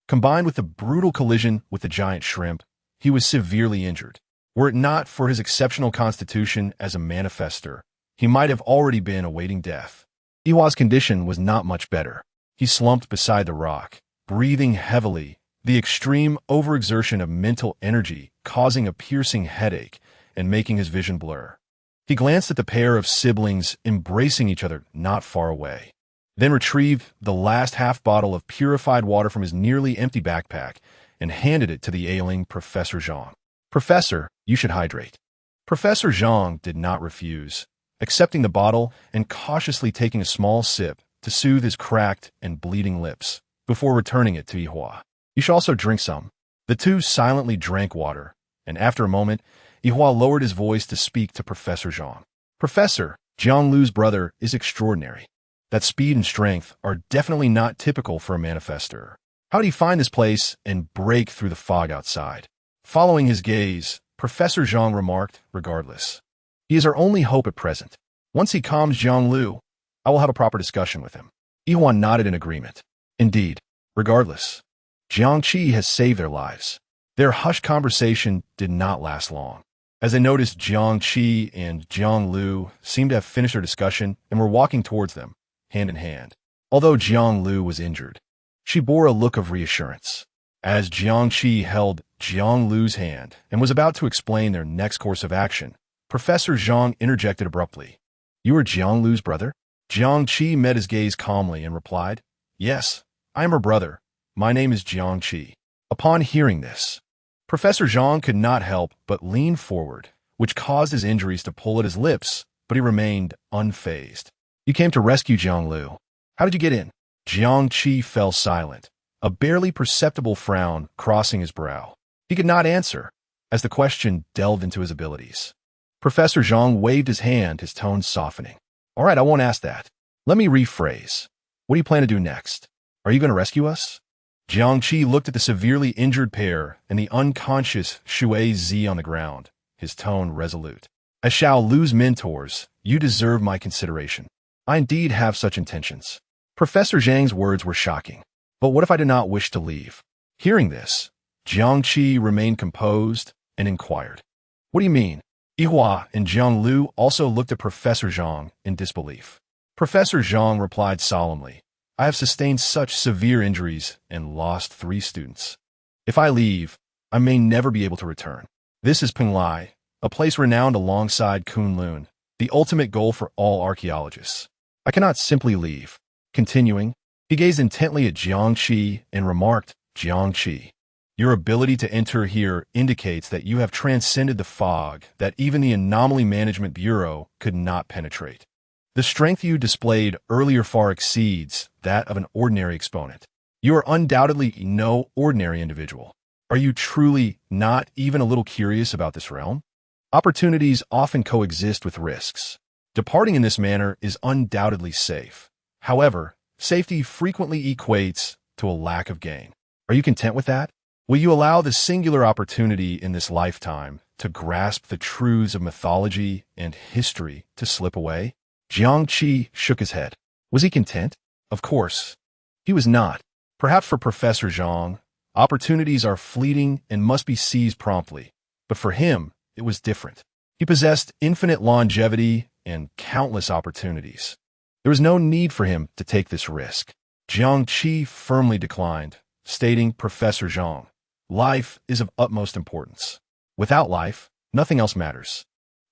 [SPEAKER 2] Combined with the brutal collision with the giant shrimp, he was severely injured. Were it not for his exceptional constitution as a manifester, he might have already been awaiting death. Yihua's condition was not much better. He slumped beside the rock, breathing heavily, the extreme overexertion of mental energy causing a piercing headache and making his vision blur. He glanced at the pair of siblings embracing each other not far away, then retrieved the last half bottle of purified water from his nearly empty backpack and handed it to the ailing Professor Zhang. Professor, you should hydrate. Professor Zhang did not refuse, accepting the bottle and cautiously taking a small sip to soothe his cracked and bleeding lips before returning it to Yihua. You should also drink some. The two silently drank water, and after a moment, Yihua lowered his voice to speak to Professor Zhang. Professor, Jianglu's brother is extraordinary. That speed and strength are definitely not typical for a manifester. How did he find this place and break through the fog outside? Following his gaze, Professor Zhang remarked, regardless. He is our only hope at present. Once he calms Jianglu, I will have a proper discussion with him. Yihua nodded in agreement. Indeed, regardless, Jiangqi has saved their lives. Their hushed conversation did not last long. As they noticed, Jiangqi and Jianglu seemed to have finished their discussion and were walking towards them, hand in hand. Although Jianglu was injured, she bore a look of reassurance. As Jiangqi held Jianglu's hand and was about to explain their next course of action, Professor Zhang interjected abruptly. You are Jianglu's brother? Jiangqi met his gaze calmly and replied, Yes, I am her brother. My name is Jiangqi. Upon hearing this, Professor Zhang could not help but lean forward, which caused his injuries to pull at his lips, but he remained unfazed. You came to rescue Jianglu. How did you get in? Jiangqi fell silent, a barely perceptible frown crossing his brow. He could not answer, as the question delved into his abilities. Professor Zhang waved his hand, his tone softening. All right, I won't ask that. Let me rephrase. What do you plan to do next? Are you going to rescue us? Jiangqi looked at the severely injured pair and the unconscious Shui Zi on the ground, his tone resolute. As Xiao Lu's mentors, you deserve my consideration. I indeed have such intentions. Professor Zhang's words were shocking. But what if I did not wish to leave? Hearing this, Jiangqi remained composed and inquired. What do you mean? Yihua and Jianglu also looked at Professor Zhang in disbelief. Professor Zhang replied solemnly, I have sustained such severe injuries and lost 3 students. If I leave, I may never be able to return. This is Penglai, a place renowned alongside Kunlun, the ultimate goal for all archaeologists. I cannot simply leave. Continuing, he gazed intently at Jiangqi and remarked, Jiangqi. Your ability to enter here indicates that you have transcended the fog that even the Anomaly Management Bureau could not penetrate. The strength you displayed earlier far exceeds that of an ordinary exponent. You are undoubtedly no ordinary individual. Are you truly not even a little curious about this realm? Opportunities often coexist with risks. Departing in this manner is undoubtedly safe. However, safety frequently equates to a lack of gain. Are you content with that? Will you allow the singular opportunity in this lifetime to grasp the truths of mythology and history to slip away? Jiangqi shook his head. Was he content? Of course. He was not. Perhaps for Professor Zhang, opportunities are fleeting and must be seized promptly. But for him, it was different. He possessed infinite longevity and countless opportunities. There was no need for him to take this risk. Jiangqi firmly declined, stating, Professor Zhang, life is of utmost importance. Without life, nothing else matters.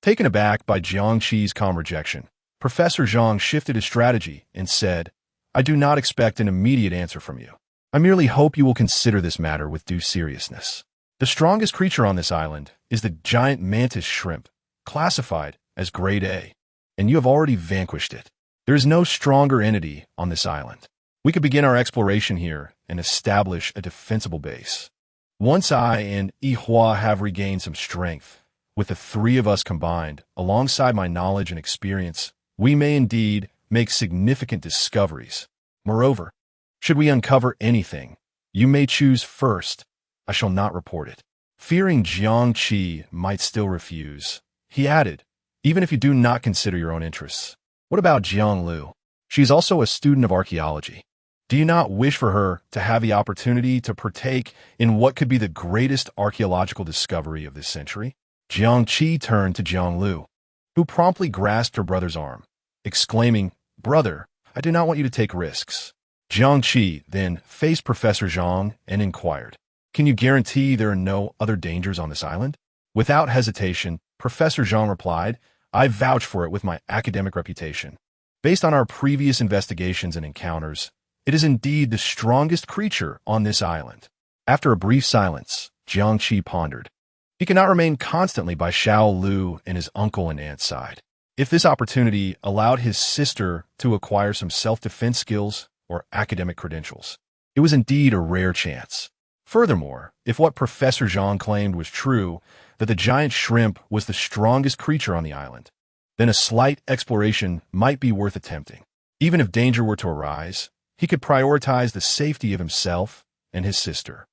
[SPEAKER 2] Taken aback by Jiangqi's calm rejection, Professor Zhang shifted his strategy and said, I do not expect an immediate answer from you. I merely hope you will consider this matter with due seriousness. The strongest creature on this island is the giant mantis shrimp, classified as Grade A, and you have already vanquished it. There is no stronger entity on this island. We could begin our exploration here and establish a defensible base. Once I and Yihua have regained some strength, with the three of us combined, alongside my knowledge and experience, we may indeed make significant discoveries. Moreover, should we uncover anything, you may choose first. I shall not report it. Fearing Jiangqi might still refuse, he added, even if you do not consider your own interests. What about Jiang Lu? She is also a student of archaeology. Do you not wish for her to have the opportunity to partake in what could be the greatest archaeological discovery of this century? Jiangqi turned to Jiang Lu, who promptly grasped her brother's arm, exclaiming, Brother, I do not want you to take risks. Jiangqi then faced Professor Zhang and inquired, Can you guarantee there are no other dangers on this island? Without hesitation, Professor Zhang replied, I vouch for it with my academic reputation. Based on our previous investigations and encounters, it is indeed the strongest creature on this island. After a brief silence, Jiangqi pondered. He cannot remain constantly by Xiao Lu and his uncle and aunt's side. If this opportunity allowed his sister to acquire some self-defense skills or academic credentials, it was indeed a rare chance. Furthermore, if what Professor Zhang claimed was true, that the giant shrimp was the strongest creature on the island, then a slight exploration might be worth attempting. Even if danger were to arise, he could prioritize the safety of himself and his sister.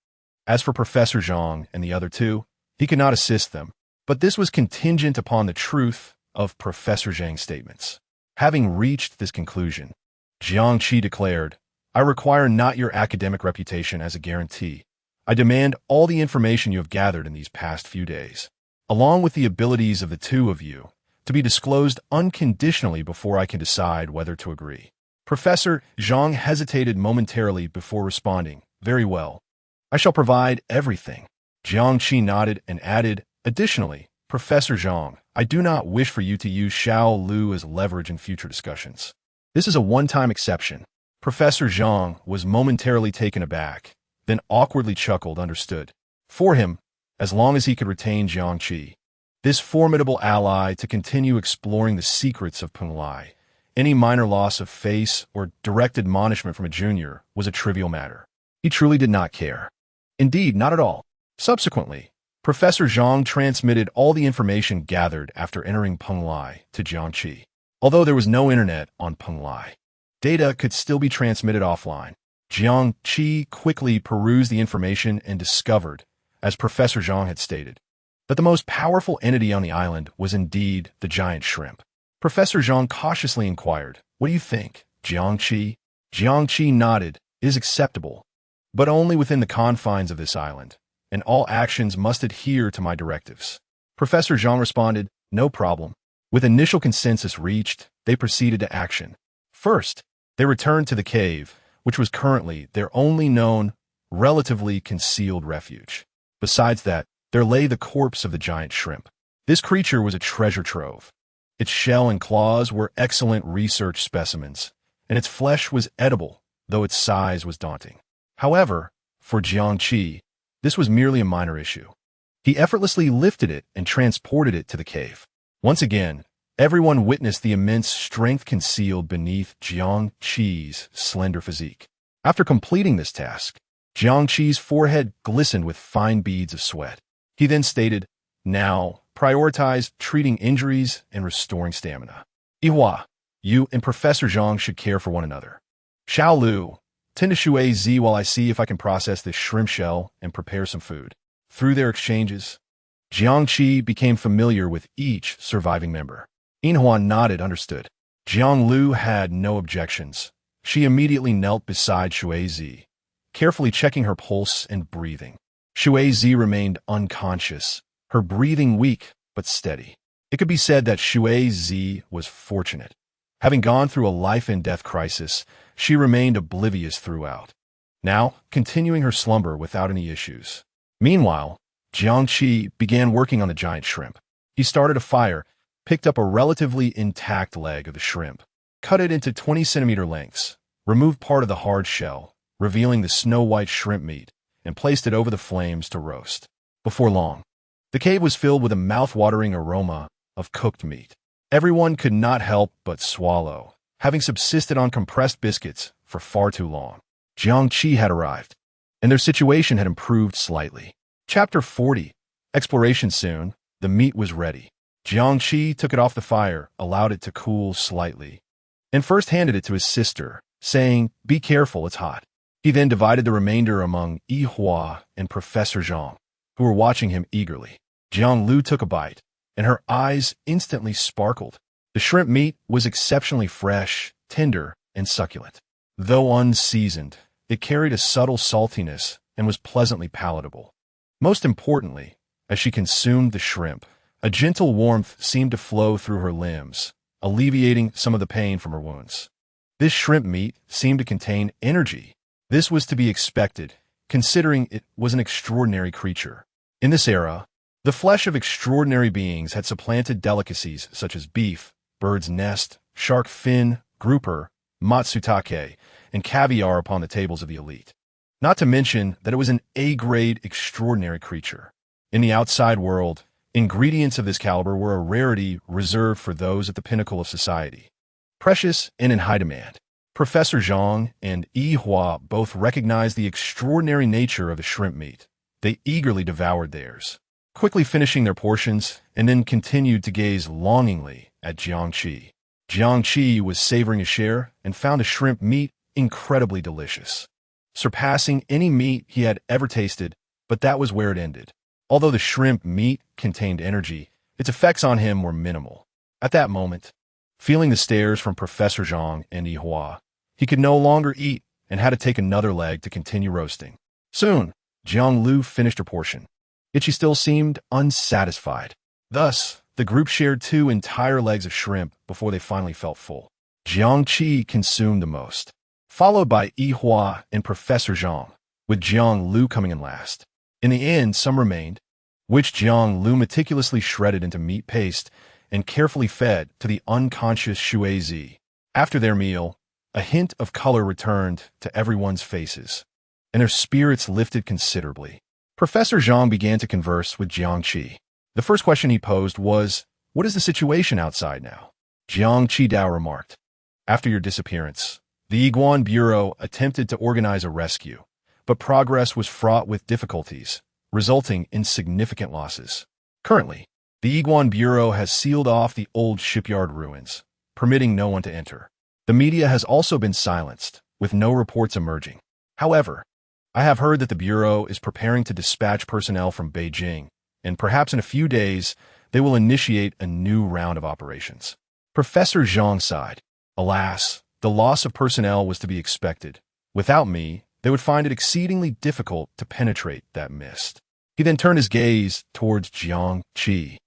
[SPEAKER 2] As for Professor Zhang and the other two, he could not assist them, but this was contingent upon the truth of Professor Zhang's statements. Having reached this conclusion, Jiangqi declared, I require not your academic reputation as a guarantee. I demand all the information you have gathered in these past few days, along with the abilities of the two of you, to be disclosed unconditionally before I can decide whether to agree. Professor Zhang hesitated momentarily before responding, Very well. I shall provide everything. Jiangqi nodded and added, Additionally, Professor Zhang, I do not wish for you to use Xiao Lu as leverage in future discussions. This is a one-time exception. Professor Zhang was momentarily taken aback, then awkwardly chuckled, understood. For him, as long as he could retain Jiangqi, this formidable ally to continue exploring the secrets of Penglai, any minor loss of face or direct admonishment from a junior was a trivial matter. He truly did not care. Indeed, not at all. Subsequently, Professor Zhang transmitted all the information gathered after entering Penglai to Jiangqi. Although there was no internet on Penglai, data could still be transmitted offline. Jiangqi quickly perused the information and discovered, as Professor Zhang had stated, that the most powerful entity on the island was indeed the giant shrimp. Professor Zhang cautiously inquired, What do you think, Jiangqi? Jiangqi nodded, It is acceptable, but only within the confines of this island, and all actions must adhere to my directives. Professor Zhang responded, No problem. With initial consensus reached, they proceeded to action. First, they returned to the cave, which was currently their only known, relatively concealed refuge. Besides that, there lay the corpse of the giant shrimp. This creature was a treasure trove. Its shell and claws were excellent research specimens, and its flesh was edible, though its size was daunting. However, For Jiangqi, this was merely a minor issue. He effortlessly lifted it and transported it to the cave. Once again, everyone witnessed the immense strength concealed beneath Jiangqi's slender physique. After completing this task, Jiangqi's forehead glistened with fine beads of sweat. He then stated, "Now, prioritize treating injuries and restoring stamina. Yihua, you and Professor Zhang should care for one another. Xiao Lu, tend to Shui Zi while I see if I can process this shrimp shell and prepare some food." Through their exchanges, Jiangqi became familiar with each surviving member. Yinhuan nodded, understood. Jiang Lu had no objections. She immediately knelt beside Shui Zi, carefully checking her pulse and breathing. Shui Zi remained unconscious, her breathing weak but steady. It could be said that Shui Zi was fortunate. Having gone through a life-and-death crisis, she remained oblivious throughout, now continuing her slumber without any issues. Meanwhile, Jiangqi began working on the giant shrimp. He started a fire, picked up a relatively intact leg of the shrimp, cut it into 20-centimeter lengths, removed part of the hard shell, revealing the snow-white shrimp meat, and placed it over the flames to roast. Before long, the cave was filled with a mouth-watering aroma of cooked meat. Everyone could not help but swallow, having subsisted on compressed biscuits for far too long. Jiangqi had arrived, and their situation had improved slightly. Chapter 40. Exploration. Soon, the meat was ready. Jiangqi took it off the fire, allowed it to cool slightly, and first handed it to his sister, saying, "Be careful, it's hot." He then divided the remainder among Yihua and Professor Zhang, who were watching him eagerly. Jiang Lu took a bite, and her eyes instantly sparkled. The shrimp meat was exceptionally fresh, tender, and succulent. Though unseasoned, it carried a subtle saltiness and was pleasantly palatable. Most importantly, as she consumed the shrimp, a gentle warmth seemed to flow through her limbs, alleviating some of the pain from her wounds. This shrimp meat seemed to contain energy. This was to be expected, considering it was an extraordinary creature. In this era, the flesh of extraordinary beings had supplanted delicacies such as beef, bird's nest, shark fin, grouper, matsutake, and caviar upon the tables of the elite. Not to mention that it was an A-grade extraordinary creature. In the outside world, ingredients of this caliber were a rarity reserved for those at the pinnacle of society, precious and in high demand. Professor Zhang and Yihua both recognized the extraordinary nature of the shrimp meat. They eagerly devoured theirs, quickly finishing their portions, and then continued to gaze longingly at Jiangqi. Jiangqi was savoring a share and found the shrimp meat incredibly delicious, surpassing any meat he had ever tasted, but that was where it ended. Although the shrimp meat contained energy, its effects on him were minimal. At that moment, feeling the stares from Professor Zhang and Yihua, he could no longer eat and had to take another leg to continue roasting. Soon, Jiang Lu finished her portion, yet she still seemed unsatisfied. Thus, the group shared 2 entire legs of shrimp before they finally felt full. Jiangqi consumed the most, followed by Yihua and Professor Zhang, with Jiang Lu coming in last. In the end, some remained, which Jiang Lu meticulously shredded into meat paste and carefully fed to the unconscious Shui Zi. After their meal, a hint of color returned to everyone's faces, and their spirits lifted considerably. Professor Zhang began to converse with Jiangqi. The first question he posed was, "What is the situation outside now?" Jiangqi Dao remarked, "After your disappearance, the Yiguan Bureau attempted to organize a rescue, but progress was fraught with difficulties, resulting in significant losses. Currently, the Yiguan Bureau has sealed off the old shipyard ruins, permitting no one to enter. The media has also been silenced, with no reports emerging. However, I have heard that the Bureau is preparing to dispatch personnel from Beijing, and perhaps in a few days, they will initiate a new round of operations." Professor Zhang sighed. Alas, the loss of personnel was to be expected. Without me, they would find it exceedingly difficult to penetrate that mist. He then turned his gaze towards Jiangqi,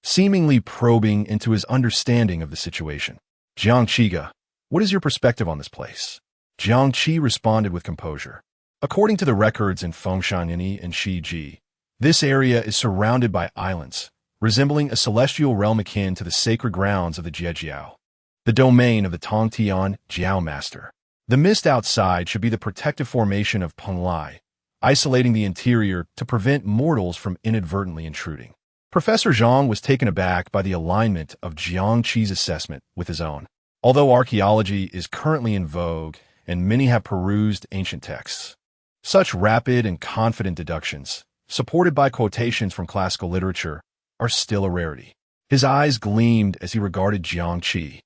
[SPEAKER 2] seemingly probing into his understanding of the situation. "Jiangqi, what is your perspective on this place?" Jiangqi responded with composure. "According to the records in Fengshanyi and Shiji, this area is surrounded by islands, resembling a celestial realm akin to the sacred grounds of the Jiejiao, the domain of the Tongtian Jiao Master. The mist outside should be the protective formation of Penglai. isolating the interior to prevent mortals from inadvertently intruding. Professor Zhang was taken aback by the alignment of Jiang Qi's assessment with his own. Although archaeology is currently in vogue and many have perused ancient texts, such rapid and confident deductions, supported by quotations from classical literature, are still a rarity. His eyes gleamed as he regarded Jiang Qi,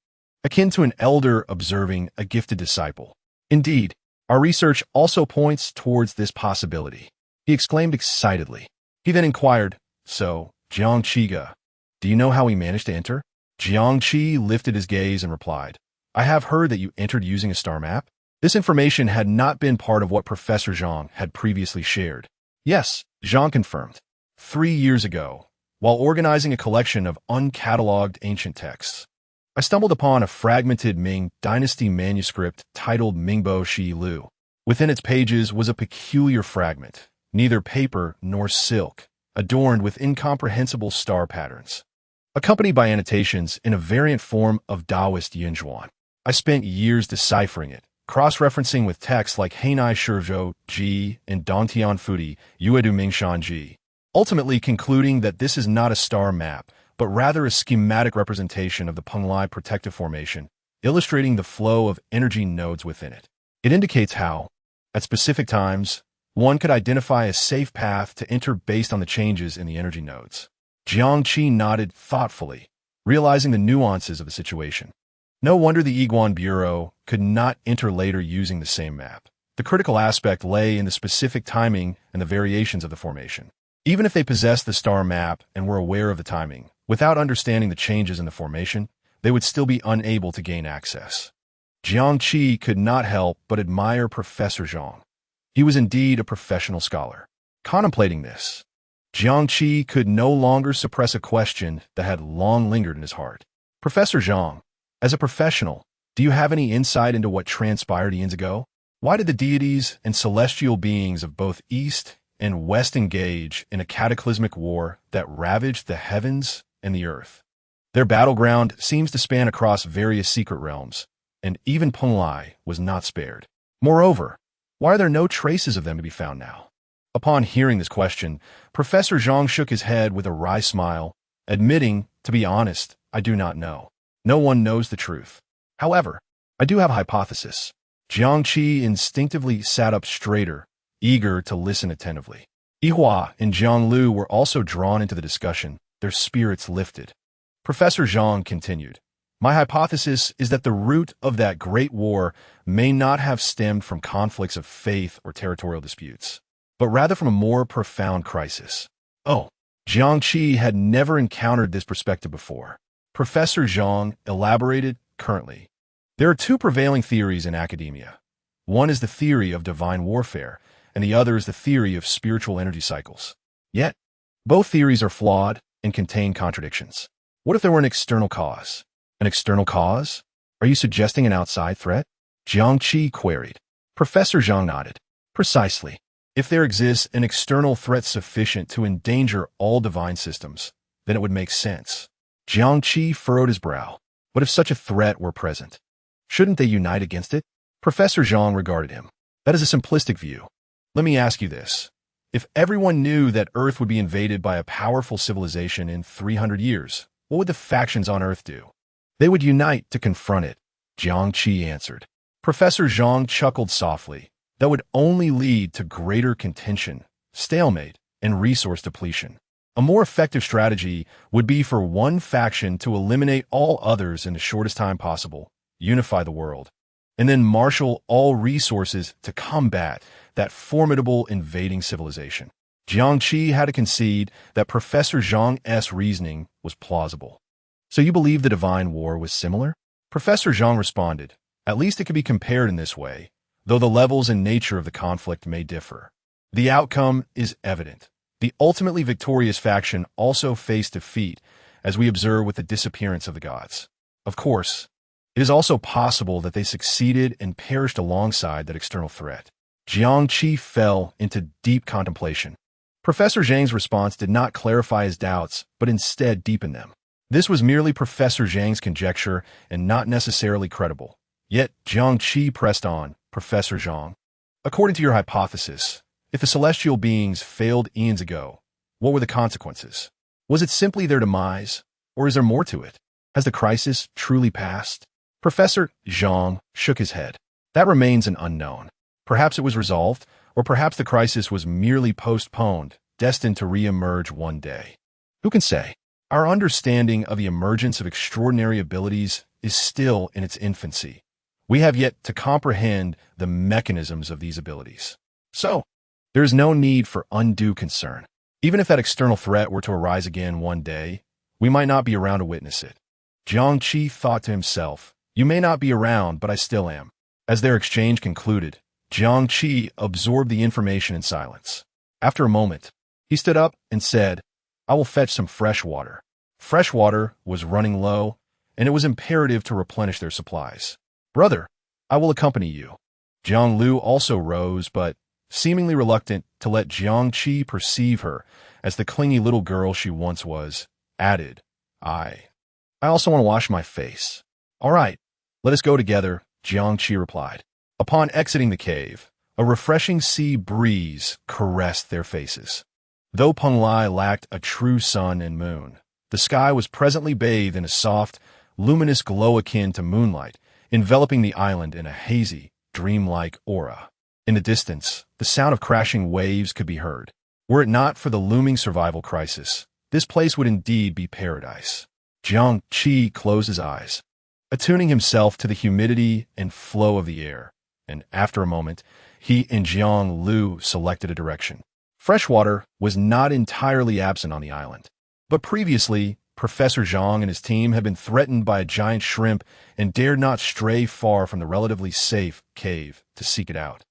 [SPEAKER 2] akin to an elder observing a gifted disciple. Indeed, our research also points towards this possibility, he exclaimed excitedly. He then inquired, so, Jiang Qiga, do you know how we managed to enter? Jiang Qi lifted his gaze and replied, I have heard that you entered using a star map. This information had not been part of what Professor Zhang had previously shared. Yes, Zhang confirmed. 3 years ago, while organizing a collection of uncatalogued ancient texts, I stumbled upon a fragmented Ming Dynasty manuscript titled Mingbo Shi Lu. Within its pages was a peculiar fragment, neither paper nor silk, adorned with incomprehensible star patterns, accompanied by annotations in a variant form of Taoist Yinzhuan. I spent years deciphering it, cross-referencing with texts like Heinai Shizhou Ji and Dongtian Fudi Yuedu Mingshan Ji, ultimately concluding that this is not a star map, but rather a schematic representation of the Penglai protective formation, illustrating the flow of energy nodes within it. It indicates how, at specific times, one could identify a safe path to enter based on the changes in the energy nodes. Jiang Qi nodded thoughtfully, realizing the nuances of the situation. No wonder the Yiguan Bureau could not enter later using the same map. The critical aspect lay in the specific timing and the variations of the formation. Even if they possessed the star map and were aware of the timing, without understanding the changes in the formation, they would still be unable to gain access. Jiang Qi could not help but admire Professor Zhang. He was indeed a professional scholar. Contemplating this, Jiang Qi could no longer suppress a question that had long lingered in his heart. Professor Zhang, as a professional, do you have any insight into what transpired eons ago? Why did the deities and celestial beings of both East and West engage in a cataclysmic war that ravaged the heavens and the earth? Their battleground seems to span across various secret realms, and even Penglai was not spared. Moreover, why are there no traces of them to be found now? Upon hearing this question, Professor Zhang shook his head with a wry smile, admitting, to be honest, I do not know. No one knows the truth. However, I do have a hypothesis. Jiang Qi instinctively sat up straighter, eager to listen attentively. Yihua and Jiang Lu were also drawn into the discussion, their spirits lifted. Professor Zhang continued, my hypothesis is that the root of that great war may not have stemmed from conflicts of faith or territorial disputes, but rather from a more profound crisis. Oh, Jiang Qi had never encountered this perspective before. Professor Zhang elaborated currently. There are two prevailing theories in academia. One is the theory of divine warfare, and the other is the theory of spiritual energy cycles. Yet, both theories are flawed and contain contradictions. What if there were an external cause? An external cause? Are you suggesting an outside threat? Jiang Qi queried. Professor Zhang nodded. Precisely. If there exists an external threat sufficient to endanger all divine systems, then it would make sense. Jiang Qi furrowed his brow. But if such a threat were present, shouldn't they unite against it? Professor Zhang regarded him. That is a simplistic view. Let me ask you this. If everyone knew that Earth would be invaded by a powerful civilization in 300 years, what would the factions on Earth do? They would unite to confront it, Jiang Qi answered. Professor Zhang chuckled softly. That would only lead to greater contention, stalemate, and resource depletion. A more effective strategy would be for one faction to eliminate all others in the shortest time possible, unify the world, and then marshal all resources to combat that formidable invading civilization. Jiang Qi had to concede that Professor Zhang's reasoning was plausible. So you believe the divine war was similar? Professor Zhang responded, at least it could be compared in this way, though the levels and nature of the conflict may differ. The outcome is evident. The ultimately victorious faction also faced defeat, as we observe with the disappearance of the gods. Of course, it is also possible that they succeeded and perished alongside that external threat. Jiang Qi fell into deep contemplation. Professor Zhang's response did not clarify his doubts, but instead deepened them. This was merely Professor Zhang's conjecture and not necessarily credible. Yet Jiang Qi pressed on, Professor Zhang. According to your hypothesis, If the celestial beings failed eons ago, what were the consequences? Was it simply their demise, or is there more to it? Has the crisis truly passed? Professor Zhang shook his head. That remains an unknown. Perhaps it was resolved, or perhaps the crisis was merely postponed, destined to re-emerge one day. Who can say? Our understanding of the emergence of extraordinary abilities is still in its infancy. We have yet to comprehend the mechanisms of these abilities. So, there is no need for undue concern. Even if that external threat were to arise again one day, we might not be around to witness it. Jiang Qi thought to himself, "You may not be around, but I still am." As their exchange concluded, Jiang Qi absorbed the information in silence. After a moment, he stood up and said, "I will fetch some fresh water." Fresh water was running low, and it was imperative to replenish their supplies. "Brother, I will accompany you." Jiang Lu also rose, but, seemingly reluctant to let Jiang Qi perceive her as the clingy little girl she once was, added, I also want to wash my face." "All right, let us go together," Jiang Qi replied. Upon exiting the cave, a refreshing sea breeze caressed their faces. Though Penglai lacked a true sun and moon, the sky was presently bathed in a soft, luminous glow akin to moonlight, enveloping the island in a hazy, dreamlike aura. In the distance, the sound of crashing waves could be heard. Were it not for the looming survival crisis, this place would indeed be paradise. Jiang Qi closed his eyes, attuning himself to the humidity and flow of the air, and after a moment, he and Jiang Lu selected a direction. Fresh water was not entirely absent on the island, but previously, Professor Zhang and his team had been threatened by a giant shrimp and dared not stray far from the relatively safe cave to seek it out,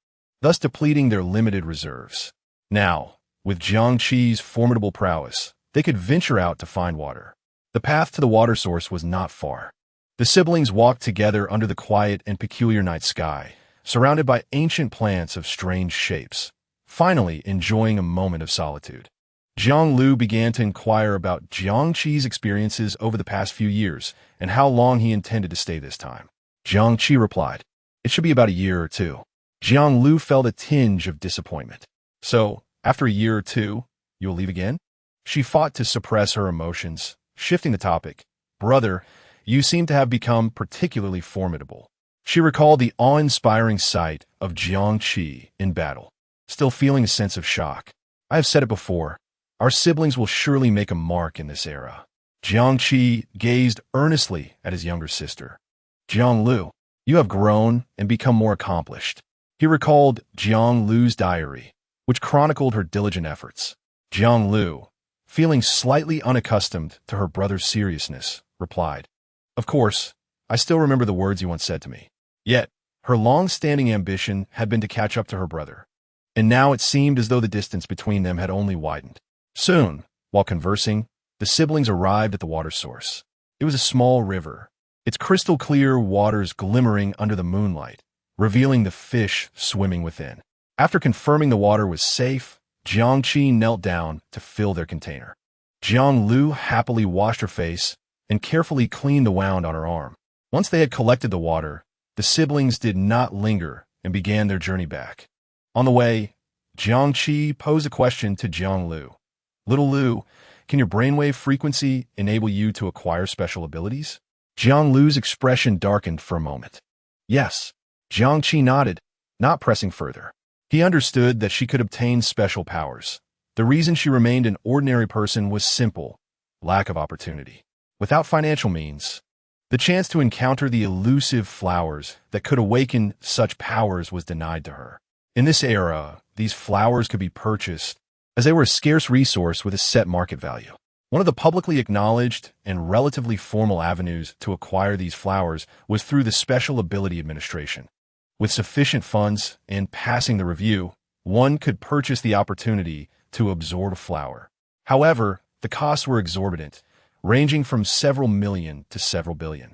[SPEAKER 2] thus depleting their limited reserves. Now, with Jiang Qi's formidable prowess, they could venture out to find water. The path to the water source was not far. The siblings walked together under the quiet and peculiar night sky, surrounded by ancient plants of strange shapes, finally enjoying a moment of solitude. Jiang Lu began to inquire about Jiang Qi's experiences over the past few years and how long he intended to stay this time. Jiang Qi replied, "It should be about a year or two." Jiang Lu felt a tinge of disappointment. "So, after a year or two, you'll leave again?" She fought to suppress her emotions, shifting the topic. "Brother, you seem to have become particularly formidable." She recalled the awe-inspiring sight of Jiang Qi in battle, still feeling a sense of shock. "I have said it before, our siblings will surely make a mark in this era." Jiang Qi gazed earnestly at his younger sister. "Jiang Lu, you have grown and become more accomplished." He recalled Jiang Lu's diary, which chronicled her diligent efforts. Jiang Lu, feeling slightly unaccustomed to her brother's seriousness, replied, "Of course, I still remember the words you once said to me." Yet, her long-standing ambition had been to catch up to her brother, and now it seemed as though the distance between them had only widened. Soon, while conversing, the siblings arrived at the water source. It was a small river, its crystal-clear waters glimmering under the moonlight, revealing the fish swimming within. After confirming the water was safe, Jiang Qi knelt down to fill their container. Jiang Lu happily washed her face and carefully cleaned the wound on her arm. Once they had collected the water, the siblings did not linger and began their journey back. On the way, Jiang Qi posed a question to Jiang Lu. "Little Lu, can your brainwave frequency enable you to acquire special abilities?" Jiang Lu's expression darkened for a moment. "Yes." Jiang Qi nodded, not pressing further. He understood that she could obtain special powers. The reason she remained an ordinary person was simple: lack of opportunity. Without financial means, the chance to encounter the elusive flowers that could awaken such powers was denied to her. In this era, these flowers could be purchased, as they were a scarce resource with a set market value. One of the publicly acknowledged and relatively formal avenues to acquire these flowers was through the Special Ability Administration. With sufficient funds and passing the review, one could purchase the opportunity to absorb a flower. However, the costs were exorbitant, ranging from several million to several billion,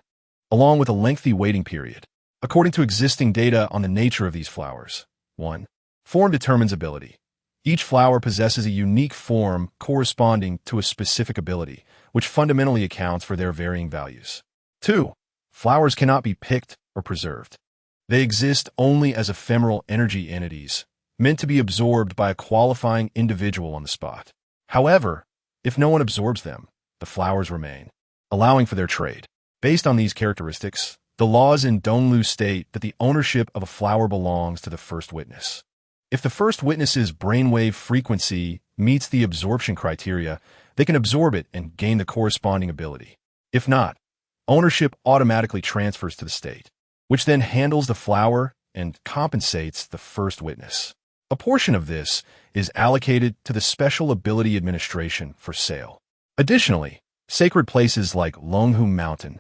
[SPEAKER 2] along with a lengthy waiting period. According to existing data on the nature of these flowers, 1. Form determines ability. Each flower possesses a unique form corresponding to a specific ability, which fundamentally accounts for their varying values. 2. Flowers cannot be picked or preserved. They exist only as ephemeral energy entities, meant to be absorbed by a qualifying individual on the spot. However, if no one absorbs them, the flowers remain, allowing for their trade. Based on these characteristics, the laws in Donglu state that the ownership of a flower belongs to the first witness. If the first witness's brainwave frequency meets the absorption criteria, they can absorb it and gain the corresponding ability. If not, ownership automatically transfers to the state, which then handles the flower and compensates the first witness. A portion of this is allocated to the Special Ability Administration for sale. Additionally, sacred places like Longhu Mountain,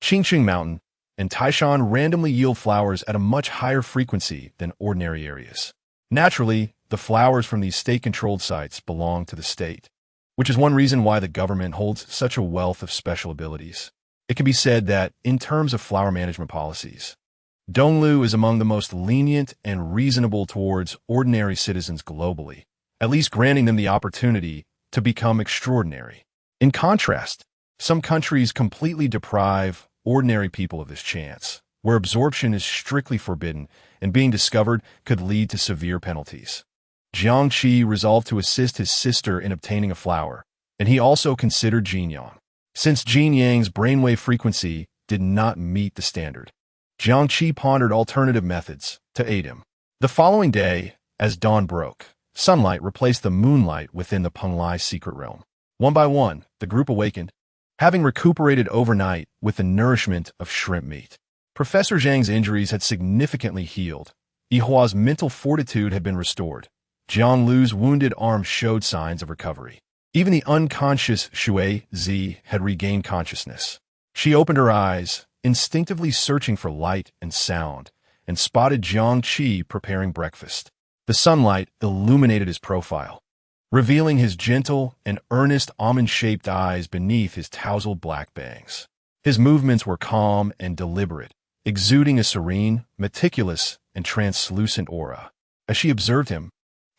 [SPEAKER 2] Qingqing Mountain, and Taishan randomly yield flowers at a much higher frequency than ordinary areas. Naturally, the flowers from these state-controlled sites belong to the state, which is one reason why the government holds such a wealth of special abilities. It can be said that, in terms of flower management policies, Donglu is among the most lenient and reasonable towards ordinary citizens globally, at least granting them the opportunity to become extraordinary. In contrast, some countries completely deprive ordinary people of this chance, where absorption is strictly forbidden and being discovered could lead to severe penalties. Jiang Qi resolved to assist his sister in obtaining a flower, and he also considered Jin Yang, since Jin Yang's brainwave frequency did not meet the standard. Jiang Qi pondered alternative methods to aid him. The following day, as dawn broke, sunlight replaced the moonlight within the Penglai secret realm. One by one, the group awakened, having recuperated overnight with the nourishment of shrimp meat. Professor Zhang's injuries had significantly healed. Yihua's mental fortitude had been restored. Jiang Lu's wounded arm showed signs of recovery. Even the unconscious Shui Zi had regained consciousness. She opened her eyes, instinctively searching for light and sound, and spotted Jiang Qi preparing breakfast. The sunlight illuminated his profile, revealing his gentle and earnest almond-shaped eyes beneath his tousled black bangs. His movements were calm and deliberate, exuding a serene, meticulous, and translucent aura. As she observed him,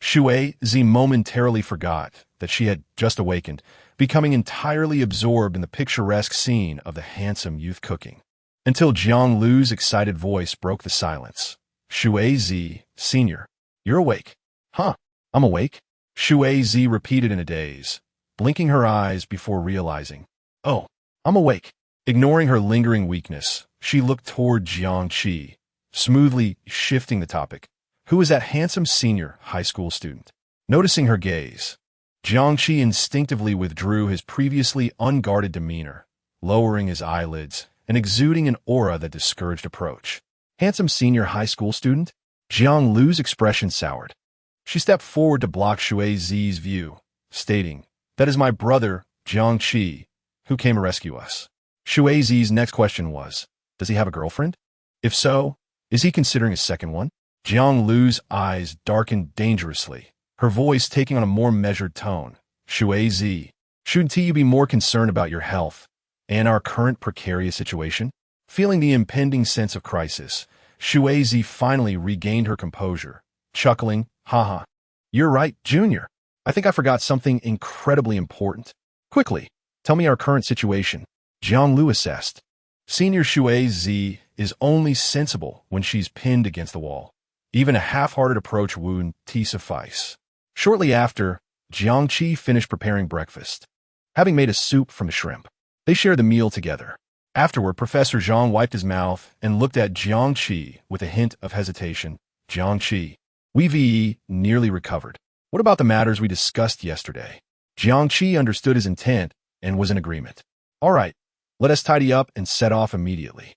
[SPEAKER 2] Shui Zi momentarily forgot that she had just awakened, becoming entirely absorbed in the picturesque scene of the handsome youth cooking. Until Jiang Lu's excited voice broke the silence. Shui Zi, Senior, you're awake. Huh, I'm awake? Shui Zi repeated in a daze, blinking her eyes before realizing. Oh, I'm awake. Ignoring her lingering weakness, she looked toward Jiang Qi, smoothly shifting the topic. Who is that handsome senior high school student? Noticing her gaze, Jiang Qi instinctively withdrew his previously unguarded demeanor, lowering his eyelids and exuding an aura that discouraged approach. Handsome senior high school student? Jiang Lu's expression soured. She stepped forward to block Shui Zi's view, stating, "That is my brother, Jiang Qi, who came to rescue us." Shui Zi's next question was, does he have a girlfriend? If so, is he considering a second one? Jiang Lu's eyes darkened dangerously, her voice taking on a more measured tone. Shui Zi, shouldn't you be more concerned about your health and our current precarious situation? Feeling the impending sense of crisis, Shui Zi finally regained her composure, chuckling, haha. You're right, Junior. I think I forgot something incredibly important. Quickly, tell me our current situation. Jiang Lu assessed. Senior Shui Zi is only sensible when she's pinned against the wall. Even a half-hearted approach would suffice. Shortly after, Jiang Qi finished preparing breakfast. Having made a soup from the shrimp, they shared the meal together. Afterward, Professor Zhang wiped his mouth and looked at Jiang Qi with a hint of hesitation. Jiang Qi, we've nearly recovered. What about the matters we discussed yesterday? Jiang Qi understood his intent and was in agreement. All right, let us tidy up and set off immediately.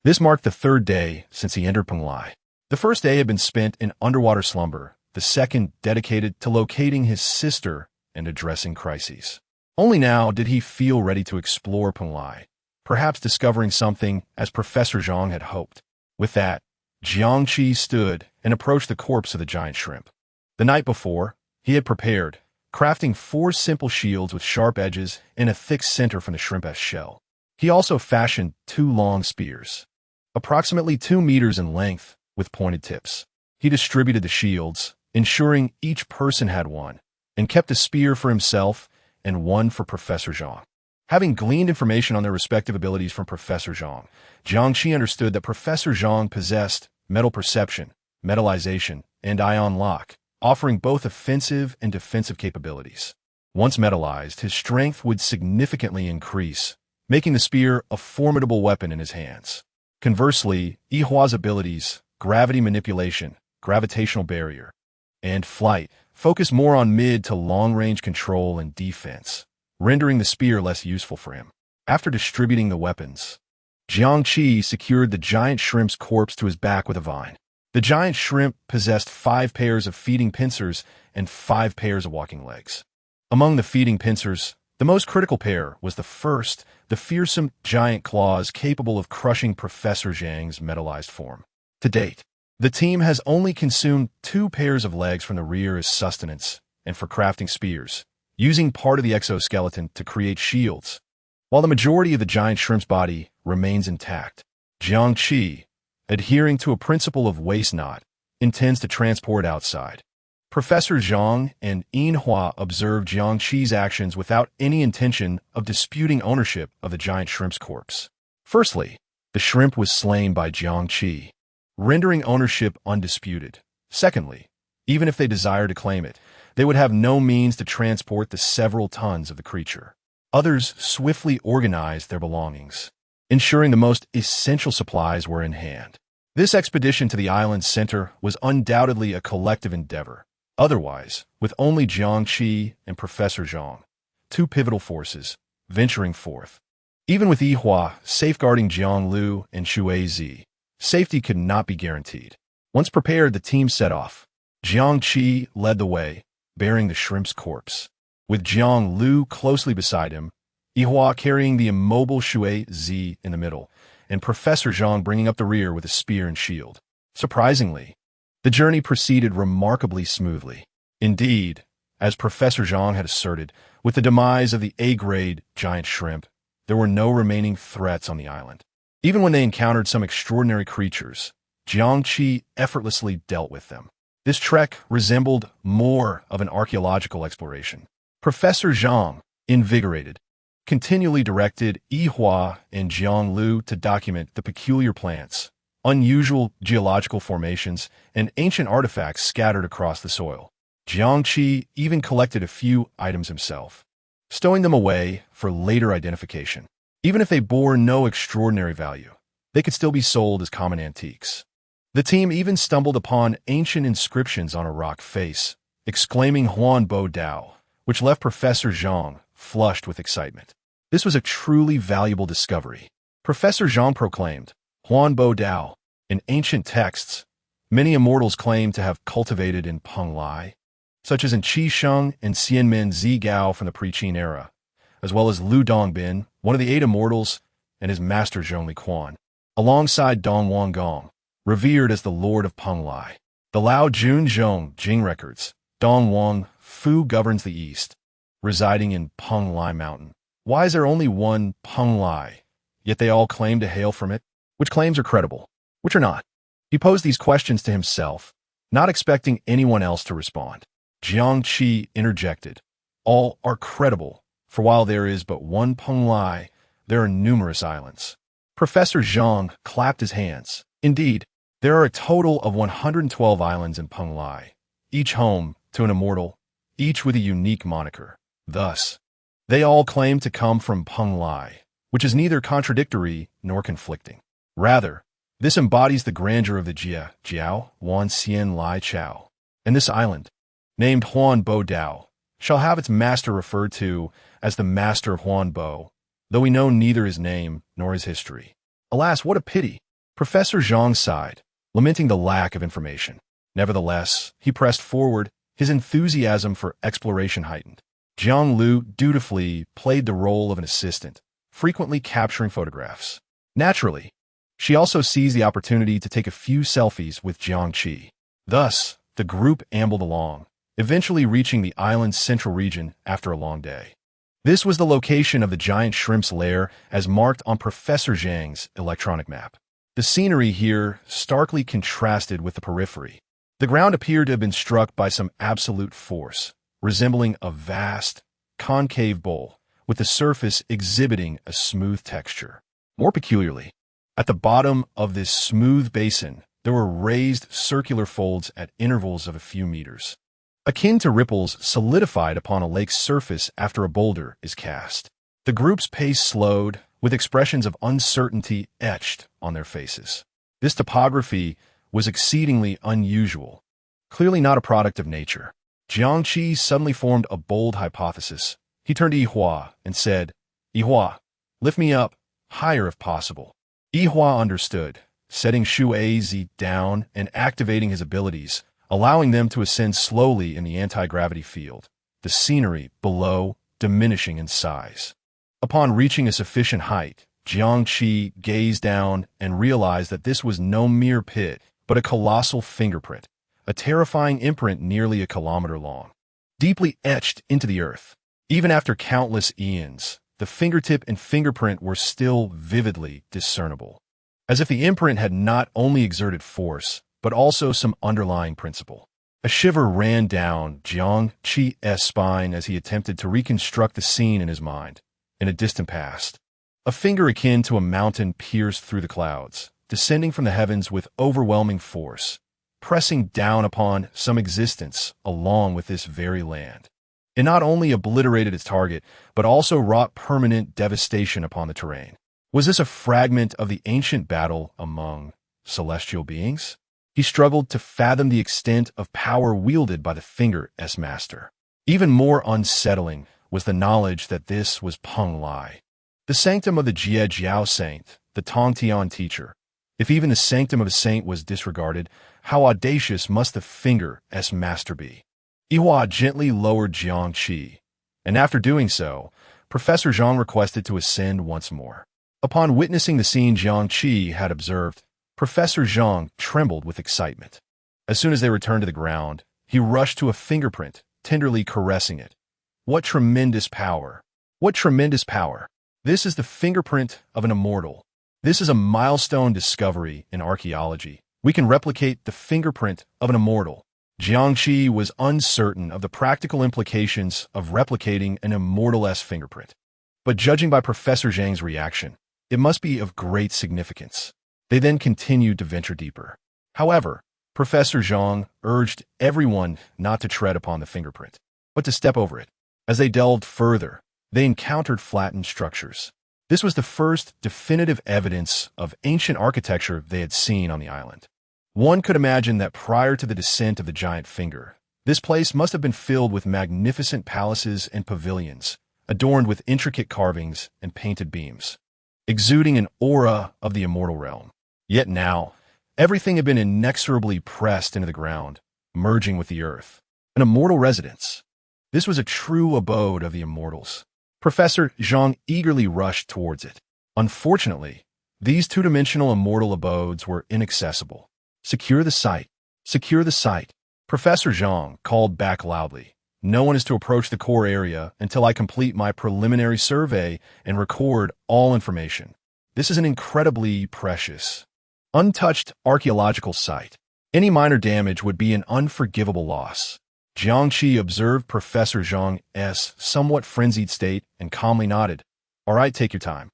[SPEAKER 2] This marked the third day since he entered Penglai. The first day had been spent in underwater slumber, the second dedicated to locating his sister and addressing crises. Only now did he feel ready to explore Penglai, perhaps discovering something as Professor Zhang had hoped. With that, Jiang Qi stood and approached the corpse of the giant shrimp. The night before, he had prepared, crafting 4 simple shields with sharp edges and a thick center from the shrimp's shell. He also fashioned 2 long spears, approximately 2 meters in length, with pointed tips. He distributed the shields, ensuring each person had one, and kept a spear for himself and one for Professor Zhang. Having gleaned information on their respective abilities from Professor Zhang, Jiang Qi understood that Professor Zhang possessed metal perception, metallization, and ion lock, offering both offensive and defensive capabilities. Once metallized, his strength would significantly increase, making the spear a formidable weapon in his hands. Conversely, Yihua's abilities, gravity manipulation, gravitational barrier, and flight, focus more on mid to long-range control and defense, rendering the spear less useful for him. After distributing the weapons, Jiangqi secured the giant shrimp's corpse to his back with a vine. The giant shrimp possessed 5 pairs of feeding pincers and 5 pairs of walking legs. Among the feeding pincers, the most critical pair was the first, the fearsome giant claws capable of crushing Professor Zhang's metallized form. To date, the team has only consumed 2 pairs of legs from the rear as sustenance and for crafting spears, using part of the exoskeleton to create shields. While the majority of the giant shrimp's body remains intact, Jiangqi, adhering to a principle of waste not, intends to transport outside. Professor Zhang and Yinhua observed Jiangqi's actions without any intention of disputing ownership of the giant shrimp's corpse. Firstly, the shrimp was slain by Jiangqi, rendering ownership undisputed. Secondly, even if they desired to claim it, they would have no means to transport the several tons of the creature. Others swiftly organized their belongings, ensuring the most essential supplies were in hand. This expedition to the island's center was undoubtedly a collective endeavor. Otherwise, with only Jiangqi and Professor Zhang, 2 pivotal forces, venturing forth. Even with Yihua safeguarding Jianglu and Shuizi, safety could not be guaranteed. Once prepared, the team set off. Jiangqi led the way, bearing the shrimp's corpse, with Jianglu closely beside him, Yihua carrying the immobile Shuizi in the middle, and Professor Zhang bringing up the rear with a spear and shield. Surprisingly, the journey proceeded remarkably smoothly. Indeed, as Professor Zhang had asserted, with the demise of the A-grade giant shrimp, there were no remaining threats on the island. Even when they encountered some extraordinary creatures, Jiangqi effortlessly dealt with them. This trek resembled more of an archaeological exploration. Professor Zhang, invigorated, continually directed Yihua and Jianglu to document the peculiar plants, unusual geological formations, and ancient artifacts scattered across the soil. Jiangqi even collected a few items himself, stowing them away for later identification. Even if they bore no extraordinary value, they could still be sold as common antiques. The team even stumbled upon ancient inscriptions on a rock face, exclaiming Huan Bo Dao, which left Professor Zhang flushed with excitement. This was a truly valuable discovery. Professor Zhang proclaimed, Huan Bo Dao, in ancient texts, many immortals claim to have cultivated in Peng Lai, such as in Qi Sheng and Xianmen Zi Gao from the pre-Qin era, as well as Lu Dongbin, one of the 8 immortals, and his master Zhongli Quan, alongside Dong Wanggong, revered as the Lord of Peng Lai. The Lao Jun Zhong Jing records, Dong Wang Fu governs the east, residing in Peng Lai Mountain. Why is there only one Peng Lai, yet they all claim to hail from it? Which claims are credible? Which are not? He posed these questions to himself, not expecting anyone else to respond. Jiangqi interjected, all are credible, for while there is but one Peng Lai, there are numerous islands. Professor Zhang clapped his hands. Indeed, there are a total of 112 islands in Peng Lai, each home to an immortal, each with a unique moniker. Thus, they all claim to come from Peng Lai, which is neither contradictory nor conflicting. Rather, this embodies the grandeur of the Jia, Jiao, Wan Xian Lai Chao. And this island, named Huan Bo Dao, shall have its master referred to as the Master of Huan Bo, though we know neither his name nor his history. Alas, what a pity! Professor Zhang sighed, lamenting the lack of information. Nevertheless, he pressed forward, his enthusiasm for exploration heightened. Jianglu dutifully played the role of an assistant, frequently capturing photographs. Naturally, she also seized the opportunity to take a few selfies with Jiangqi. Thus, the group ambled along, eventually reaching the island's central region after a long day. This was the location of the giant shrimp's lair as marked on Professor Zhang's electronic map. The scenery here starkly contrasted with the periphery. The ground appeared to have been struck by some absolute force, resembling a vast, concave bowl, with the surface exhibiting a smooth texture. More peculiarly, at the bottom of this smooth basin There were raised circular folds at intervals of a few meters, akin to ripples solidified upon a lake's surface after a boulder is cast. The group's pace slowed, with expressions of uncertainty etched on their faces. This topography was exceedingly unusual, clearly not a product of nature. Jiang Qi suddenly formed a bold hypothesis. He turned to Yihua and said, "Yihua, lift me up, higher if possible." Yihua understood, setting Shu Az down and activating his abilities, allowing them to ascend slowly in the anti-gravity field, the scenery below diminishing in size. Upon reaching a sufficient height, Jiang Qi gazed down and realized that this was no mere pit, but a colossal fingerprint, a terrifying imprint nearly a kilometer long, deeply etched into the earth. Even after countless eons, the fingertip and fingerprint were still vividly discernible, as if the imprint had not only exerted force, but also some underlying principle. A shiver ran down Jiang Qi's spine as he attempted to reconstruct the scene in his mind. In a distant past, a finger akin to a mountain pierced through the clouds, descending from the heavens with overwhelming force, pressing down upon some existence along with this very land. It not only obliterated its target, but also wrought permanent devastation upon the terrain. Was this a fragment of the ancient battle among celestial beings? He struggled to fathom the extent of power wielded by the finger's master. Even more unsettling was the knowledge that this was Peng Lai, the sanctum of the Jie Jiao saint, the Tongtian teacher. If even the sanctum of a saint was disregarded, how audacious must the finger's master be? Yihua gently lowered Jiang Qi, and after doing so, Professor Zhang requested to ascend once more. Upon witnessing the scene Jiang Qi had observed, Professor Zhang trembled with excitement. As soon as they returned to the ground, he rushed to a fingerprint, tenderly caressing it. What tremendous power! What tremendous power! This is the fingerprint of an immortal. This is a milestone discovery in archaeology. We can replicate the fingerprint of an immortal. Jiang Qi was uncertain of the practical implications of replicating an immortal's fingerprint. But judging by Professor Zhang's reaction, it must be of great significance. They then continued to venture deeper. However, Professor Zhang urged everyone not to tread upon the fingerprint, but to step over it. As they delved further, they encountered flattened structures. This was the first definitive evidence of ancient architecture they had seen on the island. One could imagine that prior to the descent of the giant finger, this place must have been filled with magnificent palaces and pavilions, adorned with intricate carvings and painted beams, exuding an aura of the immortal realm. Yet now, everything had been inexorably pressed into the ground, merging with the earth. An immortal residence. This was a true abode of the immortals. Professor Zhang eagerly rushed towards it. Unfortunately, these two-dimensional immortal abodes were inaccessible. Secure the site. Secure the site. Professor Zhang called back loudly. No one is to approach the core area until I complete my preliminary survey and record all information. This is an incredibly precious, untouched archaeological site. Any minor damage would be an unforgivable loss. Jiang Qi observed Professor Zhang's somewhat frenzied state and calmly nodded. All right, take your time.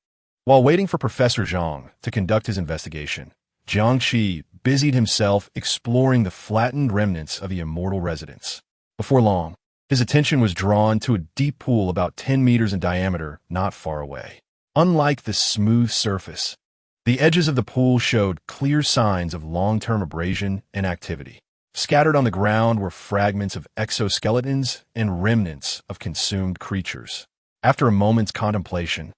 [SPEAKER 2] While waiting for Professor Zhang to conduct his investigation, Jiang Qi busied himself exploring the flattened remnants of the immortal residence. Before long, his attention was drawn to a deep pool about 10 meters in diameter not far away. Unlike the smooth surface, the edges of the pool showed clear signs of long-term abrasion and activity. Scattered on the ground were fragments of exoskeletons and remnants of consumed creatures. After a moment's contemplation,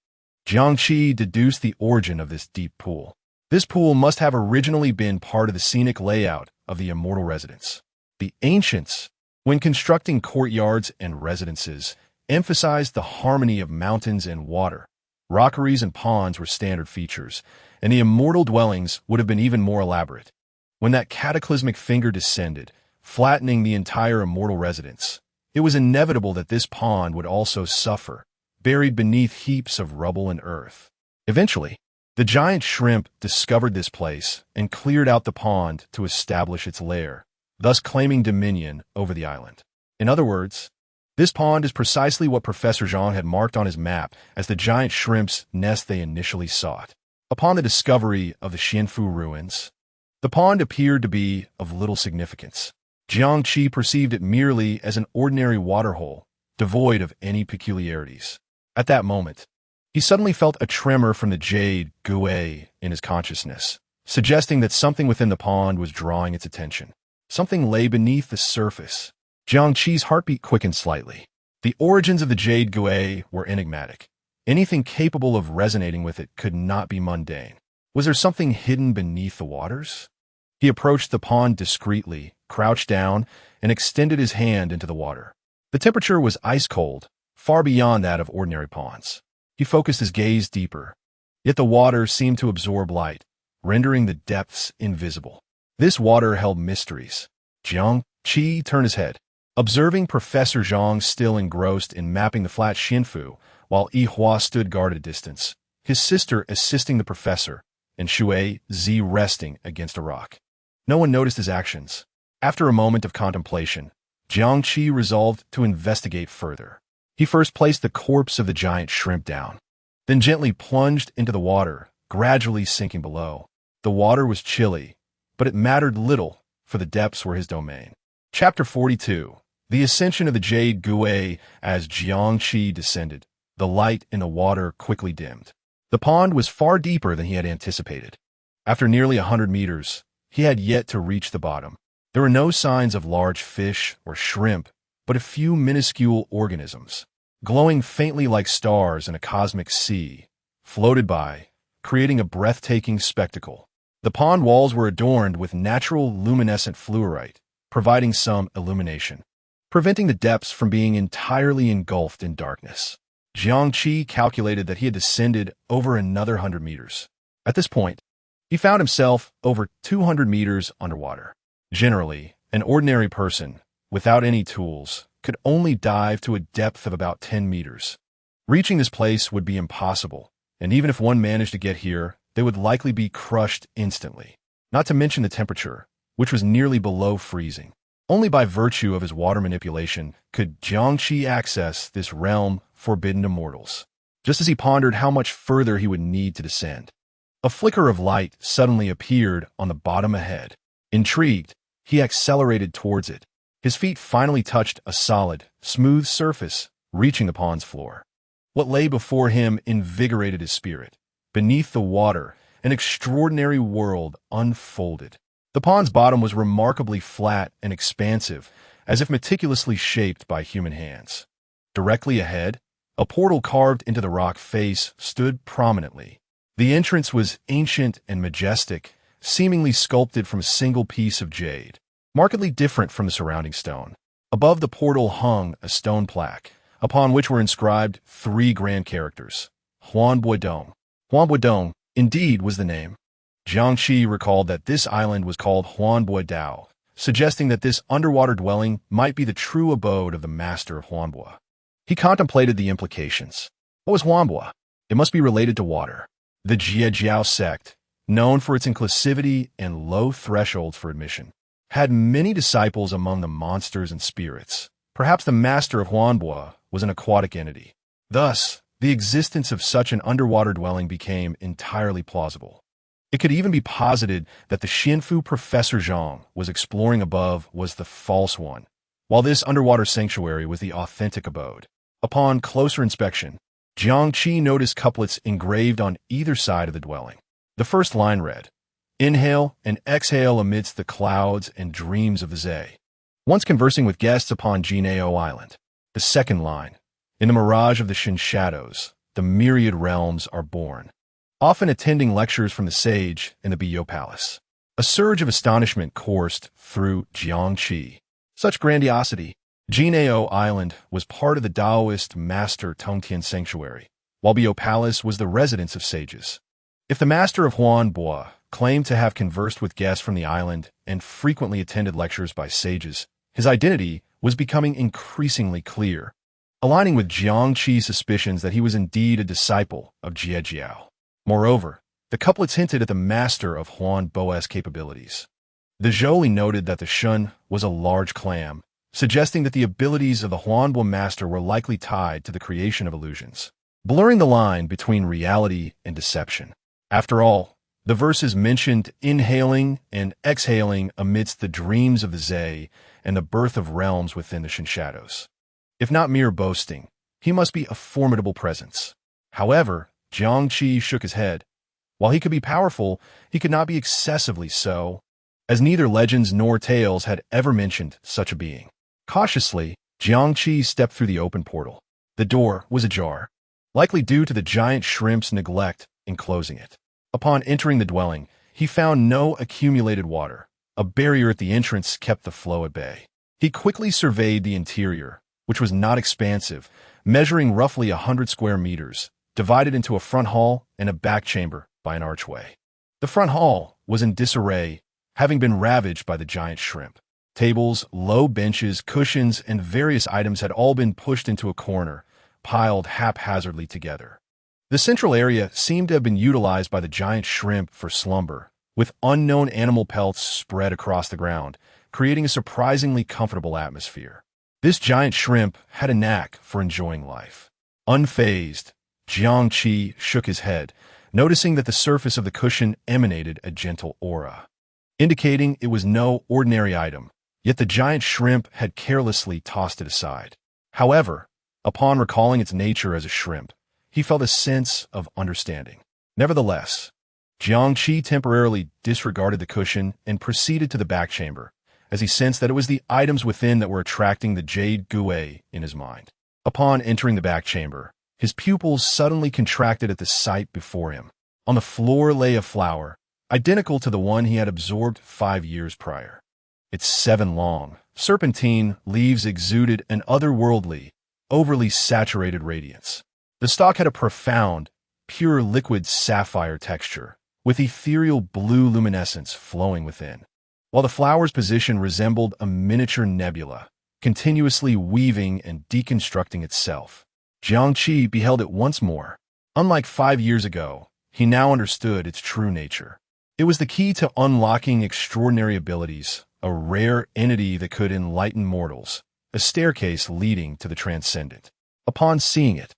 [SPEAKER 2] Jiang Qi deduced the origin of this deep pool. This pool must have originally been part of the scenic layout of the immortal residence. The ancients, when constructing courtyards and residences, emphasized the harmony of mountains and water. Rockeries and ponds were standard features, and the immortal dwellings would have been even more elaborate. When that cataclysmic finger descended, flattening the entire immortal residence, it was inevitable that this pond would also suffer, buried beneath heaps of rubble and earth. Eventually, the giant shrimp discovered this place and cleared out the pond to establish its lair, thus claiming dominion over the island. In other words, this pond is precisely what Professor Zhang had marked on his map as the giant shrimp's nest they initially sought. Upon the discovery of the Xianfu ruins, The pond appeared to be of little significance. Jiang Qi perceived it merely as an ordinary waterhole, devoid of any peculiarities. At that moment, he suddenly felt a tremor from the jade gui in his consciousness, suggesting that something within the pond was drawing its attention. Something lay beneath the surface. Jiang Qi's heartbeat quickened slightly. The origins of the jade gui were enigmatic. Anything capable of resonating with it could not be mundane. Was there something hidden beneath the waters? He approached the pond discreetly, crouched down, and extended his hand into the water. The temperature was ice cold, far beyond that of ordinary ponds. He focused his gaze deeper. Yet the water seemed to absorb light, rendering the depths invisible. This water held mysteries. Jiang Qi turned his head. Observing Professor Zhang still engrossed in mapping the flat Xianfu, while Yi Hua stood guard at a distance, his sister assisting the professor, and Shui Zi resting against a rock. No one noticed his actions. After a moment of contemplation, Jiang Qi resolved to investigate further. He first placed the corpse of the giant shrimp down, then gently plunged into the water, gradually sinking below. The water was chilly, but it mattered little, for the depths were his domain. Chapter 42. The Ascension of the Jade Gui. As Jiang Qi descended, the light in the water quickly dimmed. The pond was far deeper than he had anticipated. After nearly 100 meters, he had yet to reach the bottom. There were no signs of large fish or shrimp, but a few minuscule organisms, glowing faintly like stars in a cosmic sea, floated by, creating a breathtaking spectacle. The pond walls were adorned with natural luminescent fluorite, providing some illumination, preventing the depths from being entirely engulfed in darkness. Jiang Qi calculated that he had descended over another 100 meters. At this point, he found himself over 200 meters underwater. Generally, an ordinary person, without any tools, could only dive to a depth of about 10 meters. Reaching this place would be impossible, and even if one managed to get here, they would likely be crushed instantly. Not to mention the temperature, which was nearly below freezing. Only by virtue of his water manipulation could Jiang Qi access this realm forbidden to mortals. Just as he pondered how much further he would need to descend, a flicker of light suddenly appeared on the bottom ahead. Intrigued, he accelerated towards it. His feet finally touched a solid, smooth surface, reaching the pond's floor. What lay before him invigorated his spirit. Beneath the water, an extraordinary world unfolded. The pond's bottom was remarkably flat and expansive, as if meticulously shaped by human hands. Directly ahead, a portal carved into the rock face stood prominently. The entrance was ancient and majestic, seemingly sculpted from a single piece of jade, markedly different from the surrounding stone. Above the portal hung a stone plaque, upon which were inscribed 3 grand characters. Huanbuodong. Huanbuodong, indeed, was the name. Jiang Qi recalled that this island was called Huanbuodao, suggesting that this underwater dwelling might be the true abode of the master of Huanbuo. He contemplated the implications. What was Huanbuo? It must be related to water. The Jiejiao sect, known for its inclusivity and low thresholds for admission, had many disciples among the monsters and spirits. Perhaps the master of Huanbuo was an aquatic entity. Thus, the existence of such an underwater dwelling became entirely plausible. It could even be posited that the Xianfu Professor Zhang was exploring above was the false one, while this underwater sanctuary was the authentic abode. Upon closer inspection, Jiang Qi noticed couplets engraved on either side of the dwelling. The first line read, "Inhale and exhale amidst the clouds and dreams of the Zhe." Once conversing with guests upon Jinao Island. The second line, "In the mirage of the Shin shadows, the myriad realms are born." Often attending lectures from the sage in the Biyo Palace. A surge of astonishment coursed through Jiang Qi. Such grandiosity. Jinao Island was part of the Taoist master Tongtian sanctuary, while Biyo Palace was the residence of sages. If the master of Huanbuo claimed to have conversed with guests from the island and frequently attended lectures by sages, his identity was becoming increasingly clear, aligning with Jiang Qi's suspicions that he was indeed a disciple of Jiejiao. Moreover, the couplets hinted at the master of Huanbuo's capabilities. The Zholi noted that the Shun was a large clam, suggesting that the abilities of the Huanbuo master were likely tied to the creation of illusions, blurring the line between reality and deception. After all, The verses mentioned inhaling and exhaling amidst the dreams of the Zay and the birth of realms within the Shin shadows. If not mere boasting, he must be a formidable presence. However, Jiangqi shook his head. While he could be powerful, he could not be excessively so, as neither legends nor tales had ever mentioned such a being. Cautiously, Jiangqi stepped through the open portal. The door was ajar, likely due to the giant shrimp's neglect in closing it. Upon entering the dwelling, he found no accumulated water. A barrier at the entrance kept the flow at bay. He quickly surveyed the interior, which was not expansive, measuring roughly 100 square meters, divided into a front hall and a back chamber by an archway. The front hall was in disarray, having been ravaged by the giant shrimp. Tables, low benches, cushions, and various items had all been pushed into a corner, piled haphazardly together. The central area seemed to have been utilized by the giant shrimp for slumber, with unknown animal pelts spread across the ground, creating a surprisingly comfortable atmosphere. This giant shrimp had a knack for enjoying life. Unfazed, Jiangqi shook his head, noticing that the surface of the cushion emanated a gentle aura, indicating it was no ordinary item, yet the giant shrimp had carelessly tossed it aside. However, upon recalling its nature as a shrimp, he felt a sense of understanding. Nevertheless, Jiangqi temporarily disregarded the cushion and proceeded to the back chamber, as he sensed that it was the items within that were attracting the jade gui in his mind. Upon entering the back chamber, his pupils suddenly contracted at the sight before him. On the floor lay a flower, identical to the one he had absorbed 5 years prior. Its 7 long, serpentine leaves exuded an otherworldly, overly saturated radiance. The stalk had a profound, pure liquid sapphire texture, with ethereal blue luminescence flowing within, while the flower's position resembled a miniature nebula, continuously weaving and deconstructing itself. Jiangqi beheld it once more. Unlike 5 years ago, he now understood its true nature. It was the key to unlocking extraordinary abilities, a rare entity that could enlighten mortals, a staircase leading to the transcendent. Upon seeing it,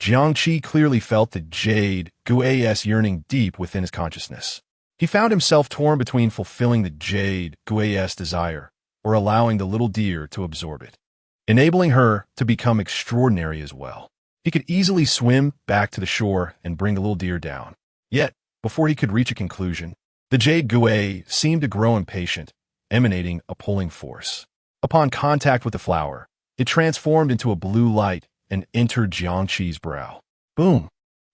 [SPEAKER 2] Jiangqi clearly felt the jade gui's yearning deep within his consciousness. He found himself torn between fulfilling the jade gui's desire or allowing the little deer to absorb it, enabling her to become extraordinary as well. He could easily swim back to the shore and bring the little deer down. Yet, before he could reach a conclusion, the jade gui seemed to grow impatient, emanating a pulling force. Upon contact with the flower, it transformed into a blue light and entered Jiangqi's brow. Boom!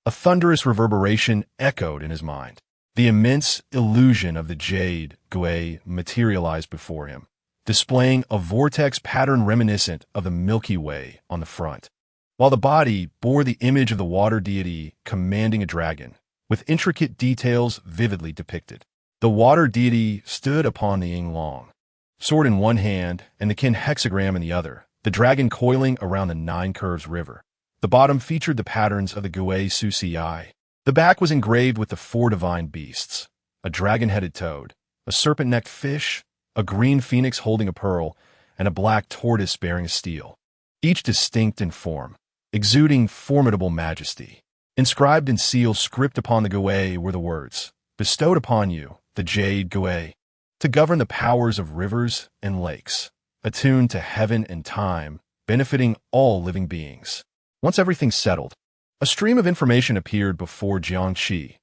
[SPEAKER 2] A thunderous reverberation echoed in his mind. The immense illusion of the jade gui materialized before him, displaying a vortex pattern reminiscent of the Milky Way on the front, while the body bore the image of the water deity commanding a dragon, with intricate details vividly depicted. The water deity stood upon the yin long, sword in one hand and the kin hexagram in the other, the dragon coiling around the 9 curves river. The bottom featured the patterns of the Gui Suci. The back was engraved with the 4 divine beasts, a dragon-headed toad, a serpent-necked fish, a green phoenix holding a pearl, and a black tortoise bearing a steel, each distinct in form, exuding formidable majesty. Inscribed in seal script upon the Gui were the words, "Bestowed upon you, the jade Gui, to govern the powers of rivers and lakes, attuned to heaven and time, benefiting all living beings." Once everything settled, a stream of information appeared before Jiangqi.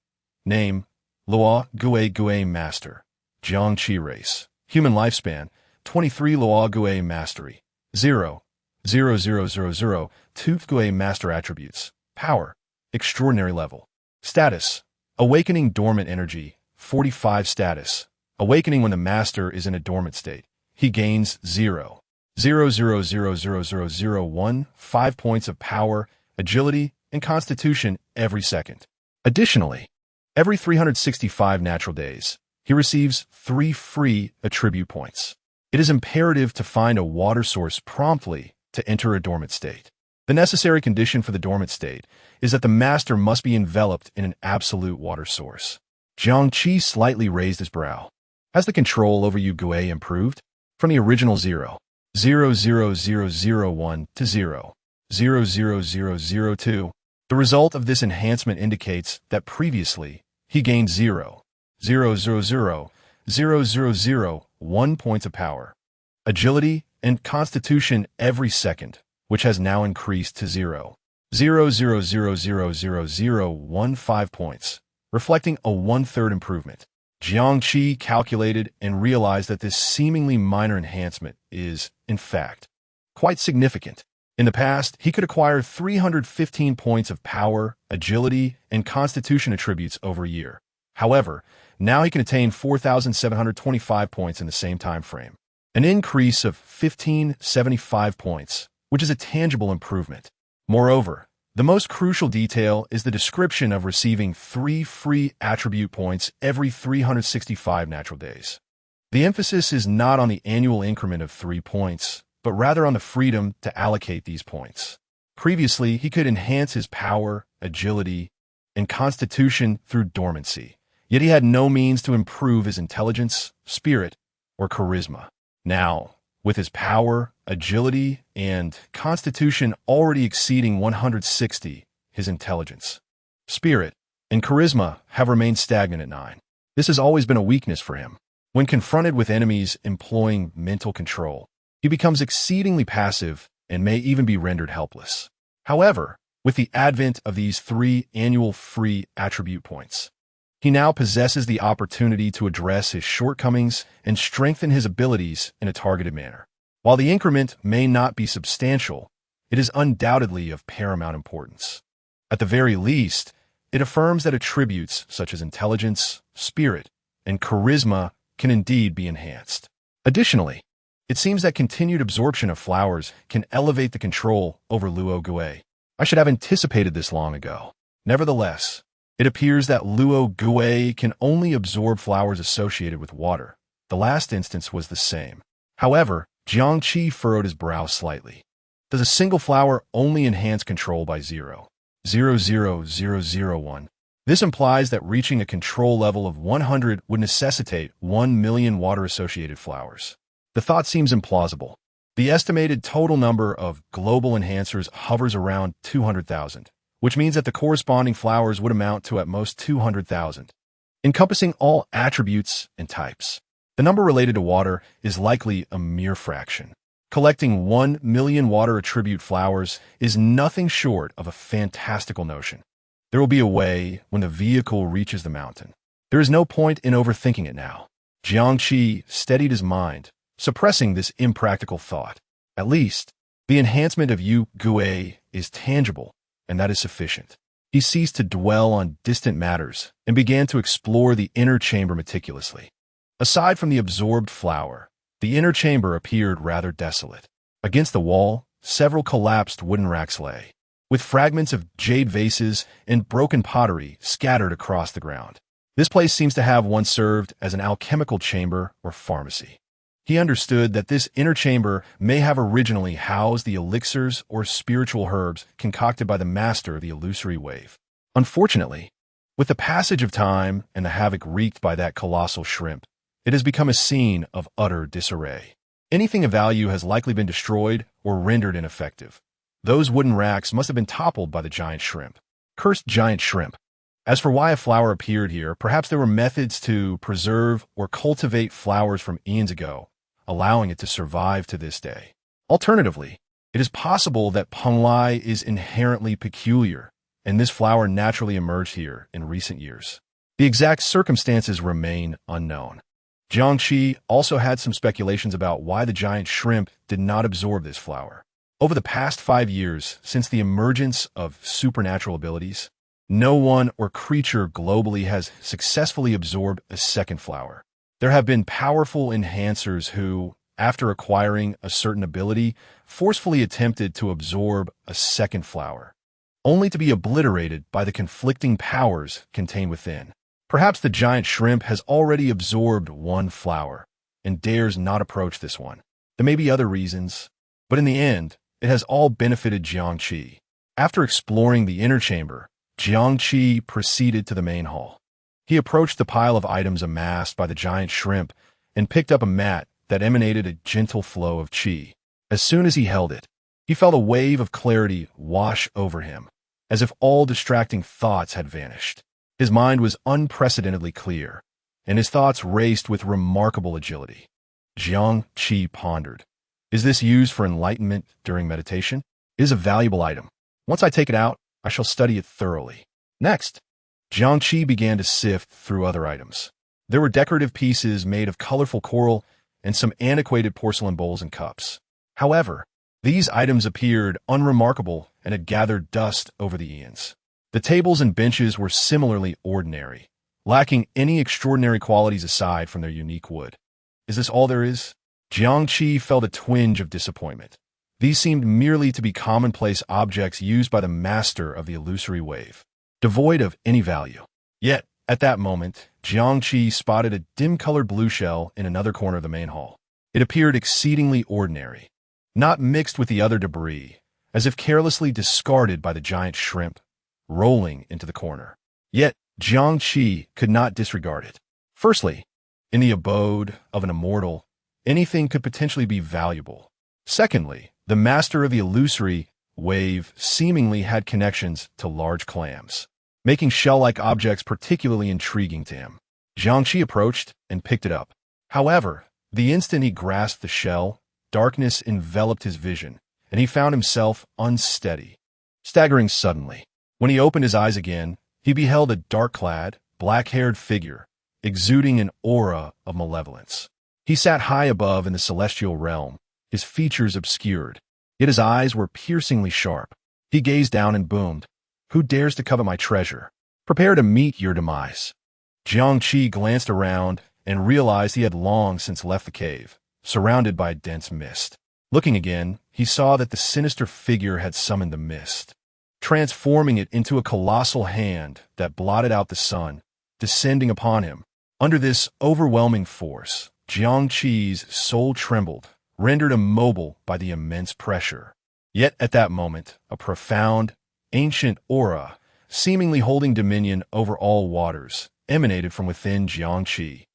[SPEAKER 2] Name, Loa Gui Master, Jiangqi race. Human lifespan, 23 Loa Gui Mastery, 0.0000 Tooth Gui Master Attributes. Power, Extraordinary Level. Status, Awakening Dormant Energy, 45 Status. Awakening when the Master is in a dormant state. He gains 0.000001 5 points of power, agility, and constitution every second. Additionally, every 365 natural days, he receives 3 free attribute points. It is imperative to find a water source promptly to enter a dormant state. The necessary condition for the dormant state is that the master must be enveloped in an absolute water source. Jiangqi slightly raised his brow. Has the control over you Gui improved? From the original 0.00001 to 0.00002. The result of this enhancement indicates that previously, he gained 1 points of power, agility, and constitution every second, which has now increased to 0.0000015 points, reflecting a one-third improvement. Jiangqi calculated and realized that this seemingly minor enhancement is, in fact, quite significant. In the past, he could acquire 315 points of power, agility, and constitution attributes over a year. However, now he can attain 4,725 points in the same time frame, an increase of 1,575 points, which is a tangible improvement. Moreover, the most crucial detail is the description of receiving 3 free attribute points every 365 natural days. The emphasis is not on the annual increment of 3 points, but rather on the freedom to allocate these points. Previously, he could enhance his power, agility, and constitution through dormancy, yet he had no means to improve his intelligence, spirit, or charisma. Now, with his power, agility, and constitution already exceeding 160, his intelligence, spirit, and charisma have remained stagnant at 9. This has always been a weakness for him. When confronted with enemies employing mental control, he becomes exceedingly passive and may even be rendered helpless. However, with the advent of these 3 annual free attribute points, he now possesses the opportunity to address his shortcomings and strengthen his abilities in a targeted manner. While the increment may not be substantial, it is undoubtedly of paramount importance. At the very least, it affirms that attributes such as intelligence, spirit, and charisma can indeed be enhanced. Additionally, it seems that continued absorption of flowers can elevate the control over Luo Gui. I should have anticipated this long ago. Nevertheless, it appears that Luo Gui can only absorb flowers associated with water. The last instance was the same. However, Jiangqi furrowed his brow slightly. Does a single flower only enhance control by 0.00001? This implies that reaching a control level of 100 would necessitate 1 million water-associated flowers. The thought seems implausible. The estimated total number of global enhancers hovers around 200,000, which means that the corresponding flowers would amount to at most 200,000, encompassing all attributes and types. The number related to water is likely a mere fraction. Collecting 1 million water attribute flowers is nothing short of a fantastical notion. There will be a way when the vehicle reaches the mountain. There is no point in overthinking it now. Jiangqi steadied his mind, suppressing this impractical thought. At least, the enhancement of Yu Gui is tangible, and that is sufficient. He ceased to dwell on distant matters and began to explore the inner chamber meticulously. Aside from the absorbed flower, the inner chamber appeared rather desolate. Against the wall, several collapsed wooden racks lay, with fragments of jade vases and broken pottery scattered across the ground. This place seems to have once served as an alchemical chamber or pharmacy. He understood that this inner chamber may have originally housed the elixirs or spiritual herbs concocted by the master of the illusory wave. Unfortunately, with the passage of time and the havoc wreaked by that colossal shrimp, it has become a scene of utter disarray. Anything of value has likely been destroyed or rendered ineffective. Those wooden racks must have been toppled by the giant shrimp. Cursed giant shrimp. As for why a flower appeared here, perhaps there were methods to preserve or cultivate flowers from eons ago, allowing it to survive to this day. Alternatively, it is possible that Penglai is inherently peculiar, and this flower naturally emerged here in recent years. The exact circumstances remain unknown. Jiangqi also had some speculations about why the giant shrimp did not absorb this flower. Over the past 5 years, since the emergence of supernatural abilities, no one or creature globally has successfully absorbed a second flower. There have been powerful enhancers who, after acquiring a certain ability, forcefully attempted to absorb a second flower, only to be obliterated by the conflicting powers contained within. Perhaps the giant shrimp has already absorbed one flower and dares not approach this one. There may be other reasons, but in the end, it has all benefited Jiangqi. After exploring the inner chamber, Jiangqi proceeded to the main hall. He approached the pile of items amassed by the giant shrimp and picked up a mat that emanated a gentle flow of qi. As soon as he held it, he felt a wave of clarity wash over him, as if all distracting thoughts had vanished. His mind was unprecedentedly clear, and his thoughts raced with remarkable agility. Jiang Qi pondered. Is this used for enlightenment during meditation? It is a valuable item. Once I take it out, I shall study it thoroughly. Next, Jiang Qi began to sift through other items. There were decorative pieces made of colorful coral and some antiquated porcelain bowls and cups. However, these items appeared unremarkable and had gathered dust over the eons. The tables and benches were similarly ordinary, lacking any extraordinary qualities aside from their unique wood. Is this all there is? Jiang Qi felt a twinge of disappointment. These seemed merely to be commonplace objects used by the master of the illusory wave, devoid of any value. Yet, at that moment, Jiang Qi spotted a dim-colored blue shell in another corner of the main hall. It appeared exceedingly ordinary, not mixed with the other debris, as if carelessly discarded by the giant shrimp, rolling into the corner. Yet, Jiang Qi could not disregard it. Firstly, in the abode of an immortal, anything could potentially be valuable. Secondly, the master of the illusory wave seemingly had connections to large clams, making shell-like objects particularly intriguing to him. Jiang Qi approached and picked it up. However, the instant he grasped the shell, darkness enveloped his vision, and he found himself unsteady, staggering suddenly. When he opened his eyes again, he beheld a dark-clad, black-haired figure, exuding an aura of malevolence. He sat high above in the celestial realm, his features obscured, yet his eyes were piercingly sharp. He gazed down and boomed, "Who dares to covet my treasure? Prepare to meet your demise." Jiang Qi glanced around and realized he had long since left the cave, surrounded by a dense mist. Looking again, he saw that the sinister figure had summoned the mist, transforming it into a colossal hand that blotted out the sun, descending upon him. Under this overwhelming force, Jiang Qi's soul trembled, rendered immobile by the immense pressure. Yet at that moment, a profound, ancient aura, seemingly holding dominion over all waters, emanated from within Jiang Qi.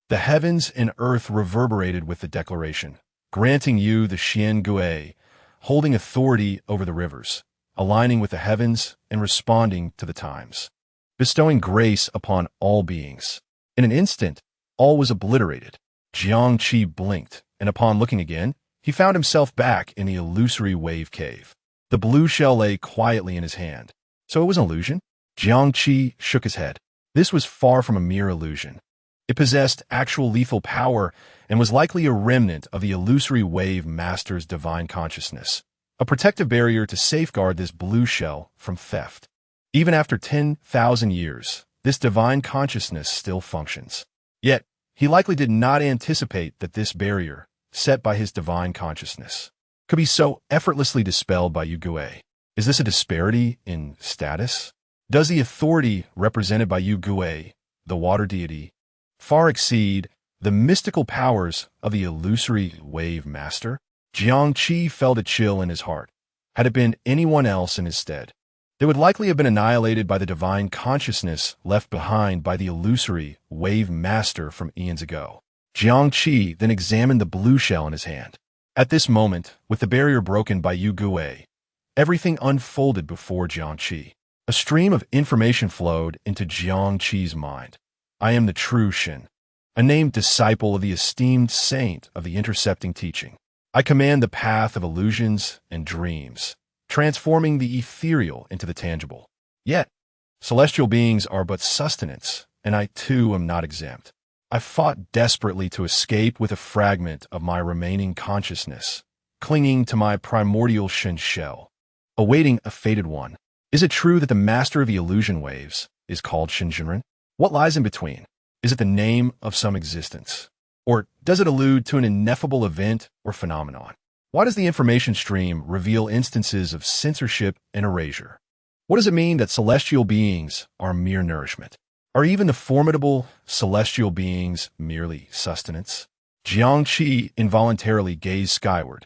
[SPEAKER 2] The heavens and earth reverberated with the declaration, granting you the Xian Gui, holding authority over the rivers, aligning with the heavens and responding to the times, bestowing grace upon all beings. In an instant, all was obliterated. Jiang Qi blinked, and upon looking again, he found himself back in the illusory wave cave. The blue shell lay quietly in his hand. So it was an illusion? Jiang Qi shook his head. This was far from a mere illusion. It possessed actual lethal power and was likely a remnant of the illusory wave master's divine consciousness, a protective barrier to safeguard this blue shell from theft. Even after 10,000 years, this divine consciousness still functions. Yet, he likely did not anticipate that this barrier, set by his divine consciousness, could be so effortlessly dispelled by Yu Gui. Is this a disparity in status? Does the authority represented by Yu Gui, the water deity, far exceed the mystical powers of the illusory wave master? Jiang Qi felt a chill in his heart. Had it been anyone else in his stead, they would likely have been annihilated by the divine consciousness left behind by the illusory wave master from eons ago. Jiang Qi then examined the blue shell in his hand. At this moment, with the barrier broken by Yu Gui, everything unfolded before Jiang Qi. A stream of information flowed into Jiang Qi's mind. I am the true Shin, a named disciple of the esteemed saint of the intercepting teaching. I command the path of illusions and dreams, transforming the ethereal into the tangible. Yet, celestial beings are but sustenance, and I too am not exempt. I fought desperately to escape with a fragment of my remaining consciousness, clinging to my primordial Shin shell, awaiting a fated one. Is it true that the master of the illusion waves is called Shinjinren? What lies in between? Is it the name of some existence? Or does it allude to an ineffable event or phenomenon? Why does the information stream reveal instances of censorship and erasure? What does it mean that celestial beings are mere nourishment? Are even the formidable celestial beings merely sustenance? Jiang Qi involuntarily gazed skyward,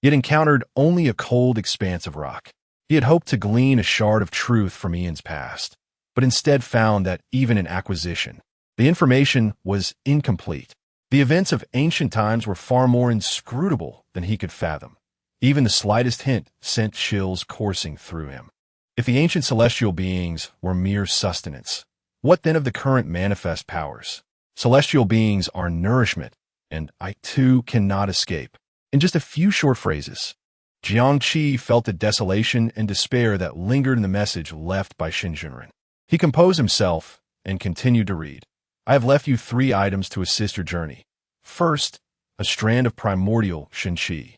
[SPEAKER 2] yet encountered only a cold expanse of rock. He had hoped to glean a shard of truth from eons past, but instead found that even in acquisition, the information was incomplete. The events of ancient times were far more inscrutable than he could fathom. Even the slightest hint sent chills coursing through him. If the ancient celestial beings were mere sustenance, what then of the current manifest powers? Celestial beings are nourishment, and I too cannot escape. In just a few short phrases, Jiangqi felt the desolation and despair that lingered in the message left by Xin Junren. He composed himself and continued to read. I have left you 3 items to assist your journey. First, a strand of primordial Shenqi.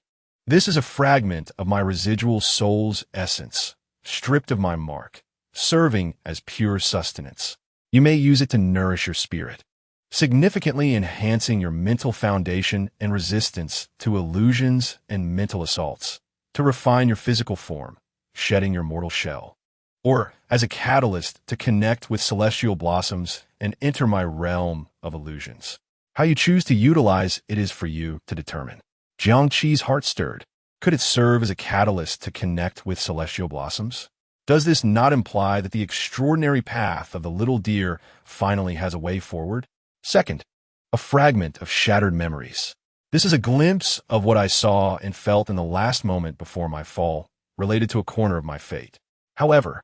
[SPEAKER 2] This is a fragment of my residual soul's essence, stripped of my mark, serving as pure sustenance. You may use it to nourish your spirit, significantly enhancing your mental foundation and resistance to illusions and mental assaults, to refine your physical form, shedding your mortal shell, or as a catalyst to connect with celestial blossoms and enter my realm of illusions. How you choose to utilize it is for you to determine. Jiangqi's heart stirred. Could it serve as a catalyst to connect with celestial blossoms? Does this not imply that the extraordinary path of the little deer finally has a way forward? Second, a fragment of shattered memories. This is a glimpse of what I saw and felt in the last moment before my fall, related to a corner of my fate. However,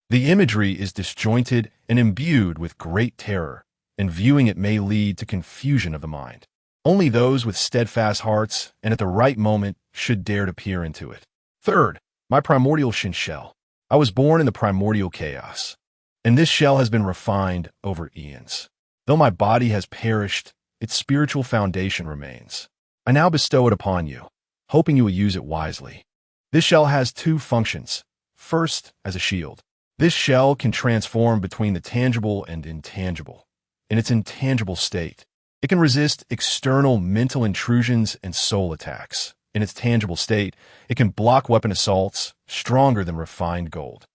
[SPEAKER 2] the imagery is disjointed and imbued with great terror, and viewing it may lead to confusion of the mind. Only those with steadfast hearts and at the right moment should dare to peer into it. Third, my primordial Shin shell. I was born in the primordial chaos, and this shell has been refined over eons. Though my body has perished, its spiritual foundation remains. I now bestow it upon you, hoping you will use it wisely. This shell has 2 functions. First, as a shield. This shell can transform between the tangible and intangible. In its intangible state, it can resist external mental intrusions and soul attacks. In its tangible state, it can block weapon assaults, stronger than refined gold.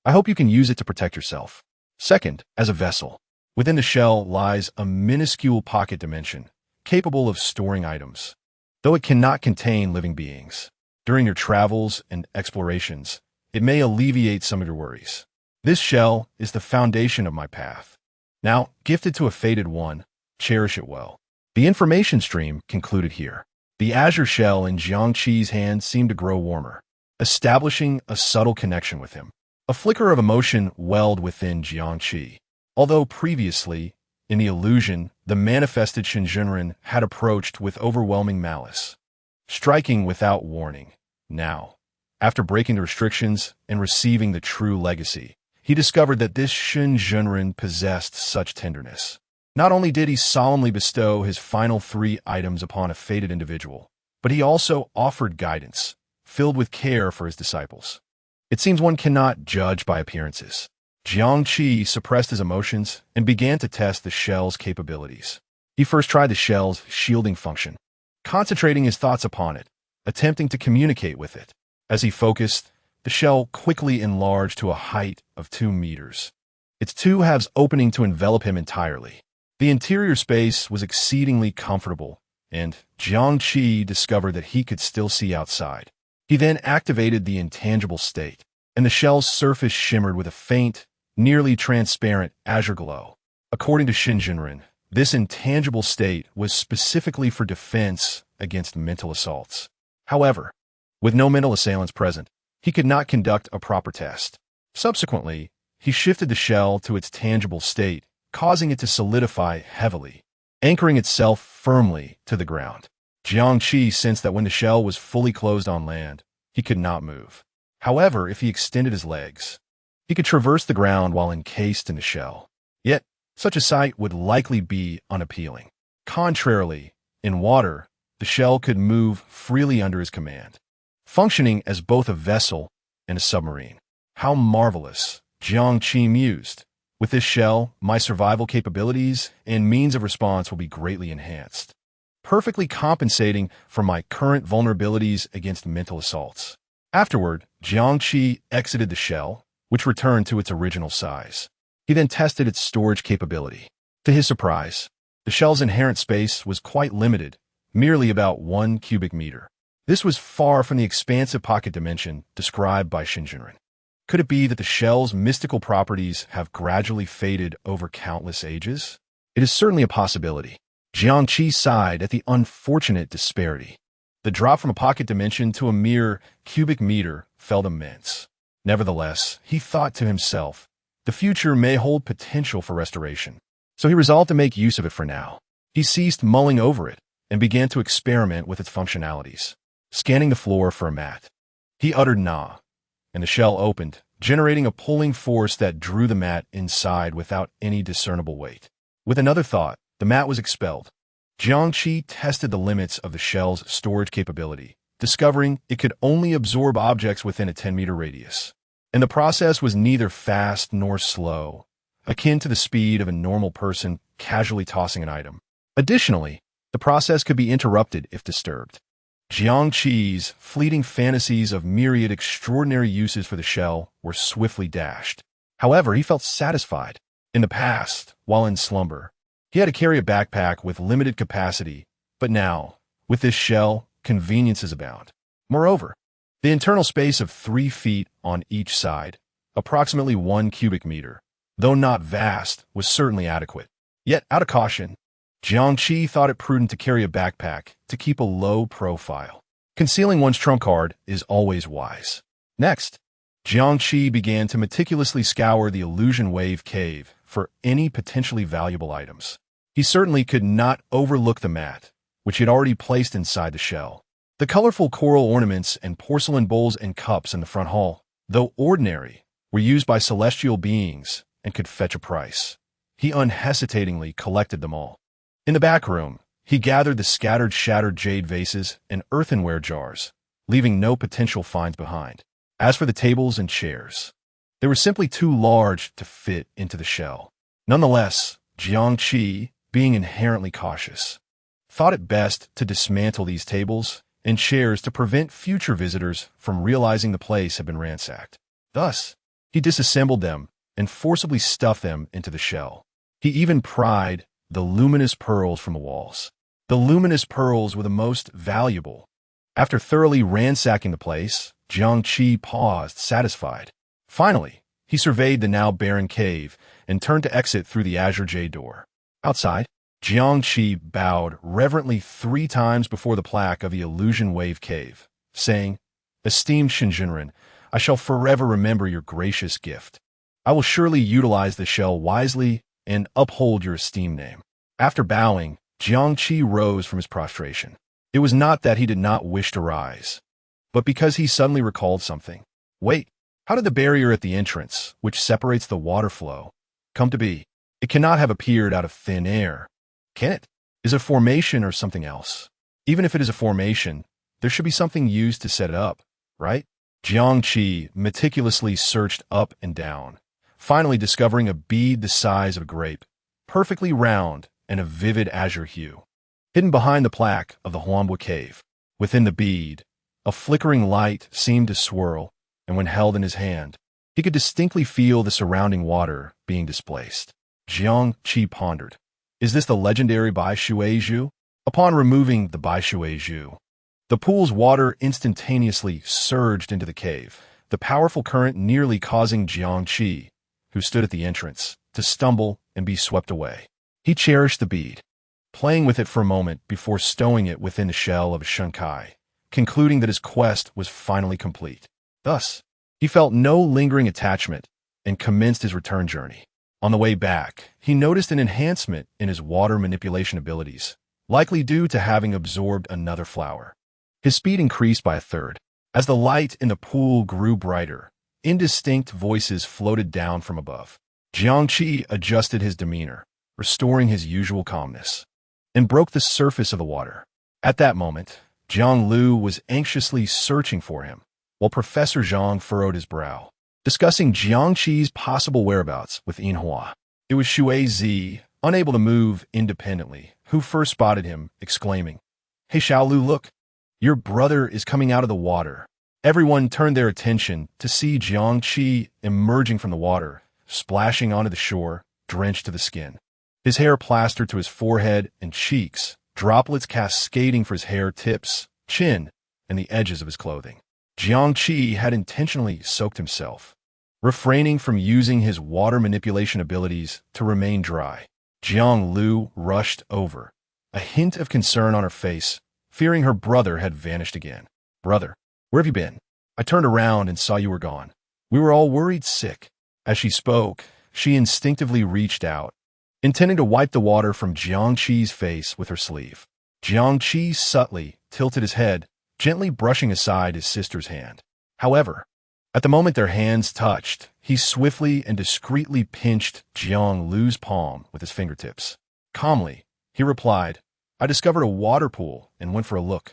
[SPEAKER 2] I hope you can use it to protect yourself. Second, as a vessel. Within the shell lies a minuscule pocket dimension, capable of storing items. Though it cannot contain living beings, during your travels and explorations, it may alleviate some of your worries. This shell is the foundation of my path. Now, gifted to a fated one, cherish it well. The information stream concluded here. The azure shell in Jiangqi's hand seemed to grow warmer, establishing a subtle connection with him. A flicker of emotion welled within Jiangqi. Although previously, in the illusion, the manifested Shinjunren had approached with overwhelming malice, striking without warning. Now, after breaking the restrictions and receiving the true legacy, he discovered that this Shinjunren possessed such tenderness. Not only did he solemnly bestow his final 3 items upon a fated individual, but he also offered guidance, filled with care for his disciples. It seems one cannot judge by appearances. Jiangqi suppressed his emotions and began to test the shell's capabilities. He first tried the shell's shielding function, concentrating his thoughts upon it, attempting to communicate with it. As he focused, the shell quickly enlarged to a height of 2 meters, its 2 halves opening to envelop him entirely. The interior space was exceedingly comfortable, and Jiangqi discovered that he could still see outside. He then activated the intangible state, and the shell's surface shimmered with a faint, nearly transparent azure glow. According to Shinjunren, this intangible state was specifically for defense against mental assaults. However, with no mental assailants present, he could not conduct a proper test. Subsequently, he shifted the shell to its tangible state, causing it to solidify heavily, anchoring itself firmly to the ground. Jiangqi sensed that when the shell was fully closed on land, he could not move. However, if he extended his legs, he could traverse the ground while encased in the shell. Yet, such a sight would likely be unappealing. Contrarily, in water, the shell could move freely under his command, functioning as both a vessel and a submarine. How marvelous, Jiangqi mused. With this shell, my survival capabilities and means of response will be greatly enhanced, perfectly compensating for my current vulnerabilities against mental assaults. Afterward, Jiangqi exited the shell, which returned to its original size. He then tested its storage capability. To his surprise, the shell's inherent space was quite limited, merely about 1 cubic meter. This was far from the expansive pocket dimension described by Shinjunren. Could it be that the shell's mystical properties have gradually faded over countless ages? It is certainly a possibility. Jiangqi sighed at the unfortunate disparity. The drop from a pocket dimension to a mere cubic meter felt immense. Nevertheless, he thought to himself, the future may hold potential for restoration. So he resolved to make use of it for now. He ceased mulling over it and began to experiment with its functionalities, scanning the floor for a mat. He uttered "nah," and the shell opened, generating a pulling force that drew the mat inside without any discernible weight. With another thought, the mat was expelled. Jiangqi tested the limits of the shell's storage capability, discovering it could only absorb objects within a 10-meter radius. And the process was neither fast nor slow, akin to the speed of a normal person casually tossing an item. Additionally, the process could be interrupted if disturbed. Jiangqi's fleeting fantasies of myriad extraordinary uses for the shell were swiftly dashed. However, he felt satisfied. In the past, while in slumber, he had to carry a backpack with limited capacity, but now, with this shell, conveniences abound. Moreover, the internal space of 3 feet on each side, approximately 1 cubic meter, though not vast, was certainly adequate. Yet, out of caution, Jiangqi thought it prudent to carry a backpack to keep a low profile. Concealing one's trump card is always wise. Next, Jiangqi began to meticulously scour the illusion wave cave for any potentially valuable items. He certainly could not overlook the mat, which he had already placed inside the shell. The colorful coral ornaments and porcelain bowls and cups in the front hall, though ordinary, were used by celestial beings and could fetch a price. He unhesitatingly collected them all. In the back room, he gathered the scattered shattered jade vases and earthenware jars, leaving no potential finds behind. As for the tables and chairs, they were simply too large to fit into the shell. Nonetheless, Jiangqi, being inherently cautious, thought it best to dismantle these tables and chairs to prevent future visitors from realizing the place had been ransacked. Thus, he disassembled them and forcibly stuffed them into the shell. He even pried the luminous pearls from the walls. The luminous pearls were the most valuable. After thoroughly ransacking the place, Jiangqi paused, satisfied. Finally, he surveyed the now barren cave and turned to exit through the azure jade door. Outside, Jiangqi bowed reverently 3 times before the plaque of the illusion wave cave, saying, "Esteemed Shinjinren, I shall forever remember your gracious gift. I will surely utilize the shell wisely and uphold your esteemed name." After bowing, Jiangqi rose from his prostration. It was not that he did not wish to rise, but because he suddenly recalled something. Wait, how did the barrier at the entrance, which separates the water flow, come to be? It cannot have appeared out of thin air, can it? Is it a formation or something else? Even if it is a formation, there should be something used to set it up, right? Jiangqi meticulously searched up and down, finally discovering a bead the size of a grape, perfectly round and of vivid azure hue. Hidden behind the plaque of the Huanbo cave, within the bead, a flickering light seemed to swirl, and when held in his hand, he could distinctly feel the surrounding water being displaced. Jiangqi pondered, "Is this the legendary Bai Shui Zhu?" Upon removing the Bai Shui Zhu, the pool's water instantaneously surged into the cave, the powerful current nearly causing Jiangqi, who stood at the entrance, to stumble and be swept away. He cherished the bead, playing with it for a moment before stowing it within the shell of a shunkai, concluding that his quest was finally complete. Thus, he felt no lingering attachment and commenced his return journey. On the way back, he noticed an enhancement in his water manipulation abilities, likely due to having absorbed another flower. His speed increased by 1/3. As the light in the pool grew brighter, indistinct voices floated down from above. Jiangqi adjusted his demeanor, restoring his usual calmness, and broke the surface of the water. At that moment, Jiang Lu was anxiously searching for him, while Professor Zhang furrowed his brow, discussing Jiangqi's possible whereabouts with Yinhua. It was Shui Zi, unable to move independently, who first spotted him, exclaiming, "Hey Xiaolu, look! Your brother is coming out of the water." Everyone turned their attention to see Jiangqi emerging from the water, splashing onto the shore, drenched to the skin. His hair plastered to his forehead and cheeks, droplets cascading for his hair tips, chin, and the edges of his clothing. Jiangqi had intentionally soaked himself, refraining from using his water manipulation abilities to remain dry. Jiang Lu rushed over, a hint of concern on her face, fearing her brother had vanished again. "Brother, where have you been? I turned around and saw you were gone. We were all worried sick." As she spoke, she instinctively reached out, intending to wipe the water from Jiangqi's face with her sleeve. Jiangqi subtly tilted his head, gently brushing aside his sister's hand. However, at the moment their hands touched, he swiftly and discreetly pinched Jiang Lu's palm with his fingertips. Calmly, he replied, "I discovered a water pool and went for a look."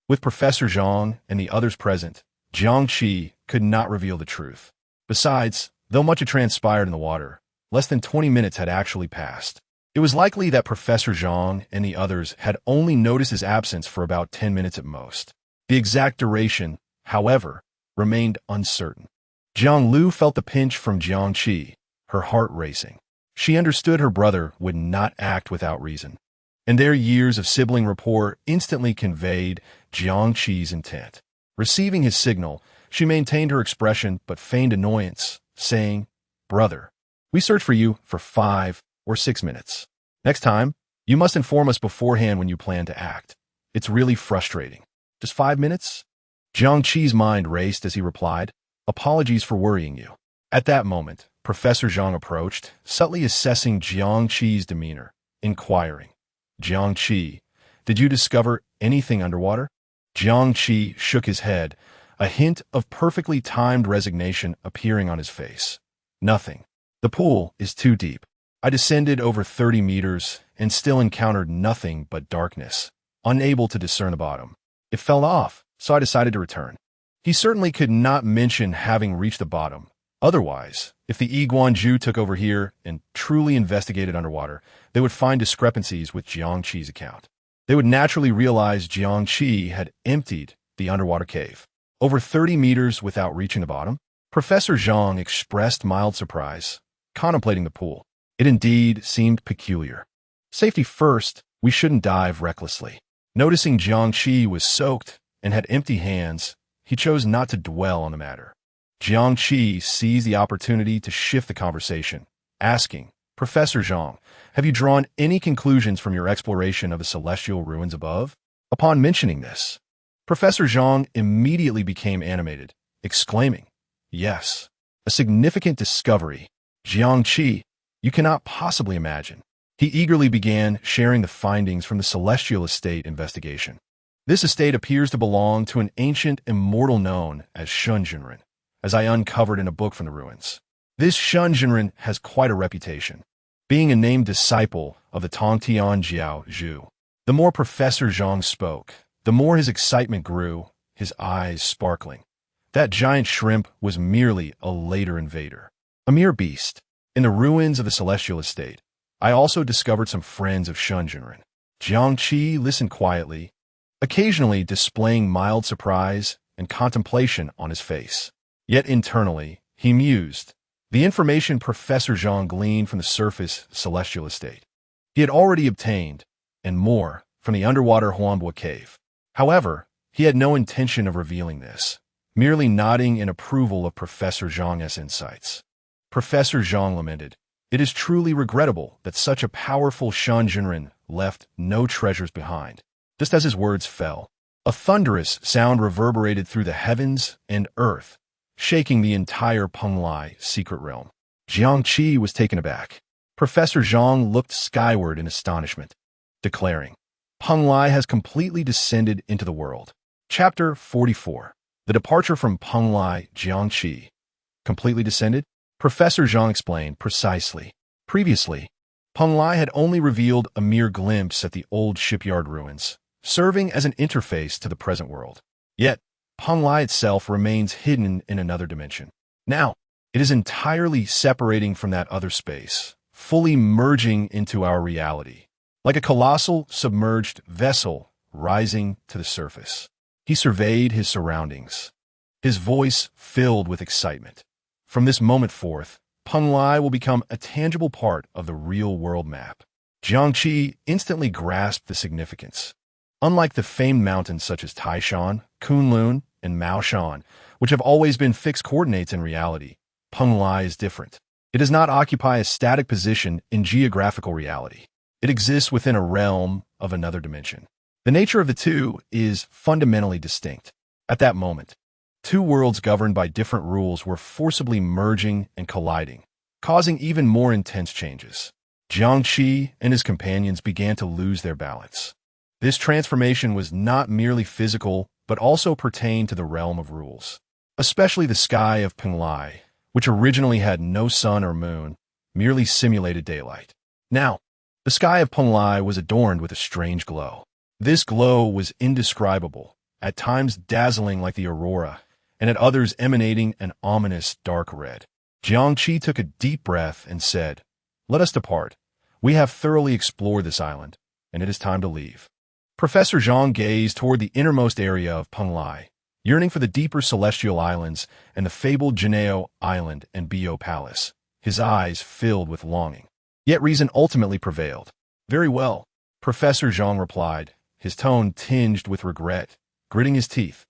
[SPEAKER 2] With Professor Zhang and the others present, Jiangqi could not reveal the truth. Besides, though much had transpired in the water, less than 20 minutes had actually passed. It was likely that Professor Zhang and the others had only noticed his absence for about 10 minutes at most. The exact duration, however, remained uncertain. Jiang Lu felt the pinch from Jiangqi, her heart racing. She understood her brother would not act without reason, and their years of sibling rapport instantly conveyed Jiangqi's intent. Receiving his signal, she maintained her expression but feigned annoyance, saying, "Brother, we searched for you for 5 or 6 minutes. Next time, you must inform us beforehand when you plan to act. It's really frustrating. Just 5 minutes?" Jiangqi's mind raced as he replied, "Apologies for worrying you." At that moment, Professor Zhang approached, subtly assessing Jiangqi's demeanor, inquiring, "Jiangqi, did you discover anything underwater?" Jiangqi shook his head, a hint of perfectly timed resignation appearing on his face. "Nothing. The pool is too deep. I descended over 30 meters and still encountered nothing but darkness, unable to discern the bottom. It fell off, so I decided to return." He certainly could not mention having reached the bottom. Otherwise, if the Yi Guanju took over here and truly investigated underwater, they would find discrepancies with Jiangqi's account. They would naturally realize Jiangqi had emptied the underwater cave. Over 30 meters without reaching the bottom? Professor Zhang expressed mild surprise, contemplating the pool. It indeed seemed peculiar. Safety first, we shouldn't dive recklessly. Noticing Jiangqi was soaked and had empty hands, he chose not to dwell on the matter. Jiangqi seized the opportunity to shift the conversation, asking, "Professor Zhang, have you drawn any conclusions from your exploration of the celestial ruins above?" Upon mentioning this, Professor Zhang immediately became animated, exclaiming, "Yes, a significant discovery. Jiangqi, you cannot possibly imagine." He eagerly began sharing the findings from the Celestial Estate investigation. This estate appears to belong to an ancient immortal known as Shunjinren, as I uncovered in a book from the ruins. This Shunjinren has quite a reputation, being a named disciple of the Tongtian Jiao Zhu. The more Professor Zhang spoke, the more his excitement grew, his eyes sparkling. That giant shrimp was merely a later invader, a mere beast. In the ruins of the Celestial Estate, I also discovered some friends of Shunjinren. Jiangqi listened quietly, occasionally displaying mild surprise and contemplation on his face. Yet internally, he mused. The information Professor Zhang gleaned from the surface Celestial Estate, he had already obtained, and more, from the underwater Huanbua cave. However, he had no intention of revealing this, merely nodding in approval of Professor Zhang's insights. Professor Zhang lamented, "It is truly regrettable that such a powerful Shunjinren left no treasures behind." Just as his words fell, a thunderous sound reverberated through the heavens and earth, shaking the entire Penglai secret realm. Jiangqi was taken aback. Professor Zhang looked skyward in astonishment, declaring, "Penglai has completely descended into the world." Chapter 44. The departure from Penglai. Jiangqi completely descended? Professor Zhang explained precisely. Previously, Penglai had only revealed a mere glimpse at the old shipyard ruins, serving as an interface to the present world. Yet, Penglai itself remains hidden in another dimension. Now, it is entirely separating from that other space, fully merging into our reality, like a colossal submerged vessel rising to the surface. He surveyed his surroundings, his voice filled with excitement. From this moment forth, Penglai will become a tangible part of the real-world map. Jiangqi instantly grasped the significance. Unlike the famed mountains such as Taishan, Kunlun, and Maoshan, which have always been fixed coordinates in reality, Penglai is different. It does not occupy a static position in geographical reality. It exists within a realm of another dimension. The nature of the two is fundamentally distinct. At that moment, two worlds governed by different rules were forcibly merging and colliding, causing even more intense changes. Jiangqi and his companions began to lose their balance. This transformation was not merely physical, but also pertained to the realm of rules, especially the sky of Penglai, which originally had no sun or moon, merely simulated daylight. Now, the sky of Penglai was adorned with a strange glow. This glow was indescribable, at times dazzling like the aurora, and at others emanating an ominous dark red. Jiangqi took a deep breath and said, "Let us depart. We have thoroughly explored this island, and it is time to leave." Professor Zhang gazed toward the innermost area of Penglai, yearning for the deeper celestial islands and the fabled Janeo Island and Bio Palace, his eyes filled with longing. Yet reason ultimately prevailed. "Very well," Professor Zhang replied, his tone tinged with regret, gritting his teeth.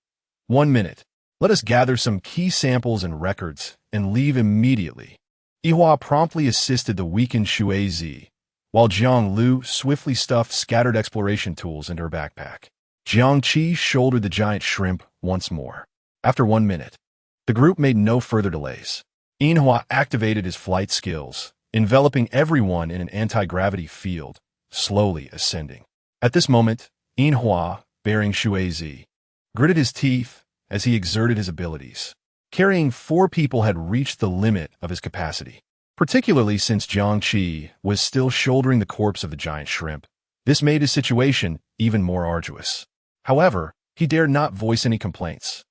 [SPEAKER 2] "1 minute. Let us gather some key samples and records and leave immediately." Yihua promptly assisted the weakened Shuizi, while Jiang Lu swiftly stuffed scattered exploration tools into her backpack. Jiangqi shouldered the giant shrimp once more. After 1 minute, the group made no further delays. Yinhua activated his flight skills, enveloping everyone in an anti-gravity field, slowly ascending. At this moment, Yinhua, bearing Shuizi, gritted his teeth as he exerted his abilities. Carrying 4 people had reached the limit of his capacity. Particularly since Jiangqi was still shouldering the corpse of the giant shrimp. This made his situation even more arduous. However, he dared not voice any complaints,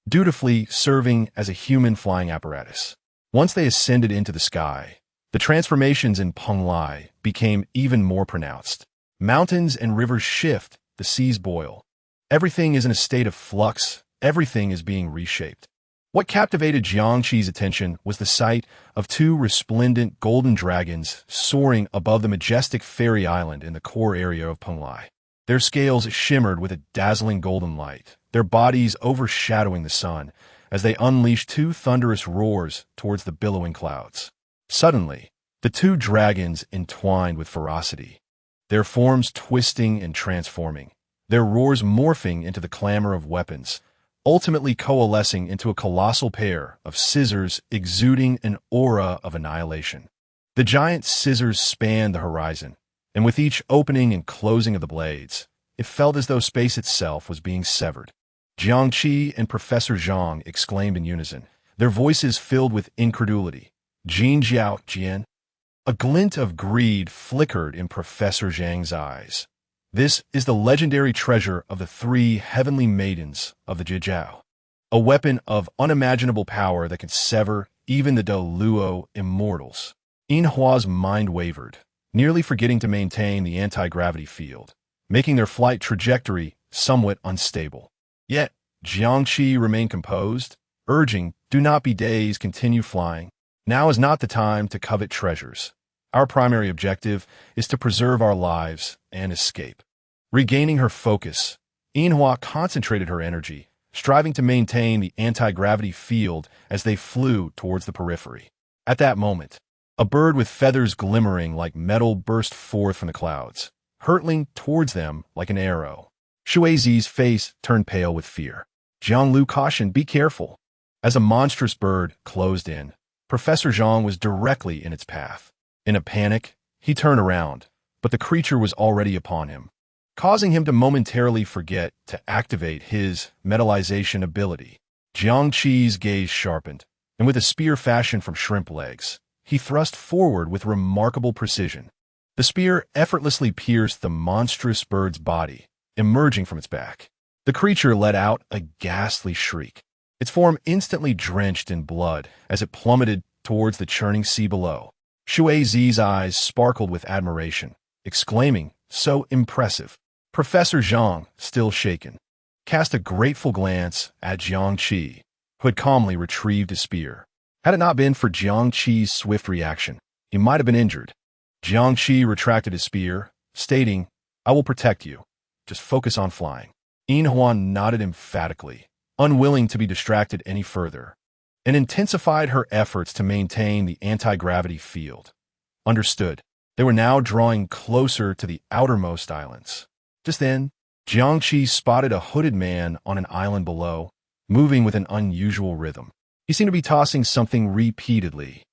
[SPEAKER 2] dutifully serving as a human flying apparatus. Once they ascended into the sky, the transformations in Penglai became even more pronounced. Mountains and rivers shift, the seas boil. Everything is in a state of flux, everything is being reshaped. What captivated Jiangqi's attention was the sight of 2 resplendent golden dragons soaring above the majestic fairy island in the core area of Penglai. Their scales shimmered with a dazzling golden light, their bodies overshadowing the sun as they unleashed 2 thunderous roars towards the billowing clouds. Suddenly, the 2 dragons entwined with ferocity, their forms twisting and transforming, their roars morphing into the clamor of weapons, ultimately coalescing into a colossal pair of scissors exuding an aura of annihilation. The giant scissors spanned the horizon, and with each opening and closing of the blades, it felt as though space itself was being severed. Jiangqi and Professor Zhang exclaimed in unison, their voices filled with incredulity. "Jin Jiao Jian." A glint of greed flickered in Professor Zhang's eyes. "This is the legendary treasure of the 3 heavenly maidens of the Jijiao, a weapon of unimaginable power that can sever even the Luo immortals." Yinhua's mind wavered, nearly forgetting to maintain the anti-gravity field, making their flight trajectory somewhat unstable. Yet, Jiangqi remained composed, urging, "Do not be dazed, continue flying. Now is not the time to covet treasures. Our primary objective is to preserve our lives and escape." Regaining her focus, Yinhua concentrated her energy, striving to maintain the anti-gravity field as they flew towards the periphery. At that moment, a bird with feathers glimmering like metal burst forth from the clouds, hurtling towards them like an arrow. Shuizi's face turned pale with fear. Jianglu cautioned, "Be careful." As a monstrous bird closed in, Professor Zhang was directly in its path. In a panic, he turned around, but the creature was already upon him, causing him to momentarily forget to activate his metallization ability. Jiangqi's gaze sharpened, and with a spear fashioned from shrimp legs, he thrust forward with remarkable precision. The spear effortlessly pierced the monstrous bird's body, emerging from its back. The creature let out a ghastly shriek, its form instantly drenched in blood as it plummeted towards the churning sea below. Shuizi's eyes sparkled with admiration, exclaiming, "So impressive." Professor Zhang, still shaken, cast a grateful glance at Jiangqi, who had calmly retrieved his spear. Had it not been for Jiangqi's swift reaction, he might have been injured. Jiangqi retracted his spear, stating, "I will protect you. Just focus on flying." Yinhua nodded emphatically, unwilling to be distracted any further, and intensified her efforts to maintain the anti-gravity field. Understood. They were now drawing closer to the outermost islands. Just then, Jiangqi spotted a hooded man on an island below, moving with an unusual rhythm. He seemed to be tossing something repeatedly.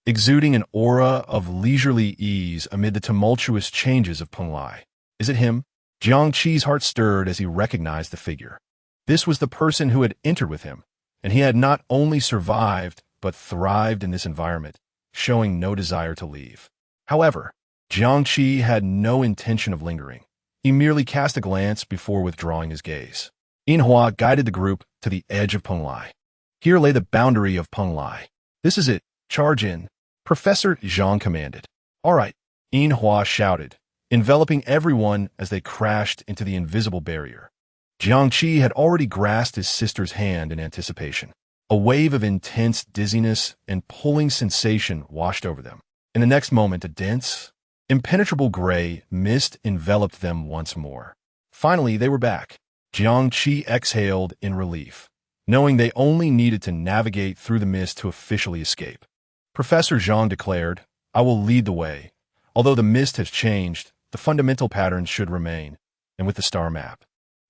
[SPEAKER 2] exuding an aura of leisurely ease amid the tumultuous changes of Peng Lai. Is it him? Jiang Qi's heart stirred as he recognized the figure. This was the person who had entered with him, and he had not only survived, but thrived in this environment, showing no desire to leave. However, Jiang Qi had no intention of lingering. He merely cast a glance before withdrawing his gaze. Yinhua guided the group to the edge of Peng Lai. Here lay the boundary of Peng Lai. This is it. Charge in. Professor Zhang commanded. All right, Yinhua shouted, enveloping everyone as they crashed into the invisible barrier. Jiang Qi had already grasped his sister's hand in anticipation. A wave of intense dizziness and pulling sensation washed over them. In the next moment, a dense, impenetrable gray mist enveloped them once more. Finally, they were back. Jiang Qi exhaled in relief, knowing they only needed to navigate through the mist to officially escape. Professor Zhang declared, I will lead the way. Although the mist has changed, the fundamental patterns should remain, and with the star map.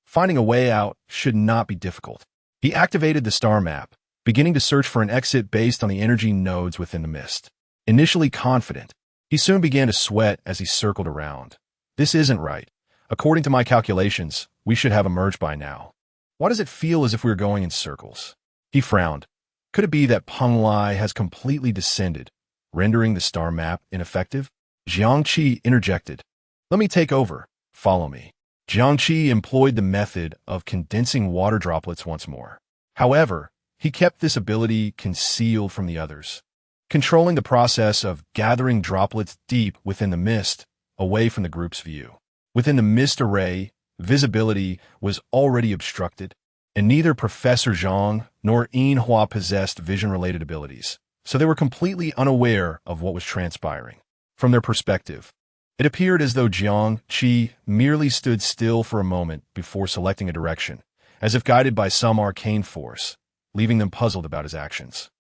[SPEAKER 2] Finding a way out should not be difficult. He activated the star map, beginning to search for an exit based on the energy nodes within the mist. Initially confident, he soon began to sweat as he circled around. This isn't right. According to my calculations, we should have emerged by now. Why does it feel as if we're going in circles? He frowned. Could it be that Peng Lai has completely descended, rendering the star map ineffective? Jiang Qi interjected. Let me take over. Follow me. Jiang Qi employed the method of condensing water droplets once more. However, he kept this ability concealed from the others, controlling the process of gathering droplets deep within the mist, away from the group's view. Within the mist array, visibility was already obstructed, and neither Professor Zhang nor Yinhua possessed vision-related abilities, so they were completely unaware of what was transpiring. From their perspective, it appeared as though Jiang Qi merely stood still for a moment before selecting a direction, as if guided by some arcane force, leaving them puzzled about his actions.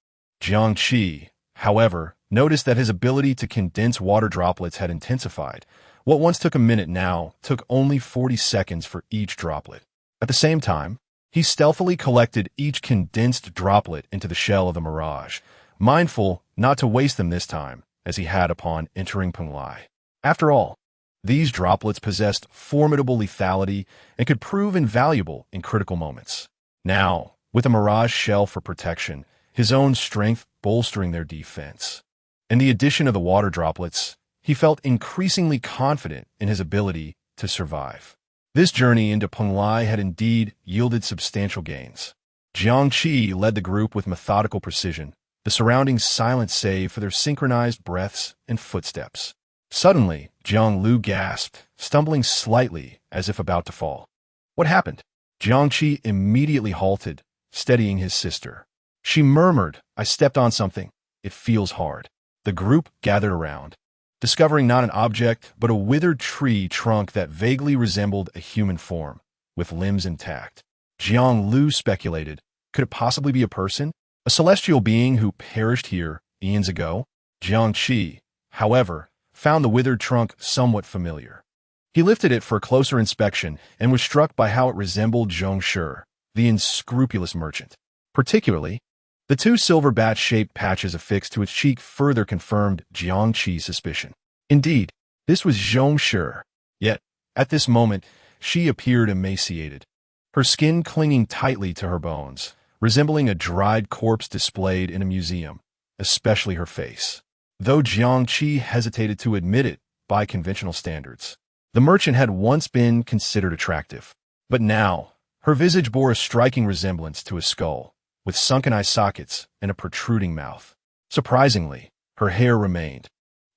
[SPEAKER 2] Jiang Qi, however, noticed that his ability to condense water droplets had intensified. What once took a minute now took only 40 seconds for each droplet. At the same time, he stealthily collected each condensed droplet into the shell of the mirage, mindful not to waste them this time, as he had upon entering Peng Lai. After all, these droplets possessed formidable lethality and could prove invaluable in critical moments. Now, with a mirage shell for protection, his own strength bolstering their defense, and the addition of the water droplets, he felt increasingly confident in his ability to survive. This journey into Peng Lai had indeed yielded substantial gains. Jiang Qi led the group with methodical precision, the surroundings silent save for their synchronized breaths and footsteps. Suddenly, Jiang Lu gasped, stumbling slightly as if about to fall. What happened? Jiang Qi immediately halted, steadying his sister. She murmured, I stepped on something. It feels hard. The group gathered around, discovering not an object, but a withered tree trunk that vaguely resembled a human form, with limbs intact. Jiang Lu speculated, could it possibly be a person? A celestial being who perished here eons ago? Jiang Qi, however, found the withered trunk somewhat familiar. He lifted it for a closer inspection and was struck by how it resembled Zhong Shi, the unscrupulous merchant. Particularly, the two silver bat-shaped patches affixed to its cheek further confirmed Jiang Qi's suspicion. Indeed, this was Zhong Shi. Yet, at this moment, she appeared emaciated, her skin clinging tightly to her bones, resembling a dried corpse displayed in a museum, especially her face. Though Jiang Qi hesitated to admit it by conventional standards, the merchant had once been considered attractive. But now, her visage bore a striking resemblance to a skull, with sunken eye sockets and a protruding mouth. Surprisingly, her hair remained,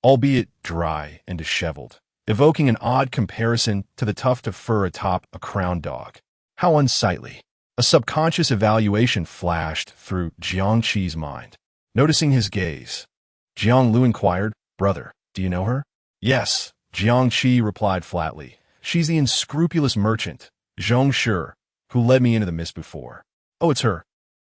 [SPEAKER 2] albeit dry and disheveled, evoking an odd comparison to the tuft of fur atop a crowned dog. How unsightly! A subconscious evaluation flashed through Jiang Qi's mind. Noticing his gaze, Jiang Lu inquired, Brother, do you know her? Yes, Jiang Qi replied flatly. She's the unscrupulous merchant, Zhong Shi, who led me into the mist before. Oh, it's her.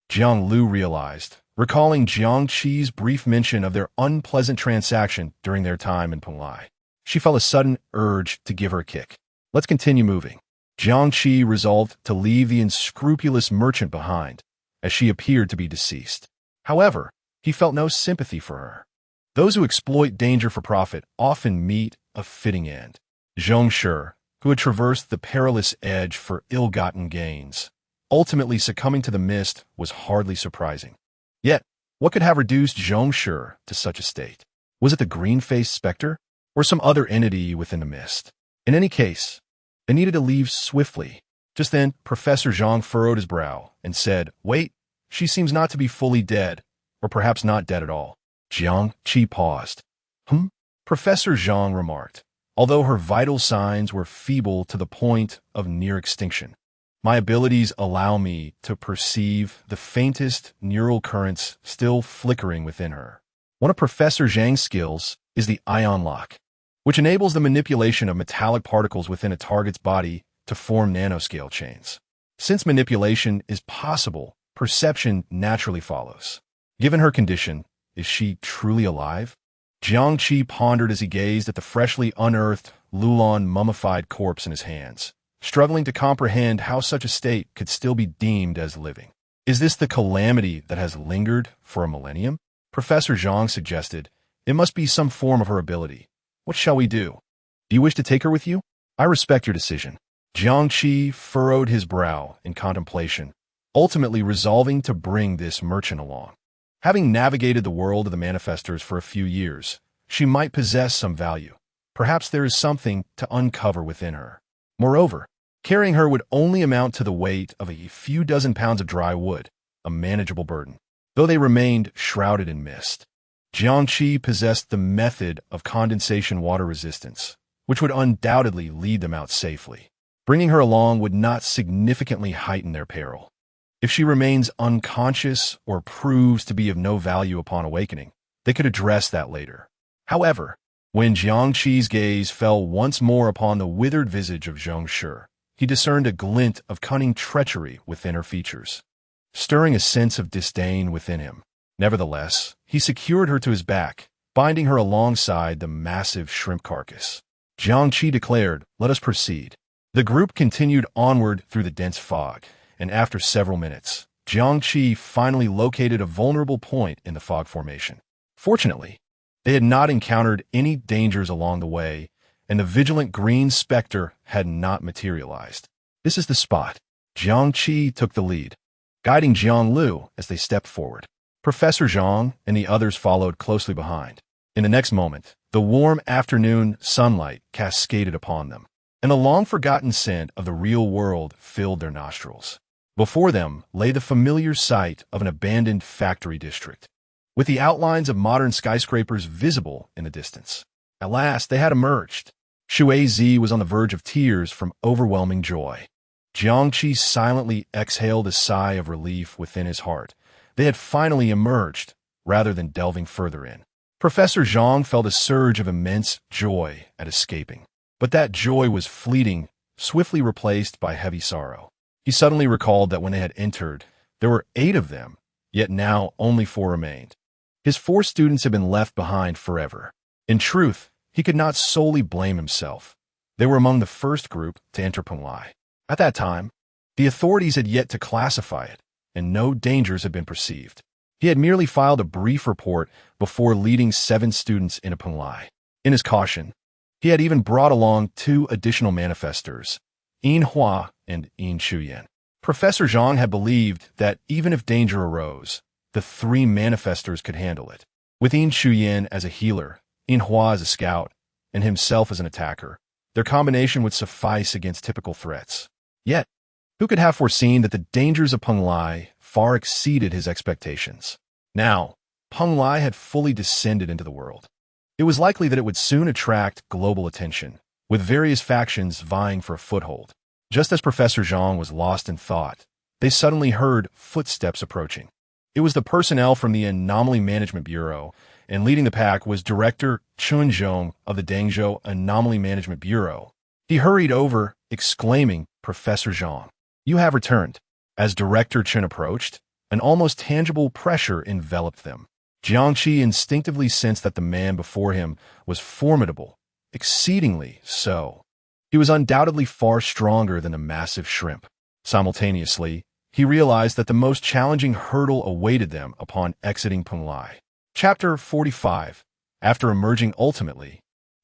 [SPEAKER 2] Jiang Lu realized, recalling Jiang Qi's brief mention of their unpleasant transaction during their time in Peng Lai. She felt a sudden urge to give her a kick. Let's continue moving. Jiang Qi resolved to leave the unscrupulous merchant behind, as she appeared to be deceased. However, he felt no sympathy for her. Those who exploit danger for profit often meet a fitting end. Zheng Shi, who had traversed the perilous edge for ill-gotten gains, ultimately succumbing to the mist was hardly surprising. Yet, what could have reduced Zheng Shi to such a state? Was it the green-faced specter, or some other entity within the mist? In any case, they needed to leave swiftly. Just then, Professor Zhang furrowed his brow and said, "Wait, she seems not to be fully dead, or perhaps not dead at all." Jiang Qi paused. Professor Zhang remarked, although her vital signs were feeble to the point of near extinction. My abilities allow me to perceive the faintest neural currents still flickering within her. One of Professor Zhang's skills is the ion lock, which enables the manipulation of metallic particles within a target's body to form nanoscale chains. Since manipulation is possible, perception naturally follows. Given her condition, is she truly alive? Jiang Qi pondered as he gazed at the freshly unearthed Lulon mummified corpse in his hands, struggling to comprehend how such a state could still be deemed as living. Is this the calamity that has lingered for a millennium? Professor Zhang suggested, it must be some form of her ability. What shall we do? Do you wish to take her with you? I respect your decision. Jiang Qi furrowed his brow in contemplation, ultimately resolving to bring this merchant along. Having navigated the world of the manifestors for a few years, she might possess some value. Perhaps there is something to uncover within her. Moreover, carrying her would only amount to the weight of a few dozen pounds of dry wood, a manageable burden. Though they remained shrouded in mist, Jiang Qi possessed the method of condensation water resistance, which would undoubtedly lead them out safely. Bringing her along would not significantly heighten their peril. If she remains unconscious or proves to be of no value upon awakening, they could address that later. However, when Jiang Qi's gaze fell once more upon the withered visage of Zheng Shi, he discerned a glint of cunning treachery within her features, stirring a sense of disdain within him. Nevertheless, he secured her to his back, binding her alongside the massive shrimp carcass. Jiang Qi declared, "Let us proceed." The group continued onward through the dense fog, and after several minutes, Jiang Qi finally located a vulnerable point in the fog formation. Fortunately, they had not encountered any dangers along the way, and the vigilant green specter had not materialized. This is the spot. Jiang Qi took the lead, guiding Jiang Lu as they stepped forward. Professor Zhang and the others followed closely behind. In the next moment, the warm afternoon sunlight cascaded upon them, and the long-forgotten scent of the real world filled their nostrils. Before them lay the familiar sight of an abandoned factory district, with the outlines of modern skyscrapers visible in the distance. At last, they had emerged. Shui Zi was on the verge of tears from overwhelming joy. Jiang Qi silently exhaled a sigh of relief within his heart. They had finally emerged, rather than delving further in. Professor Zhang felt a surge of immense joy at escaping. But that joy was fleeting, swiftly replaced by heavy sorrow. He suddenly recalled that when they had entered, there were 8 of them, yet now only 4 remained. His 4 students had been left behind forever. In truth, he could not solely blame himself. They were among the first group to enter Penglai. At that time, the authorities had yet to classify it, and no dangers had been perceived. He had merely filed a brief report before leading 7 students into Penglai. In his caution, he had even brought along 2 additional manifestors, Yin Hua and Yin Chuyan. Professor Zhang had believed that even if danger arose, the 3 manifestors could handle it. With Yin Chuyan as a healer, Yin Hua as a scout, and himself as an attacker, their combination would suffice against typical threats. Yet, who could have foreseen that the dangers of Penglai far exceeded his expectations? Now, Penglai had fully descended into the world. It was likely that it would soon attract global attention, with various factions vying for a foothold. Just as Professor Zhang was lost in thought, they suddenly heard footsteps approaching. It was the personnel from the Anomaly Management Bureau, and leading the pack was Director Chun Zhong of the Dangzhou Anomaly Management Bureau. He hurried over, exclaiming, "Professor Zhang, you have returned." As Director Chun approached, an almost tangible pressure enveloped them. Jiang Qi instinctively sensed that the man before him was formidable, exceedingly so. He was undoubtedly far stronger than the massive shrimp. Simultaneously, he realized that the most challenging hurdle awaited them upon exiting Penglai. Chapter 45. after emerging ultimately,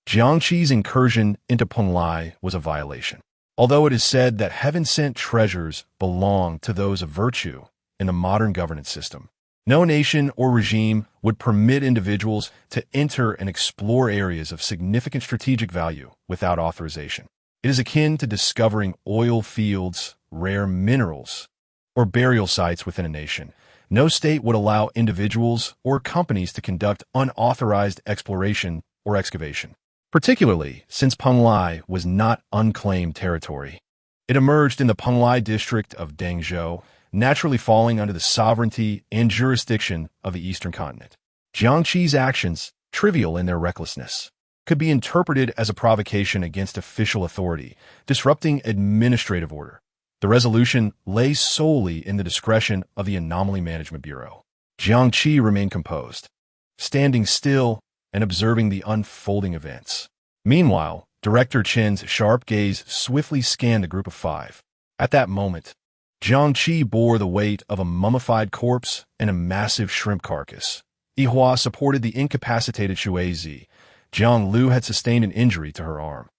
[SPEAKER 2] Jiangqi's incursion into Penglai was a violation. Although it is said that heaven-sent treasures belong to those of virtue in the modern governance system, no nation or regime would permit individuals to enter and explore areas of significant strategic value without authorization. It is akin to discovering oil fields, rare minerals, or burial sites within a nation. No state would allow individuals or companies to conduct unauthorized exploration or excavation, particularly since Penglai was not unclaimed territory. It emerged in the Penglai district of Dangzhou, naturally falling under the sovereignty and jurisdiction of the eastern continent. Jiangqi's actions, trivial in their recklessness, could be interpreted as a provocation against official authority, disrupting administrative order. The resolution lay solely in the discretion of the Anomaly Management Bureau. Jiangqi remained composed, standing still and observing the unfolding events. Meanwhile, Director Chen's sharp gaze swiftly scanned the group of five. At that moment, Jiangqi bore the weight of a mummified corpse and a massive shrimp carcass. Yihua supported the incapacitated Shuizi. Jiang Lu had sustained an injury to her arm,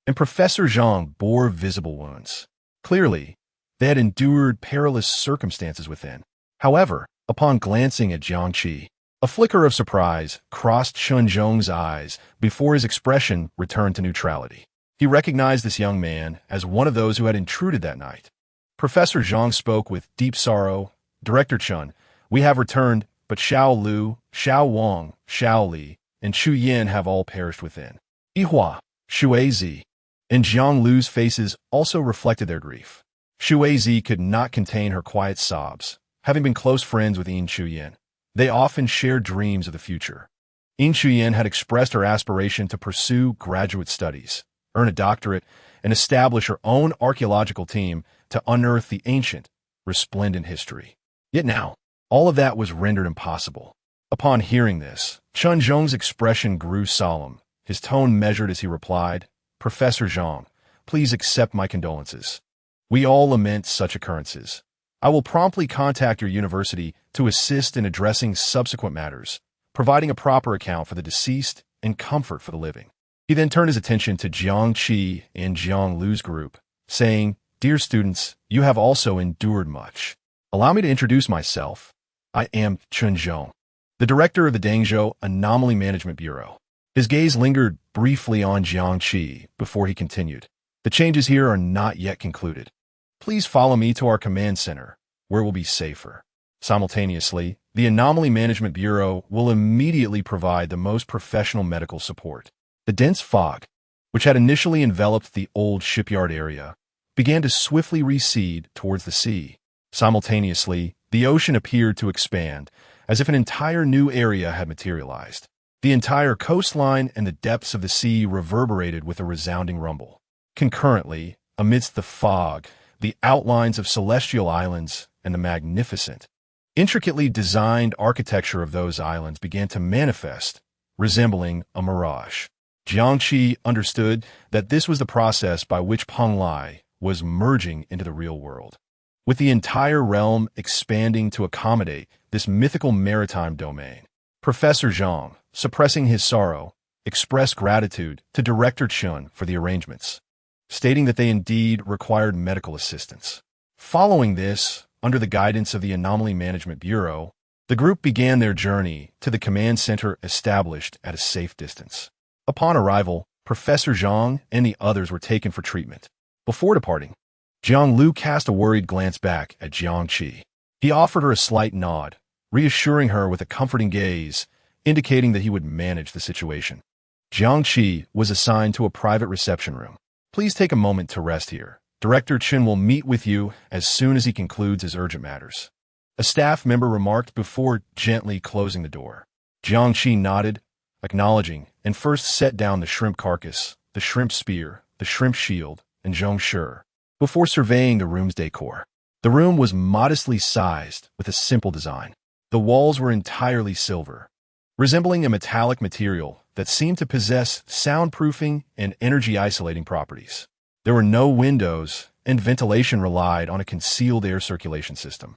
[SPEAKER 2] and Professor Zhang bore visible wounds. Clearly, they had endured perilous circumstances within. However, upon glancing at Jiangqi, a flicker of surprise crossed Shunzhong's eyes before his expression returned to neutrality. He recognized this young man as one of those who had intruded that night. Professor Zhang spoke with deep sorrow. Director Chun, we have returned, but Xiao Lu, Xiao Wang, Xiao Li, and Chu Yin have all perished within. Yihua, Shuizi, and Jiang Lu's faces also reflected their grief. Shuizi could not contain her quiet sobs, having been close friends with Yin Chuyin. They often shared dreams of the future. Yin Chuyin had expressed her aspiration to pursue graduate studies, earn a doctorate, and establish her own archaeological team to unearth the ancient, resplendent history. Yet now, all of that was rendered impossible. Upon hearing this, Chunzhong's expression grew solemn, his tone measured as he replied, Professor Zhang, please accept my condolences. We all lament such occurrences. I will promptly contact your university to assist in addressing subsequent matters, providing a proper account for the deceased and comfort for the living. He then turned his attention to Jiangqi and Jiang Lu's group, saying, Dear students, you have also endured much. Allow me to introduce myself. I am Chunzhong, the director of the Dangzhou Anomaly Management Bureau. His gaze lingered briefly on Jiangqi before he continued. The changes here are not yet concluded. Please follow me to our command center, where we'll be safer. Simultaneously, the Anomaly Management Bureau will immediately provide the most professional medical support. The dense fog, which had initially enveloped the old shipyard area, began to swiftly recede towards the sea. Simultaneously, the ocean appeared to expand, as if an entire new area had materialized. The entire coastline and the depths of the sea reverberated with a resounding rumble. Concurrently, amidst the fog, the outlines of celestial islands and the magnificent, intricately designed architecture of those islands began to manifest, resembling a mirage. Jiangqi understood that this was the process by which Penglai was merging into the real world, with the entire realm expanding to accommodate this mythical maritime domain. Professor Zhang, suppressing his sorrow, expressed gratitude to Director Chun for the arrangements, stating that they indeed required medical assistance. Following this, under the guidance of the Anomaly Management Bureau, the group began their journey to the command center established at a safe distance. Upon arrival, Professor Zhang and the others were taken for treatment. Before departing, Jiang Lu cast a worried glance back at Jiangqi. He offered her a slight nod, reassuring her with a comforting gaze, indicating that he would manage the situation. Jiangqi was assigned to a private reception room. Please take a moment to rest here. Director Chen will meet with you as soon as he concludes his urgent matters. A staff member remarked before gently closing the door. Jiangqi nodded, acknowledging, and first set down the shrimp carcass, the shrimp spear, the shrimp shield, and Zhong Shi, before surveying the room's decor. The room was modestly sized with a simple design. The walls were entirely silver, resembling a metallic material that seemed to possess soundproofing and energy-isolating properties. There were no windows, and ventilation relied on a concealed air circulation system.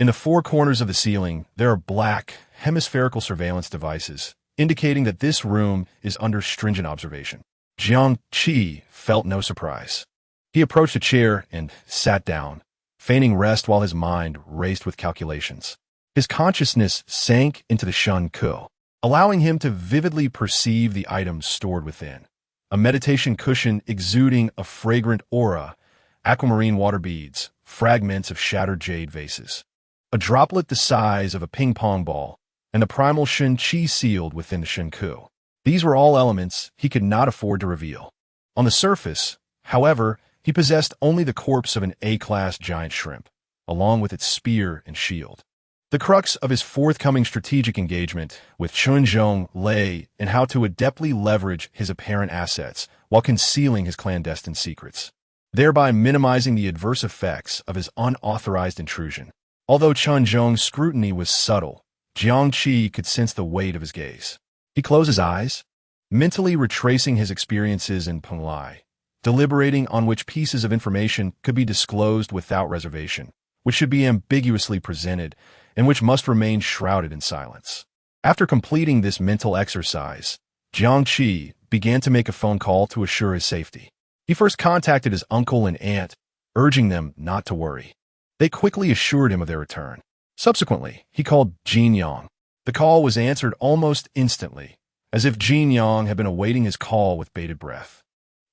[SPEAKER 2] In the four corners of the ceiling, there are black, hemispherical surveillance devices, indicating that this room is under stringent observation. Jiang Qi felt no surprise. He approached a chair and sat down, feigning rest while his mind raced with calculations. His consciousness sank into the Shun Ku, allowing him to vividly perceive the items stored within. A meditation cushion exuding a fragrant aura, aquamarine water beads, fragments of shattered jade vases, a droplet the size of a ping-pong ball, and the primal Shun Qi sealed within the Shun Ku. These were all elements he could not afford to reveal. On the surface, however, he possessed only the corpse of an A-class giant shrimp, along with its spear and shield. The crux of his forthcoming strategic engagement with Chunzhong lay in how to adeptly leverage his apparent assets while concealing his clandestine secrets, thereby minimizing the adverse effects of his unauthorized intrusion. Although Chunzhong's scrutiny was subtle, Jiang Qi could sense the weight of his gaze. He closed his eyes, mentally retracing his experiences in Penglai, deliberating on which pieces of information could be disclosed without reservation, which should be ambiguously presented, and which must remain shrouded in silence. After completing this mental exercise, Jiang Qi began to make a phone call to assure his safety. He first contacted his uncle and aunt, urging them not to worry. They quickly assured him of their return. Subsequently, he called Jin Yang. The call was answered almost instantly, as if Jin Yang had been awaiting his call with bated breath.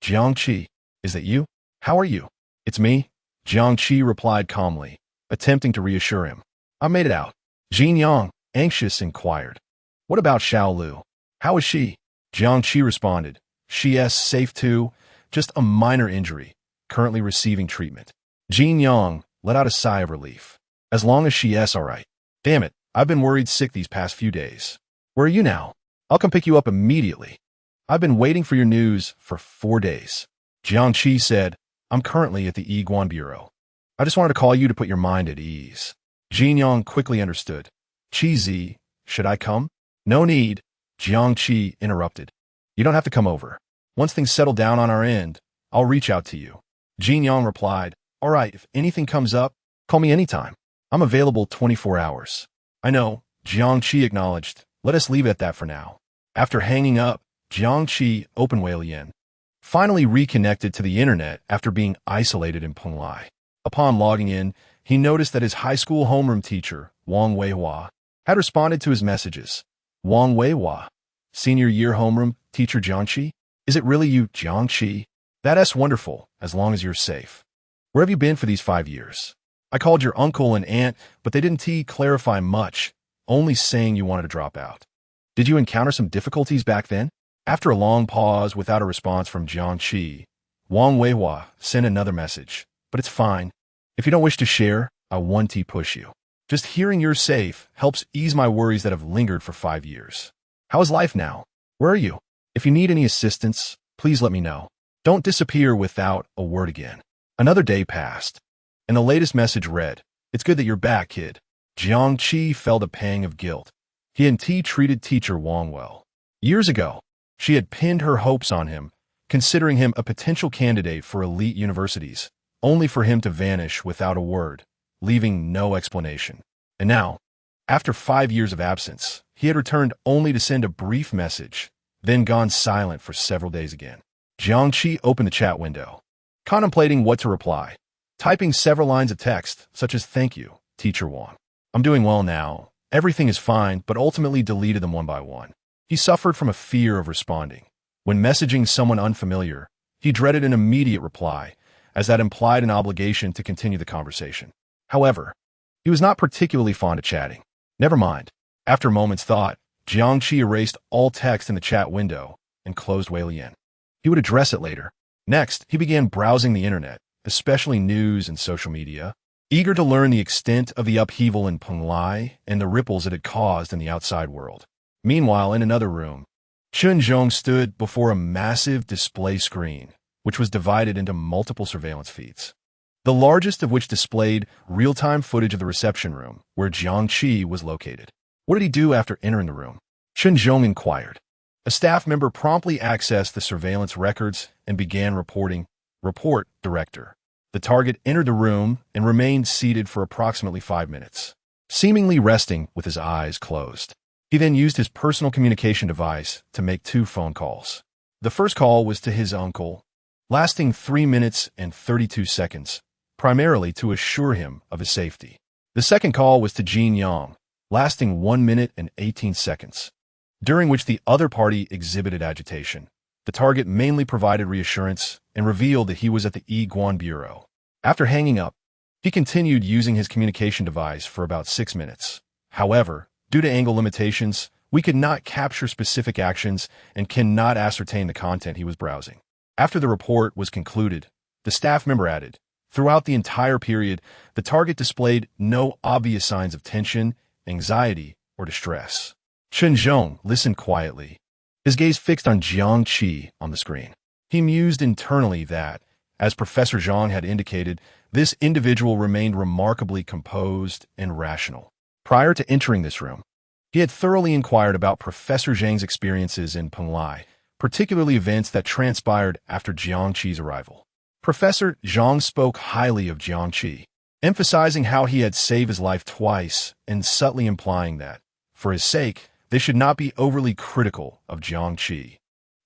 [SPEAKER 2] Jiang Qi, is that you? How are you? It's me, Jiang Qi replied calmly, attempting to reassure him. I made it out. Jin Yang, anxious, inquired. What about Xiao Lu? How is she? Jiang Qi responded. She's safe too, just a minor injury, currently receiving treatment. Jin Yang let out a sigh of relief. As long as she's all right. Damn it, I've been worried sick these past few days. Where are you now? I'll come pick you up immediately. I've been waiting for your news for 4 days. Jiang Qi said, I'm currently at the Yiguan Bureau. I just wanted to call you to put your mind at ease. Jin Yang quickly understood. Qi, should I come? No need, Jiang Qi interrupted. You don't have to come over. Once things settle down on our end, I'll reach out to you. Jin Yang replied, all right, if anything comes up, call me anytime. I'm available 24 hours. I know, Jiang Qi acknowledged. Let us leave it at that for now. After hanging up, Jiang Qi opened Weilian, finally reconnected to the internet after being isolated in Penglai. Upon logging in, he noticed that his high school homeroom teacher, Wang Weihua, had responded to his messages. Wang Weihua, senior year homeroom teacher Jiang Qi? Is it really you, Jiang Qi? That's wonderful, as long as you're safe. Where have you been for these 5 years? I called your uncle and aunt, but they didn't clarify much, only saying you wanted to drop out. Did you encounter some difficulties back then? After a long pause without a response from Jiang Qi, Wang Weihua sent another message. But it's fine. If you don't wish to share, I won't push you. Just hearing you're safe helps ease my worries that have lingered for 5 years. How is life now? Where are you? If you need any assistance, please let me know. Don't disappear without a word again. Another day passed, and the latest message read, It's good that you're back, kid. Jiang Qi felt a pang of guilt. He had treated teacher Wang well. Years ago, she had pinned her hopes on him, considering him a potential candidate for elite universities, only for him to vanish without a word, leaving no explanation. And now, after 5 years of absence, he had returned only to send a brief message, then gone silent for several days again. Jiang Qi opened the chat window, contemplating what to reply, typing several lines of text, such as thank you, teacher Wang. I'm doing well now. Everything is fine, but ultimately deleted them one by one. He suffered from a fear of responding. When messaging someone unfamiliar, he dreaded an immediate reply, as that implied an obligation to continue the conversation. However, he was not particularly fond of chatting. Never mind. After a moment's thought, Jiang Qi erased all text in the chat window and closed Weilian. He would address it later. Next, he began browsing the internet, especially news and social media, eager to learn the extent of the upheaval in Penglai and the ripples it had caused in the outside world. Meanwhile, in another room, Chunzhong stood before a massive display screen, which was divided into multiple surveillance feeds, the largest of which displayed real-time footage of the reception room where Jiang Qi was located. What did he do after entering the room? Chunzhong inquired. A staff member promptly accessed the surveillance records and began reporting, Report, Director. The target entered the room and remained seated for approximately 5 minutes, seemingly resting with his eyes closed. He then used his personal communication device to make 2 phone calls. The first call was to his uncle, lasting 3 minutes and 32 seconds, primarily to assure him of his safety. The second call was to Jin Yang, lasting 1 minute and 18 seconds, during which the other party exhibited agitation. The target mainly provided reassurance and revealed that he was at the Yi Guan Bureau. After hanging up, he continued using his communication device for about 6 minutes. However, due to angle limitations, we could not capture specific actions and cannot ascertain the content he was browsing. After the report was concluded, the staff member added, throughout the entire period, the target displayed no obvious signs of tension, anxiety, or distress. Chen Zhong listened quietly, his gaze fixed on Jiang Qi on the screen. He mused internally that, as Professor Zhang had indicated, this individual remained remarkably composed and rational. Prior to entering this room, he had thoroughly inquired about Professor Zhang's experiences in Penglai, particularly events that transpired after Jiang Qi's arrival. Professor Zhang spoke highly of Jiang Qi, emphasizing how he had saved his life twice and subtly implying that, for his sake, they should not be overly critical of Jiang Qi.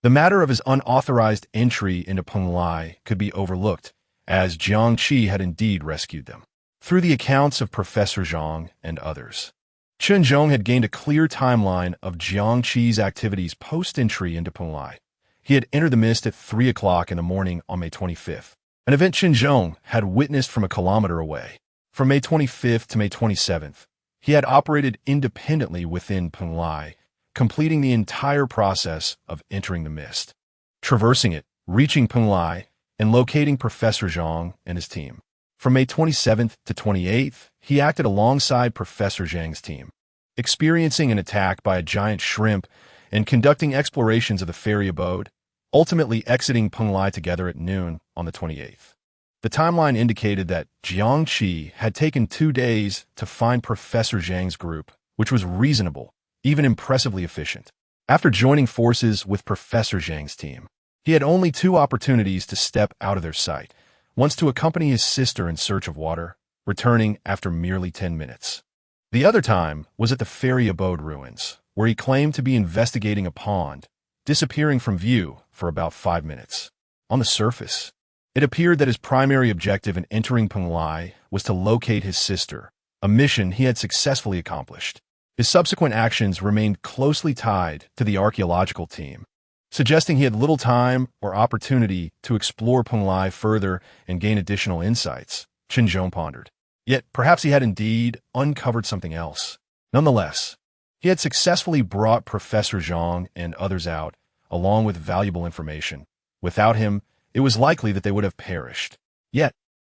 [SPEAKER 2] The matter of his unauthorized entry into Penglai could be overlooked, as Jiang Qi had indeed rescued them. Through the accounts of Professor Zhang and others, Chen Zhong had gained a clear timeline of Jiang Qi's activities post-entry into Penglai. He had entered the mist at 3 o'clock in the morning on May 25th, an event Chen Zhong had witnessed from a kilometer away. From May 25th to May 27th, he had operated independently within Penglai, completing the entire process of entering the mist, traversing it, reaching Penglai, and locating Professor Zhang and his team. From May 27th to 28th, he acted alongside Professor Zhang's team, experiencing an attack by a giant shrimp and conducting explorations of the fairy abode, ultimately exiting Penglai together at noon on the 28th. The timeline indicated that Jiang Qi had taken 2 days to find Professor Zhang's group, which was reasonable, even impressively efficient. After joining forces with Professor Zhang's team, he had only 2 opportunities to step out of their sight, once to accompany his sister in search of water, returning after merely 10 minutes. The other time was at the fairy abode ruins, where he claimed to be investigating a pond, disappearing from view for about 5 minutes. On the surface, it appeared that his primary objective in entering Penglai was to locate his sister, a mission he had successfully accomplished. His subsequent actions remained closely tied to the archaeological team, suggesting he had little time or opportunity to explore Penglai further and gain additional insights, Chen Zhong pondered. Yet perhaps he had indeed uncovered something else. Nonetheless, he had successfully brought Professor Zhang and others out, along with valuable information. Without him, it was likely that they would have perished. Yet,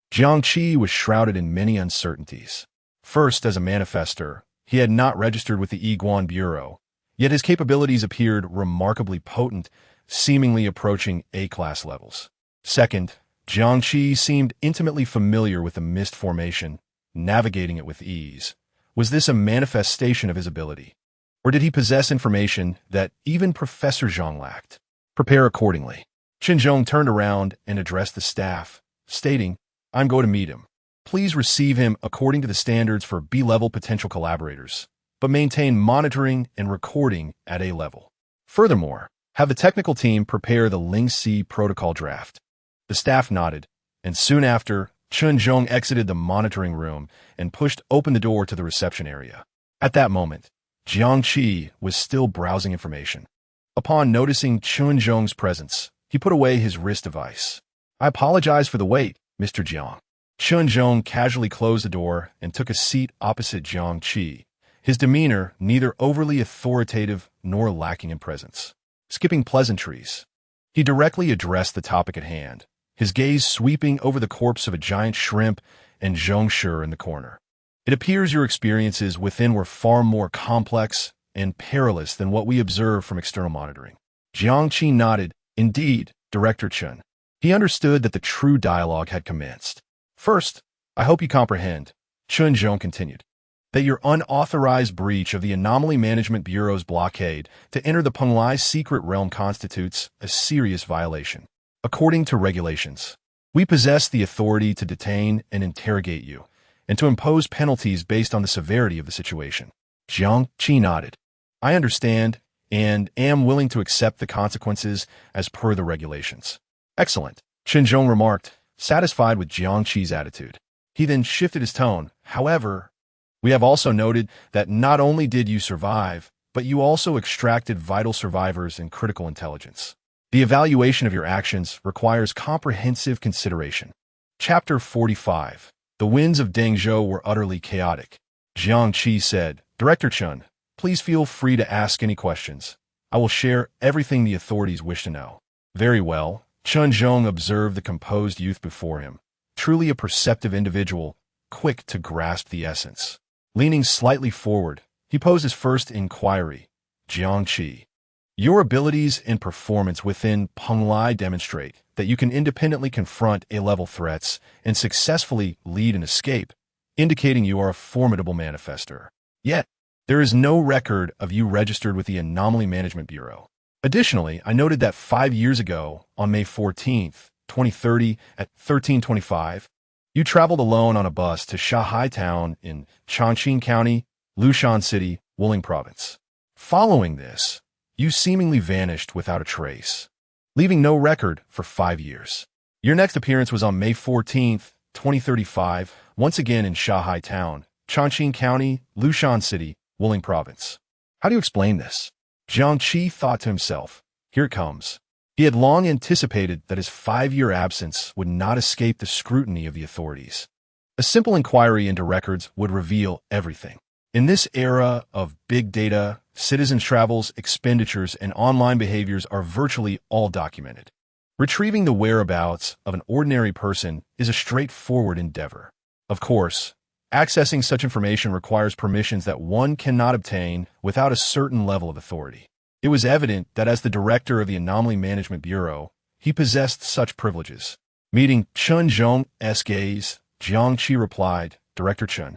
[SPEAKER 2] Jiang Qi was shrouded in many uncertainties. First, as a manifester, he had not registered with the Yi Guan Bureau, yet his capabilities appeared remarkably potent, seemingly approaching A-class levels. Second, Jiang Qi seemed intimately familiar with the mist formation, navigating it with ease. Was this a manifestation of his ability? Or did he possess information that even Professor Zhang lacked? Prepare accordingly. Chen Zhong turned around and addressed the staff, stating, "I'm going to meet him. Please receive him according to the standards for B-level potential collaborators, but maintain monitoring and recording at A level. Furthermore, have the technical team prepare the Ling Si protocol draft." The staff nodded, and soon after, Chen Zhong exited the monitoring room and pushed open the door to the reception area. At that moment, Jiang Qi was still browsing information. Upon noticing Chen Zhong's presence, he put away his wrist device. "I apologize for the wait, Mr. Jiang." Chen Zhong casually closed the door and took a seat opposite Jiang Qi, his demeanor neither overly authoritative nor lacking in presence. Skipping pleasantries, he directly addressed the topic at hand, his gaze sweeping over the corpse of a giant shrimp and Zhong Shi in the corner. "It appears your experiences within were far more complex and perilous than what we observed from external monitoring." Jiang Qi nodded. "Indeed, Director Chen." He understood that the true dialogue had commenced. "First, I hope you comprehend," Chen Zhong continued, "that your unauthorized breach of the Anomaly Management Bureau's blockade to enter the Penglai secret realm constitutes a serious violation. According to regulations, we possess the authority to detain and interrogate you, and to impose penalties based on the severity of the situation." Jiang Qi nodded. I understand and am willing to accept the consequences as per the regulations. Excellent, Chen Zhong remarked, satisfied with Jiang Qi's attitude. He then shifted his tone. However, we have also noted that not only did you survive, but you also extracted vital survivors and critical intelligence. The evaluation of your actions requires comprehensive consideration. Chapter 45. The winds of Dengzhou were utterly chaotic. Jiang Qi said, Director Chen, please feel free to ask any questions. I will share everything the authorities wish to know. Very well, Chen Zhong observed the composed youth before him, truly a perceptive individual, quick to grasp the essence. Leaning slightly forward, he posed his first inquiry. Jiang Qi, your abilities and performance within Peng Lai demonstrate that you can independently confront A-level threats and successfully lead an escape, indicating you are a formidable manifester. Yet, there is no record of you registered with the Anomaly Management Bureau. Additionally, I noted that 5 years ago, on May 14th, 2030, at 1325, you traveled alone on a bus to Shanghai Town in Chongqing County, Lushan City, Wuling Province. Following this, you seemingly vanished without a trace, leaving no record for 5 years. Your next appearance was on May 14th, 2035, once again in Shanghai Town, Chongqing County, Lushan City, Wuling Province. How do you explain this? Jiang Qi thought to himself, here it comes. He had long anticipated that his 5-year absence would not escape the scrutiny of the authorities. A simple inquiry into records would reveal everything. In this era of big data, citizens' travels, expenditures, and online behaviors are virtually all documented. Retrieving the whereabouts of an ordinary person is a straightforward endeavor. Of course, accessing such information requires permissions that one cannot obtain without a certain level of authority. It was evident that as the director of the Anomaly Management Bureau, he possessed such privileges. Meeting Chen Zhong's gaze, Jiang Qi replied, Director Chen,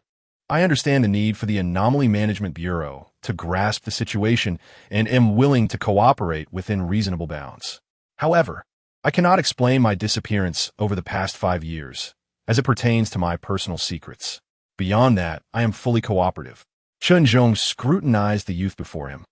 [SPEAKER 2] I understand the need for the Anomaly Management Bureau to grasp the situation and am willing to cooperate within reasonable bounds. However, I cannot explain my disappearance over the past 5 years, as it pertains to my personal secrets. Beyond that, I am fully cooperative. Chen Zhong scrutinized the youth before him,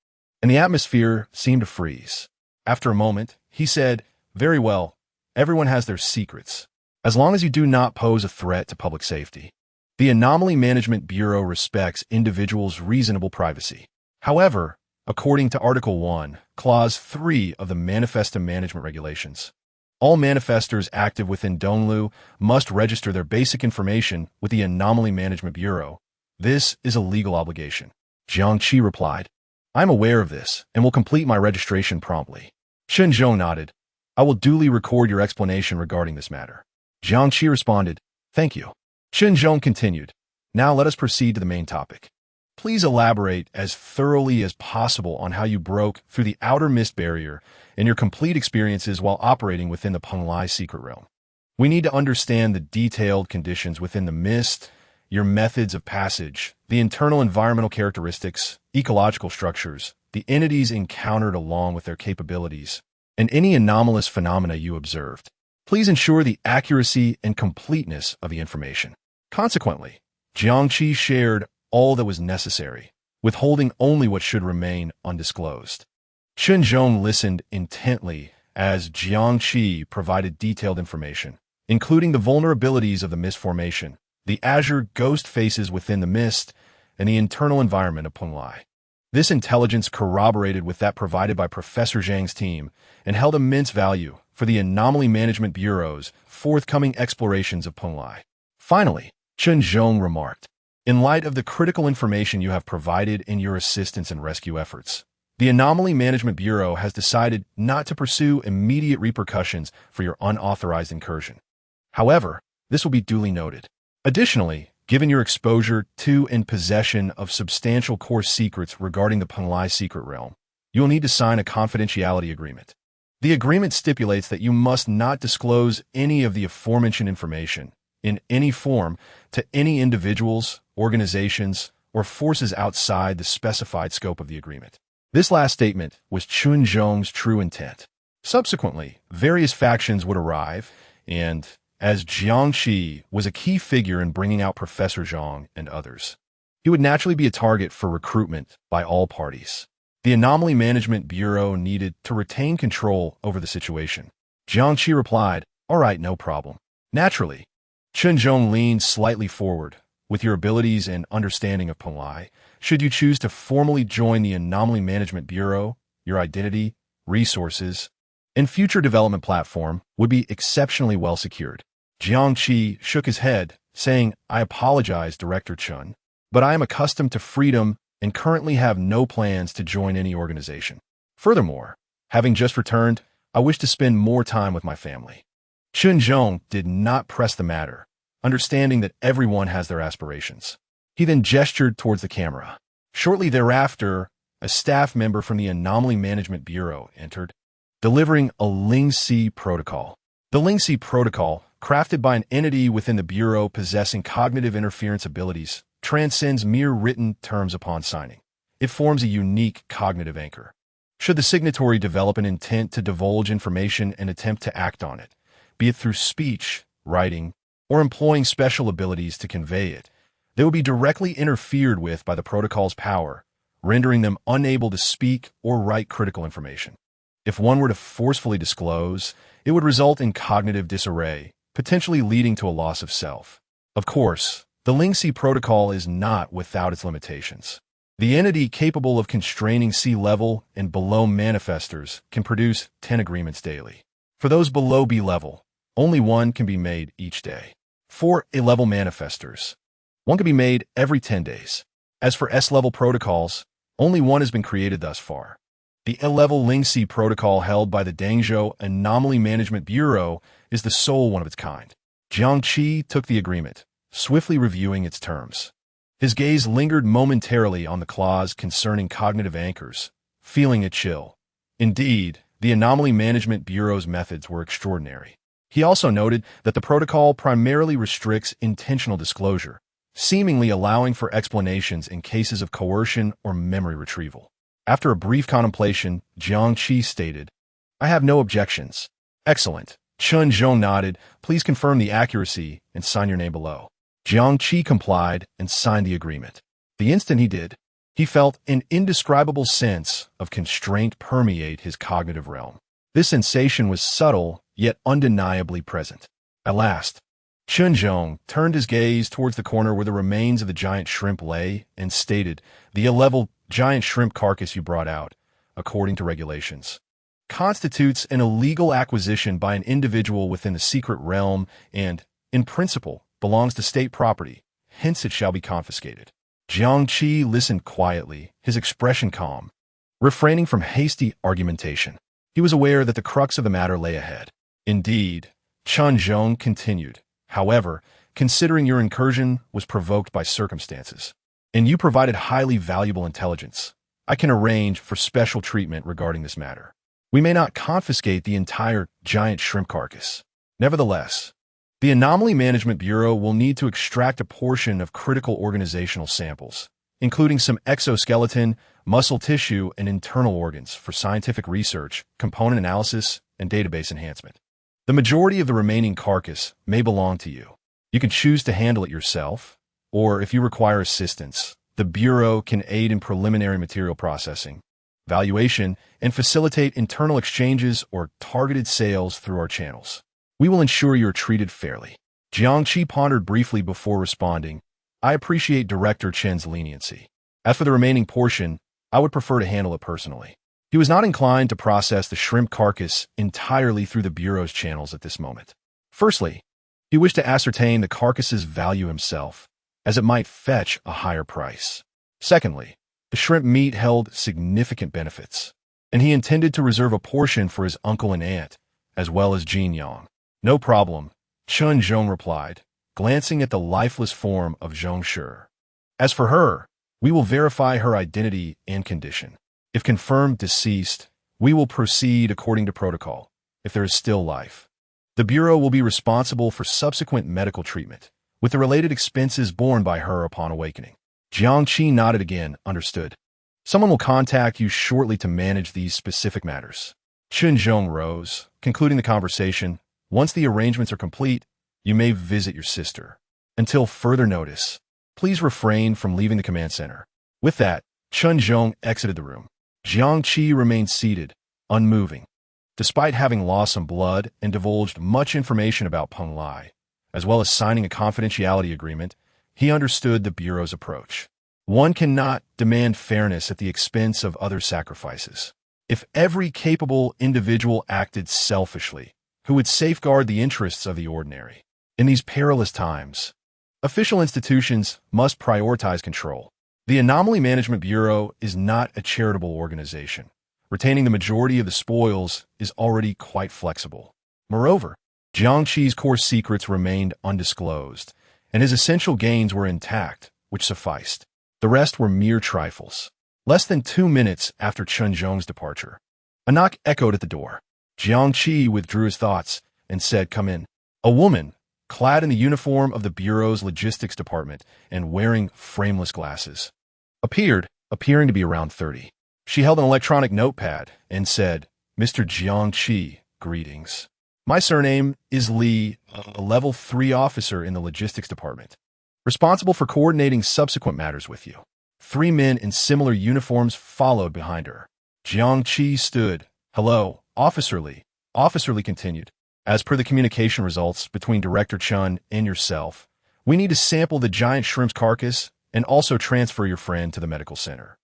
[SPEAKER 2] and the atmosphere seemed to freeze. After a moment, he said, Very well, everyone has their secrets, as long as you do not pose a threat to public safety. The Anomaly Management Bureau respects individuals' reasonable privacy. However, according to Article 1, Clause 3 of the Manifesta Management Regulations, all manifestors active within Donglu must register their basic information with the Anomaly Management Bureau. This is a legal obligation. Jiang Qi replied, I am aware of this and will complete my registration promptly. Chen Zhong nodded. I will duly record your explanation regarding this matter. Jiang Qi responded, Thank you. Chen Zhong continued, Now let us proceed to the main topic. Please elaborate as thoroughly as possible on how you broke through the outer mist barrier and your complete experiences while operating within the Peng Lai secret realm. We need to understand the detailed conditions within the mist, your methods of passage, the internal environmental characteristics, ecological structures, the entities encountered along with their capabilities, and any anomalous phenomena you observed. Please ensure the accuracy and completeness of the information. Consequently, Jiang Qi shared all that was necessary, withholding only what should remain undisclosed. Chen Zhong listened intently as Jiang Qi provided detailed information, including the vulnerabilities of the mist formation, the azure ghost faces within the mist, and the internal environment of Peng Lai. This intelligence corroborated with that provided by Professor Zhang's team and held immense value for the Anomaly Management Bureau's forthcoming explorations of Peng Lai. Finally, Chen Zhong remarked, In light of the critical information you have provided in your assistance and rescue efforts, the Anomaly Management Bureau has decided not to pursue immediate repercussions for your unauthorized incursion. However, this will be duly noted. Additionally, given your exposure to and possession of substantial core secrets regarding the Peng Lai secret realm, you will need to sign a confidentiality agreement. The agreement stipulates that you must not disclose any of the aforementioned information in any form to any individuals, organizations, or forces outside the specified scope of the agreement. This last statement was Chen Zhong's true intent. Subsequently, various factions would arrive, and as Jiang Qi was a key figure in bringing out Professor Zhang and others, he would naturally be a target for recruitment by all parties. The Anomaly Management Bureau needed to retain control over the situation. Jiangqi replied, "All right, no problem." Naturally, Chen Zhong leaned slightly forward. With your abilities and understanding of Penglai, should you choose to formally join the Anomaly Management Bureau, your identity, resources, and future development platform would be exceptionally well secured. Jiangqi shook his head, saying, "I apologize, Director Chen, but I am accustomed to freedom and currently have no plans to join any organization. Furthermore, having just returned, I wish to spend more time with my family." Chen Zhong did not press the matter, understanding that everyone has their aspirations. He then gestured towards the camera. Shortly thereafter, a staff member from the Anomaly Management Bureau entered, delivering a Lingxi protocol. The Lingxi protocol, crafted by an entity within the Bureau possessing cognitive interference abilities, transcends mere written terms upon signing. It forms a unique cognitive anchor. Should the signatory develop an intent to divulge information and attempt to act on it, be it through speech, writing, or employing special abilities to convey it, they will be directly interfered with by the protocol's power, rendering them unable to speak or write critical information. If one were to forcefully disclose, it would result in cognitive disarray, potentially leading to a loss of self. Of course, the Lingxi protocol is not without its limitations. The entity capable of constraining C-level and below manifestors can produce 10 agreements daily. For those below B-level, only one can be made each day. For A-level manifestors, one can be made every 10 days. As for S-level protocols, only one has been created thus far. The A-level Lingxi protocol held by the Dangzhou Anomaly Management Bureau is the sole one of its kind. Jiangqi took the agreement, swiftly reviewing its terms. His gaze lingered momentarily on the clause concerning cognitive anchors, feeling a chill. Indeed, the Anomaly Management Bureau's methods were extraordinary. He also noted that the protocol primarily restricts intentional disclosure, seemingly allowing for explanations in cases of coercion or memory retrieval. After a brief contemplation, Jiangqi stated, "I have no objections." "Excellent." Chen Zhong nodded. "Please confirm the accuracy and sign your name below." Jiangqi complied and signed the agreement. The instant he did, he felt an indescribable sense of constraint permeate his cognitive realm. This sensation was subtle, yet undeniably present. At last, Chen Zhong turned his gaze towards the corner where the remains of the giant shrimp lay and stated, "The A-level giant shrimp carcass you brought out, according to regulations, constitutes an illegal acquisition by an individual within the secret realm and, in principle, belongs to state property, hence it shall be confiscated." Jiangqi listened quietly, his expression calm, refraining from hasty argumentation. He was aware that the crux of the matter lay ahead. Indeed, Chen Zhong continued, "However, considering your incursion was provoked by circumstances, and you provided highly valuable intelligence, I can arrange for special treatment regarding this matter. We may not confiscate the entire giant shrimp carcass. Nevertheless, the Anomaly Management Bureau will need to extract a portion of critical organizational samples, including some exoskeleton, muscle tissue, and internal organs for scientific research, component analysis, and database enhancement. The majority of the remaining carcass may belong to you. You can choose to handle it yourself, or if you require assistance, the Bureau can aid in preliminary material processing, valuation, and facilitate internal exchanges or targeted sales through our channels. We will ensure you are treated fairly." Jiangqi pondered briefly before responding, "I appreciate Director Chen's leniency. As for the remaining portion, I would prefer to handle it personally." He was not inclined to process the shrimp carcass entirely through the Bureau's channels at this moment. Firstly, he wished to ascertain the carcass's value himself, as it might fetch a higher price. Secondly, the shrimp meat held significant benefits, and he intended to reserve a portion for his uncle and aunt, as well as Jin Yang. "No problem," Chen Zhong replied, glancing at the lifeless form of Zhong Shi. "As for her, we will verify her identity and condition. If confirmed deceased, we will proceed according to protocol. If there is still life, the Bureau will be responsible for subsequent medical treatment, with the related expenses borne by her upon awakening." Jiangqi nodded again, understood. "Someone will contact you shortly to manage these specific matters." Chen Zhong rose, concluding the conversation. "Once the arrangements are complete, you may visit your sister. Until further notice, please refrain from leaving the command center." With that, Chen Zhong exited the room. Jiang Qi remained seated, unmoving. Despite having lost some blood and divulged much information about Peng Lai, as well as signing a confidentiality agreement, he understood the Bureau's approach. One cannot demand fairness at the expense of other sacrifices. If every capable individual acted selfishly, who would safeguard the interests of the ordinary? In these perilous times, official institutions must prioritize control. The Anomaly Management Bureau is not a charitable organization. Retaining the majority of the spoils is already quite flexible. Moreover, Jiang Qi's core secrets remained undisclosed, and his essential gains were intact, which sufficed. The rest were mere trifles. Less than 2 minutes after Chen Zhong's departure, a knock echoed at the door. Jiang Qi withdrew his thoughts and said, "Come in." A woman, clad in the uniform of the Bureau's logistics department and wearing frameless glasses, appeared, appearing to be around 30. She held an electronic notepad and said, "Mr. Jiang Qi, greetings. My surname is Li, a level 3 officer in the logistics department, responsible for coordinating subsequent matters with you." 3 men in similar uniforms followed behind her. Jiang Qi stood. "Hello, Officer Li." Officer Li continued, "As per the communication results between Director Chun and yourself, we need to sample the giant shrimp's carcass and also transfer your friend to the medical center."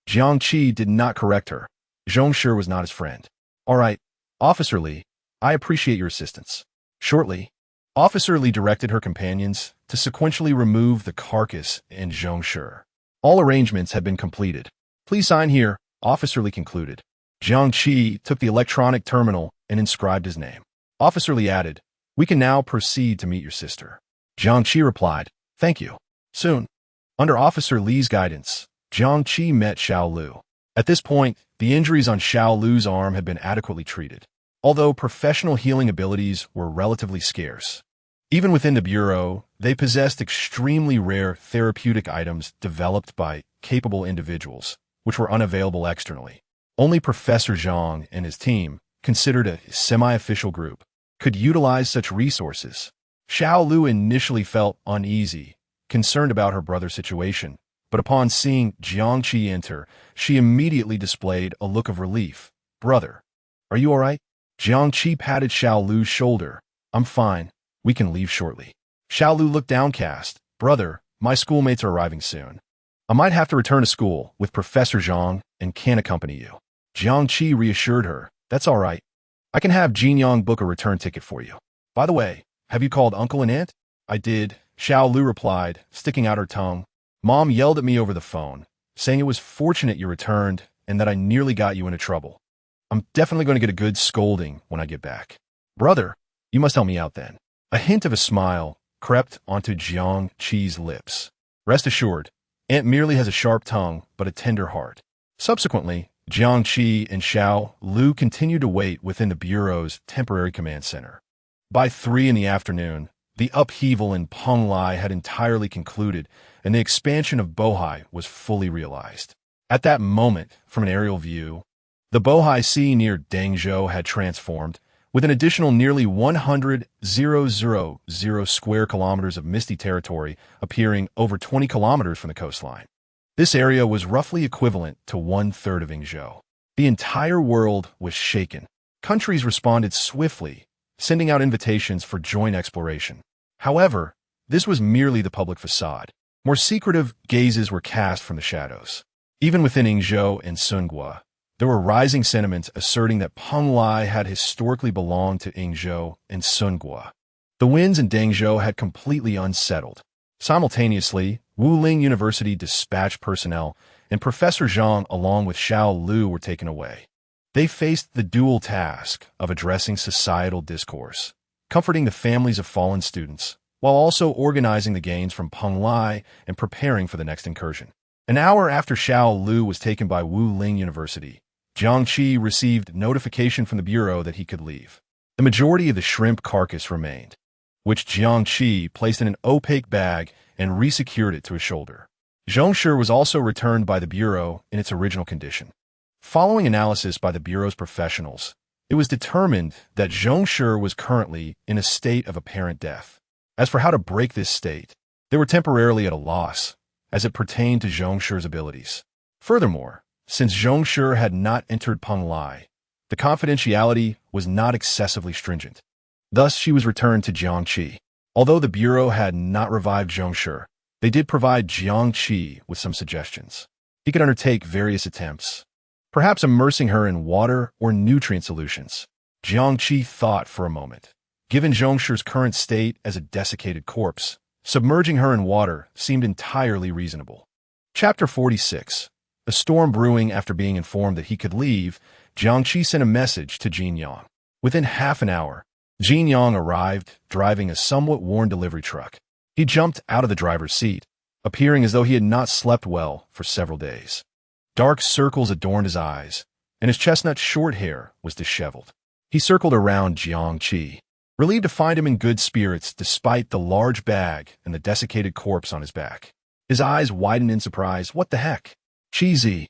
[SPEAKER 2] Jiang Qi did not correct her. Zhong Shi was not his friend. "All right, Officer Li, I appreciate your assistance." Shortly, Officer Li directed her companions to sequentially remove the carcass and Zhong Shi. All arrangements had been completed. "Please sign here," Officer Li concluded. Jiang Qi took the electronic terminal and inscribed his name. Officer Li added, "We can now proceed to meet your sister." Jiang Qi replied, "Thank you. Soon." Under Officer Li's guidance, Jiang Qi met Xiao Lu. At this point, the injuries on Xiao Lu's arm had been adequately treated, although professional healing abilities were relatively scarce. Even within the Bureau, they possessed extremely rare therapeutic items developed by capable individuals, which were unavailable externally. Only Professor Zhang and his team, considered a semi-official group, could utilize such resources. Xiao Lu initially felt uneasy, concerned about her brother's situation, but upon seeing Jiang Qi enter, she immediately displayed a look of relief. "Brother, are you all right?" Jiang Qi patted Xiao Lu's shoulder. "I'm fine. We can leave shortly." Xiao Lu looked downcast. "Brother, my schoolmates are arriving soon. I might have to return to school with Professor Zhang and can't accompany you." Jiang Qi reassured her, "That's all right. I can have Jin Yang book a return ticket for you. By the way, have you called Uncle and Aunt?" "I did," Xiao Lu replied, sticking out her tongue. "Mom yelled at me over the phone, saying it was fortunate you returned and that I nearly got you into trouble. I'm definitely going to get a good scolding when I get back." "Brother, you must help me out then." A hint of a smile crept onto Jiang Qi's lips. "Rest assured, Aunt merely has a sharp tongue, but a tender heart." Subsequently, Jiang Qi and Xiao Lu continued to wait within the Bureau's temporary command center. By 3 in the afternoon, the upheaval in Peng Lai had entirely concluded, and the expansion of Bohai was fully realized. At that moment, from an aerial view, the Bohai Sea near Dangzhou had transformed, with an additional nearly 100,000 square kilometers of misty territory appearing over 20 kilometers from the coastline. This area was roughly equivalent to 1/3 of Yingzhou. The entire world was shaken. Countries responded swiftly, sending out invitations for joint exploration. However, this was merely the public facade. More secretive gazes were cast from the shadows. Even within Yingzhou and Sunghua, there were rising sentiments asserting that Peng Lai had historically belonged to Yingzhou and Sunghua. The winds in Dangzhou had completely unsettled. Simultaneously, Wuling University dispatched personnel, and Professor Zhang along with Xiao Lu were taken away. They faced the dual task of addressing societal discourse, comforting the families of fallen students, while also organizing the gains from Peng Lai and preparing for the next incursion. An hour after Xiao Lu was taken by Wuling University, Jiang Qi received notification from the Bureau that he could leave. The majority of the shrimp carcass remained, which Jiang Qi placed in an opaque bag and resecured it to his shoulder. Zhong Shi was also returned by the Bureau in its original condition. Following analysis by the Bureau's professionals, it was determined that Zhong Shi was currently in a state of apparent death. As for how to break this state, they were temporarily at a loss, as it pertained to Zhong Shi's abilities. Furthermore, Since Zhongshi had not entered Penglai, the confidentiality was not excessively stringent. Thus, she was returned to Jiangqi. Although the Bureau had not revived Zhongshi, they did provide Jiangqi with some suggestions. He could undertake various attempts, perhaps immersing her in water or nutrient solutions. Jiangqi thought for a moment. Given Zhongshi's current state as a desiccated corpse, submerging her in water seemed entirely reasonable. Chapter 46. A storm brewing. After being informed that he could leave, Jiangqi sent a message to Jin Yang. Within half an hour, Jin Yang arrived, driving a somewhat worn delivery truck. He jumped out of the driver's seat, appearing as though he had not slept well for several days. Dark circles adorned his eyes, and his chestnut short hair was disheveled. He circled around Jiangqi, relieved to find him in good spirits despite the large bag and the desiccated corpse on his back. His eyes widened in surprise. What the heck? Cheesy,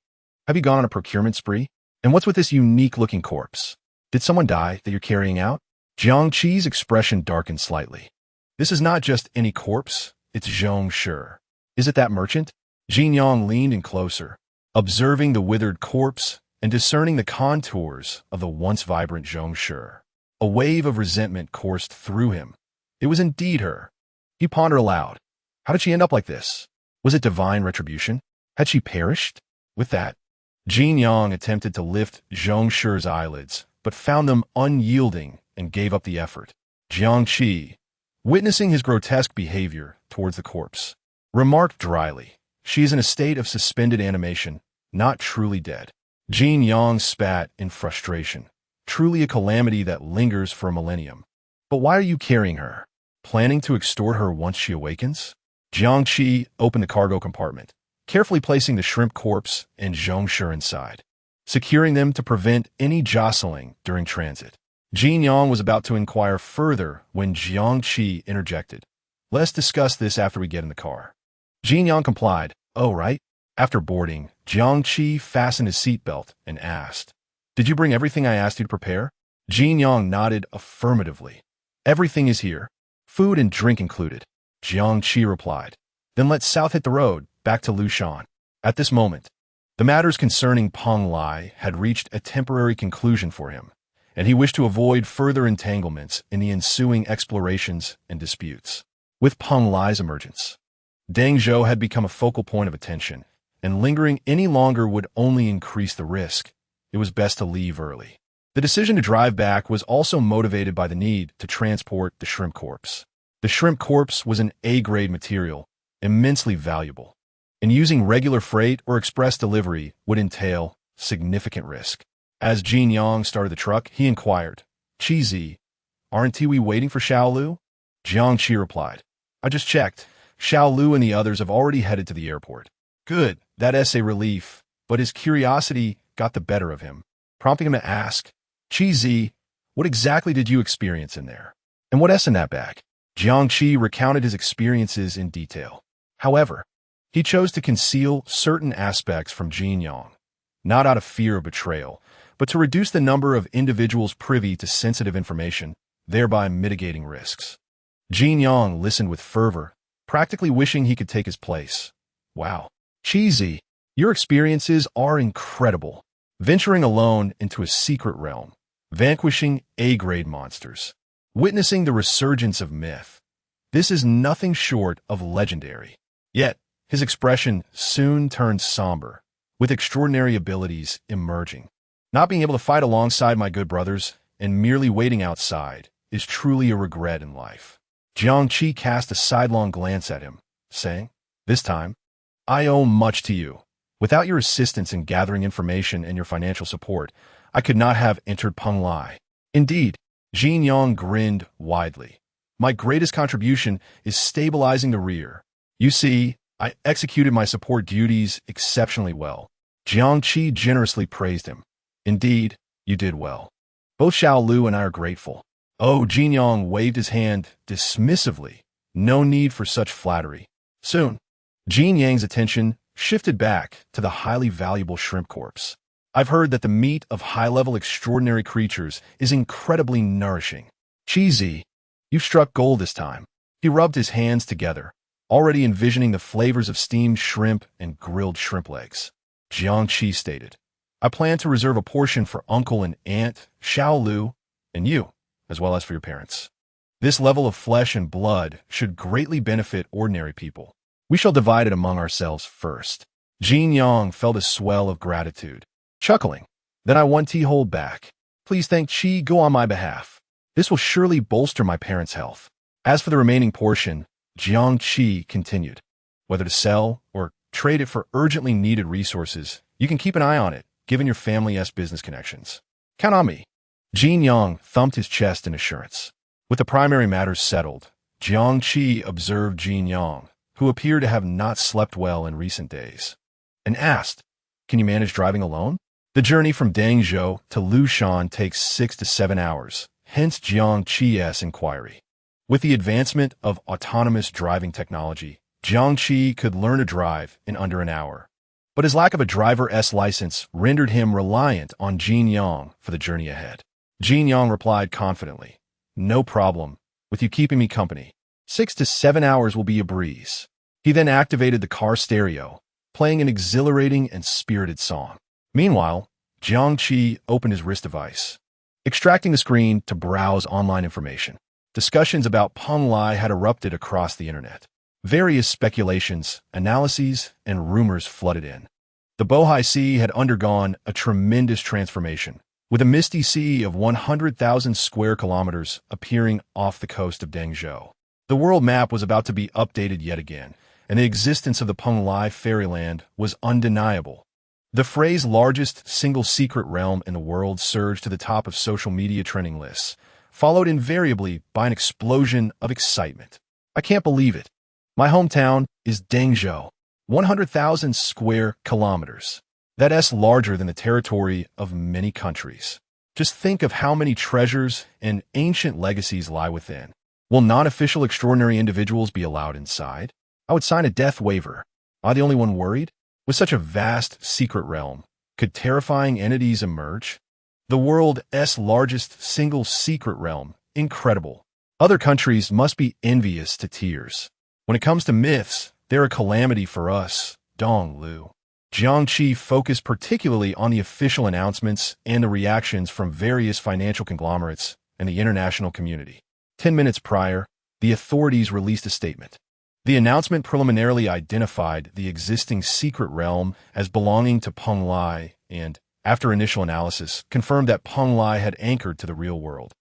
[SPEAKER 2] have you gone on a procurement spree? And what's with this unique-looking corpse? Did someone die that you're carrying out? Jiangqi's expression darkened slightly. This is not just any corpse, it's Zhongshi. Is it that merchant? Jin Yang leaned in closer, observing the withered corpse and discerning the contours of the once vibrant Zhongshi. A wave of resentment coursed through him. It was indeed her. He pondered aloud. How did she end up like this? Was it divine retribution? Had she perished? With that, Jin Yang attempted to lift Zhongshi's eyelids, but found them unyielding and gave up the effort. Jiangqi, witnessing his grotesque behavior towards the corpse, remarked dryly, "She is in a state of suspended animation, not truly dead." Jin Yang spat in frustration. Truly a calamity that lingers for a millennium. But why are you carrying her? Planning to extort her once she awakens? Jiangqi opened the cargo compartment, carefully placing the shrimp corpse and Zhongshi inside, securing them to prevent any jostling during transit. Jin Yang was about to inquire further when Jiangqi interjected. "Let's discuss this after we get in the car." Jin Yang complied. "Oh, right." After boarding, Jiangqi fastened his seatbelt and asked, "Did you bring everything I asked you to prepare?" Jin Yang nodded affirmatively. "Everything is here, food and drink included." Jiangqi replied. "Then let's south hit the road, back to Lushan." At this moment, the matters concerning Penglai had reached a temporary conclusion for him, and he wished to avoid further entanglements in the ensuing explorations and disputes. With Penglai's emergence, Dengzhou had become a focal point of attention, and lingering any longer would only increase the risk. It was best to leave early. The decision to drive back was also motivated by the need to transport the shrimp corpse. The shrimp corpse was an A-grade material, immensely valuable, and using regular freight or express delivery would entail significant risk. As Jin Yang started the truck, he inquired, "Cheesy, aren't we waiting for Xiaolu?" Jiangqi replied, "I just checked. Xiaolu and the others have already headed to the airport." Good, that's a relief, but his curiosity got the better of him, prompting him to ask, "Cheesy, what exactly did you experience in there? And what's in that bag?" Jiangqi recounted his experiences in detail. However, he chose to conceal certain aspects from Jin Yang, not out of fear of betrayal, but to reduce the number of individuals privy to sensitive information, thereby mitigating risks. Jin Yang listened with fervor, practically wishing he could take his place. "Wow, Cheesy, your experiences are incredible. Venturing alone into a secret realm, vanquishing A-grade monsters, witnessing the resurgence of myth. This is nothing short of legendary." Yet, his expression soon turned somber, with extraordinary abilities emerging. "Not being able to fight alongside my good brothers and merely waiting outside is truly a regret in life." Jiangqi cast a sidelong glance at him, saying, "This time, I owe much to you. Without your assistance in gathering information and your financial support, I could not have entered Penglai." Indeed, Jin Yang grinned widely. "My greatest contribution is stabilizing the rear. You see, I executed my support duties exceptionally well." Jiangqi generously praised him. "Indeed, you did well. Both Xiaolu and I are grateful." Oh, Jin Yang waved his hand dismissively. No need for such flattery. Soon, Jin Yang's attention shifted back to the highly valuable shrimp corpse. "I've heard that the meat of high-level extraordinary creatures is incredibly nourishing. Cheesy, you've struck gold this time." He rubbed his hands together, already envisioning the flavors of steamed shrimp and grilled shrimp legs. Jiang Qi stated. I plan to reserve a portion for uncle and aunt, Xiao Lu, and you, as well as for your parents. This level of flesh and blood should greatly benefit ordinary people. We shall divide it among ourselves first. Jin Yang felt a swell of gratitude. Chuckling, then I want to hold back. Please thank Qi go on my behalf. This will surely bolster my parents' health. As for the remaining portion, Jiang Qi continued. Whether to sell or trade it for urgently needed resources, you can keep an eye on it, given your family's business connections. Count on me. Jin Yang thumped his chest in assurance. With the primary matters settled, Jiang Qi observed Jin Yang, who appeared to have not slept well in recent days, and asked, Can you manage driving alone? The journey from Dangzhou to Lushan takes 6 to 7 hours, hence Jiang Qi's inquiry. With the advancement of autonomous driving technology, Jiang Qi could learn to drive in under an hour. But his lack of a driver's license rendered him reliant on Jin Yang for the journey ahead. Jin Yang replied confidently, No problem, with you keeping me company. 6 to 7 hours will be a breeze. He then activated the car stereo, playing an exhilarating and spirited song. Meanwhile, Jiang Qi opened his wrist device, extracting the screen to browse online information. Discussions about Peng Lai had erupted across the internet. Various speculations, analyses, and rumors flooded in. The Bohai Sea had undergone a tremendous transformation, with a misty sea of 100,000 square kilometers appearing off the coast of Dangzhou. The world map was about to be updated yet again, and the existence of the Peng Lai fairyland was undeniable. The phrase largest single secret realm in the world surged to the top of social media trending lists, followed invariably by an explosion of excitement. I can't believe it. My hometown is Dangzhou, 100,000 square kilometers. That's larger than the territory of many countries. Just think of how many treasures and ancient legacies lie within. Will non-official extraordinary individuals be allowed inside? I would sign a death waiver. Am I the only one worried? With such a vast secret realm, could terrifying entities emerge? The world's largest single secret realm, incredible. Other countries must be envious to tears. When it comes to myths, they're a calamity for us, Dong Lu. Jiang Qi focused particularly on the official announcements and the reactions from various financial conglomerates and the international community. 10 minutes prior, the authorities released a statement. The announcement preliminarily identified the existing secret realm as belonging to Peng Lai and, after initial analysis, confirmed that Peng Lai had anchored to the real world,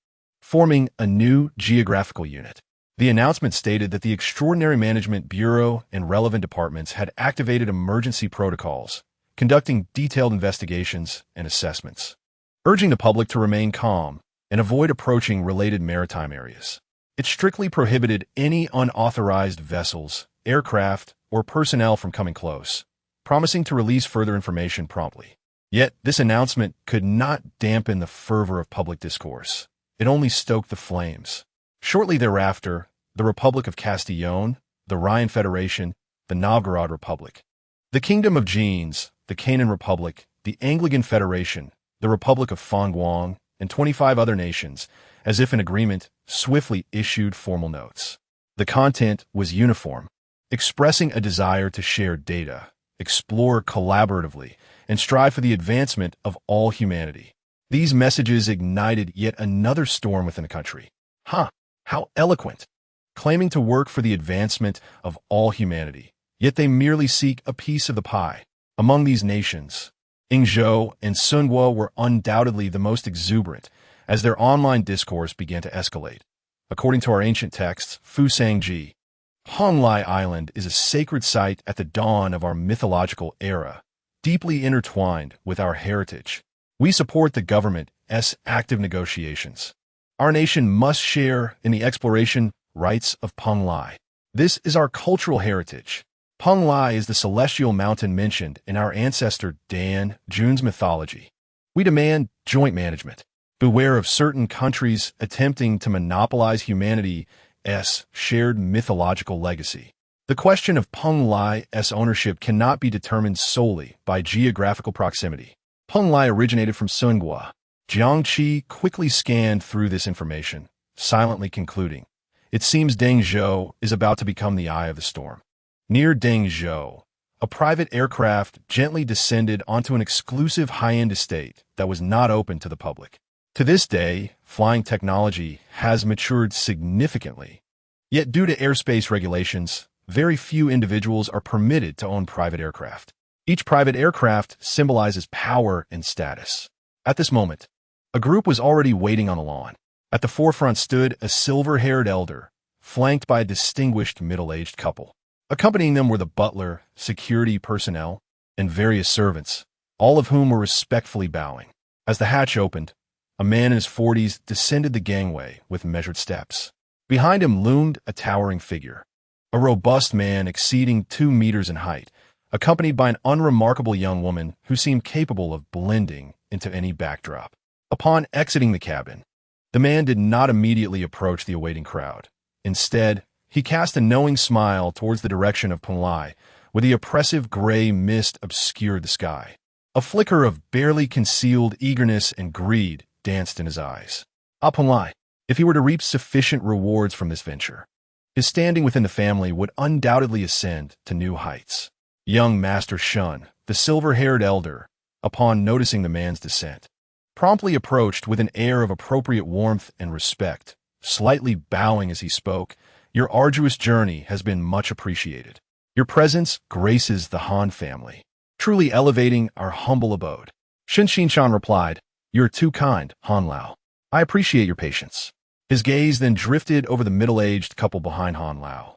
[SPEAKER 2] forming a new geographical unit. The announcement stated that the Extraordinary Management Bureau and relevant departments had activated emergency protocols, conducting detailed investigations and assessments, urging the public to remain calm and avoid approaching related maritime areas. It strictly prohibited any unauthorized vessels, aircraft, or personnel from coming close, promising to release further information promptly. Yet, this announcement could not dampen the fervor of public discourse. It only stoked the flames. Shortly thereafter, the Republic of Castillon, the Rhine Federation, the Novgorod Republic, the Kingdom of Genes, the Canaan Republic, the Anglican Federation, the Republic of Fangguang, and 25 other nations, as if in agreement, swiftly issued formal notes. The content was uniform, expressing a desire to share data, explore collaboratively, and strive for the advancement of all humanity. These messages ignited yet another storm within the country. How eloquent! Claiming to work for the advancement of all humanity, yet they merely seek a piece of the pie. Among these nations, Yingzhou and Sunguo were undoubtedly the most exuberant, as their online discourse began to escalate. According to our ancient texts, Fusangji, Peng Lai Island is a sacred site at the dawn of our mythological era, deeply intertwined with our heritage. We support the government's active negotiations. Our nation must share in the exploration rights of Peng Lai. This is our cultural heritage. Peng Lai is the celestial mountain mentioned in our ancestor Dan Jun's mythology. We demand joint management. Beware of certain countries attempting to monopolize humanity's shared mythological legacy. The question of Peng Lai's ownership cannot be determined solely by geographical proximity. Peng Lai originated from Sunguo. Jiang Qi quickly scanned through this information, silently concluding, It seems Dangzhou is about to become the eye of the storm. Near Dangzhou, a private aircraft gently descended onto an exclusive high-end estate that was not open to the public. To this day, flying technology has matured significantly. Yet due to airspace regulations, very few individuals are permitted to own private aircraft. Each private aircraft symbolizes power and status. At this moment, a group was already waiting on the lawn. At the forefront stood a silver-haired elder, flanked by a distinguished middle-aged couple. Accompanying them were the butler, security personnel, and various servants, all of whom were respectfully bowing. As the hatch opened, a man in his 40s descended the gangway with measured steps. Behind him loomed a towering figure, a robust man exceeding 2 meters in height, accompanied by an unremarkable young woman who seemed capable of blending into any backdrop. Upon exiting the cabin, the man did not immediately approach the awaiting crowd. Instead, he cast a knowing smile towards the direction of Punlai, where the oppressive gray mist obscured the sky. A flicker of barely concealed eagerness and greed danced in his eyes. Punlai, if he were to reap sufficient rewards from this venture, his standing within the family would undoubtedly ascend to new heights. Young Master Shun, the silver-haired elder, upon noticing the man's descent, promptly approached with an air of appropriate warmth and respect, slightly bowing as he spoke. Your arduous journey has been much appreciated. Your presence graces the Han family, truly elevating our humble abode. Shen Xinshan replied, You're too kind, Han Lao. I appreciate your patience. His gaze then drifted over the middle-aged couple behind Han Lao,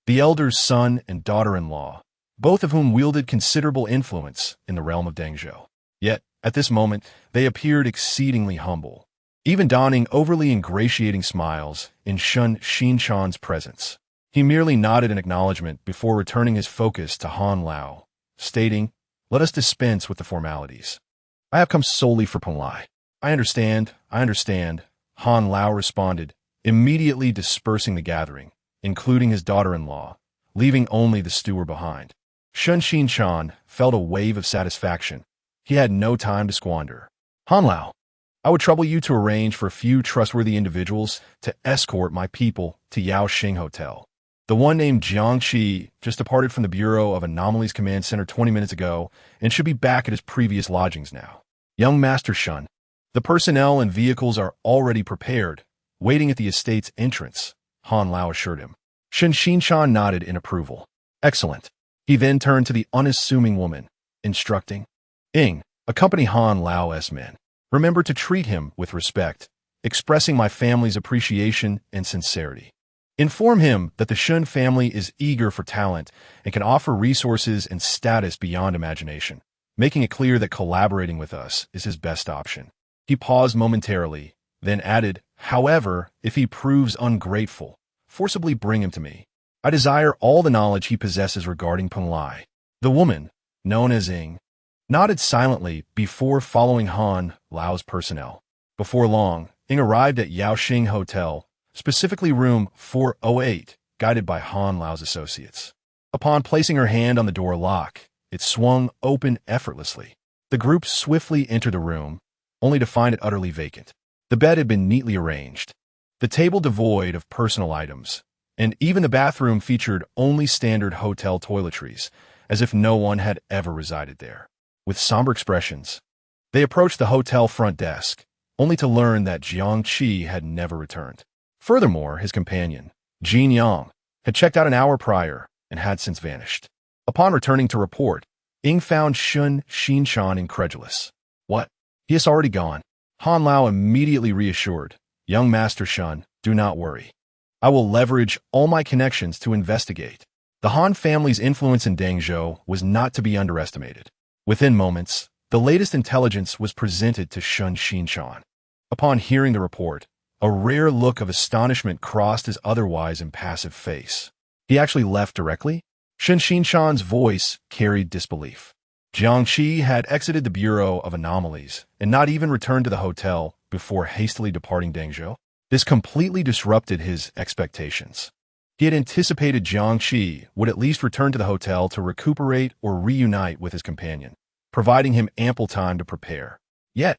[SPEAKER 2] the elder's son and daughter-in-law, both of whom wielded considerable influence in the realm of Dangzhou. Yet, at this moment, they appeared exceedingly humble, even donning overly ingratiating smiles in Shen Xinshan's presence. He merely nodded in acknowledgement before returning his focus to Han Lao, stating, Let us dispense with the formalities. I have come solely for Punlai. I understand, Han Lao responded, immediately dispersing the gathering, including his daughter-in-law, leaving only the steward behind. Shen Xinshan felt a wave of satisfaction. He had no time to squander. Han Lao, I would trouble you to arrange for a few trustworthy individuals to escort my people to Yaoxing Hotel. The one named Jiang Qi just departed from the Bureau of Anomalies Command Center 20 minutes ago and should be back at his previous lodgings now. Young Master Shun, the personnel and vehicles are already prepared, waiting at the estate's entrance, Han Lao assured him. Shen Xinshan nodded in approval. Excellent. He then turned to the unassuming woman, instructing, Ing, accompany Han Lao's men. Remember to treat him with respect, expressing my family's appreciation and sincerity. Inform him that the Shun family is eager for talent and can offer resources and status beyond imagination, making it clear that collaborating with us is his best option. He paused momentarily, then added, However, if he proves ungrateful, forcibly bring him to me. I desire all the knowledge he possesses regarding Punlai. The woman, known as Ing, nodded silently before following Han Lao's personnel. Before long, Ing arrived at Yaoxing Hotel, specifically room 408, guided by Han Lao's associates. Upon placing her hand on the door lock, it swung open effortlessly. The group swiftly entered the room, only to find it utterly vacant. The bed had been neatly arranged, the table devoid of personal items, and even the bathroom featured only standard hotel toiletries, as if no one had ever resided there. With somber expressions, they approached the hotel front desk, only to learn that Jiang Qi had never returned. Furthermore, his companion, Jin Yang, had checked out an hour prior and had since vanished. Upon returning to report, Ing found Shen Xinshan incredulous. What? He has already gone. Han Lao immediately reassured, Young Master Shun, do not worry. I will leverage all my connections to investigate. The Han family's influence in Dangzhou was not to be underestimated. Within moments, the latest intelligence was presented to Shen Xinshan. Upon hearing the report, a rare look of astonishment crossed his otherwise impassive face. He actually left directly? Shen Xinshan's voice carried disbelief. Jiang Qi had exited the Bureau of Anomalies and not even returned to the hotel before hastily departing Dangzhou. This completely disrupted his expectations. He had anticipated Jiang Qi would at least return to the hotel to recuperate or reunite with his companion, providing him ample time to prepare. Yet,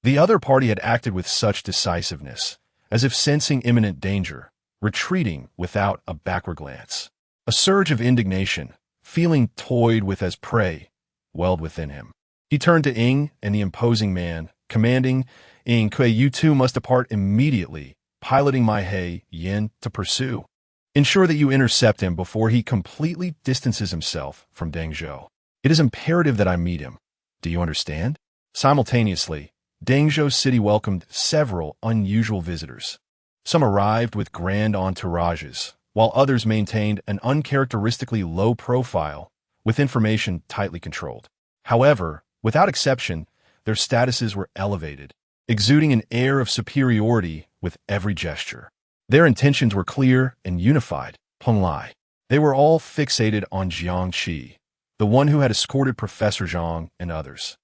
[SPEAKER 2] the other party had acted with such decisiveness, as if sensing imminent danger, retreating without a backward glance. A surge of indignation, feeling toyed with as prey welled within him. He turned to Ing and the imposing man, commanding, "Ing Kui, you two must depart immediately, piloting my He Yin to pursue. Ensure that you intercept him before he completely distances himself from Deng Zhou. It is imperative that I meet him. Do you understand?" Simultaneously, Deng Zhou City welcomed several unusual visitors. Some arrived with grand entourages, while others maintained an uncharacteristically low profile, with information tightly controlled. However, without exception, their statuses were elevated, exuding an air of superiority with every gesture. Their intentions were clear and unified. Peng Lai. They were all fixated on Jiang Qi, the one who had escorted Professor Zhang and others.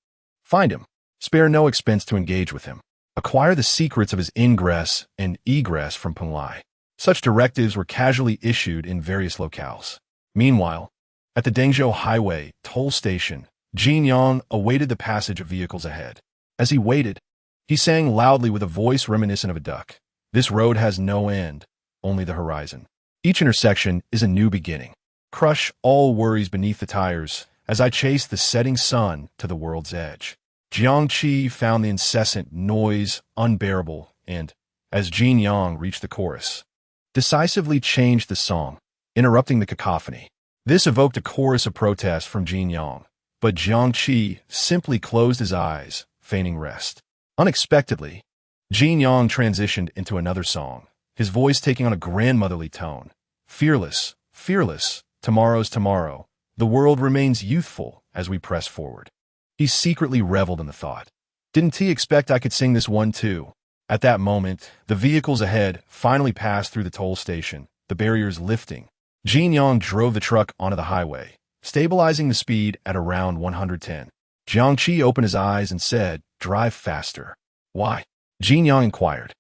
[SPEAKER 2] Find him. Spare no expense to engage with him. Acquire the secrets of his ingress and egress from Peng Lai. Such directives were casually issued in various locales. Meanwhile, at the Dengzhou Highway toll station, Jin Yang awaited the passage of vehicles ahead. As he waited, he sang loudly with a voice reminiscent of a duck. "This road has no end, only the horizon. Each intersection is a new beginning. Crush all worries beneath the tires as I chase the setting sun to the world's edge." Jiang Qi found the incessant noise unbearable and, as Jin Yang reached the chorus, decisively changed the song, interrupting the cacophony. This evoked a chorus of protest from Jin Yang, but Jiang Qi simply closed his eyes, feigning rest. Unexpectedly, Jin Yang transitioned into another song, his voice taking on a grandmotherly tone. "Fearless, fearless, tomorrow's tomorrow. The world remains youthful as we press forward." He secretly reveled in the thought. Didn't he expect I could sing this one too? At that moment, the vehicles ahead finally passed through the toll station, the barriers lifting. Jin Yang drove the truck onto the highway, stabilizing the speed at around 110. Jiang Qi opened his eyes and said, "Drive faster." "Why?" Jin Yang inquired.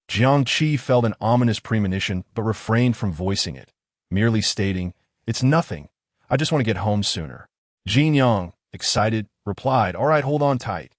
[SPEAKER 2] Jiang Qi felt an ominous premonition but refrained from voicing it, merely stating, "It's nothing. I just want to get home sooner." Jin Yang, excited, replied, "All right, hold on tight.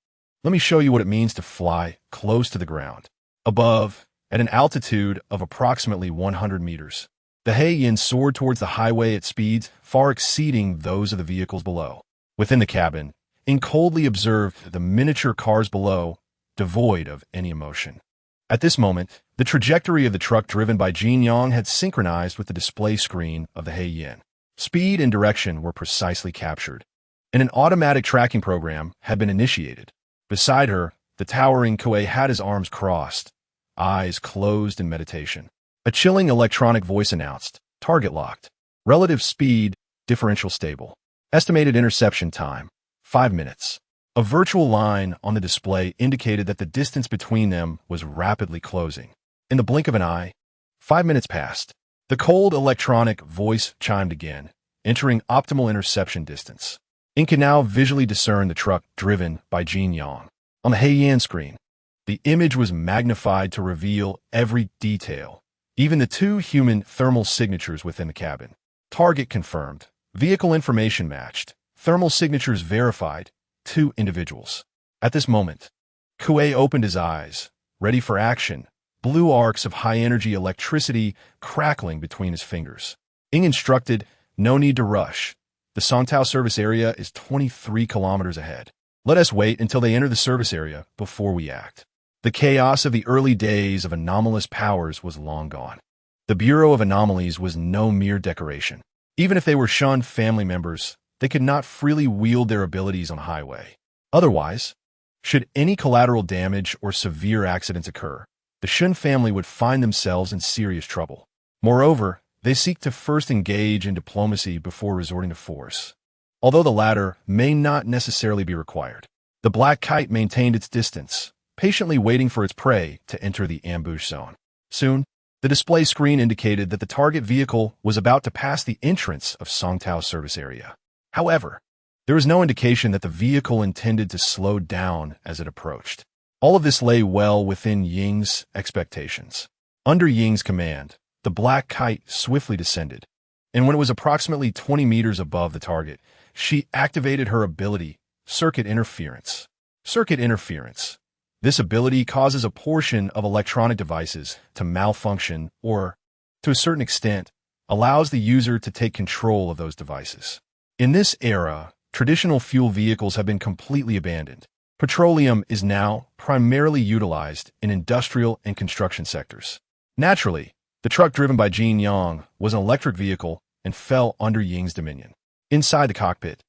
[SPEAKER 2] Let me show you what it means to fly close to the ground." Above, at an altitude of approximately 100 meters, the He Yin soared towards the highway at speeds far exceeding those of the vehicles below. Within the cabin, Ing coldly observed the miniature cars below, devoid of any emotion. At this moment, the trajectory of the truck driven by Jin Yang had synchronized with the display screen of the He Yin. Speed and direction were precisely captured, and an automatic tracking program had been initiated. Beside her, the towering Kuei had his arms crossed, eyes closed in meditation. A chilling electronic voice announced, "Target locked. Relative speed, differential stable. Estimated interception time, 5 minutes." A virtual line on the display indicated that the distance between them was rapidly closing. In the blink of an eye, 5 minutes passed. The cold electronic voice chimed again, entering optimal interception distance. Ing could now visually discern the truck driven by Jin Yang. On the Heian screen, the image was magnified to reveal every detail, even the 2 human thermal signatures within the cabin. Target confirmed. Vehicle information matched. Thermal signatures verified. 2 individuals. At this moment, Kuei opened his eyes, ready for action, blue arcs of high-energy electricity crackling between his fingers. Ing instructed, "No need to rush. The Songtao service area is 23 kilometers ahead. Let us wait until they enter the service area before we act." The chaos of the early days of anomalous powers was long gone. The Bureau of Anomalies was no mere decoration. Even if they were shunned family members, they could not freely wield their abilities on the highway. Otherwise, should any collateral damage or severe accidents occur, the Shun family would find themselves in serious trouble. Moreover, they seek to first engage in diplomacy before resorting to force, although the latter may not necessarily be required. The black kite maintained its distance, patiently waiting for its prey to enter the ambush zone. Soon, the display screen indicated that the target vehicle was about to pass the entrance of Songtao's service area. However, there was no indication that the vehicle intended to slow down as it approached. All of this lay well within Ying's expectations. Under Ying's command, the black kite swiftly descended, and when it was approximately 20 meters above the target, she activated her ability, Circuit Interference. Circuit Interference. This ability causes a portion of electronic devices to malfunction or, to a certain extent, allows the user to take control of those devices. In this era, traditional fuel vehicles have been completely abandoned. Petroleum is now primarily utilized in industrial and construction sectors. Naturally, the truck driven by Jin Yang was an electric vehicle and fell under Ying's dominion. Inside the cockpit,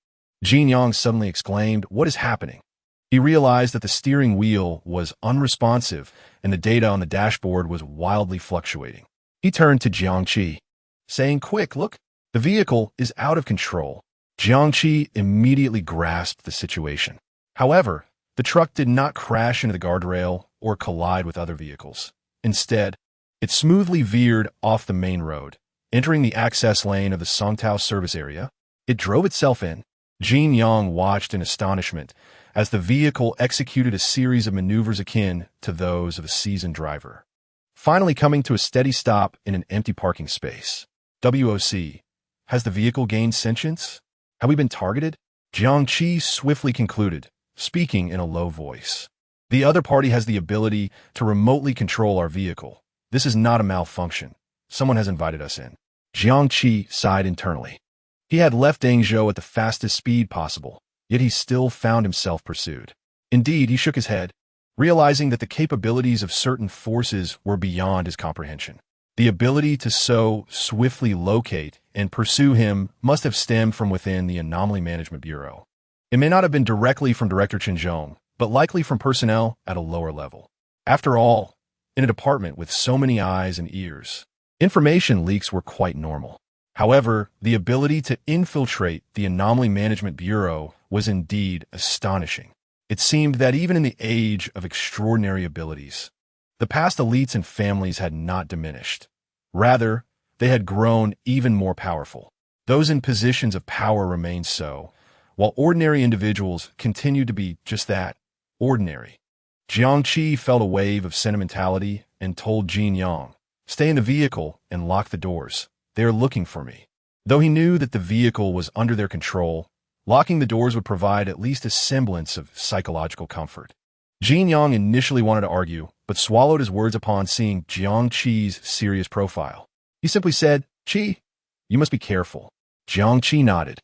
[SPEAKER 2] Jin Yang suddenly exclaimed, "What is happening?" He realized that the steering wheel was unresponsive and the data on the dashboard was wildly fluctuating. He turned to Jiangqi, saying, "Quick, look, the vehicle is out of control." Jiangqi immediately grasped the situation. However, the truck did not crash into the guardrail or collide with other vehicles. Instead, it smoothly veered off the main road, entering the access lane of the Songtao service area. It drove itself in. Jin Yang watched in astonishment as the vehicle executed a series of maneuvers akin to those of a seasoned driver, finally coming to a steady stop in an empty parking space. WOC, has the vehicle gained sentience? Have we been targeted? Jiangqi swiftly concluded, speaking in a low voice. The other party has the ability to remotely control our vehicle. This is not a malfunction. Someone has invited us in. Jiangqi sighed internally. He had left Dengzhou at the fastest speed possible, yet he still found himself pursued. Indeed, he shook his head, realizing that the capabilities of certain forces were beyond his comprehension. The ability to so swiftly locate and pursue him must have stemmed from within the Anomaly Management Bureau. It may not have been directly from Director Qinzhong, but likely from personnel at a lower level. After all, in a department with so many eyes and ears, information leaks were quite normal. However, the ability to infiltrate the Anomaly Management Bureau was indeed astonishing. It seemed that even in the age of extraordinary abilities, the past elites and families had not diminished. Rather, they had grown even more powerful. Those in positions of power remained so, while ordinary individuals continued to be just that, ordinary. Jiangqi felt a wave of sentimentality and told Jin Yang, "Stay in the vehicle and lock the doors. They are looking for me." Though he knew that the vehicle was under their control, locking the doors would provide at least a semblance of psychological comfort. Jin Yang initially wanted to argue, but swallowed his words upon seeing Jiangqi's serious profile. He simply said, "Qi, you must be careful." Jiangqi nodded,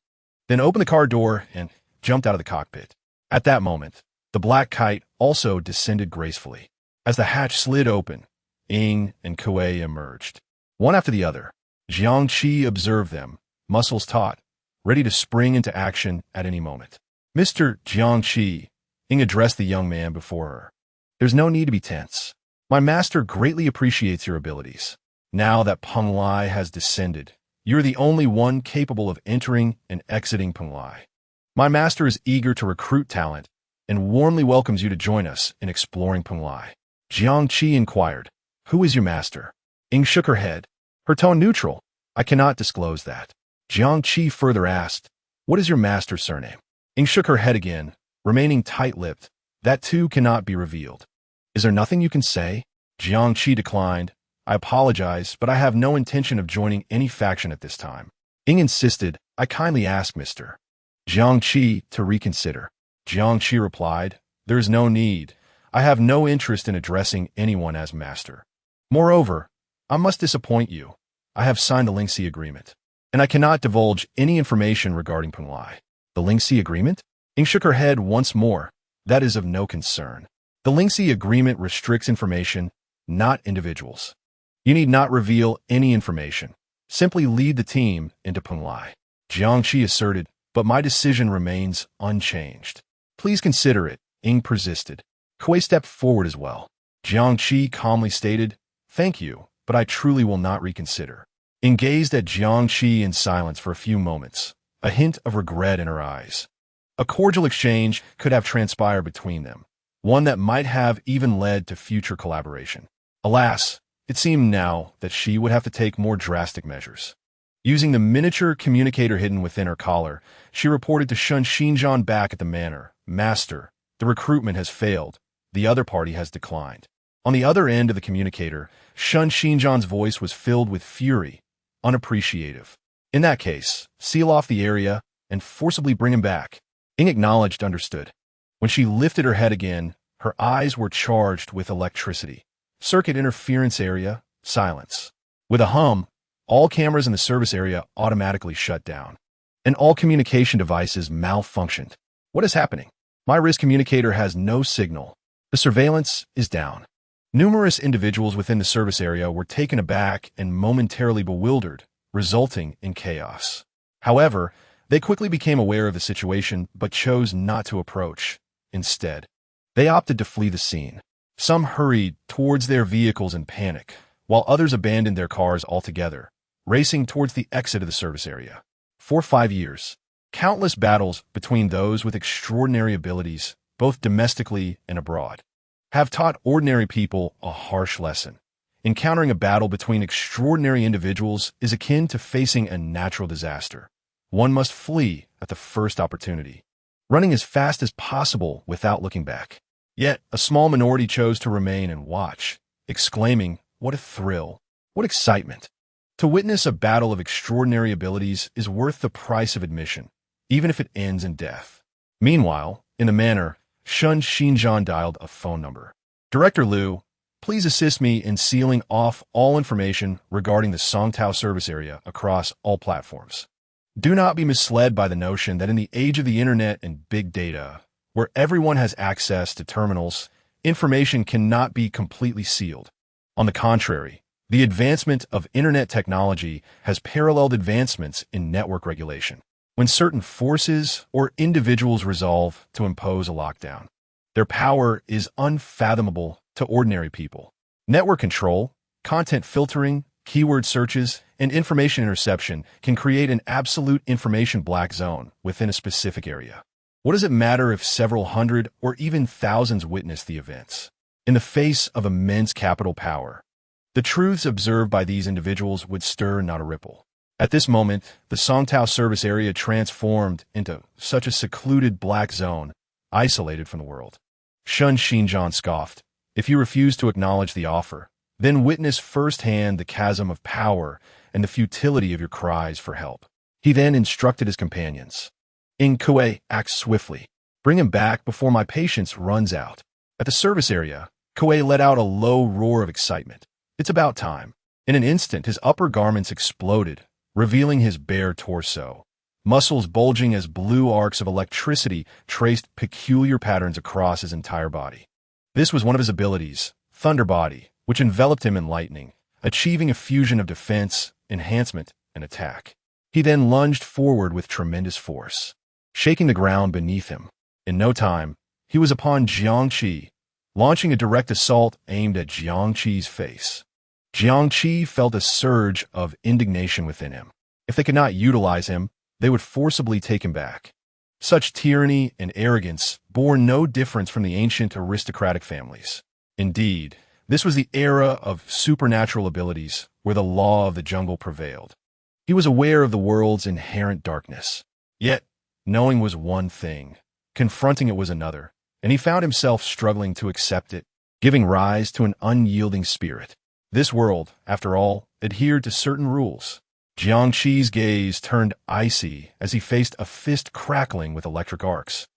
[SPEAKER 2] then opened the car door and jumped out of the cockpit. At that moment, the black kite also descended gracefully. As the hatch slid open, Ying and Kuei emerged. One after the other, Jiangqi observed them, muscles taut, ready to spring into action at any moment. "Mr. Jiangqi," Ying addressed the young man before her. "There's no need to be tense. My master greatly appreciates your abilities. Now that Penglai has descended, you're the only one capable of entering and exiting Penglai. My master is eager to recruit talent and warmly welcomes you to join us in exploring Penglai." Jiangqi inquired, "Who is your master?" Ying shook her head, her tone neutral. "I cannot disclose that." Jiangqi further asked, "What is your master's surname?" Ying shook her head again, remaining tight-lipped. "That too cannot be revealed." "Is there nothing you can say?" Jiangqi declined. "I apologize, but I have no intention of joining any faction at this time." Ying insisted, "I kindly ask Mr. Jiangqi to reconsider." Jiangqi replied, "There is no need. I have no interest in addressing anyone as master. Moreover, I must disappoint you. I have signed the Lingxi agreement, and I cannot divulge any information regarding Penglai." "The Lingxi agreement?" Ying shook her head once more. "That is of no concern. The Lingxi agreement restricts information, not individuals. You need not reveal any information. Simply lead the team into Penglai." Jiangqi asserted, "But my decision remains unchanged." "Please consider it," Ying persisted. Kuei stepped forward as well. Jiangqi calmly stated, "Thank you, but I truly will not reconsider." Ying gazed at Jiangqi in silence for a few moments, a hint of regret in her eyes. A cordial exchange could have transpired between them, one that might have even led to future collaboration. Alas, it seemed now that she would have to take more drastic measures. Using the miniature communicator hidden within her collar, she reported to Shun Xinjian back at the manor, "Master, the recruitment has failed. The other party has declined." On the other end of the communicator, Shun Xinjian's voice was filled with fury, unappreciative. "In that case, seal off the area and forcibly bring him back." Ying acknowledged understood. When she lifted her head again, her eyes were charged with electricity. Circuit interference area, silence. With a hum, all cameras in the service area automatically shut down. and all communication devices malfunctioned. What is happening? My wrist communicator has no signal. The surveillance is down. Numerous individuals within the service area were taken aback and momentarily bewildered, resulting in chaos. However, they quickly became aware of the situation but chose not to approach. Instead, they opted to flee the scene. Some hurried towards their vehicles in panic, while others abandoned their cars altogether, racing towards the exit of the service area. For 5 years, countless battles between those with extraordinary abilities, both domestically and abroad, have taught ordinary people a harsh lesson. Encountering a battle between extraordinary individuals is akin to facing a natural disaster. One must flee at the first opportunity, running as fast as possible without looking back. Yet, a small minority chose to remain and watch, exclaiming, "What a thrill! What excitement!" To witness a battle of extraordinary abilities is worth the price of admission, even if it ends in death. Meanwhile, in the manor, Shun Xinjian dialed a phone number. "Director Liu, please assist me in sealing off all information regarding the Songtao service area across all platforms. Do not be misled by the notion that in the age of the internet and big data, where everyone has access to terminals, information cannot be completely sealed. On the contrary, the advancement of internet technology has paralleled advancements in network regulation. When certain forces or individuals resolve to impose a lockdown, their power is unfathomable to ordinary people. Network control, content filtering, keyword searches, and information interception can create an absolute information black zone within a specific area. What does it matter if several hundred or even thousands witness the events? In the face of immense capital power, the truths observed by these individuals would stir not a ripple. At this moment, the Songtao service area transformed into such a secluded black zone, isolated from the world. Shun Xinjian scoffed. "If you refuse to acknowledge the offer, then witness firsthand the chasm of power and the futility of your cries for help." He then instructed his companions. "In Kuei, act swiftly. Bring him back before my patience runs out." At the service area, Kuei let out a low roar of excitement. "It's about time." In an instant, his upper garments exploded, revealing his bare torso. Muscles bulging as blue arcs of electricity traced peculiar patterns across his entire body. This was one of his abilities, Thunder Body, which enveloped him in lightning, achieving a fusion of defense, enhancement, and attack. He then lunged forward with tremendous force, shaking the ground beneath him. In no time, he was upon Jiangqi, launching a direct assault aimed at Jiangqi's face. Jiangqi felt a surge of indignation within him. If they could not utilize him, they would forcibly take him back. Such tyranny and arrogance bore no difference from the ancient aristocratic families. Indeed, this was the era of supernatural abilities where the law of the jungle prevailed. He was aware of the world's inherent darkness. Yet, knowing was one thing, confronting it was another, and he found himself struggling to accept it, giving rise to an unyielding spirit. This world, after all, adhered to certain rules. Jiangqi's gaze turned icy as he faced a fist crackling with electric arcs.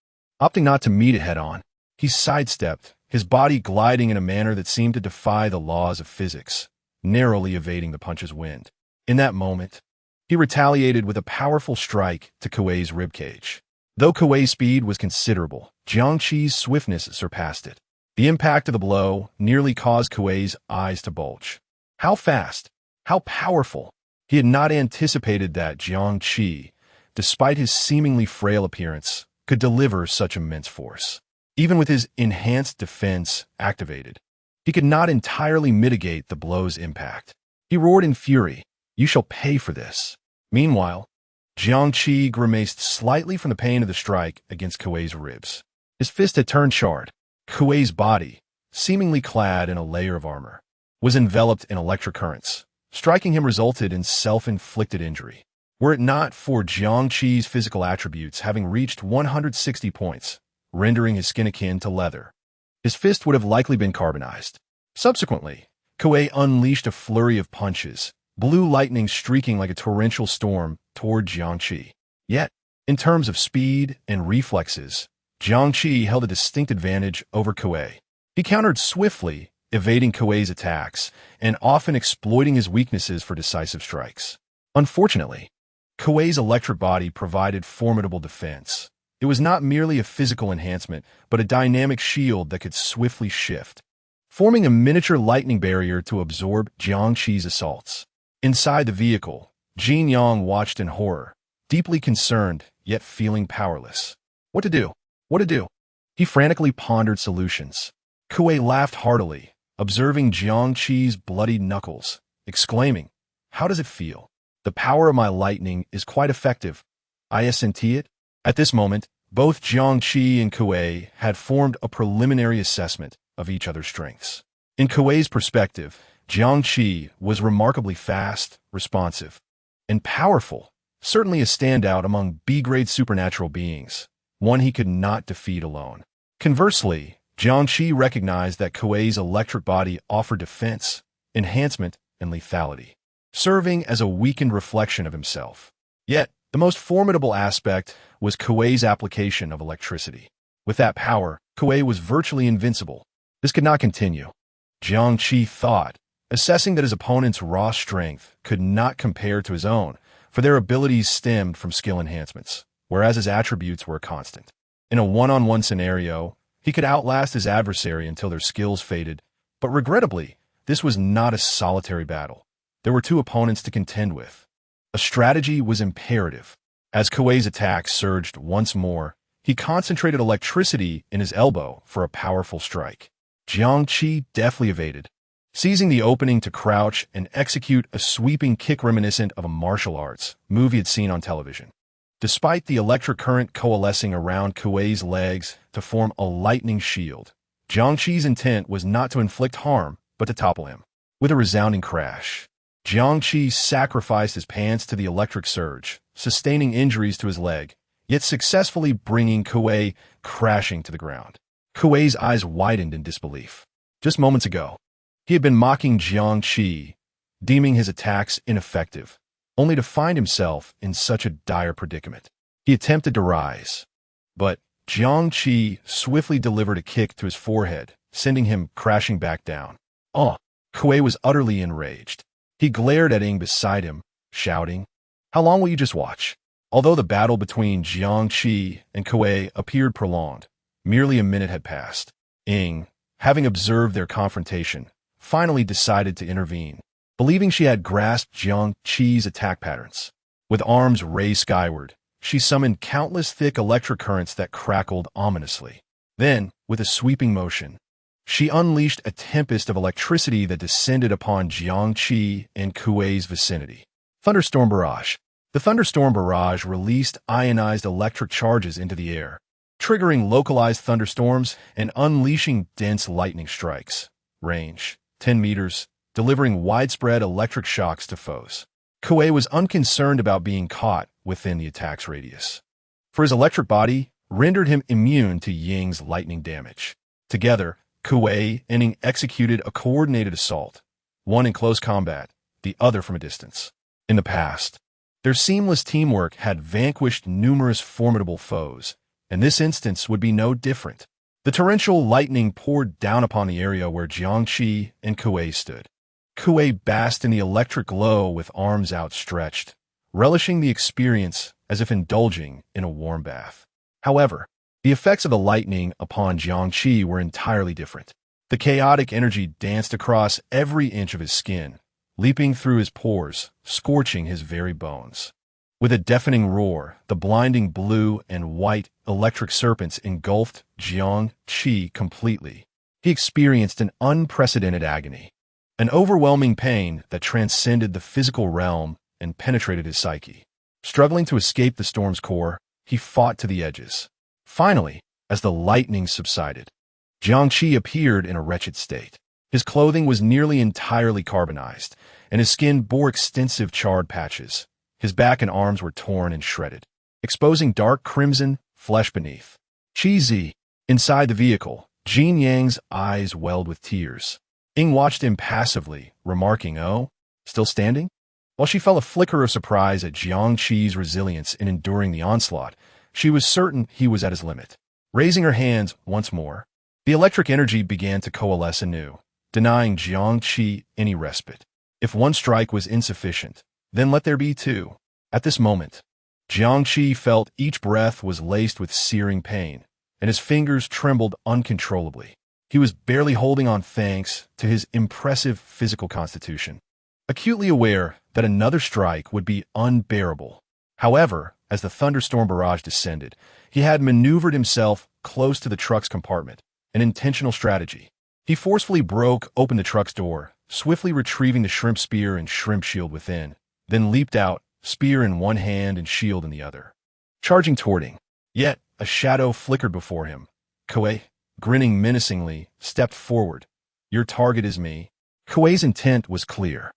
[SPEAKER 2] Opting not to meet it head-on, he sidestepped, his body gliding in a manner that seemed to defy the laws of physics, narrowly evading the punch's wind. In that moment, he retaliated with a powerful strike to Kuei's ribcage. Though Kuei's speed was considerable, Jiangqi's swiftness surpassed it. The impact of the blow nearly caused Kuei's eyes to bulge. How fast! How powerful! He had not anticipated that Jiangqi, despite his seemingly frail appearance, could deliver such immense force. Even with his enhanced defense activated, he could not entirely mitigate the blow's impact. He roared in fury, "You shall pay for this." Meanwhile, Jiangqi grimaced slightly from the pain of the strike against Kuei's ribs. His fist had turned charred. Kuei's body, seemingly clad in a layer of armor, was enveloped in electric currents. Striking him resulted in self-inflicted injury. Were it not for Jiangqi's physical attributes having reached 160 points, rendering his skin akin to leather, his fist would have likely been carbonized. Subsequently, Kuei unleashed a flurry of punches, blue lightning streaking like a torrential storm toward Jiangqi. Yet, in terms of speed and reflexes, Jiangqi held a distinct advantage over Kuei. He countered swiftly, evading Kuei's attacks and often exploiting his weaknesses for decisive strikes. Unfortunately, Kuei's electric body provided formidable defense. It was not merely a physical enhancement, but a dynamic shield that could swiftly shift, forming a miniature lightning barrier to absorb Jiangqi's assaults. Inside the vehicle, Jin Yang watched in horror, deeply concerned, yet feeling powerless. What to do? What to do? He frantically pondered solutions. Kuei laughed heartily, observing Jiangqi's bloodied knuckles, exclaiming, "How does it feel? The power of my lightning is quite effective. I sent it." At this moment, both Jiangqi and Kuei had formed a preliminary assessment of each other's strengths. In Kuei's perspective, Jiangqi was remarkably fast, responsive, and powerful, certainly a standout among B-grade supernatural beings, one he could not defeat alone. Conversely, Jiangqi recognized that Kuei's electric body offered defense, enhancement, and lethality, serving as a weakened reflection of himself. Yet, the most formidable aspect was Kuei's application of electricity. With that power, Kuei was virtually invincible. This could not continue. Jiangqi thought, assessing that his opponent's raw strength could not compare to his own, for their abilities stemmed from skill enhancements, whereas his attributes were constant. In a one-on-one scenario, he could outlast his adversary until their skills faded, but regrettably, this was not a solitary battle. There were two opponents to contend with. A strategy was imperative. As Kuei's attack surged once more, he concentrated electricity in his elbow for a powerful strike. Jiangqi deftly evaded, seizing the opening to crouch and execute a sweeping kick reminiscent of a martial arts move he had seen on television. Despite the electric current coalescing around Kuei's legs to form a lightning shield, Jiangqi's intent was not to inflict harm, but to topple him. With a resounding crash, Jiangqi sacrificed his pants to the electric surge, sustaining injuries to his leg, yet successfully bringing Kuei crashing to the ground. Kuei's eyes widened in disbelief. Just moments ago, he had been mocking Jiangqi, deeming his attacks ineffective, only to find himself in such a dire predicament. He attempted to rise, but Jiangqi swiftly delivered a kick to his forehead, sending him crashing back down. Kuei was utterly enraged. He glared at Ing beside him, shouting, "How long will you just watch?" Although the battle between Jiangqi and Kuei appeared prolonged, merely a minute had passed. Ing, having observed their confrontation, finally decided to intervene, believing she had grasped Jiangqi's attack patterns. With arms raised skyward, she summoned countless thick electric currents that crackled ominously. Then, with a sweeping motion, she unleashed a tempest of electricity that descended upon Jiangqi and Kuei's vicinity. Thunderstorm Barrage. The Thunderstorm Barrage released ionized electric charges into the air, triggering localized thunderstorms and unleashing dense lightning strikes. Range: 10 meters, delivering widespread electric shocks to foes. Kuei was unconcerned about being caught within the attack's radius, for his electric body rendered him immune to Ying's lightning damage. Together, Kuei and Ing executed a coordinated assault, one in close combat, the other from a distance. In the past, their seamless teamwork had vanquished numerous formidable foes, and this instance would be no different. The torrential lightning poured down upon the area where Jiangqi and Kuei stood. Kuei basked in the electric glow with arms outstretched, relishing the experience as if indulging in a warm bath. However, the effects of the lightning upon Jiangqi were entirely different. The chaotic energy danced across every inch of his skin, leaping through his pores, scorching his very bones. With a deafening roar, the blinding blue and white electric serpents engulfed Jiangqi completely. He experienced an unprecedented agony, an overwhelming pain that transcended the physical realm and penetrated his psyche. Struggling to escape the storm's core, he fought to the edges. Finally, as the lightning subsided, Jiangqi appeared in a wretched state. His clothing was nearly entirely carbonized, and his skin bore extensive charred patches. His back and arms were torn and shredded, exposing dark crimson flesh beneath. Cheesy. Inside the vehicle, Jin Yang's eyes welled with tears. Ing watched him passively, remarking, "Oh, still standing?" While she felt a flicker of surprise at Jiangqi's resilience in enduring the onslaught, she was certain he was at his limit. Raising her hands once more, the electric energy began to coalesce anew, denying Jiangqi any respite. If one strike was insufficient, then let there be two. At this moment, Jiangqi felt each breath was laced with searing pain, and his fingers trembled uncontrollably. He was barely holding on thanks to his impressive physical constitution, acutely aware that another strike would be unbearable. However, as the thunderstorm barrage descended, he had maneuvered himself close to the truck's compartment, an intentional strategy. He forcefully broke open the truck's door, swiftly retrieving the shrimp spear and shrimp shield within, then leaped out, spear in one hand and shield in the other, charging toward him. Yet a shadow flickered before him. Kuei, grinning menacingly, stepped forward. "Your target is me." Kuei's intent was clear.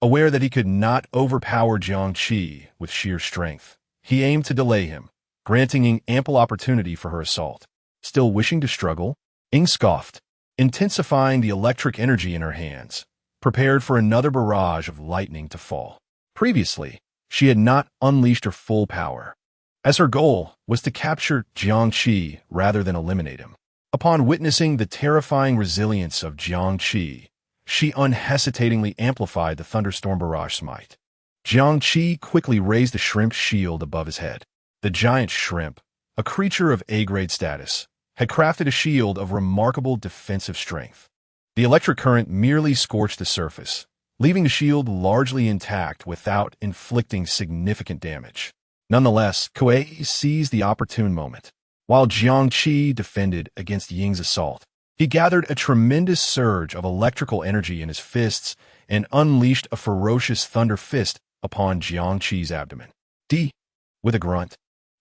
[SPEAKER 2] Aware that he could not overpower Jiangqi with sheer strength, he aimed to delay him, granting Ying ample opportunity for her assault. Still wishing to struggle, Ying scoffed, intensifying the electric energy in her hands, prepared for another barrage of lightning to fall. Previously, she had not unleashed her full power, as her goal was to capture Jiangqi rather than eliminate him. Upon witnessing the terrifying resilience of Jiangqi, she unhesitatingly amplified the thunderstorm barrage smite. Jiangqi quickly raised the shrimp shield above his head. The giant shrimp, a creature of A-grade status, had crafted a shield of remarkable defensive strength. The electric current merely scorched the surface, leaving the shield largely intact without inflicting significant damage. Nonetheless, Kuei seized the opportune moment. While Jiangqi defended against Ying's assault, he gathered a tremendous surge of electrical energy in his fists and unleashed a ferocious thunder fist upon Jiangqi's abdomen. With a grunt,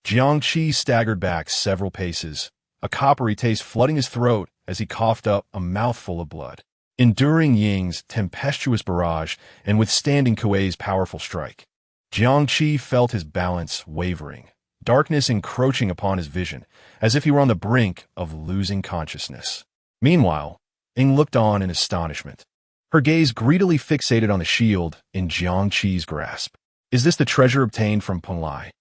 [SPEAKER 2] Jiangqi staggered back several paces, a coppery taste flooding his throat as he coughed up a mouthful of blood. Enduring Ying's tempestuous barrage and withstanding Kuei's powerful strike, Jiangqi felt his balance wavering, darkness encroaching upon his vision, as if he were on the brink of losing consciousness. Meanwhile, Ying looked on in astonishment, her gaze greedily fixated on the shield in Jiangqi's grasp. Is this the treasure obtained from Peng Lai?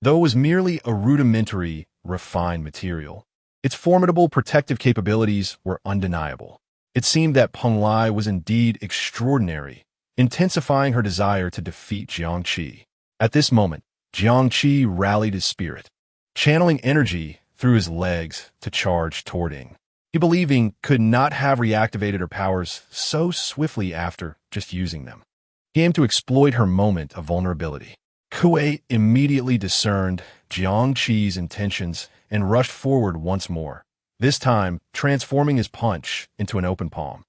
[SPEAKER 2] Though it was merely a rudimentary, refined material, its formidable protective capabilities were undeniable. It seemed that Peng Lai was indeed extraordinary, intensifying her desire to defeat Jiangqi. At this moment, Jiangqi rallied his spirit, channeling energy through his legs to charge toward Ying. He believed Ying could not have reactivated her powers so swiftly after just using them. He aimed to exploit her moment of vulnerability. Kuei immediately discerned Jiangqi's intentions and rushed forward once more, this time transforming his punch into an open palm,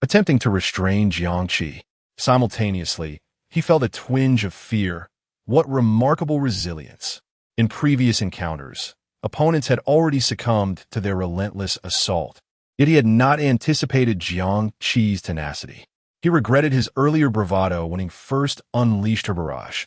[SPEAKER 2] attempting to restrain Jiangqi. Simultaneously, he felt a twinge of fear. What remarkable resilience! In previous encounters, opponents had already succumbed to their relentless assault, yet he had not anticipated Jiangqi's tenacity. He regretted his earlier bravado when he first unleashed her barrage.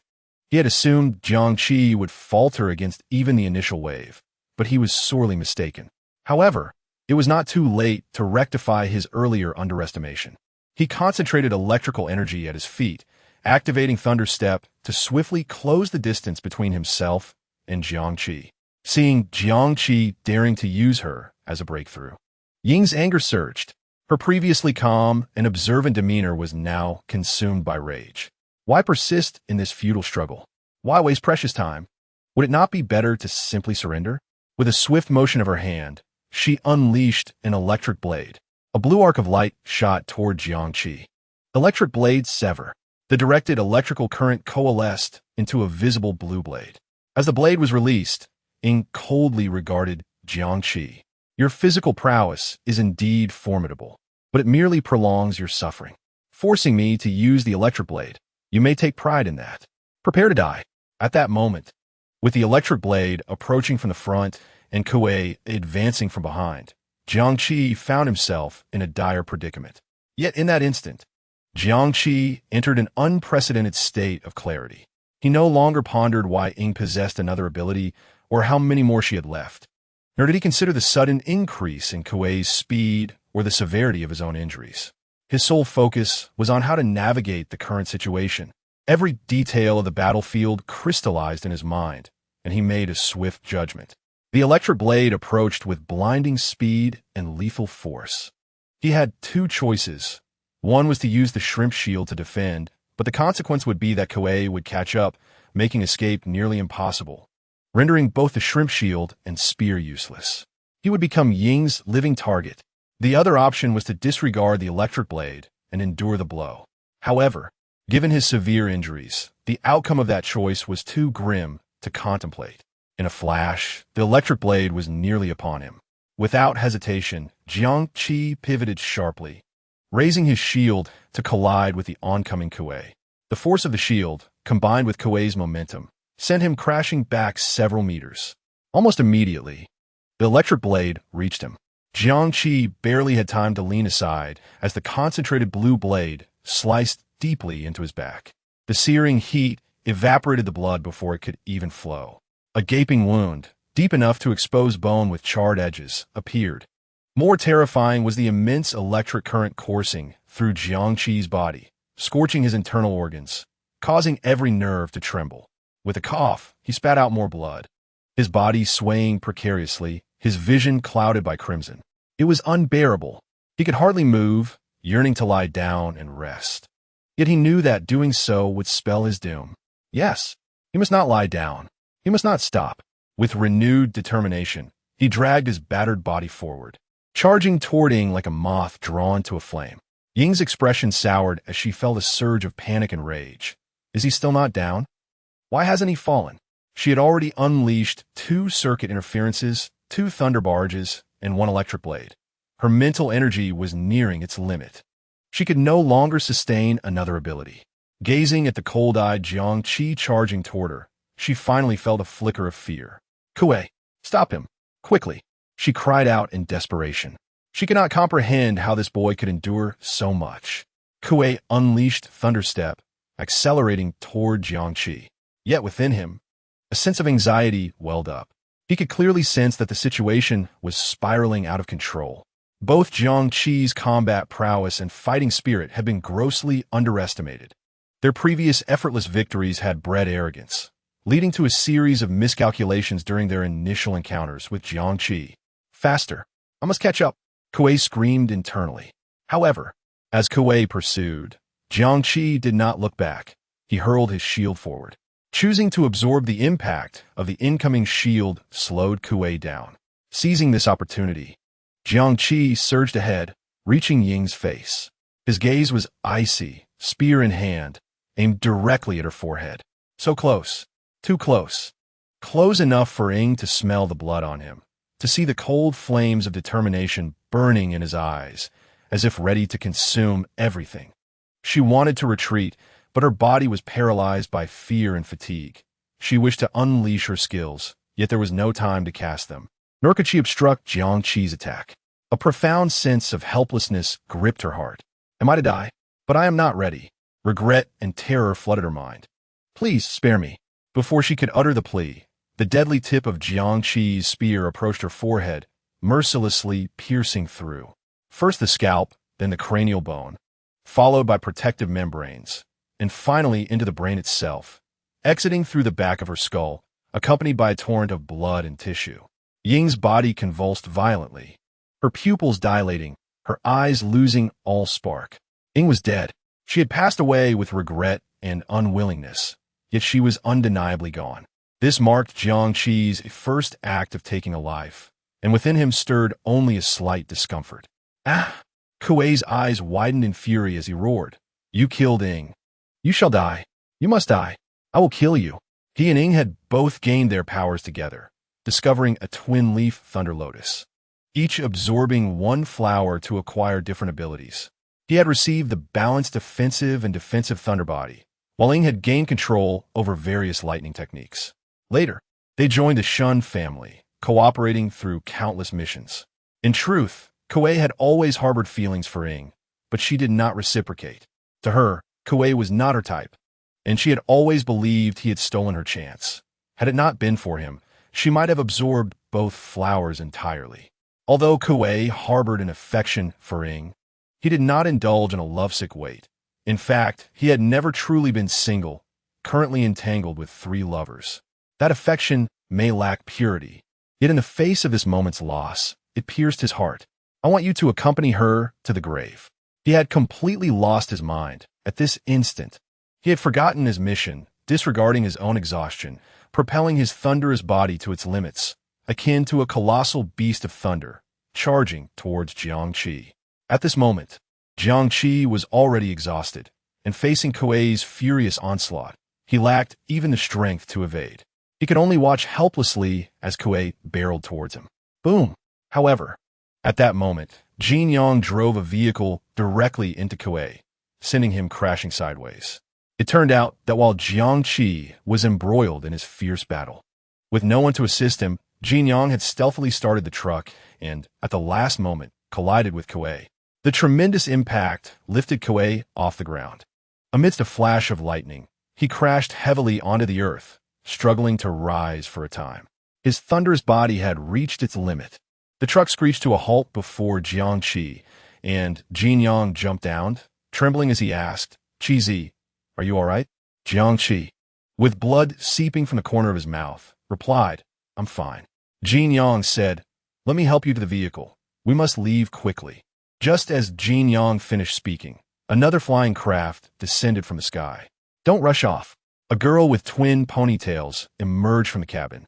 [SPEAKER 2] He had assumed Jiangqi would falter against even the initial wave, but he was sorely mistaken. However, it was not too late to rectify his earlier underestimation. He concentrated electrical energy at his feet, activating Thunder Step to swiftly close the distance between himself and Jiangqi. Seeing Jiangqi daring to use her as a breakthrough, Ying's anger surged. Her previously calm and observant demeanor was now consumed by rage. Why persist in this futile struggle? Why waste precious time? Would it not be better to simply surrender? With a swift motion of her hand, she unleashed an electric blade. A blue arc of light shot toward Jiangqi. Electric blade sever. The directed electrical current coalesced into a visible blue blade. As the blade was released, Ying coldly regarded Jiangqi. Your physical prowess is indeed formidable, but it merely prolongs your suffering. Forcing me to use the electric blade, you may take pride in that. Prepare to die. At that moment, with the electric blade approaching from the front and Kuei advancing from behind, Jiangqi found himself in a dire predicament. Yet in that instant, Jiangqi entered an unprecedented state of clarity. He no longer pondered why Ying possessed another ability or how many more she had left, nor did he consider the sudden increase in Kuei's speed or the severity of his own injuries. His sole focus was on how to navigate the current situation. Every detail of the battlefield crystallized in his mind, and he made a swift judgment. The electric blade approached with blinding speed and lethal force. He had two choices. One was to use the shrimp shield to defend, but the consequence would be that Kuei would catch up, making escape nearly impossible, rendering both the shrimp shield and spear useless. He would become Ying's living target. The other option was to disregard the electric blade and endure the blow. However, given his severe injuries, the outcome of that choice was too grim to contemplate. In a flash, the electric blade was nearly upon him. Without hesitation, Jiang Qi pivoted sharply, raising his shield to collide with the oncoming Kuei. The force of the shield, combined with Kuei's momentum, sent him crashing back several meters. Almost immediately, the electric blade reached him. Jiang Qi barely had time to lean aside as the concentrated blue blade sliced deeply into his back. The searing heat evaporated the blood before it could even flow. A gaping wound, deep enough to expose bone with charred edges, appeared. More terrifying was the immense electric current coursing through Jiang Qi's body, scorching his internal organs, causing every nerve to tremble. With a cough, he spat out more blood, his body swaying precariously, his vision clouded by crimson. It was unbearable. He could hardly move, yearning to lie down and rest. Yet he knew that doing so would spell his doom. Yes, he must not lie down. He must not stop. With renewed determination, he dragged his battered body forward, charging toward Ying like a moth drawn to a flame. Ying's expression soured as she felt a surge of panic and rage. Is he still not down? Why hasn't he fallen? She had already unleashed 2 circuit interferences, 2 thunder barges, and 1 electric blade. Her mental energy was nearing its limit. She could no longer sustain another ability. Gazing at the cold-eyed Jiang Qi charging toward her, she finally felt a flicker of fear. Kuei, stop him, quickly, she cried out in desperation. She could not comprehend how this boy could endure so much. Kuei unleashed Thunderstep, accelerating toward Jiang Qi. Yet within him, a sense of anxiety welled up. He could clearly sense that the situation was spiraling out of control. Both Jiang Qi's combat prowess and fighting spirit had been grossly underestimated. Their previous effortless victories had bred arrogance, leading to a series of miscalculations during their initial encounters with Jiang Qi. Faster! I must catch up! Kuei screamed internally. However, as Kuei pursued, Jiang Qi did not look back. He hurled his shield forward. Choosing to absorb the impact of the incoming shield slowed Kuei down. Seizing this opportunity, Jiang Qi surged ahead, reaching Ying's face. His gaze was icy, spear in hand, aimed directly at her forehead. So close. Too close. Close enough for Ying to smell the blood on him, to see the cold flames of determination burning in his eyes, as if ready to consume everything. She wanted to retreat, but her body was paralyzed by fear and fatigue. She wished to unleash her skills, yet there was no time to cast them. Nor could she obstruct Jiang Qi's attack. A profound sense of helplessness gripped her heart. Am I to die? But I am not ready. Regret and terror flooded her mind. Please spare me. Before she could utter the plea, the deadly tip of Jiang Qi's spear approached her forehead, mercilessly piercing through. First the scalp, then the cranial bone, followed by protective membranes, and finally into the brain itself, exiting through the back of her skull, accompanied by a torrent of blood and tissue. Ying's body convulsed violently, her pupils dilating, her eyes losing all spark. Ying was dead. She had passed away with regret and unwillingness, yet she was undeniably gone. This marked Jiang Qi's first act of taking a life, and within him stirred only a slight discomfort. Ah! Kuei's eyes widened in fury as he roared. You killed Ying. You shall die. You must die. I will kill you. He and Ying had both gained their powers together, discovering a twin-leaf thunder lotus, each absorbing 1 flower to acquire different abilities. He had received the balanced offensive and defensive thunder body, while Ying had gained control over various lightning techniques. Later, they joined the Shun family, cooperating through countless missions. In truth, Kuei had always harbored feelings for Ying, but she did not reciprocate. To her, Kuei was not her type, and she had always believed he had stolen her chance. Had it not been for him, she might have absorbed both flowers entirely. Although Kuei harbored an affection for Ying, he did not indulge in a lovesick wait. In fact, he had never truly been single, currently entangled with 3 lovers. That affection may lack purity, yet in the face of this moment's loss, it pierced his heart. I want you to accompany her to the grave. He had completely lost his mind. At this instant, he had forgotten his mission disregarding his own exhaustion, propelling his thunderous body to its limits, akin to a colossal beast of thunder, charging towards Jiangqi. At this moment, Jiangqi was already exhausted, and facing Kuei's furious onslaught, he lacked even the strength to evade. He could only watch helplessly as Kuei barreled towards him. Boom! However, at that moment, Jin Yang drove a vehicle directly into Kuei, sending him crashing sideways. It turned out that while Jiangqi was embroiled in his fierce battle, with no one to assist him, Jin Yang had stealthily started the truck and, at the last moment, collided with Kuei. The tremendous impact lifted Kuei off the ground. Amidst a flash of lightning, he crashed heavily onto the earth, struggling to rise for a time. His thunderous body had reached its limit. The truck screeched to a halt before Jiangqi, and Jin Yang jumped down, trembling as he asked, "Qizi, are you all right?" Jiangqi, with blood seeping from the corner of his mouth, replied, "I'm fine." Jin Yang said, "Let me help you to the vehicle. We must leave quickly." Just as Jin Yang finished speaking, another flying craft descended from the sky. "Don't rush off." A girl with twin ponytails emerged from the cabin,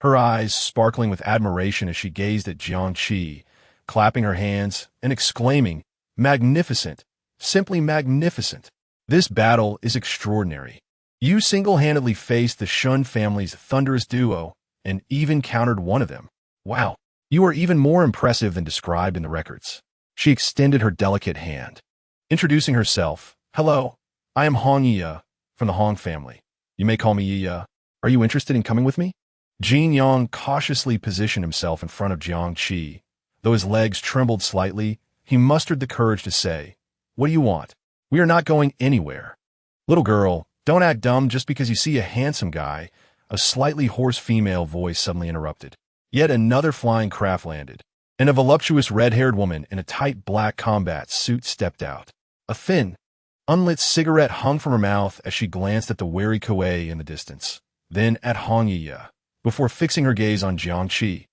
[SPEAKER 2] her eyes sparkling with admiration as she gazed at Jiangqi, clapping her hands and exclaiming, "Magnificent! Simply magnificent! This battle is extraordinary. You single-handedly faced the Shun family's thunderous duo and even countered one of them. Wow, you are even more impressive than described in the records." She extended her delicate hand, introducing herself. "Hello, I am Hong Yiya from the Hong family. You may call me Yiya. Are you interested in coming with me?" Jin Yang cautiously positioned himself in front of Jiangqi. Though his legs trembled slightly, he mustered the courage to say, "What do you want? We are not going anywhere." "Little girl, don't act dumb just because you see a handsome guy," a slightly hoarse female voice suddenly interrupted. Yet another flying craft landed, and a voluptuous red-haired woman in a tight black combat suit stepped out. A thin, unlit cigarette hung from her mouth as she glanced at the wary Kuei in the distance, then at Hong Yiya, before fixing her gaze on Jiangqi.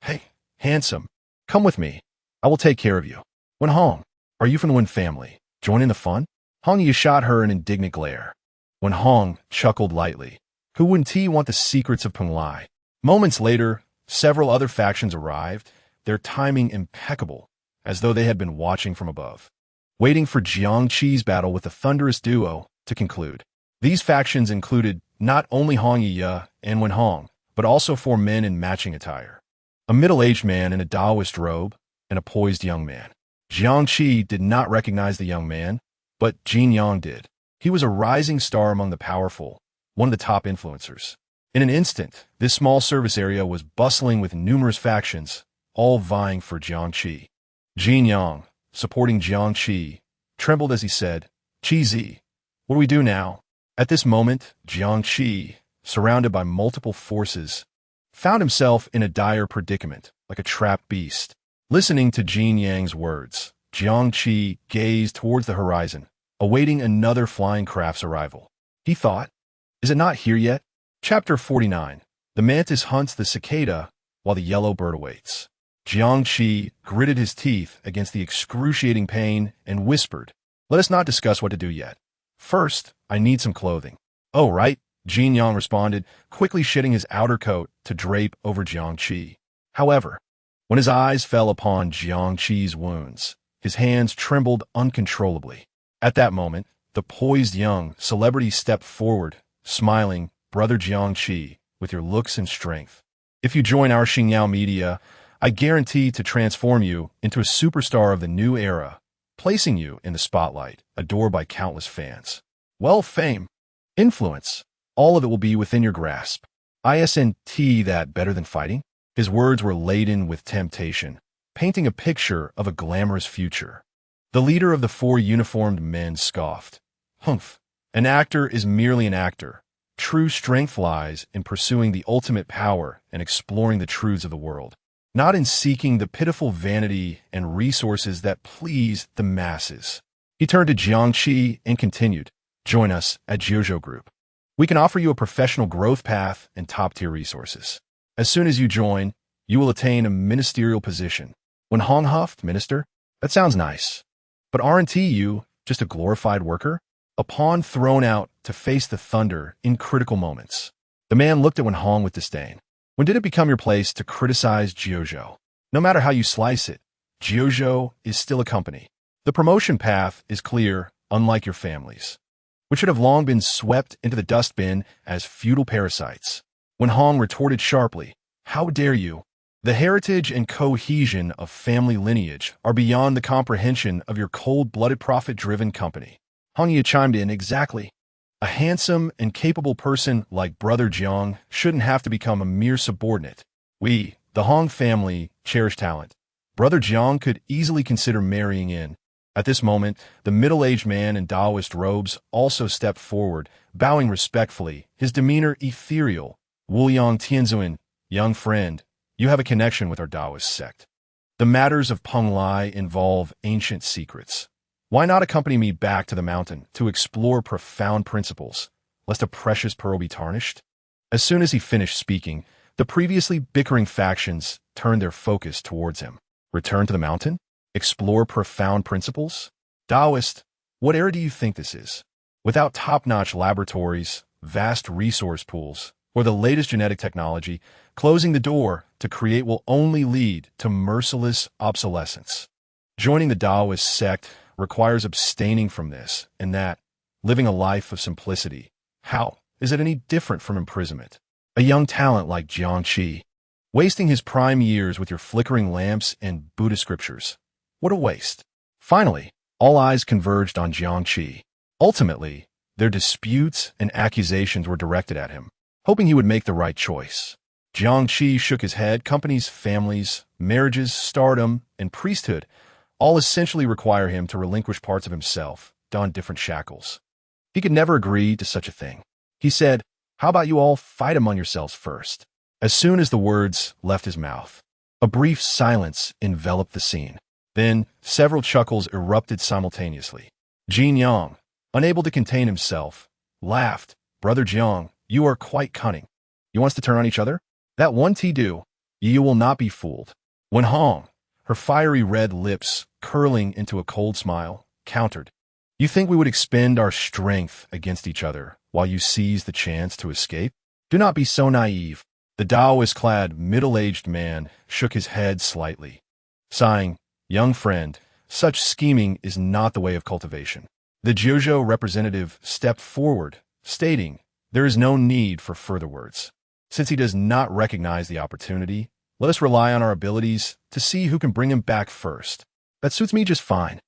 [SPEAKER 2] "Hey, handsome, come with me. I will take care of you." "Wen Hong, are you from the Wen family? Join in the fun?" Hong Yiya shot her an indignant glare. Wen Hong chuckled lightly. Who wouldn't he want the secrets of Peng Lai? Moments later, several other factions arrived, their timing impeccable, as though they had been watching from above, waiting for Jiangqi's battle with the thunderous duo to conclude. These factions included not only Hong Yiya and Wen Hong, but also 4 men in matching attire. A middle-aged man in a Taoist robe and a poised young man. Jiangqi did not recognize the young man, but Jin Yang did. He was a rising star among the powerful, one of the top influencers. In an instant, this small service area was bustling with numerous factions, all vying for Jiangqi. Jin Yang, supporting Jiangqi, trembled as he said, "Qizi, what do we do now?" At this moment, Jiangqi, surrounded by multiple forces, found himself in a dire predicament, like a trapped beast. Listening to Jin Yang's words, Jiangqi gazed towards the horizon, awaiting another flying craft's arrival. He thought, "Is it not here yet?" Chapter 49. The mantis hunts the cicada while the yellow bird awaits. Jiangqi gritted his teeth against the excruciating pain and whispered, "Let us not discuss what to do yet. First, I need some clothing." "Oh, right," Jin Yang responded, quickly shedding his outer coat to drape over Jiangqi. However, when his eyes fell upon Jiangqi's wounds, his hands trembled uncontrollably. At that moment, the poised young celebrity stepped forward, smiling, "Brother Jiangqi, with your looks and strength, if you join our Xingyao media, I guarantee to transform you into a superstar of the new era, placing you in the spotlight, adored by countless fans. Well, fame, influence, all of it will be within your grasp. Isn't that better than fighting?" His words were laden with temptation, painting a picture of a glamorous future. The leader of the 4 uniformed men scoffed. "Humph, an actor is merely an actor. True strength lies in pursuing the ultimate power and exploring the truths of the world, not in seeking the pitiful vanity and resources that please the masses." He turned to Jiangqi and continued, "Join us at Jiuzhou Group. We can offer you a professional growth path and top-tier resources. As soon as you join, you will attain a ministerial position." When Hong huffed, "Minister? That sounds nice. But aren't you just a glorified worker?" a pawn thrown out to face the thunder in critical moments. The man looked at Wen Hong with disdain. When did it become your place to criticize Jiuzhou? No matter how you slice it, Jiuzhou is still a company. The promotion path is clear, unlike your family's, which should have long been swept into the dustbin as feudal parasites. Wen Hong retorted sharply, "How dare you? The heritage and cohesion of family lineage are beyond the comprehension of your cold-blooded profit-driven company." Hong Yi chimed in, "Exactly. A handsome and capable person like Brother Jiang shouldn't have to become a mere subordinate. We, the Hong family, cherish talent. Brother Jiang could easily consider marrying in." At this moment, the middle-aged man in Taoist robes also stepped forward, bowing respectfully, his demeanor ethereal. "Wuyang Tianzuan, young friend, you have a connection with our Taoist sect. The matters of Peng Lai involve ancient secrets. Why not accompany me back to the mountain to explore profound principles, lest a precious pearl be tarnished?" As soon as he finished speaking, the previously bickering factions turned their focus towards him. Return to the mountain? Explore profound principles? Taoist, what era do you think this is? Without top-notch laboratories, vast resource pools, or the latest genetic technology, closing the door to create will only lead to merciless obsolescence. Joining the Taoist sect requires abstaining from this and that, living a life of simplicity. How is it any different from imprisonment? A young talent like Jiang Qi, wasting his prime years with your flickering lamps and Buddha scriptures. What a waste. Finally, all eyes converged on Jiang Qi. Ultimately, their disputes and accusations were directed at him, hoping he would make the right choice. Jiang Qi shook his head. Companies, families, marriages, stardom, and priesthood all essentially require him to relinquish parts of himself, don different shackles. He could never agree to such a thing. He said, "How about you all fight among yourselves first?" As soon as the words left his mouth, a brief silence enveloped the scene. Then, several chuckles erupted simultaneously. Jin Yang, unable to contain himself, laughed. "Brother Jiang, you are quite cunning. You want us to turn on each other? That one do. You will not be fooled." Wen Hong, her fiery red lips curling into a cold smile, countered, "You think we would expend our strength against each other while you seize the chance to escape? Do not be so naive." The Taoist-clad, middle-aged man shook his head slightly, sighing, "Young friend, such scheming is not the way of cultivation." The Jiuzhou representative stepped forward, stating, "There is no need for further words. Since he does not recognize the opportunity, let us rely on our abilities to see who can bring him back first. That suits me just fine."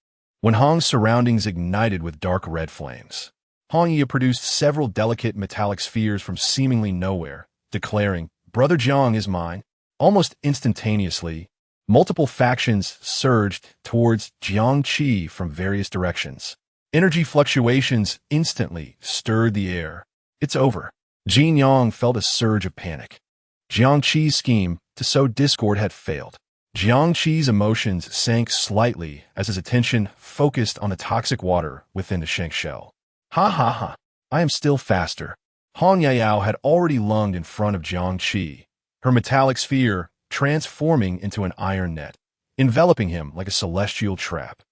[SPEAKER 2] Wen Hong's surroundings ignited with dark red flames. Hong Yi produced several delicate metallic spheres from seemingly nowhere, declaring, "Brother Jiang is mine." Almost instantaneously, multiple factions surged towards Jiang Qi from various directions. Energy fluctuations instantly stirred the air. "It's over." Jin Yang felt a surge of panic. Jiang Qi's scheme to sow discord had failed. Jiang Qi's emotions sank slightly as his attention focused on the toxic water within the Shank shell. "Ha ha ha, I am still faster." Hong Yayao had already lunged in front of Jiang Qi, her metallic sphere transforming into an iron net, enveloping him like a celestial trap.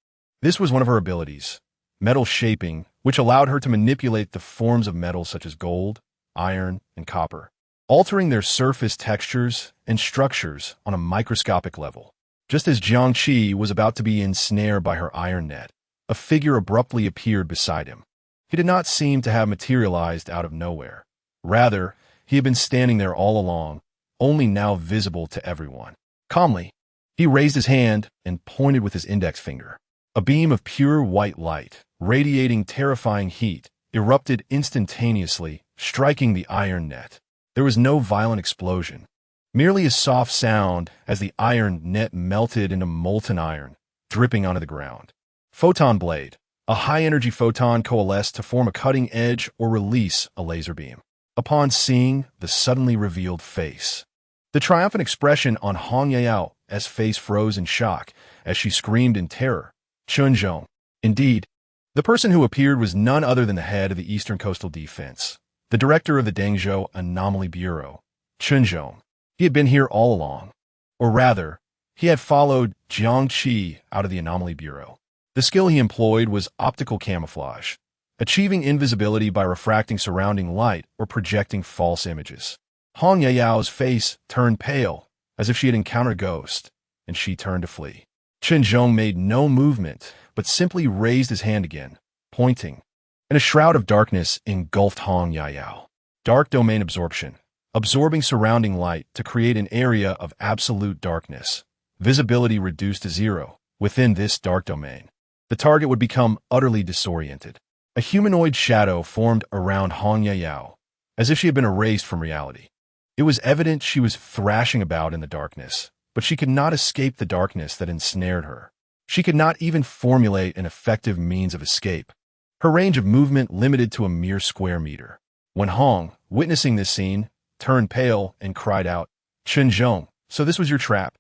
[SPEAKER 2] This was one of her abilities, metal shaping, which allowed her to manipulate the forms of metals such as gold, iron, and copper, altering their surface textures and structures on a microscopic level. Just as Jiang Qi was about to be ensnared by her iron net, a figure abruptly appeared beside him. He did not seem to have materialized out of nowhere. Rather, he had been standing there all along, only now visible to everyone. Calmly, he raised his hand and pointed with his index finger. A beam of pure white light, radiating terrifying heat, erupted instantaneously, striking the iron net. There was no violent explosion, merely a soft sound as the iron net melted into molten iron, dripping onto the ground. Photon blade. A high-energy photon coalesced to form a cutting edge or release a laser beam. Upon seeing the suddenly revealed face, the triumphant expression on Hong Yao's face froze in shock as she screamed in terror. "Chunzhong." Indeed, the person who appeared was none other than the head of the Eastern Coastal Defense, the director of the Dengzhou Anomaly Bureau, Chunzhong. He had been here all along. Or rather, he had followed Jiang Qi out of the Anomaly Bureau. The skill he employed was optical camouflage, achieving invisibility by refracting surrounding light or projecting false images. Hong Yao's face turned pale, as if she had encountered a ghost, and she turned to flee. Chen Zhong made no movement, but simply raised his hand again, pointing, and a shroud of darkness engulfed Hong Yao. Dark domain absorption, absorbing surrounding light to create an area of absolute darkness. Visibility reduced to zero. Within this dark domain, the target would become utterly disoriented. A humanoid shadow formed around Hong Yao, as if she had been erased from reality. It was evident she was thrashing about in the darkness, but she could not escape the darkness that ensnared her. She could not even formulate an effective means of escape. Her range of movement limited to a mere square meter. When Hong, witnessing this scene, turned pale and cried out, "Chen Zhong, so this was your trap?"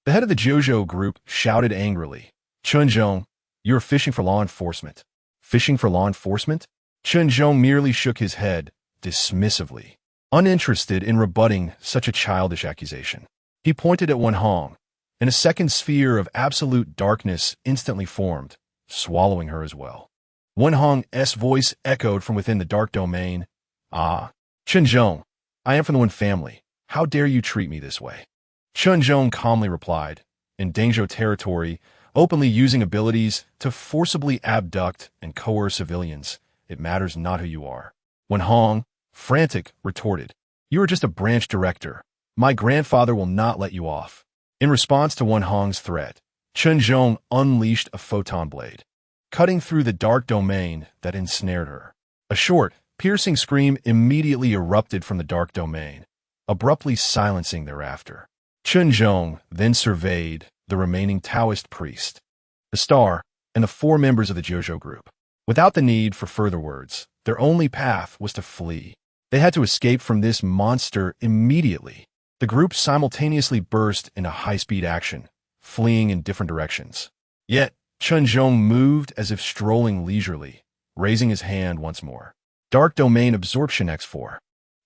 [SPEAKER 2] The head of the Jojo group shouted angrily, "Chen Zhong, you are fishing for law enforcement." Fishing for law enforcement? Chen Zhong merely shook his head, dismissively, uninterested in rebutting such a childish accusation. He pointed at Wen Hong, and a second sphere of absolute darkness instantly formed, swallowing her as well. Wen Hong's voice echoed from within the dark domain, "Ah, Chen Zhong, I am from the Wen family. How dare you treat me this way?" Chen Zhong calmly replied, in Dangzhou territory, openly using abilities to forcibly abduct and coerce civilians. It matters not who you are. Wen Hong, frantic, retorted, "You are just a branch director. My grandfather will not let you off." In response to Wen Hong's threat, Chen Zhong unleashed a photon blade, cutting through the dark domain that ensnared her. A short, piercing scream immediately erupted from the dark domain, abruptly silencing thereafter. Chen Zhong then surveyed the remaining Taoist priest, the star, and the 4 members of the Jojo group. Without the need for further words, their only path was to flee. They had to escape from this monster immediately. The group simultaneously burst into high-speed action, fleeing in different directions. Yet, Chen Zhong moved as if strolling leisurely, raising his hand once more. Dark Domain Absorption X4.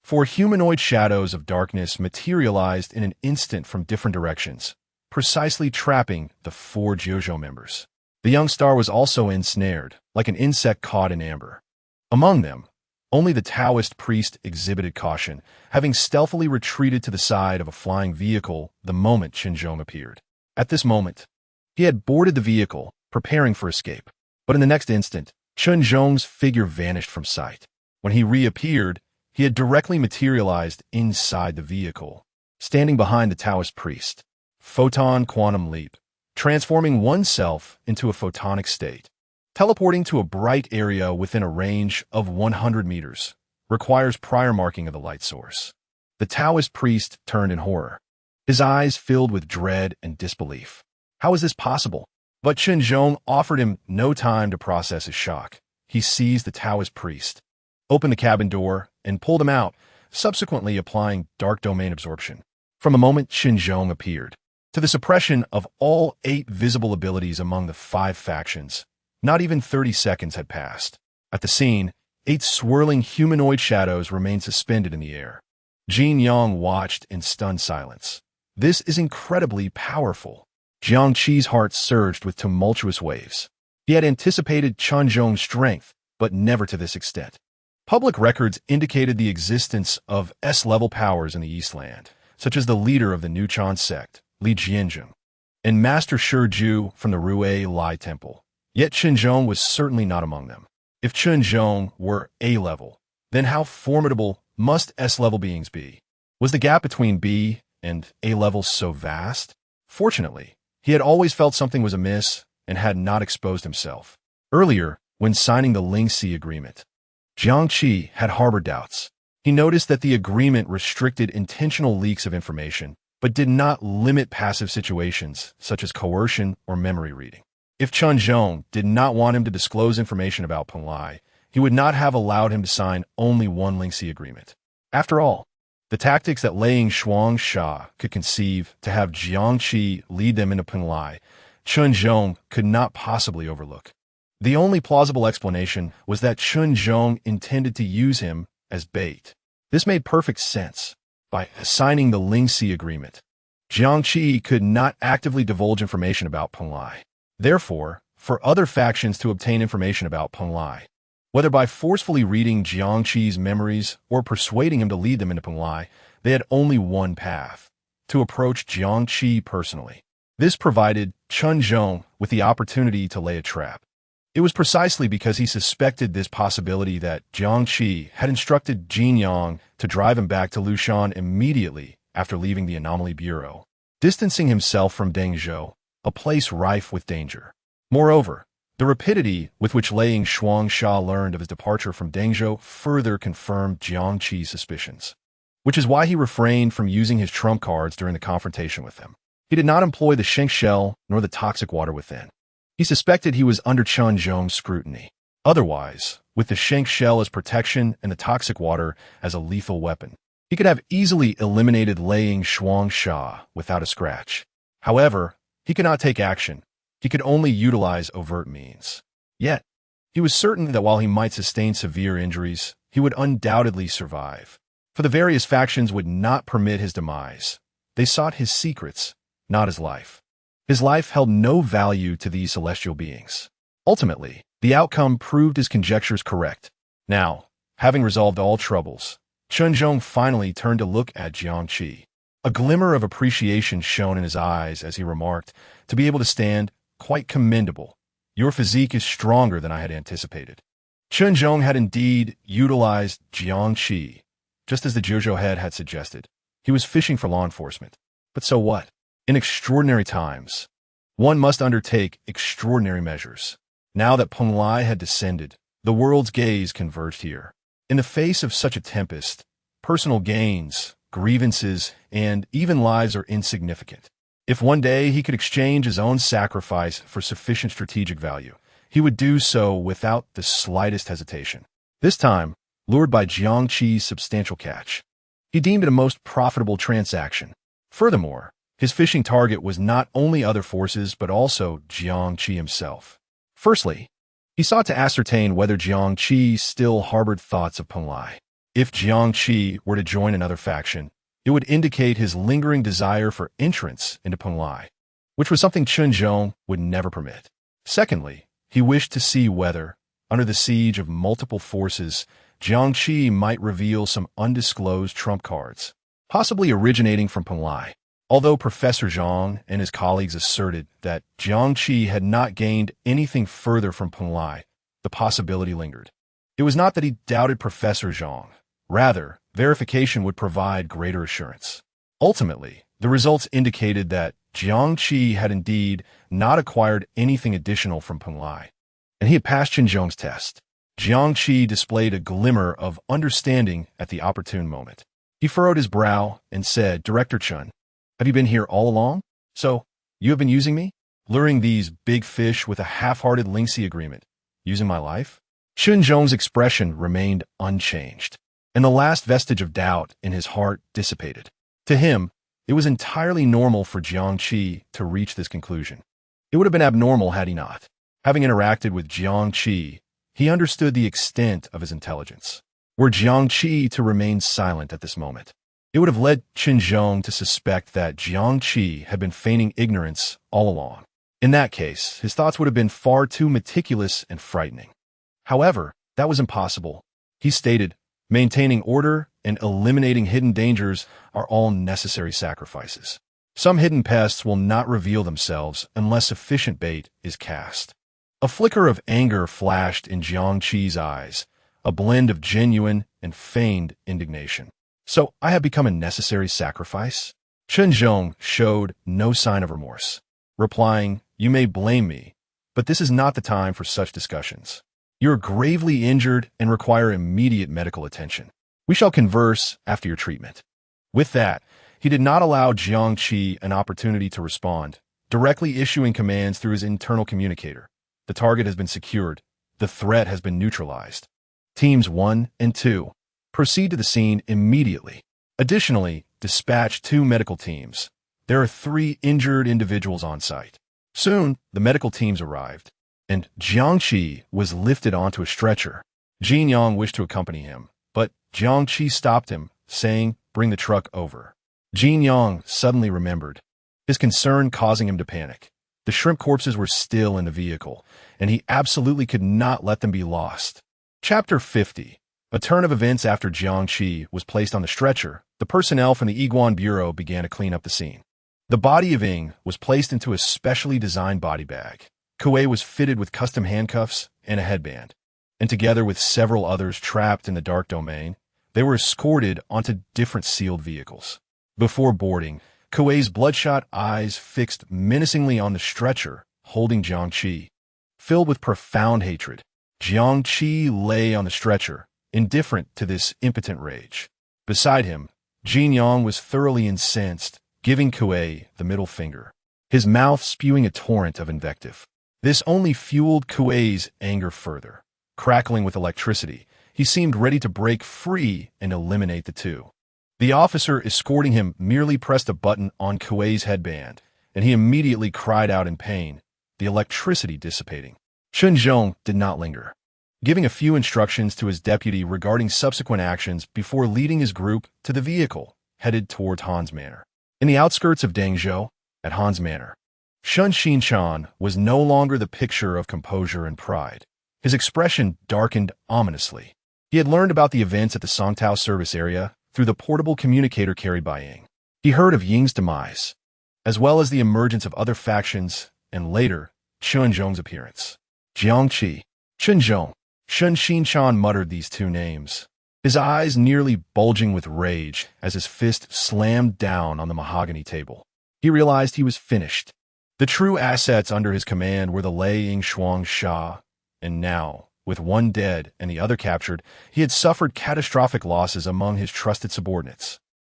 [SPEAKER 2] 4 humanoid shadows of darkness materialized in an instant from different directions, precisely trapping the 4 Jojo members. The young star was also ensnared, like an insect caught in amber. Among them, only the Taoist priest exhibited caution, having stealthily retreated to the side of a flying vehicle the moment Chen Zhong appeared. At this moment, he had boarded the vehicle, preparing for escape. But in the next instant, Chen Zhong's figure vanished from sight. When he reappeared, he had directly materialized inside the vehicle, standing behind the Taoist priest. Photon quantum leap, transforming oneself into a photonic state. Teleporting to a bright area within a range of 100 meters requires prior marking of the light source. The Taoist priest turned in horror, his eyes filled with dread and disbelief. How is this possible? But Chen Zhong offered him no time to process his shock. He seized the Taoist priest, opened the cabin door, and pulled him out, subsequently applying dark domain absorption. From the moment Chen Zhong appeared, to the suppression of all 8 visible abilities among the 5 factions, not even 30 seconds had passed. At the scene, 8 swirling humanoid shadows remained suspended in the air. Jin Yang watched in stunned silence. This is incredibly powerful. Jiang Qi's heart surged with tumultuous waves. He had anticipated Chen Zhong's strength, but never to this extent. Public records indicated the existence of S-level powers in the Eastland, such as the leader of the Nuchan sect, Li Jianzheng, and Master Shi Ju from the Rui Lai Temple. Yet Chen Zhong was certainly not among them. If Chen Zhong were A-level, then how formidable must S-level beings be? Was the gap between B and A-level so vast? Fortunately, he had always felt something was amiss and had not exposed himself. Earlier, when signing the Lingxi agreement, Jiang Qi had harbored doubts. He noticed that the agreement restricted intentional leaks of information, but did not limit passive situations such as coercion or memory reading. If Chen Zhong did not want him to disclose information about Peng Lai, he would not have allowed him to sign only one Lingxi agreement. After all, the tactics that Liang Shuangsha could conceive to have Jiang Qi lead them into Peng Lai, Chen Zhong could not possibly overlook. The only plausible explanation was that Chen Zhong intended to use him as bait. This made perfect sense. By signing the Lingxi agreement, Jiang Qi could not actively divulge information about Peng Lai. Therefore, for other factions to obtain information about Peng Lai, Whether by forcefully reading Jiangqi's memories or persuading him to lead them into Penglai, they had only one path: to approach Jiangqi personally. This provided Chen Zhong with the opportunity to lay a trap. It was precisely because he suspected this possibility that Jiangqi had instructed Jin Yang to drive him back to Lushan immediately after leaving the Anomaly Bureau, distancing himself from Dengzhou, a place rife with danger. Moreover, the rapidity with which Laying Shuangsha learned of his departure from Dengzhou further confirmed Jiangqi's suspicions, which is why he refrained from using his trump cards during the confrontation with them. He did not employ the Shank Shell nor the toxic water within. He suspected he was under Chen Zhong's scrutiny. Otherwise, with the Shank Shell as protection and the toxic water as a lethal weapon, he could have easily eliminated Laying Shuangsha without a scratch. However, he could not take action. He could only utilize overt means. Yet, he was certain that while he might sustain severe injuries, he would undoubtedly survive. For the various factions would not permit his demise. They sought his secrets, not his life. His life held no value to these celestial beings. Ultimately, the outcome proved his conjectures correct. Now, having resolved all troubles, Chen Zhong finally turned to look at Jiangqi. A glimmer of appreciation shone in his eyes as he remarked, "To be able to stand, quite commendable. Your physique is stronger than I had anticipated." Chen Zhong had indeed utilized Jiangqi, just as the Zhuzhou head had suggested. He was fishing for law enforcement. But so what? In extraordinary times, one must undertake extraordinary measures. Now that Penglai had descended, the world's gaze converged here. In the face of such a tempest, personal gains, grievances, and even lives are insignificant. If one day he could exchange his own sacrifice for sufficient strategic value, he would do so without the slightest hesitation. This time, lured by Jiangqi's substantial catch, he deemed it a most profitable transaction. Furthermore, his fishing target was not only other forces but also Jiangqi himself. Firstly, he sought to ascertain whether Jiangqi still harbored thoughts of Penglai. If Jiangqi were to join another faction, it would indicate his lingering desire for entrance into Penglai, which was something Chen Zhong would never permit. Secondly, he wished to see whether, under the siege of multiple forces, Jiangqi might reveal some undisclosed trump cards, possibly originating from Penglai. Although Professor Zhang and his colleagues asserted that Jiangqi had not gained anything further from Penglai, the possibility lingered. It was not that he doubted Professor Zhang. Rather, verification would provide greater assurance. Ultimately, the results indicated that Jiangqi had indeed not acquired anything additional from Penglai, and he had passed Chen Zhong's test. Jiangqi displayed a glimmer of understanding at the opportune moment. He furrowed his brow and said, "Director Chen, have you been here all along? So, you have been using me? Luring these big fish with a half-hearted Lingxi agreement? Using my life?" Chen Zhong's expression remained unchanged, and the last vestige of doubt in his heart dissipated. To him, it was entirely normal for Jiangqi to reach this conclusion. It would have been abnormal had he not. Having interacted with Jiangqi, he understood the extent of his intelligence. Were Jiangqi to remain silent at this moment, it would have led Chen Zhong to suspect that Jiangqi had been feigning ignorance all along. In that case, his thoughts would have been far too meticulous and frightening. However, that was impossible. He stated, "Maintaining order and eliminating hidden dangers are all necessary sacrifices. Some hidden pests will not reveal themselves unless sufficient bait is cast." A flicker of anger flashed in Jiangqi's eyes, a blend of genuine and feigned indignation. "So I have become a necessary sacrifice?" Chen Zhong showed no sign of remorse, replying, "You may blame me, but this is not the time for such discussions. You are gravely injured and require immediate medical attention. We shall converse after your treatment." With that, he did not allow Jiangqi an opportunity to respond, directly issuing commands through his internal communicator. "The target has been secured. The threat has been neutralized. Teams 1 and 2. Proceed to the scene immediately. Additionally, dispatch 2 medical teams. There are 3 injured individuals on site." Soon, the medical teams arrived, and Jiangqi was lifted onto a stretcher. Jin Yang wished to accompany him, but Jiangqi stopped him, saying, "Bring the truck over." Jin Yang suddenly remembered, his concern causing him to panic. The shrimp corpses were still in the vehicle, and he absolutely could not let them be lost. Chapter 50. A turn of events after Jiang Qi was placed on the stretcher, the personnel from the Iguan Bureau began to clean up the scene. The body of Ying was placed into a specially designed body bag. Kuei was fitted with custom handcuffs and a headband, and together with several others trapped in the dark domain, they were escorted onto different sealed vehicles. Before boarding, Kuei's bloodshot eyes fixed menacingly on the stretcher, holding Jiang Qi. Filled with profound hatred, Jiang Qi lay on the stretcher, indifferent to this impotent rage. Beside him, Jin Yang was thoroughly incensed, giving Kuei the middle finger, his mouth spewing a torrent of invective. This only fueled Kuei's anger further. Crackling with electricity, he seemed ready to break free and eliminate the two. The officer escorting him merely pressed a button on Kuei's headband, and he immediately cried out in pain, the electricity dissipating. Chen Zhong did not linger, giving a few instructions to his deputy regarding subsequent actions before leading his group to the vehicle, headed towards Han's Manor. In the outskirts of Dangzhou, at Han's Manor, Shun Xinchan was no longer the picture of composure and pride. His expression darkened ominously. He had learned about the events at the Songtao service area through the portable communicator carried by Ying. He heard of Ying's demise, as well as the emergence of other factions, and later, Chen Zhong's appearance. Jiang Qi, Chen Zhong, Shun Xinchan muttered these two names, his eyes nearly bulging with rage as his fist slammed down on the mahogany table. He realized he was finished. The true assets under his command were the Lei Ying Shuang Sha, and now, with one dead and the other captured, he had suffered catastrophic losses among his trusted subordinates.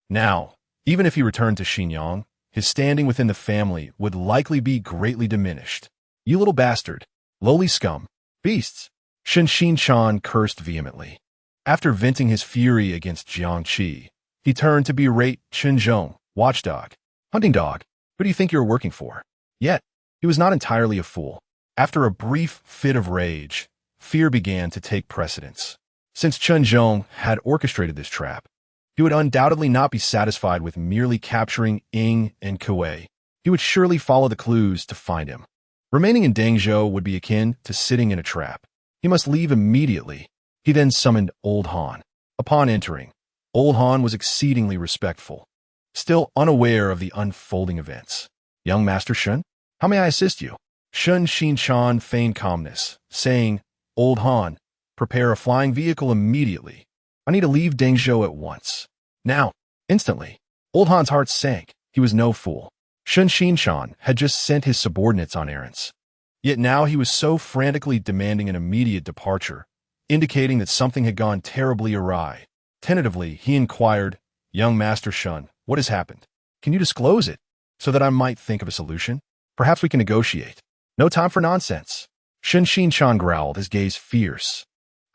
[SPEAKER 2] Now, even if he returned to Xinyang, his standing within the family would likely be greatly diminished. You little bastard, lowly scum, beasts! Shen Xinchan cursed vehemently. After venting his fury against Jiang Qi, he turned to berate Chen Zhong, watchdog, hunting dog. Who do you think you're working for? Yet, he was not entirely a fool. After a brief fit of rage, fear began to take precedence. Since Chen Zhong had orchestrated this trap, he would undoubtedly not be satisfied with merely capturing Ying and Kuei. He would surely follow the clues to find him. Remaining in Dangzhou would be akin to sitting in a trap. He must leave immediately. He then summoned Old Han. Upon entering, Old Han was exceedingly respectful, still unaware of the unfolding events. Young Master Shun, how may I assist you? Shun Xinchan feigned calmness, saying, Old Han, prepare a flying vehicle immediately. I need to leave Dangzhou at once. Now, instantly. Old Han's heart sank. He was no fool. Shun Xinchan had just sent his subordinates on errands. Yet now he was so frantically demanding an immediate departure, indicating that something had gone terribly awry. Tentatively, he inquired, Young Master Shun, what has happened? Can you disclose it, so that I might think of a solution? Perhaps we can negotiate. No time for nonsense. Shun Xinchan growled, his gaze fierce.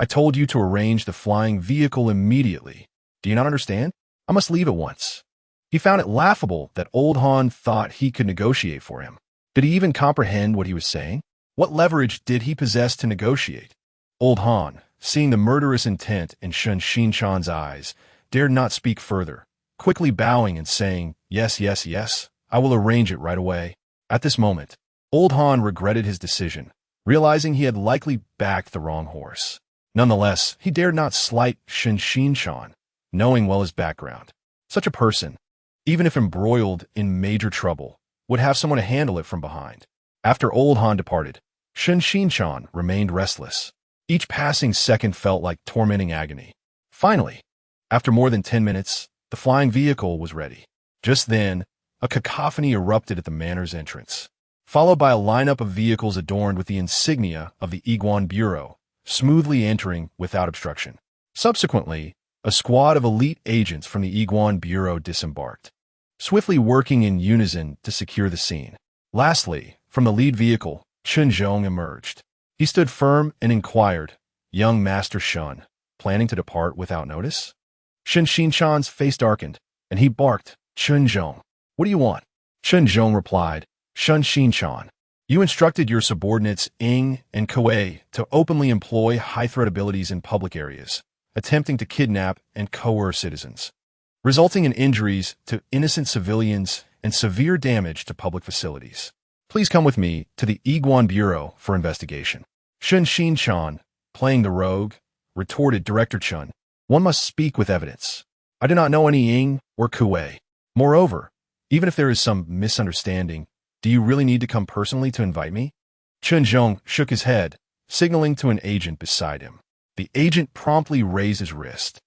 [SPEAKER 2] I told you to arrange the flying vehicle immediately. Do you not understand? I must leave at once. He found it laughable that Old Han thought he could negotiate for him. Did he even comprehend what he was saying? What leverage did he possess to negotiate? Old Han, seeing the murderous intent in Shun Xinchan's eyes, dared not speak further, quickly bowing and saying, Yes, yes, yes, I will arrange it right away. At this moment, Old Han regretted his decision, realizing he had likely backed the wrong horse. Nonetheless, he dared not slight Shun Xinchan, knowing well his background. Such a person, even if embroiled in major trouble, would have someone to handle it from behind. After Old Han departed, Shun Xinchan remained restless. Each passing second felt like tormenting agony. Finally, after more than 10 minutes, the flying vehicle was ready. Just then, a cacophony erupted at the manor's entrance, followed by a lineup of vehicles adorned with the insignia of the Iguan Bureau, smoothly entering without obstruction. Subsequently, a squad of elite agents from the Iguan Bureau disembarked, swiftly working in unison to secure the scene. Lastly, from the lead vehicle, Chen Zhong emerged. He stood firm and inquired, Young Master Shun, planning to depart without notice? Shun Xinchan's face darkened, and he barked, Chen Zhong, what do you want? Chen Zhong replied, Shun Xinchan, you instructed your subordinates Ying and Kuei to openly employ high-threat abilities in public areas, attempting to kidnap and coerce citizens, resulting in injuries to innocent civilians and severe damage to public facilities. Please come with me to the Iguan Bureau for investigation. Shun Xinchan, playing the rogue, retorted Director Chun. One must speak with evidence. I do not know any Ying or Kuei. Moreover, even if there is some misunderstanding, do you really need to come personally to invite me? Chun Zhong shook his head, signaling to an agent beside him. The agent promptly raised his wrist,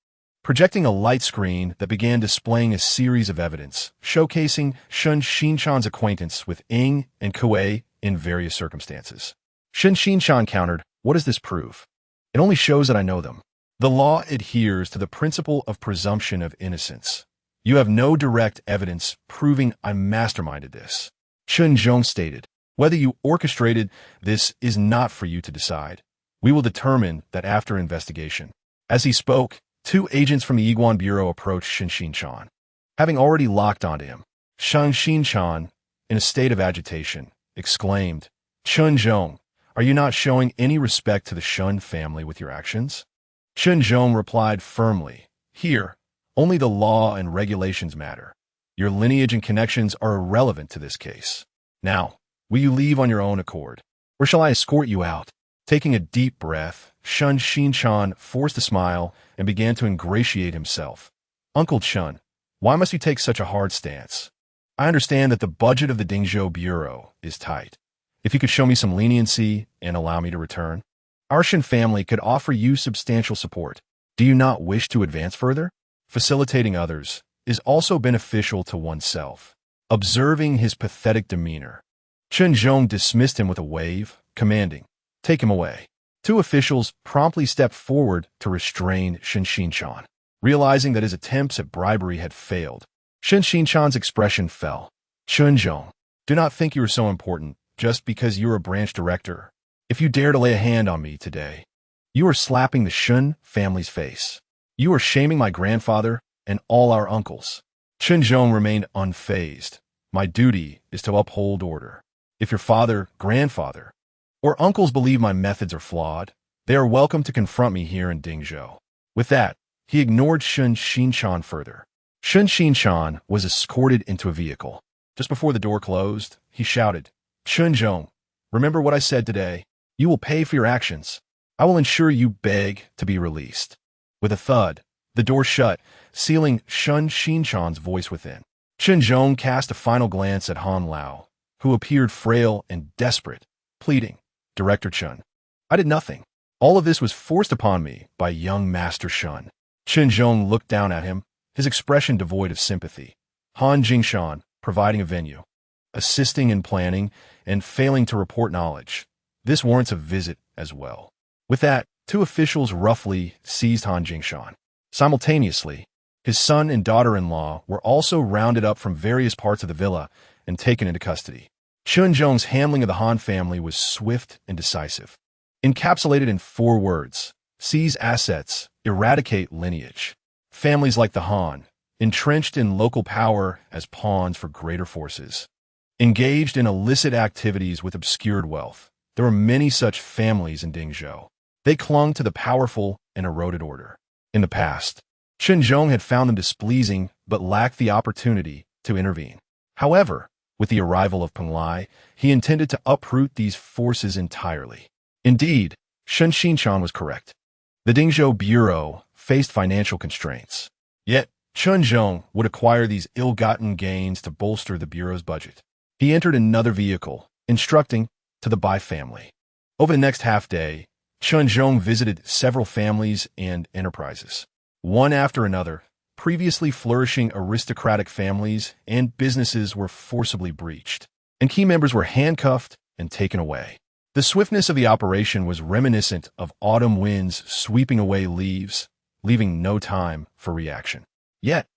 [SPEAKER 2] projecting a light screen that began displaying a series of evidence, showcasing Shun Xinchan's acquaintance with Ying and Kuei in various circumstances. Shun Xinchan countered, "What does this prove? It only shows that I know them. The law adheres to the principle of presumption of innocence. You have no direct evidence proving I masterminded this." Chun Zhong stated, "Whether you orchestrated this is not for you to decide. We will determine that after investigation." As he spoke, two agents from the Yiguan Bureau approached Shun Xinchan. Having already locked onto him, Shun Xinchan, in a state of agitation, exclaimed, "Chun Zhong, are you not showing any respect to the Shun family with your actions?" Chun Zhong replied firmly, "Here, only the law and regulations matter. Your lineage and connections are irrelevant to this case. Now, will you leave on your own accord, or shall I escort you out?" Taking a deep breath, Shun Xinchan forced a smile and began to ingratiate himself. "Uncle Chun, why must you take such a hard stance? I understand that the budget of the Dingzhou Bureau is tight. If you could show me some leniency and allow me to return, our Shun family could offer you substantial support. Do you not wish to advance further? Facilitating others is also beneficial to oneself." Observing his pathetic demeanor, Chun Zhong dismissed him with a wave, commanding, "Take him away." Two officials promptly stepped forward to restrain Shun Xinchan. Realizing that his attempts at bribery had failed, Shun Xinchan's expression fell. "Chun Zhong, do not think you are so important just because you are a branch director. If you dare to lay a hand on me today, you are slapping the Shun family's face. You are shaming my grandfather and all our uncles." Chun Zhong remained unfazed. "My duty is to uphold order. If your father, grandfather, or uncles believe my methods are flawed, they are welcome to confront me here in Dingzhou." With that, he ignored Shun Xinchan further. Shun Xinchan was escorted into a vehicle. Just before the door closed, he shouted, "Chun Zhong, remember what I said today. You will pay for your actions. I will ensure you beg to be released." With a thud, the door shut, sealing Shun Xinchan's voice within. Chun Zhong cast a final glance at Han Lao, who appeared frail and desperate, pleading, "Director Chun, I did nothing. All of this was forced upon me by young Master Shun." Chun Zhong looked down at him, his expression devoid of sympathy. Han Jingshan, providing a venue, assisting in planning, and failing to report knowledge. This warrants a visit as well. With that, two officials roughly seized Han Jingshan. Simultaneously, his son and daughter-in-law were also rounded up from various parts of the villa and taken into custody. Chun Zhong's handling of the Han family was swift and decisive. Encapsulated in 4 words: seize assets, eradicate lineage. Families like the Han, entrenched in local power as pawns for greater forces, engaged in illicit activities with obscured wealth. There were many such families in Dingzhou. They clung to the powerful and eroded order. In the past, Chun Zhong had found them displeasing but lacked the opportunity to intervene. However, with the arrival of Peng Lai, he intended to uproot these forces entirely. Indeed, Shun Xinchan was correct. The Dingzhou Bureau faced financial constraints. Yet, Chun Zhong would acquire these ill-gotten gains to bolster the Bureau's budget. He entered another vehicle, instructing to the Bai family. Over the next half-day, Chun Zhong visited several families and enterprises. One after another, previously flourishing aristocratic families and businesses were forcibly breached, and key members were handcuffed and taken away. The swiftness of the operation was reminiscent of autumn winds sweeping away leaves, leaving no time for reaction. Yet,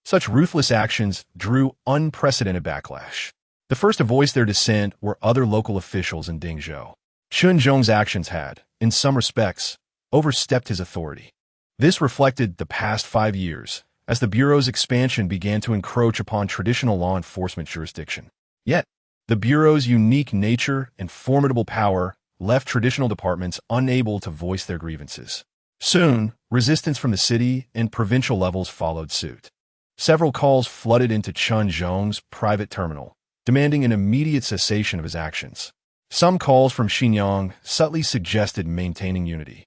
[SPEAKER 2] such ruthless actions drew unprecedented backlash. The first to voice their dissent were other local officials in Dingzhou. Chun Zhong's actions had, in some respects, overstepped his authority. This reflected the past 5 years, as the Bureau's expansion began to encroach upon traditional law enforcement jurisdiction. Yet, the Bureau's unique nature and formidable power left traditional departments unable to voice their grievances. Soon, resistance from the city and provincial levels followed suit. Several calls flooded into Chun Zhong's private terminal, demanding an immediate cessation of his actions. Some calls from Xinyang subtly suggested maintaining unity.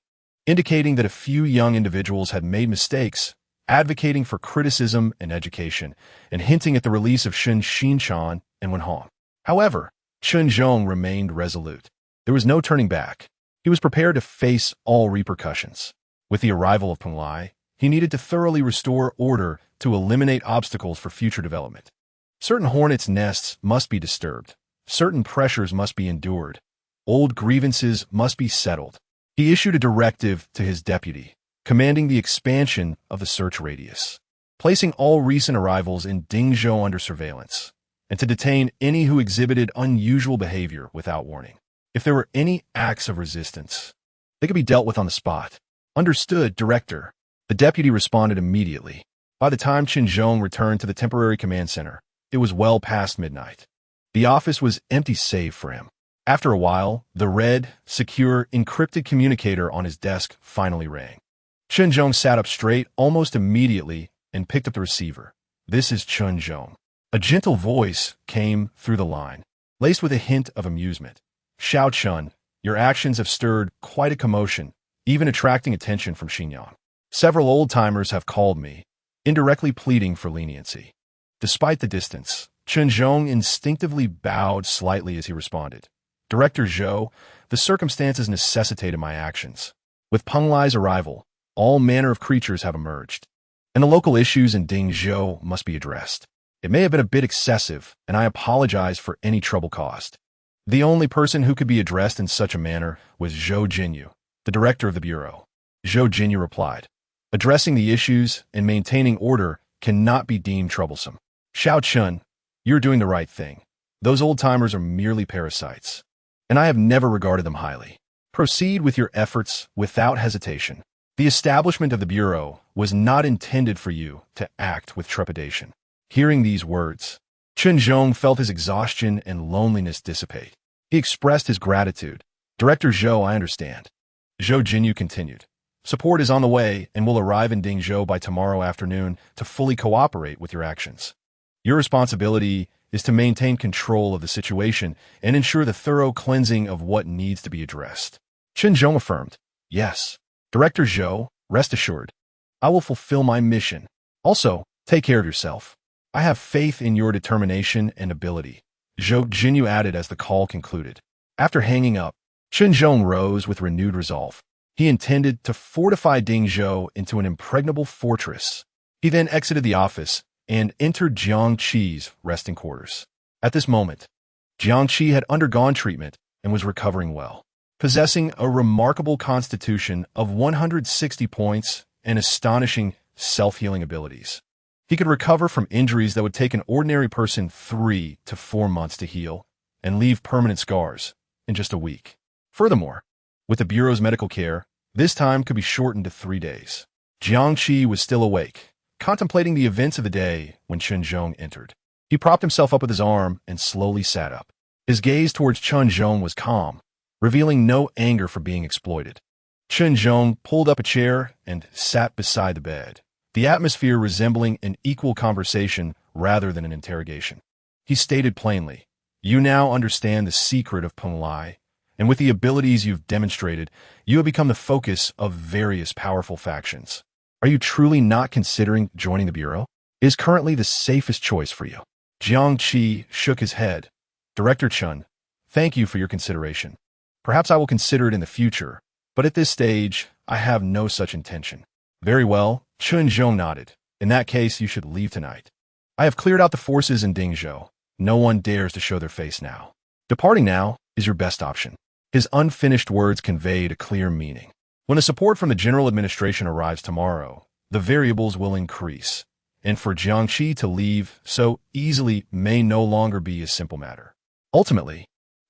[SPEAKER 2] indicating that a few young individuals had made mistakes, advocating for criticism and education, and hinting at the release of Shen Xinchan and Wenhong. However, Chen Zhong remained resolute. There was no turning back. He was prepared to face all repercussions. With the arrival of Peng Lai, he needed to thoroughly restore order to eliminate obstacles for future development. Certain hornets' nests must be disturbed. Certain pressures must be endured. Old grievances must be settled. He issued a directive to his deputy, commanding the expansion of the search radius, placing all recent arrivals in Dingzhou under surveillance, and to detain any who exhibited unusual behavior without warning. If there were any acts of resistance, they could be dealt with on the spot. Understood, Director. The deputy responded immediately. By the time Qin Zhong returned to the temporary command center, it was well past midnight. The office was empty save for him. After a while, the red, secure, encrypted communicator on his desk finally rang. Qin Zhong sat up straight almost immediately and picked up the receiver. This is Qin Zhong. A gentle voice came through the line, laced with a hint of amusement. Xiao Chun, your actions have stirred quite a commotion, even attracting attention from Xinyan. Several old-timers have called me, indirectly pleading for leniency. Despite the distance, Qin Zhong instinctively bowed slightly as he responded. Director Zhou, the circumstances necessitated my actions. With Peng Lai's arrival, all manner of creatures have emerged, and the local issues in Dingzhou must be addressed. It may have been a bit excessive, and I apologize for any trouble caused. The only person who could be addressed in such a manner was Zhou Jinyu, the director of the bureau. Zhou Jinyu replied, addressing the issues and maintaining order cannot be deemed troublesome. Xiao Chun, you're doing the right thing. Those old-timers are merely parasites, and I have never regarded them highly. Proceed with your efforts without hesitation. The establishment of the bureau was not intended for you to act with trepidation. Hearing these words, Qin Zhong felt his exhaustion and loneliness dissipate. He expressed his gratitude. Director Zhou, I understand. Zhou Jinyu continued. Support is on the way and will arrive in Dingzhou by tomorrow afternoon to fully cooperate with your actions. Your responsibility is to maintain control of the situation and ensure the thorough cleansing of what needs to be addressed. Qin Zhong affirmed, yes. Director Zhou, rest assured. I will fulfill my mission. Also, take care of yourself. I have faith in your determination and ability. Zhou Jinyu added as the call concluded. After hanging up, Qin Zhong rose with renewed resolve. He intended to fortify Dingzhou into an impregnable fortress. He then exited the office and entered Jiang Qi's resting quarters. At this moment, Jiang Qi had undergone treatment and was recovering well, possessing a remarkable constitution of 160 points and astonishing self-healing abilities. He could recover from injuries that would take an ordinary person 3 to 4 months to heal and leave permanent scars in just a week. Furthermore, with the Bureau's medical care, this time could be shortened to 3 days. Jiang Qi was still awake, contemplating the events of the day when Qin Zhong entered. He propped himself up with his arm and slowly sat up. His gaze towards Qin Zhong was calm, revealing no anger for being exploited. Qin Zhong pulled up a chair and sat beside the bed, the atmosphere resembling an equal conversation rather than an interrogation. He stated plainly, you now understand the secret of Peng Lai, and with the abilities you've demonstrated, you have become the focus of various powerful factions. Are you truly not considering joining the Bureau? It is currently the safest choice for you. Jiang Qi shook his head. Director Chun, thank you for your consideration. Perhaps I will consider it in the future, but at this stage, I have no such intention. Very well, Qin Zhong nodded. In that case, you should leave tonight. I have cleared out the forces in Dingzhou. No one dares to show their face now. Departing now is your best option. His unfinished words conveyed a clear meaning. When the support from the general administration arrives tomorrow, the variables will increase, and for Jiang Qi to leave so easily may no longer be a simple matter. Ultimately,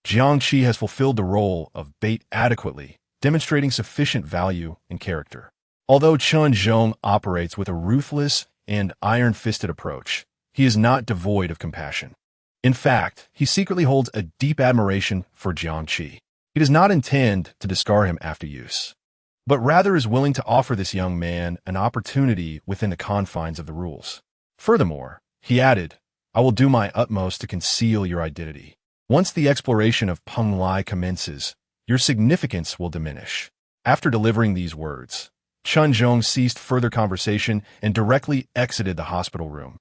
[SPEAKER 2] Jiang Qi has fulfilled the role of bait adequately, demonstrating sufficient value and character. Although Qin Zhong operates with a ruthless and iron-fisted approach, he is not devoid of compassion. In fact, he secretly holds a deep admiration for Jiang Qi. He does not intend to discard him after use, but rather is willing to offer this young man an opportunity within the confines of the rules. Furthermore, he added, I will do my utmost to conceal your identity. Once the exploration of Peng Lai commences, your significance will diminish. After delivering these words, Chun Zhong ceased further conversation and directly exited the hospital room,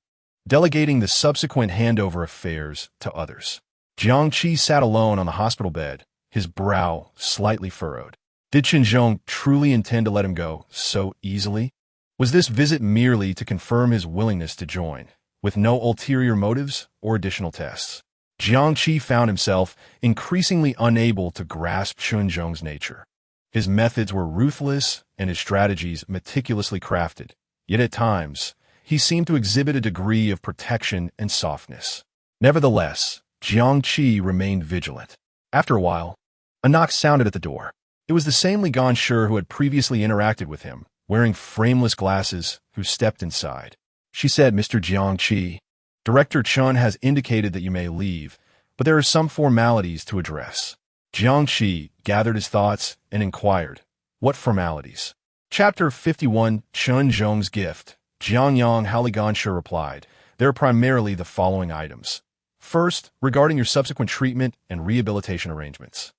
[SPEAKER 2] delegating the subsequent handover affairs to others. Jiang Qi sat alone on the hospital bed, his brow slightly furrowed. Did Chun Zhong truly intend to let him go so easily? Was this visit merely to confirm his willingness to join, with no ulterior motives or additional tests? Jiang Qi found himself increasingly unable to grasp Chun Zhong's nature. His methods were ruthless and his strategies meticulously crafted, yet at times, he seemed to exhibit a degree of protection and softness. Nevertheless, Jiang Qi remained vigilant. After a while, a knock sounded at the door. It was the same Li Ganshi who had previously interacted with him, wearing frameless glasses, who stepped inside. She said, "Mr. Jiang Qi, Director Chun has indicated that you may leave, but there are some formalities to address." Jiang Qi gathered his thoughts and inquired, "What formalities?" Chapter 51, Chun Zhong's Gift. Jiang Yang Haligansha replied, "There are primarily the following items. First, regarding your subsequent treatment and rehabilitation arrangements.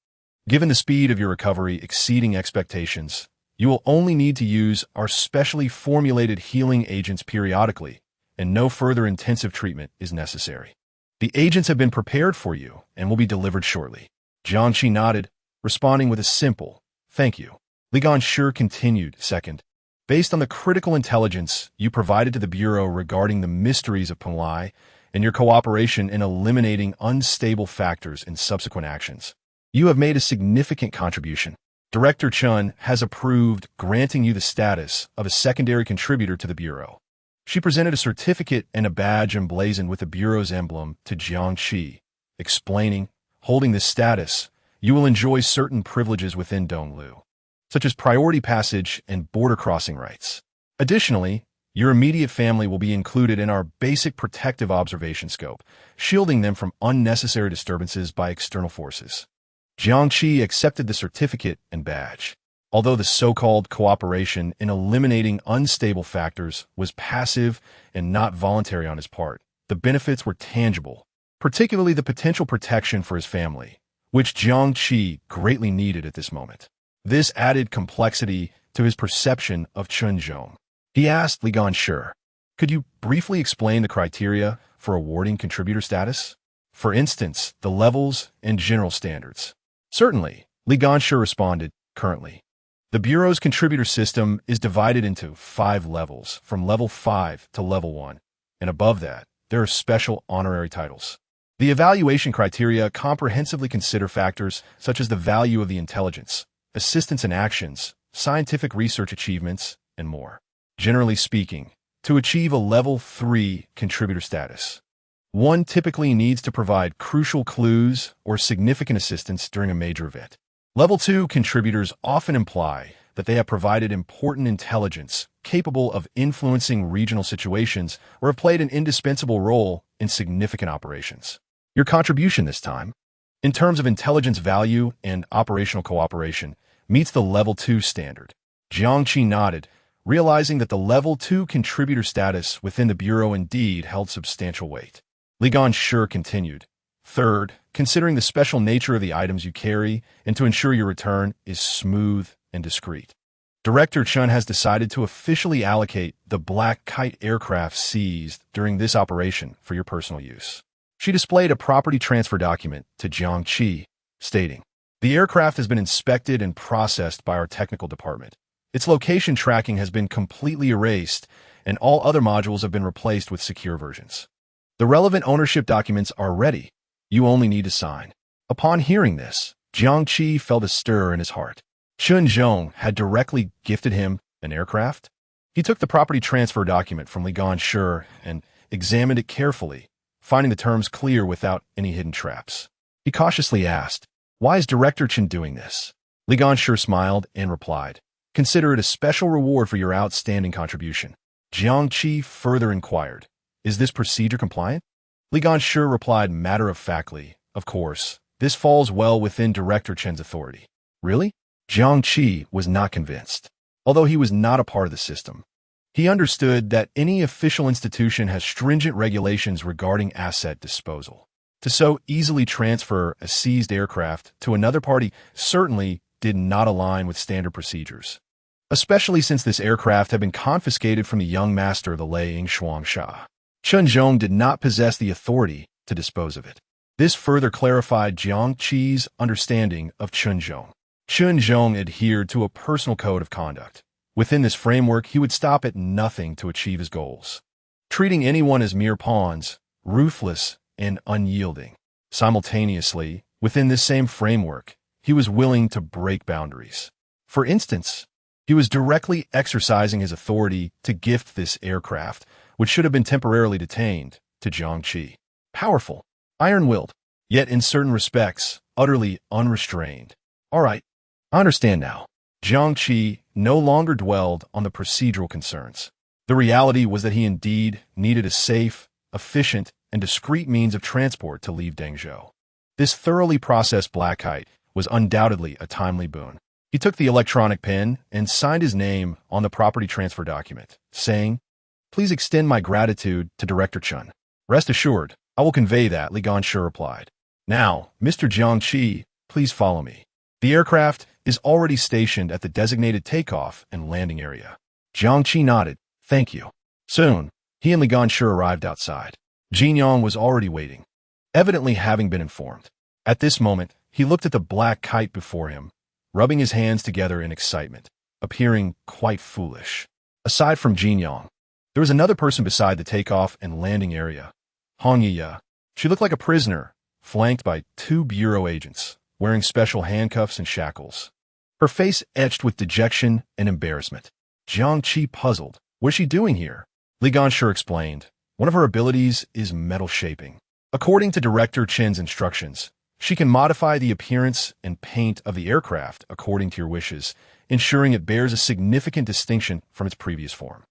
[SPEAKER 2] Given the speed of your recovery exceeding expectations, you will only need to use our specially formulated healing agents periodically, and no further intensive treatment is necessary. The agents have been prepared for you and will be delivered shortly." Jiang Qi nodded, responding with a simple, "Thank you." Li Ganshi continued, "Second, based on the critical intelligence you provided to the Bureau regarding the mysteries of Penglai and your cooperation in eliminating unstable factors in subsequent actions, you have made a significant contribution. Director Chun has approved granting you the status of a secondary contributor to the Bureau." She presented a certificate and a badge emblazoned with the Bureau's emblem to Jiang Qi, explaining, "Holding this status, you will enjoy certain privileges within Donglu, such as priority passage and border crossing rights. Additionally, your immediate family will be included in our basic protective observation scope, shielding them from unnecessary disturbances by external forces." Jiang Qi accepted the certificate and badge. Although the so-called cooperation in eliminating unstable factors was passive and not voluntary on his part, the benefits were tangible, particularly the potential protection for his family, which Jiang Qi greatly needed at this moment. This added complexity to his perception of Chun Zhong. He asked Li Ganshi, "Could you briefly explain the criteria for awarding contributor status? For instance, the levels and general standards." "Certainly," Li Ganshi responded, "currently. The Bureau's contributor system is divided into 5 levels, from level 5 to level 1, and above that, there are special honorary titles. The evaluation criteria comprehensively consider factors such as the value of the intelligence, assistance in actions, scientific research achievements, and more. Generally speaking, to achieve a level 3 contributor status, one typically needs to provide crucial clues or significant assistance during a major event. Level 2 contributors often imply that they have provided important intelligence capable of influencing regional situations or have played an indispensable role in significant operations. Your contribution this time, in terms of intelligence value and operational cooperation, meets the Level 2 standard." Jiang Qi nodded, realizing that the Level 2 contributor status within the Bureau indeed held substantial weight. Li Ganshi continued, "Third, considering the special nature of the items you carry and to ensure your return is smooth and discreet, Director Chun has decided to officially allocate the Black Kite aircraft seized during this operation for your personal use." She displayed a property transfer document to Jiang Qi, stating, "The aircraft has been inspected and processed by our technical department. Its location tracking has been completely erased, and all other modules have been replaced with secure versions. The relevant ownership documents are ready. You only need to sign." Upon hearing this, Jiang Qi felt a stir in his heart. Chun Zhong had directly gifted him an aircraft? He took the property transfer document from Li Ganshi and examined it carefully, finding the terms clear without any hidden traps. He cautiously asked, "Why is Director Chen doing this?" Li Ganshi smiled and replied, "Consider it a special reward for your outstanding contribution." Jiang Qi further inquired, "Is this procedure compliant?" Li Ganshi replied matter-of-factly, "Of course, this falls well within Director Chen's authority." "Really?" Jiang Qi was not convinced. Although he was not a part of the system, he understood that any official institution has stringent regulations regarding asset disposal. To so easily transfer a seized aircraft to another party certainly did not align with standard procedures, especially since this aircraft had been confiscated from the young master of the Lei Ying Shuangsha. Chen Zhong did not possess the authority to dispose of it. This further clarified Jiang Qi's understanding of Chen Zhong. Chen Zhong adhered to a personal code of conduct. Within this framework, he would stop at nothing to achieve his goals, treating anyone as mere pawns, ruthless and unyielding. Simultaneously, within this same framework, he was willing to break boundaries. For instance, he was directly exercising his authority to gift this aircraft, which should have been temporarily detained, to Jiang Qi. Powerful, iron-willed, yet in certain respects, utterly unrestrained. All right, I understand now. Jiang Qi no longer dwelled on the procedural concerns. The reality was that he indeed needed a safe, efficient, and discreet means of transport to leave Dengzhou. This thoroughly processed black kite was undoubtedly a timely boon. He took the electronic pen and signed his name on the property transfer document, saying, "Please extend my gratitude to Director Chen." "Rest assured, I will convey that," Li Ganshi replied. "Now, Mr. Jiang Qi, please follow me. The aircraft is already stationed at the designated takeoff and landing area." Jiang Qi nodded. "Thank you." Soon, he and Li Ganshi arrived outside. Jin Yang was already waiting, evidently having been informed. At this moment, he looked at the black kite before him, rubbing his hands together in excitement, appearing quite foolish. Aside from Jin Yang, there was another person beside the takeoff and landing area, Hong Yiya. She looked like a prisoner, flanked by 2 bureau agents, wearing special handcuffs and shackles. Her face etched with dejection and embarrassment. Jiang Qi puzzled. "What is she doing here?" Li Ganshi explained. "One of her abilities is metal shaping. According to Director Chen's instructions, she can modify the appearance and paint of the aircraft according to your wishes, ensuring it bears a significant distinction from its previous form."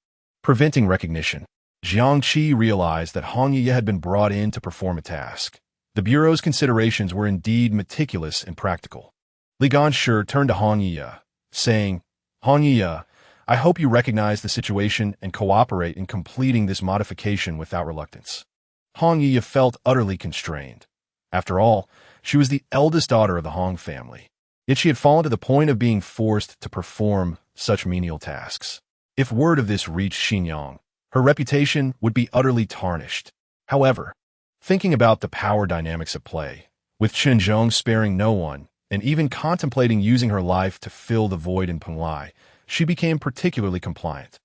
[SPEAKER 2] Preventing recognition, Jiang Qi realized that Hong Yiya had been brought in to perform a task. The Bureau's considerations were indeed meticulous and practical. Li Ganshi turned to Hong Yiya, saying, "Hong Yiya, I hope you recognize the situation and cooperate in completing this modification without reluctance." Hong Yiya felt utterly constrained. After all, she was the eldest daughter of the Hong family, yet she had fallen to the point of being forced to perform such menial tasks. If word of this reached Xinyang, her reputation would be utterly tarnished. However, thinking about the power dynamics at play, with Chen Zhong sparing no one, and even contemplating using her life to fill the void in Penglai, she became particularly compliant.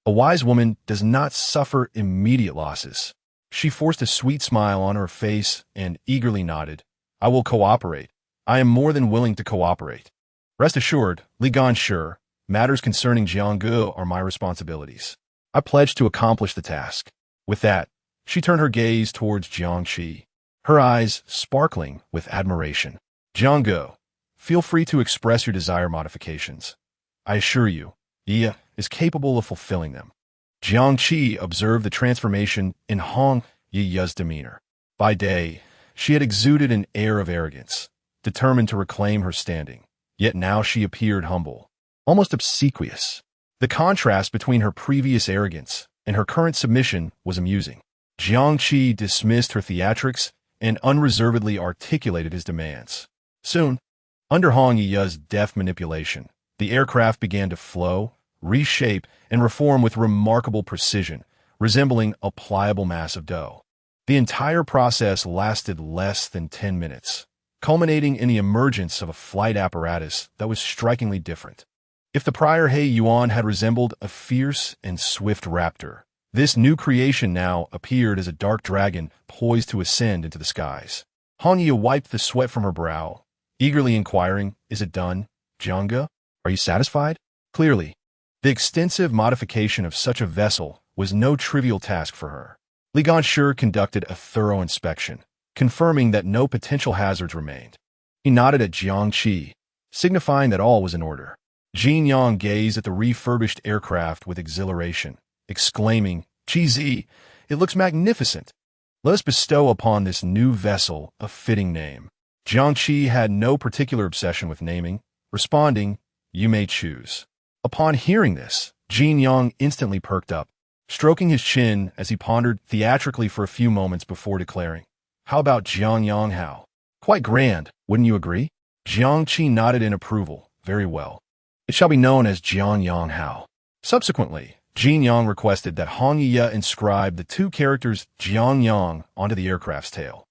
[SPEAKER 2] A wise woman does not suffer immediate losses. She forced a sweet smile on her face and eagerly nodded. "I will cooperate. I am more than willing to cooperate. Rest assured, Li Ganshi, matters concerning Jianggu are my responsibilities. I pledge to accomplish the task." With that, she turned her gaze towards Jiang Qi, her eyes sparkling with admiration. "Jianggu, feel free to express your desired modifications. I assure you, Yiya is capable of fulfilling them." Jiang Qi observed the transformation in Hong Yiya's demeanor. By day, she had exuded an air of arrogance, determined to reclaim her standing. Yet now she appeared humble, almost obsequious. The contrast between her previous arrogance and her current submission was amusing. Jiang Qi dismissed her theatrics and unreservedly articulated his demands. Soon, under Hong Yiya's deft manipulation, the aircraft began to flow, reshape, and reform with remarkable precision, resembling a pliable mass of dough. The entire process lasted less than 10 minutes, culminating in the emergence of a flight apparatus that was strikingly different. If the prior He Yuan had resembled a fierce and swift raptor, this new creation now appeared as a dark dragon poised to ascend into the skies. Hong Yiya wiped the sweat from her brow, eagerly inquiring, "Is it done, Jianggu? Are you satisfied?" Clearly, the extensive modification of such a vessel was no trivial task for her. Li Ganshi conducted a thorough inspection, confirming that no potential hazards remained. He nodded at Jiang Qi, signifying that all was in order. Jin Yang gazed at the refurbished aircraft with exhilaration, exclaiming, "Qi, it looks magnificent. Let us bestow upon this new vessel a fitting name." Jiang Qi had no particular obsession with naming, responding, "You may choose." Upon hearing this, Jin Yang instantly perked up, stroking his chin as he pondered theatrically for a few moments before declaring, "How about Jiang Yang Hao? Quite grand, wouldn't you agree?" Jiang Qi nodded in approval, Very well. It shall be known as Jianyang Hao. Subsequently, Jin Yang requested that Hong Yiya inscribe the two characters Jianyang onto the aircraft's tail.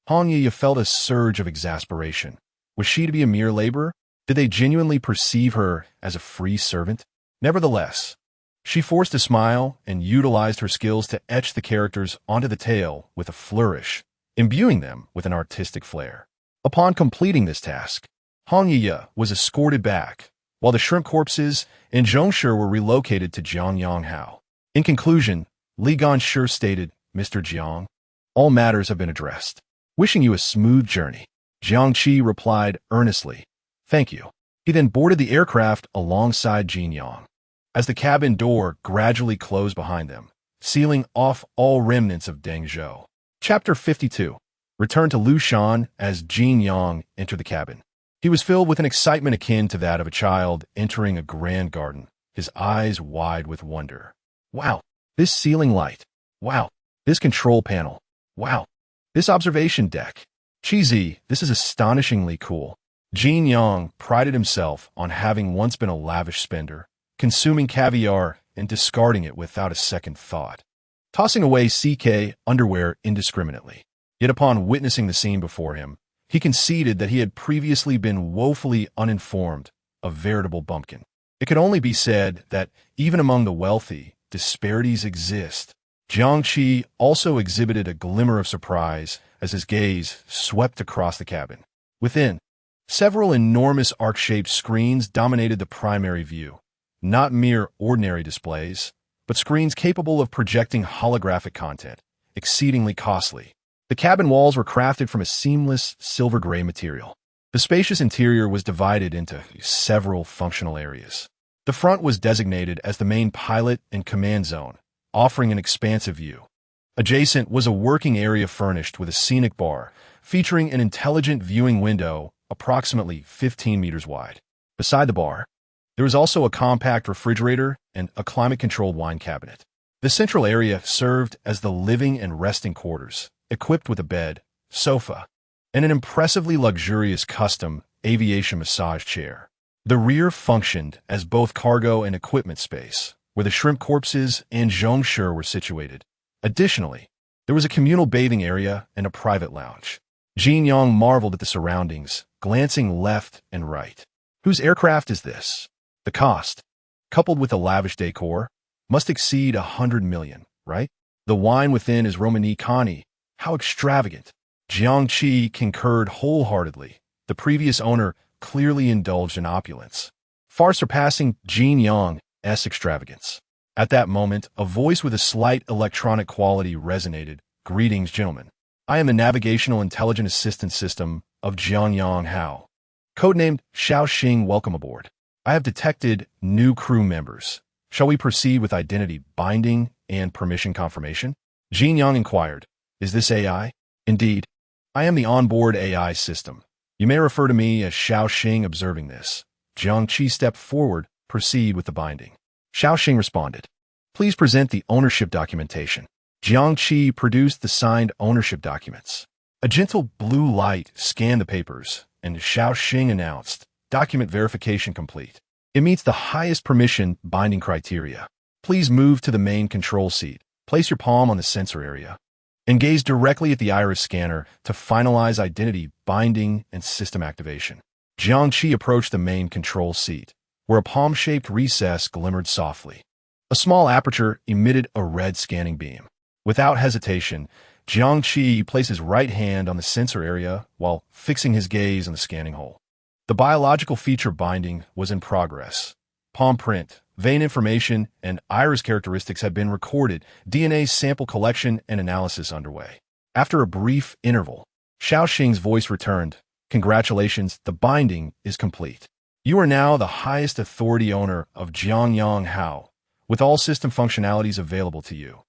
[SPEAKER 2] Hong Yiya felt a surge of exasperation. Was she to be a mere laborer? Did they genuinely perceive her as a free servant? Nevertheless, she forced a smile and utilized her skills to etch the characters onto the tail with a flourish, imbuing them with an artistic flair. Upon completing this task, Hong Yiya was escorted back, while the shrimp corpses and Zhongshi were relocated to Jianyang Hao. In conclusion, Li Ganshi stated, Mr. Jiang, all matters have been addressed. Wishing you a smooth journey. Jiangqi replied earnestly, Thank you. He then boarded the aircraft alongside Jin Yang. As the cabin door gradually closed behind them, sealing off all remnants of Deng Zhou. Chapter 52. Return to Lushan as Jin Yang entered the cabin. He was filled with an excitement akin to that of a child entering a grand garden, his eyes wide with wonder. Wow, this ceiling light. Wow, this control panel. Wow, this observation deck. Cheesy, this is astonishingly cool. Jin Yang prided himself on having once been a lavish spender, consuming caviar and discarding it without a second thought, tossing away CK underwear indiscriminately. Yet upon witnessing the scene before him, he conceded that he had previously been woefully uninformed, a veritable bumpkin. It could only be said that, even among the wealthy, disparities exist. Jiangqi also exhibited a glimmer of surprise as his gaze swept across the cabin. Within, several enormous arc-shaped screens dominated the primary view, not mere ordinary displays, but screens capable of projecting holographic content, exceedingly costly. The cabin walls were crafted from a seamless silver-gray material. The spacious interior was divided into several functional areas. The front was designated as the main pilot and command zone, offering an expansive view. Adjacent was a working area furnished with a scenic bar, featuring an intelligent viewing window approximately 15 meters wide. Beside the bar, there was also a compact refrigerator and a climate-controlled wine cabinet. The central area served as the living and resting quarters, equipped with a bed, sofa, and an impressively luxurious custom aviation massage chair. The rear functioned as both cargo and equipment space, where the shrimp corpses and Zhongshi were situated. Additionally, there was a communal bathing area and a private lounge. Jin Yang marveled at the surroundings, glancing left and right. Whose aircraft is this? The cost, coupled with the lavish decor, must exceed 100 million, right? The wine within is Romani Kani. How extravagant. Jiangqi concurred wholeheartedly. The previous owner clearly indulged in opulence, far surpassing Jin Yang's extravagance. At that moment, a voice with a slight electronic quality resonated. Greetings, gentlemen. I am the Navigational Intelligent Assistance System of Jianyang Hao. Codenamed Xiaoxing, welcome aboard. I have detected new crew members. Shall we proceed with identity binding and permission confirmation? Jin Yang inquired. Is this AI? Indeed. I am the onboard AI system. You may refer to me as Xiaoxing. Observing this, Jiangqi stepped forward. Proceed with the binding. Xiaoxing responded. Please present the ownership documentation. Jiangqi produced the signed ownership documents. A gentle blue light scanned the papers, and Xiaoxing announced, document verification complete. It meets the highest permission binding criteria. Please move to the main control seat. Place your palm on the sensor area and gaze directly at the iris scanner to finalize identity binding and system activation. Jiangqi approached the main control seat, where a palm-shaped recess glimmered softly. A small aperture emitted a red scanning beam. Without hesitation, Jiangqi placed his right hand on the sensor area while fixing his gaze on the scanning hole. The biological feature binding was in progress. Palm print, vein information, and iris characteristics had been recorded. DNA sample collection and analysis underway. After a brief interval, Xiaoxing's voice returned. Congratulations, the binding is complete. You are now the highest authority owner of Jianyang Hao, with all system functionalities available to you.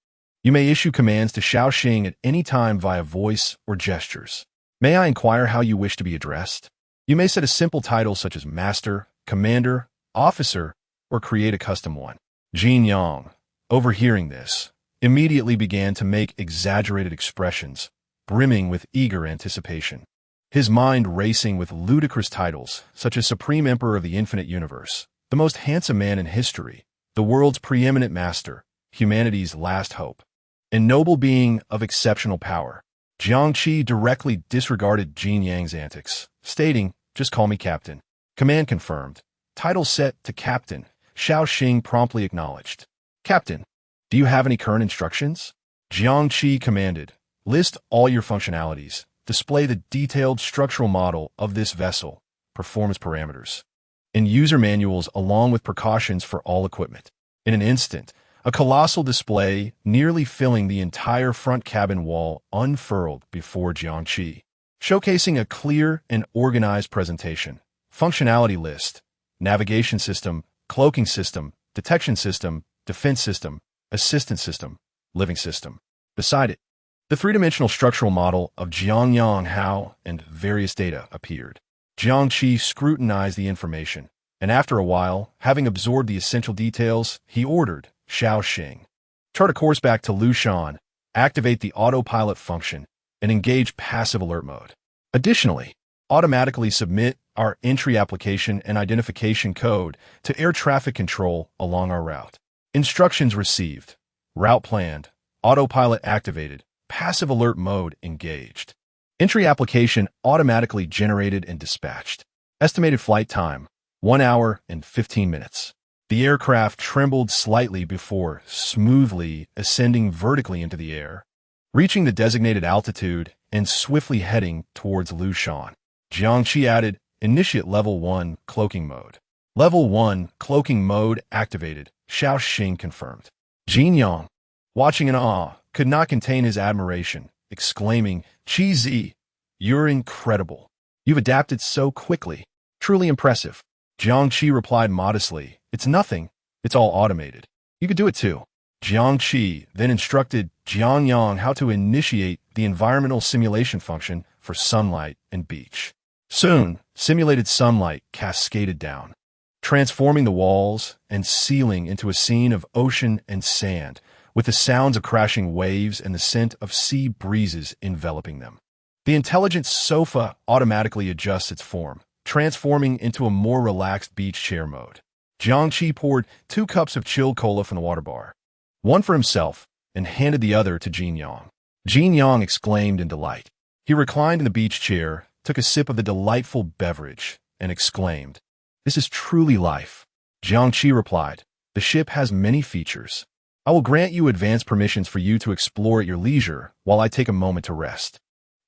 [SPEAKER 2] You may issue commands to Xiaoxing at any time via voice or gestures. May I inquire how you wish to be addressed? You may set a simple title such as Master, Commander, Officer, or create a custom one. Jin Yang, overhearing this, immediately began to make exaggerated expressions, brimming with eager anticipation. his mind racing with ludicrous titles such as Supreme Emperor of the Infinite Universe, the most handsome man in history, the world's preeminent master, humanity's last hope, and noble being of exceptional power. Jiang Qi directly disregarded Jin Yang's antics, stating, "Just call me Captain." Command confirmed. Title set to Captain. Xiao Xing promptly acknowledged. "Captain, do you have any current instructions?" Jiang Qi commanded, "List all your functionalities. Display the detailed structural model of this vessel, performance parameters, and user manuals along with precautions for all equipment." In an instant, a colossal display nearly filling the entire front cabin wall unfurled before Jiang Qi, showcasing a clear and organized presentation. Functionality list: navigation system, cloaking system, detection system, defense system, assistance system, living system. Beside it, the three-dimensional structural model of Jiangyang Hao and various data appeared. Jiang Qi scrutinized the information, and after a while, having absorbed the essential details, he ordered Xiao Xing, chart a course back to Lushan, activate the autopilot function, and engage passive alert mode. Additionally, automatically submit our entry application and identification code to air traffic control along our route. Instructions received, route planned, autopilot activated, passive alert mode engaged. Entry application automatically generated and dispatched. Estimated flight time, 1 hour and 15 minutes. The aircraft trembled slightly before smoothly ascending vertically into the air, reaching the designated altitude and swiftly heading towards Lushan. Jiang Qi added, "Initiate Level 1 Cloaking Mode." Level 1 Cloaking Mode activated. Xiao Xing confirmed. Jin Yang, watching in awe, could not contain his admiration, exclaiming, "Qi Zi, you're incredible. You've adapted so quickly. Truly impressive." Jiang Qi replied modestly, "It's nothing. It's all automated. You could do it too." Jiang Qi then instructed Jiang Yang how to initiate the environmental simulation function for sunlight and beach. Soon, simulated sunlight cascaded down, transforming the walls and ceiling into a scene of ocean and sand, with the sounds of crashing waves and the scent of sea breezes enveloping them. The intelligent sofa automatically adjusts its form, transforming into a more relaxed beach chair mode. Jiang Qi poured 2 cups of chilled cola from the water bar, one for himself, and handed the other to Jin Yang. Jin Yang exclaimed in delight. He reclined in the beach chair, took a sip of the delightful beverage, and exclaimed, "This is truly life." Jiang Qi replied, "The ship has many features. I will grant you advance permissions for you to explore at your leisure while I take a moment to rest."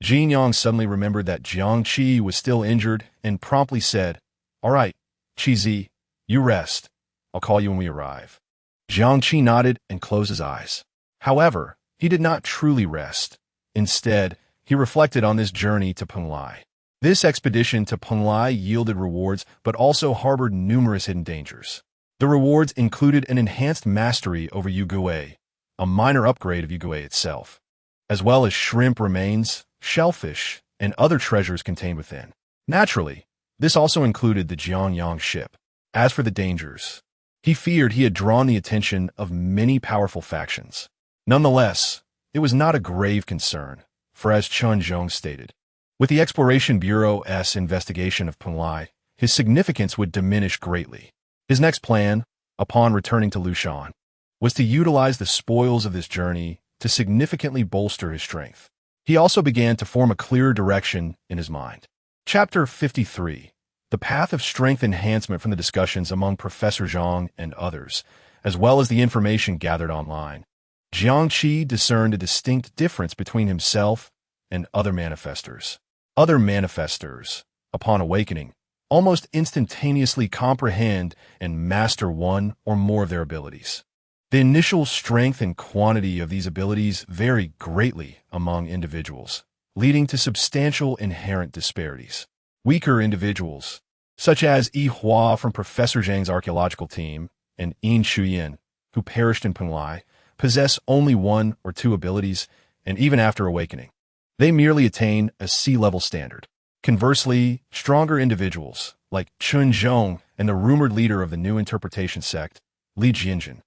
[SPEAKER 2] Jin Yang suddenly remembered that Jiang Qi was still injured and promptly said, "All right, Qi Zi, you rest. I'll call you when we arrive." Jiang Qi nodded and closed his eyes. However, he did not truly rest. Instead, he reflected on this journey to Penglai. This expedition to Penglai yielded rewards but also harbored numerous hidden dangers. The rewards included an enhanced mastery over Yugui, a minor upgrade of Yugui itself, as well as shrimp remains, shellfish, and other treasures contained within. Naturally, this also included the Jiangyang ship. As for the dangers, he feared he had drawn the attention of many powerful factions. Nonetheless, it was not a grave concern, for as Chun Zhong stated, with the Exploration Bureau's investigation of Penglai, his significance would diminish greatly. His next plan, upon returning to Lushan, was to utilize the spoils of this journey to significantly bolster his strength. He also began to form a clearer direction in his mind. Chapter 53. The path of strength enhancement from the discussions among Professor Zhang and others, as well as the information gathered online. Jiang Qi discerned a distinct difference between himself and other manifestors. Other manifestors, upon awakening, almost instantaneously comprehend and master one or more of their abilities. The initial strength and quantity of these abilities vary greatly among individuals, leading to substantial inherent disparities. Weaker individuals, such as Yi Hua from Professor Zhang's archaeological team and Yin Shuyan, who perished in Penglai, possess only 1 or 2 abilities, and even after awakening, they merely attain a C-level standard. Conversely, stronger individuals, like Chun Zhong and the rumored leader of the New Interpretation sect, Li Jianjin,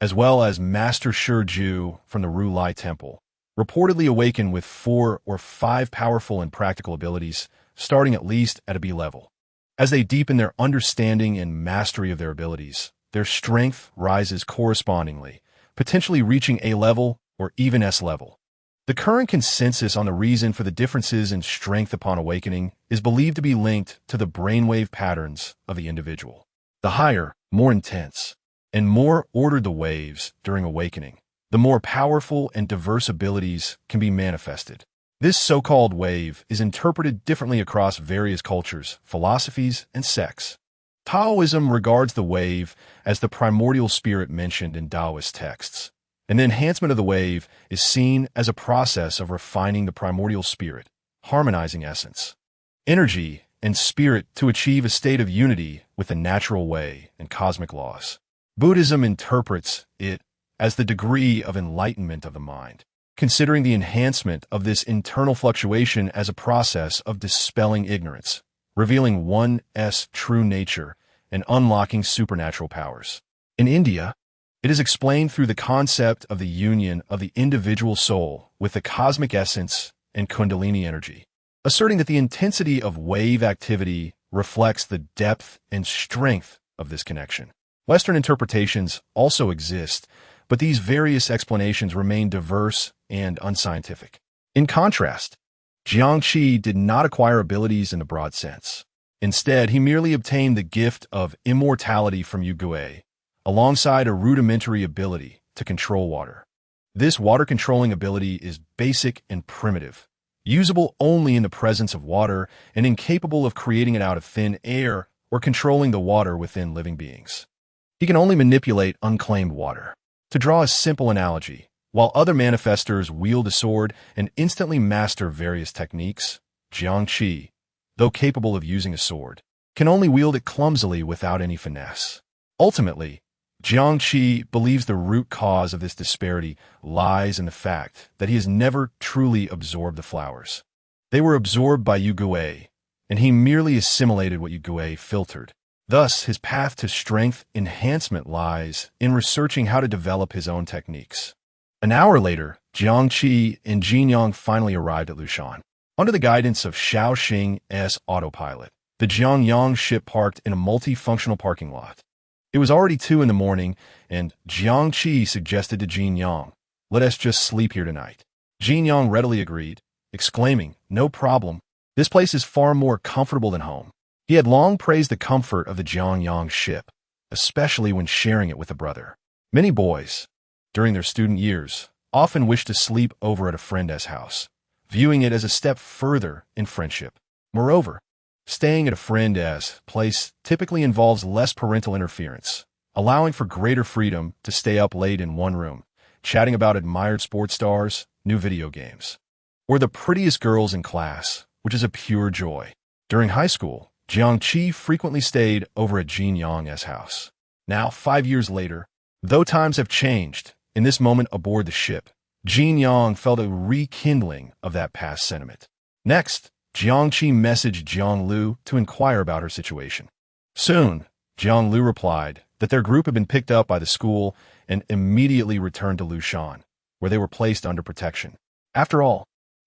[SPEAKER 2] as well as Master Shi Ju from the Ru Lai Temple, reportedly awaken with 4 or 5 powerful and practical abilities, starting at least at a B level. As they deepen their understanding and mastery of their abilities, their strength rises correspondingly, potentially reaching A level or even S level. The current consensus on the reason for the differences in strength upon awakening is believed to be linked to the brainwave patterns of the individual. The higher, more intense, and more ordered the waves during awakening, the more powerful and diverse abilities can be manifested. This so-called wave is interpreted differently across various cultures, philosophies, and sects. Taoism regards the wave as the primordial spirit mentioned in Taoist texts, and the enhancement of the wave is seen as a process of refining the primordial spirit, harmonizing essence, energy, and spirit to achieve a state of unity with the natural way and cosmic laws. Buddhism interprets it as the degree of enlightenment of the mind, considering the enhancement of this internal fluctuation as a process of dispelling ignorance, revealing one's true nature, and unlocking supernatural powers. In India, it is explained through the concept of the union of the individual soul with the cosmic essence and Kundalini energy, asserting that the intensity of wave activity reflects the depth and strength of this connection. Western interpretations also exist, but these various explanations remain diverse and unscientific. In contrast, Jiangqi did not acquire abilities in the broad sense. Instead, he merely obtained the gift of immortality from Yu Gui, alongside a rudimentary ability to control water. This water-controlling ability is basic and primitive, usable only in the presence of water and incapable of creating it out of thin air or controlling the water within living beings. He can only manipulate unclaimed water. To draw a simple analogy, while other manifestors wield a sword and instantly master various techniques, Jiangqi, though capable of using a sword, can only wield it clumsily without any finesse. Ultimately, Jiangqi believes the root cause of this disparity lies in the fact that he has never truly absorbed the flowers. They were absorbed by Yu Gui, and he merely assimilated what Yu Gui filtered. Thus, his path to strength enhancement lies in researching how to develop his own techniques. An hour later, Jiangqi and Jinyang finally arrived at Lushan. Under the guidance of Shao Xing's autopilot, the Jiangyang ship parked in a multifunctional parking lot. It was already 2 in the morning, and Jiangqi suggested to Jinyang, "Let us just sleep here tonight." Jinyang readily agreed, exclaiming, "No problem. This place is far more comfortable than home." He had long praised the comfort of the Jiangyang ship, especially when sharing it with a brother. Many boys, during their student years, often wished to sleep over at a friend's house, viewing it as a step further in friendship. Moreover, staying at a friend's place typically involves less parental interference, allowing for greater freedom to stay up late in one room, chatting about admired sports stars, new video games, or the prettiest girls in class, which is a pure joy. During high school, Jiangqi frequently stayed over at Jinyang's house. Now, 5 years later, though times have changed, in this moment aboard the ship, Jinyang felt a rekindling of that past sentiment. Next, Jiangqi messaged Jianglu to inquire about her situation. Soon, Jianglu replied that their group had been picked up by the school and immediately returned to Lushan, where they were placed under protection. After all,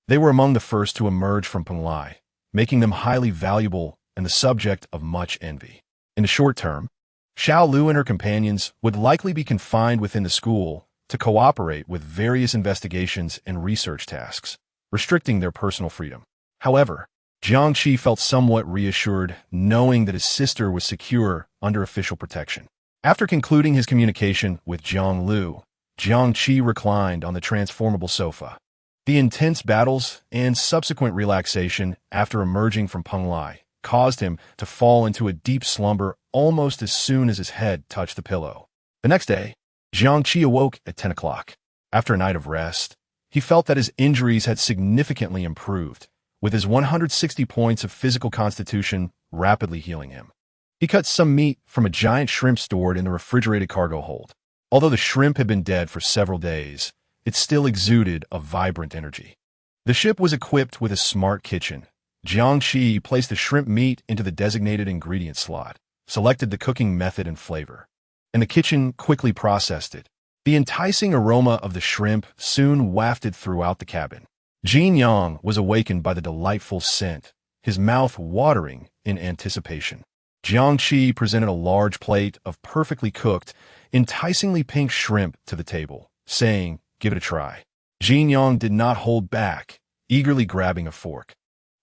[SPEAKER 2] they were among the first to emerge from Penglai, making them highly valuable and the subject of much envy. In the short term, Xiao Lu and her companions would likely be confined within the school to cooperate with various investigations and research tasks, restricting their personal freedom. However, Jiangqi felt somewhat reassured knowing that his sister was secure under official protection. After concluding his communication with Jianglu, Jiangqi reclined on the transformable sofa. The intense battles and subsequent relaxation after emerging from Penglai caused him to fall into a deep slumber almost as soon as his head touched the pillow. The next day, Jiangqi awoke at 10 o'clock. After a night of rest, he felt that his injuries had significantly improved, with his 160 points of physical constitution rapidly healing him. He cut some meat from a giant shrimp stored in the refrigerated cargo hold. Although the shrimp had been dead for several days, it still exuded a vibrant energy. The ship was equipped with a smart kitchen. Jiangqi placed the shrimp meat into the designated ingredient slot, selected the cooking method and flavor, and the kitchen quickly processed it. The enticing aroma of the shrimp soon wafted throughout the cabin. Jinyang was awakened by the delightful scent. his mouth watering in anticipation. Jiangqi presented a large plate of perfectly cooked, enticingly pink shrimp to the table, saying, "Give it a try." Jin Yong did not hold back, eagerly grabbing a fork.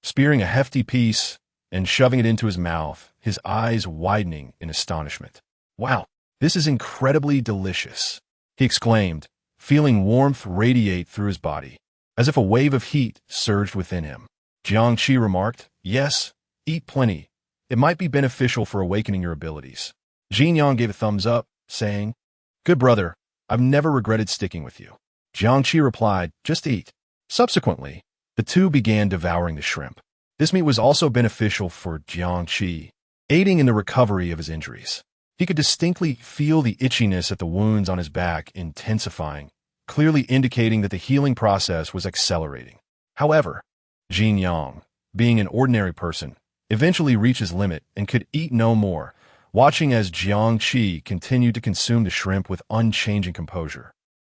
[SPEAKER 2] Spearing a hefty piece and shoving it into his mouth, his eyes widening in astonishment. "Wow, this is incredibly delicious," he exclaimed, feeling warmth radiate through his body, as if a wave of heat surged within him. Jiangqi remarked, "Yes, eat plenty. It might be beneficial for awakening your abilities." Jin Yong gave a thumbs up, saying, "Good brother, I've never regretted sticking with you." Jiangqi replied, "Just eat." Subsequently, the two began devouring the shrimp. This meat was also beneficial for Jiangqi, aiding in the recovery of his injuries. He could distinctly feel the itchiness at the wounds on his back intensifying, clearly indicating that the healing process was accelerating. However, Jin Yong, being an ordinary person, eventually reached his limit and could eat no more, watching as Jiangqi continued to consume the shrimp with unchanging composure.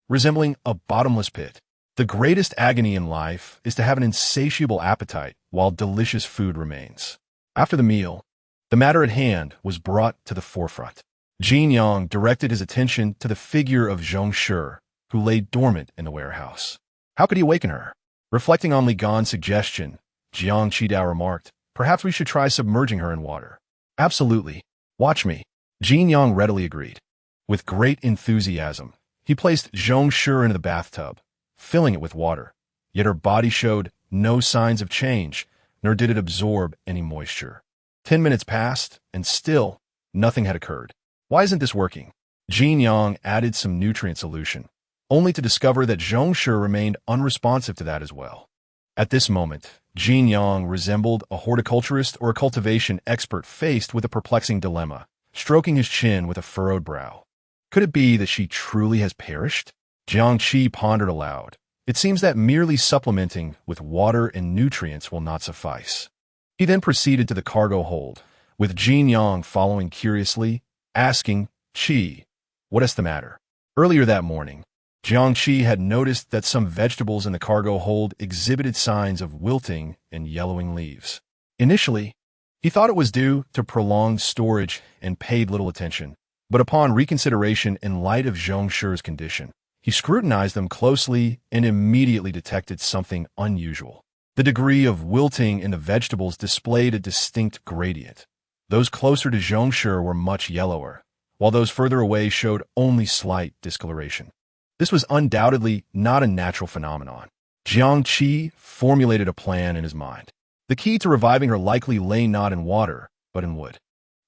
[SPEAKER 2] Resembling a bottomless pit, the greatest agony in life is to have an insatiable appetite while delicious food remains. After the meal, the matter at hand was brought to the forefront. Jin Yong directed his attention to the figure of Zhong Shi, who lay dormant in the warehouse. How could he awaken her? Reflecting on Li Gan's suggestion, Jiang Qidao remarked, "Perhaps we should try submerging her in water." "Absolutely. Watch me." Jin Yong readily agreed. With great enthusiasm, he placed Zhong Shi into the bathtub, filling it with water, yet her body showed no signs of change, nor did it absorb any moisture. 10 minutes passed, and still, nothing had occurred. "Why isn't this working?" Jin Yong added some nutrient solution, only to discover that Zhong Shi remained unresponsive to that as well. At this moment, Jin Yong resembled a horticulturist or a cultivation expert faced with a perplexing dilemma, stroking his chin with a furrowed brow. Could it be that she truly has perished? Jiangqi pondered aloud. It seems that merely supplementing with water and nutrients will not suffice. He then proceeded to the cargo hold, with Jin Yong following curiously, asking, "Qi, what is the matter?" Earlier that morning, Jiangqi had noticed that some vegetables in the cargo hold exhibited signs of wilting and yellowing leaves. Initially, he thought it was due to prolonged storage and paid little attention, but upon reconsideration in light of Zhong Shi's condition, he scrutinized them closely and immediately detected something unusual. The degree of wilting in the vegetables displayed a distinct gradient. Those closer to Zhong Shi were much yellower, while those further away showed only slight discoloration. This was undoubtedly not a natural phenomenon. Jiangqi formulated a plan in his mind. The key to reviving her likely lay not in water, but in wood.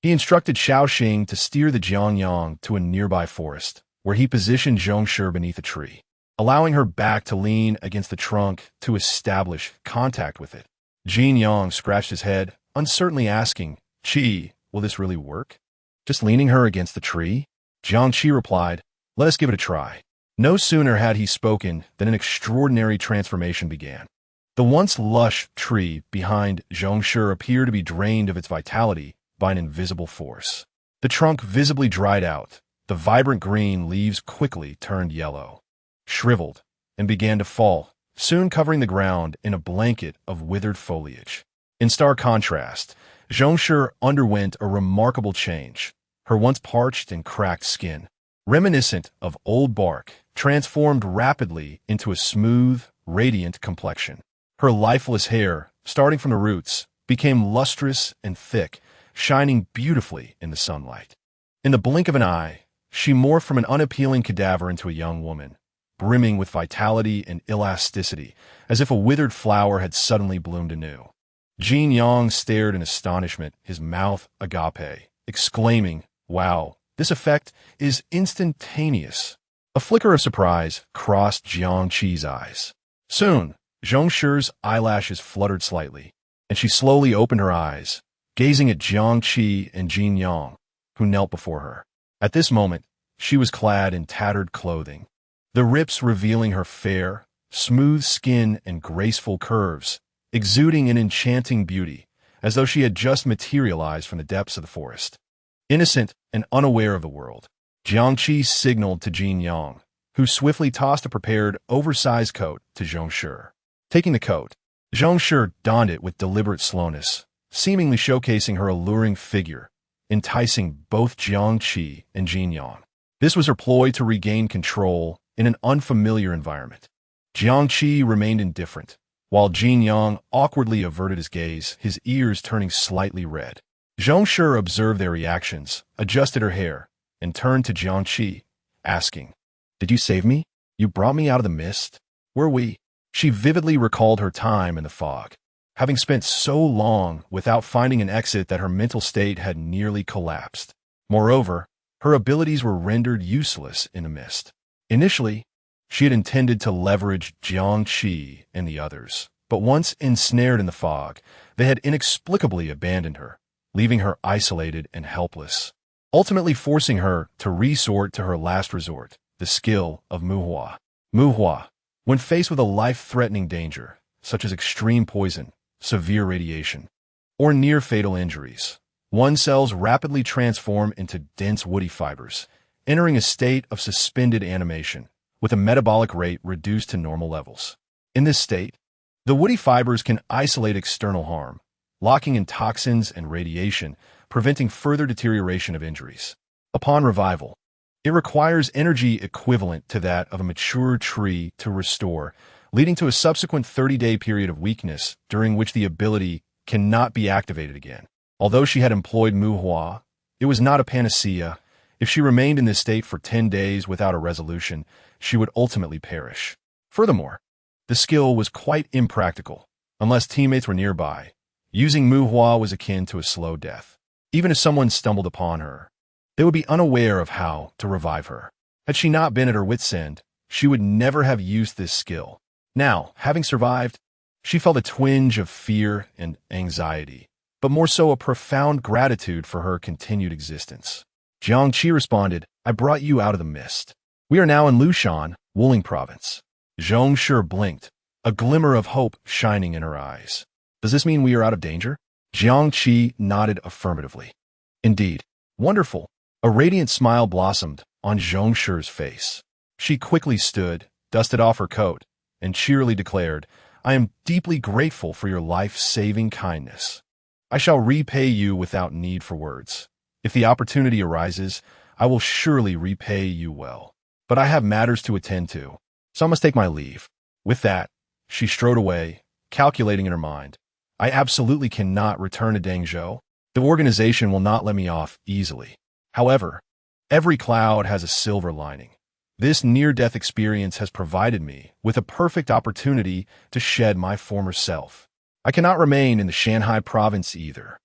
[SPEAKER 2] He instructed Shaoxing to steer the Jiangyang to a nearby forest, where he positioned Zhong Shi beneath a tree, allowing her back to lean against the trunk to establish contact with it. Jin Yong scratched his head, uncertainly asking, "Qi, will this really work? Just leaning her against the tree?" Jiangqi replied, "Let us give it a try." No sooner had he spoken than an extraordinary transformation began. The once lush tree behind Zhong Shi appeared to be drained of its vitality by an invisible force. The trunk visibly dried out, the vibrant green leaves quickly turned yellow, shriveled, and began to fall, soon covering the ground in a blanket of withered foliage. In stark contrast, Zhong Shi underwent a remarkable change. Her once parched and cracked skin, reminiscent of old bark, transformed rapidly into a smooth, radiant complexion. Her lifeless hair, starting from the roots, became lustrous and thick, shining beautifully in the sunlight. In the blink of an eye, she morphed from an unappealing cadaver into a young woman, brimming with vitality and elasticity, as if a withered flower had suddenly bloomed anew. Jin Yong stared in astonishment, his mouth agape, exclaiming, "Wow, this effect is instantaneous." A flicker of surprise crossed Jiangqi's eyes. Soon, Zhong Shi's eyelashes fluttered slightly, and she slowly opened her eyes, gazing at Jiangqi and Jin Yong, who knelt before her. At this moment, she was clad in tattered clothing, the rips revealing her fair, smooth skin and graceful curves, exuding an enchanting beauty, as though she had just materialized from the depths of the forest. Innocent and unaware of the world, Jiangqi signaled to Jin Yong, who swiftly tossed a prepared, oversized coat to Zhong Shi. Taking the coat, Zhong Shi donned it with deliberate slowness, seemingly showcasing her alluring figure, enticing both Jiang Qi and Jin Yang. This was her ploy to regain control in an unfamiliar environment. Jiang Qi remained indifferent, while Jin Yang awkwardly averted his gaze, his ears turning slightly red. Zhong Shi observed their reactions, adjusted her hair, and turned to Jiang Qi, asking, "Did you save me? You brought me out of the mist? Were we?" She vividly recalled her time in the fog, having spent so long without finding an exit that her mental state had nearly collapsed. Moreover, her abilities were rendered useless in the mist. Initially, she had intended to leverage Jiang Qi and the others, but once ensnared in the fog, they had inexplicably abandoned her, leaving her isolated and helpless, ultimately forcing her to resort to her last resort, the skill of Muhua. Muhua, when faced with a life-threatening danger, such as extreme poison, severe radiation, or near-fatal injuries, one's cells rapidly transform into dense woody fibers, entering a state of suspended animation, with a metabolic rate reduced to normal levels. In this state, the woody fibers can isolate external harm, locking in toxins and radiation, preventing further deterioration of injuries. Upon revival, it requires energy equivalent to that of a mature tree to restore, leading to a subsequent 30-day period of weakness during which the ability cannot be activated again. Although she had employed Muhua, it was not a panacea. If she remained in this state for 10 days without a resolution, she would ultimately perish. Furthermore, the skill was quite impractical, unless teammates were nearby. Using Muhua was akin to a slow death. Even if someone stumbled upon her, they would be unaware of how to revive her. Had she not been at her wit's end, she would never have used this skill. Now, having survived, she felt a twinge of fear and anxiety, but more so a profound gratitude for her continued existence. Jiang Qi responded, "I brought you out of the mist. We are now in Lushan, Wuling Province." Zhong Shi blinked, a glimmer of hope shining in her eyes. "Does this mean we are out of danger?" Jiang Qi nodded affirmatively. "Indeed. Wonderful." A radiant smile blossomed on Zhong Shi's face. She quickly stood, dusted off her coat, and cheerily declared, "I am deeply grateful for your life-saving kindness. I shall repay you without need for words. If the opportunity arises, I will surely repay you well. But I have matters to attend to, so I must take my leave." With that, she strode away, calculating in her mind, "I absolutely cannot return to Dengzhou. The organization will not let me off easily. However, every cloud has a silver lining. This near-death experience has provided me with a perfect opportunity to shed my former self. I cannot remain in the Shanghai province either.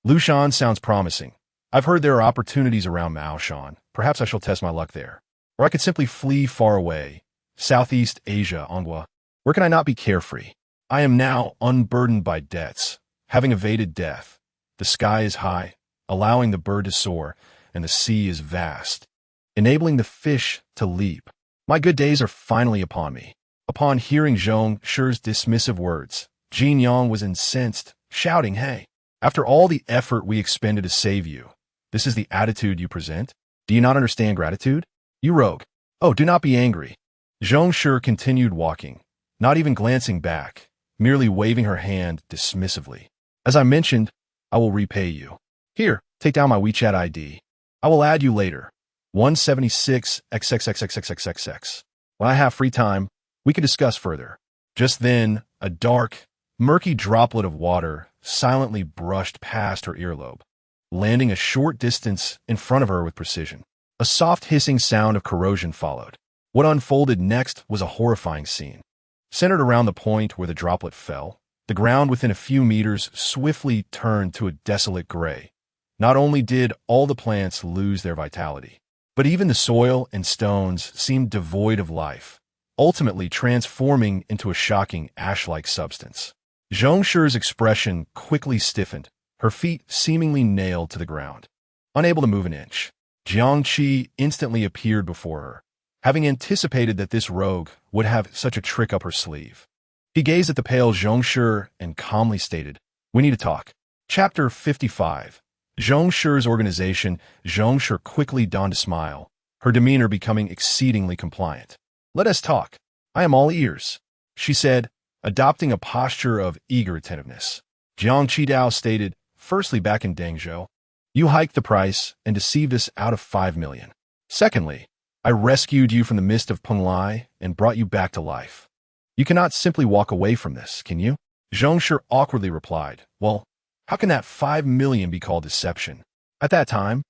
[SPEAKER 2] Lushan sounds promising. I've heard there are opportunities around Maoshan. Perhaps I shall test my luck there. Or I could simply flee far away. Southeast Asia, Anghua. Where can I not be carefree? I am now unburdened by debts, having evaded death. The sky is high, allowing the bird to soar, and the sea is vast, enabling the fish to leap. My good days are finally upon me." Upon hearing Zhong Shi's dismissive words, Jin Yang was incensed, shouting, "Hey, after all the effort we expended to save you, this is the attitude you present? Do you not understand gratitude? You rogue. Oh, do not be angry." Zhong Shi continued walking, not even glancing back, merely waving her hand dismissively. "As I mentioned, I will repay you. Here, take down my WeChat ID. I will add you later. 176XXXXXXX. When I have free time, we can discuss further." Just then, a dark, murky droplet of water silently brushed past her earlobe, landing a short distance in front of her with precision. A soft hissing sound of corrosion followed. What unfolded next was a horrifying scene. Centered around the point where the droplet fell, the ground within a few meters swiftly turned to a desolate gray. Not only did all the plants lose their vitality, but even the soil and stones seemed devoid of life, ultimately transforming into a shocking ash-like substance. Zhong Shi's expression quickly stiffened, her feet seemingly nailed to the ground. Unable to move an inch, Jiang Qi instantly appeared before her, having anticipated that this rogue would have such a trick up her sleeve. He gazed at the pale Zhong Shi and calmly stated, "We need to talk." Chapter 55. Zhong Shi's organization. Zhong Shi quickly donned a smile, her demeanor becoming exceedingly compliant. "Let us talk. I am all ears," she said, adopting a posture of eager attentiveness. Jiang Qidao stated, firstly back in Dengzhou, you hiked the price and deceived us out of 5 million. Secondly, I rescued you from the mist of Penglai and brought you back to life. You cannot simply walk away from this, can you? Zhongshi awkwardly replied, well, how can that 5 million be called deception? At that time,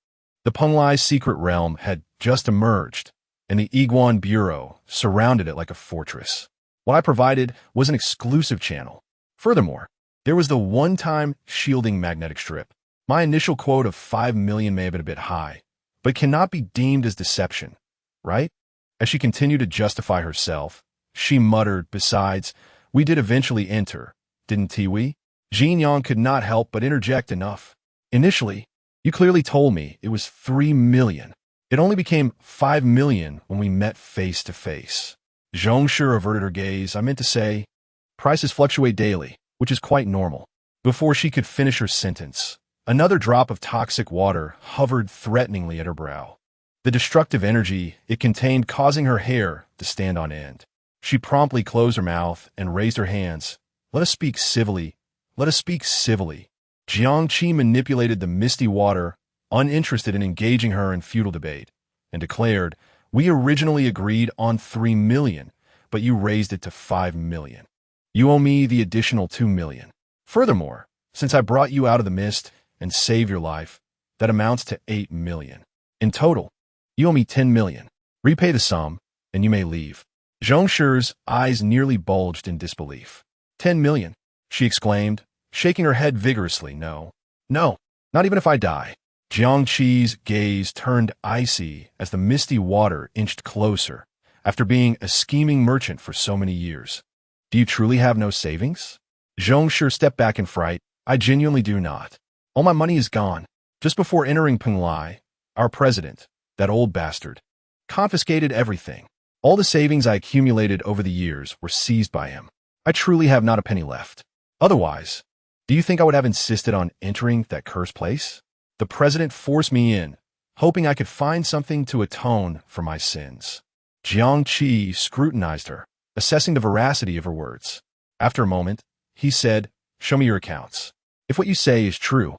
[SPEAKER 2] the Penglai secret realm had just emerged, and the Iguan Bureau surrounded it like a fortress. What I provided was an exclusive channel. Furthermore, there was the one-time shielding magnetic strip. My initial quote of 5 million may have been a bit high, but cannot be deemed as deception, right? As she continued to justify herself, she muttered, besides, we did eventually enter, didn't we? Jin Yang could not help but interject enough. Initially, you clearly told me it was 3 million. It only became 5 million when we met face to face. Zhongshi averted her gaze. I meant to say, prices fluctuate daily, which is quite normal. Before she could finish her sentence, another drop of toxic water hovered threateningly at her brow. The destructive energy it contained causing her hair to stand on end. She promptly closed her mouth and raised her hands. Let us speak civilly. Let us speak civilly. Jiang Qi manipulated the misty water, uninterested in engaging her in futile debate, and declared, we originally agreed on 3 million, but you raised it to 5 million. You owe me the additional 2 million. Furthermore, since I brought you out of the mist and saved your life, that amounts to 8 million. In total, you owe me 10 million. Repay the sum, and you may leave. Zhongshi's eyes nearly bulged in disbelief. 10 million, she exclaimed, shaking her head vigorously. No, not even if I die. Jiang Qi's gaze turned icy as the misty water inched closer after being a scheming merchant for so many years. Do you truly have no savings? Zhongshi stepped back in fright. I genuinely do not. All my money is gone. Just before entering Penglai, our president, that old bastard, confiscated everything. All the savings I accumulated over the years were seized by him. I truly have not a penny left. Otherwise, do you think I would have insisted on entering that cursed place? The president forced me in, hoping I could find something to atone for my sins. Jiang Qi scrutinized her, assessing the veracity of her words. After a moment, he said, show me your accounts. If what you say is true,